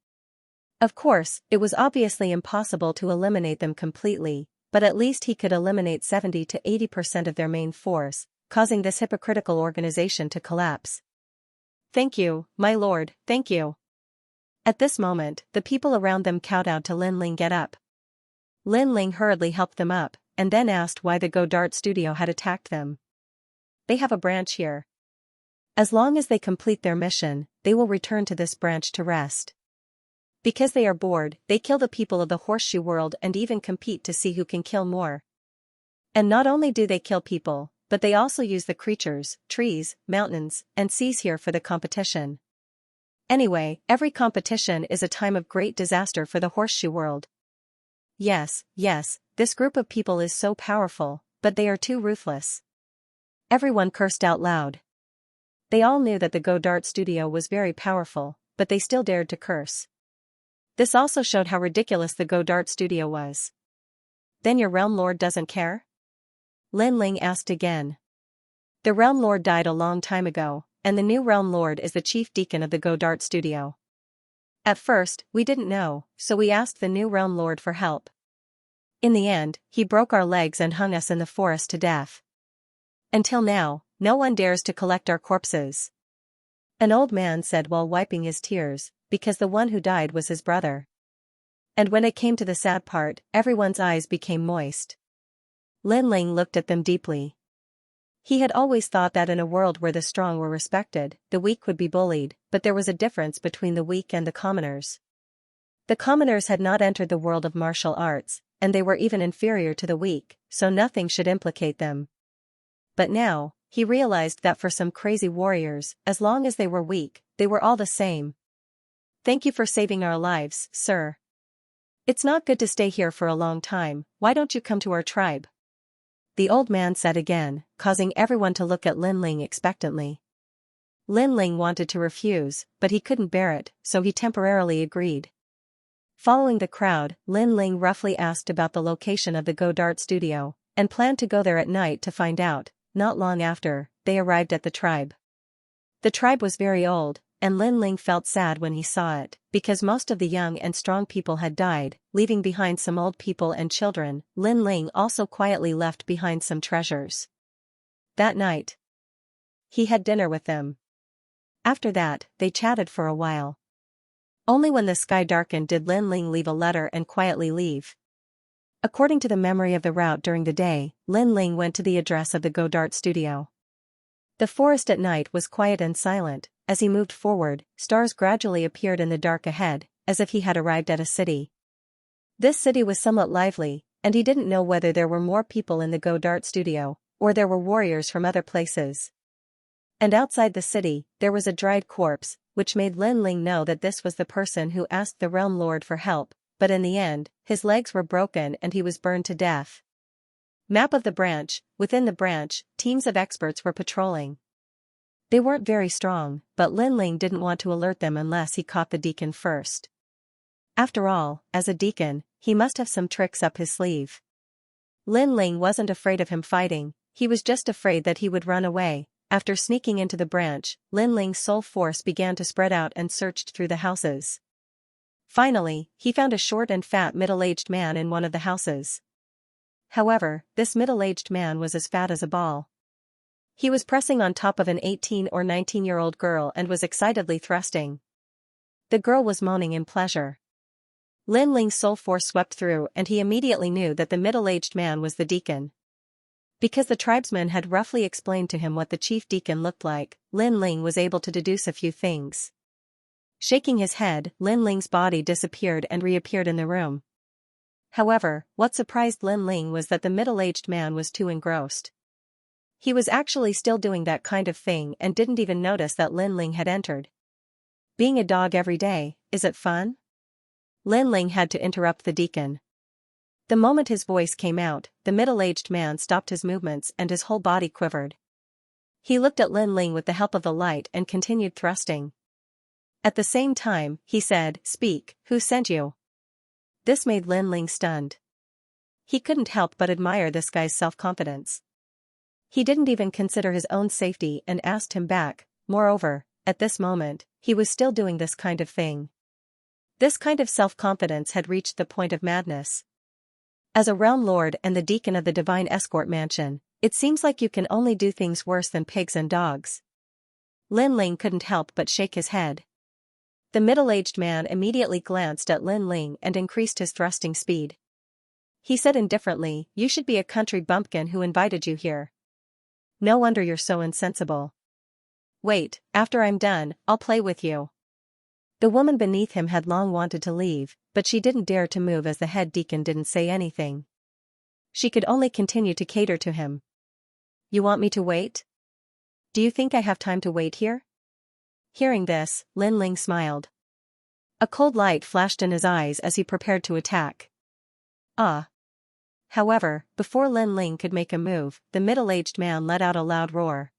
Of course, it was obviously impossible to eliminate them completely, but at least he could eliminate 70 to 80% of their main force, causing this hypocritical organization to collapse. Thank you, my lord, thank you. At this moment, the people around them kowtowed to Lin Ling get up. Lin Ling hurriedly helped them up, and then asked why the Godart studio had attacked them. They have a branch here. As long as they complete their mission, they will return to this branch to rest. Because they are bored, they kill the people of the horseshoe world and even compete to see who can kill more. And not only do they kill people, but they also use the creatures, trees, mountains, and seas here for the competition. Anyway, every competition is a time of great disaster for the horseshoe world. Yes, this group of people is so powerful, but they are too ruthless. Everyone cursed out loud. They all knew that the Godart studio was very powerful, but they still dared to curse. This also showed how ridiculous the Godart studio was. Then your realm lord doesn't care? Lin Ling asked again. The realm lord died a long time ago, and the new realm lord is the chief deacon of the Godart studio. At first, we didn't know, so we asked the new realm lord for help. In the end, he broke our legs and hung us in the forest to death. Until now, no one dares to collect our corpses. An old man said while wiping his tears, because the one who died was his brother. And when it came to the sad part, everyone's eyes became moist. Lin Ling looked at them deeply. He had always thought that in a world where the strong were respected, the weak would be bullied, but there was a difference between the weak and the commoners. The commoners had not entered the world of martial arts, and they were even inferior to the weak, so nothing should implicate them. But now, he realized that for some crazy warriors, as long as they were weak, they were all the same. Thank you for saving our lives, sir. It's not good to stay here for a long time, why don't you come to our tribe? The old man said again, causing everyone to look at Lin Ling expectantly. Lin Ling wanted to refuse, but he couldn't bear it, so he temporarily agreed. Following the crowd, Lin Ling roughly asked about the location of the Godart studio, and planned to go there at night to find out. Not long after, they arrived at the tribe. The tribe was very old, and Lin Ling felt sad when he saw it, because most of the young and strong people had died, leaving behind some old people and children. Lin Ling also quietly left behind some treasures. That night, he had dinner with them. After that, they chatted for a while. Only when the sky darkened did Lin Ling leave a letter and quietly leave. According to the memory of the route during the day, Lin Ling went to the address of the Godard studio. The forest at night was quiet and silent. As he moved forward, stars gradually appeared in the dark ahead, as if he had arrived at a city. This city was somewhat lively, and he didn't know whether there were more people in the Godard studio, or there were warriors from other places. And outside the city, there was a dried corpse, which made Lin Ling know that this was the person who asked the Realm Lord for help, but in the end, his legs were broken and he was burned to death. Map of the branch. Within the branch, teams of experts were patrolling. They weren't very strong, but Lin Ling didn't want to alert them unless he caught the deacon first. After all, as a deacon, he must have some tricks up his sleeve. Lin Ling wasn't afraid of him fighting, he was just afraid that he would run away. After sneaking into the branch, Lin Ling's soul force began to spread out and searched through the houses. Finally, he found a short and fat middle-aged man in one of the houses. However, this middle-aged man was as fat as a ball. He was pressing on top of an 18 or 19-year-old girl and was excitedly thrusting. The girl was moaning in pleasure. Lin Ling's soul force swept through and he immediately knew that the middle-aged man was the deacon. Because the tribesman had roughly explained to him what the chief deacon looked like, Lin Ling was able to deduce a few things. Shaking his head, Lin Ling's body disappeared and reappeared in the room. However, what surprised Lin Ling was that the middle-aged man was too engrossed. He was actually still doing that kind of thing and didn't even notice that Lin Ling had entered. Being a dog every day, is it fun? Lin Ling had to interrupt the deacon. The moment his voice came out, the middle-aged man stopped his movements and his whole body quivered. He looked at Lin Ling with the help of the light and continued thrusting. At the same time, he said, "Speak, who sent you?" This made Lin Ling stunned. He couldn't help but admire this guy's self-confidence. He didn't even consider his own safety and asked him back. Moreover, at this moment, he was still doing this kind of thing. This kind of self-confidence had reached the point of madness. As a realm lord and the deacon of the Divine Escort Mansion, it seems like you can only do things worse than pigs and dogs. Lin Ling couldn't help but shake his head. The middle-aged man immediately glanced at Lin Ling and increased his thrusting speed. He said indifferently, "You should be a country bumpkin who invited you here. No wonder you're so insensible. Wait, after I'm done, I'll play with you." The woman beneath him had long wanted to leave, but she didn't dare to move as the head deacon didn't say anything. She could only continue to cater to him. "You want me to wait? Do you think I have time to wait here?" Hearing this, Lin Ling smiled. A cold light flashed in his eyes as he prepared to attack. Ah! However, before Lin Ling could make a move, the middle-aged man let out a loud roar.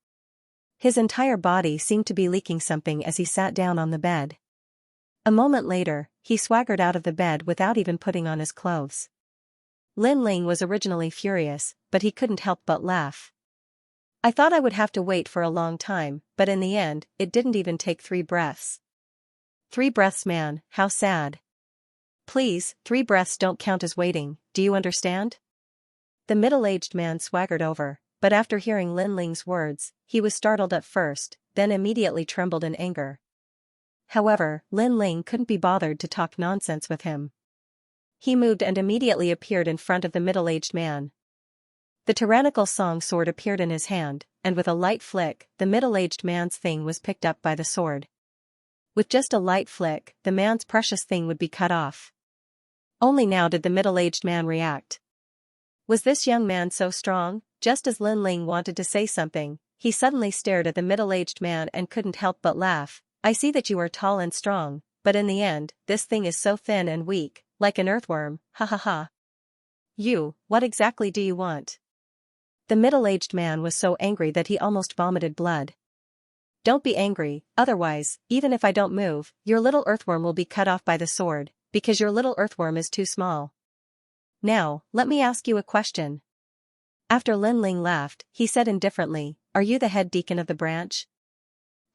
His entire body seemed to be leaking something as he sat down on the bed. A moment later, he swaggered out of the bed without even putting on his clothes. Lin Ling was originally furious, but he couldn't help but laugh. "I thought I would have to wait for a long time, but in the end, it didn't even take 3 breaths. 3 breaths, man, how sad. Please, 3 breaths don't count as waiting, do you understand?" The middle-aged man swaggered over, but after hearing Lin Ling's words, he was startled at first, then immediately trembled in anger. However, Lin Ling couldn't be bothered to talk nonsense with him. He moved and immediately appeared in front of the middle-aged man. The tyrannical song sword appeared in his hand, and with a light flick, the middle-aged man's thing was picked up by the sword. With just a light flick, the man's precious thing would be cut off. Only now did the middle-aged man react. Was this young man so strong? Just as Lin Ling wanted to say something, he suddenly stared at the middle-aged man and couldn't help but laugh. "I see that you are tall and strong, but in the end, this thing is so thin and weak, like an earthworm, ha ha ha. What exactly do you want?" The middle-aged man was so angry that he almost vomited blood. "Don't be angry, otherwise, even if I don't move, your little earthworm will be cut off by the sword, because your little earthworm is too small. Now, let me ask you a question." After Lin Ling laughed, he said indifferently, "Are you the head deacon of the branch?"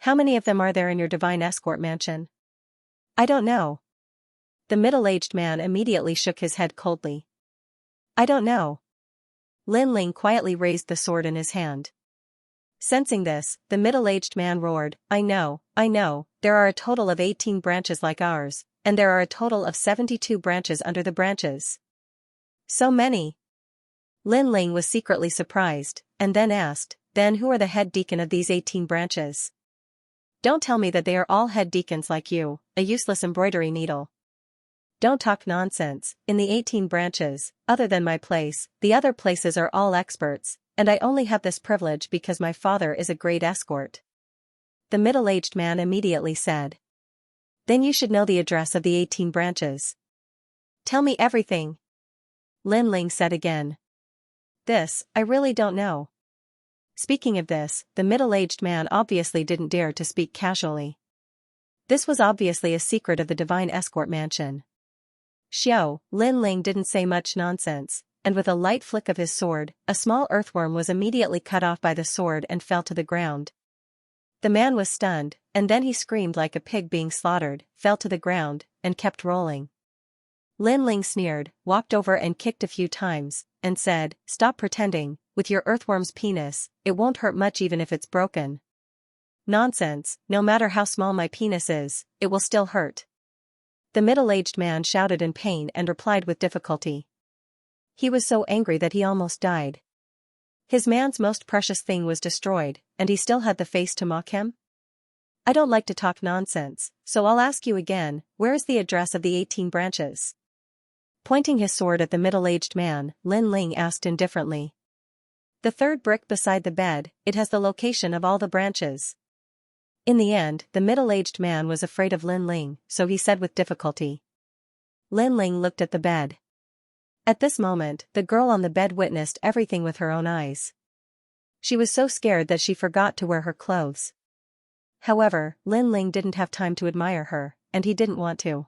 How many of them are there in your divine escort mansion? I don't know. The middle-aged man immediately shook his head coldly. I don't know. Lin Ling quietly raised the sword in his hand. Sensing this, the middle-aged man roared, I know, there are a total of 18 branches like ours, and there are a total of 72 branches under the branches. So many. Lin Ling was secretly surprised, and then asked, then who are the head deacon of these 18 branches? Don't tell me that they are all head deacons like you, a useless embroidery needle. Don't talk nonsense. In the 18 branches, other than my place, the other places are all experts, and I only have this privilege because my father is a great escort. The middle-aged man immediately said. Then you should know the address of the 18 branches. Tell me everything. Lin Ling said again. This, I really don't know. Speaking of this, the middle-aged man obviously didn't dare to speak casually. This was obviously a secret of the divine escort mansion. Lin Ling didn't say much nonsense, and with a light flick of his sword, a small earthworm was immediately cut off by the sword and fell to the ground. The man was stunned, and then he screamed like a pig being slaughtered, fell to the ground, and kept rolling. Lin Ling sneered, walked over and kicked a few times, and said, Stop pretending, with your earthworm's penis, it won't hurt much even if it's broken. Nonsense, no matter how small my penis is, it will still hurt. The middle-aged man shouted in pain and replied with difficulty. He was so angry that he almost died. His man's most precious thing was destroyed, and he still had the face to mock him? I don't like to talk nonsense, so I'll ask you again, where is the address of the 18 branches? Pointing his sword at the middle-aged man, Lin Ling asked indifferently. The third brick beside the bed, it has the location of all the branches. In the end, the middle-aged man was afraid of Lin Ling, so he said with difficulty. Lin Ling looked at the bed. At this moment, the girl on the bed witnessed everything with her own eyes. She was so scared that she forgot to wear her clothes. However, Lin Ling didn't have time to admire her, and he didn't want to.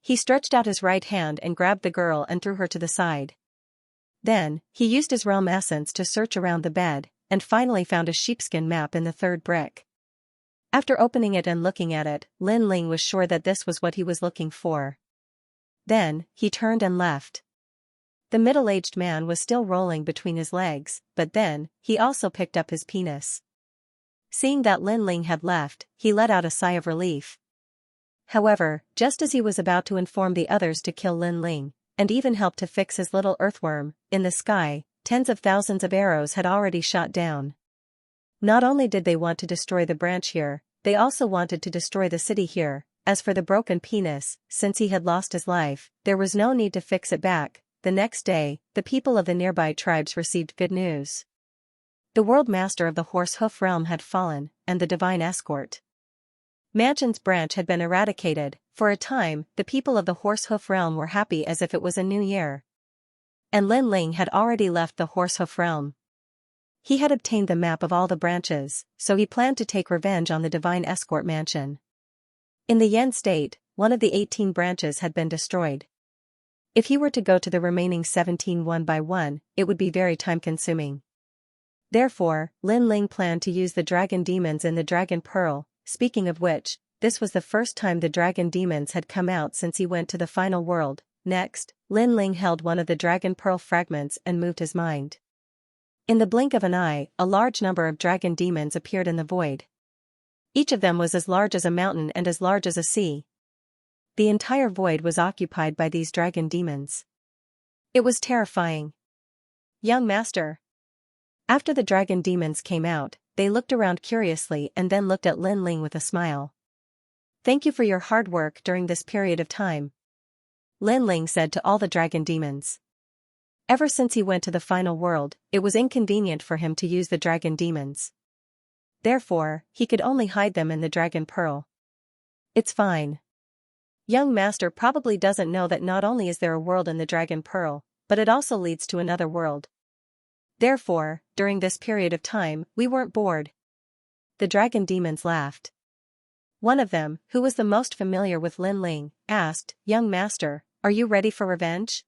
He stretched out his right hand and grabbed the girl and threw her to the side. Then, he used his realm essence to search around the bed, and finally found a sheepskin map in the third brick. After opening it and looking at it, Lin Ling was sure that this was what he was looking for. Then, he turned and left. The middle-aged man was still rolling between his legs, but then, he also picked up his penis. Seeing that Lin Ling had left, he let out a sigh of relief. However, just as he was about to inform the others to kill Lin Ling, and even help to fix his little earthworm, in the sky, tens of thousands of arrows had already shot down. Not only did they want to destroy the branch here, they also wanted to destroy the city here. As for the broken penis, since he had lost his life, there was no need to fix it back. The next day, the people of the nearby tribes received good news. The world master of the horse hoof realm had fallen, and the divine escort mansion's branch had been eradicated. For a time, the people of the horse hoof realm were happy as if it was a new year. And Lin Ling had already left the horse hoof realm. He had obtained the map of all the branches, so he planned to take revenge on the divine escort mansion. In the Yen state, one of the 18 branches had been destroyed. If he were to go to the remaining 17 one by one, it would be very time-consuming. Therefore, Lin Ling planned to use the dragon demons in the dragon pearl. Speaking of which, this was the first time the dragon demons had come out since he went to the final world. Next, Lin Ling held one of the dragon pearl fragments and moved his mind. In the blink of an eye, a large number of dragon demons appeared in the void. Each of them was as large as a mountain and as large as a sea. The entire void was occupied by these dragon demons. It was terrifying. Young master. After the dragon demons came out, they looked around curiously and then looked at Lin Ling with a smile. Thank you for your hard work during this period of time, Lin Ling said to all the dragon demons. Ever since he went to the final world, it was inconvenient for him to use the dragon demons. Therefore, he could only hide them in the dragon pearl. It's fine. Young master probably doesn't know that not only is there a world in the dragon pearl, but it also leads to another world. Therefore, during this period of time, we weren't bored. The dragon demons laughed. One of them, who was the most familiar with Lin Ling, asked, Young master, are you ready for revenge?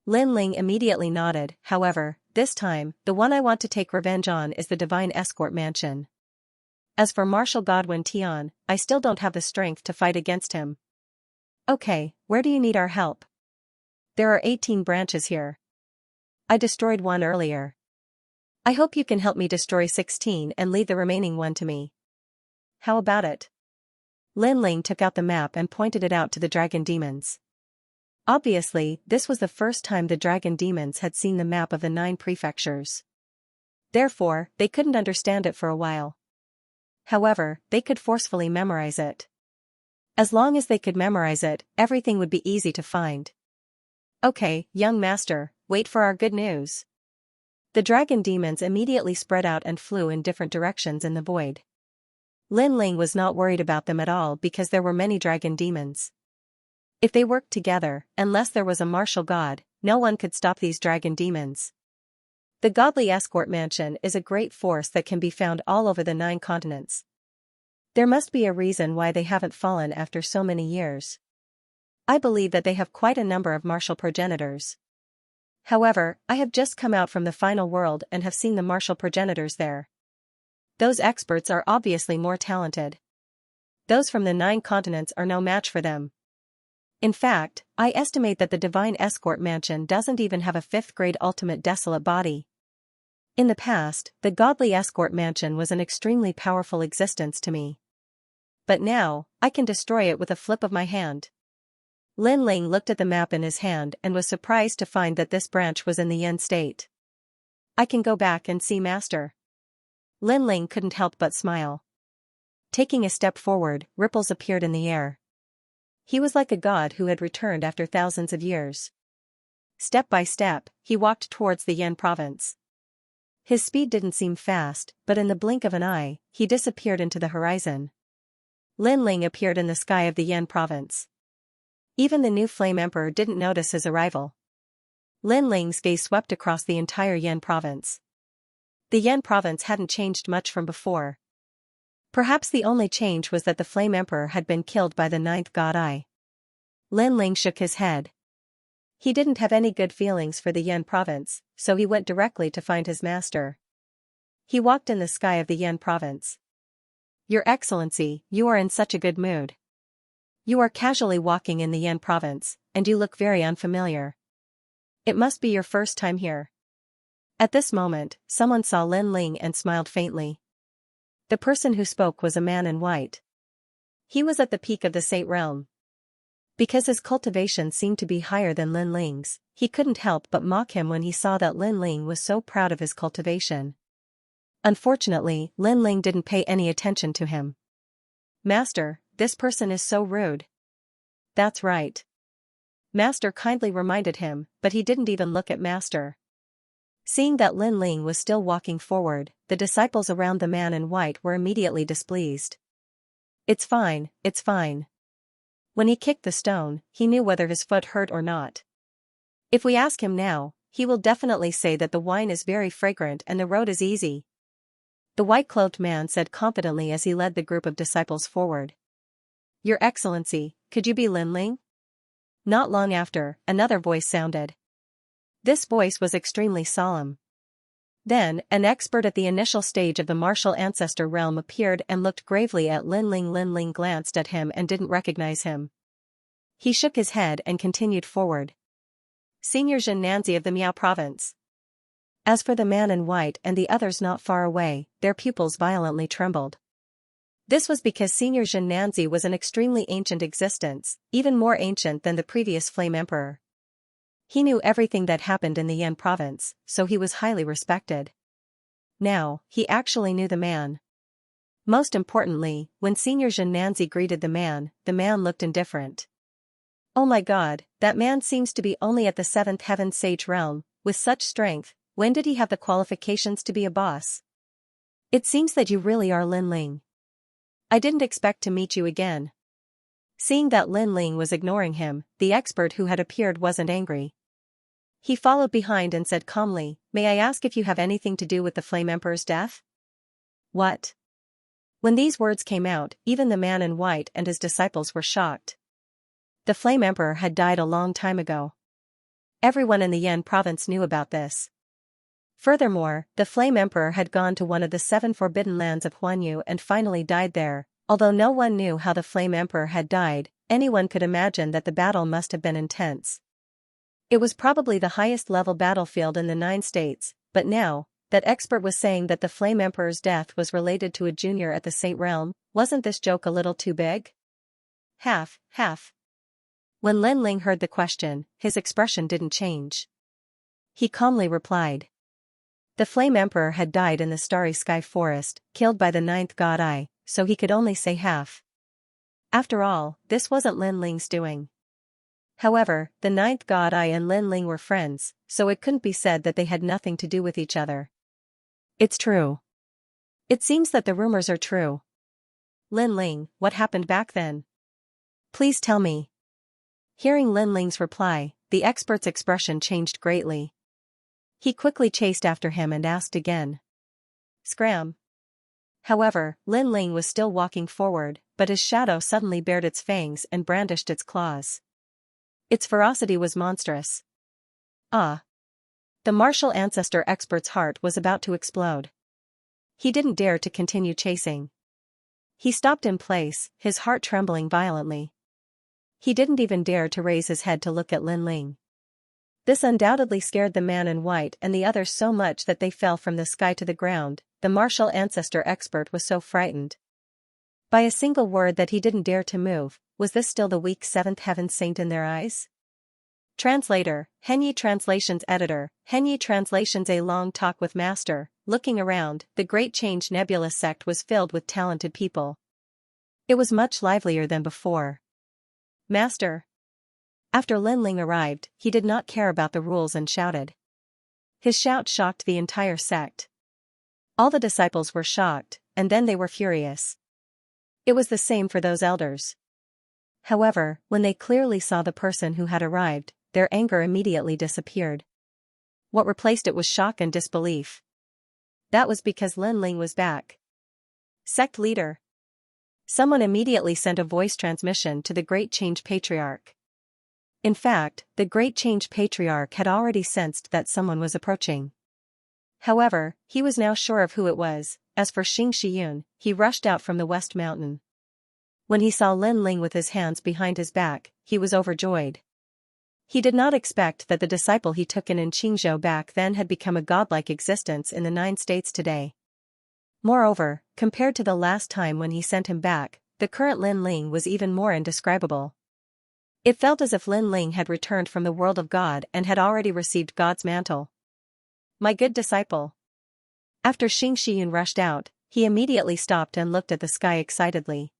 Lin Ling immediately nodded. However, this time, the one I want to take revenge on is the divine escort mansion. As for Martial Godwin Tian, I still don't have the strength to fight against him. Okay, where do you need our help? There are 18 branches here. I destroyed one earlier. I hope you can help me destroy 16 and leave the remaining one to me. How about it? Lin Ling took out the map and pointed it out to the dragon demons. Obviously, this was the first time the dragon demons had seen the map of the 9 prefectures. Therefore, they couldn't understand it for a while. However, they could forcefully memorize it. As long as they could memorize it, everything would be easy to find. Okay, young master, wait for our good news. The dragon demons immediately spread out and flew in different directions in the void. Lin Ling was not worried about them at all because there were many dragon demons. If they worked together, unless there was a martial god, no one could stop these dragon demons. The godly escort mansion is a great force that can be found all over the 9 continents. There must be a reason why they haven't fallen after so many years. I believe that they have quite a number of martial progenitors. However, I have just come out from the final world and have seen the martial progenitors there. Those experts are obviously more talented. Those from the 9 continents are no match for them. In fact, I estimate that the divine escort mansion doesn't even have a 5th grade ultimate desolate body. In the past, the godly escort mansion was an extremely powerful existence to me. But now, I can destroy it with a flip of my hand. Lin Ling looked at the map in his hand and was surprised to find that this branch was in the end state. I can go back and see Master. Lin Ling couldn't help but smile. Taking a step forward, ripples appeared in the air. He was like a god who had returned after thousands of years. Step by step, he walked towards the Yan province. His speed didn't seem fast, but in the blink of an eye, he disappeared into the horizon. Lin Ling appeared in the sky of the Yan province. Even the new Flame Emperor didn't notice his arrival. Lin Ling's gaze swept across the entire Yan province. The Yan province hadn't changed much from before. Perhaps the only change was that the Flame Emperor had been killed by the 9th god Eye. Lin Ling shook his head. He didn't have any good feelings for the Yan province, so he went directly to find his master. He walked in the sky of the Yan province. Your Excellency, you are in such a good mood. You are casually walking in the Yan province, and you look very unfamiliar. It must be your first time here. At this moment, someone saw Lin Ling and smiled faintly. The person who spoke was a man in white. He was at the peak of the Saint realm. Because his cultivation seemed to be higher than Lin Ling's, he couldn't help but mock him when he saw that Lin Ling was so proud of his cultivation. Unfortunately, Lin Ling didn't pay any attention to him. Master, this person is so rude. That's right. Master kindly reminded him, but he didn't even look at Master. Seeing that Lin Ling was still walking forward, the disciples around the man in white were immediately displeased. It's fine, it's fine. When he kicked the stone, he knew whether his foot hurt or not. If we ask him now, he will definitely say that the wine is very fragrant and the road is easy. The white-clothed man said confidently as he led the group of disciples forward. Your Excellency, could you be Lin Ling? Not long after, another voice sounded. This voice was extremely solemn. Then, an expert at the initial stage of the martial ancestor realm appeared and looked gravely at Lin Ling. Lin Ling glanced at him and didn't recognize him. He shook his head and continued forward. Senior Xianxia of the Miao province. As for the man in white and the others not far away, their pupils violently trembled. This was because Senior Xianxia was an extremely ancient existence, even more ancient than the previous Flame Emperor. He knew everything that happened in the Yan province, so he was highly respected. Now, he actually knew the man. Most importantly, when Senior Xianxia greeted the man looked indifferent. Oh my god, that man seems to be only at the 7th heaven sage realm, with such strength, when did he have the qualifications to be a boss? It seems that you really are Lin Ling. I didn't expect to meet you again. Seeing that Lin Ling was ignoring him, the expert who had appeared wasn't angry. He followed behind and said calmly, May I ask if you have anything to do with the Flame Emperor's death? What? When these words came out, even the man in white and his disciples were shocked. The Flame Emperor had died a long time ago. Everyone in the Yan province knew about this. Furthermore, the Flame Emperor had gone to one of the 7 forbidden lands of Huanyu and finally died there. Although no one knew how the Flame Emperor had died, anyone could imagine that the battle must have been intense. It was probably the highest level battlefield in the 9 states, but now, that expert was saying that the Flame Emperor's death was related to a junior at the Saint Realm. Wasn't this joke a little too big? Half. When Lin Ling heard the question, his expression didn't change. He calmly replied. The Flame Emperor had died in the Starry Sky Forest, killed by the 9th God Eye, so he could only say half. After all, this wasn't Lin Ling's doing. However, the 9th God Eye and Lin Ling were friends, so it couldn't be said that they had nothing to do with each other. It's true. It seems that the rumors are true. Lin Ling, what happened back then? Please tell me. Hearing Lin Ling's reply, the expert's expression changed greatly. He quickly chased after him and asked again. Scram. However, Lin Ling was still walking forward, but his shadow suddenly bared its fangs and brandished its claws. Its ferocity was monstrous. Ah! The martial ancestor expert's heart was about to explode. He didn't dare to continue chasing. He stopped in place, his heart trembling violently. He didn't even dare to raise his head to look at Lin Ling. This undoubtedly scared the man in white and the others so much that they fell from the sky to the ground. The martial ancestor expert was so frightened. By a single word that he didn't dare to move, was this still the weak 7th heaven saint in their eyes? Translator, Henyi Translations Editor, Henyi Translations. A long talk with Master. Looking around, the Great Change Nebula sect was filled with talented people. It was much livelier than before. Master. After Lin Ling arrived, he did not care about the rules and shouted. His shout shocked the entire sect. All the disciples were shocked, and then they were furious. It was the same for those elders. However, when they clearly saw the person who had arrived, their anger immediately disappeared. What replaced it was shock and disbelief. That was because Lin Ling was back. Sect leader. Someone immediately sent a voice transmission to the Great Change Patriarch. In fact, the Great Change Patriarch had already sensed that someone was approaching. However, he was now sure of who it was. As for Xianxia, he rushed out from the West Mountain. When he saw Lin Ling with his hands behind his back, he was overjoyed. He did not expect that the disciple he took in Qingzhou back then had become a godlike existence in the 9 states today. Moreover, compared to the last time when he sent him back, the current Lin Ling was even more indescribable. It felt as if Lin Ling had returned from the world of God and had already received God's mantle. My good disciple. After Xianxia rushed out, he immediately stopped and looked at the sky excitedly.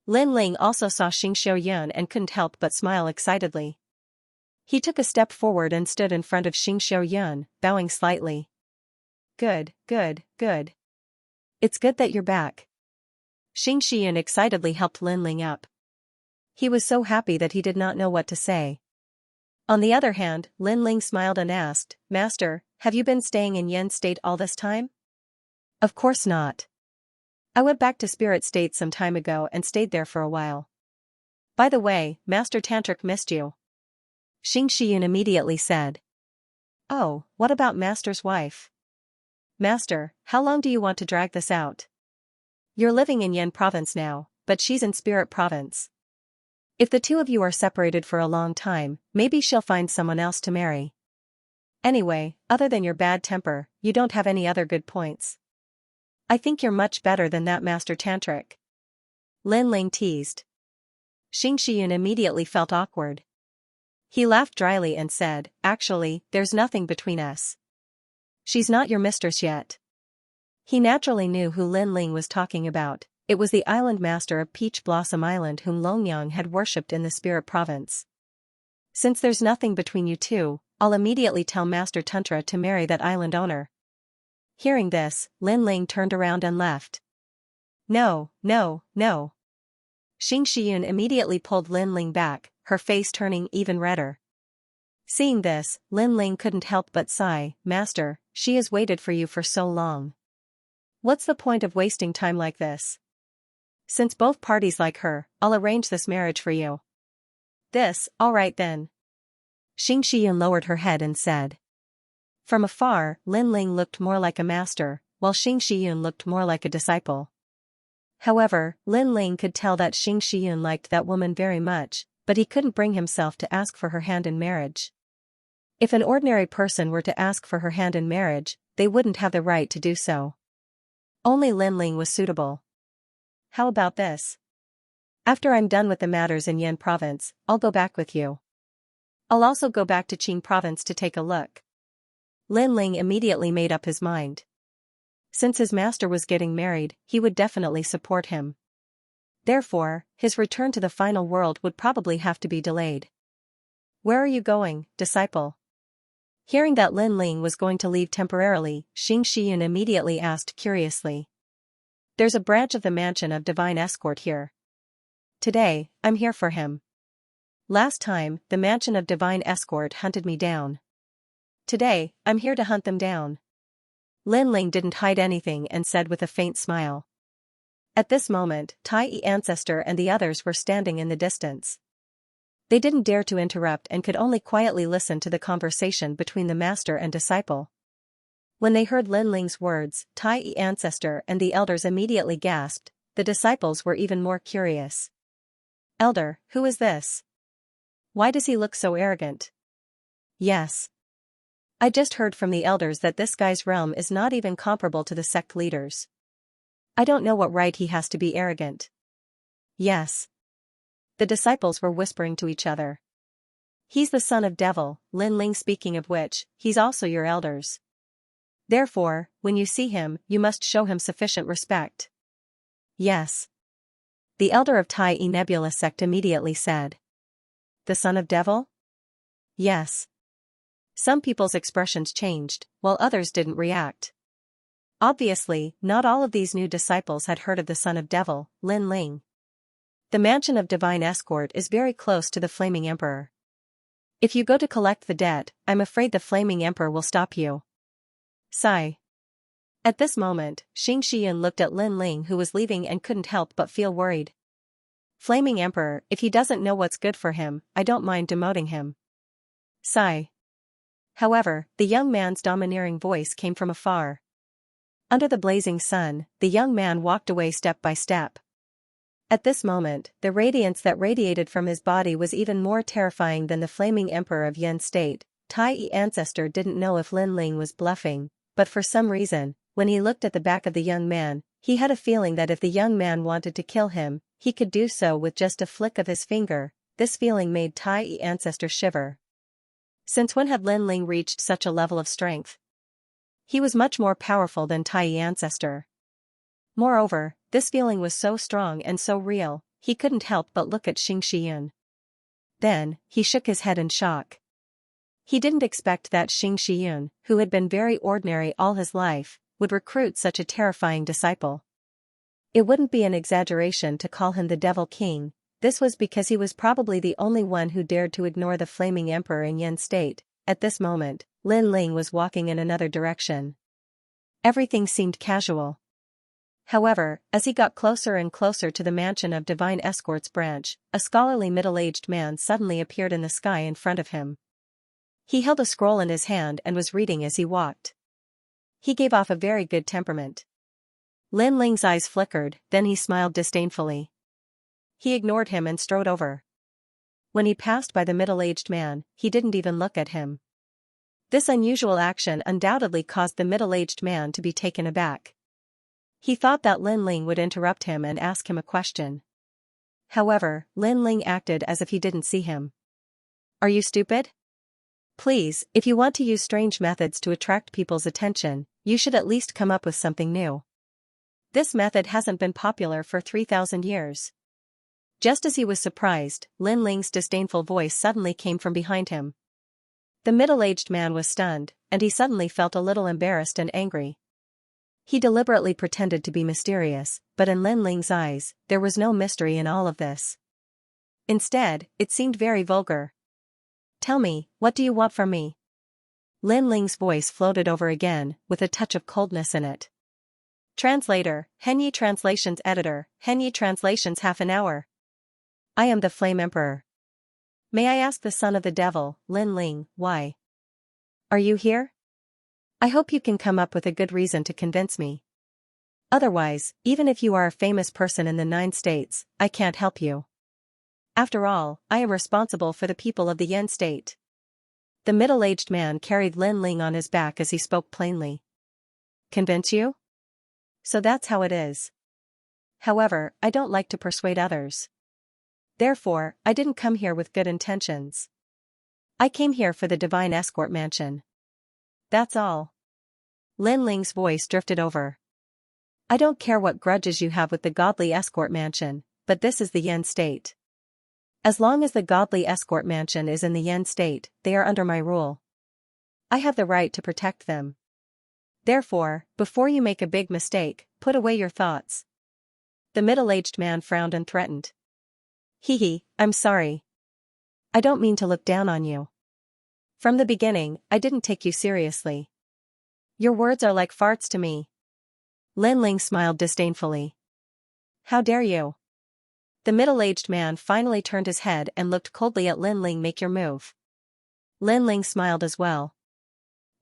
Lin Ling also saw Xianxia and couldn't help but smile excitedly. He took a step forward and stood in front of Xianxia, bowing slightly. Good. It's good that you're back. Xianxia excitedly helped Lin Ling up. He was so happy that he did not know what to say. On the other hand, Lin Ling smiled and asked, Master, have you been staying in Yen State all this time? Of course not. I went back to Spirit State some time ago and stayed there for a while. By the way, Master Tantric missed you. Xianxia immediately said. Oh, what about Master's wife? Master, how long do you want to drag this out? You're living in Yen Province now, but she's in Spirit Province. If the two of you are separated for a long time, maybe she'll find someone else to marry. Anyway, other than your bad temper, you don't have any other good points. I think you're much better than that Master Tantric. Lin Ling teased. Xianxia immediately felt awkward. He laughed dryly and said, Actually, there's nothing between us. She's not your mistress yet. He naturally knew who Lin Ling was talking about. It was the island master of Peach Blossom Island whom Longyang had worshipped in the Spirit Province. Since there's nothing between you two, I'll immediately tell Master Tantra to marry that island owner. Hearing this, Lin Ling turned around and left. No. Xianxia immediately pulled Lin Ling back, her face turning even redder. Seeing this, Lin Ling couldn't help but sigh, Master, she has waited for you for so long. What's the point of wasting time like this? Since both parties like her, I'll arrange this marriage for you. All right then. Xianxia lowered her head and said. From afar, Lin Ling looked more like a master, while Xing Shiyun looked more like a disciple. However, Lin Ling could tell that Xing Shiyun liked that woman very much, but he couldn't bring himself to ask for her hand in marriage. If an ordinary person were to ask for her hand in marriage, they wouldn't have the right to do so. Only Lin Ling was suitable. How about this? After I'm done with the matters in Yan province, I'll go back with you. I'll also go back to Qing province to take a look. Lin Ling immediately made up his mind. Since his master was getting married, he would definitely support him. Therefore, his return to the final world would probably have to be delayed. Where are you going, disciple? Hearing that Lin Ling was going to leave temporarily, Xing Shiyun immediately asked curiously. There's a branch of the mansion of divine escort here. Today, I'm here for him. Last time, the mansion of divine escort hunted me down. Today, I'm here to hunt them down. Lin Ling didn't hide anything and said with a faint smile. At this moment, Tai Ancestor and the others were standing in the distance. They didn't dare to interrupt and could only quietly listen to the conversation between the master and disciple. When they heard Lin Ling's words, Tai Ancestor and the elders immediately gasped. The disciples were even more curious. Elder, who is this? Why does he look so arrogant? Yes. I just heard from the elders that this guy's realm is not even comparable to the sect leaders. I don't know what right he has to be arrogant. Yes. The disciples were whispering to each other. He's the son of devil, Lin Ling, speaking of which, he's also your elders. Therefore, when you see him, you must show him sufficient respect. Yes. The elder of Tai Nebula sect immediately said. The son of devil? Yes. Some people's expressions changed, while others didn't react. Obviously, not all of these new disciples had heard of the son of devil, Lin Ling. The mansion of divine escort is very close to the Flaming Emperor. If you go to collect the debt, I'm afraid the Flaming Emperor will stop you. Sigh. At this moment, Xing Shiyun looked at Lin Ling, who was leaving, and couldn't help but feel worried. Flaming Emperor, if he doesn't know what's good for him, I don't mind demoting him. Sigh. However, the young man's domineering voice came from afar. Under the blazing sun, the young man walked away step by step. At this moment, the radiance that radiated from his body was even more terrifying than the Flaming Emperor of Yen State. Tai Ancestor didn't know if Lin Ling was bluffing, but for some reason, when he looked at the back of the young man, he had a feeling that if the young man wanted to kill him, he could do so with just a flick of his finger. This feeling made Tai Ancestor shiver. Since when had Lin Ling reached such a level of strength? He was much more powerful than Tai Ancestor. Moreover, this feeling was so strong and so real, he couldn't help but look at Xing Shiyun. Then, he shook his head in shock. He didn't expect that Xing Shiyun, who had been very ordinary all his life, would recruit such a terrifying disciple. It wouldn't be an exaggeration to call him the Devil King. This was because he was probably the only one who dared to ignore the Flaming Emperor in Yen State. At this moment, Lin Ling was walking in another direction. Everything seemed casual. However, as he got closer and closer to the mansion of Divine Escort's branch, a scholarly middle-aged man suddenly appeared in the sky in front of him. He held a scroll in his hand and was reading as he walked. He gave off a very good temperament. Lin Ling's eyes flickered, then he smiled disdainfully. He ignored him and strode over. When he passed by the middle-aged man, he didn't even look at him. This unusual action undoubtedly caused the middle-aged man to be taken aback. He thought that Lin Ling would interrupt him and ask him a question. However, Lin Ling acted as if he didn't see him. Are you stupid? Please, if you want to use strange methods to attract people's attention, you should at least come up with something new. This method hasn't been popular for 3,000 years. Just as he was surprised, Lin Ling's disdainful voice suddenly came from behind him. The middle-aged man was stunned, and he suddenly felt a little embarrassed and angry. He deliberately pretended to be mysterious, but in Lin Ling's eyes, there was no mystery in all of this. Instead, it seemed very vulgar. Tell me, what do you want from me? Lin Ling's voice floated over again, with a touch of coldness in it. Translator, Henyi Translations Editor, Henyi Translations half an hour. I am the Flame Emperor. May I ask the son of the devil, Lin Ling, why? Are you here? I hope you can come up with a good reason to convince me. Otherwise, even if you are a famous person in the 9 states, I can't help you. After all, I am responsible for the people of the Yen state. The middle-aged man carried Lin Ling on his back as he spoke plainly. Convince you? So that's how it is. However, I don't like to persuade others. Therefore, I didn't come here with good intentions. I came here for the divine escort mansion. That's all. Lin Ling's voice drifted over. I don't care what grudges you have with the godly escort mansion, but this is the Yen state. As long as the godly escort mansion is in the Yen state, they are under my rule. I have the right to protect them. Therefore, before you make a big mistake, put away your thoughts. The middle-aged man frowned and threatened. I'm sorry. I don't mean to look down on you. From the beginning, I didn't take you seriously. Your words are like farts to me. Lin Ling smiled disdainfully. How dare you? The middle-aged man finally turned his head and looked coldly at Lin Ling. Make your move. Lin Ling smiled as well.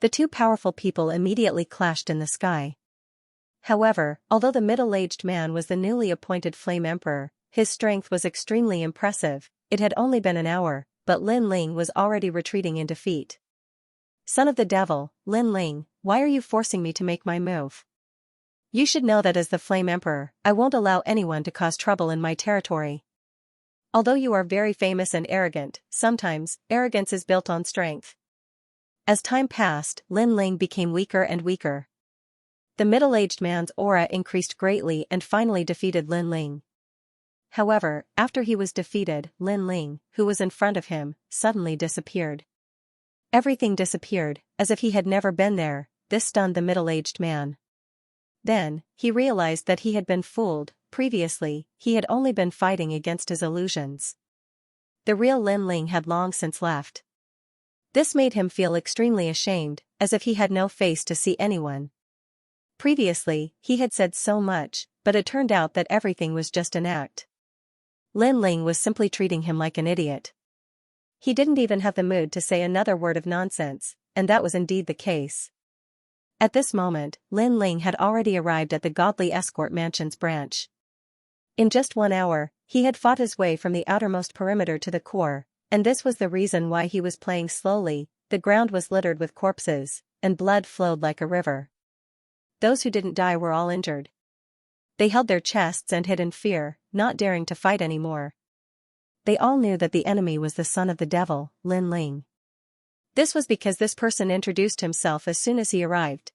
The two powerful people immediately clashed in the sky. However, although the middle-aged man was the newly appointed Flame Emperor, his strength was extremely impressive. It had only been an hour, but Lin Ling was already retreating in defeat. Son of the devil, Lin Ling, why are you forcing me to make my move? You should know that as the Flame Emperor, I won't allow anyone to cause trouble in my territory. Although you are very famous and arrogant, sometimes, arrogance is built on strength. As time passed, Lin Ling became weaker and weaker. The middle-aged man's aura increased greatly and finally defeated Lin Ling. However, after he was defeated, Lin Ling, who was in front of him, suddenly disappeared. Everything disappeared, as if he had never been there. This stunned the middle-aged man. Then, he realized that he had been fooled. Previously, he had only been fighting against his illusions. The real Lin Ling had long since left. This made him feel extremely ashamed, as if he had no face to see anyone. Previously, he had said so much, but it turned out that everything was just an act. Lin Ling was simply treating him like an idiot. He didn't even have the mood to say another word of nonsense, and that was indeed the case. At this moment, Lin Ling had already arrived at the Godly Escort Mansion's branch. In just 1 hour, he had fought his way from the outermost perimeter to the core, and this was the reason why he was playing slowly. The ground was littered with corpses, and blood flowed like a river. Those who didn't die were all injured. They held their chests and hid in fear, not daring to fight anymore. They all knew that the enemy was the son of the devil, Lin Ling. This was because this person introduced himself as soon as he arrived.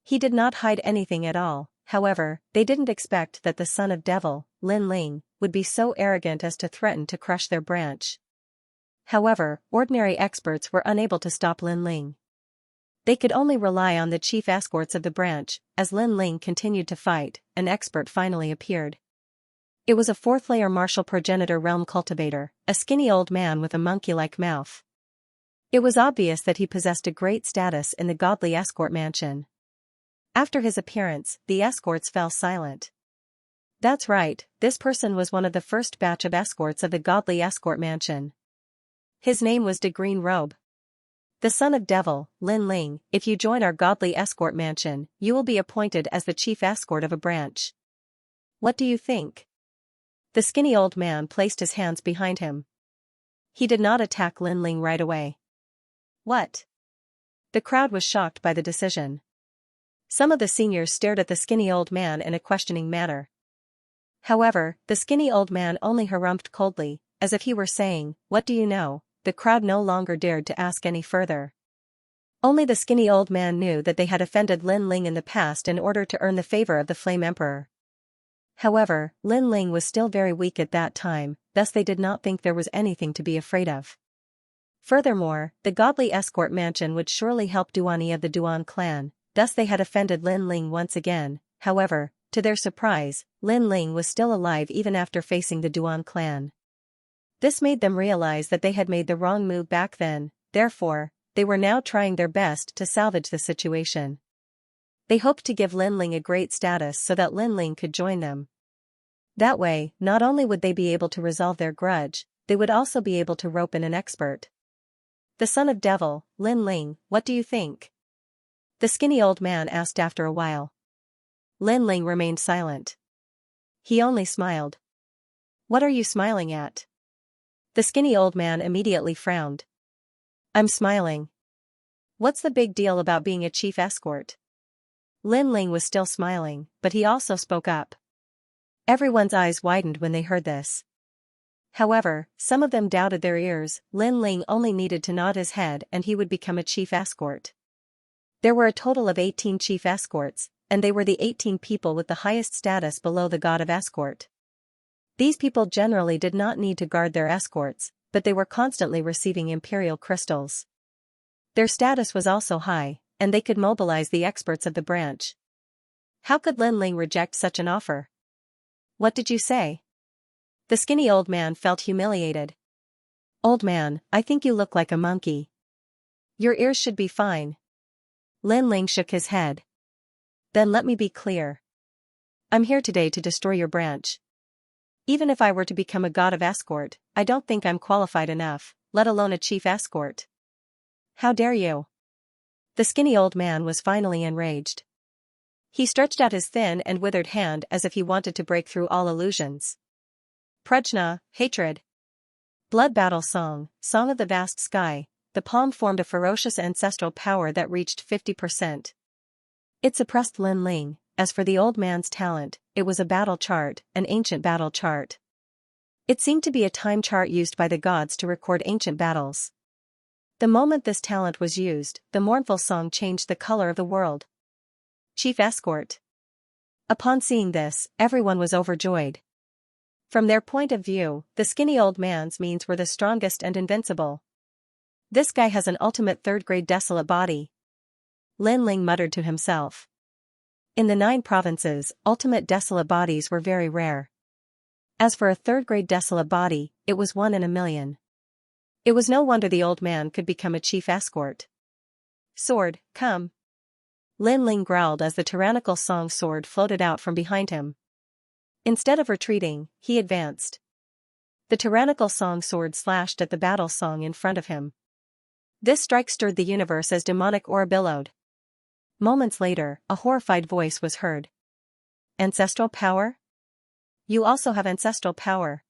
He did not hide anything at all. However, they didn't expect that the son of devil, Lin Ling, would be so arrogant as to threaten to crush their branch. However, ordinary experts were unable to stop Lin Ling. They could only rely on the chief escorts of the branch. As Lin Ling continued to fight, an expert finally appeared. It was a 4th-layer martial progenitor realm cultivator, a skinny old man with a monkey-like mouth. It was obvious that he possessed a great status in the Godly Escort Mansion. After his appearance, the escorts fell silent. That's right, this person was one of the first batch of escorts of the Godly Escort Mansion. His name was De Green Robe. The son of devil, Lin Ling, if you join our Godly Escort Mansion, you will be appointed as the chief escort of a branch. What do you think? The skinny old man placed his hands behind him. He did not attack Lin Ling right away. What? The crowd was shocked by the decision. Some of the seniors stared at the skinny old man in a questioning manner. However, the skinny old man only harumphed coldly, as if he were saying, "What do you know?" The crowd no longer dared to ask any further. Only the skinny old man knew that they had offended Lin Ling in the past in order to earn the favor of the Flame Emperor. However, Lin Ling was still very weak at that time, thus they did not think there was anything to be afraid of. Furthermore, the Godly Escort Mansion would surely help Duani of the Duan clan, thus they had offended Lin Ling once again. However, to their surprise, Lin Ling was still alive even after facing the Duan clan. This made them realize that they had made the wrong move back then. Therefore, they were now trying their best to salvage the situation. They hoped to give Lin Ling a great status so that Lin Ling could join them. That way, not only would they be able to resolve their grudge, they would also be able to rope in an expert. The son of devil, Lin Ling, what do you think? The skinny old man asked after a while. Lin Ling remained silent. He only smiled. What are you smiling at? The skinny old man immediately frowned. I'm smiling. What's the big deal about being a chief escort? Lin Ling was still smiling, but he also spoke up. Everyone's eyes widened when they heard this. However, some of them doubted their ears. Lin Ling only needed to nod his head and he would become a chief escort. There were a total of 18 chief escorts, and they were the 18 people with the highest status below the god of escort. These people generally did not need to guard their escorts, but they were constantly receiving imperial crystals. Their status was also high, and they could mobilize the experts of the branch. How could Lin Ling reject such an offer? What did you say? The skinny old man felt humiliated. Old man, I think you look like a monkey. Your ears should be fine. Lin Ling shook his head. Then let me be clear. I'm here today to destroy your branch. Even if I were to become a god of escort, I don't think I'm qualified enough, let alone a chief escort. How dare you? The skinny old man was finally enraged. He stretched out his thin and withered hand as if he wanted to break through all illusions. Prajna, hatred. Blood battle song, song of the vast sky, the palm formed a ferocious ancestral power that reached 50%. It suppressed Lin Ling. As for the old man's talent, it was a battle chart, an ancient battle chart. It seemed to be a time chart used by the gods to record ancient battles. The moment this talent was used, the mournful song changed the color of the world. Chief escort. Upon seeing this, everyone was overjoyed. From their point of view, the skinny old man's means were the strongest and invincible. This guy has an ultimate third-grade desolate body. Lin Ling muttered to himself. In the 9 provinces, ultimate desolate bodies were very rare. As for a third-grade desolate body, it was 1 in a million. It was no wonder the old man could become a chief escort. Sword, come. Lin Ling growled as the tyrannical song sword floated out from behind him. Instead of retreating, he advanced. The tyrannical song sword slashed at the battle song in front of him. This strike stirred the universe as demonic aura billowed. Moments later, a horrified voice was heard. Ancestral power? You also have ancestral power.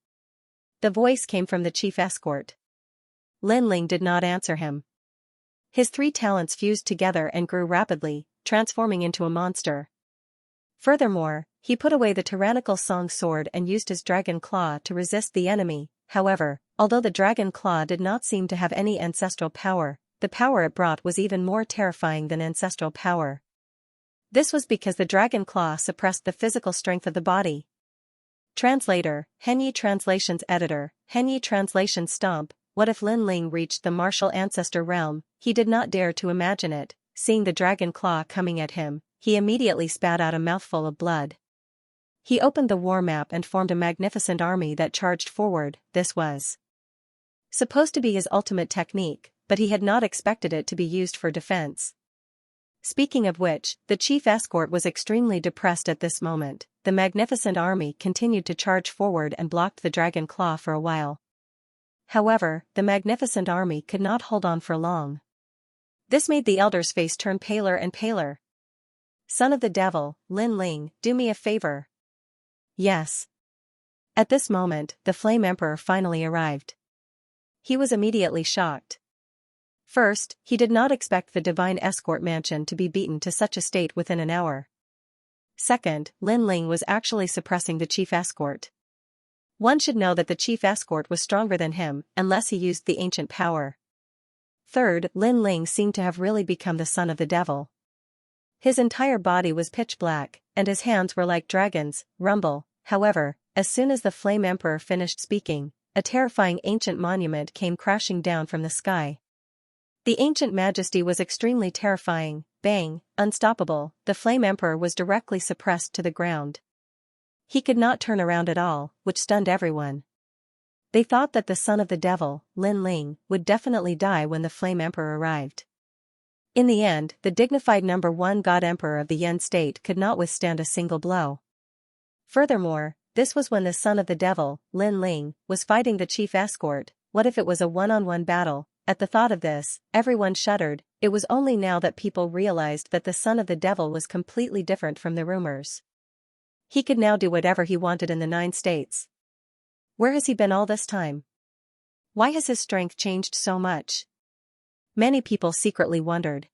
The voice came from the chief escort. Lin Ling did not answer him. His 3 talents fused together and grew rapidly, transforming into a monster. Furthermore, he put away the tyrannical song sword and used his dragon claw to resist the enemy. However, although the dragon claw did not seem to have any ancestral power, the power it brought was even more terrifying than ancestral power. This was because the dragon claw suppressed the physical strength of the body. Translator, Henyi Translations Editor, Henyi Translation Stomp. What if Lin Ling reached the martial ancestor realm? He did not dare to imagine it. Seeing the dragon claw coming at him, he immediately spat out a mouthful of blood. He opened the war map and formed a magnificent army that charged forward. This was supposed to be his ultimate technique, but he had not expected it to be used for defense. Speaking of which, the chief escort was extremely depressed at this moment. The magnificent army continued to charge forward and blocked the dragon claw for a while. However, the magnificent army could not hold on for long. This made the elder's face turn paler and paler. Son of the devil, Lin Ling, do me a favor. Yes. At this moment, the Flame Emperor finally arrived. He was immediately shocked. First, he did not expect the divine escort mansion to be beaten to such a state within an hour. Second, Lin Ling was actually suppressing the chief escort. One should know that the chief escort was stronger than him, unless he used the ancient power. Third, Lin Ling seemed to have really become the son of the devil. His entire body was pitch black, and his hands were like dragons. Rumble. However, as soon as the Flame Emperor finished speaking, a terrifying ancient monument came crashing down from the sky. The ancient majesty was extremely terrifying. Bang, unstoppable, the Flame Emperor was directly suppressed to the ground. He could not turn around at all, which stunned everyone. They thought that the son of the devil, Lin Ling, would definitely die when the Flame Emperor arrived. In the end, the dignified #1 God Emperor of the Yen state could not withstand a single blow. Furthermore, this was when the son of the devil, Lin Ling, was fighting the chief escort. What if it was a one-on-one battle? At the thought of this, everyone shuddered. It was only now that people realized that the son of the devil was completely different from the rumors. He could now do whatever he wanted in the 9 states. Where has he been all this time? Why has his strength changed so much? Many people secretly wondered.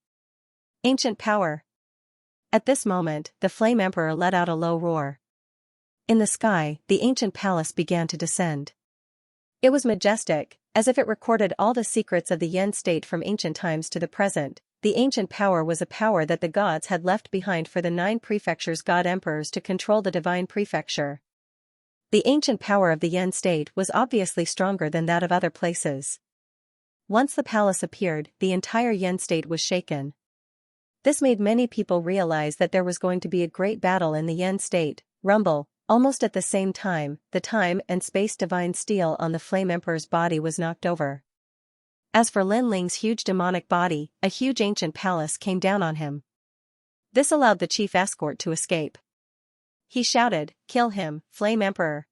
Ancient power. At this moment, the Flame Emperor let out a low roar. In the sky, the ancient palace began to descend. It was majestic, as if it recorded all the secrets of the Yen state from ancient times to the present. The ancient power was a power that the gods had left behind for the 9 prefectures' god emperors to control the divine prefecture. The ancient power of the Yen state was obviously stronger than that of other places. Once the palace appeared, the entire Yen state was shaken. This made many people realize that there was going to be a great battle in the Yen state. Rumble. Almost at the same time, the time and space divine steel on the Flame Emperor's body was knocked over. As for Lin Ling's huge demonic body, a huge ancient palace came down on him. This allowed the chief escort to escape. He shouted, "Kill him, Flame Emperor!"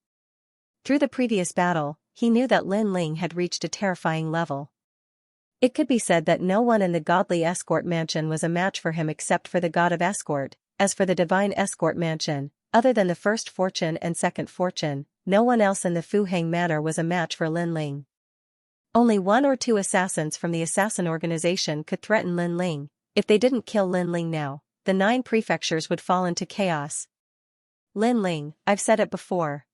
Through the previous battle, he knew that Lin Ling had reached a terrifying level. It could be said that no one in the godly escort mansion was a match for him except for the god of escort. As for the divine escort mansion, other than the first fortune and second fortune, no one else in the Fu Hang Manor was a match for Lin Ling. Only 1 or 2 assassins from the assassin organization could threaten Lin Ling. If they didn't kill Lin Ling now, the 9 prefectures would fall into chaos. Lin Ling, I've said it before.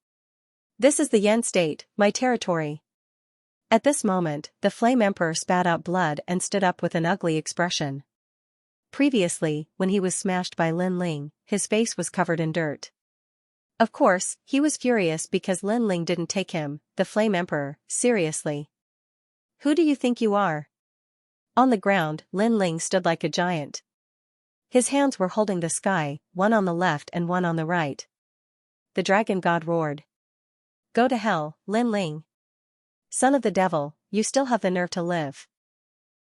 This is the Yen state, my territory. At this moment, the Flame Emperor spat out blood and stood up with an ugly expression. Previously, when he was smashed by Lin Ling, his face was covered in dirt. Of course, he was furious because Lin Ling didn't take him, the Flame Emperor, seriously. Who do you think you are? On the ground, Lin Ling stood like a giant. His hands were holding the sky, one on the left and one on the right. The dragon god roared. Go to hell, Lin Ling. Son of the devil, you still have the nerve to live.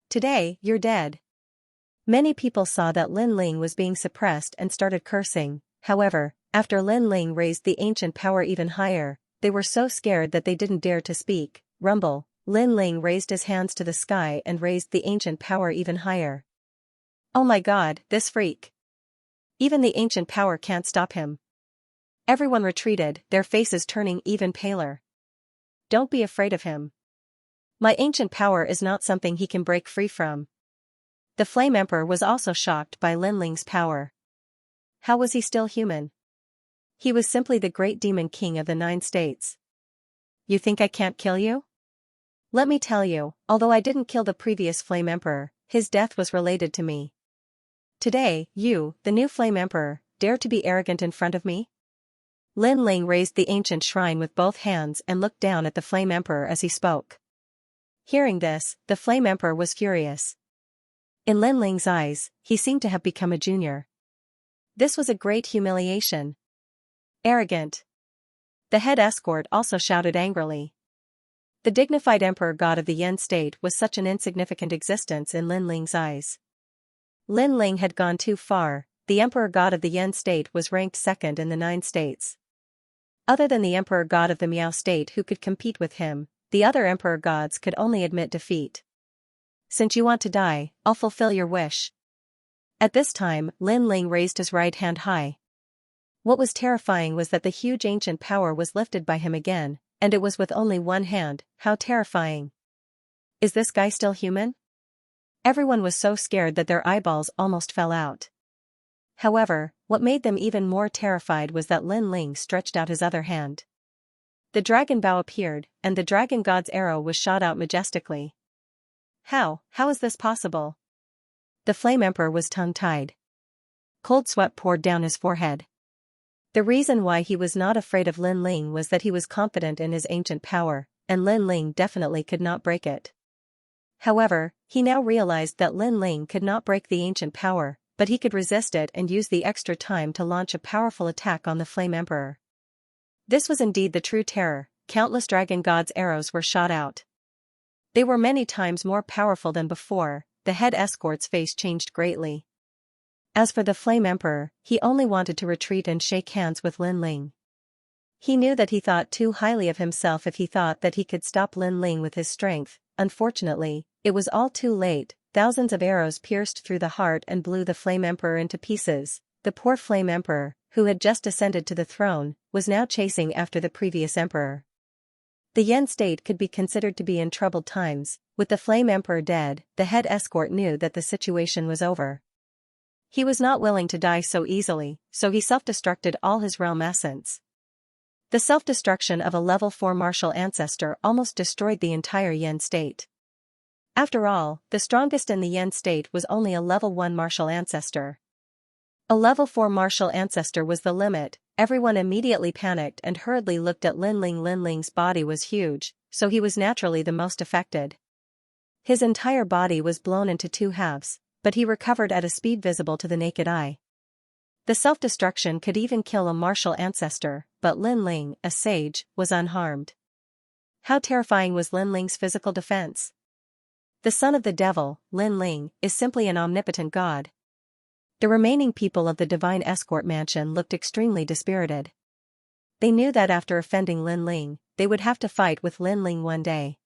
Today, you're dead. Many people saw that Lin Ling was being suppressed and started cursing. However, after Lin Ling raised the ancient power even higher, they were so scared that they didn't dare to speak. Rumble. Lin Ling raised his hands to the sky and raised the ancient power even higher. Oh my god, this freak. Even the ancient power can't stop him. Everyone retreated, their faces turning even paler. Don't be afraid of him. My ancient power is not something he can break free from. The Flame Emperor was also shocked by Lin Ling's power. How was he still human? He was simply the great demon king of the 9 states. You think I can't kill you? Let me tell you, although I didn't kill the previous Flame Emperor, his death was related to me. Today, you, the new Flame Emperor, dare to be arrogant in front of me? Lin Ling raised the ancient shrine with both hands and looked down at the Flame Emperor as he spoke. Hearing this, the Flame Emperor was furious. In Lin Ling's eyes, he seemed to have become a junior. This was a great humiliation. Arrogant. The head escort also shouted angrily. The dignified emperor god of the Yen state was such an insignificant existence in Lin Ling's eyes. Lin Ling had gone too far. The emperor god of the Yen state was ranked second in the 9 states. Other than the emperor god of the Miao state who could compete with him, the other emperor gods could only admit defeat. Since you want to die, I'll fulfill your wish. At this time, Lin Ling raised his right hand high. What was terrifying was that the huge ancient power was lifted by him again, and it was with only one hand. How terrifying. Is this guy still human? Everyone was so scared that their eyeballs almost fell out. However, what made them even more terrified was that Lin Ling stretched out his other hand. The dragon bow appeared, and the dragon god's arrow was shot out majestically. How is this possible? The Flame Emperor was tongue-tied. Cold sweat poured down his forehead. The reason why he was not afraid of Lin Ling was that he was confident in his ancient power, and Lin Ling definitely could not break it. However, he now realized that Lin Ling could not break the ancient power, but he could resist it and use the extra time to launch a powerful attack on the Flame Emperor. This was indeed the true terror. Countless dragon gods' arrows were shot out. They were many times more powerful than before. The head escort's face changed greatly. As for the Flame Emperor, he only wanted to retreat and shake hands with Lin Ling. He knew that he thought too highly of himself if he thought that he could stop Lin Ling with his strength. Unfortunately, it was all too late. Thousands of arrows pierced through the heart and blew the Flame Emperor into pieces. The poor Flame Emperor, who had just ascended to the throne, was now chasing after the previous emperor. The Yen state could be considered to be in troubled times. With the Flame Emperor dead, the head escort knew that the situation was over. He was not willing to die so easily, so he self-destructed all his realm essence. The self-destruction of a level 4 martial ancestor almost destroyed the entire Yen state. After all, the strongest in the Yen state was only a level 1 martial ancestor. A level 4 martial ancestor was the limit. Everyone immediately panicked and hurriedly looked at Linling. Linling's body was huge, so he was naturally the most affected. His entire body was blown into 2 halves, but he recovered at a speed visible to the naked eye. The self-destruction could even kill a martial ancestor, but Linling, a sage, was unharmed. How terrifying was Linling's physical defense? The son of the devil, Linling, is simply an omnipotent god. The remaining people of the divine escort mansion looked extremely dispirited. They knew that after offending Linling, they would have to fight with Linling one day.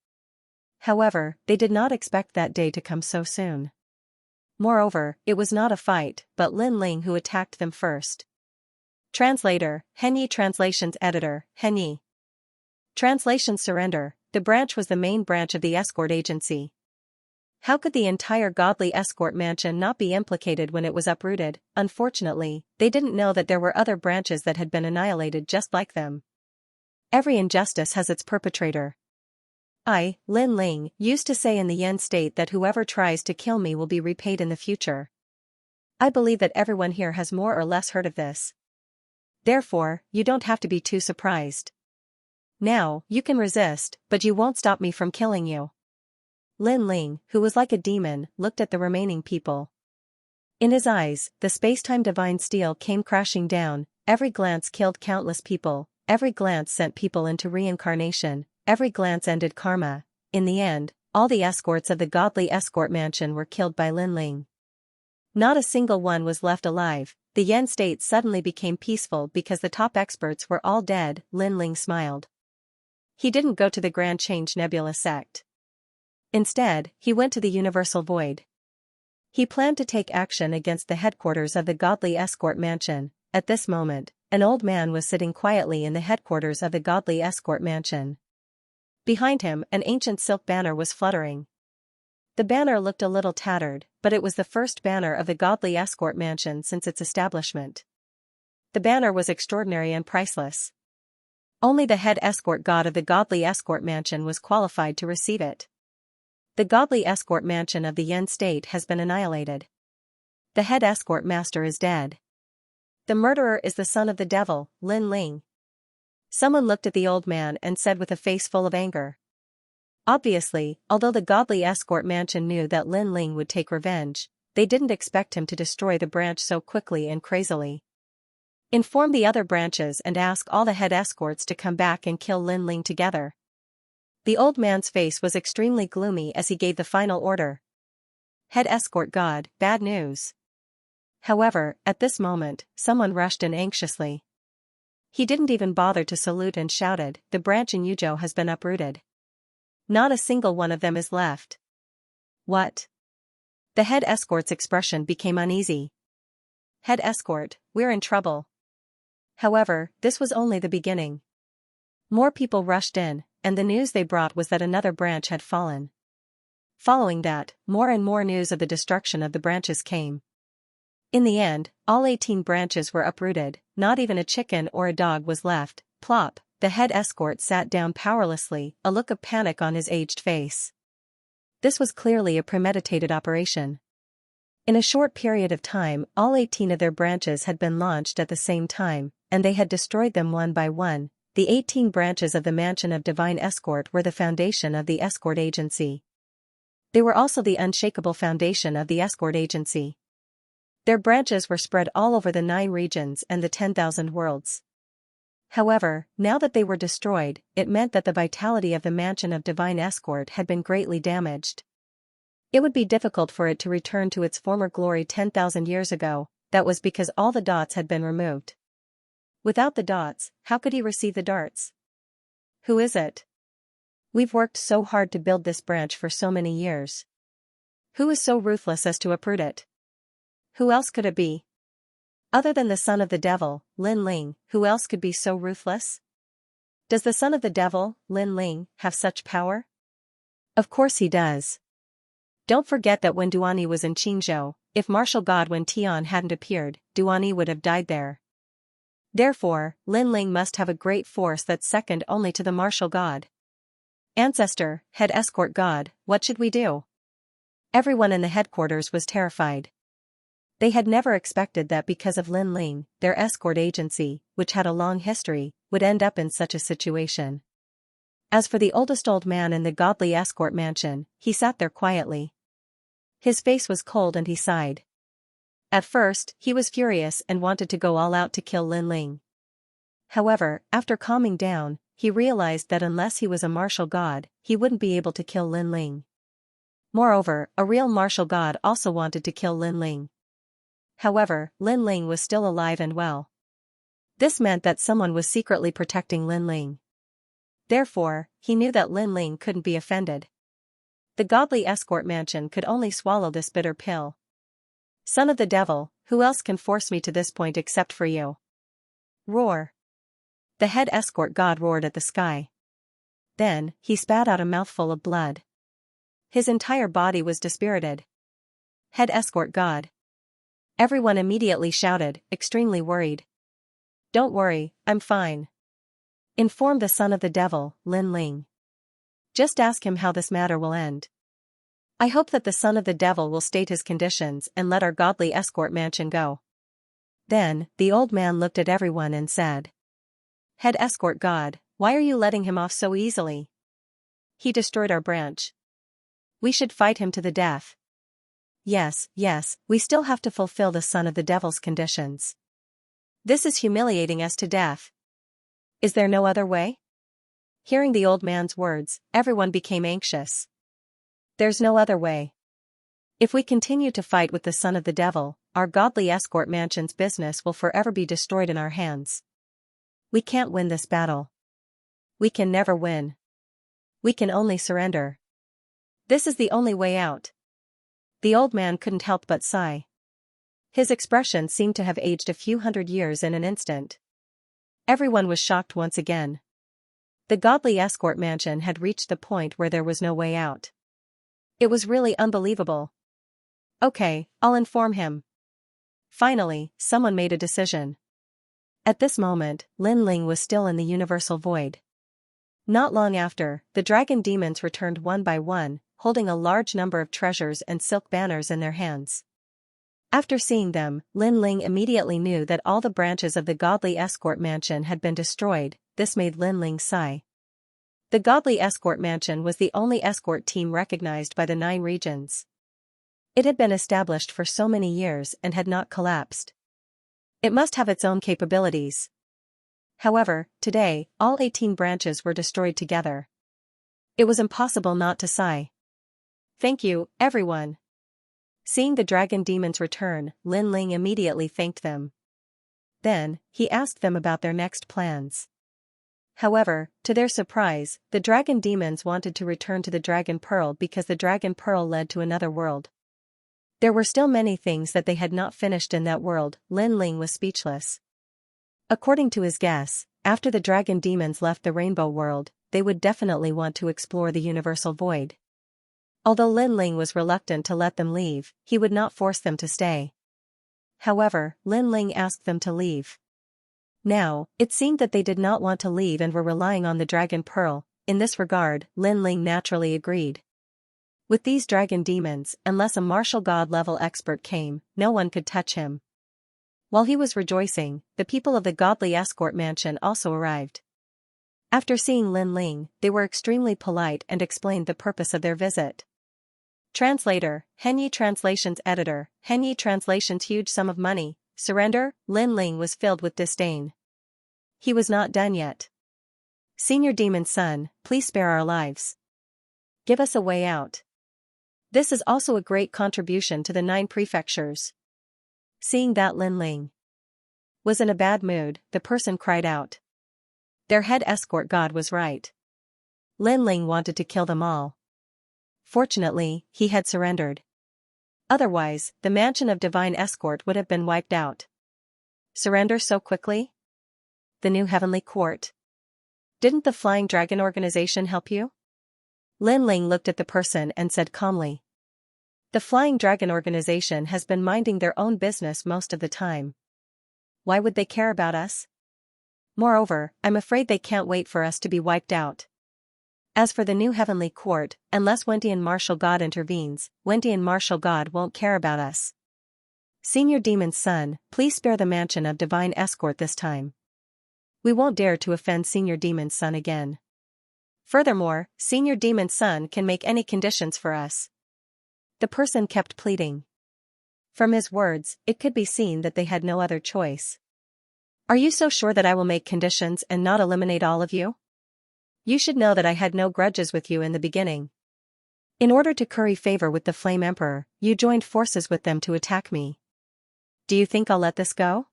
However, they did not expect that day to come so soon. Moreover, it was not a fight, but Linling who attacked them first. Translator, Henyi. Translations Editor, Henyi. Translation Surrender. The branch was the main branch of the escort agency. How could the entire godly escort mansion not be implicated when it was uprooted? Unfortunately, they didn't know that there were other branches that had been annihilated just like them. Every injustice has its perpetrator. I, Linling, used to say in the Yen state that whoever tries to kill me will be repaid in the future. I believe that everyone here has more or less heard of this. Therefore, you don't have to be too surprised. Now, you can resist, but you won't stop me from killing you. Linling, who was like a demon, looked at the remaining people. In his eyes, the space-time divine steel came crashing down. Every glance killed countless people, every glance sent people into reincarnation, every glance ended karma. In the end, all the escorts of the godly escort mansion were killed by Linling. Not a single one was left alive. The Yen state suddenly became peaceful because the top experts were all dead. Linling smiled. He didn't go to the Grand Change Nebula sect. Instead, he went to the Universal Void. He planned to take action against the headquarters of the godly escort mansion. At this moment, an old man was sitting quietly in the headquarters of the godly escort mansion. Behind him, an ancient silk banner was fluttering. The banner looked a little tattered, but it was the first banner of the godly escort mansion since its establishment. The banner was extraordinary and priceless. Only the head escort god of the godly escort mansion was qualified to receive it. The godly escort mansion of the Yen state has been annihilated. The head escort master is dead. The murderer is the son of the devil, Linling. Someone looked at the old man and said with a face full of anger. Obviously, although the godly escort mansion knew that Linling would take revenge, they didn't expect him to destroy the branch so quickly and crazily. Inform the other branches and ask all the head escorts to come back and kill Linling together. The old man's face was extremely gloomy as he gave the final order. Head escort god, bad news. However, at this moment, someone rushed in anxiously. He didn't even bother to salute and shouted, "The branch in Yuzhou has been uprooted. Not a single one of them is left." What? The head escort's expression became uneasy. Head escort, we're in trouble. However, this was only the beginning. More people rushed in, and the news they brought was that another branch had fallen. Following that, more and more news of the destruction of the branches came. In the end, all 18 branches were uprooted, not even a chicken or a dog was left. Plop, the head escort sat down powerlessly, a look of panic on his aged face. This was clearly a premeditated operation. In a short period of time, all 18 of their branches had been launched at the same time, and they had destroyed them one by one. The 18 branches of the Mansion of Divine Escort were the foundation of the escort agency. They were also the unshakable foundation of the escort agency. Their branches were spread all over the 9 regions and the 10,000 worlds. However, now that they were destroyed, it meant that the vitality of the Mansion of Divine Escort had been greatly damaged. It would be difficult for it to return to its former glory 10,000 years ago. That was because all the dots had been removed. Without the dots, how could he receive the darts? Who is it? We've worked so hard to build this branch for so many years. Who is so ruthless as to uproot it? Who else could it be? Other than the son of the devil, Lin Ling, who else could be so ruthless? Does the son of the devil, Lin Ling, have such power? Of course he does. Don't forget that when Duani was in Qingzhou, if martial god Wen Tian hadn't appeared, Duani would have died there. Therefore, Lin Ling must have a great force that's second only to the martial god. Ancestor, head escort god, what should we do? Everyone in the headquarters was terrified. They had never expected that because of Lin Ling, their escort agency, which had a long history, would end up in such a situation. As for the oldest old man in the godly escort mansion, he sat there quietly. His face was cold and he sighed. At first, he was furious and wanted to go all out to kill Lin Ling. However, after calming down, he realized that unless he was a martial god, he wouldn't be able to kill Lin Ling. Moreover, a real martial god also wanted to kill Lin Ling. However, Lin Ling was still alive and well. This meant that someone was secretly protecting Lin Ling. Therefore, he knew that Lin Ling couldn't be offended. The godly escort mansion could only swallow this bitter pill. Son of the devil, who else can force me to this point except for you? Roar. The head escort god roared at the sky. Then, he spat out a mouthful of blood. His entire body was dispirited. Head escort god. Everyone immediately shouted, extremely worried. Don't worry, I'm fine. Inform the son of the devil, Lin Ling. Just ask him how this matter will end. I hope that the son of the devil will state his conditions and let our godly escort mansion go. Then, the old man looked at everyone and said. Head escort god, why are you letting him off so easily? He destroyed our branch. We should fight him to the death. Yes, we still have to fulfill the son of the devil's conditions. This is humiliating us to death. Is there no other way? Hearing the old man's words, everyone became anxious. There's no other way. If we continue to fight with the son of the devil, our godly escort mansion's business will forever be destroyed in our hands. We can't win this battle. We can never win. We can only surrender. This is the only way out. The old man couldn't help but sigh. His expression seemed to have aged a few hundred years in an instant. Everyone was shocked once again. The godly escort mansion had reached the point where there was no way out. It was really unbelievable. Okay, I'll inform him. Finally, someone made a decision. At this moment, Lin Ling was still in the universal void. Not long after, the dragon demons returned one by one, holding a large number of treasures and silk banners in their hands. After seeing them, Lin Ling immediately knew that all the branches of the godly escort mansion had been destroyed. This made Lin Ling sigh. The godly escort mansion was the only escort team recognized by the 9 regions. It had been established for so many years and had not collapsed. It must have its own capabilities. However, today, all 18 branches were destroyed together. It was impossible not to sigh. Thank you, everyone. Seeing the dragon demons return, Lin Ling immediately thanked them. Then, he asked them about their next plans. However, to their surprise, the dragon demons wanted to return to the Dragon Pearl because the Dragon Pearl led to another world. There were still many things that they had not finished in that world. Lin Ling was speechless. According to his guess, after the dragon demons left the Rainbow World, they would definitely want to explore the Universal Void. Although Lin Ling was reluctant to let them leave, he would not force them to stay. However, Lin Ling asked them to leave. Now, it seemed that they did not want to leave and were relying on the Dragon Pearl. In this regard, Lin Ling naturally agreed. With these dragon demons, unless a martial god level expert came, no one could touch him. While he was rejoicing, the people of the godly escort mansion also arrived. After seeing Lin Ling, they were extremely polite and explained the purpose of their visit. Translator, Henyi Translations Editor, Henyi Translations Huge sum of money, surrender. Lin Ling was filled with disdain. He was not done yet. Senior Demon Son, please spare our lives. Give us a way out. This is also a great contribution to the 9 prefectures. Seeing that Lin Ling was in a bad mood, the person cried out. Their head escort god was right. Lin Ling wanted to kill them all. Fortunately, he had surrendered. Otherwise, the mansion of divine escort would have been wiped out. Surrender so quickly? The new heavenly court. Didn't the Flying Dragon organization help you? Lin Ling looked at the person and said calmly. The Flying Dragon organization has been minding their own business most of the time. Why would they care about us? Moreover, I'm afraid they can't wait for us to be wiped out. As for the new heavenly court, unless Wentian Martial God intervenes, Wentian Martial God won't care about us. Senior Demon's son, please spare the mansion of divine escort this time. We won't dare to offend Senior Demon's son again. Furthermore, Senior Demon's son can make any conditions for us. The person kept pleading. From his words, it could be seen that they had no other choice. Are you so sure that I will make conditions and not eliminate all of you? You should know that I had no grudges with you in the beginning. In order to curry favor with the Flame Emperor, you joined forces with them to attack me. Do you think I'll let this go?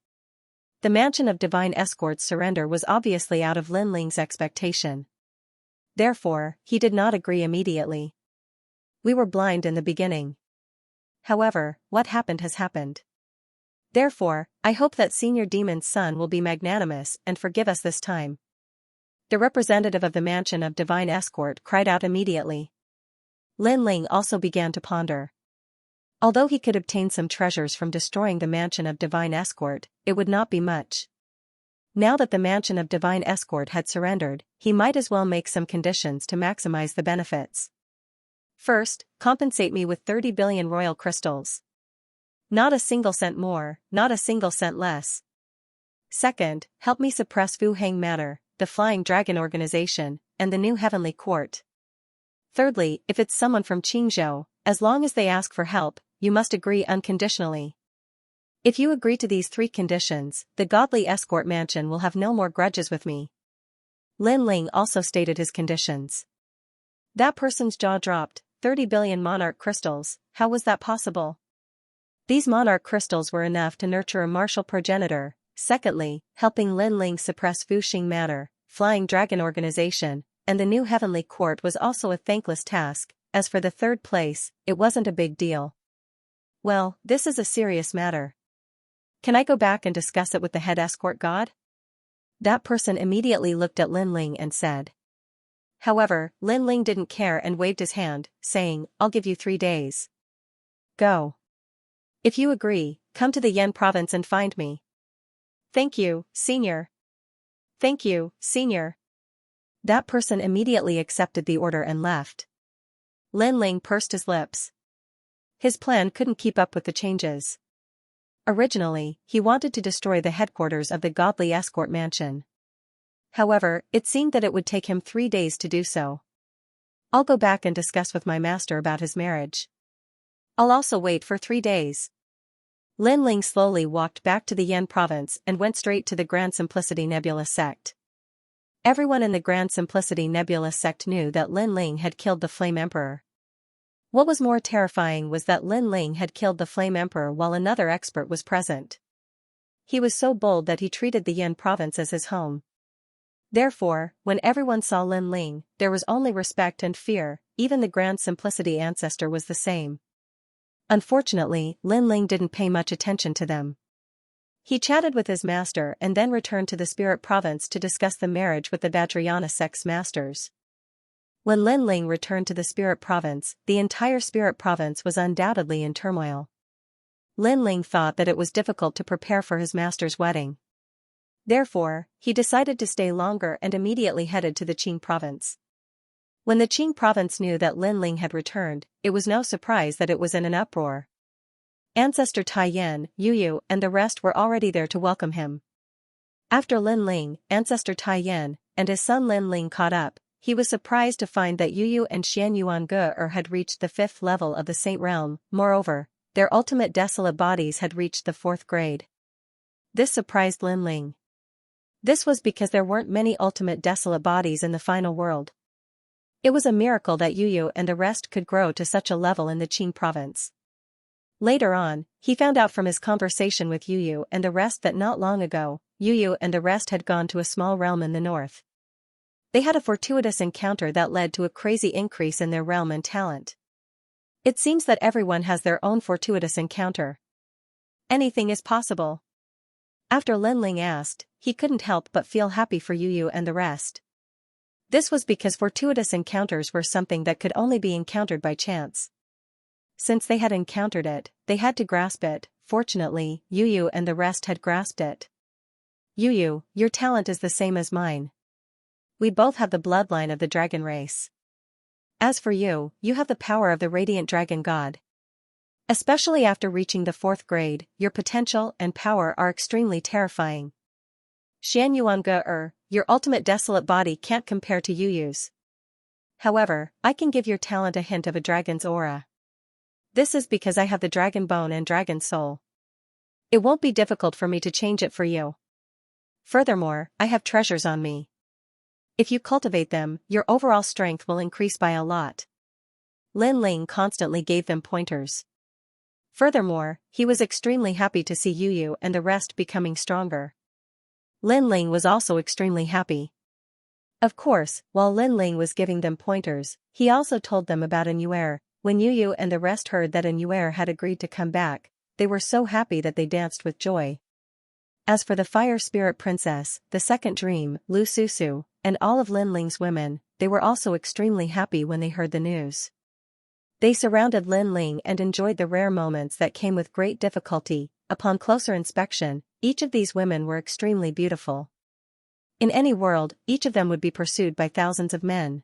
The mansion of divine escort's surrender was obviously out of Lin Ling's expectation. Therefore, he did not agree immediately. We were blind in the beginning. However, what happened has happened. Therefore, I hope that Senior Demon's son will be magnanimous and forgive us this time. The representative of the mansion of divine escort cried out immediately. Lin Ling also began to ponder. Although he could obtain some treasures from destroying the mansion of divine escort, it would not be much. Now that the mansion of divine escort had surrendered, he might as well make some conditions to maximize the benefits. First, compensate me with 30 billion royal crystals. Not a single cent more, not a single cent less. Second, help me suppress Fu Hang matter, the Flying Dragon organization, and the new heavenly court. Thirdly, if it's someone from Qingzhou, as long as they ask for help, you must agree unconditionally. If you agree to these 3 conditions, the godly escort mansion will have no more grudges with me. Lin Ling also stated his conditions. That person's jaw dropped. 30 billion monarch crystals, how was that possible? These monarch crystals were enough to nurture a martial progenitor. Secondly, helping Lin Ling suppress Fu Xing matter, Flying Dragon organization, and the new heavenly court was also a thankless task. As for the third place, it wasn't a big deal. Well, this is a serious matter. Can I go back and discuss it with the head escort god? That person immediately looked at Lin Ling and said. However, Lin Ling didn't care and waved his hand, saying, I'll give you 3 days. Go. If you agree, come to the Yan province and find me. Thank you, Senior. Thank you, Senior. That person immediately accepted the order and left. Lin Ling pursed his lips. His plan couldn't keep up with the changes. Originally, he wanted to destroy the headquarters of the godly escort mansion. However, it seemed that it would take him 3 days to do so. I'll go back and discuss with my master about his marriage. I'll also wait for 3 days. Lin Ling slowly walked back to the Yan province and went straight to the Grand Simplicity Nebula sect. Everyone in the Grand Simplicity Nebula sect knew that Lin Ling had killed the Flame Emperor. What was more terrifying was that Lin Ling had killed the Flame Emperor while another expert was present. He was so bold that he treated the Yan province as his home. Therefore, when everyone saw Lin Ling, there was only respect and fear. Even the Grand Simplicity ancestor was the same. Unfortunately, Lin Ling didn't pay much attention to them. He chatted with his master and then returned to the Spirit Province to discuss the marriage with the Vajrayana sect's masters. When Lin Ling returned to the Spirit Province, the entire Spirit Province was undoubtedly in turmoil. Lin Ling thought that it was difficult to prepare for his master's wedding. Therefore, he decided to stay longer and immediately headed to the Qing Province. When the Qing Province knew that Lin Ling had returned, it was no surprise that it was in an uproar. Ancestor Tai Yan, Yu Yu, and the rest were already there to welcome him. After Lin Ling, Ancestor Tai Yan, and his son Lin Ling caught up, he was surprised to find that Yu Yu and Xian Yuan Ge had reached the 5th level of the Saint Realm. Moreover, their ultimate desolate bodies had reached the 4th grade. This surprised Lin Ling. This was because there weren't many ultimate desolate bodies in the final world. It was a miracle that Yu Yu and the rest could grow to such a level in the Qing province. Later on, he found out from his conversation with Yu Yu and the rest that not long ago, Yu Yu and the rest had gone to a small realm in the north. They had a fortuitous encounter that led to a crazy increase in their realm and talent. It seems that everyone has their own fortuitous encounter. Anything is possible. After Linling asked, he couldn't help but feel happy for Yu and the rest. This was because fortuitous encounters were something that could only be encountered by chance. Since they had encountered it, they had to grasp it. Fortunately, Yu and the rest had grasped it. Yu, your talent is the same as mine. We both have the bloodline of the dragon race. As for you, you have the power of the radiant dragon god. Especially after reaching the 4th grade, your potential and power are extremely terrifying. Xianxia, your ultimate desolate body can't compare to Yu's. However, I can give your talent a hint of a dragon's aura. This is because I have the dragon bone and dragon soul. It won't be difficult for me to change it for you. Furthermore, I have treasures on me. If you cultivate them, your overall strength will increase by a lot. Linling constantly gave them pointers. Furthermore, he was extremely happy to see Yu and the rest becoming stronger. Linling was also extremely happy. Of course, while Linling was giving them pointers, he also told them about Anuer. When Yu and the rest heard that Anuer had agreed to come back, they were so happy that they danced with joy. As for the Fire Spirit Princess, the Second Dream, Lu Susu, and all of Linling's women, they were also extremely happy when they heard the news. They surrounded Linling and enjoyed the rare moments that came with great difficulty. Upon closer inspection, each of these women were extremely beautiful. In any world, each of them would be pursued by thousands of men.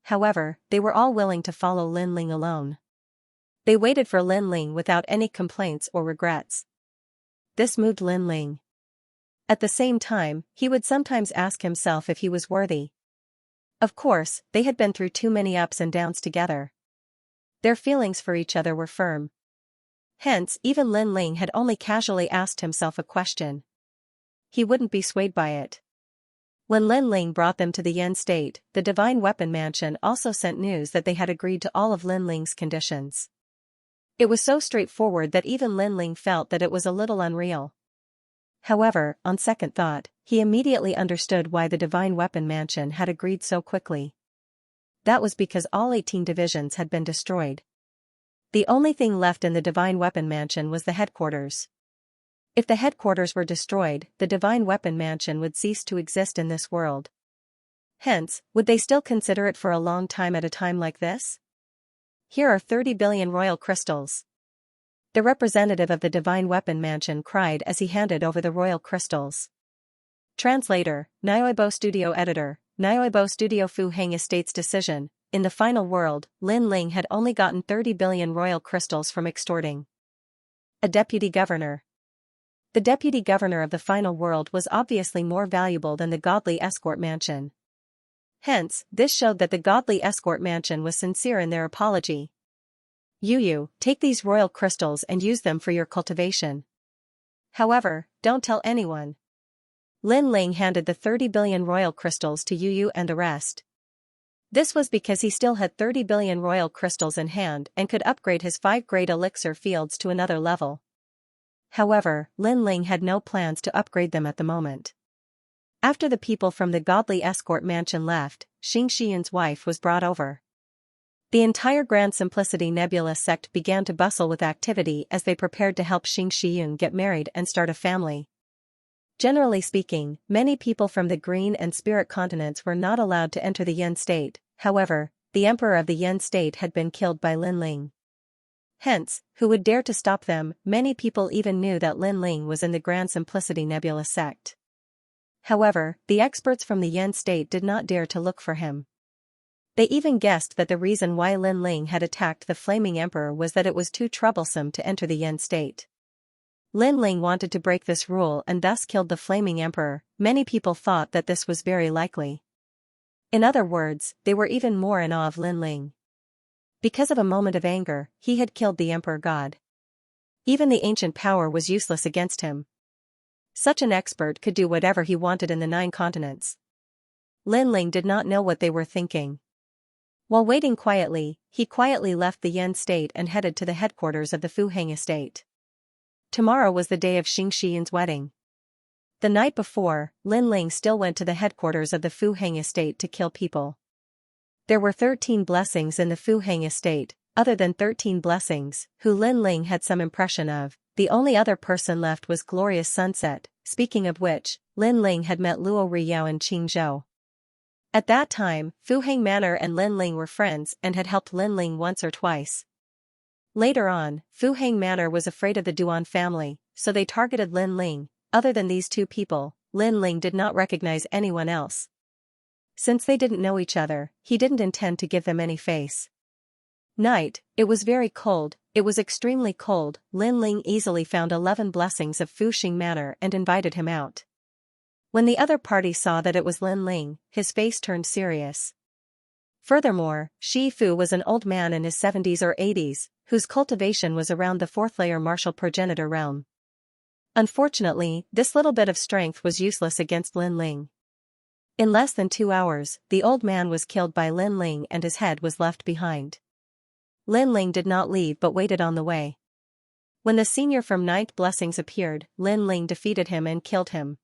However, they were all willing to follow Linling alone. They waited for Linling without any complaints or regrets. This moved Linling. At the same time, he would sometimes ask himself if he was worthy. Of course, they had been through too many ups and downs together. Their feelings for each other were firm. Hence, even Linling had only casually asked himself a question. He wouldn't be swayed by it. When Linling brought them to the Yen State, the Divine Weapon Mansion also sent news that they had agreed to all of Linling's conditions. It was so straightforward that even Linling felt that it was a little unreal. However, on second thought, he immediately understood why the Divine Weapon Mansion had agreed so quickly. That was because all 18 divisions had been destroyed. The only thing left in the Divine Weapon Mansion was the headquarters. If the headquarters were destroyed, the Divine Weapon Mansion would cease to exist in this world. Hence, would they still consider it for a long time at a time like this? Here are 30 billion royal crystals. The representative of the Divine Weapon Mansion cried as he handed over the royal crystals. Translator, Nioibo Studio Editor, Nioibo Studio Fu Hang Estate's decision. In the final world, Linling had only gotten 30 billion royal crystals from extorting a deputy governor. The deputy governor of the final world was obviously more valuable than the godly escort mansion. Hence, this showed that the godly escort mansion was sincere in their apology. Yu, take these royal crystals and use them for your cultivation. However, don't tell anyone. Linling handed the 30 billion royal crystals to Yu and the rest. This was because he still had 30 billion royal crystals in hand and could upgrade his 5-grade elixir fields to another level. However, Linling had no plans to upgrade them at the moment. After the people from the godly escort mansion left, Xianxia's wife was brought over. The entire Grand Simplicity Nebula sect began to bustle with activity as they prepared to help Xianxia get married and start a family. Generally speaking, many people from the Green and Spirit continents were not allowed to enter the Yen State. However, the emperor of the Yen State had been killed by Linling. Hence, who would dare to stop them? Many people even knew that Linling was in the Grand Simplicity Nebula sect. However, the experts from the Yen State did not dare to look for him. They even guessed that the reason why Linling had attacked the Flaming Emperor was that it was too troublesome to enter the Yen State. Linling wanted to break this rule and thus killed the Flaming Emperor. Many people thought that this was very likely. In other words, they were even more in awe of Linling. Because of a moment of anger, he had killed the Emperor God. Even the ancient power was useless against him. Such an expert could do whatever he wanted in the 9 continents. Linling did not know what they were thinking. While waiting quietly, he quietly left the Yen State and headed to the headquarters of the Fu Hang estate. Tomorrow was the day of Xianxia's wedding. The night before, Lin Ling still went to the headquarters of the Fu Heng estate to kill people. There were 13 blessings in the Fu Heng estate, other than 13 blessings, who Lin Ling had some impression of. The only other person left was Glorious Sunset, speaking of which, Lin Ling had met Luo Riyao and Qing Zhou. At that time, Fu Heng Manor and Lin Ling were friends and had helped Lin Ling once or twice. Later on, Fu Heng Manor was afraid of the Duan family, so they targeted Lin Ling. Other than these two people, Lin Ling did not recognize anyone else. Since they didn't know each other, he didn't intend to give them any face. Night, it was very cold, it was extremely cold. Lin Ling easily found 11 blessings of Fu Heng Manor and invited him out. When the other party saw that it was Lin Ling, his face turned serious. Furthermore, Shi Fu was an old man in his 70s or 80s, whose cultivation was around the 4th-layer martial progenitor realm. Unfortunately, this little bit of strength was useless against Lin Ling. In less than 2 hours, the old man was killed by Lin Ling and his head was left behind. Lin Ling did not leave but waited on the way. When the senior from Ninth Blessings appeared, Lin Ling defeated him and killed him.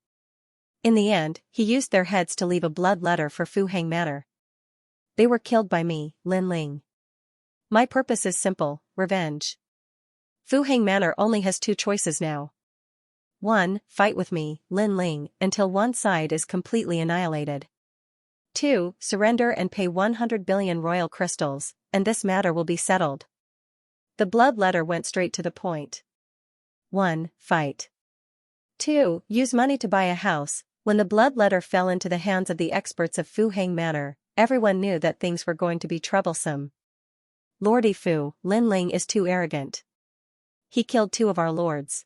In the end, he used their heads to leave a blood letter for Fu Heng Manor. They were killed by me, Lin Ling. My purpose is simple, revenge. Fu Heng Manor only has 2 choices now. 1. Fight with me, Lin Ling, until one side is completely annihilated. 2. Surrender and pay 100 billion royal crystals, and this matter will be settled. The blood letter went straight to the point. 1. Fight. 2. Use money to buy a house. When the blood letter fell into the hands of the experts of Fu Heng Manor, everyone knew that things were going to be troublesome. Lordy Fu, Lin Ling is too arrogant. He killed 2 of our lords.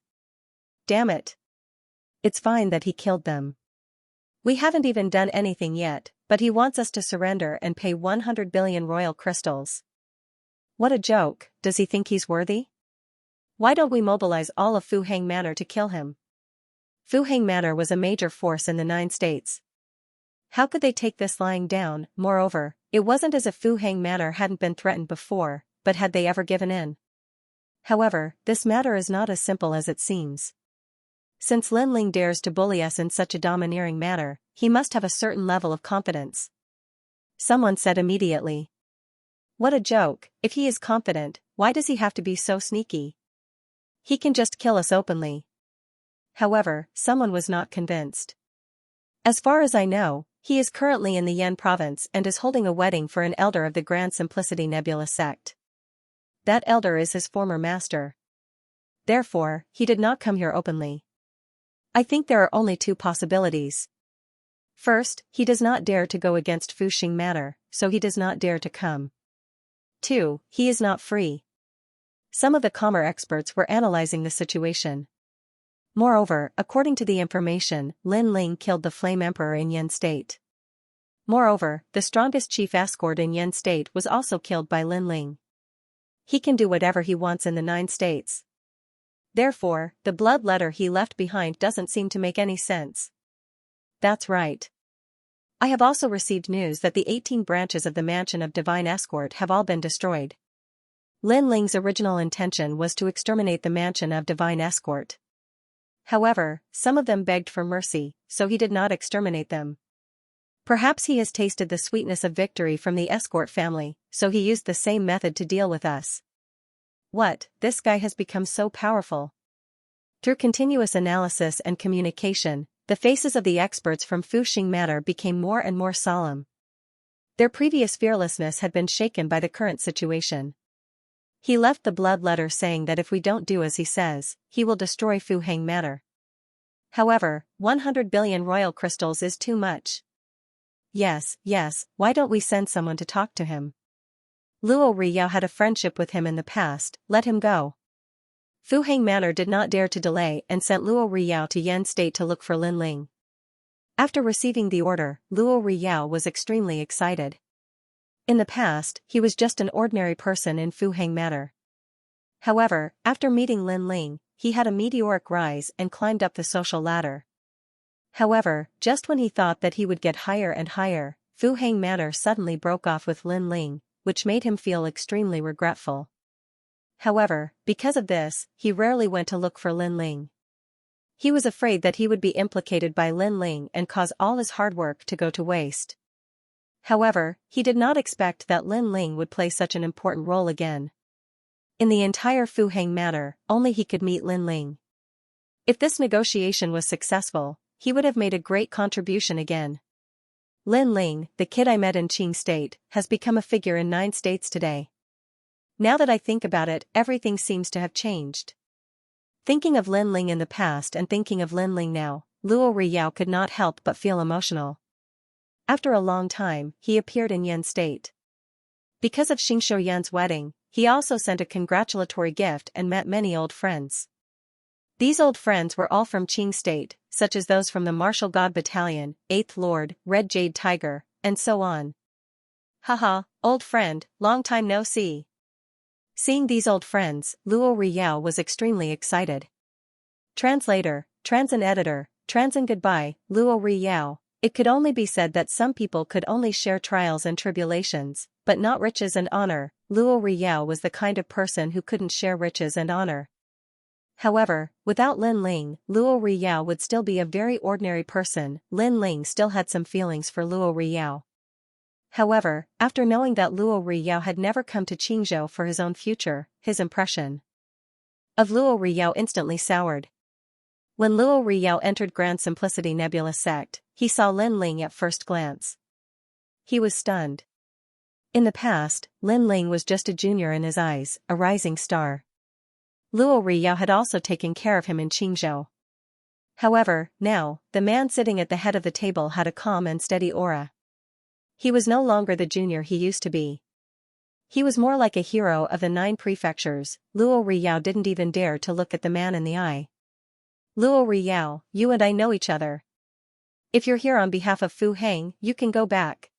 Damn it. It's fine that he killed them. We haven't even done anything yet, but he wants us to surrender and pay 100 billion royal crystals. What a joke, does he think he's worthy? Why don't we mobilize all of Fu Heng Manor to kill him? Fu Heng Manor was a major force in the 9 states. How could they take this lying down? Moreover, it wasn't as if Fu Heng Manor hadn't been threatened before, but had they ever given in? However, this matter is not as simple as it seems. Since Lin Ling dares to bully us in such a domineering manner, he must have a certain level of confidence. Someone said immediately. What a joke, if he is confident, why does he have to be so sneaky? He can just kill us openly. However, someone was not convinced. As far as I know, he is currently in the Yan province and is holding a wedding for an elder of the Grand Simplicity Nebula sect. That elder is his former master. Therefore, he did not come here openly. I think there are only 2 possibilities. First, he does not dare to go against Fu Heng Manor, so he does not dare to come. 2. He is not free. Some of the calmer experts were analyzing the situation. Moreover, according to the information, Lin Ling killed the Flame Emperor in Yan State. Moreover, the strongest chief escort in Yan State was also killed by Lin Ling. He can do whatever he wants in the 9 states. Therefore, the blood letter he left behind doesn't seem to make any sense. That's right. I have also received news that the 18 branches of the Mansion of Divine Escort have all been destroyed. Lin Ling's original intention was to exterminate the Mansion of Divine Escort. However, some of them begged for mercy, so he did not exterminate them. Perhaps he has tasted the sweetness of victory from the Escort family, so he used the same method to deal with us. What, this guy has become so powerful. Through continuous analysis and communication, the faces of the experts from Fu Heng Manor became more and more solemn. Their previous fearlessness had been shaken by the current situation. He left the blood letter saying that if we don't do as he says, he will destroy Fu Heng Manor. However, 100 billion royal crystals is too much. Yes, why don't we send someone to talk to him? Luo Riyao had a friendship with him in the past, let him go. Fu Heng Manor did not dare to delay and sent Luo Riyao to Yan State to look for Lin Ling. After receiving the order, Luo Riyao was extremely excited. In the past, he was just an ordinary person in Fu Heng Manor. However, after meeting Lin Ling, he had a meteoric rise and climbed up the social ladder. However, just when he thought that he would get higher and higher, Fu Heng Manor suddenly broke off with Lin Ling, which made him feel extremely regretful. However, because of this, he rarely went to look for Lin Ling. He was afraid that he would be implicated by Lin Ling and cause all his hard work to go to waste. However, he did not expect that Lin Ling would play such an important role again. In the entire Fu Heng matter, only he could meet Lin Ling. If this negotiation was successful, he would have made a great contribution again. Lin Ling, the kid I met in Qing State, has become a figure in 9 states today. Now that I think about it, everything seems to have changed. Thinking of Lin Ling in the past and thinking of Lin Ling now, Luo Riyao could not help but feel emotional. After a long time, he appeared in Yan State. Because of Xingxiu Yan's wedding, he also sent a congratulatory gift and met many old friends. These old friends were all from Qing State, such as those from the Martial God Battalion, 8th Lord, Red Jade Tiger, and so on. Haha, old friend, long time no see. Seeing these old friends, Luo Riyao was extremely excited. Translator, Transin editor, Transin goodbye, Luo Riyao. It could only be said that some people could only share trials and tribulations, but not riches and honor. Luo Riyao was the kind of person who couldn't share riches and honor. However, without Lin Ling, Luo Riyao would still be a very ordinary person. Lin Ling still had some feelings for Luo Riyao. However, after knowing that Luo Riyao had never come to Qingzhou for his own future, his impression of Luo Riyao instantly soured. When Luo Riyao entered Grand Simplicity Nebula sect, he saw Lin Ling at first glance. He was stunned. In the past, Lin Ling was just a junior in his eyes, a rising star. Luo Riyao had also taken care of him in Qingzhou. However, now, the man sitting at the head of the table had a calm and steady aura. He was no longer the junior he used to be. He was more like a hero of the 9 prefectures. Luo Riyao didn't even dare to look at the man in the eye. Luo Riyao, you and I know each other. If you're here on behalf of Fu Heng, you can go back.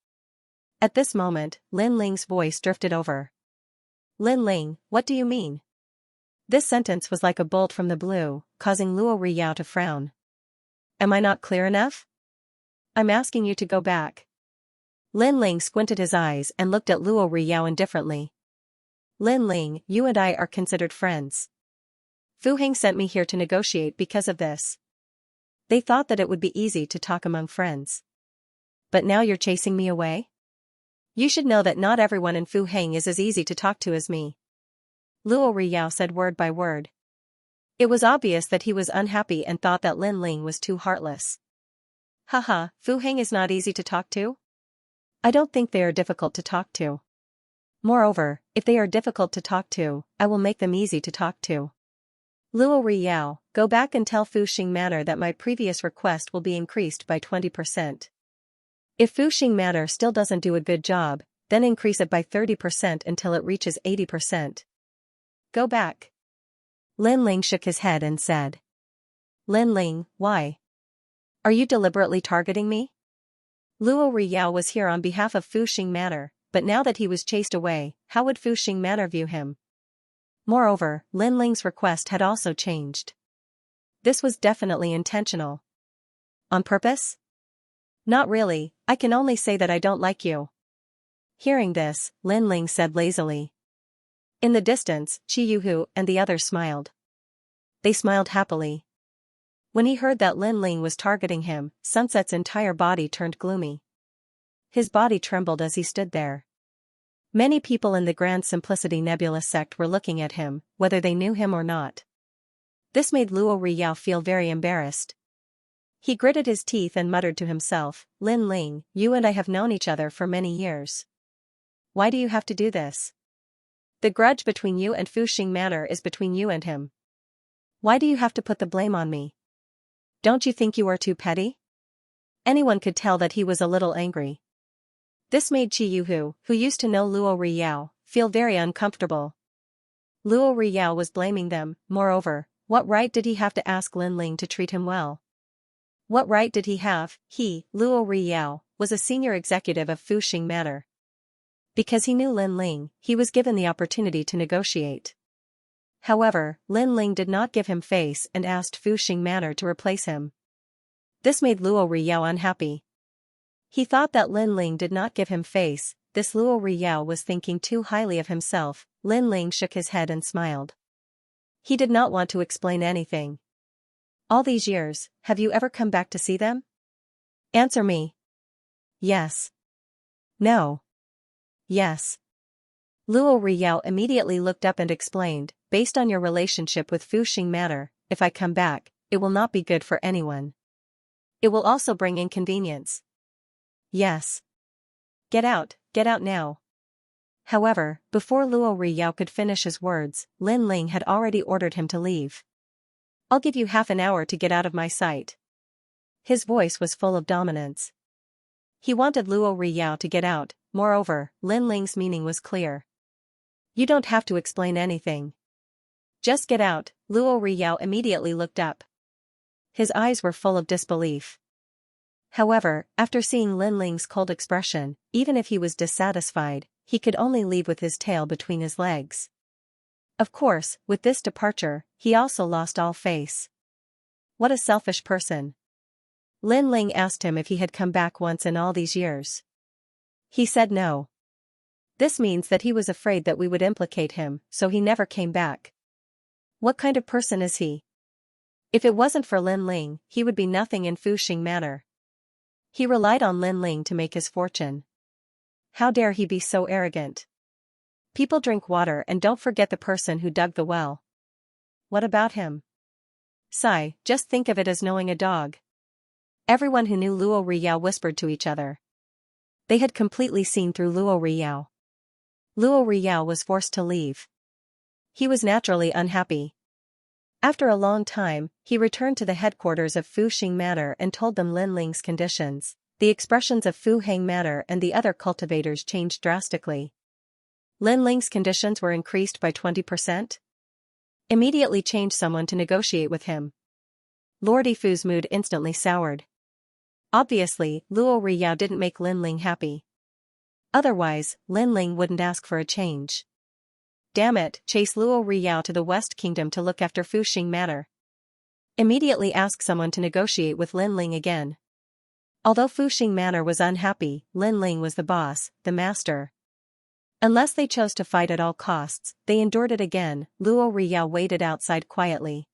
At this moment, Lin Ling's voice drifted over. Lin Ling, what do you mean? This sentence was like a bolt from the blue, causing Luo Riyao to frown. Am I not clear enough? I'm asking you to go back. Lin Ling squinted his eyes and looked at Luo Riyao indifferently. Lin Ling, you and I are considered friends. Fu Heng sent me here to negotiate because of this. They thought that it would be easy to talk among friends. But now you're chasing me away? You should know that not everyone in Fu Heng is as easy to talk to as me. Luo Riyao said word by word. It was obvious that he was unhappy and thought that Lin Ling was too heartless. Haha, Fu Heng is not easy to talk to? I don't think they are difficult to talk to. Moreover, if they are difficult to talk to, I will make them easy to talk to. Luo Riyao, go back and tell Fu Xing Manor that my previous request will be increased by 20%. If Fu Xing Manor still doesn't do a good job, then increase it by 30% until it reaches 80%. Go back. Lin Ling shook his head and said. Lin Ling, why? Are you deliberately targeting me? Luo Riyao was here on behalf of Fu Xing Manor, but now that he was chased away, how would Fu Xing Manor view him? Moreover, Lin Ling's request had also changed. This was definitely intentional. On purpose? Not really, I can only say that I don't like you. Hearing this, Lin Ling said lazily. In the distance, Qi Yuhu and the others smiled. They smiled happily. When he heard that Lin Ling was targeting him, Sunset's entire body turned gloomy. His body trembled as he stood there. Many people in the Grand Simplicity Nebula sect were looking at him, whether they knew him or not. This made Luo Riyao feel very embarrassed. He gritted his teeth and muttered to himself, Lin Ling, you and I have known each other for many years. Why do you have to do this? The grudge between you and Fu Xing Manor is between you and him. Why do you have to put the blame on me? Don't you think you are too petty? Anyone could tell that he was a little angry. This made Qi Yuhu, who used to know Luo Riyao, feel very uncomfortable. Luo Riyao was blaming them. Moreover, what right did he have to ask Lin Ling to treat him well? What right did he have? He, Luo Riyao, was a senior executive of Fu Xing Manor. Because he knew Lin Ling, he was given the opportunity to negotiate. However, Lin Ling did not give him face and asked Fu Xing Manor to replace him. This made Luo Riyao unhappy. He thought that Lin Ling did not give him face. This Luo Riyao was thinking too highly of himself. Lin Ling shook his head and smiled. He did not want to explain anything. All these years, have you ever come back to see them? Answer me. Yes. No. Yes. Luo Riyao immediately looked up and explained, based on your relationship with Fu Xing matter, if I come back, it will not be good for anyone. It will also bring inconvenience. Yes. Get out now. However, before Luo Riyao could finish his words, Lin Ling had already ordered him to leave. I'll give you half an hour to get out of my sight. His voice was full of dominance. He wanted Luo Riyao to get out, moreover, Lin Ling's meaning was clear. You don't have to explain anything. Just get out. Luo Riyao immediately looked up. His eyes were full of disbelief. However, after seeing Lin Ling's cold expression, even if he was dissatisfied, he could only leave with his tail between his legs. Of course, with this departure, he also lost all face. What a selfish person. Lin Ling asked him if he had come back once in all these years. He said no. This means that he was afraid that we would implicate him, so he never came back. What kind of person is he? If it wasn't for Lin Ling, he would be nothing in Fu Xing manor. He relied on Lin Ling to make his fortune. How dare he be so arrogant? People drink water and don't forget the person who dug the well. What about him? Sigh, just think of it as knowing a dog. Everyone who knew Luo Riyao whispered to each other. They had completely seen through Luo Riyao. Luo Riyao was forced to leave. He was naturally unhappy. After a long time, he returned to the headquarters of Fu Xing Manor and told them Lin Ling's conditions. The expressions of Fu Hang Manor and the other cultivators changed drastically. Lin Ling's conditions were increased by 20%. Immediately change someone to negotiate with him. Lord Yifu's mood instantly soured. Obviously, Luo Riyao didn't make Lin Ling happy. Otherwise, Lin Ling wouldn't ask for a change. Damn it, chase Luo Riyao to the West Kingdom to look after Fu Xing Manor. Immediately ask someone to negotiate with Lin Ling again. Although Fu Xing Manor was unhappy, Lin Ling was the boss, the master. Unless they chose to fight at all costs, they endured it again. Luo Riyao waited outside quietly.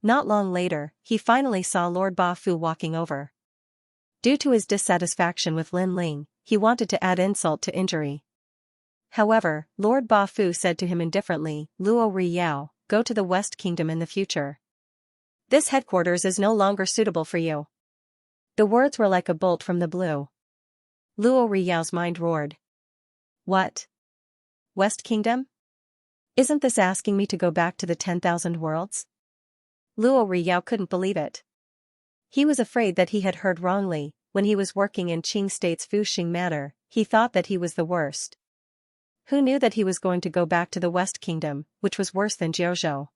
Not long later, he finally saw Lord Ba Fu walking over. Due to his dissatisfaction with Lin Ling, he wanted to add insult to injury. However, Lord Ba Fu said to him indifferently, Luo Riyao, go to the West Kingdom in the future. This headquarters is no longer suitable for you. The words were like a bolt from the blue. Luo Riyao's mind roared. What? West Kingdom? Isn't this asking me to go back to the 10,000 worlds? Luo Riyao couldn't believe it. He was afraid that he had heard wrongly. When he was working in Qing State's Fu Xing Manor, he thought that he was the worst. Who knew that he was going to go back to the West Kingdom, which was worse than Jiuzhou?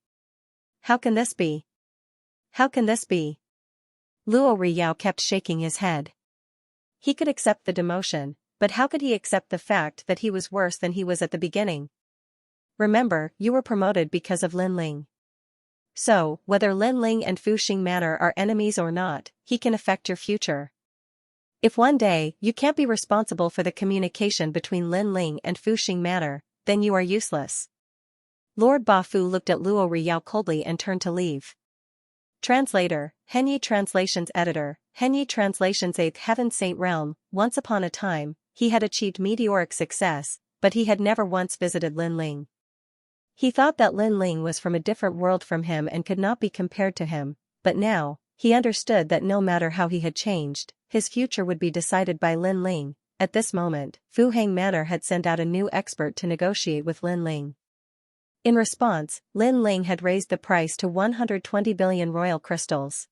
How can this be? How can this be? Luo Riyao kept shaking his head. He could accept the demotion, but how could he accept the fact that he was worse than he was at the beginning? Remember, you were promoted because of Lin Ling. So, whether Lin Ling and Fu Xing Manor are enemies or not, he can affect your future. If one day you can't be responsible for the communication between Lin Ling and Fu Xing Manor, then you are useless. Lord Ba Fu looked at Luo Riyao coldly and turned to leave. Translator, Henyi Translations Editor, Henyi Translations 8th Heaven Saint Realm. Once upon a time, he had achieved meteoric success, but he had never once visited Lin Ling. He thought that Lin Ling was from a different world from him and could not be compared to him, but now, he understood that no matter how he had changed, his future would be decided by Lin Ling. At this moment, Fu Hang Manor had sent out a new expert to negotiate with Lin Ling. In response, Lin Ling had raised the price to 120 billion royal crystals.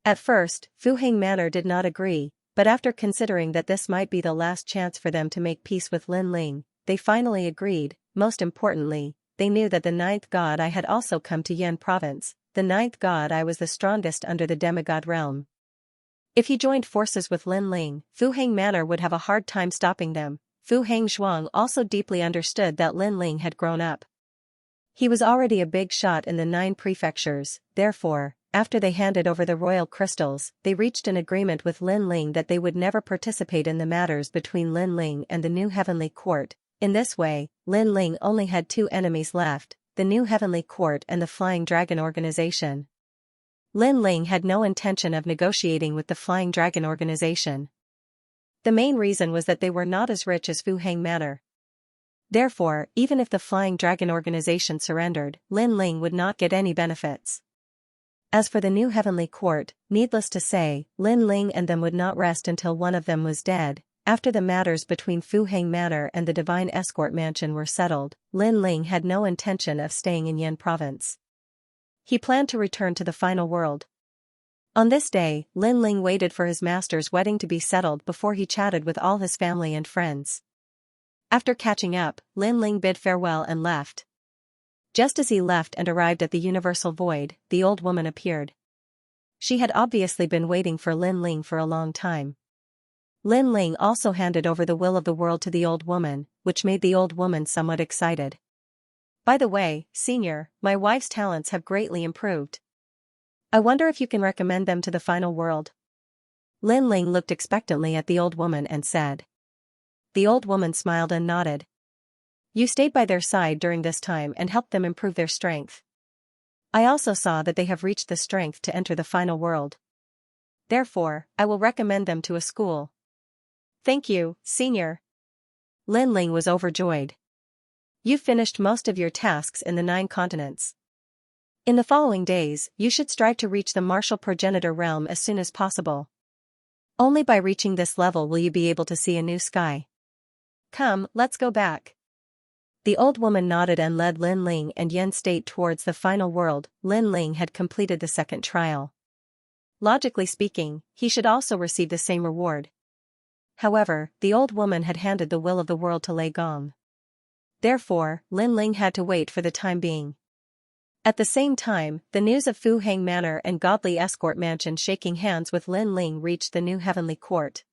At first, Fu Hang Manor did not agree, but after considering that this might be the last chance for them to make peace with Lin Ling, they finally agreed. Most importantly, they knew that the ninth god Eye had also come to Yan province. The ninth god Eye was the strongest under the demigod realm. If he joined forces with Lin Ling, Fu Hang Manor would have a hard time stopping them. Fu Hang Zhuang also deeply understood that Lin Ling had grown up. He was already a big shot in the 9 prefectures, therefore, after they handed over the royal crystals, they reached an agreement with Lin Ling that they would never participate in the matters between Lin Ling and the new heavenly court. In this way, Lin Ling only had 2 enemies left, the new heavenly court and the Flying Dragon organization. Lin Ling had no intention of negotiating with the Flying Dragon organization. The main reason was that they were not as rich as Fu Hang Manor. Therefore, even if the Flying Dragon organization surrendered, Lin Ling would not get any benefits. As for the new Heavenly Court, needless to say, Lin Ling and them would not rest until one of them was dead. After the matters between Fu Hang Manor and the Divine Escort Mansion were settled, Lin Ling had no intention of staying in Yan Province. He planned to return to the final world. On this day, Lin Ling waited for his master's wedding to be settled before he chatted with all his family and friends. After catching up, Lin Ling bid farewell and left. Just as he left and arrived at the Universal Void, the old woman appeared. She had obviously been waiting for Lin Ling for a long time. Lin Ling also handed over the will of the world to the old woman, which made the old woman somewhat excited. By the way, Senior, my wife's talents have greatly improved. I wonder if you can recommend them to the final world. Lin Ling looked expectantly at the old woman and said. The old woman smiled and nodded. You stayed by their side during this time and helped them improve their strength. I also saw that they have reached the strength to enter the final world. Therefore, I will recommend them to a school. Thank you, Senior. Lin Ling was overjoyed. You've finished most of your tasks in the 9 continents. In the following days, you should strive to reach the martial progenitor realm as soon as possible. Only by reaching this level will you be able to see a new sky. Come, let's go back. The old woman nodded and led Lin Ling and Yen State towards the final world. Lin Ling had completed the second trial. Logically speaking, he should also receive the same reward. However, the old woman had handed the will of the world to Lei Gong. Therefore, Lin Ling had to wait for the time being. At the same time, the news of Fu Hang Manor and Godly Escort Mansion shaking hands with Lin Ling reached the new Heavenly Court.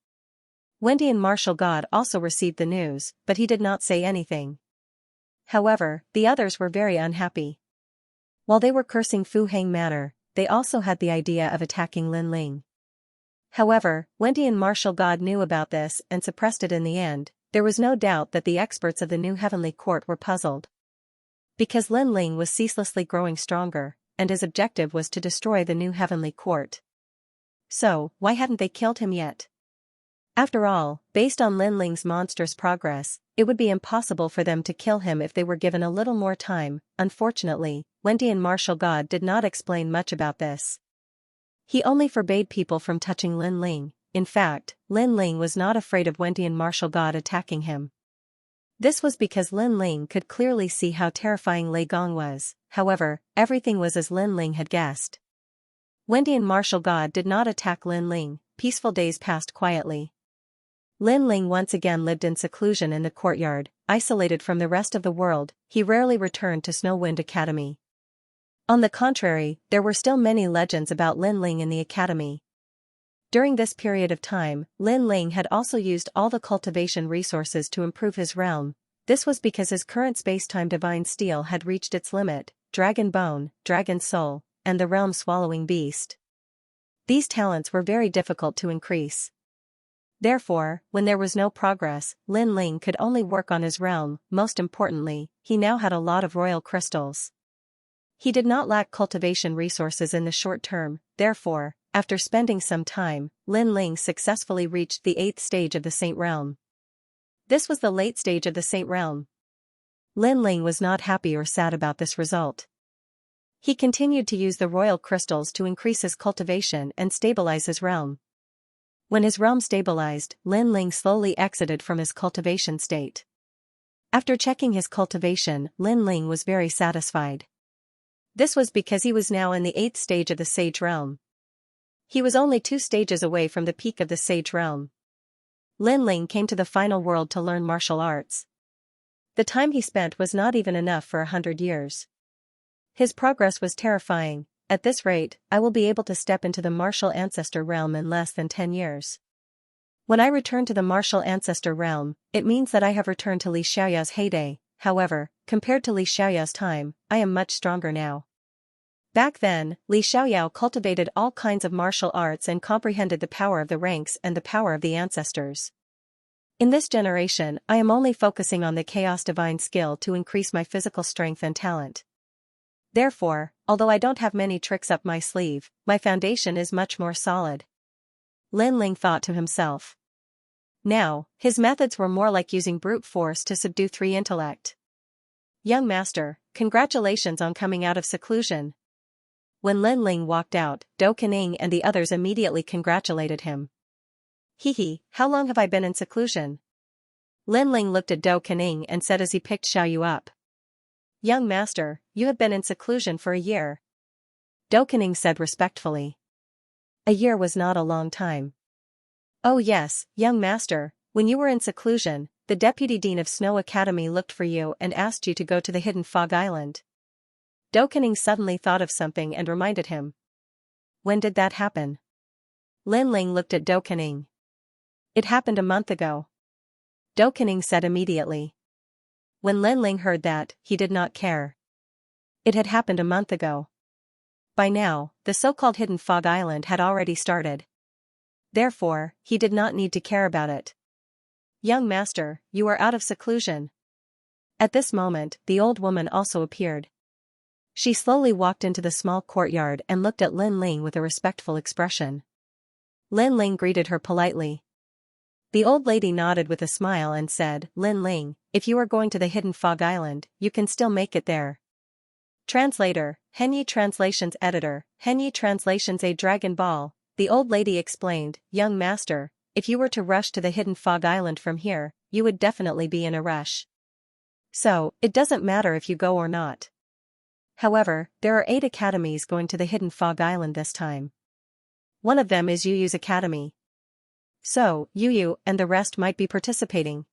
Wendy and Martial God also received the news, but he did not say anything. However, the others were very unhappy. While they were cursing Fu Hang Manor, they also had the idea of attacking Lin Ling. However, Wendy and Martial God knew about this and suppressed it in the end. There was no doubt that the experts of the new Heavenly Court were puzzled. Because Lin Ling was ceaselessly growing stronger, and his objective was to destroy the new Heavenly Court. So, why hadn't they killed him yet? After all, based on Lin Ling's monstrous progress, it would be impossible for them to kill him if they were given a little more time. Unfortunately, Wendy and Martial God did not explain much about this. He only forbade people from touching Lin Ling. In fact, Lin Ling was not afraid of Wendy and Martial God attacking him. This was because Lin Ling could clearly see how terrifying Lei Gong was. However, everything was as Lin Ling had guessed. Wendy and Martial God did not attack Lin Ling. Peaceful days passed quietly. Lin Ling once again lived in seclusion in the courtyard, isolated from the rest of the world. He rarely returned to Snowwind Academy. On the contrary, there were still many legends about Lin Ling in the academy. During this period of time, Lin Ling had also used all the cultivation resources to improve his realm. This was because his current space-time divine steel had reached its limit, dragon bone, dragon soul, and the realm-swallowing beast. These talents were very difficult to increase. Therefore, when there was no progress, Lin Ling could only work on his realm. Most importantly, he now had a lot of royal crystals. He did not lack cultivation resources in the short term. Therefore, after spending some time, Lin Ling successfully reached the 8th stage of the Saint Realm. This was the late stage of the Saint Realm. Lin Ling was not happy or sad about this result. He continued to use the royal crystals to increase his cultivation and stabilize his realm. When his realm stabilized, Lin Ling slowly exited from his cultivation state. After checking his cultivation, Lin Ling was very satisfied. This was because he was now in the 8th stage of the Sage Realm. He was only 2 stages away from the peak of the Sage Realm. Lin Ling came to the final world to learn martial arts. The time he spent was not even enough for 100 years. His progress was terrifying. At this rate, I will be able to step into the martial ancestor realm in less than 10 years. When I return to the martial ancestor realm, it means that I have returned to Li Xiaoyao's heyday. However, compared to Li Xiaoyao's time, I am much stronger now. Back then, Li Xiaoyao cultivated all kinds of martial arts and comprehended the power of the ranks and the power of the ancestors. In this generation, I am only focusing on the chaos divine skill to increase my physical strength and talent. Therefore, although I don't have many tricks up my sleeve, my foundation is much more solid. Lin Ling thought to himself. Now, his methods were more like using brute force to subdue 3 intellect. Young master, congratulations on coming out of seclusion. When Lin Ling walked out, Dou Kening and the others immediately congratulated him. Hee, how long have I been in seclusion? Lin Ling looked at Dou Kening and said as he picked Xiaoyu up. Young master, you have been in seclusion for a year. Dou Kening said respectfully. A year was not a long time. Oh yes, young master, when you were in seclusion, the deputy dean of Snow Academy looked for you and asked you to go to the hidden fog island. Dou Kening suddenly thought of something and reminded him. When did that happen? Lin Ling looked at Dou Kening. It happened a month ago. Dou Kening said immediately. When Lin Ling heard that, he did not care. It had happened a month ago. By now, the so-called hidden fog island had already started. Therefore, he did not need to care about it. Young master, you are out of seclusion. At this moment, the old woman also appeared. She slowly walked into the small courtyard and looked at Lin Ling with a respectful expression. Lin Ling greeted her politely. The old lady nodded with a smile and said, Lin Ling, if you are going to the hidden fog island, you can still make it there. Translator, Henyi Translations Editor, Henyi Translations A Dragon Ball, the old lady explained, young master, if you were to rush to the hidden fog island from here, you would definitely be in a rush. So, it doesn't matter if you go or not. However, there are 8 academies going to the hidden fog island this time. One of them is Yuyu's academy. So, Yuyu and the rest might be participating.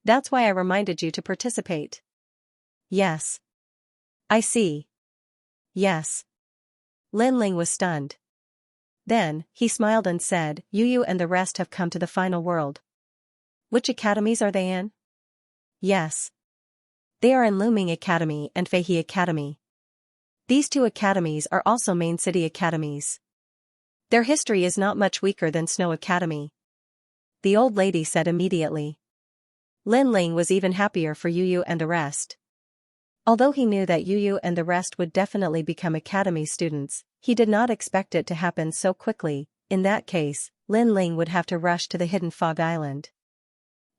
That's why I reminded you to participate. Yes. I see. Yes. Lin Ling was stunned. Then, he smiled and said, Yuyu and the rest have come to the final world. Which academies are they in? Yes. They are in Luming Academy and Feihe Academy. These 2 academies are also main city academies. Their history is not much weaker than Snow Academy. The old lady said immediately. Lin Ling was even happier for Yuyu and the rest. Although he knew that Yuyu and the rest would definitely become academy students, he did not expect it to happen so quickly. In that case, Lin Ling would have to rush to the hidden fog island.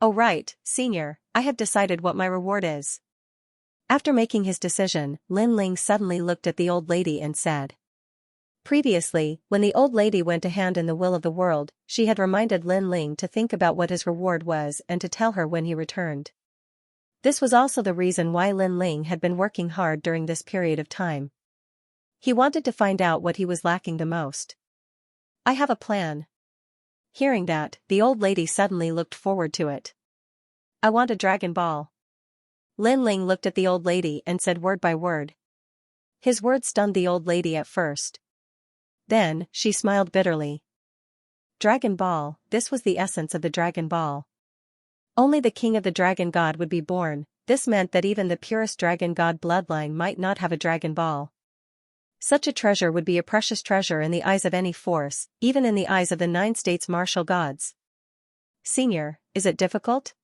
Oh right, senior, I have decided what my reward is. After making his decision, Lin Ling suddenly looked at the old lady and said. Previously, when the old lady went to hand in the will of the world, she had reminded Lin Ling to think about what his reward was and to tell her when he returned. This was also the reason why Lin Ling had been working hard during this period of time. He wanted to find out what he was lacking the most. I have a plan. Hearing that, the old lady suddenly looked forward to it. I want a Dragon Ball. Lin Ling looked at the old lady and said word by word. His words stunned the old lady at first. Then, she smiled bitterly. Dragon Ball, this was the essence of the Dragon Ball. Only the king of the Dragon God would be born. This meant that even the purest Dragon God bloodline might not have a Dragon Ball. Such a treasure would be a precious treasure in the eyes of any force, even in the eyes of the 9 states martial gods. Senior, is it difficult?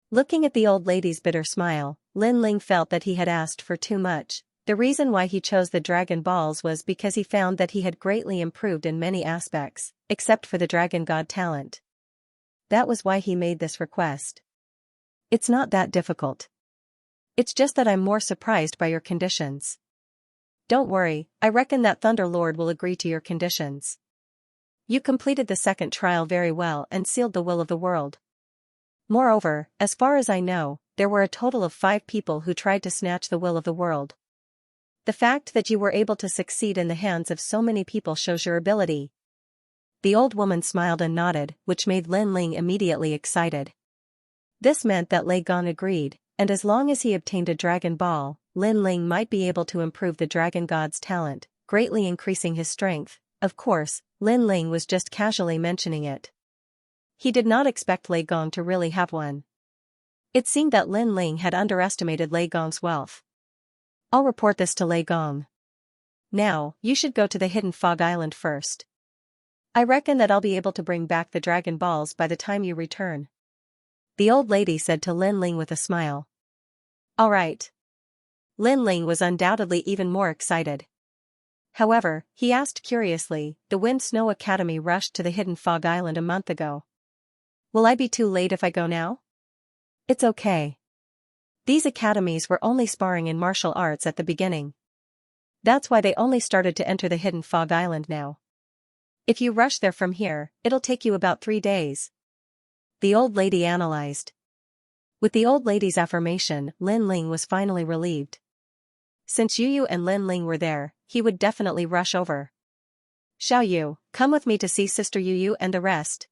Looking at the old lady's bitter smile, Lin Ling felt that he had asked for too much. The reason why he chose the Dragon Balls was because he found that he had greatly improved in many aspects, except for the Dragon God talent. That was why he made this request. It's not that difficult. It's just that I'm more surprised by your conditions. Don't worry, I reckon that Thunder Lord will agree to your conditions. You completed the second trial very well and sealed the will of the world. Moreover, as far as I know, there were a total of 5 people who tried to snatch the will of the world. The fact that you were able to succeed in the hands of so many people shows your ability. The old woman smiled and nodded, which made Lin Ling immediately excited. This meant that Lei Gong agreed, and as long as he obtained a Dragon Ball, Lin Ling might be able to improve the Dragon God's talent, greatly increasing his strength. Of course, Lin Ling was just casually mentioning it. He did not expect Lei Gong to really have one. It seemed that Lin Ling had underestimated Lei Gong's wealth. I'll report this to Lei Gong. Now, you should go to the hidden fog island first. I reckon that I'll be able to bring back the Dragon Balls by the time you return. The old lady said to Lin Ling with a smile. All right. Lin Ling was undoubtedly even more excited. However, he asked curiously, the Wind Snow Academy rushed to the Hidden Fog Island a month ago. Will I be too late if I go now? It's okay. These academies were only sparring in martial arts at the beginning. That's why they only started to enter the Hidden Fog Island now. If you rush there from here, it'll take you about 3 days. The old lady analyzed. With the old lady's affirmation, Lin Ling was finally relieved. Since Yu Yu and Lin Ling were there, he would definitely rush over. Xiao Yu, come with me to see Sister Yu Yu and the rest.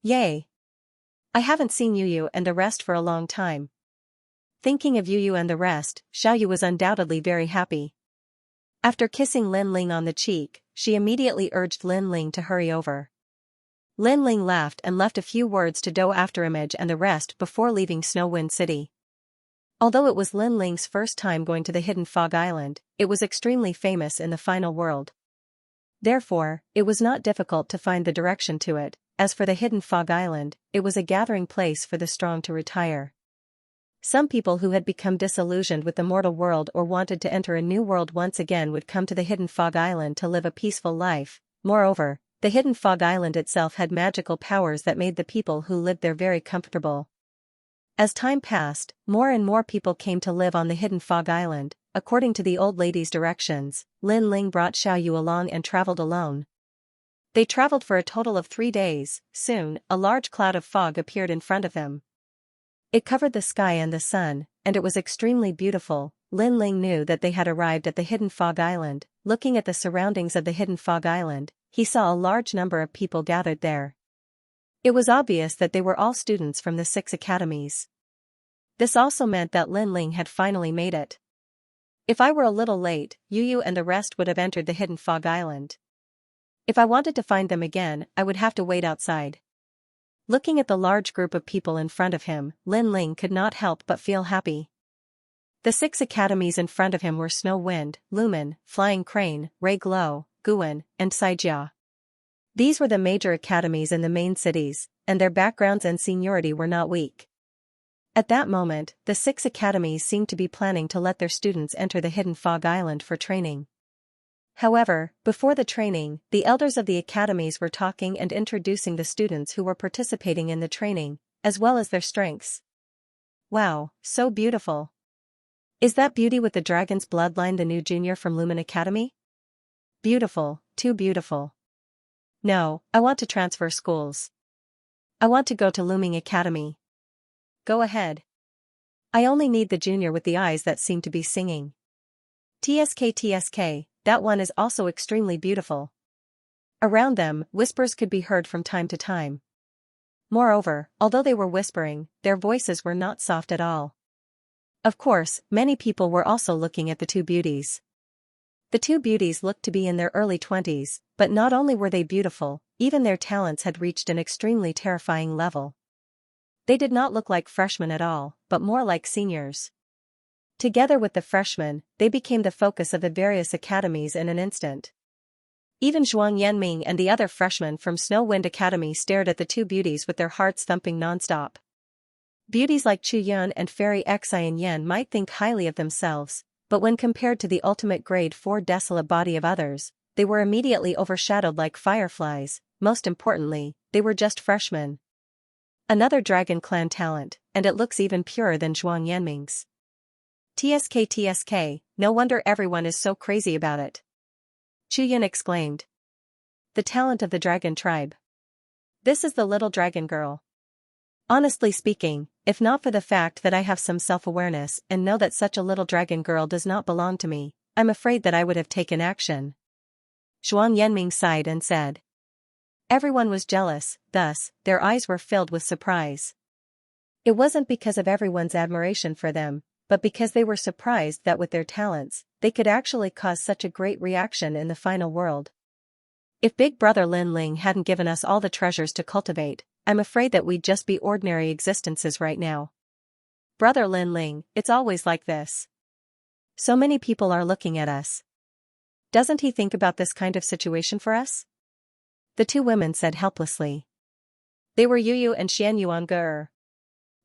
Yay! I haven't seen Yu Yu and the rest for a long time. Thinking of Yu Yu and the rest, Xiao Yu was undoubtedly very happy. After kissing Lin Ling on the cheek, she immediately urged Lin Ling to hurry over. Lin Ling laughed and left a few words to Do Afterimage and the rest before leaving Snowwind City. Although it was Lin Ling's first time going to the Hidden Fog Island, it was extremely famous in the final world. Therefore, it was not difficult to find the direction to it. As for the Hidden Fog Island, it was a gathering place for the strong to retire. Some people who had become disillusioned with the mortal world or wanted to enter a new world once again would come to the Hidden Fog Island to live a peaceful life. Moreover, the Hidden Fog Island itself had magical powers that made the people who lived there very comfortable. As time passed, more and more people came to live on the Hidden Fog Island. According to the old lady's directions, Lin Ling brought Xiao Yu along and traveled alone. They traveled for a total of 3 days. Soon, a large cloud of fog appeared in front of him. It covered the sky and the sun, and it was extremely beautiful. Lin Ling knew that they had arrived at the Hidden Fog Island. Looking at the surroundings of the Hidden Fog Island, he saw a large number of people gathered there. It was obvious that they were all students from the 6 academies. This also meant that Lin Ling had finally made it. If I were a little late, Yu Yu and the rest would have entered the Hidden Fog Island. If I wanted to find them again, I would have to wait outside. Looking at the large group of people in front of him, Lin Ling could not help but feel happy. The 6 academies in front of him were Snow Wind, Lumen, Flying Crane, Ray Glow, Guan, and Saijia. These were the major academies in the main cities, and their backgrounds and seniority were not weak. At that moment, the 6 academies seemed to be planning to let their students enter the Hidden Fog Island for training. However, before the training, the elders of the academies were talking and introducing the students who were participating in the training, as well as their strengths. Wow, so beautiful. Is that Beauty with the Dragon's Bloodline the new junior from Lumen Academy? Beautiful, too beautiful. No, I want to transfer schools. I want to go to Looming Academy. Go ahead. I only need the junior with the eyes that seem to be singing. TSK, that one is also extremely beautiful. Around them, whispers could be heard from time to time. Moreover, although they were whispering, their voices were not soft at all. Of course, many people were also looking at the 2 beauties. The 2 beauties looked to be in their early 20s, but not only were they beautiful, even their talents had reached an extremely terrifying level. They did not look like freshmen at all, but more like seniors. Together with the freshmen, they became the focus of the various academies in an instant. Even Zhuang Yanming and the other freshmen from Snow Wind Academy stared at the 2 beauties with their hearts thumping nonstop. Beauties like Chu Yun and Fairy Xian Yan might think highly of themselves, but when compared to the ultimate grade 4 desolate body of others, they were immediately overshadowed like fireflies. Most importantly, they were just freshmen. Another Dragon Clan talent, and it looks even purer than Zhuang Yanming's. TSK, no wonder everyone is so crazy about it. Chu Yun exclaimed. The talent of the dragon tribe. This is the little dragon girl. Honestly speaking, if not for the fact that I have some self-awareness and know that such a little dragon girl does not belong to me, I'm afraid that I would have taken action. Zhuang Yanming sighed and said. Everyone was jealous, thus, their eyes were filled with surprise. It wasn't because of everyone's admiration for them, but because they were surprised that with their talents, they could actually cause such a great reaction in the final world. If Big Brother Lin Ling hadn't given us all the treasures to cultivate, I'm afraid that we'd just be ordinary existences right now. Brother Lin Ling, it's always like this. So many people are looking at us. Doesn't he think about this kind of situation for us? The 2 women said helplessly. They were Yu Yu and Xian Yuan.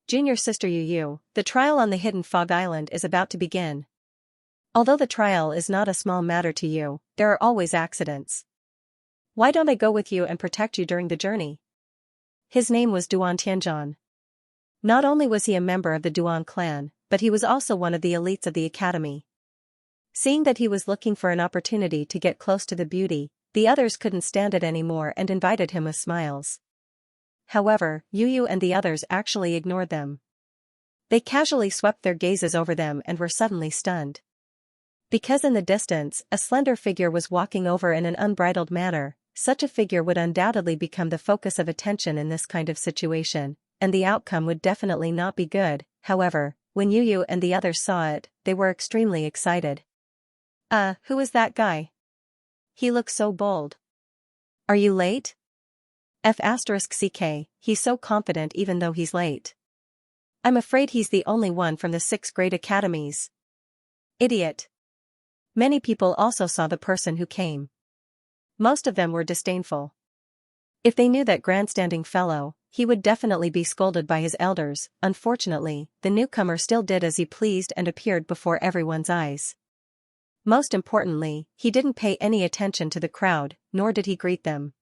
Junior sister Yu Yu, the trial on the Hidden Fog Island is about to begin. Although the trial is not a small matter to you, there are always accidents. Why don't I go with you and protect you during the journey? His name was Duan Tianzhan. Not only was he a member of the Duan clan, but he was also one of the elites of the academy. Seeing that he was looking for an opportunity to get close to the beauty, the others couldn't stand it anymore and invited him with smiles. However, Yu and the others actually ignored them. They casually swept their gazes over them and were suddenly stunned. Because in the distance, a slender figure was walking over in an unbridled manner. Such a figure would undoubtedly become the focus of attention in this kind of situation, and the outcome would definitely not be good. However, when Yu and the others saw it, they were extremely excited. Who is that guy? He looks so bold. Are you late? F*ck, he's so confident even though he's late. I'm afraid he's the only one from the 6 great academies. Idiot. Many people also saw the person who came. Most of them were disdainful. If they knew that grandstanding fellow, he would definitely be scolded by his elders. Unfortunately, the newcomer still did as he pleased and appeared before everyone's eyes. Most importantly, he didn't pay any attention to the crowd, nor did he greet them.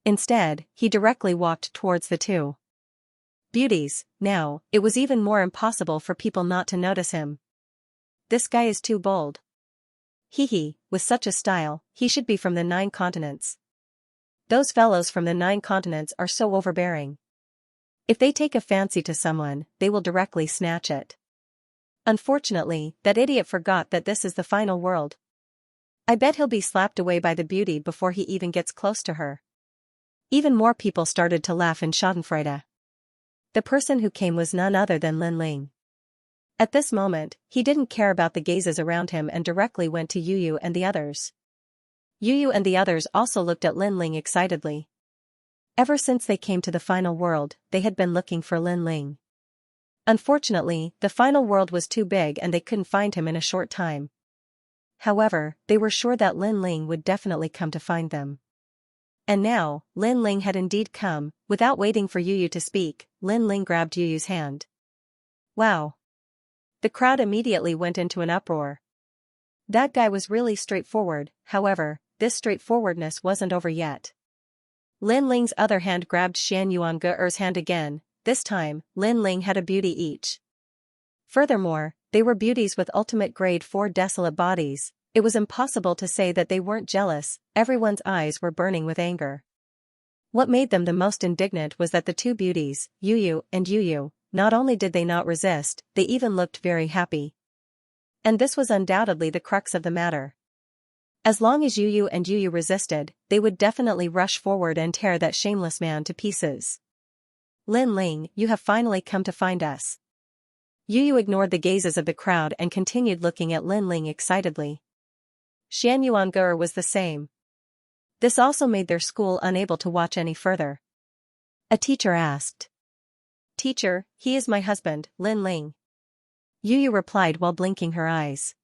Instead, he directly walked towards the 2 beauties. Now, it was even more impossible for people not to notice him. This guy is too bold. Hee, with such a style, he should be from the 9 continents. Those fellows from the 9 continents are so overbearing. If they take a fancy to someone, they will directly snatch it. Unfortunately, that idiot forgot that this is the final world. I bet he'll be slapped away by the beauty before he even gets close to her. Even more people started to laugh in Schadenfreude. The person who came was none other than Lin Ling. At this moment, he didn't care about the gazes around him and directly went to Yu and the others. Yu and the others also looked at Lin Ling excitedly. Ever since they came to the final world, they had been looking for Lin Ling. Unfortunately, the final world was too big and they couldn't find him in a short time. However, they were sure that Lin Ling would definitely come to find them. And now, Lin Ling had indeed come. Without waiting for Yu to speak, Lin Ling grabbed Yu's hand. Wow! The crowd immediately went into an uproar. That guy was really straightforward. However, this straightforwardness wasn't over yet. Lin Ling's other hand grabbed Xianxia's hand again. This time, Lin Ling had a beauty each. Furthermore, they were beauties with ultimate grade 4 desolate bodies. It was impossible to say that they weren't jealous. Everyone's eyes were burning with anger. What made them the most indignant was that the 2 beauties, Yu and Yu, not only did they not resist, they even looked very happy. And this was undoubtedly the crux of the matter. As long as Yu and Yu resisted, they would definitely rush forward and tear that shameless man to pieces. Lin Ling, you have finally come to find us. Yu ignored the gazes of the crowd and continued looking at Lin Ling excitedly. Xianxia was the same. This also made their school unable to watch any further. A teacher asked. Teacher, he is my husband, Lin Ling. Yu replied while blinking her eyes.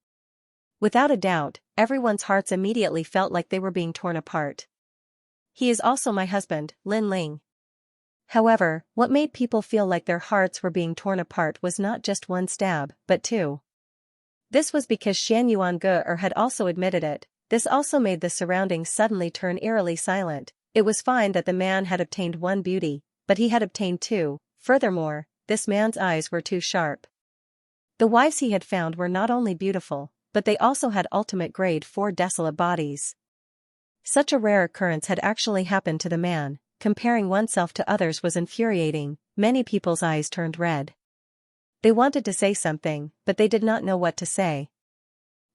Without a doubt, everyone's hearts immediately felt like they were being torn apart. He is also my husband, Lin Ling. However, what made people feel like their hearts were being torn apart was not just 1 stab, but 2. This was because Xianxia had also admitted it. This also made the surroundings suddenly turn eerily silent. It was fine that the man had obtained 1 beauty, but he had obtained 2. Furthermore, this man's eyes were too sharp. The wives he had found were not only beautiful, but they also had ultimate grade 4 desolate bodies. Such a rare occurrence had actually happened to the man. Comparing oneself to others was infuriating. Many people's eyes turned red. They wanted to say something, but they did not know what to say.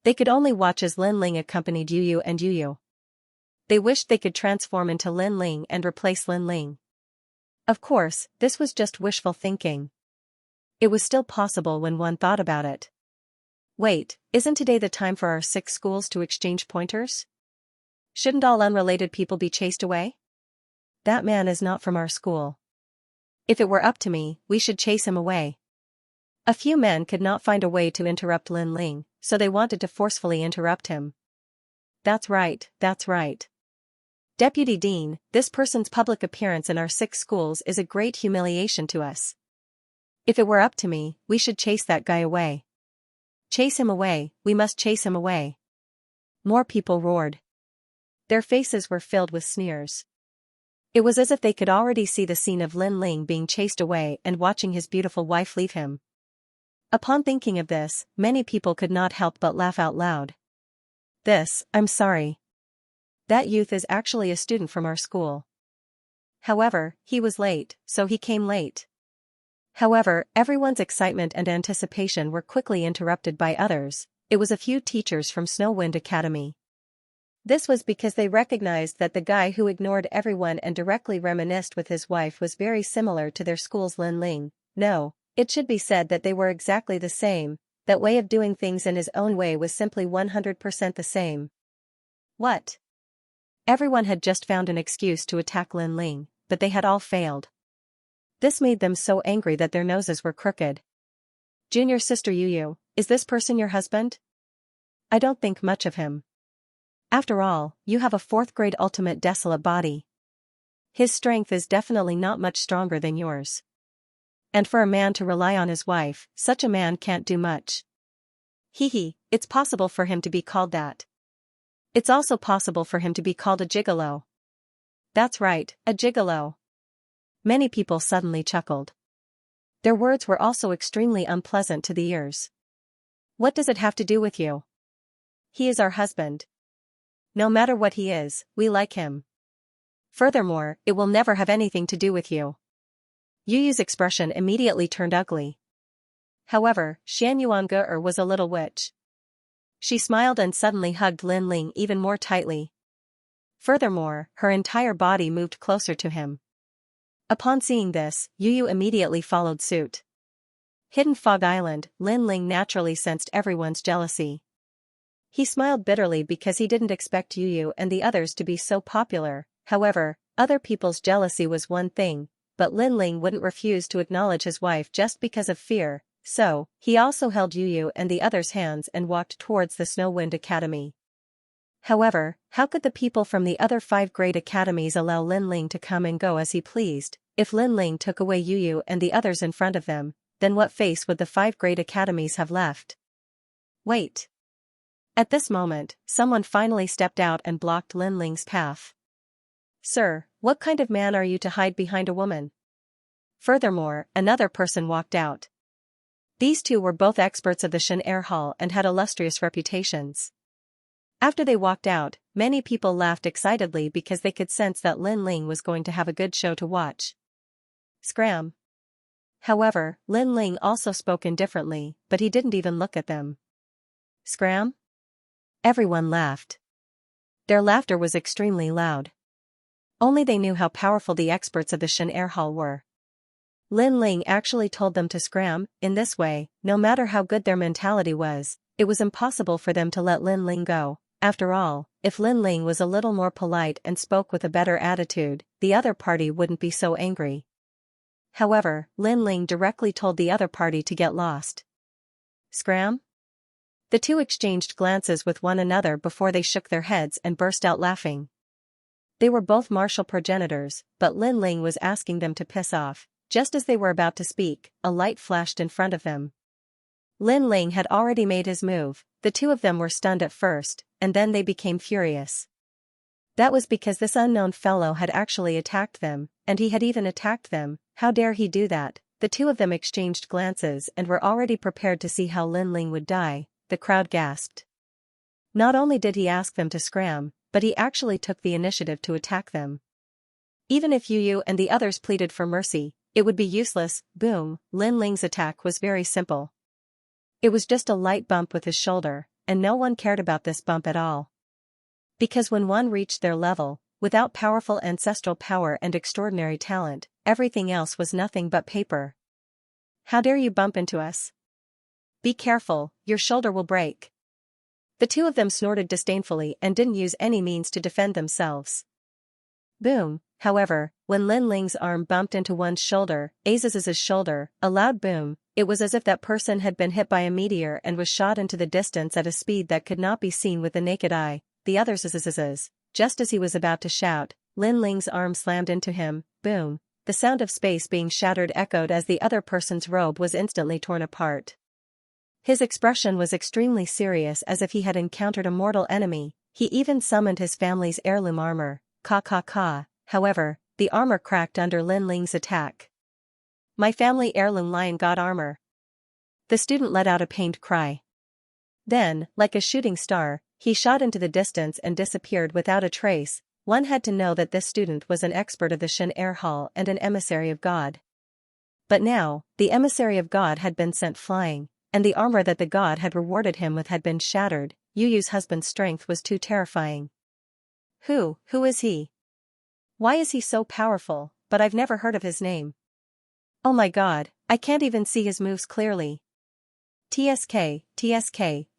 They could only watch as Lin Ling accompanied Yu and Yu. They wished they could transform into Lin Ling and replace Lin Ling. Of course, this was just wishful thinking. It was still possible when one thought about it. Wait, isn't today the time for our 6 schools to exchange pointers? Shouldn't all unrelated people be chased away? That man is not from our school. If it were up to me, we should chase him away. A few men could not find a way to interrupt Lin Ling, so they wanted to forcefully interrupt him. That's right, that's right. Deputy Dean, this person's public appearance in our 6 schools is a great humiliation to us. If it were up to me, we should chase that guy away. Chase him away, we must chase him away. More people roared. Their faces were filled with sneers. It was as if they could already see the scene of Lin Ling being chased away and watching his beautiful wife leave him. Upon thinking of this, many people could not help but laugh out loud. I'm sorry. That youth is actually a student from our school. However, he was late, so he came late. However, everyone's excitement and anticipation were quickly interrupted by others. It was a few teachers from Snowwind Academy. This was because they recognized that the guy who ignored everyone and directly reminisced with his wife was very similar to their school's Lin Ling. No, it should be said that they were exactly the same. That way of doing things in his own way was simply 100% the same. What? Everyone had just found an excuse to attack Lin Ling, but they had all failed. This made them so angry that their noses were crooked. Junior sister Yu, is this person your husband? I don't think much of him. After all, you have a 4th grade ultimate desolate body. His strength is definitely not much stronger than yours. And for a man to rely on his wife, such a man can't do much. It's possible for him to be called that. It's also possible for him to be called a gigolo. That's right, a gigolo. Many people suddenly chuckled. Their words were also extremely unpleasant to the ears. What does it have to do with you? He is our husband. No matter what he is, we like him. Furthermore, it will never have anything to do with you. Yu's expression immediately turned ugly. However, Xianxia was a little witch. She smiled and suddenly hugged Lin Ling even more tightly. Furthermore, her entire body moved closer to him. Upon seeing this, Yu immediately followed suit. Hidden Fog Island, Lin Ling naturally sensed everyone's jealousy. He smiled bitterly because he didn't expect Yu and the others to be so popular. However, other people's jealousy was one thing, but Lin Ling wouldn't refuse to acknowledge his wife just because of fear, so he also held Yu and the others' hands and walked towards the Snowwind Academy. However, how could the people from the other 5 grade academies allow Lin Ling to come and go as he pleased? If Lin Ling took away Yu and the others in front of them, then what face would the 5 grade academies have left? Wait. At this moment, someone finally stepped out and blocked Lin Ling's path. Sir, what kind of man are you to hide behind a woman? Furthermore, another person walked out. These two were both experts of the Xianxia Hall and had illustrious reputations. After they walked out, many people laughed excitedly because they could sense that Lin Ling was going to have a good show to watch. Scram. However, Lin Ling also spoke indifferently, but he didn't even look at them. Scram? Everyone laughed. Their laughter was extremely loud. Only they knew how powerful the experts of the Xianxia Hall were. Lin Ling actually told them to scram. In this way, no matter how good their mentality was, it was impossible for them to let Lin Ling go. After all, if Lin Ling was a little more polite and spoke with a better attitude, the other party wouldn't be so angry. However, Lin Ling directly told the other party to get lost. Scram? The two exchanged glances with one another before they shook their heads and burst out laughing. They were both martial progenitors, but Lin Ling was asking them to piss off. Just as they were about to speak, a light flashed in front of them. Lin Ling had already made his move. The two of them were stunned at first, and then they became furious. That was because this unknown fellow had actually attacked them, and he had even attacked them. How dare he do that? The two of them exchanged glances and were already prepared to see how Lin Ling would die. The crowd gasped. Not only did he ask them to scram, but he actually took the initiative to attack them. Even if Yu and the others pleaded for mercy, it would be useless. Boom. Lin Ling's attack was very simple. It was just a light bump with his shoulder, and no one cared about this bump at all. Because when one reached their level, without powerful ancestral power and extraordinary talent, everything else was nothing but paper. How dare you bump into us? Be careful, your shoulder will break. The two of them snorted disdainfully and didn't use any means to defend themselves. Boom. However, when Lin Ling's arm bumped into one's shoulder, Aziz's shoulder, a loud boom, it was as if that person had been hit by a meteor and was shot into the distance at a speed that could not be seen with the naked eye. The other's just as he was about to shout, Lin Ling's arm slammed into him. Boom. The sound of space being shattered echoed as the other person's robe was instantly torn apart. His expression was extremely serious, as if he had encountered a mortal enemy. He even summoned his family's heirloom armor. However, the armor cracked under Lin Ling's attack. My family heirloom lion god armor. The student let out a pained cry. Then, like a shooting star, he shot into the distance and disappeared without a trace. One had to know that this student was an expert of the Xianxia Hall and an emissary of God. But now, the emissary of God had been sent flying, and the armor that the god had rewarded him with had been shattered. Yu Yu's husband's strength was too terrifying. Who is he? Why is he so powerful? But I've never heard of his name. Oh my god, I can't even see his moves clearly. TSK,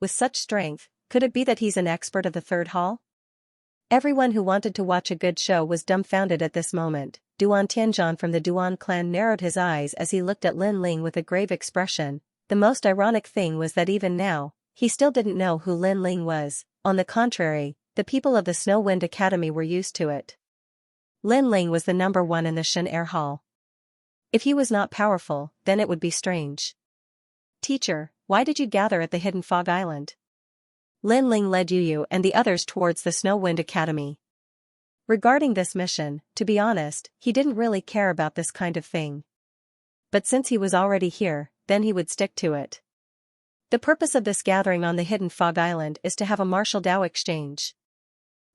with such strength, could it be that he's an expert of the third hall? Everyone who wanted to watch a good show was dumbfounded at this moment. Duan Tianzhan from the Duan clan narrowed his eyes as he looked at Lin Ling with a grave expression. The most ironic thing was that even now, he still didn't know who Lin Ling was. On the contrary, the people of the Snow Wind Academy were used to it. Lin Ling was the #1 in the Xianxia Hall. If he was not powerful, then it would be strange. Teacher, why did you gather at the Hidden Fog Island? Lin Ling led Yu Yu and the others towards the Snow Wind Academy. Regarding this mission, to be honest, he didn't really care about this kind of thing. But since he was already here, then he would stick to it. The purpose of this gathering on the Hidden Fog Island is to have a martial Dao exchange.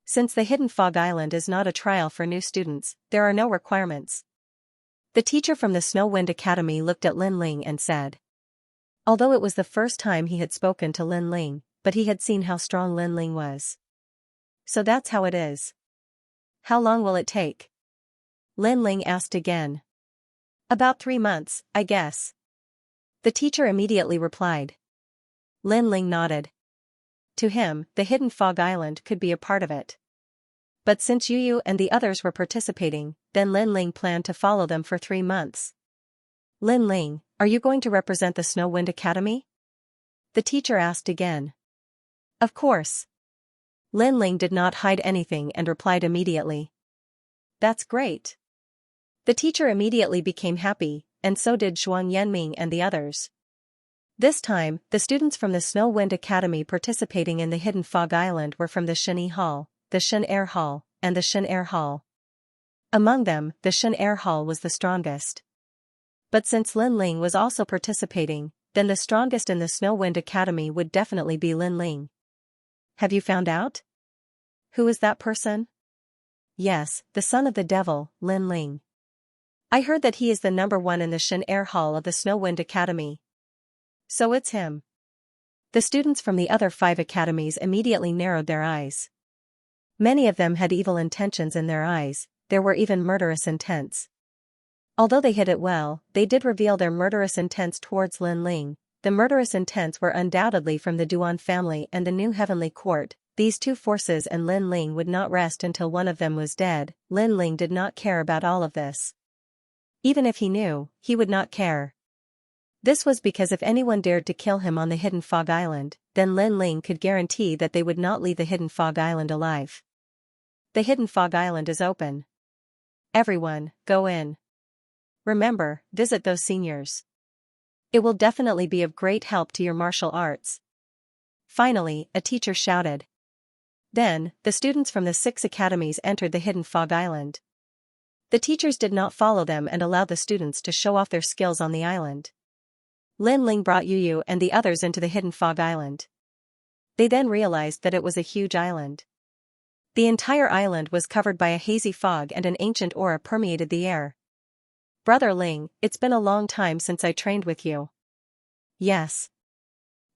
Since the Hidden Fog Island is not a trial for new students, there are no requirements. The teacher from the Snow Wind Academy looked at Lin Ling and said. Although it was the first time he had spoken to Lin Ling, but he had seen how strong Lin Ling was. So that's how it is. How long will it take? Lin Ling asked again. About 3 months, I guess. The teacher immediately replied. Lin Ling nodded. To him, the Hidden Fog Island could be a part of it. But since Yu Yu and the others were participating, then Lin Ling planned to follow them for 3 months. Lin Ling, are you going to represent the Snow Wind Academy? The teacher asked again. Of course. Lin Ling did not hide anything and replied immediately. That's great. The teacher immediately became happy, and so did Zhuang Yanming and the others. This time, the students from the Snow Wind Academy participating in the Hidden Fog Island were from the Xianxia Hall, the Xianxia Hall, and the Xianxia Hall. Among them, the Xianxia Hall was the strongest. But since Lin Ling was also participating, then the strongest in the Snow Wind Academy would definitely be Lin Ling. Have you found out? Who is that person? Yes, the son of the devil, Lin Ling. I heard that he is the #1 in the Xianxia Hall of the Snow Wind Academy. So it's him. The students from the other 5 academies immediately narrowed their eyes. Many of them had evil intentions in their eyes, there were even murderous intents. Although they hid it well, they did reveal their murderous intents towards Lin Ling. The murderous intents were undoubtedly from the Duan family and the New Heavenly Court. These two forces and Lin Ling would not rest until one of them was dead. Lin Ling did not care about all of this. Even if he knew, he would not care. This was because if anyone dared to kill him on the Hidden Fog Island, then Lin Ling could guarantee that they would not leave the Hidden Fog Island alive. The Hidden Fog Island is open. Everyone, go in. Remember, visit those seniors. It will definitely be of great help to your martial arts. Finally, a teacher shouted. Then, the students from the 6 academies entered the Hidden Fog Island. The teachers did not follow them and allowed the students to show off their skills on the island. Lin Ling brought Yu Yu and the others into the Hidden Fog Island. They then realized that it was a huge island. The entire island was covered by a hazy fog and an ancient aura permeated the air. Brother Ling, it's been a long time since I trained with you. Yes.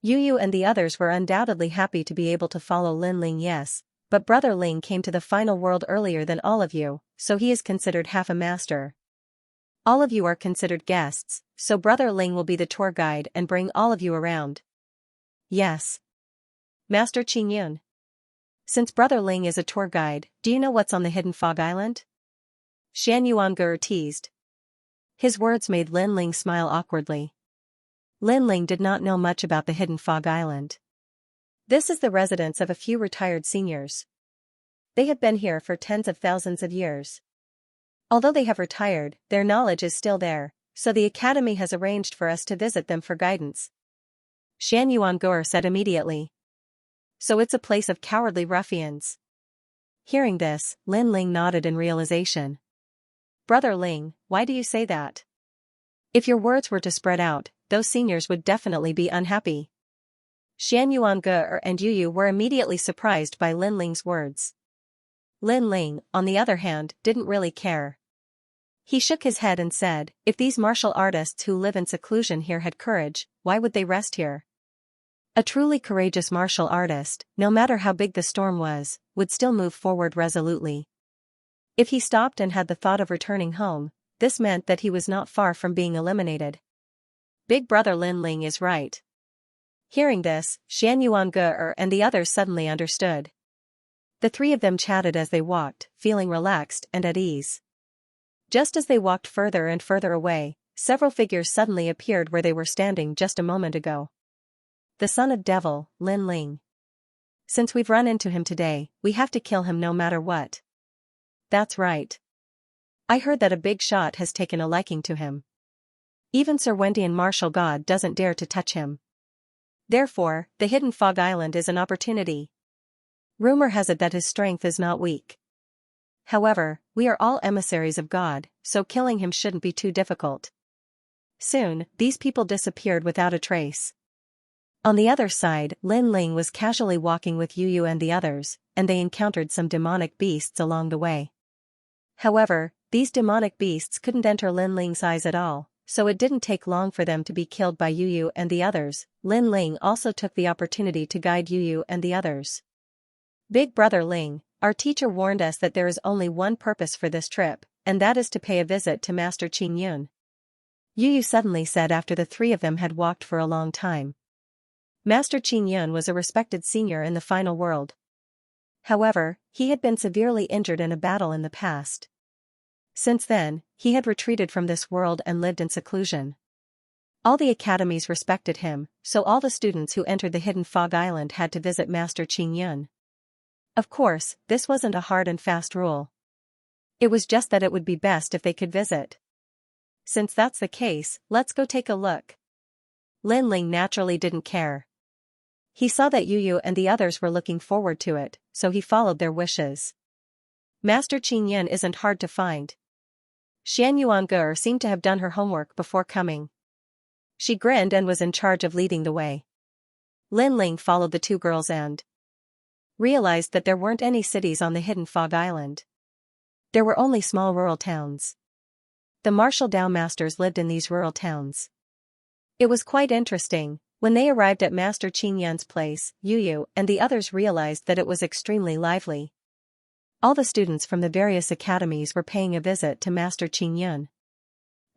Yu Yu and the others were undoubtedly happy to be able to follow Lin Ling. Yes, but Brother Ling came to the final world earlier than all of you, so he is considered half a master. All of you are considered guests, so Brother Ling will be the tour guide and bring all of you around. Yes. Master Qingyun. Since Brother Ling is a tour guide, do you know what's on the Hidden Fog Island? Xian Yuangur teased. His words made Lin Ling smile awkwardly. Lin Ling did not know much about the Hidden Fog Island. This is the residence of a few retired seniors. They have been here for tens of thousands of years. Although they have retired, their knowledge is still there, so the academy has arranged for us to visit them for guidance. Xianxia said immediately. So it's a place of cowardly ruffians. Hearing this, Lin Ling nodded in realization. Brother Ling, why do you say that? If your words were to spread out, those seniors would definitely be unhappy. Xianxia and Yu were immediately surprised by Lin Ling's words. Lin Ling, on the other hand, didn't really care. He shook his head and said, if these martial artists who live in seclusion here had courage, why would they rest here? A truly courageous martial artist, no matter how big the storm was, would still move forward resolutely. If he stopped and had the thought of returning home, this meant that he was not far from being eliminated. Big brother Lin Ling is right. Hearing this, Xianxia and the others suddenly understood. The three of them chatted as they walked, feeling relaxed and at ease. Just as they walked further and further away, several figures suddenly appeared where they were standing just a moment ago. The son of devil, Lin Ling. Since we've run into him today, we have to kill him no matter what. That's right. I heard that a big shot has taken a liking to him. Even Sir Wendian martial god doesn't dare to touch him. Therefore, the hidden fog island is an opportunity. Rumor has it that his strength is not weak. However, we are all emissaries of God, so killing him shouldn't be too difficult. Soon, these people disappeared without a trace. On the other side, Lin Ling was casually walking with Yu and the others, and they encountered some demonic beasts along the way. However, these demonic beasts couldn't enter Lin Ling's eyes at all, so it didn't take long for them to be killed by Yu and the others. Lin Ling also took the opportunity to guide Yu and the others. Big brother Ling, our teacher warned us that there is only one purpose for this trip, and that is to pay a visit to Master Qingyun. Yu suddenly said after the three of them had walked for a long time. Master Qingyun was a respected senior in the final world. However, he had been severely injured in a battle in the past. Since then, he had retreated from this world and lived in seclusion. All the academies respected him, so all the students who entered the hidden fog island had to visit Master Qingyun. Of course, this wasn't a hard and fast rule. It was just that it would be best if they could visit. Since that's the case, let's go take a look. Lin Ling naturally didn't care. He saw that Yu and the others were looking forward to it, so he followed their wishes. Master Qingyun isn't hard to find. Xianxia seemed to have done her homework before coming. She grinned and was in charge of leading the way. Lin Ling followed the two girls and realized that there weren't any cities on the hidden fog island. There were only small rural towns. The martial Dao masters lived in these rural towns. It was quite interesting. When they arrived at Master Qingyun's place, Yu and the others realized that it was extremely lively. All the students from the various academies were paying a visit to Master Qingyun.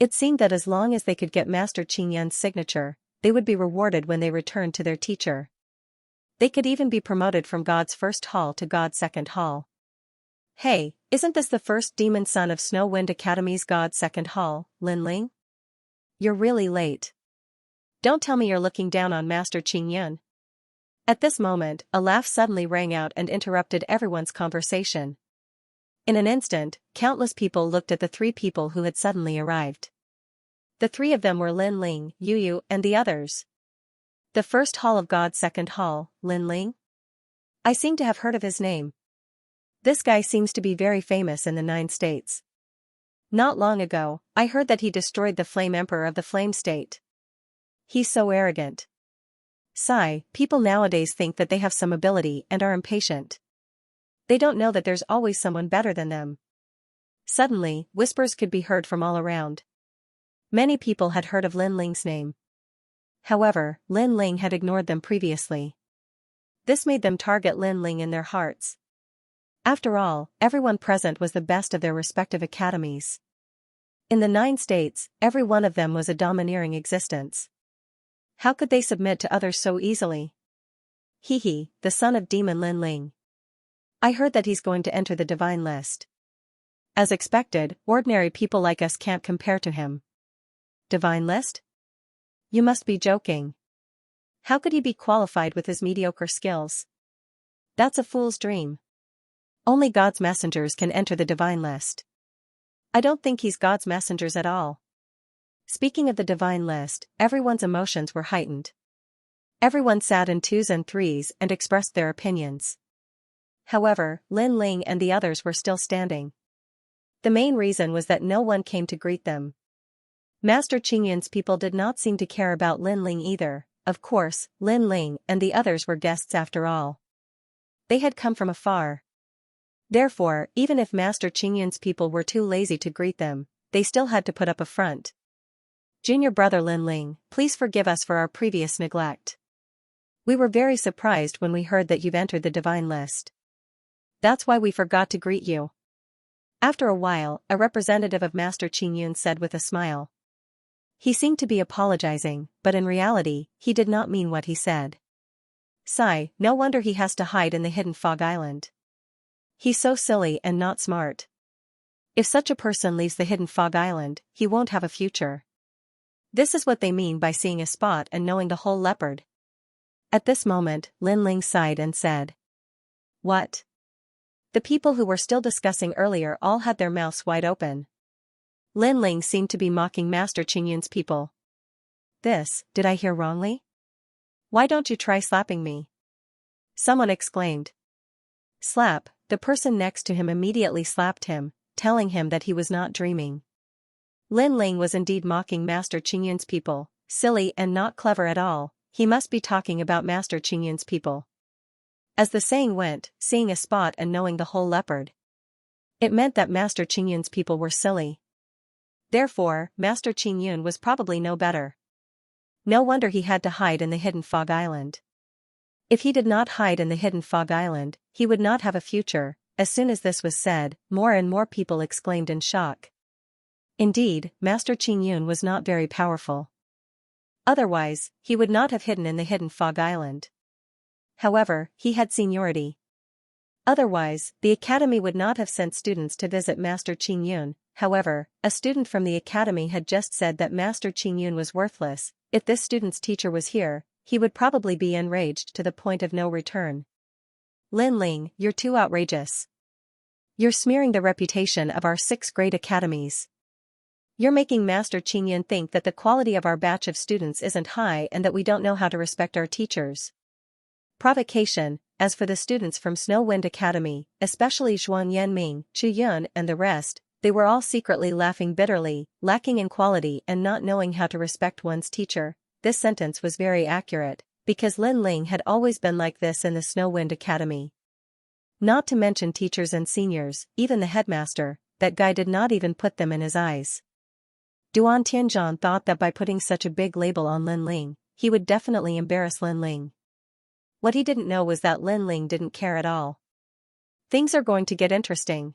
It seemed that as long as they could get Master Qingyun's signature, they would be rewarded when they returned to their teacher. They could even be promoted from God's first hall to God's second hall. Hey, isn't this the first demon son of Snow Wind Academy's God's second hall, Lin Ling? You're really late. Don't tell me you're looking down on Master Qingyun. At this moment, a laugh suddenly rang out and interrupted everyone's conversation. In an instant, countless people looked at the three people who had suddenly arrived. The three of them were Lin Ling, Yu and the others. The first hall of God's second hall, Lin Ling? I seem to have heard of his name. This guy seems to be very famous in the 9 states. Not long ago, I heard that he destroyed the Flame Emperor of the Flame State. He's so arrogant. Sigh, people nowadays think that they have some ability and are impatient. They don't know that there's always someone better than them. Suddenly, whispers could be heard from all around. Many people had heard of Lin Ling's name. However, Lin Ling had ignored them previously. This made them target Lin Ling in their hearts. After all, everyone present was the best of their respective academies. In the 9 states, every one of them was a domineering existence. How could they submit to others so easily? He, the son of demon Lin Ling. I heard that he's going to enter the divine list. As expected, ordinary people like us can't compare to him. Divine list? You must be joking. How could he be qualified with his mediocre skills? That's a fool's dream. Only God's messengers can enter the divine list. I don't think he's God's messengers at all. Speaking of the divine list, everyone's emotions were heightened. Everyone sat in twos and threes and expressed their opinions. However, Lin Ling and the others were still standing. The main reason was that no one came to greet them. Master Qingyun's people did not seem to care about Lin Ling either. Of course, Lin Ling and the others were guests after all. They had come from afar. Therefore, even if Master Qingyun's people were too lazy to greet them, they still had to put up a front. Junior brother Lin Ling, please forgive us for our previous neglect. We were very surprised when we heard that you've entered the divine list. That's why we forgot to greet you. After a while, a representative of Master Qingyun said with a smile. He seemed to be apologizing, but in reality, he did not mean what he said. Sigh, no wonder he has to hide in the hidden fog island. He's so silly and not smart. If such a person leaves the hidden fog island, he won't have a future. This is what they mean by seeing a spot and knowing the whole leopard. At this moment, Lin Ling sighed and said. What? The people who were still discussing earlier all had their mouths wide open. Lin Ling seemed to be mocking Master Qingyun's people. Did I hear wrongly? Why don't you try slapping me? Someone exclaimed. Slap, the person next to him immediately slapped him, telling him that he was not dreaming. Lin Ling was indeed mocking Master Qingyun's people, silly and not clever at all, he must be talking about Master Qingyun's people. As the saying went, seeing a spot and knowing the whole leopard. It meant that Master Qingyun's people were silly. Therefore, Master Qingyun was probably no better. No wonder he had to hide in the hidden fog island. If he did not hide in the hidden fog island, he would not have a future. As soon as this was said, more and more people exclaimed in shock. Indeed, Master Qingyun was not very powerful. Otherwise, he would not have hidden in the hidden fog island. However, he had seniority. Otherwise, the academy would not have sent students to visit Master Qingyun. However, a student from the academy had just said that Master Qingyun was worthless. If this student's teacher was here, he would probably be enraged to the point of no return. Lin Ling, you're too outrageous. You're smearing the reputation of our 6 great academies. You're making Master Qingyun think that the quality of our batch of students isn't high and that we don't know how to respect our teachers. Provocation. As for the students from Snow Wind Academy, especially Zhuang Yanming, Chu Yun and the rest, they were all secretly laughing bitterly, lacking in quality and not knowing how to respect one's teacher. This sentence was very accurate, because Lin Ling had always been like this in the Snow Wind Academy. Not to mention teachers and seniors, even the headmaster, that guy did not even put them in his eyes. Duan Tianzhan thought that by putting such a big label on Lin Ling, he would definitely embarrass Lin Ling. What he didn't know was that Lin Ling didn't care at all. Things are going to get interesting.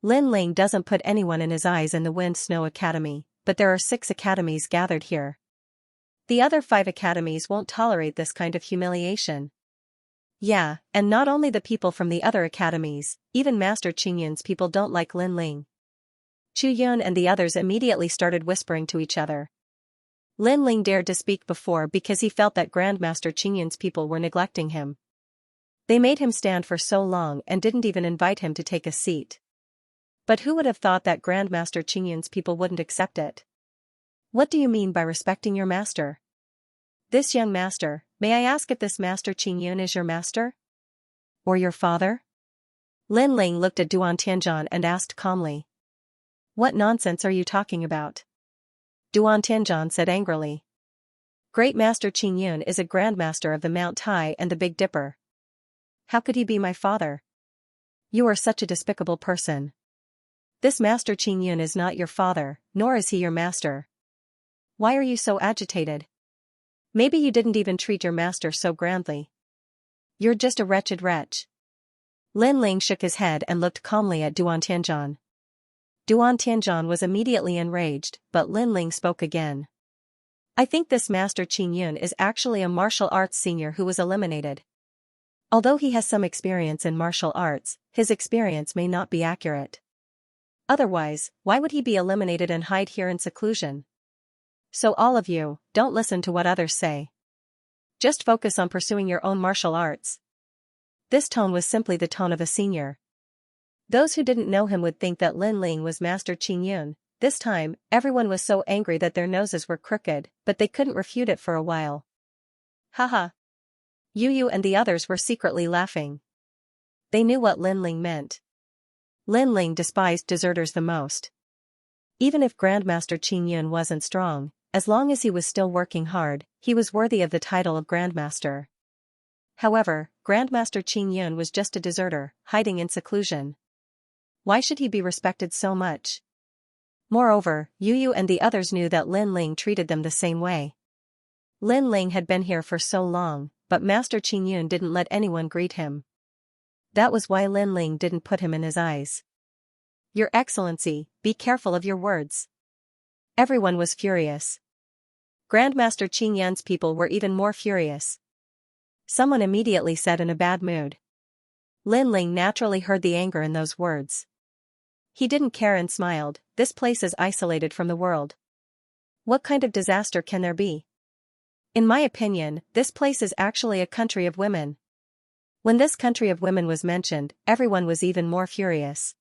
Lin Ling doesn't put anyone in his eyes in the Wind Snow Academy, but there are 6 academies gathered here. The other 5 academies won't tolerate this kind of humiliation. Yeah, and not only the people from the other academies, even Master Qingyun's people don't like Lin Ling. Chu Yun and the others immediately started whispering to each other. Lin Ling dared to speak before because he felt that Grandmaster Qingyun's people were neglecting him. They made him stand for so long and didn't even invite him to take a seat. But who would have thought that Grandmaster Qingyun's people wouldn't accept it? What do you mean by respecting your master? This young master, may I ask if this Master Qingyun is your master? Or your father? Lin Ling looked at Duan Tianzhan and asked calmly. What nonsense are you talking about? Duan Tianzhan said angrily. Great Master Qingyun is a grandmaster of the Mount Tai and the Big Dipper. How could he be my father? You are such a despicable person. This Master Qingyun is not your father, nor is he your master. Why are you so agitated? Maybe you didn't even treat your master so grandly. You're just a wretched wretch. Lin Ling shook his head and looked calmly at Duan Tianzhan. Duan Tianzhan was immediately enraged, but Lin Ling spoke again. I think this Master Qingyun is actually a martial arts senior who was eliminated. Although he has some experience in martial arts, his experience may not be accurate. Otherwise, why would he be eliminated and hide here in seclusion? So all of you, don't listen to what others say. Just focus on pursuing your own martial arts. This tone was simply the tone of a senior. Those who didn't know him would think that Lin Ling was Master Qingyun. This time, everyone was so angry that their noses were crooked, but they couldn't refute it for a while. Haha. Yu and the others were secretly laughing. They knew what Lin Ling meant. Lin Ling despised deserters the most. Even if Grandmaster Qin Yun wasn't strong, as long as he was still working hard, he was worthy of the title of Grandmaster. However, Grandmaster Qin Yun was just a deserter, hiding in seclusion. Why should he be respected so much? Moreover, Yu and the others knew that Lin Ling treated them the same way. Lin Ling had been here for so long, but Master Qin Yun didn't let anyone greet him. That was why Lin Ling didn't put him in his eyes. Your Excellency, be careful of your words. Everyone was furious. Grandmaster Qin Yun's people were even more furious. Someone immediately said in a bad mood. Lin Ling naturally heard the anger in those words. He didn't care and smiled. This place is isolated from the world. What kind of disaster can there be? In my opinion, this place is actually a country of women. When this country of women was mentioned, everyone was even more furious.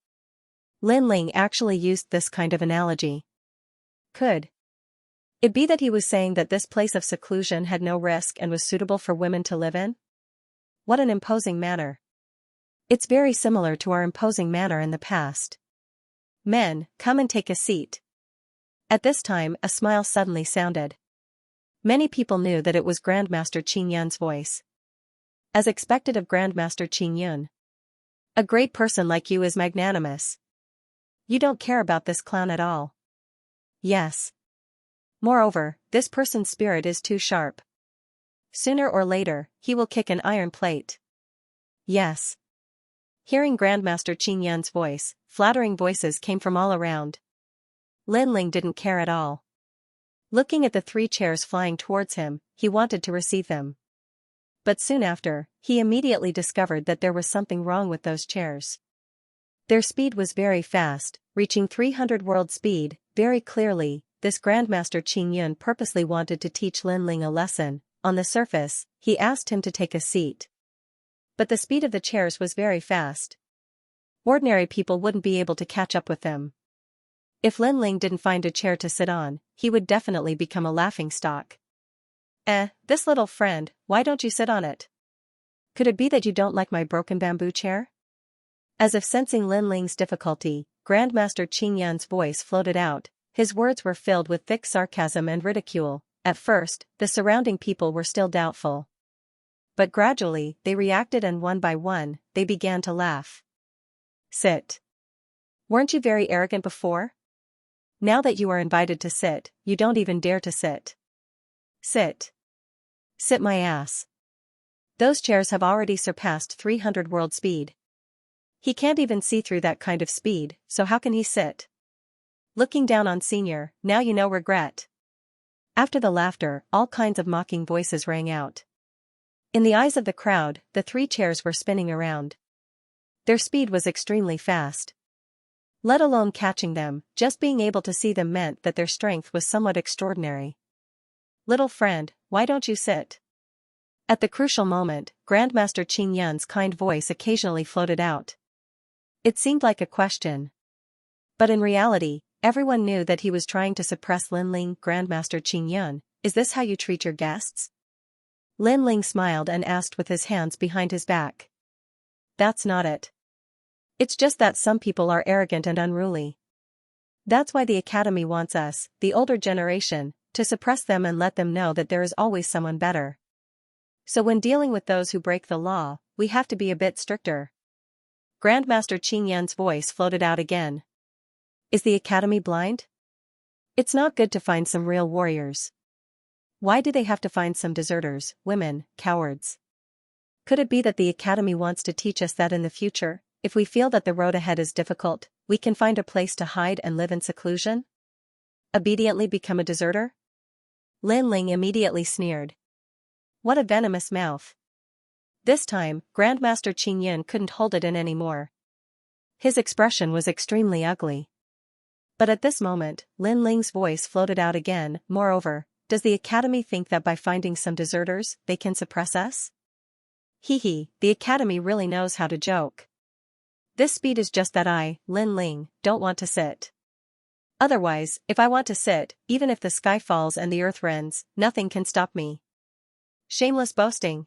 Lin Ling actually used this kind of analogy. Could it be that he was saying that this place of seclusion had no risk and was suitable for women to live in? What an imposing manner. It's very similar to our imposing manner in the past. Men, come and take a seat. At this time, a smile suddenly sounded. Many people knew that it was Grandmaster Qin Yun's voice. As expected of Grandmaster Qin Yun. A great person like you is magnanimous. You don't care about this clown at all. Yes. Moreover, this person's spirit is too sharp. Sooner or later, he will kick an iron plate. Yes. Hearing Grandmaster Qin Yun's voice, flattering voices came from all around. Lin Ling didn't care at all. Looking at the 3 chairs flying towards him, he wanted to receive them. But soon after, he immediately discovered that there was something wrong with those chairs. Their speed was very fast, reaching 300 world speed. Very clearly, this Grandmaster Qin Yun purposely wanted to teach Lin Ling a lesson. On the surface, he asked him to take a seat. But the speed of the chairs was very fast. Ordinary people wouldn't be able to catch up with them. If Lin Ling didn't find a chair to sit on, he would definitely become a laughingstock. This little friend, why don't you sit on it? Could it be that you don't like my broken bamboo chair? As if sensing Lin Ling's difficulty, Grandmaster Qin Yun's voice floated out. His words were filled with thick sarcasm and ridicule. At first, the surrounding people were still doubtful. But gradually, they reacted and one by one, they began to laugh. Sit. Weren't you very arrogant before? Now that you are invited to sit, you don't even dare to sit. Sit. Sit my ass. Those chairs have already surpassed 300 world speed. He can't even see through that kind of speed, so how can he sit? Looking down on Senior, now you know regret. After the laughter, all kinds of mocking voices rang out. In the eyes of the crowd, the 3 chairs were spinning around. Their speed was extremely fast. Let alone catching them, just being able to see them meant that their strength was somewhat extraordinary. Little friend, why don't you sit? At the crucial moment, Grandmaster Qin Yun's kind voice occasionally floated out. It seemed like a question. But in reality, everyone knew that he was trying to suppress Lin Ling. Grandmaster Qin Yun, is this how you treat your guests? Lin Ling smiled and asked with his hands behind his back. That's not it. It's just that some people are arrogant and unruly. That's why the Academy wants us, the older generation, to suppress them and let them know that there is always someone better. So when dealing with those who break the law, we have to be a bit stricter. Grandmaster Qin Yun's voice floated out again. Is the Academy blind? It's not good to find some real warriors. Why do they have to find some deserters, women, cowards? Could it be that the Academy wants to teach us that in the future, if we feel that the road ahead is difficult, we can find a place to hide and live in seclusion? Obediently become a deserter? Lin Ling immediately sneered. What a venomous mouth. This time, Grandmaster Qin Yun couldn't hold it in anymore. His expression was extremely ugly. But at this moment, Lin Ling's voice floated out again. Moreover, does the Academy think that by finding some deserters, they can suppress us? Hee, the Academy really knows how to joke. This speed is just that I, Lin Ling, don't want to sit. Otherwise, if I want to sit, even if the sky falls and the earth rends, nothing can stop me. Shameless boasting.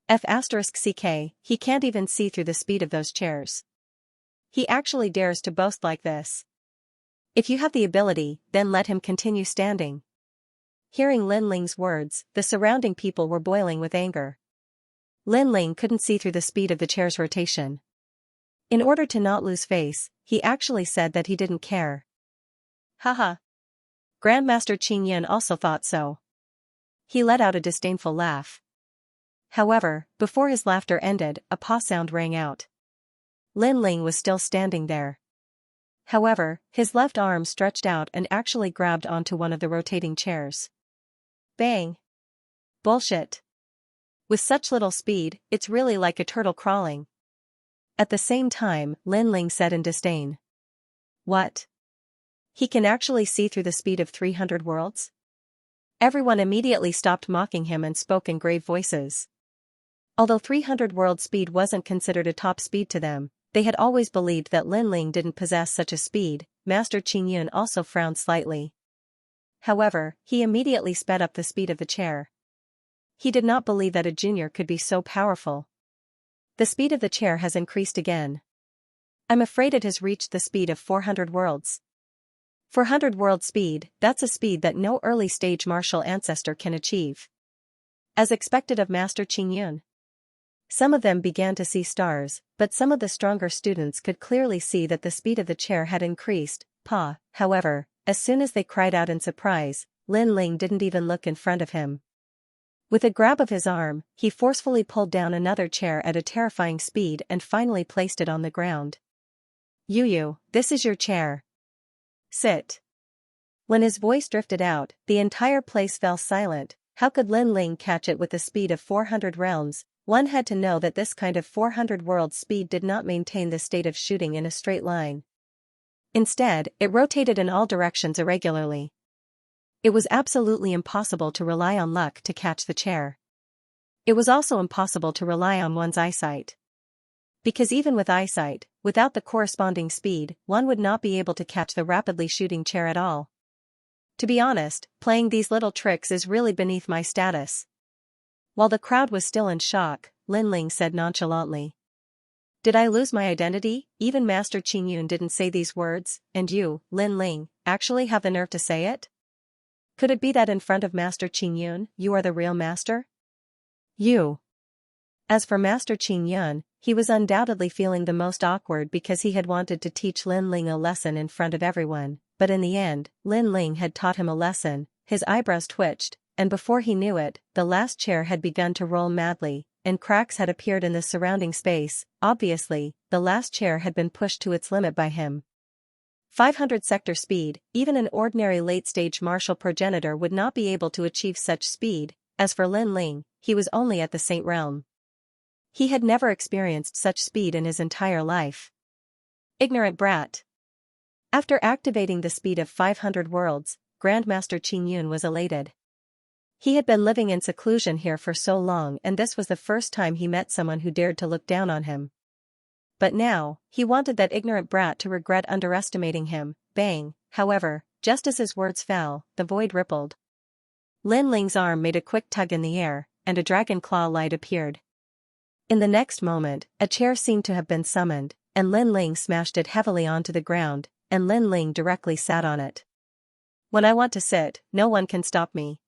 F***ck, he can't even see through the speed of those chairs. He actually dares to boast like this. If you have the ability, then let him continue standing. Hearing Lin Ling's words, the surrounding people were boiling with anger. Lin Ling couldn't see through the speed of the chair's rotation. In order to not lose face, he actually said that he didn't care. Haha. Grandmaster Qingyun also thought so. He let out a disdainful laugh. However, before his laughter ended, a paw sound rang out. Lin Ling was still standing there. However, his left arm stretched out and actually grabbed onto one of the rotating chairs. Bang! Bullshit. With such little speed, it's really like a turtle crawling. At the same time, Lin Ling said in disdain. What? He can actually see through the speed of 300 worlds? Everyone immediately stopped mocking him and spoke in grave voices. Although 300 world speed wasn't considered a top speed to them, they had always believed that Lin Ling didn't possess such a speed. Master Qingyun also frowned slightly. However, he immediately sped up the speed of the chair. He did not believe that a junior could be so powerful. The speed of the chair has increased again. I'm afraid it has reached the speed of 400 worlds. 400 world speed, that's a speed that no early stage martial ancestor can achieve. As expected of Master Qingyun. Some of them began to see stars, but some of the stronger students could clearly see that the speed of the chair had increased. However, as soon as they cried out in surprise, Lin Ling didn't even look in front of him. With a grab of his arm, he forcefully pulled down another chair at a terrifying speed and finally placed it on the ground. Yu, this is your chair. Sit. When his voice drifted out, the entire place fell silent. How could Lin Ling catch it with the speed of 400 realms? One had to know that this kind of 400 world speed did not maintain the state of shooting in a straight line. Instead, it rotated in all directions irregularly. It was absolutely impossible to rely on luck to catch the chair. It was also impossible to rely on one's eyesight. Because even with eyesight, without the corresponding speed, one would not be able to catch the rapidly shooting chair at all. To be honest, playing these little tricks is really beneath my status. While the crowd was still in shock, Lin Ling said nonchalantly. Did I lose my identity? Even Master Qingyun didn't say these words, and you, Lin Ling, actually have the nerve to say it? Could it be that in front of Master Qingyun, you are the real master? You. As for Master Qingyun, he was undoubtedly feeling the most awkward because he had wanted to teach Lin Ling a lesson in front of everyone, but in the end, Lin Ling had taught him a lesson. His eyebrows twitched, and before he knew it, the last chair had begun to roll madly, and cracks had appeared in the surrounding space. Obviously, the last chair had been pushed to its limit by him. 500 sector speed, even an ordinary late-stage martial progenitor would not be able to achieve such speed. As for Lin Ling, he was only at the Saint realm. He had never experienced such speed in his entire life. Ignorant brat. After activating the speed of 500 worlds, Grandmaster Qingyun was elated. He had been living in seclusion here for so long, and this was the first time he met someone who dared to look down on him. But now, he wanted that ignorant brat to regret underestimating him. Bang! However, just as his words fell, the void rippled. Lin Ling's arm made a quick tug in the air, and a dragon claw light appeared. In the next moment, a chair seemed to have been summoned, and Lin Ling smashed it heavily onto the ground, and Lin Ling directly sat on it. When I want to sit, no one can stop me.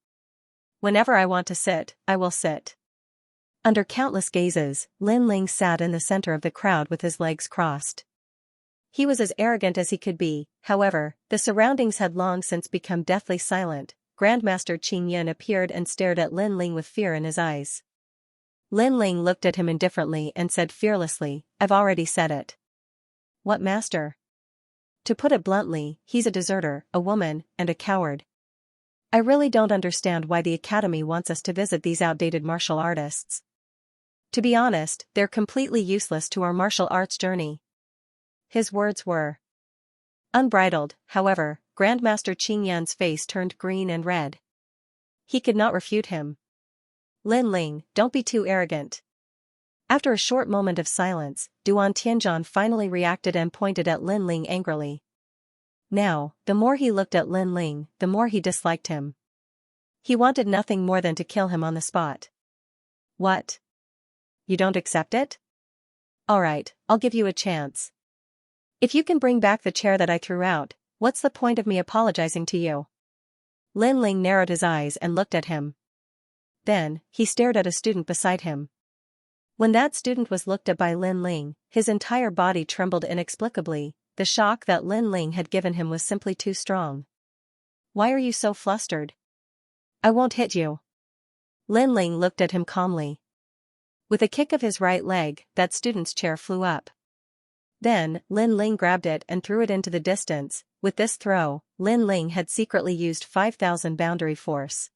Whenever I want to sit, I will sit. Under countless gazes, Lin Ling sat in the center of the crowd with his legs crossed. He was as arrogant as he could be. However, the surroundings had long since become deathly silent. Grandmaster Qingyun appeared and stared at Lin Ling with fear in his eyes. Lin Ling looked at him indifferently and said fearlessly, I've already said it. What master? To put it bluntly, he's a deserter, a woman, and a coward. I really don't understand why the Academy wants us to visit these outdated martial artists. To be honest, they're completely useless to our martial arts journey. His words were unbridled. However, Grandmaster Qingyun's face turned green and red. He could not refute him. Lin Ling, don't be too arrogant. After a short moment of silence, Duan Tianzhan finally reacted and pointed at Lin Ling angrily. Now, the more he looked at Lin Ling, the more he disliked him. He wanted nothing more than to kill him on the spot. What? You don't accept it? Alright, I'll give you a chance. If you can bring back the chair that I threw out, what's the point of me apologizing to you? Lin Ling narrowed his eyes and looked at him. Then, he stared at a student beside him. When that student was looked at by Lin Ling, his entire body trembled inexplicably. The shock that Lin Ling had given him was simply too strong. Why are you so flustered? I won't hit you. Lin Ling looked at him calmly. With a kick of his right leg, that student's chair flew up. Then, Lin Ling grabbed it and threw it into the distance. With this throw, Lin Ling had secretly used 5,000 boundary force.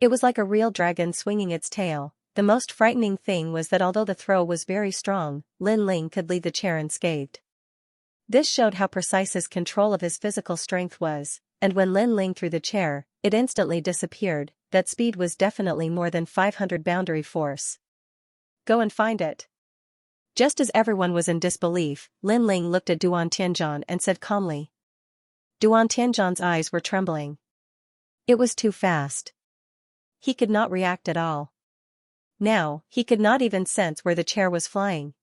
It was like a real dragon swinging its tail. The most frightening thing was that although the throw was very strong, Lin Ling could leave the chair unscathed. This showed how precise his control of his physical strength was, and when Lin Ling threw the chair, it instantly disappeared. That speed was definitely more than 500 boundary force. Go and find it. Just as everyone was in disbelief, Lin Ling looked at Duan Tianzhan and said calmly. Duan Tianzhan's eyes were trembling. It was too fast. He could not react at all. Now, he could not even sense where the chair was flying.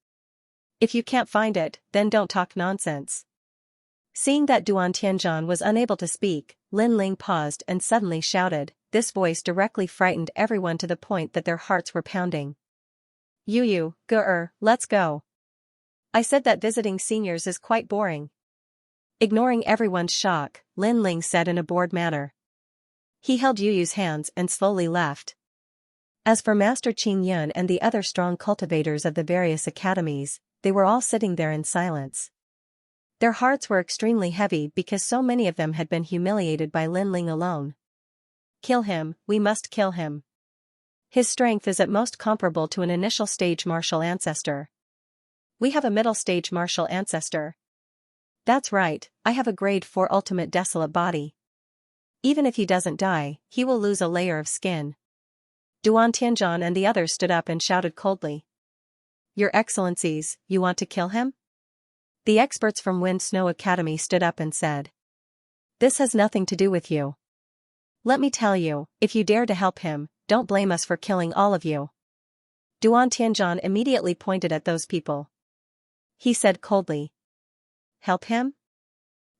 If you can't find it, then don't talk nonsense. Seeing that Duan Tianzhan was unable to speak, Lin Ling paused and suddenly shouted. This voice directly frightened everyone to the point that their hearts were pounding. Yu, let's go. I said that visiting seniors is quite boring. Ignoring everyone's shock, Lin Ling said in a bored manner. He held Yu's hands and slowly left. As for Master Qing Yun and the other strong cultivators of the various academies, they were all sitting there in silence. Their hearts were extremely heavy because so many of them had been humiliated by Lin Ling alone. Kill him, we must kill him. His strength is at most comparable to an initial stage martial ancestor. We have a middle stage martial ancestor. That's right, I have a grade 4 ultimate desolate body. Even if he doesn't die, he will lose a layer of skin. Duan Tianzhan and the others stood up and shouted coldly. Your Excellencies, you want to kill him? The experts from Wind Snow Academy stood up and said. This has nothing to do with you. Let me tell you, if you dare to help him, don't blame us for killing all of you. Duan Tianzhan immediately pointed at those people. He said coldly. Help him?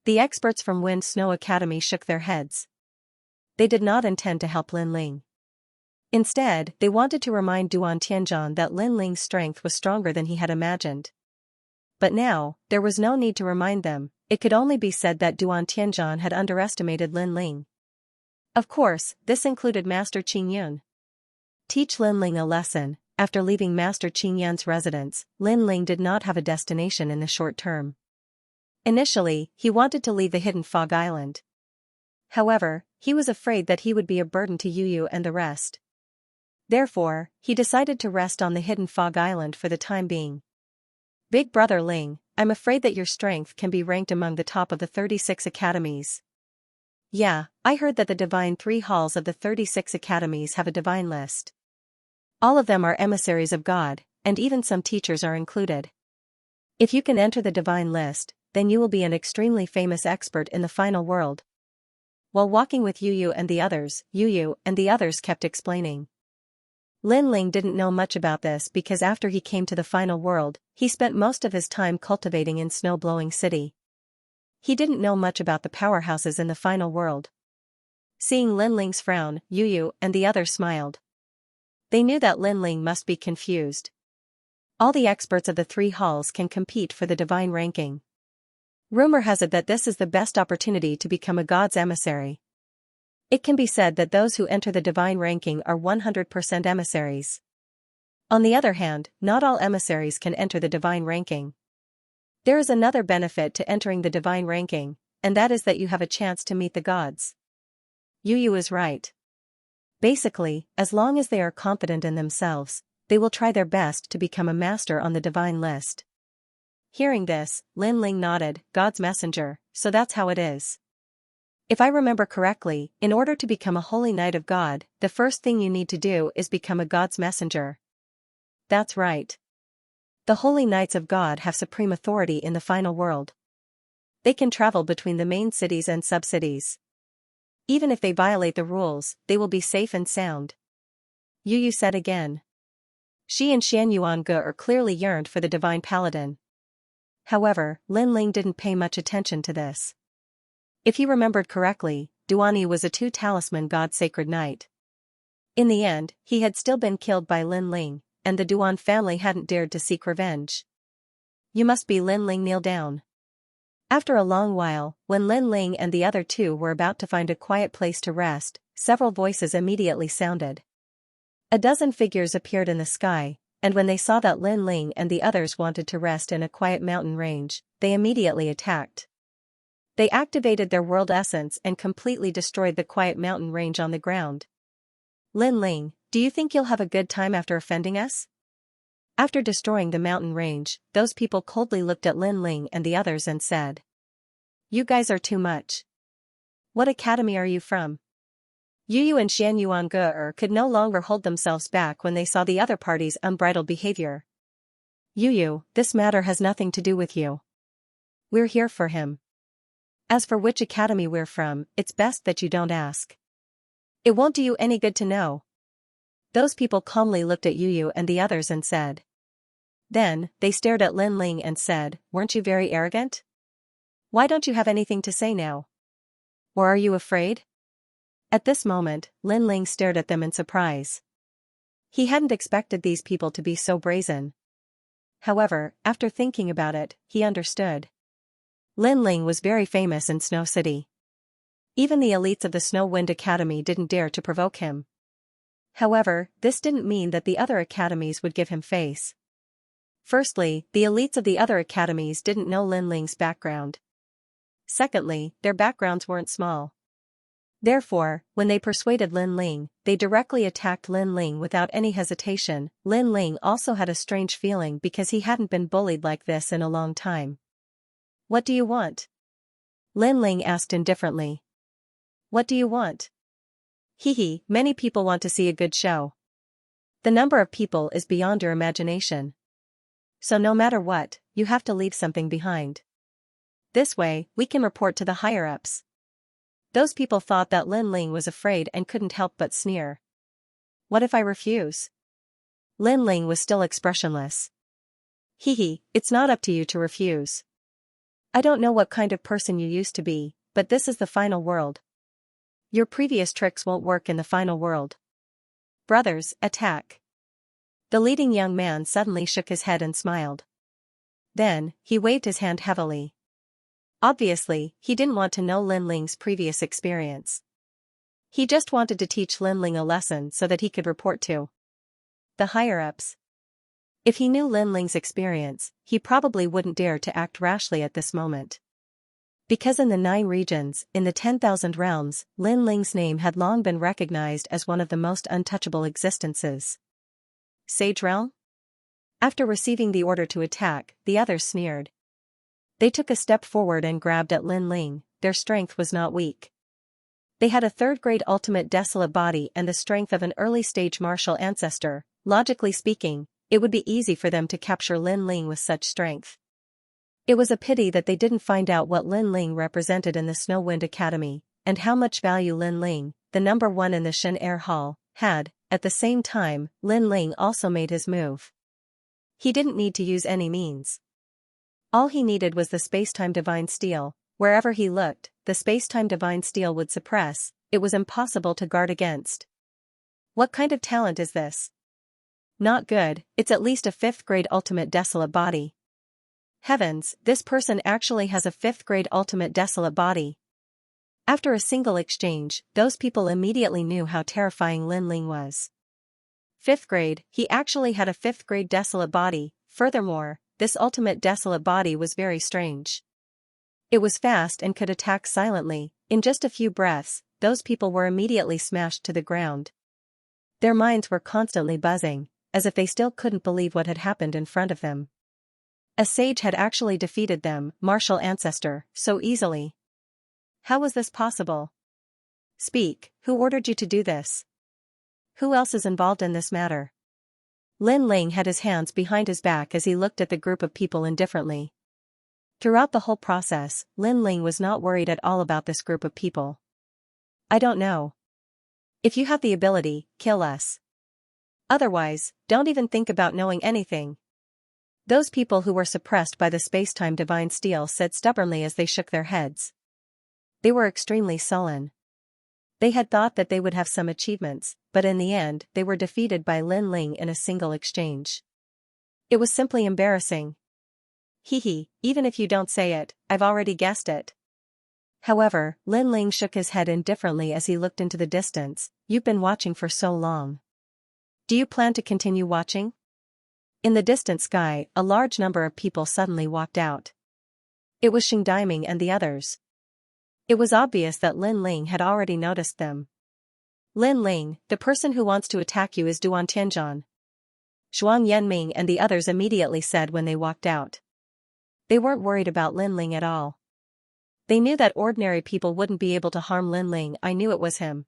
The experts from Wind Snow Academy shook their heads. They did not intend to help Lin Ling. Instead, they wanted to remind Duan Tianzhan that Lin Ling's strength was stronger than he had imagined. But now, there was no need to remind them. It could only be said that Duan Tianzhan had underestimated Lin Ling. Of course, this included Master Qing Yun. Teach Lin Ling a lesson. After leaving Master Qing Yun's residence, Lin Ling did not have a destination in the short term. Initially, he wanted to leave the hidden fog island. However, he was afraid that he would be a burden to Yu and the rest. Therefore, he decided to rest on the hidden fog island for the time being. Big Brother Ling, I'm afraid that your strength can be ranked among the top of the 36 academies. Yeah, I heard that the Divine 3 halls of the 36 academies have a divine list. All of them are emissaries of God, and even some teachers are included. If you can enter the divine list, then you will be an extremely famous expert in the final world. While walking with Yu and the others, Yu and the others kept explaining. Lin Ling didn't know much about this because after he came to the final world, he spent most of his time cultivating in Snow-Blowing City. He didn't know much about the powerhouses in the final world. Seeing Lin Ling's frown, Yu and the others smiled. They knew that Lin Ling must be confused. All the experts of the 3 halls can compete for the divine ranking. Rumor has it that this is the best opportunity to become a god's emissary. It can be said that those who enter the divine ranking are 100% emissaries. On the other hand, not all emissaries can enter the divine ranking. There is another benefit to entering the divine ranking, and that is that you have a chance to meet the gods. Yu is right. Basically, as long as they are confident in themselves, they will try their best to become a master on the divine list. Hearing this, Lin Ling nodded, God's messenger, so that's how it is. If I remember correctly, in order to become a holy knight of God, the first thing you need to do is become a God's messenger. That's right. The holy knights of God have supreme authority in the final world. They can travel between the main cities and sub-cities. Even if they violate the rules, they will be safe and sound. Yu Yu said again. She and Xianxia clearly yearned for the divine paladin. However, Lin Ling didn't pay much attention to this. If he remembered correctly, Duani was a two-talisman god-sacred knight. In the end, he had still been killed by Lin Ling, and the Duan family hadn't dared to seek revenge. You must be Lin Ling, kneel down. After a long while, when Lin Ling and the other two were about to find a quiet place to rest, several voices immediately sounded. A dozen figures appeared in the sky, and when they saw that Lin Ling and the others wanted to rest in a quiet mountain range, they immediately attacked. They activated their world essence and completely destroyed the quiet mountain range on the ground. Lin Ling, do you think you'll have a good time after offending us? After destroying the mountain range, those people coldly looked at Lin Ling and the others and said. You guys are too much. What academy are you from? Yu Yu and Xianxia could no longer hold themselves back when they saw the other party's unbridled behavior. Yu Yu, this matter has nothing to do with you. We're here for him. As for which academy we're from, it's best that you don't ask. It won't do you any good to know. Those people calmly looked at Yu Yu and the others and said. Then, they stared at Lin Ling and said, weren't you very arrogant? Why don't you have anything to say now? Or are you afraid? At this moment, Lin Ling stared at them in surprise. He hadn't expected these people to be so brazen. However, after thinking about it, he understood. Lin Ling was very famous in Snow City. Even the elites of the Snow Wind Academy didn't dare to provoke him. However, this didn't mean that the other academies would give him face. Firstly, the elites of the other academies didn't know Lin Ling's background. Secondly, their backgrounds weren't small. Therefore, when they persuaded Lin Ling, they directly attacked Lin Ling without any hesitation. Lin Ling also had a strange feeling because he hadn't been bullied like this in a long time. What do you want? Lin Ling asked indifferently. What do you want? Hee, many people want to see a good show. The number of people is beyond your imagination. So no matter what, you have to leave something behind. This way, we can report to the higher-ups. Those people thought that Lin Ling was afraid and couldn't help but sneer. What if I refuse? Lin Ling was still expressionless. Hee, it's not up to you to refuse. I don't know what kind of person you used to be, but this is the final world. Your previous tricks won't work in the final world. Brothers, attack. The leading young man suddenly shook his head and smiled. Then, he waved his hand heavily. Obviously, he didn't want to know Lin Ling's previous experience. He just wanted to teach Lin Ling a lesson so that he could report to the higher-ups. If he knew Lin Ling's experience, he probably wouldn't dare to act rashly at this moment. Because in the 9 regions, in the 10,000 realms, Lin Ling's name had long been recognized as one of the most untouchable existences. Sage Realm? After receiving the order to attack, the others sneered. They took a step forward and grabbed at Lin Ling. Their strength was not weak. They had a third-grade ultimate desolate body and the strength of an early-stage martial ancestor. Logically speaking, it would be easy for them to capture Lin Ling with such strength. It was a pity that they didn't find out what Lin Ling represented in the Snow Wind Academy, and how much value Lin Ling, the number 1 in the Shen Air Hall, had. At the same time, Lin Ling also made his move. He didn't need to use any means. All he needed was the space-time divine steel. Wherever he looked, the space-time divine steel would suppress. It was impossible to guard against. What kind of talent is this? Not good. It's at least a 5th-grade ultimate desolate body. Heavens, this person actually has a 5th-grade ultimate desolate body. After a single exchange, those people immediately knew how terrifying Lin Ling was. 5th grade, he actually had a 5th-grade desolate body. Furthermore, this ultimate desolate body was very strange. It was fast and could attack silently. In just a few breaths, those people were immediately smashed to the ground. Their minds were constantly buzzing, as if they still couldn't believe what had happened in front of them. A sage had actually defeated them, martial ancestor, so easily. How was this possible? Speak, who ordered you to do this? Who else is involved in this matter? Lin Ling had his hands behind his back as he looked at the group of people indifferently. Throughout the whole process, Lin Ling was not worried at all about this group of people. I don't know. If you have the ability, kill us. Otherwise, don't even think about knowing anything. Those people who were suppressed by the space-time divine steel said stubbornly as they shook their heads. They were extremely sullen. They had thought that they would have some achievements, but in the end they were defeated by Lin Ling in a single exchange. It was simply embarrassing. Hee, even if you don't say it, I've already guessed it. However, Lin Ling shook his head indifferently as he looked into the distance. You've been watching for so long. Do you plan to continue watching? In the distant sky, a large number of people suddenly walked out. It was Xing Daiming and the others. It was obvious that Lin Ling had already noticed them. Lin Ling, the person who wants to attack you is Duan Tianzhan. Zhuang Yanming and the others immediately said when they walked out. They weren't worried about Lin Ling at all. They knew that ordinary people wouldn't be able to harm Lin Ling. I knew it was him.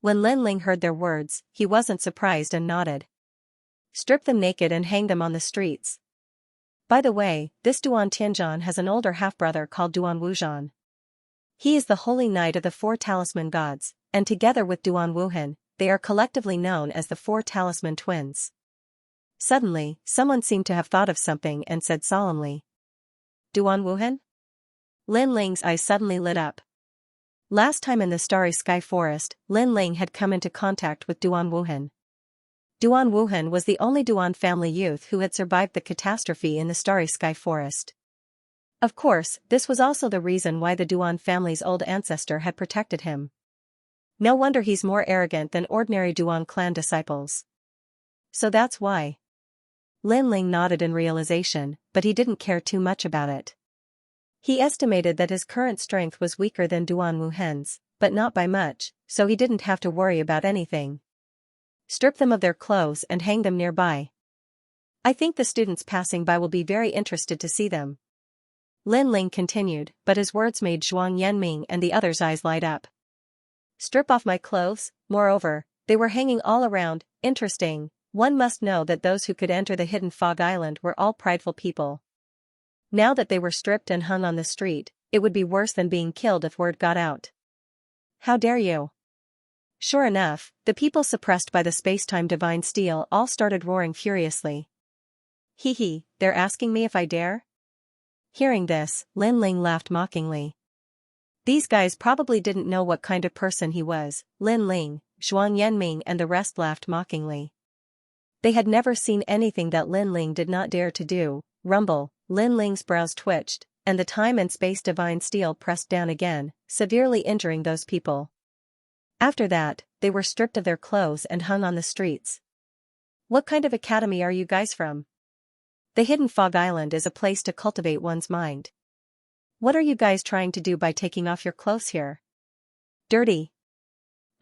When Lin Ling heard their words, he wasn't surprised and nodded. Strip them naked and hang them on the streets. By the way, this Duan Tianzhan has an older half-brother called Duan Wuzhan. He is the holy knight of the four talisman gods, and together with Duan Wuhan, they are collectively known as the four talisman twins. Suddenly, someone seemed to have thought of something and said solemnly, Duan Wuhan? Lin Ling's eyes suddenly lit up. Last time in the Starry Sky Forest, Lin Ling had come into contact with Duan Wuhan. Duan Wuhan was the only Duan family youth who had survived the catastrophe in the Starry Sky Forest. Of course, this was also the reason why the Duan family's old ancestor had protected him. No wonder he's more arrogant than ordinary Duan clan disciples. So that's why. Lin Ling nodded in realization, but he didn't care too much about it. He estimated that his current strength was weaker than Duan Wuhan's, but not by much, so he didn't have to worry about anything. Strip them of their clothes and hang them nearby. I think the students passing by will be very interested to see them. Lin Ling continued, but his words made Zhuang Yanming and the others' eyes light up. Strip off my clothes? Moreover, they were hanging all around. Interesting. One must know that those who could enter the hidden fog island were all prideful people. Now that they were stripped and hung on the street, it would be worse than being killed if word got out. How dare you? Sure enough, the people suppressed by the space-time divine steel all started roaring furiously. Hee, they're asking me if I dare? Hearing this, Lin Ling laughed mockingly. These guys probably didn't know what kind of person he was. Lin Ling, Zhuang Yanming and the rest laughed mockingly. They had never seen anything that Lin Ling did not dare to do. Rumble, Lin Ling's brows twitched, and the time and space divine steel pressed down again, severely injuring those people. After that, they were stripped of their clothes and hung on the streets. What kind of academy are you guys from? The Hidden Fog Island is a place to cultivate one's mind. What are you guys trying to do by taking off your clothes here? Dirty.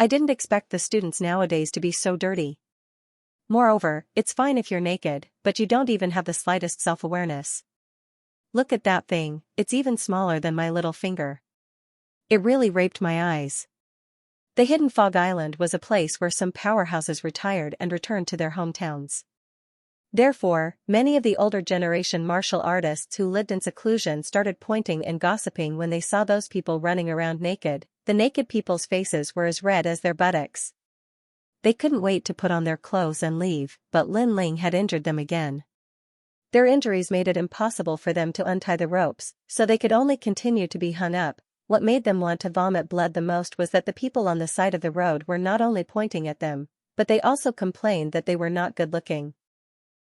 I didn't expect the students nowadays to be so dirty. Moreover, it's fine if you're naked, but you don't even have the slightest self-awareness. Look at that thing, it's even smaller than my little finger. It really raped my eyes. The Hidden Fog Island was a place where some powerhouses retired and returned to their hometowns. Therefore, many of the older generation martial artists who lived in seclusion started pointing and gossiping when they saw those people running around naked. The naked people's faces were as red as their buttocks. They couldn't wait to put on their clothes and leave, but Lin Ling had injured them again. Their injuries made it impossible for them to untie the ropes, so they could only continue to be hung up. What made them want to vomit blood the most was that the people on the side of the road were not only pointing at them, but they also complained that they were not good-looking.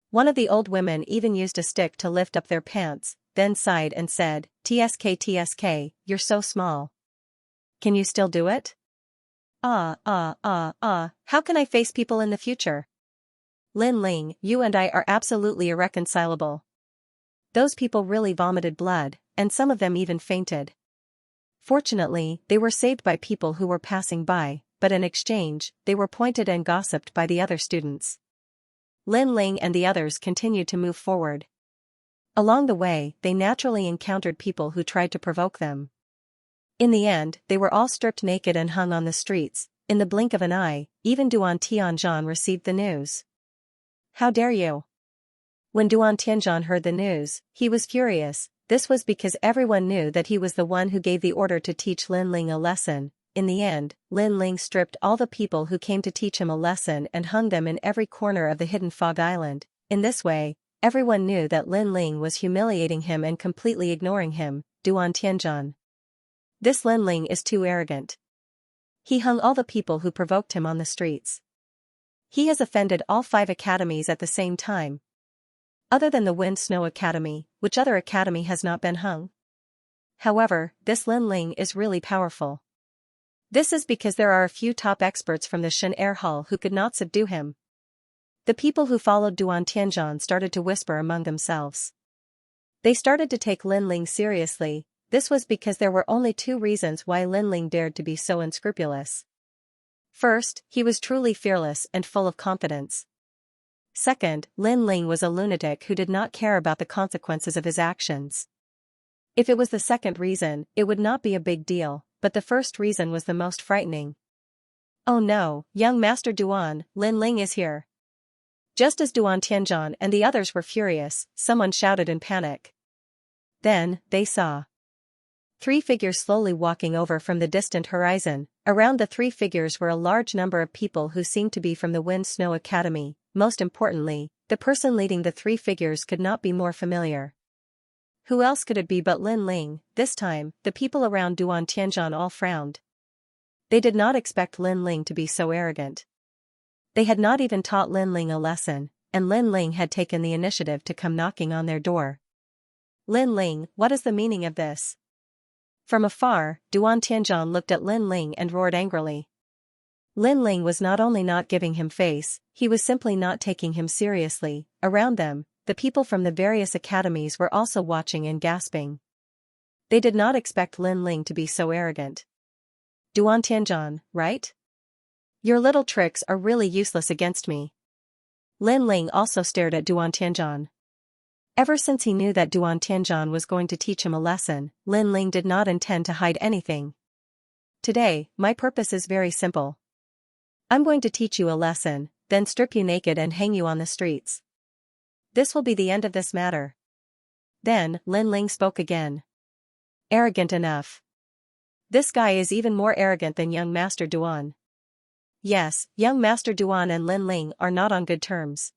One of the old women even used a stick to lift up their pants, then sighed and said, TSK, you're so small. Can you still do it? How can I face people in the future? Lin Ling, you and I are absolutely irreconcilable. Those people really vomited blood, and some of them even fainted. Fortunately, they were saved by people who were passing by, but in exchange, they were pointed and gossiped by the other students. Lin Ling and the others continued to move forward. Along the way, they naturally encountered people who tried to provoke them. In the end, they were all stripped naked and hung on the streets. In the blink of an eye, even Duan Tianzhan received the news. How dare you? When Duan Tianzhan heard the news, he was furious. This was because everyone knew that he was the one who gave the order to teach Lin Ling a lesson. In the end, Lin Ling stripped all the people who came to teach him a lesson and hung them in every corner of the hidden fog island. In this way, everyone knew that Lin Ling was humiliating him and completely ignoring him. Duan Tianzhan. This Lin Ling is too arrogant. He hung all the people who provoked him on the streets. He has offended all 5 academies at the same time. Other than the Wind Snow Academy, which other academy has not been hung? However, this Lin Ling is really powerful. This is because there are a few top experts from the Shen Air Hall who could not subdue him. The people who followed Duan Tianzhan started to whisper among themselves. They started to take Lin Ling seriously. This was because there were only 2 reasons why Lin Ling dared to be so unscrupulous. First, he was truly fearless and full of confidence. Second, Lin Ling was a lunatic who did not care about the consequences of his actions. If it was the second reason, it would not be a big deal, but the first reason was the most frightening. Oh no, young Master Duan, Lin Ling is here. Just as Duan Tianzhan and the others were furious, someone shouted in panic. Then, they saw 3 figures slowly walking over from the distant horizon. Around the 3 figures were a large number of people who seemed to be from the Wind Snow Academy. Most importantly, the person leading the 3 figures could not be more familiar. Who else could it be but Lin Ling? This time, the people around Duan Tianzhan all frowned. They did not expect Lin Ling to be so arrogant. They had not even taught Lin Ling a lesson, and Lin Ling had taken the initiative to come knocking on their door. Lin Ling, what is the meaning of this? From afar, Duan Tianzhan looked at Lin Ling and roared angrily. Lin Ling was not only not giving him face, he was simply not taking him seriously. Around them, the people from the various academies were also watching and gasping. They did not expect Lin Ling to be so arrogant. Duan Tianzhan, right? Your little tricks are really useless against me. Lin Ling also stared at Duan Tianzhan. Ever since he knew that Duan Tianzhan was going to teach him a lesson, Lin Ling did not intend to hide anything. Today, my purpose is very simple. I'm going to teach you a lesson, then strip you naked and hang you on the streets. This will be the end of this matter. Then, Lin Ling spoke again. Arrogant enough. This guy is even more arrogant than young Master Duan. Yes, young Master Duan and Lin Ling are not on good terms.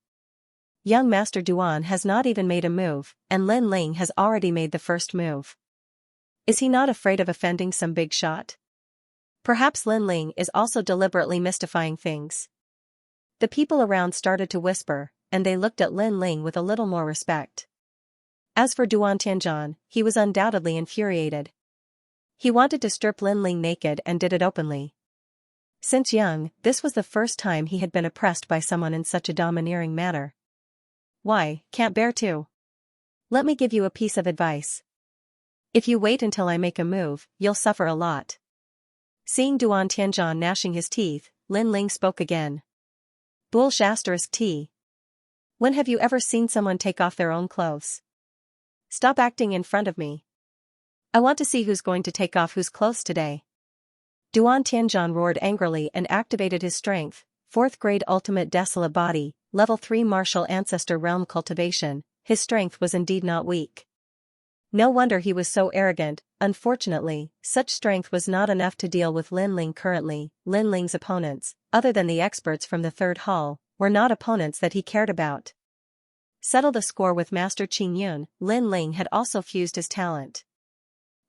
Young Master Duan has not even made a move, and Lin Ling has already made the first move. Is he not afraid of offending some big shot? Perhaps Lin Ling is also deliberately mystifying things. The people around started to whisper, and they looked at Lin Ling with a little more respect. As for Duan Tianzhan, he was undoubtedly infuriated. He wanted to strip Lin Ling naked and did it openly. Since young, this was the first time he had been oppressed by someone in such a domineering manner. Why, can't bear to? Let me give you a piece of advice. If you wait until I make a move, you'll suffer a lot. Seeing Duan Tianzhan gnashing his teeth, Lin Ling spoke again. Bullsh *T. When have you ever seen someone take off their own clothes? Stop acting in front of me. I want to see who's going to take off whose clothes today. Duan Tianzhan roared angrily and activated his strength, 4th grade ultimate desolate body, level 3 martial ancestor realm cultivation. His strength was indeed not weak. No wonder he was so arrogant. Unfortunately, such strength was not enough to deal with Lin Ling currently. Lin Ling's opponents, other than the experts from the 3rd hall, were not opponents that he cared about. Settle the score with Master Qing Yun. Lin Ling had also fused his talent.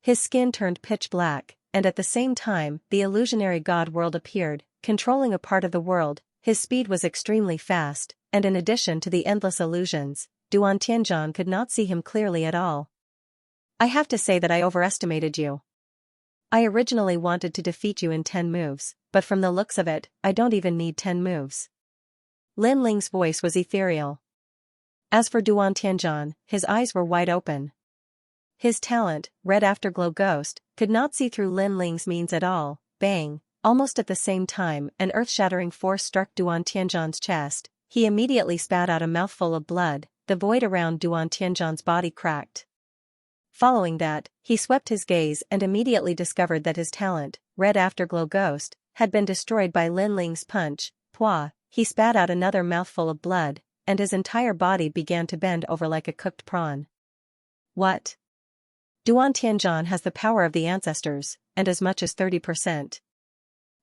His skin turned pitch black, and at the same time, the illusionary god world appeared, controlling a part of the world. His speed was extremely fast, and in addition to the endless illusions, Duan Tianzhan could not see him clearly at all. I have to say that I overestimated you. I originally wanted to defeat you in 10 moves, but from the looks of it, I don't even need 10 moves. Lin Ling's voice was ethereal. As for Duan Tianzhan, his eyes were wide open. His talent, Red Afterglow Ghost, could not see through Lin Ling's means at all. Bang! Almost at the same time, an earth-shattering force struck Duan Tianzhan's chest. He immediately spat out a mouthful of blood. The void around Duan Tianzhan's body cracked. Following that, he swept his gaze and immediately discovered that his talent, Red Afterglow Ghost, had been destroyed by Lin Ling's punch. Pwa! He spat out another mouthful of blood, and his entire body began to bend over like a cooked prawn. What? Duan Tianzhan has the power of the ancestors, and as much as 30%.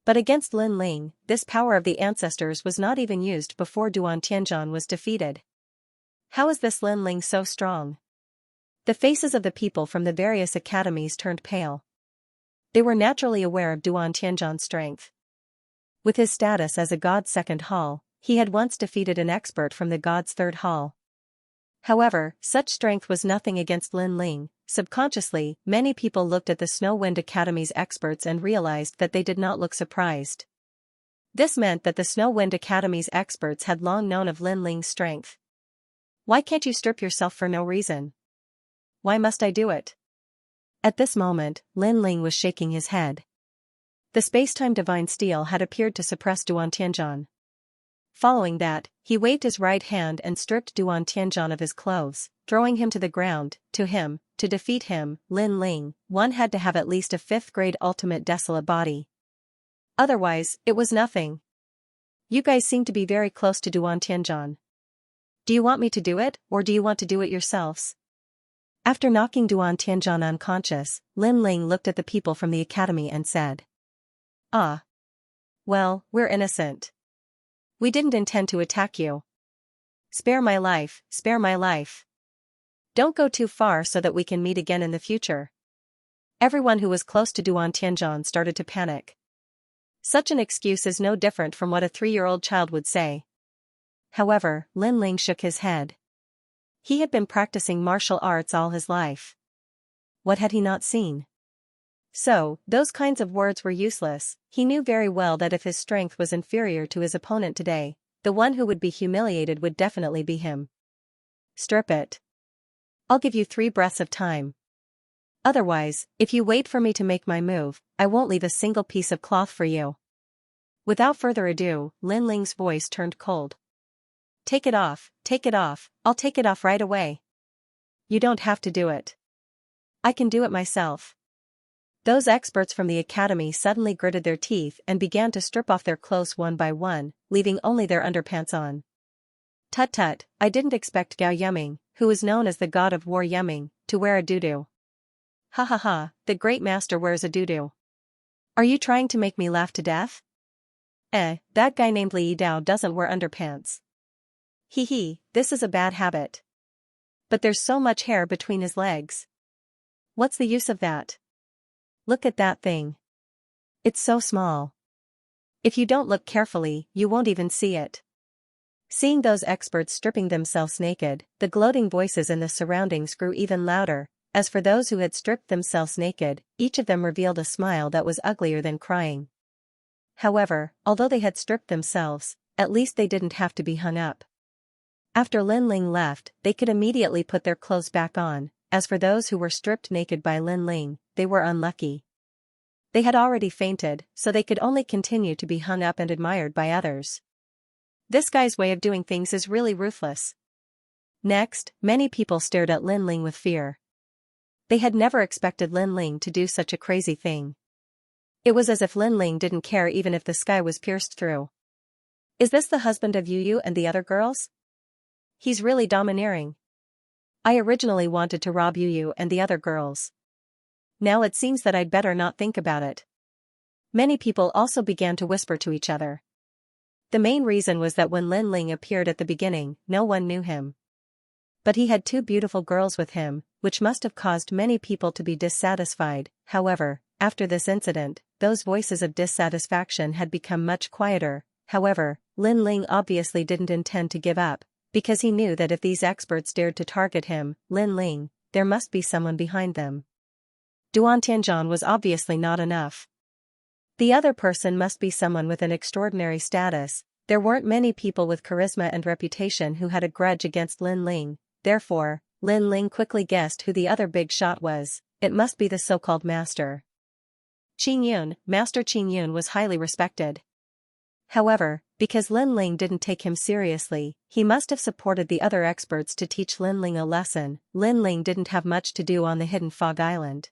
But against Lin Ling, this power of the ancestors was not even used before Duan Tianzhan was defeated. How is this Lin Ling so strong? The faces of the people from the various academies turned pale. They were naturally aware of Duan Tianzhan's strength. With his status as a god's second hall, he had once defeated an expert from the god's third hall. However, such strength was nothing against Lin Ling. Subconsciously, many people looked at the Snow Wind Academy's experts and realized that they did not look surprised. This meant that the Snow Wind Academy's experts had long known of Lin Ling's strength. Why can't you strip yourself for no reason? Why must I do it? At this moment, Lin Ling was shaking his head. The space-time divine steel had appeared to suppress Duan Tianzhan. Following that, he waved his right hand and stripped Duan Tianzhan of his clothes, throwing him to the ground. To defeat him, Lin Ling, one had to have at least a 5th-grade ultimate desolate body. Otherwise, it was nothing. You guys seem to be very close to Duan Tianzhan. Do you want me to do it, or do you want to do it yourselves? After knocking Duan Tianzhan unconscious, Lin Ling looked at the people from the academy and said, "Ah. Well, we're innocent. We didn't intend to attack you. Spare my life, spare my life. Don't go too far so that we can meet again in the future." Everyone who was close to Duan Tianzhan started to panic. Such an excuse is no different from what a 3-year-old child would say. However, Lin Ling shook his head. He had been practicing martial arts all his life. What had he not seen? So, those kinds of words were useless. He knew very well that if his strength was inferior to his opponent today, the one who would be humiliated would definitely be him. Strip it. I'll give you 3 breaths of time. Otherwise, if you wait for me to make my move, I won't leave a single piece of cloth for you. Without further ado, Lin Ling's voice turned cold. Take it off, I'll take it off right away. You don't have to do it. I can do it myself. Those experts from the academy suddenly gritted their teeth and began to strip off their clothes one by one, leaving only their underpants on. Tut, I didn't expect Gao Yuming, who is known as the god of war Yuming, to wear a doo-doo. Ha ha ha, the great master wears a doo-doo. Are you trying to make me laugh to death? That guy named Li Dao doesn't wear underpants. Hee, this is a bad habit. But there's so much hair between his legs. What's the use of that? Look at that thing. It's so small. If you don't look carefully, you won't even see it. Seeing those experts stripping themselves naked, the gloating voices in the surroundings grew even louder. As for those who had stripped themselves naked, each of them revealed a smile that was uglier than crying. However, although they had stripped themselves, at least they didn't have to be hung up. After Lin Ling left, they could immediately put their clothes back on. As for those who were stripped naked by Lin Ling, they were unlucky. They had already fainted, so they could only continue to be hung up and admired by others. This guy's way of doing things is really ruthless. Next, many people stared at Lin Ling with fear. They had never expected Lin Ling to do such a crazy thing. It was as if Lin Ling didn't care even if the sky was pierced through. Is this the husband of Yu and the other girls? He's really domineering. I originally wanted to rob Yu and the other girls. Now it seems that I'd better not think about it. Many people also began to whisper to each other. The main reason was that when Lin Ling appeared at the beginning, no one knew him. But he had 2 beautiful girls with him, which must have caused many people to be dissatisfied. However, after this incident, those voices of dissatisfaction had become much quieter. However, Lin Ling obviously didn't intend to give up, because he knew that if these experts dared to target him, Lin Ling, there must be someone behind them. Duan Tianzhan was obviously not enough. The other person must be someone with an extraordinary status. There weren't many people with charisma and reputation who had a grudge against Lin Ling. Therefore, Lin Ling quickly guessed who the other big shot was. It must be the so-called master. Master Qing Yun was highly respected. However, because Lin Ling didn't take him seriously, he must have supported the other experts to teach Lin Ling a lesson. Lin Ling didn't have much to do on the hidden fog island.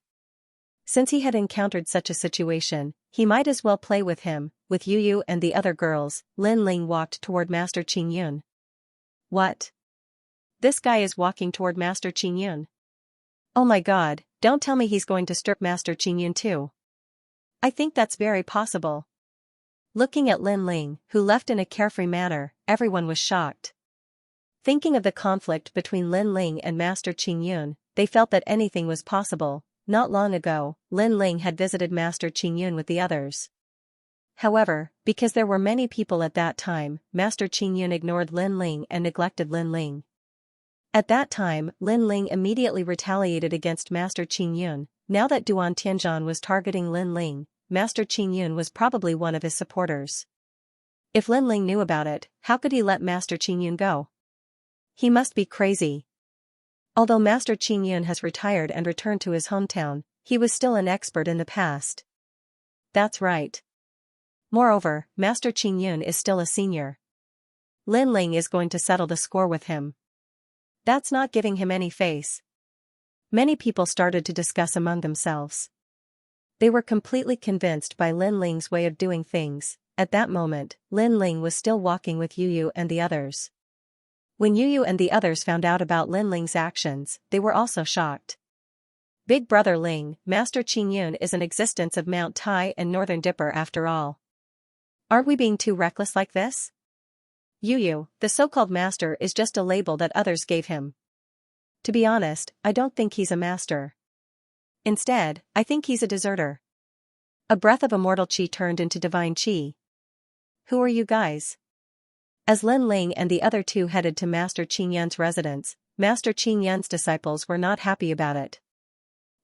Since he had encountered such a situation, he might as well play with him. With Yu and the other girls, Lin Ling walked toward Master Qing Yun. What? This guy is walking toward Master Qing Yun. Oh my god, don't tell me he's going to strip Master Qing Yun too. I think that's very possible. Looking at Lin Ling, who left in a carefree manner, everyone was shocked. Thinking of the conflict between Lin Ling and Master Qingyun, they felt that anything was possible. Not long ago, Lin Ling had visited Master Qingyun with the others. However, because there were many people at that time, Master Qingyun ignored Lin Ling and neglected Lin Ling. At that time, Lin Ling immediately retaliated against Master Qingyun. Now that Duan Tianzhan was targeting Lin Ling, Master Qingyun was probably one of his supporters. If Lin Ling knew about it, how could he let Master Qingyun go? He must be crazy. Although Master Qingyun has retired and returned to his hometown, he was still an expert in the past. That's right. Moreover, Master Qingyun is still a senior. Lin Ling is going to settle the score with him. That's not giving him any face. Many people started to discuss among themselves. They were completely convinced by Lin Ling's way of doing things. At that moment, Lin Ling was still walking with Yu Yu and the others. When Yu Yu and the others found out about Lin Ling's actions, they were also shocked. Big brother Ling, Master Qingyun is an existence of Mount Tai and Northern Dipper after all. Aren't we being too reckless like this? Yu Yu, the so-called master, is just a label that others gave him. To be honest, I don't think he's a master. Instead, I think he's a deserter. A breath of immortal qi turned into divine qi. Who are you guys? As Lin Ling and the other two headed to Master Qingyun's residence, Master Qingyun's disciples were not happy about it.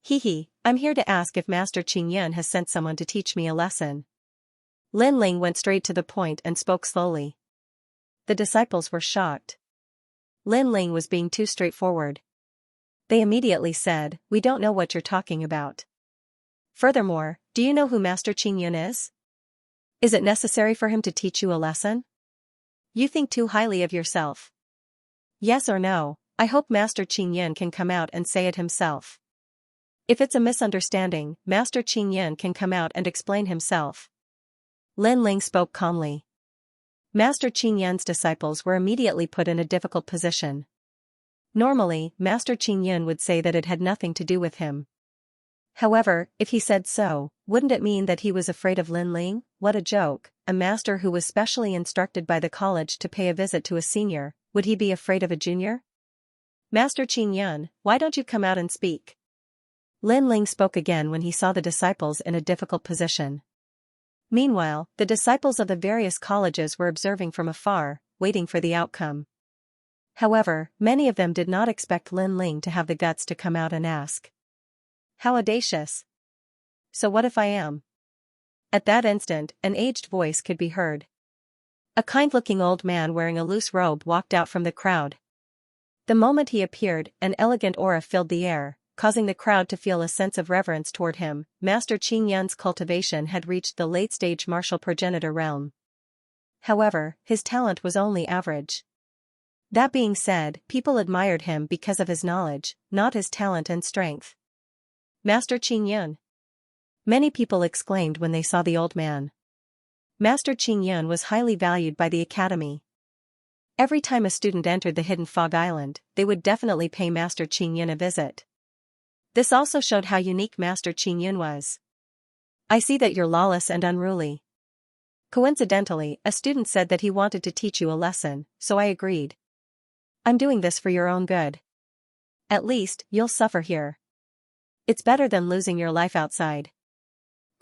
Hee, I'm here to ask if Master Qingyun has sent someone to teach me a lesson. Lin Ling went straight to the point and spoke slowly. The disciples were shocked. Lin Ling was being too straightforward. They immediately said, "We don't know what you're talking about. Furthermore, do you know who Master Qingyun is? Is it necessary for him to teach you a lesson? You think too highly of yourself. Yes or no, I hope Master Qingyun can come out and say it himself. If it's a misunderstanding, Master Qingyun can come out and explain himself." Lin Ling spoke calmly. Master Qingyun's disciples were immediately put in a difficult position. Normally, Master Qingyun would say that it had nothing to do with him. However, if he said so, wouldn't it mean that he was afraid of Lin Ling? What a joke, a master who was specially instructed by the college to pay a visit to a senior, would he be afraid of a junior? Master Qingyun, why don't you come out and speak? Lin Ling spoke again when he saw the disciples in a difficult position. Meanwhile, the disciples of the various colleges were observing from afar, waiting for the outcome. However, many of them did not expect Lin Ling to have the guts to come out and ask. How audacious! So what if I am? At that instant, an aged voice could be heard. A kind-looking old man wearing a loose robe walked out from the crowd. The moment he appeared, an elegant aura filled the air, causing the crowd to feel a sense of reverence toward him. Master Qingyun's cultivation had reached the late-stage martial progenitor realm. However, his talent was only average. That being said, people admired him because of his knowledge, not his talent and strength. Master Qingyun! Many people exclaimed when they saw the old man. Master Qingyun was highly valued by the academy. Every time a student entered the hidden fog island, they would definitely pay Master Qingyun a visit. This also showed how unique Master Qingyun was. I see that you're lawless and unruly. Coincidentally, a student said that he wanted to teach you a lesson, so I agreed. I'm doing this for your own good. At least, you'll suffer here. It's better than losing your life outside.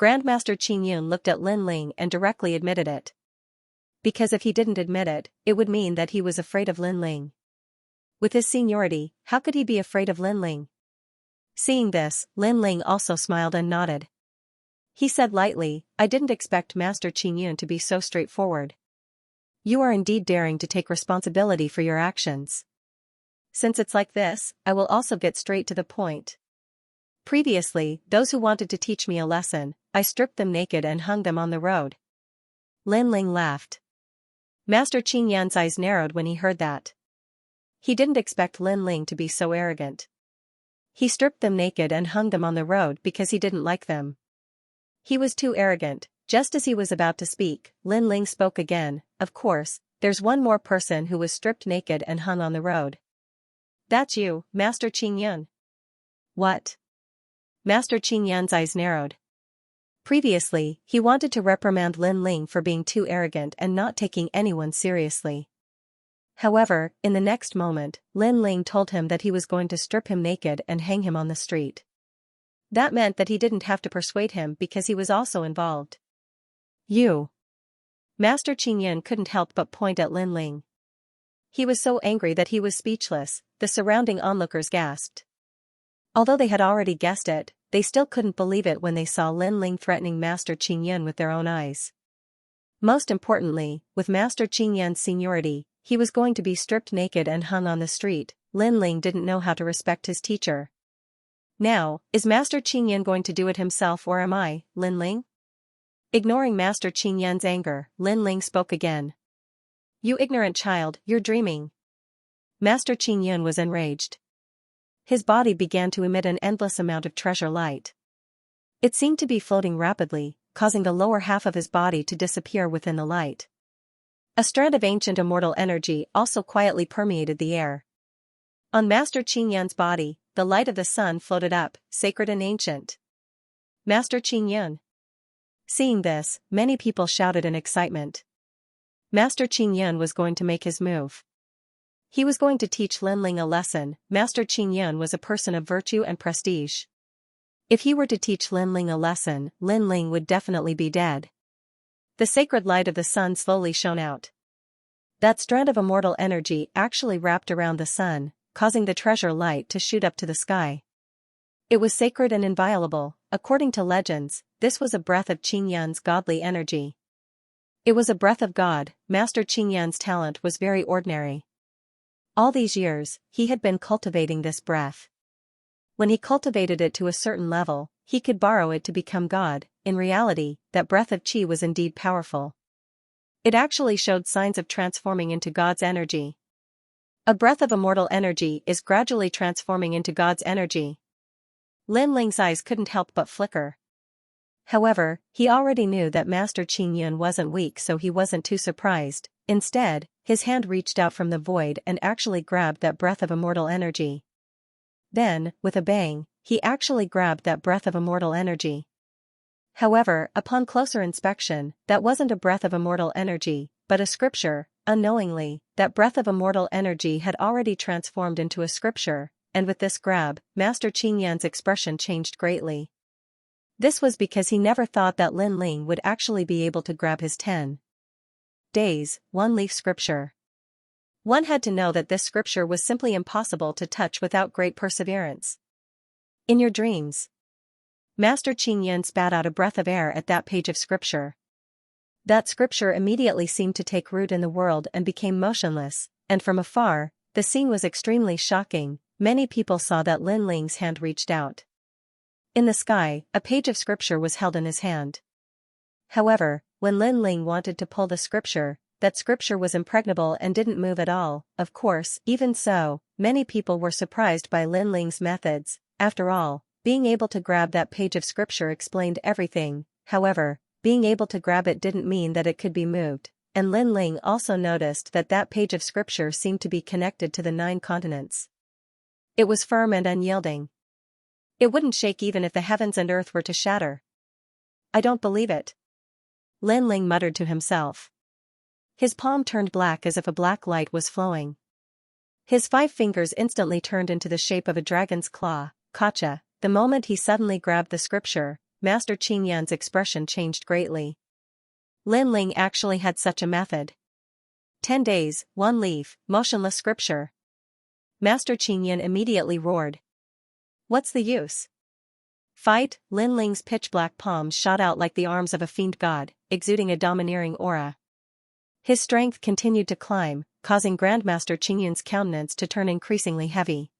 Grandmaster Qingyun looked at Lin Ling and directly admitted it. Because if he didn't admit it, it would mean that he was afraid of Lin Ling. With his seniority, how could he be afraid of Lin Ling? Seeing this, Lin Ling also smiled and nodded. He said lightly, I didn't expect Master Qingyun to be so straightforward. You are indeed daring to take responsibility for your actions. Since it's like this, I will also get straight to the point. Previously, those who wanted to teach me a lesson, I stripped them naked and hung them on the road. Lin Ling laughed. Master Qingyun's eyes narrowed when he heard that. He didn't expect Lin Ling to be so arrogant. He stripped them naked and hung them on the road because he didn't like them. He was too arrogant. Just as he was about to speak, Lin Ling spoke again. Of course, there's one more person who was stripped naked and hung on the road. That's you, Master Qingyun. What? Master Qingyun's eyes narrowed. Previously, he wanted to reprimand Lin Ling for being too arrogant and not taking anyone seriously. However, in the next moment, Lin Ling told him that he was going to strip him naked and hang him on the street. That meant that he didn't have to persuade him because he was also involved. You. Master Qingyan couldn't help but point at Lin Ling. He was so angry that he was speechless, the surrounding onlookers gasped. Although they had already guessed it, they still couldn't believe it when they saw Lin Ling threatening Master Qingyan with their own eyes. Most importantly, with Master Qingyan's seniority, he was going to be stripped naked and hung on the street. Lin Ling didn't know how to respect his teacher. Now, is Master Qingyan going to do it himself or am I, Lin Ling? Ignoring Master Qingyan's anger, Lin Ling spoke again. You ignorant child, you're dreaming. Master Qingyan was enraged. His body began to emit an endless amount of treasure light. It seemed to be floating rapidly, causing the lower half of his body to disappear within the light. A strand of ancient immortal energy also quietly permeated the air. On Master Qingyan's body, the light of the sun floated up, sacred and ancient. Master Qingyan. Seeing this, many people shouted in excitement. Master Qingyan was going to make his move. He was going to teach Lin Ling a lesson. Master Qingyan was a person of virtue and prestige. If he were to teach Lin Ling a lesson, Lin Ling would definitely be dead. The sacred light of the sun slowly shone out. That strand of immortal energy actually wrapped around the sun, causing the treasure light to shoot up to the sky. It was sacred and inviolable. According to legends, this was a breath of Qingyan's godly energy. It was a breath of God. Master Qingyan's talent was very ordinary. All these years, he had been cultivating this breath. When he cultivated it to a certain level, he could borrow it to become God. In reality, that breath of Qi was indeed powerful. It actually showed signs of transforming into God's energy. A breath of immortal energy is gradually transforming into God's energy. Lin Ling's eyes couldn't help but flicker. However, he already knew that Master Qingyan wasn't weak, so he wasn't too surprised. Instead, his hand reached out from the void and actually grabbed that breath of immortal energy. Then, with a bang, he actually grabbed that breath of immortal energy. However, upon closer inspection, that wasn't a breath of immortal energy, but a scripture. Unknowingly, that breath of immortal energy had already transformed into a scripture, and with this grab, Master Qingyan's expression changed greatly. This was because he never thought that Lin Ling would actually be able to grab his 10 days, one-leaf scripture. One had to know that this scripture was simply impossible to touch without great perseverance. In your dreams. Master Qingyan spat out a breath of air at that page of scripture. That scripture immediately seemed to take root in the world and became motionless, and from afar, the scene was extremely shocking. Many people saw that Lin Ling's hand reached out. In the sky, a page of scripture was held in his hand. However, when Lin Ling wanted to pull the scripture, that scripture was impregnable and didn't move at all. Of course, even so, many people were surprised by Lin Ling's methods. After all, being able to grab that page of scripture explained everything. However, being able to grab it didn't mean that it could be moved, and Lin Ling also noticed that that page of scripture seemed to be connected to the 9 continents. It was firm and unyielding. It wouldn't shake even if the heavens and earth were to shatter. I don't believe it. Lin Ling muttered to himself. His palm turned black as if a black light was flowing. His 5 fingers instantly turned into the shape of a dragon's claw, Kacha. The moment he suddenly grabbed the scripture, Master Qingyan's expression changed greatly. Lin Ling actually had such a method. 10 days, 1 leaf, motionless scripture. Master Qingyan immediately roared. What's the use? Fight! Lin Ling's pitch-black palms shot out like the arms of a fiend god, exuding a domineering aura. His strength continued to climb, causing Grandmaster Qingyan's countenance to turn increasingly heavy.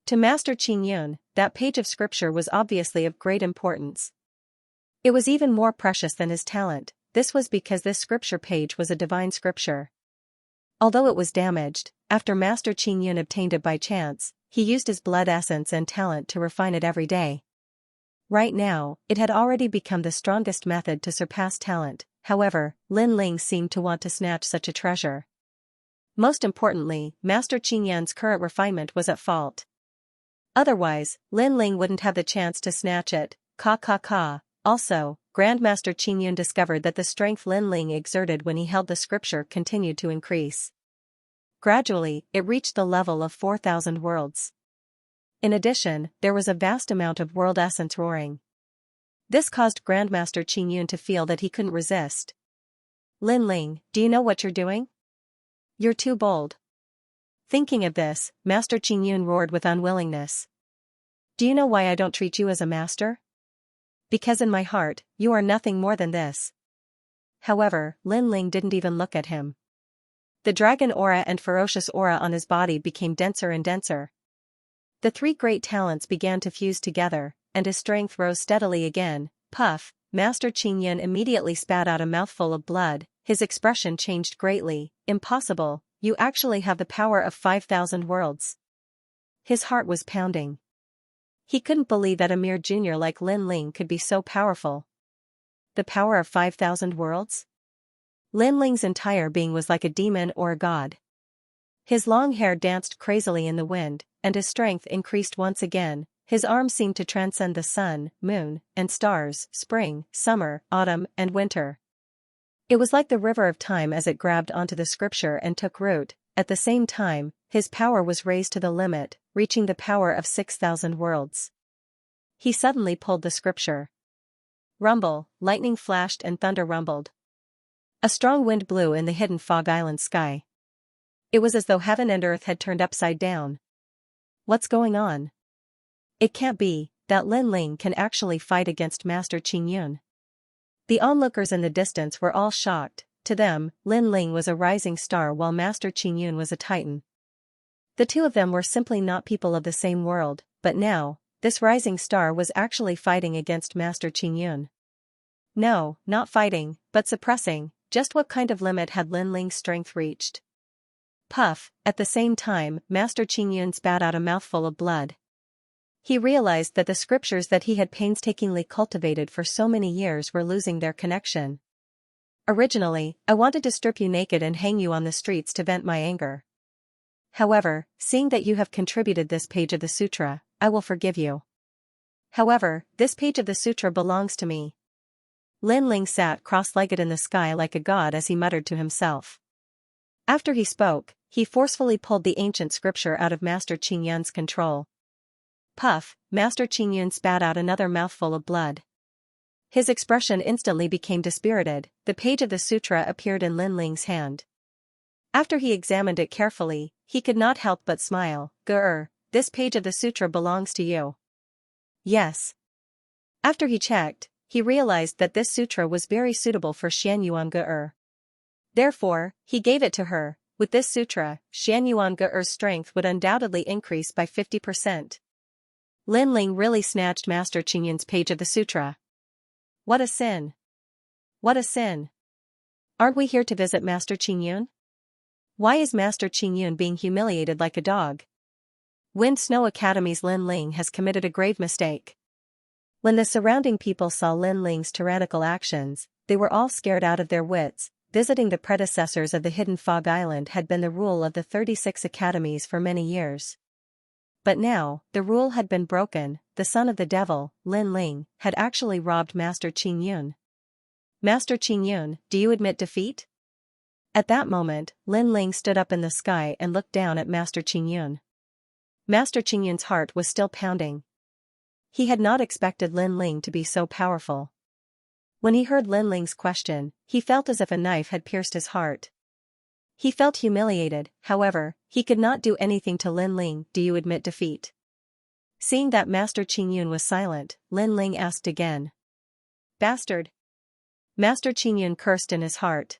To Master Qingyan, that page of scripture was obviously of great importance. It was even more precious than his talent. This was because this scripture page was a divine scripture. Although it was damaged, after Master Qingyan obtained it by chance, he used his blood essence and talent to refine it every day. Right now, it had already become the strongest method to surpass talent. However, Lin Ling seemed to want to snatch such a treasure. Most importantly, Master Qingyan's current refinement was at fault. Otherwise, Lin Ling wouldn't have the chance to snatch it. Ka ka ka. Also, Grandmaster Qingyun discovered that the strength Lin Ling exerted when he held the scripture continued to increase. Gradually, it reached the level of 4,000 worlds. In addition, there was a vast amount of world essence roaring. This caused Grandmaster Qingyun to feel that he couldn't resist. Lin Ling, do you know what you're doing? You're too bold. Thinking of this, Master Qingyun roared with unwillingness. Do you know why I don't treat you as a master? Because in my heart, you are nothing more than this. However, Lin Ling didn't even look at him. The dragon aura and ferocious aura on his body became denser and denser. The three great talents began to fuse together, and his strength rose steadily again. Puff, Master Qingyun immediately spat out a mouthful of blood. His expression changed greatly. Impossible, you actually have the power of 5,000 worlds. His heart was pounding. He couldn't believe that a mere junior like Lin Ling could be so powerful. The power of 5,000 worlds? Lin Ling's entire being was like a demon or a god. His long hair danced crazily in the wind, and his strength increased once again. His arms seemed to transcend the sun, moon, and stars, spring, summer, autumn, and winter. It was like the river of time as it grabbed onto the scripture and took root. At the same time, his power was raised to the limit, reaching the power of 6,000 worlds. He suddenly pulled the scripture. Rumble, lightning flashed and thunder rumbled. A strong wind blew in the hidden Fog Island sky. It was as though heaven and earth had turned upside down. What's going on? It can't be that Lin Ling can actually fight against Master Qingyun. The onlookers in the distance were all shocked. To them, Lin Ling was a rising star while Master Qingyun was a titan. The two of them were simply not people of the same world, but now, this rising star was actually fighting against Master Qingyun. No, not fighting, but suppressing. Just what kind of limit had Lin Ling's strength reached? Puff, at the same time, Master Qingyun spat out a mouthful of blood. He realized that the scriptures that he had painstakingly cultivated for so many years were losing their connection. Originally, I wanted to strip you naked and hang you on the streets to vent my anger. However, seeing that you have contributed this page of the sutra, I will forgive you. However, this page of the sutra belongs to me. Lin Ling sat cross-legged in the sky like a god as he muttered to himself. After he spoke, he forcefully pulled the ancient scripture out of Master Qingyun's control. Puff, Master Qingyun spat out another mouthful of blood. His expression instantly became dispirited. The page of the sutra appeared in Lin Ling's hand. After he examined it carefully, he could not help but smile. Grr, this page of the sutra belongs to you. Yes. After he checked, he realized that this sutra was very suitable for Xianyuan Grr. Therefore, he gave it to her. With this sutra, Xianyuan Gr's strength would undoubtedly increase by 50%. Lin Ling really snatched Master Qingyun's page of the sutra. What a sin! What a sin! Aren't we here to visit Master Qingyun? Why is Master Qingyun being humiliated like a dog? Wind Snow Academy's Lin Ling has committed a grave mistake. When the surrounding people saw Lin Ling's tyrannical actions, they were all scared out of their wits. Visiting the predecessors of the Hidden Fog Island had been the rule of the 36 academies for many years. But now, the rule had been broken. The son of the devil, Lin Ling, had actually robbed Master Qingyun. Master Qingyun, do you admit defeat? At that moment, Lin Ling stood up in the sky and looked down at Master Qingyun. Master Qingyun's heart was still pounding. He had not expected Lin Ling to be so powerful. When he heard Lin Ling's question, he felt as if a knife had pierced his heart. He felt humiliated. However, he could not do anything to Lin Ling. Do you admit defeat? Seeing that Master Qingyun was silent, Lin Ling asked again. Bastard! Master Qingyun cursed in his heart.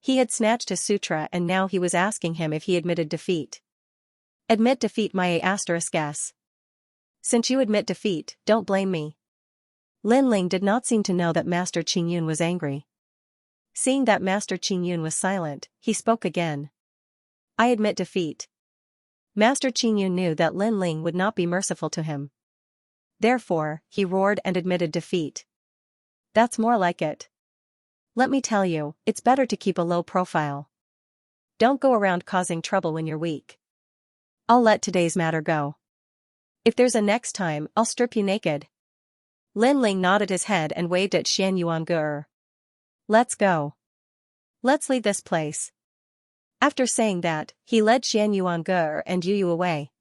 He had snatched his sutra and now he was asking him if he admitted defeat. Admit defeat, my *s. Since you admit defeat, don't blame me. Lin Ling did not seem to know that Master Qingyun was angry. Seeing that Master Qingyun was silent, he spoke again. I admit defeat. Master Qingyun knew that Lin Ling would not be merciful to him. Therefore, he roared and admitted defeat. That's more like it. Let me tell you, it's better to keep a low profile. Don't go around causing trouble when you're weak. I'll let today's matter go. If there's a next time, I'll strip you naked. Lin Ling nodded his head and waved at Xianxia. Let's go. Let's leave this place. After saying that, he led Xianxia and Yu away.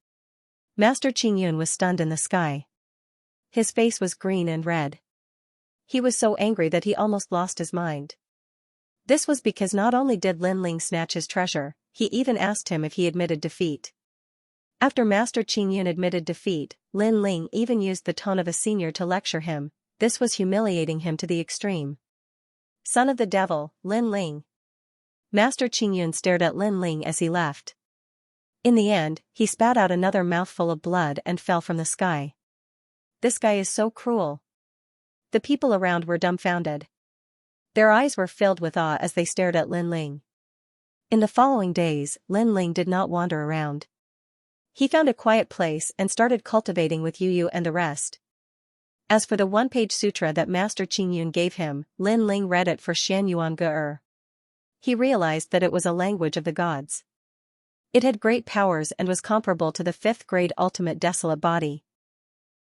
Master Qingyun was stunned in the sky. His face was green and red. He was so angry that he almost lost his mind. This was because not only did Lin Ling snatch his treasure, he even asked him if he admitted defeat. After Master Qingyun admitted defeat, Lin Ling even used the tone of a senior to lecture him. This was humiliating him to the extreme. Son of the devil, Lin Ling. Master Qingyun stared at Lin Ling as he left. In the end, he spat out another mouthful of blood and fell from the sky. This guy is so cruel. The people around were dumbfounded. Their eyes were filled with awe as they stared at Lin Ling. In the following days, Lin Ling did not wander around. He found a quiet place and started cultivating with Yu and the rest. As for the one-page sutra that Master Qingyun gave him, Lin Ling read it for Xianxia. He realized that it was a language of the gods. It had great powers and was comparable to the 5th grade ultimate desolate body.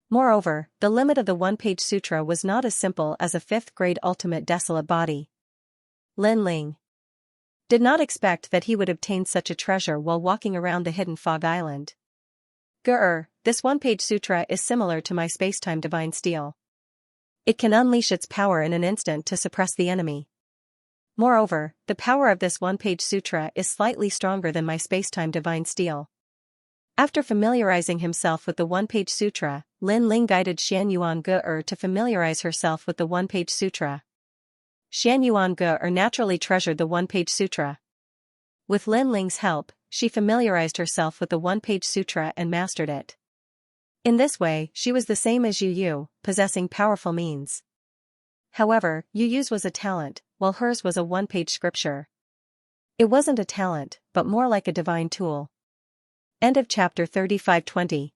Moreover, the limit of the one-page sutra was not as simple as a 5th grade ultimate desolate body. Lin Ling did not expect that he would obtain such a treasure while walking around the hidden fog island. This one-page sutra is similar to my spacetime divine steel. It can unleash its power in an instant to suppress the enemy. Moreover, the power of this one-page sutra is slightly stronger than my spacetime divine steel. After familiarizing himself with the one-page sutra, Lin Ling guided Xianxia to familiarize herself with the one-page sutra. Xianxia naturally treasured the one-page sutra. With Lin Ling's help, she familiarized herself with the one-page sutra and mastered it. In this way, she was the same as Yu, possessing powerful means. However, Yu's was a talent, while hers was a one-page scripture. It wasn't a talent, but more like a divine tool. End of chapter 35:20.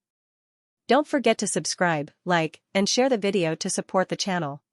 Don't forget to subscribe, like, and share the video to support the channel.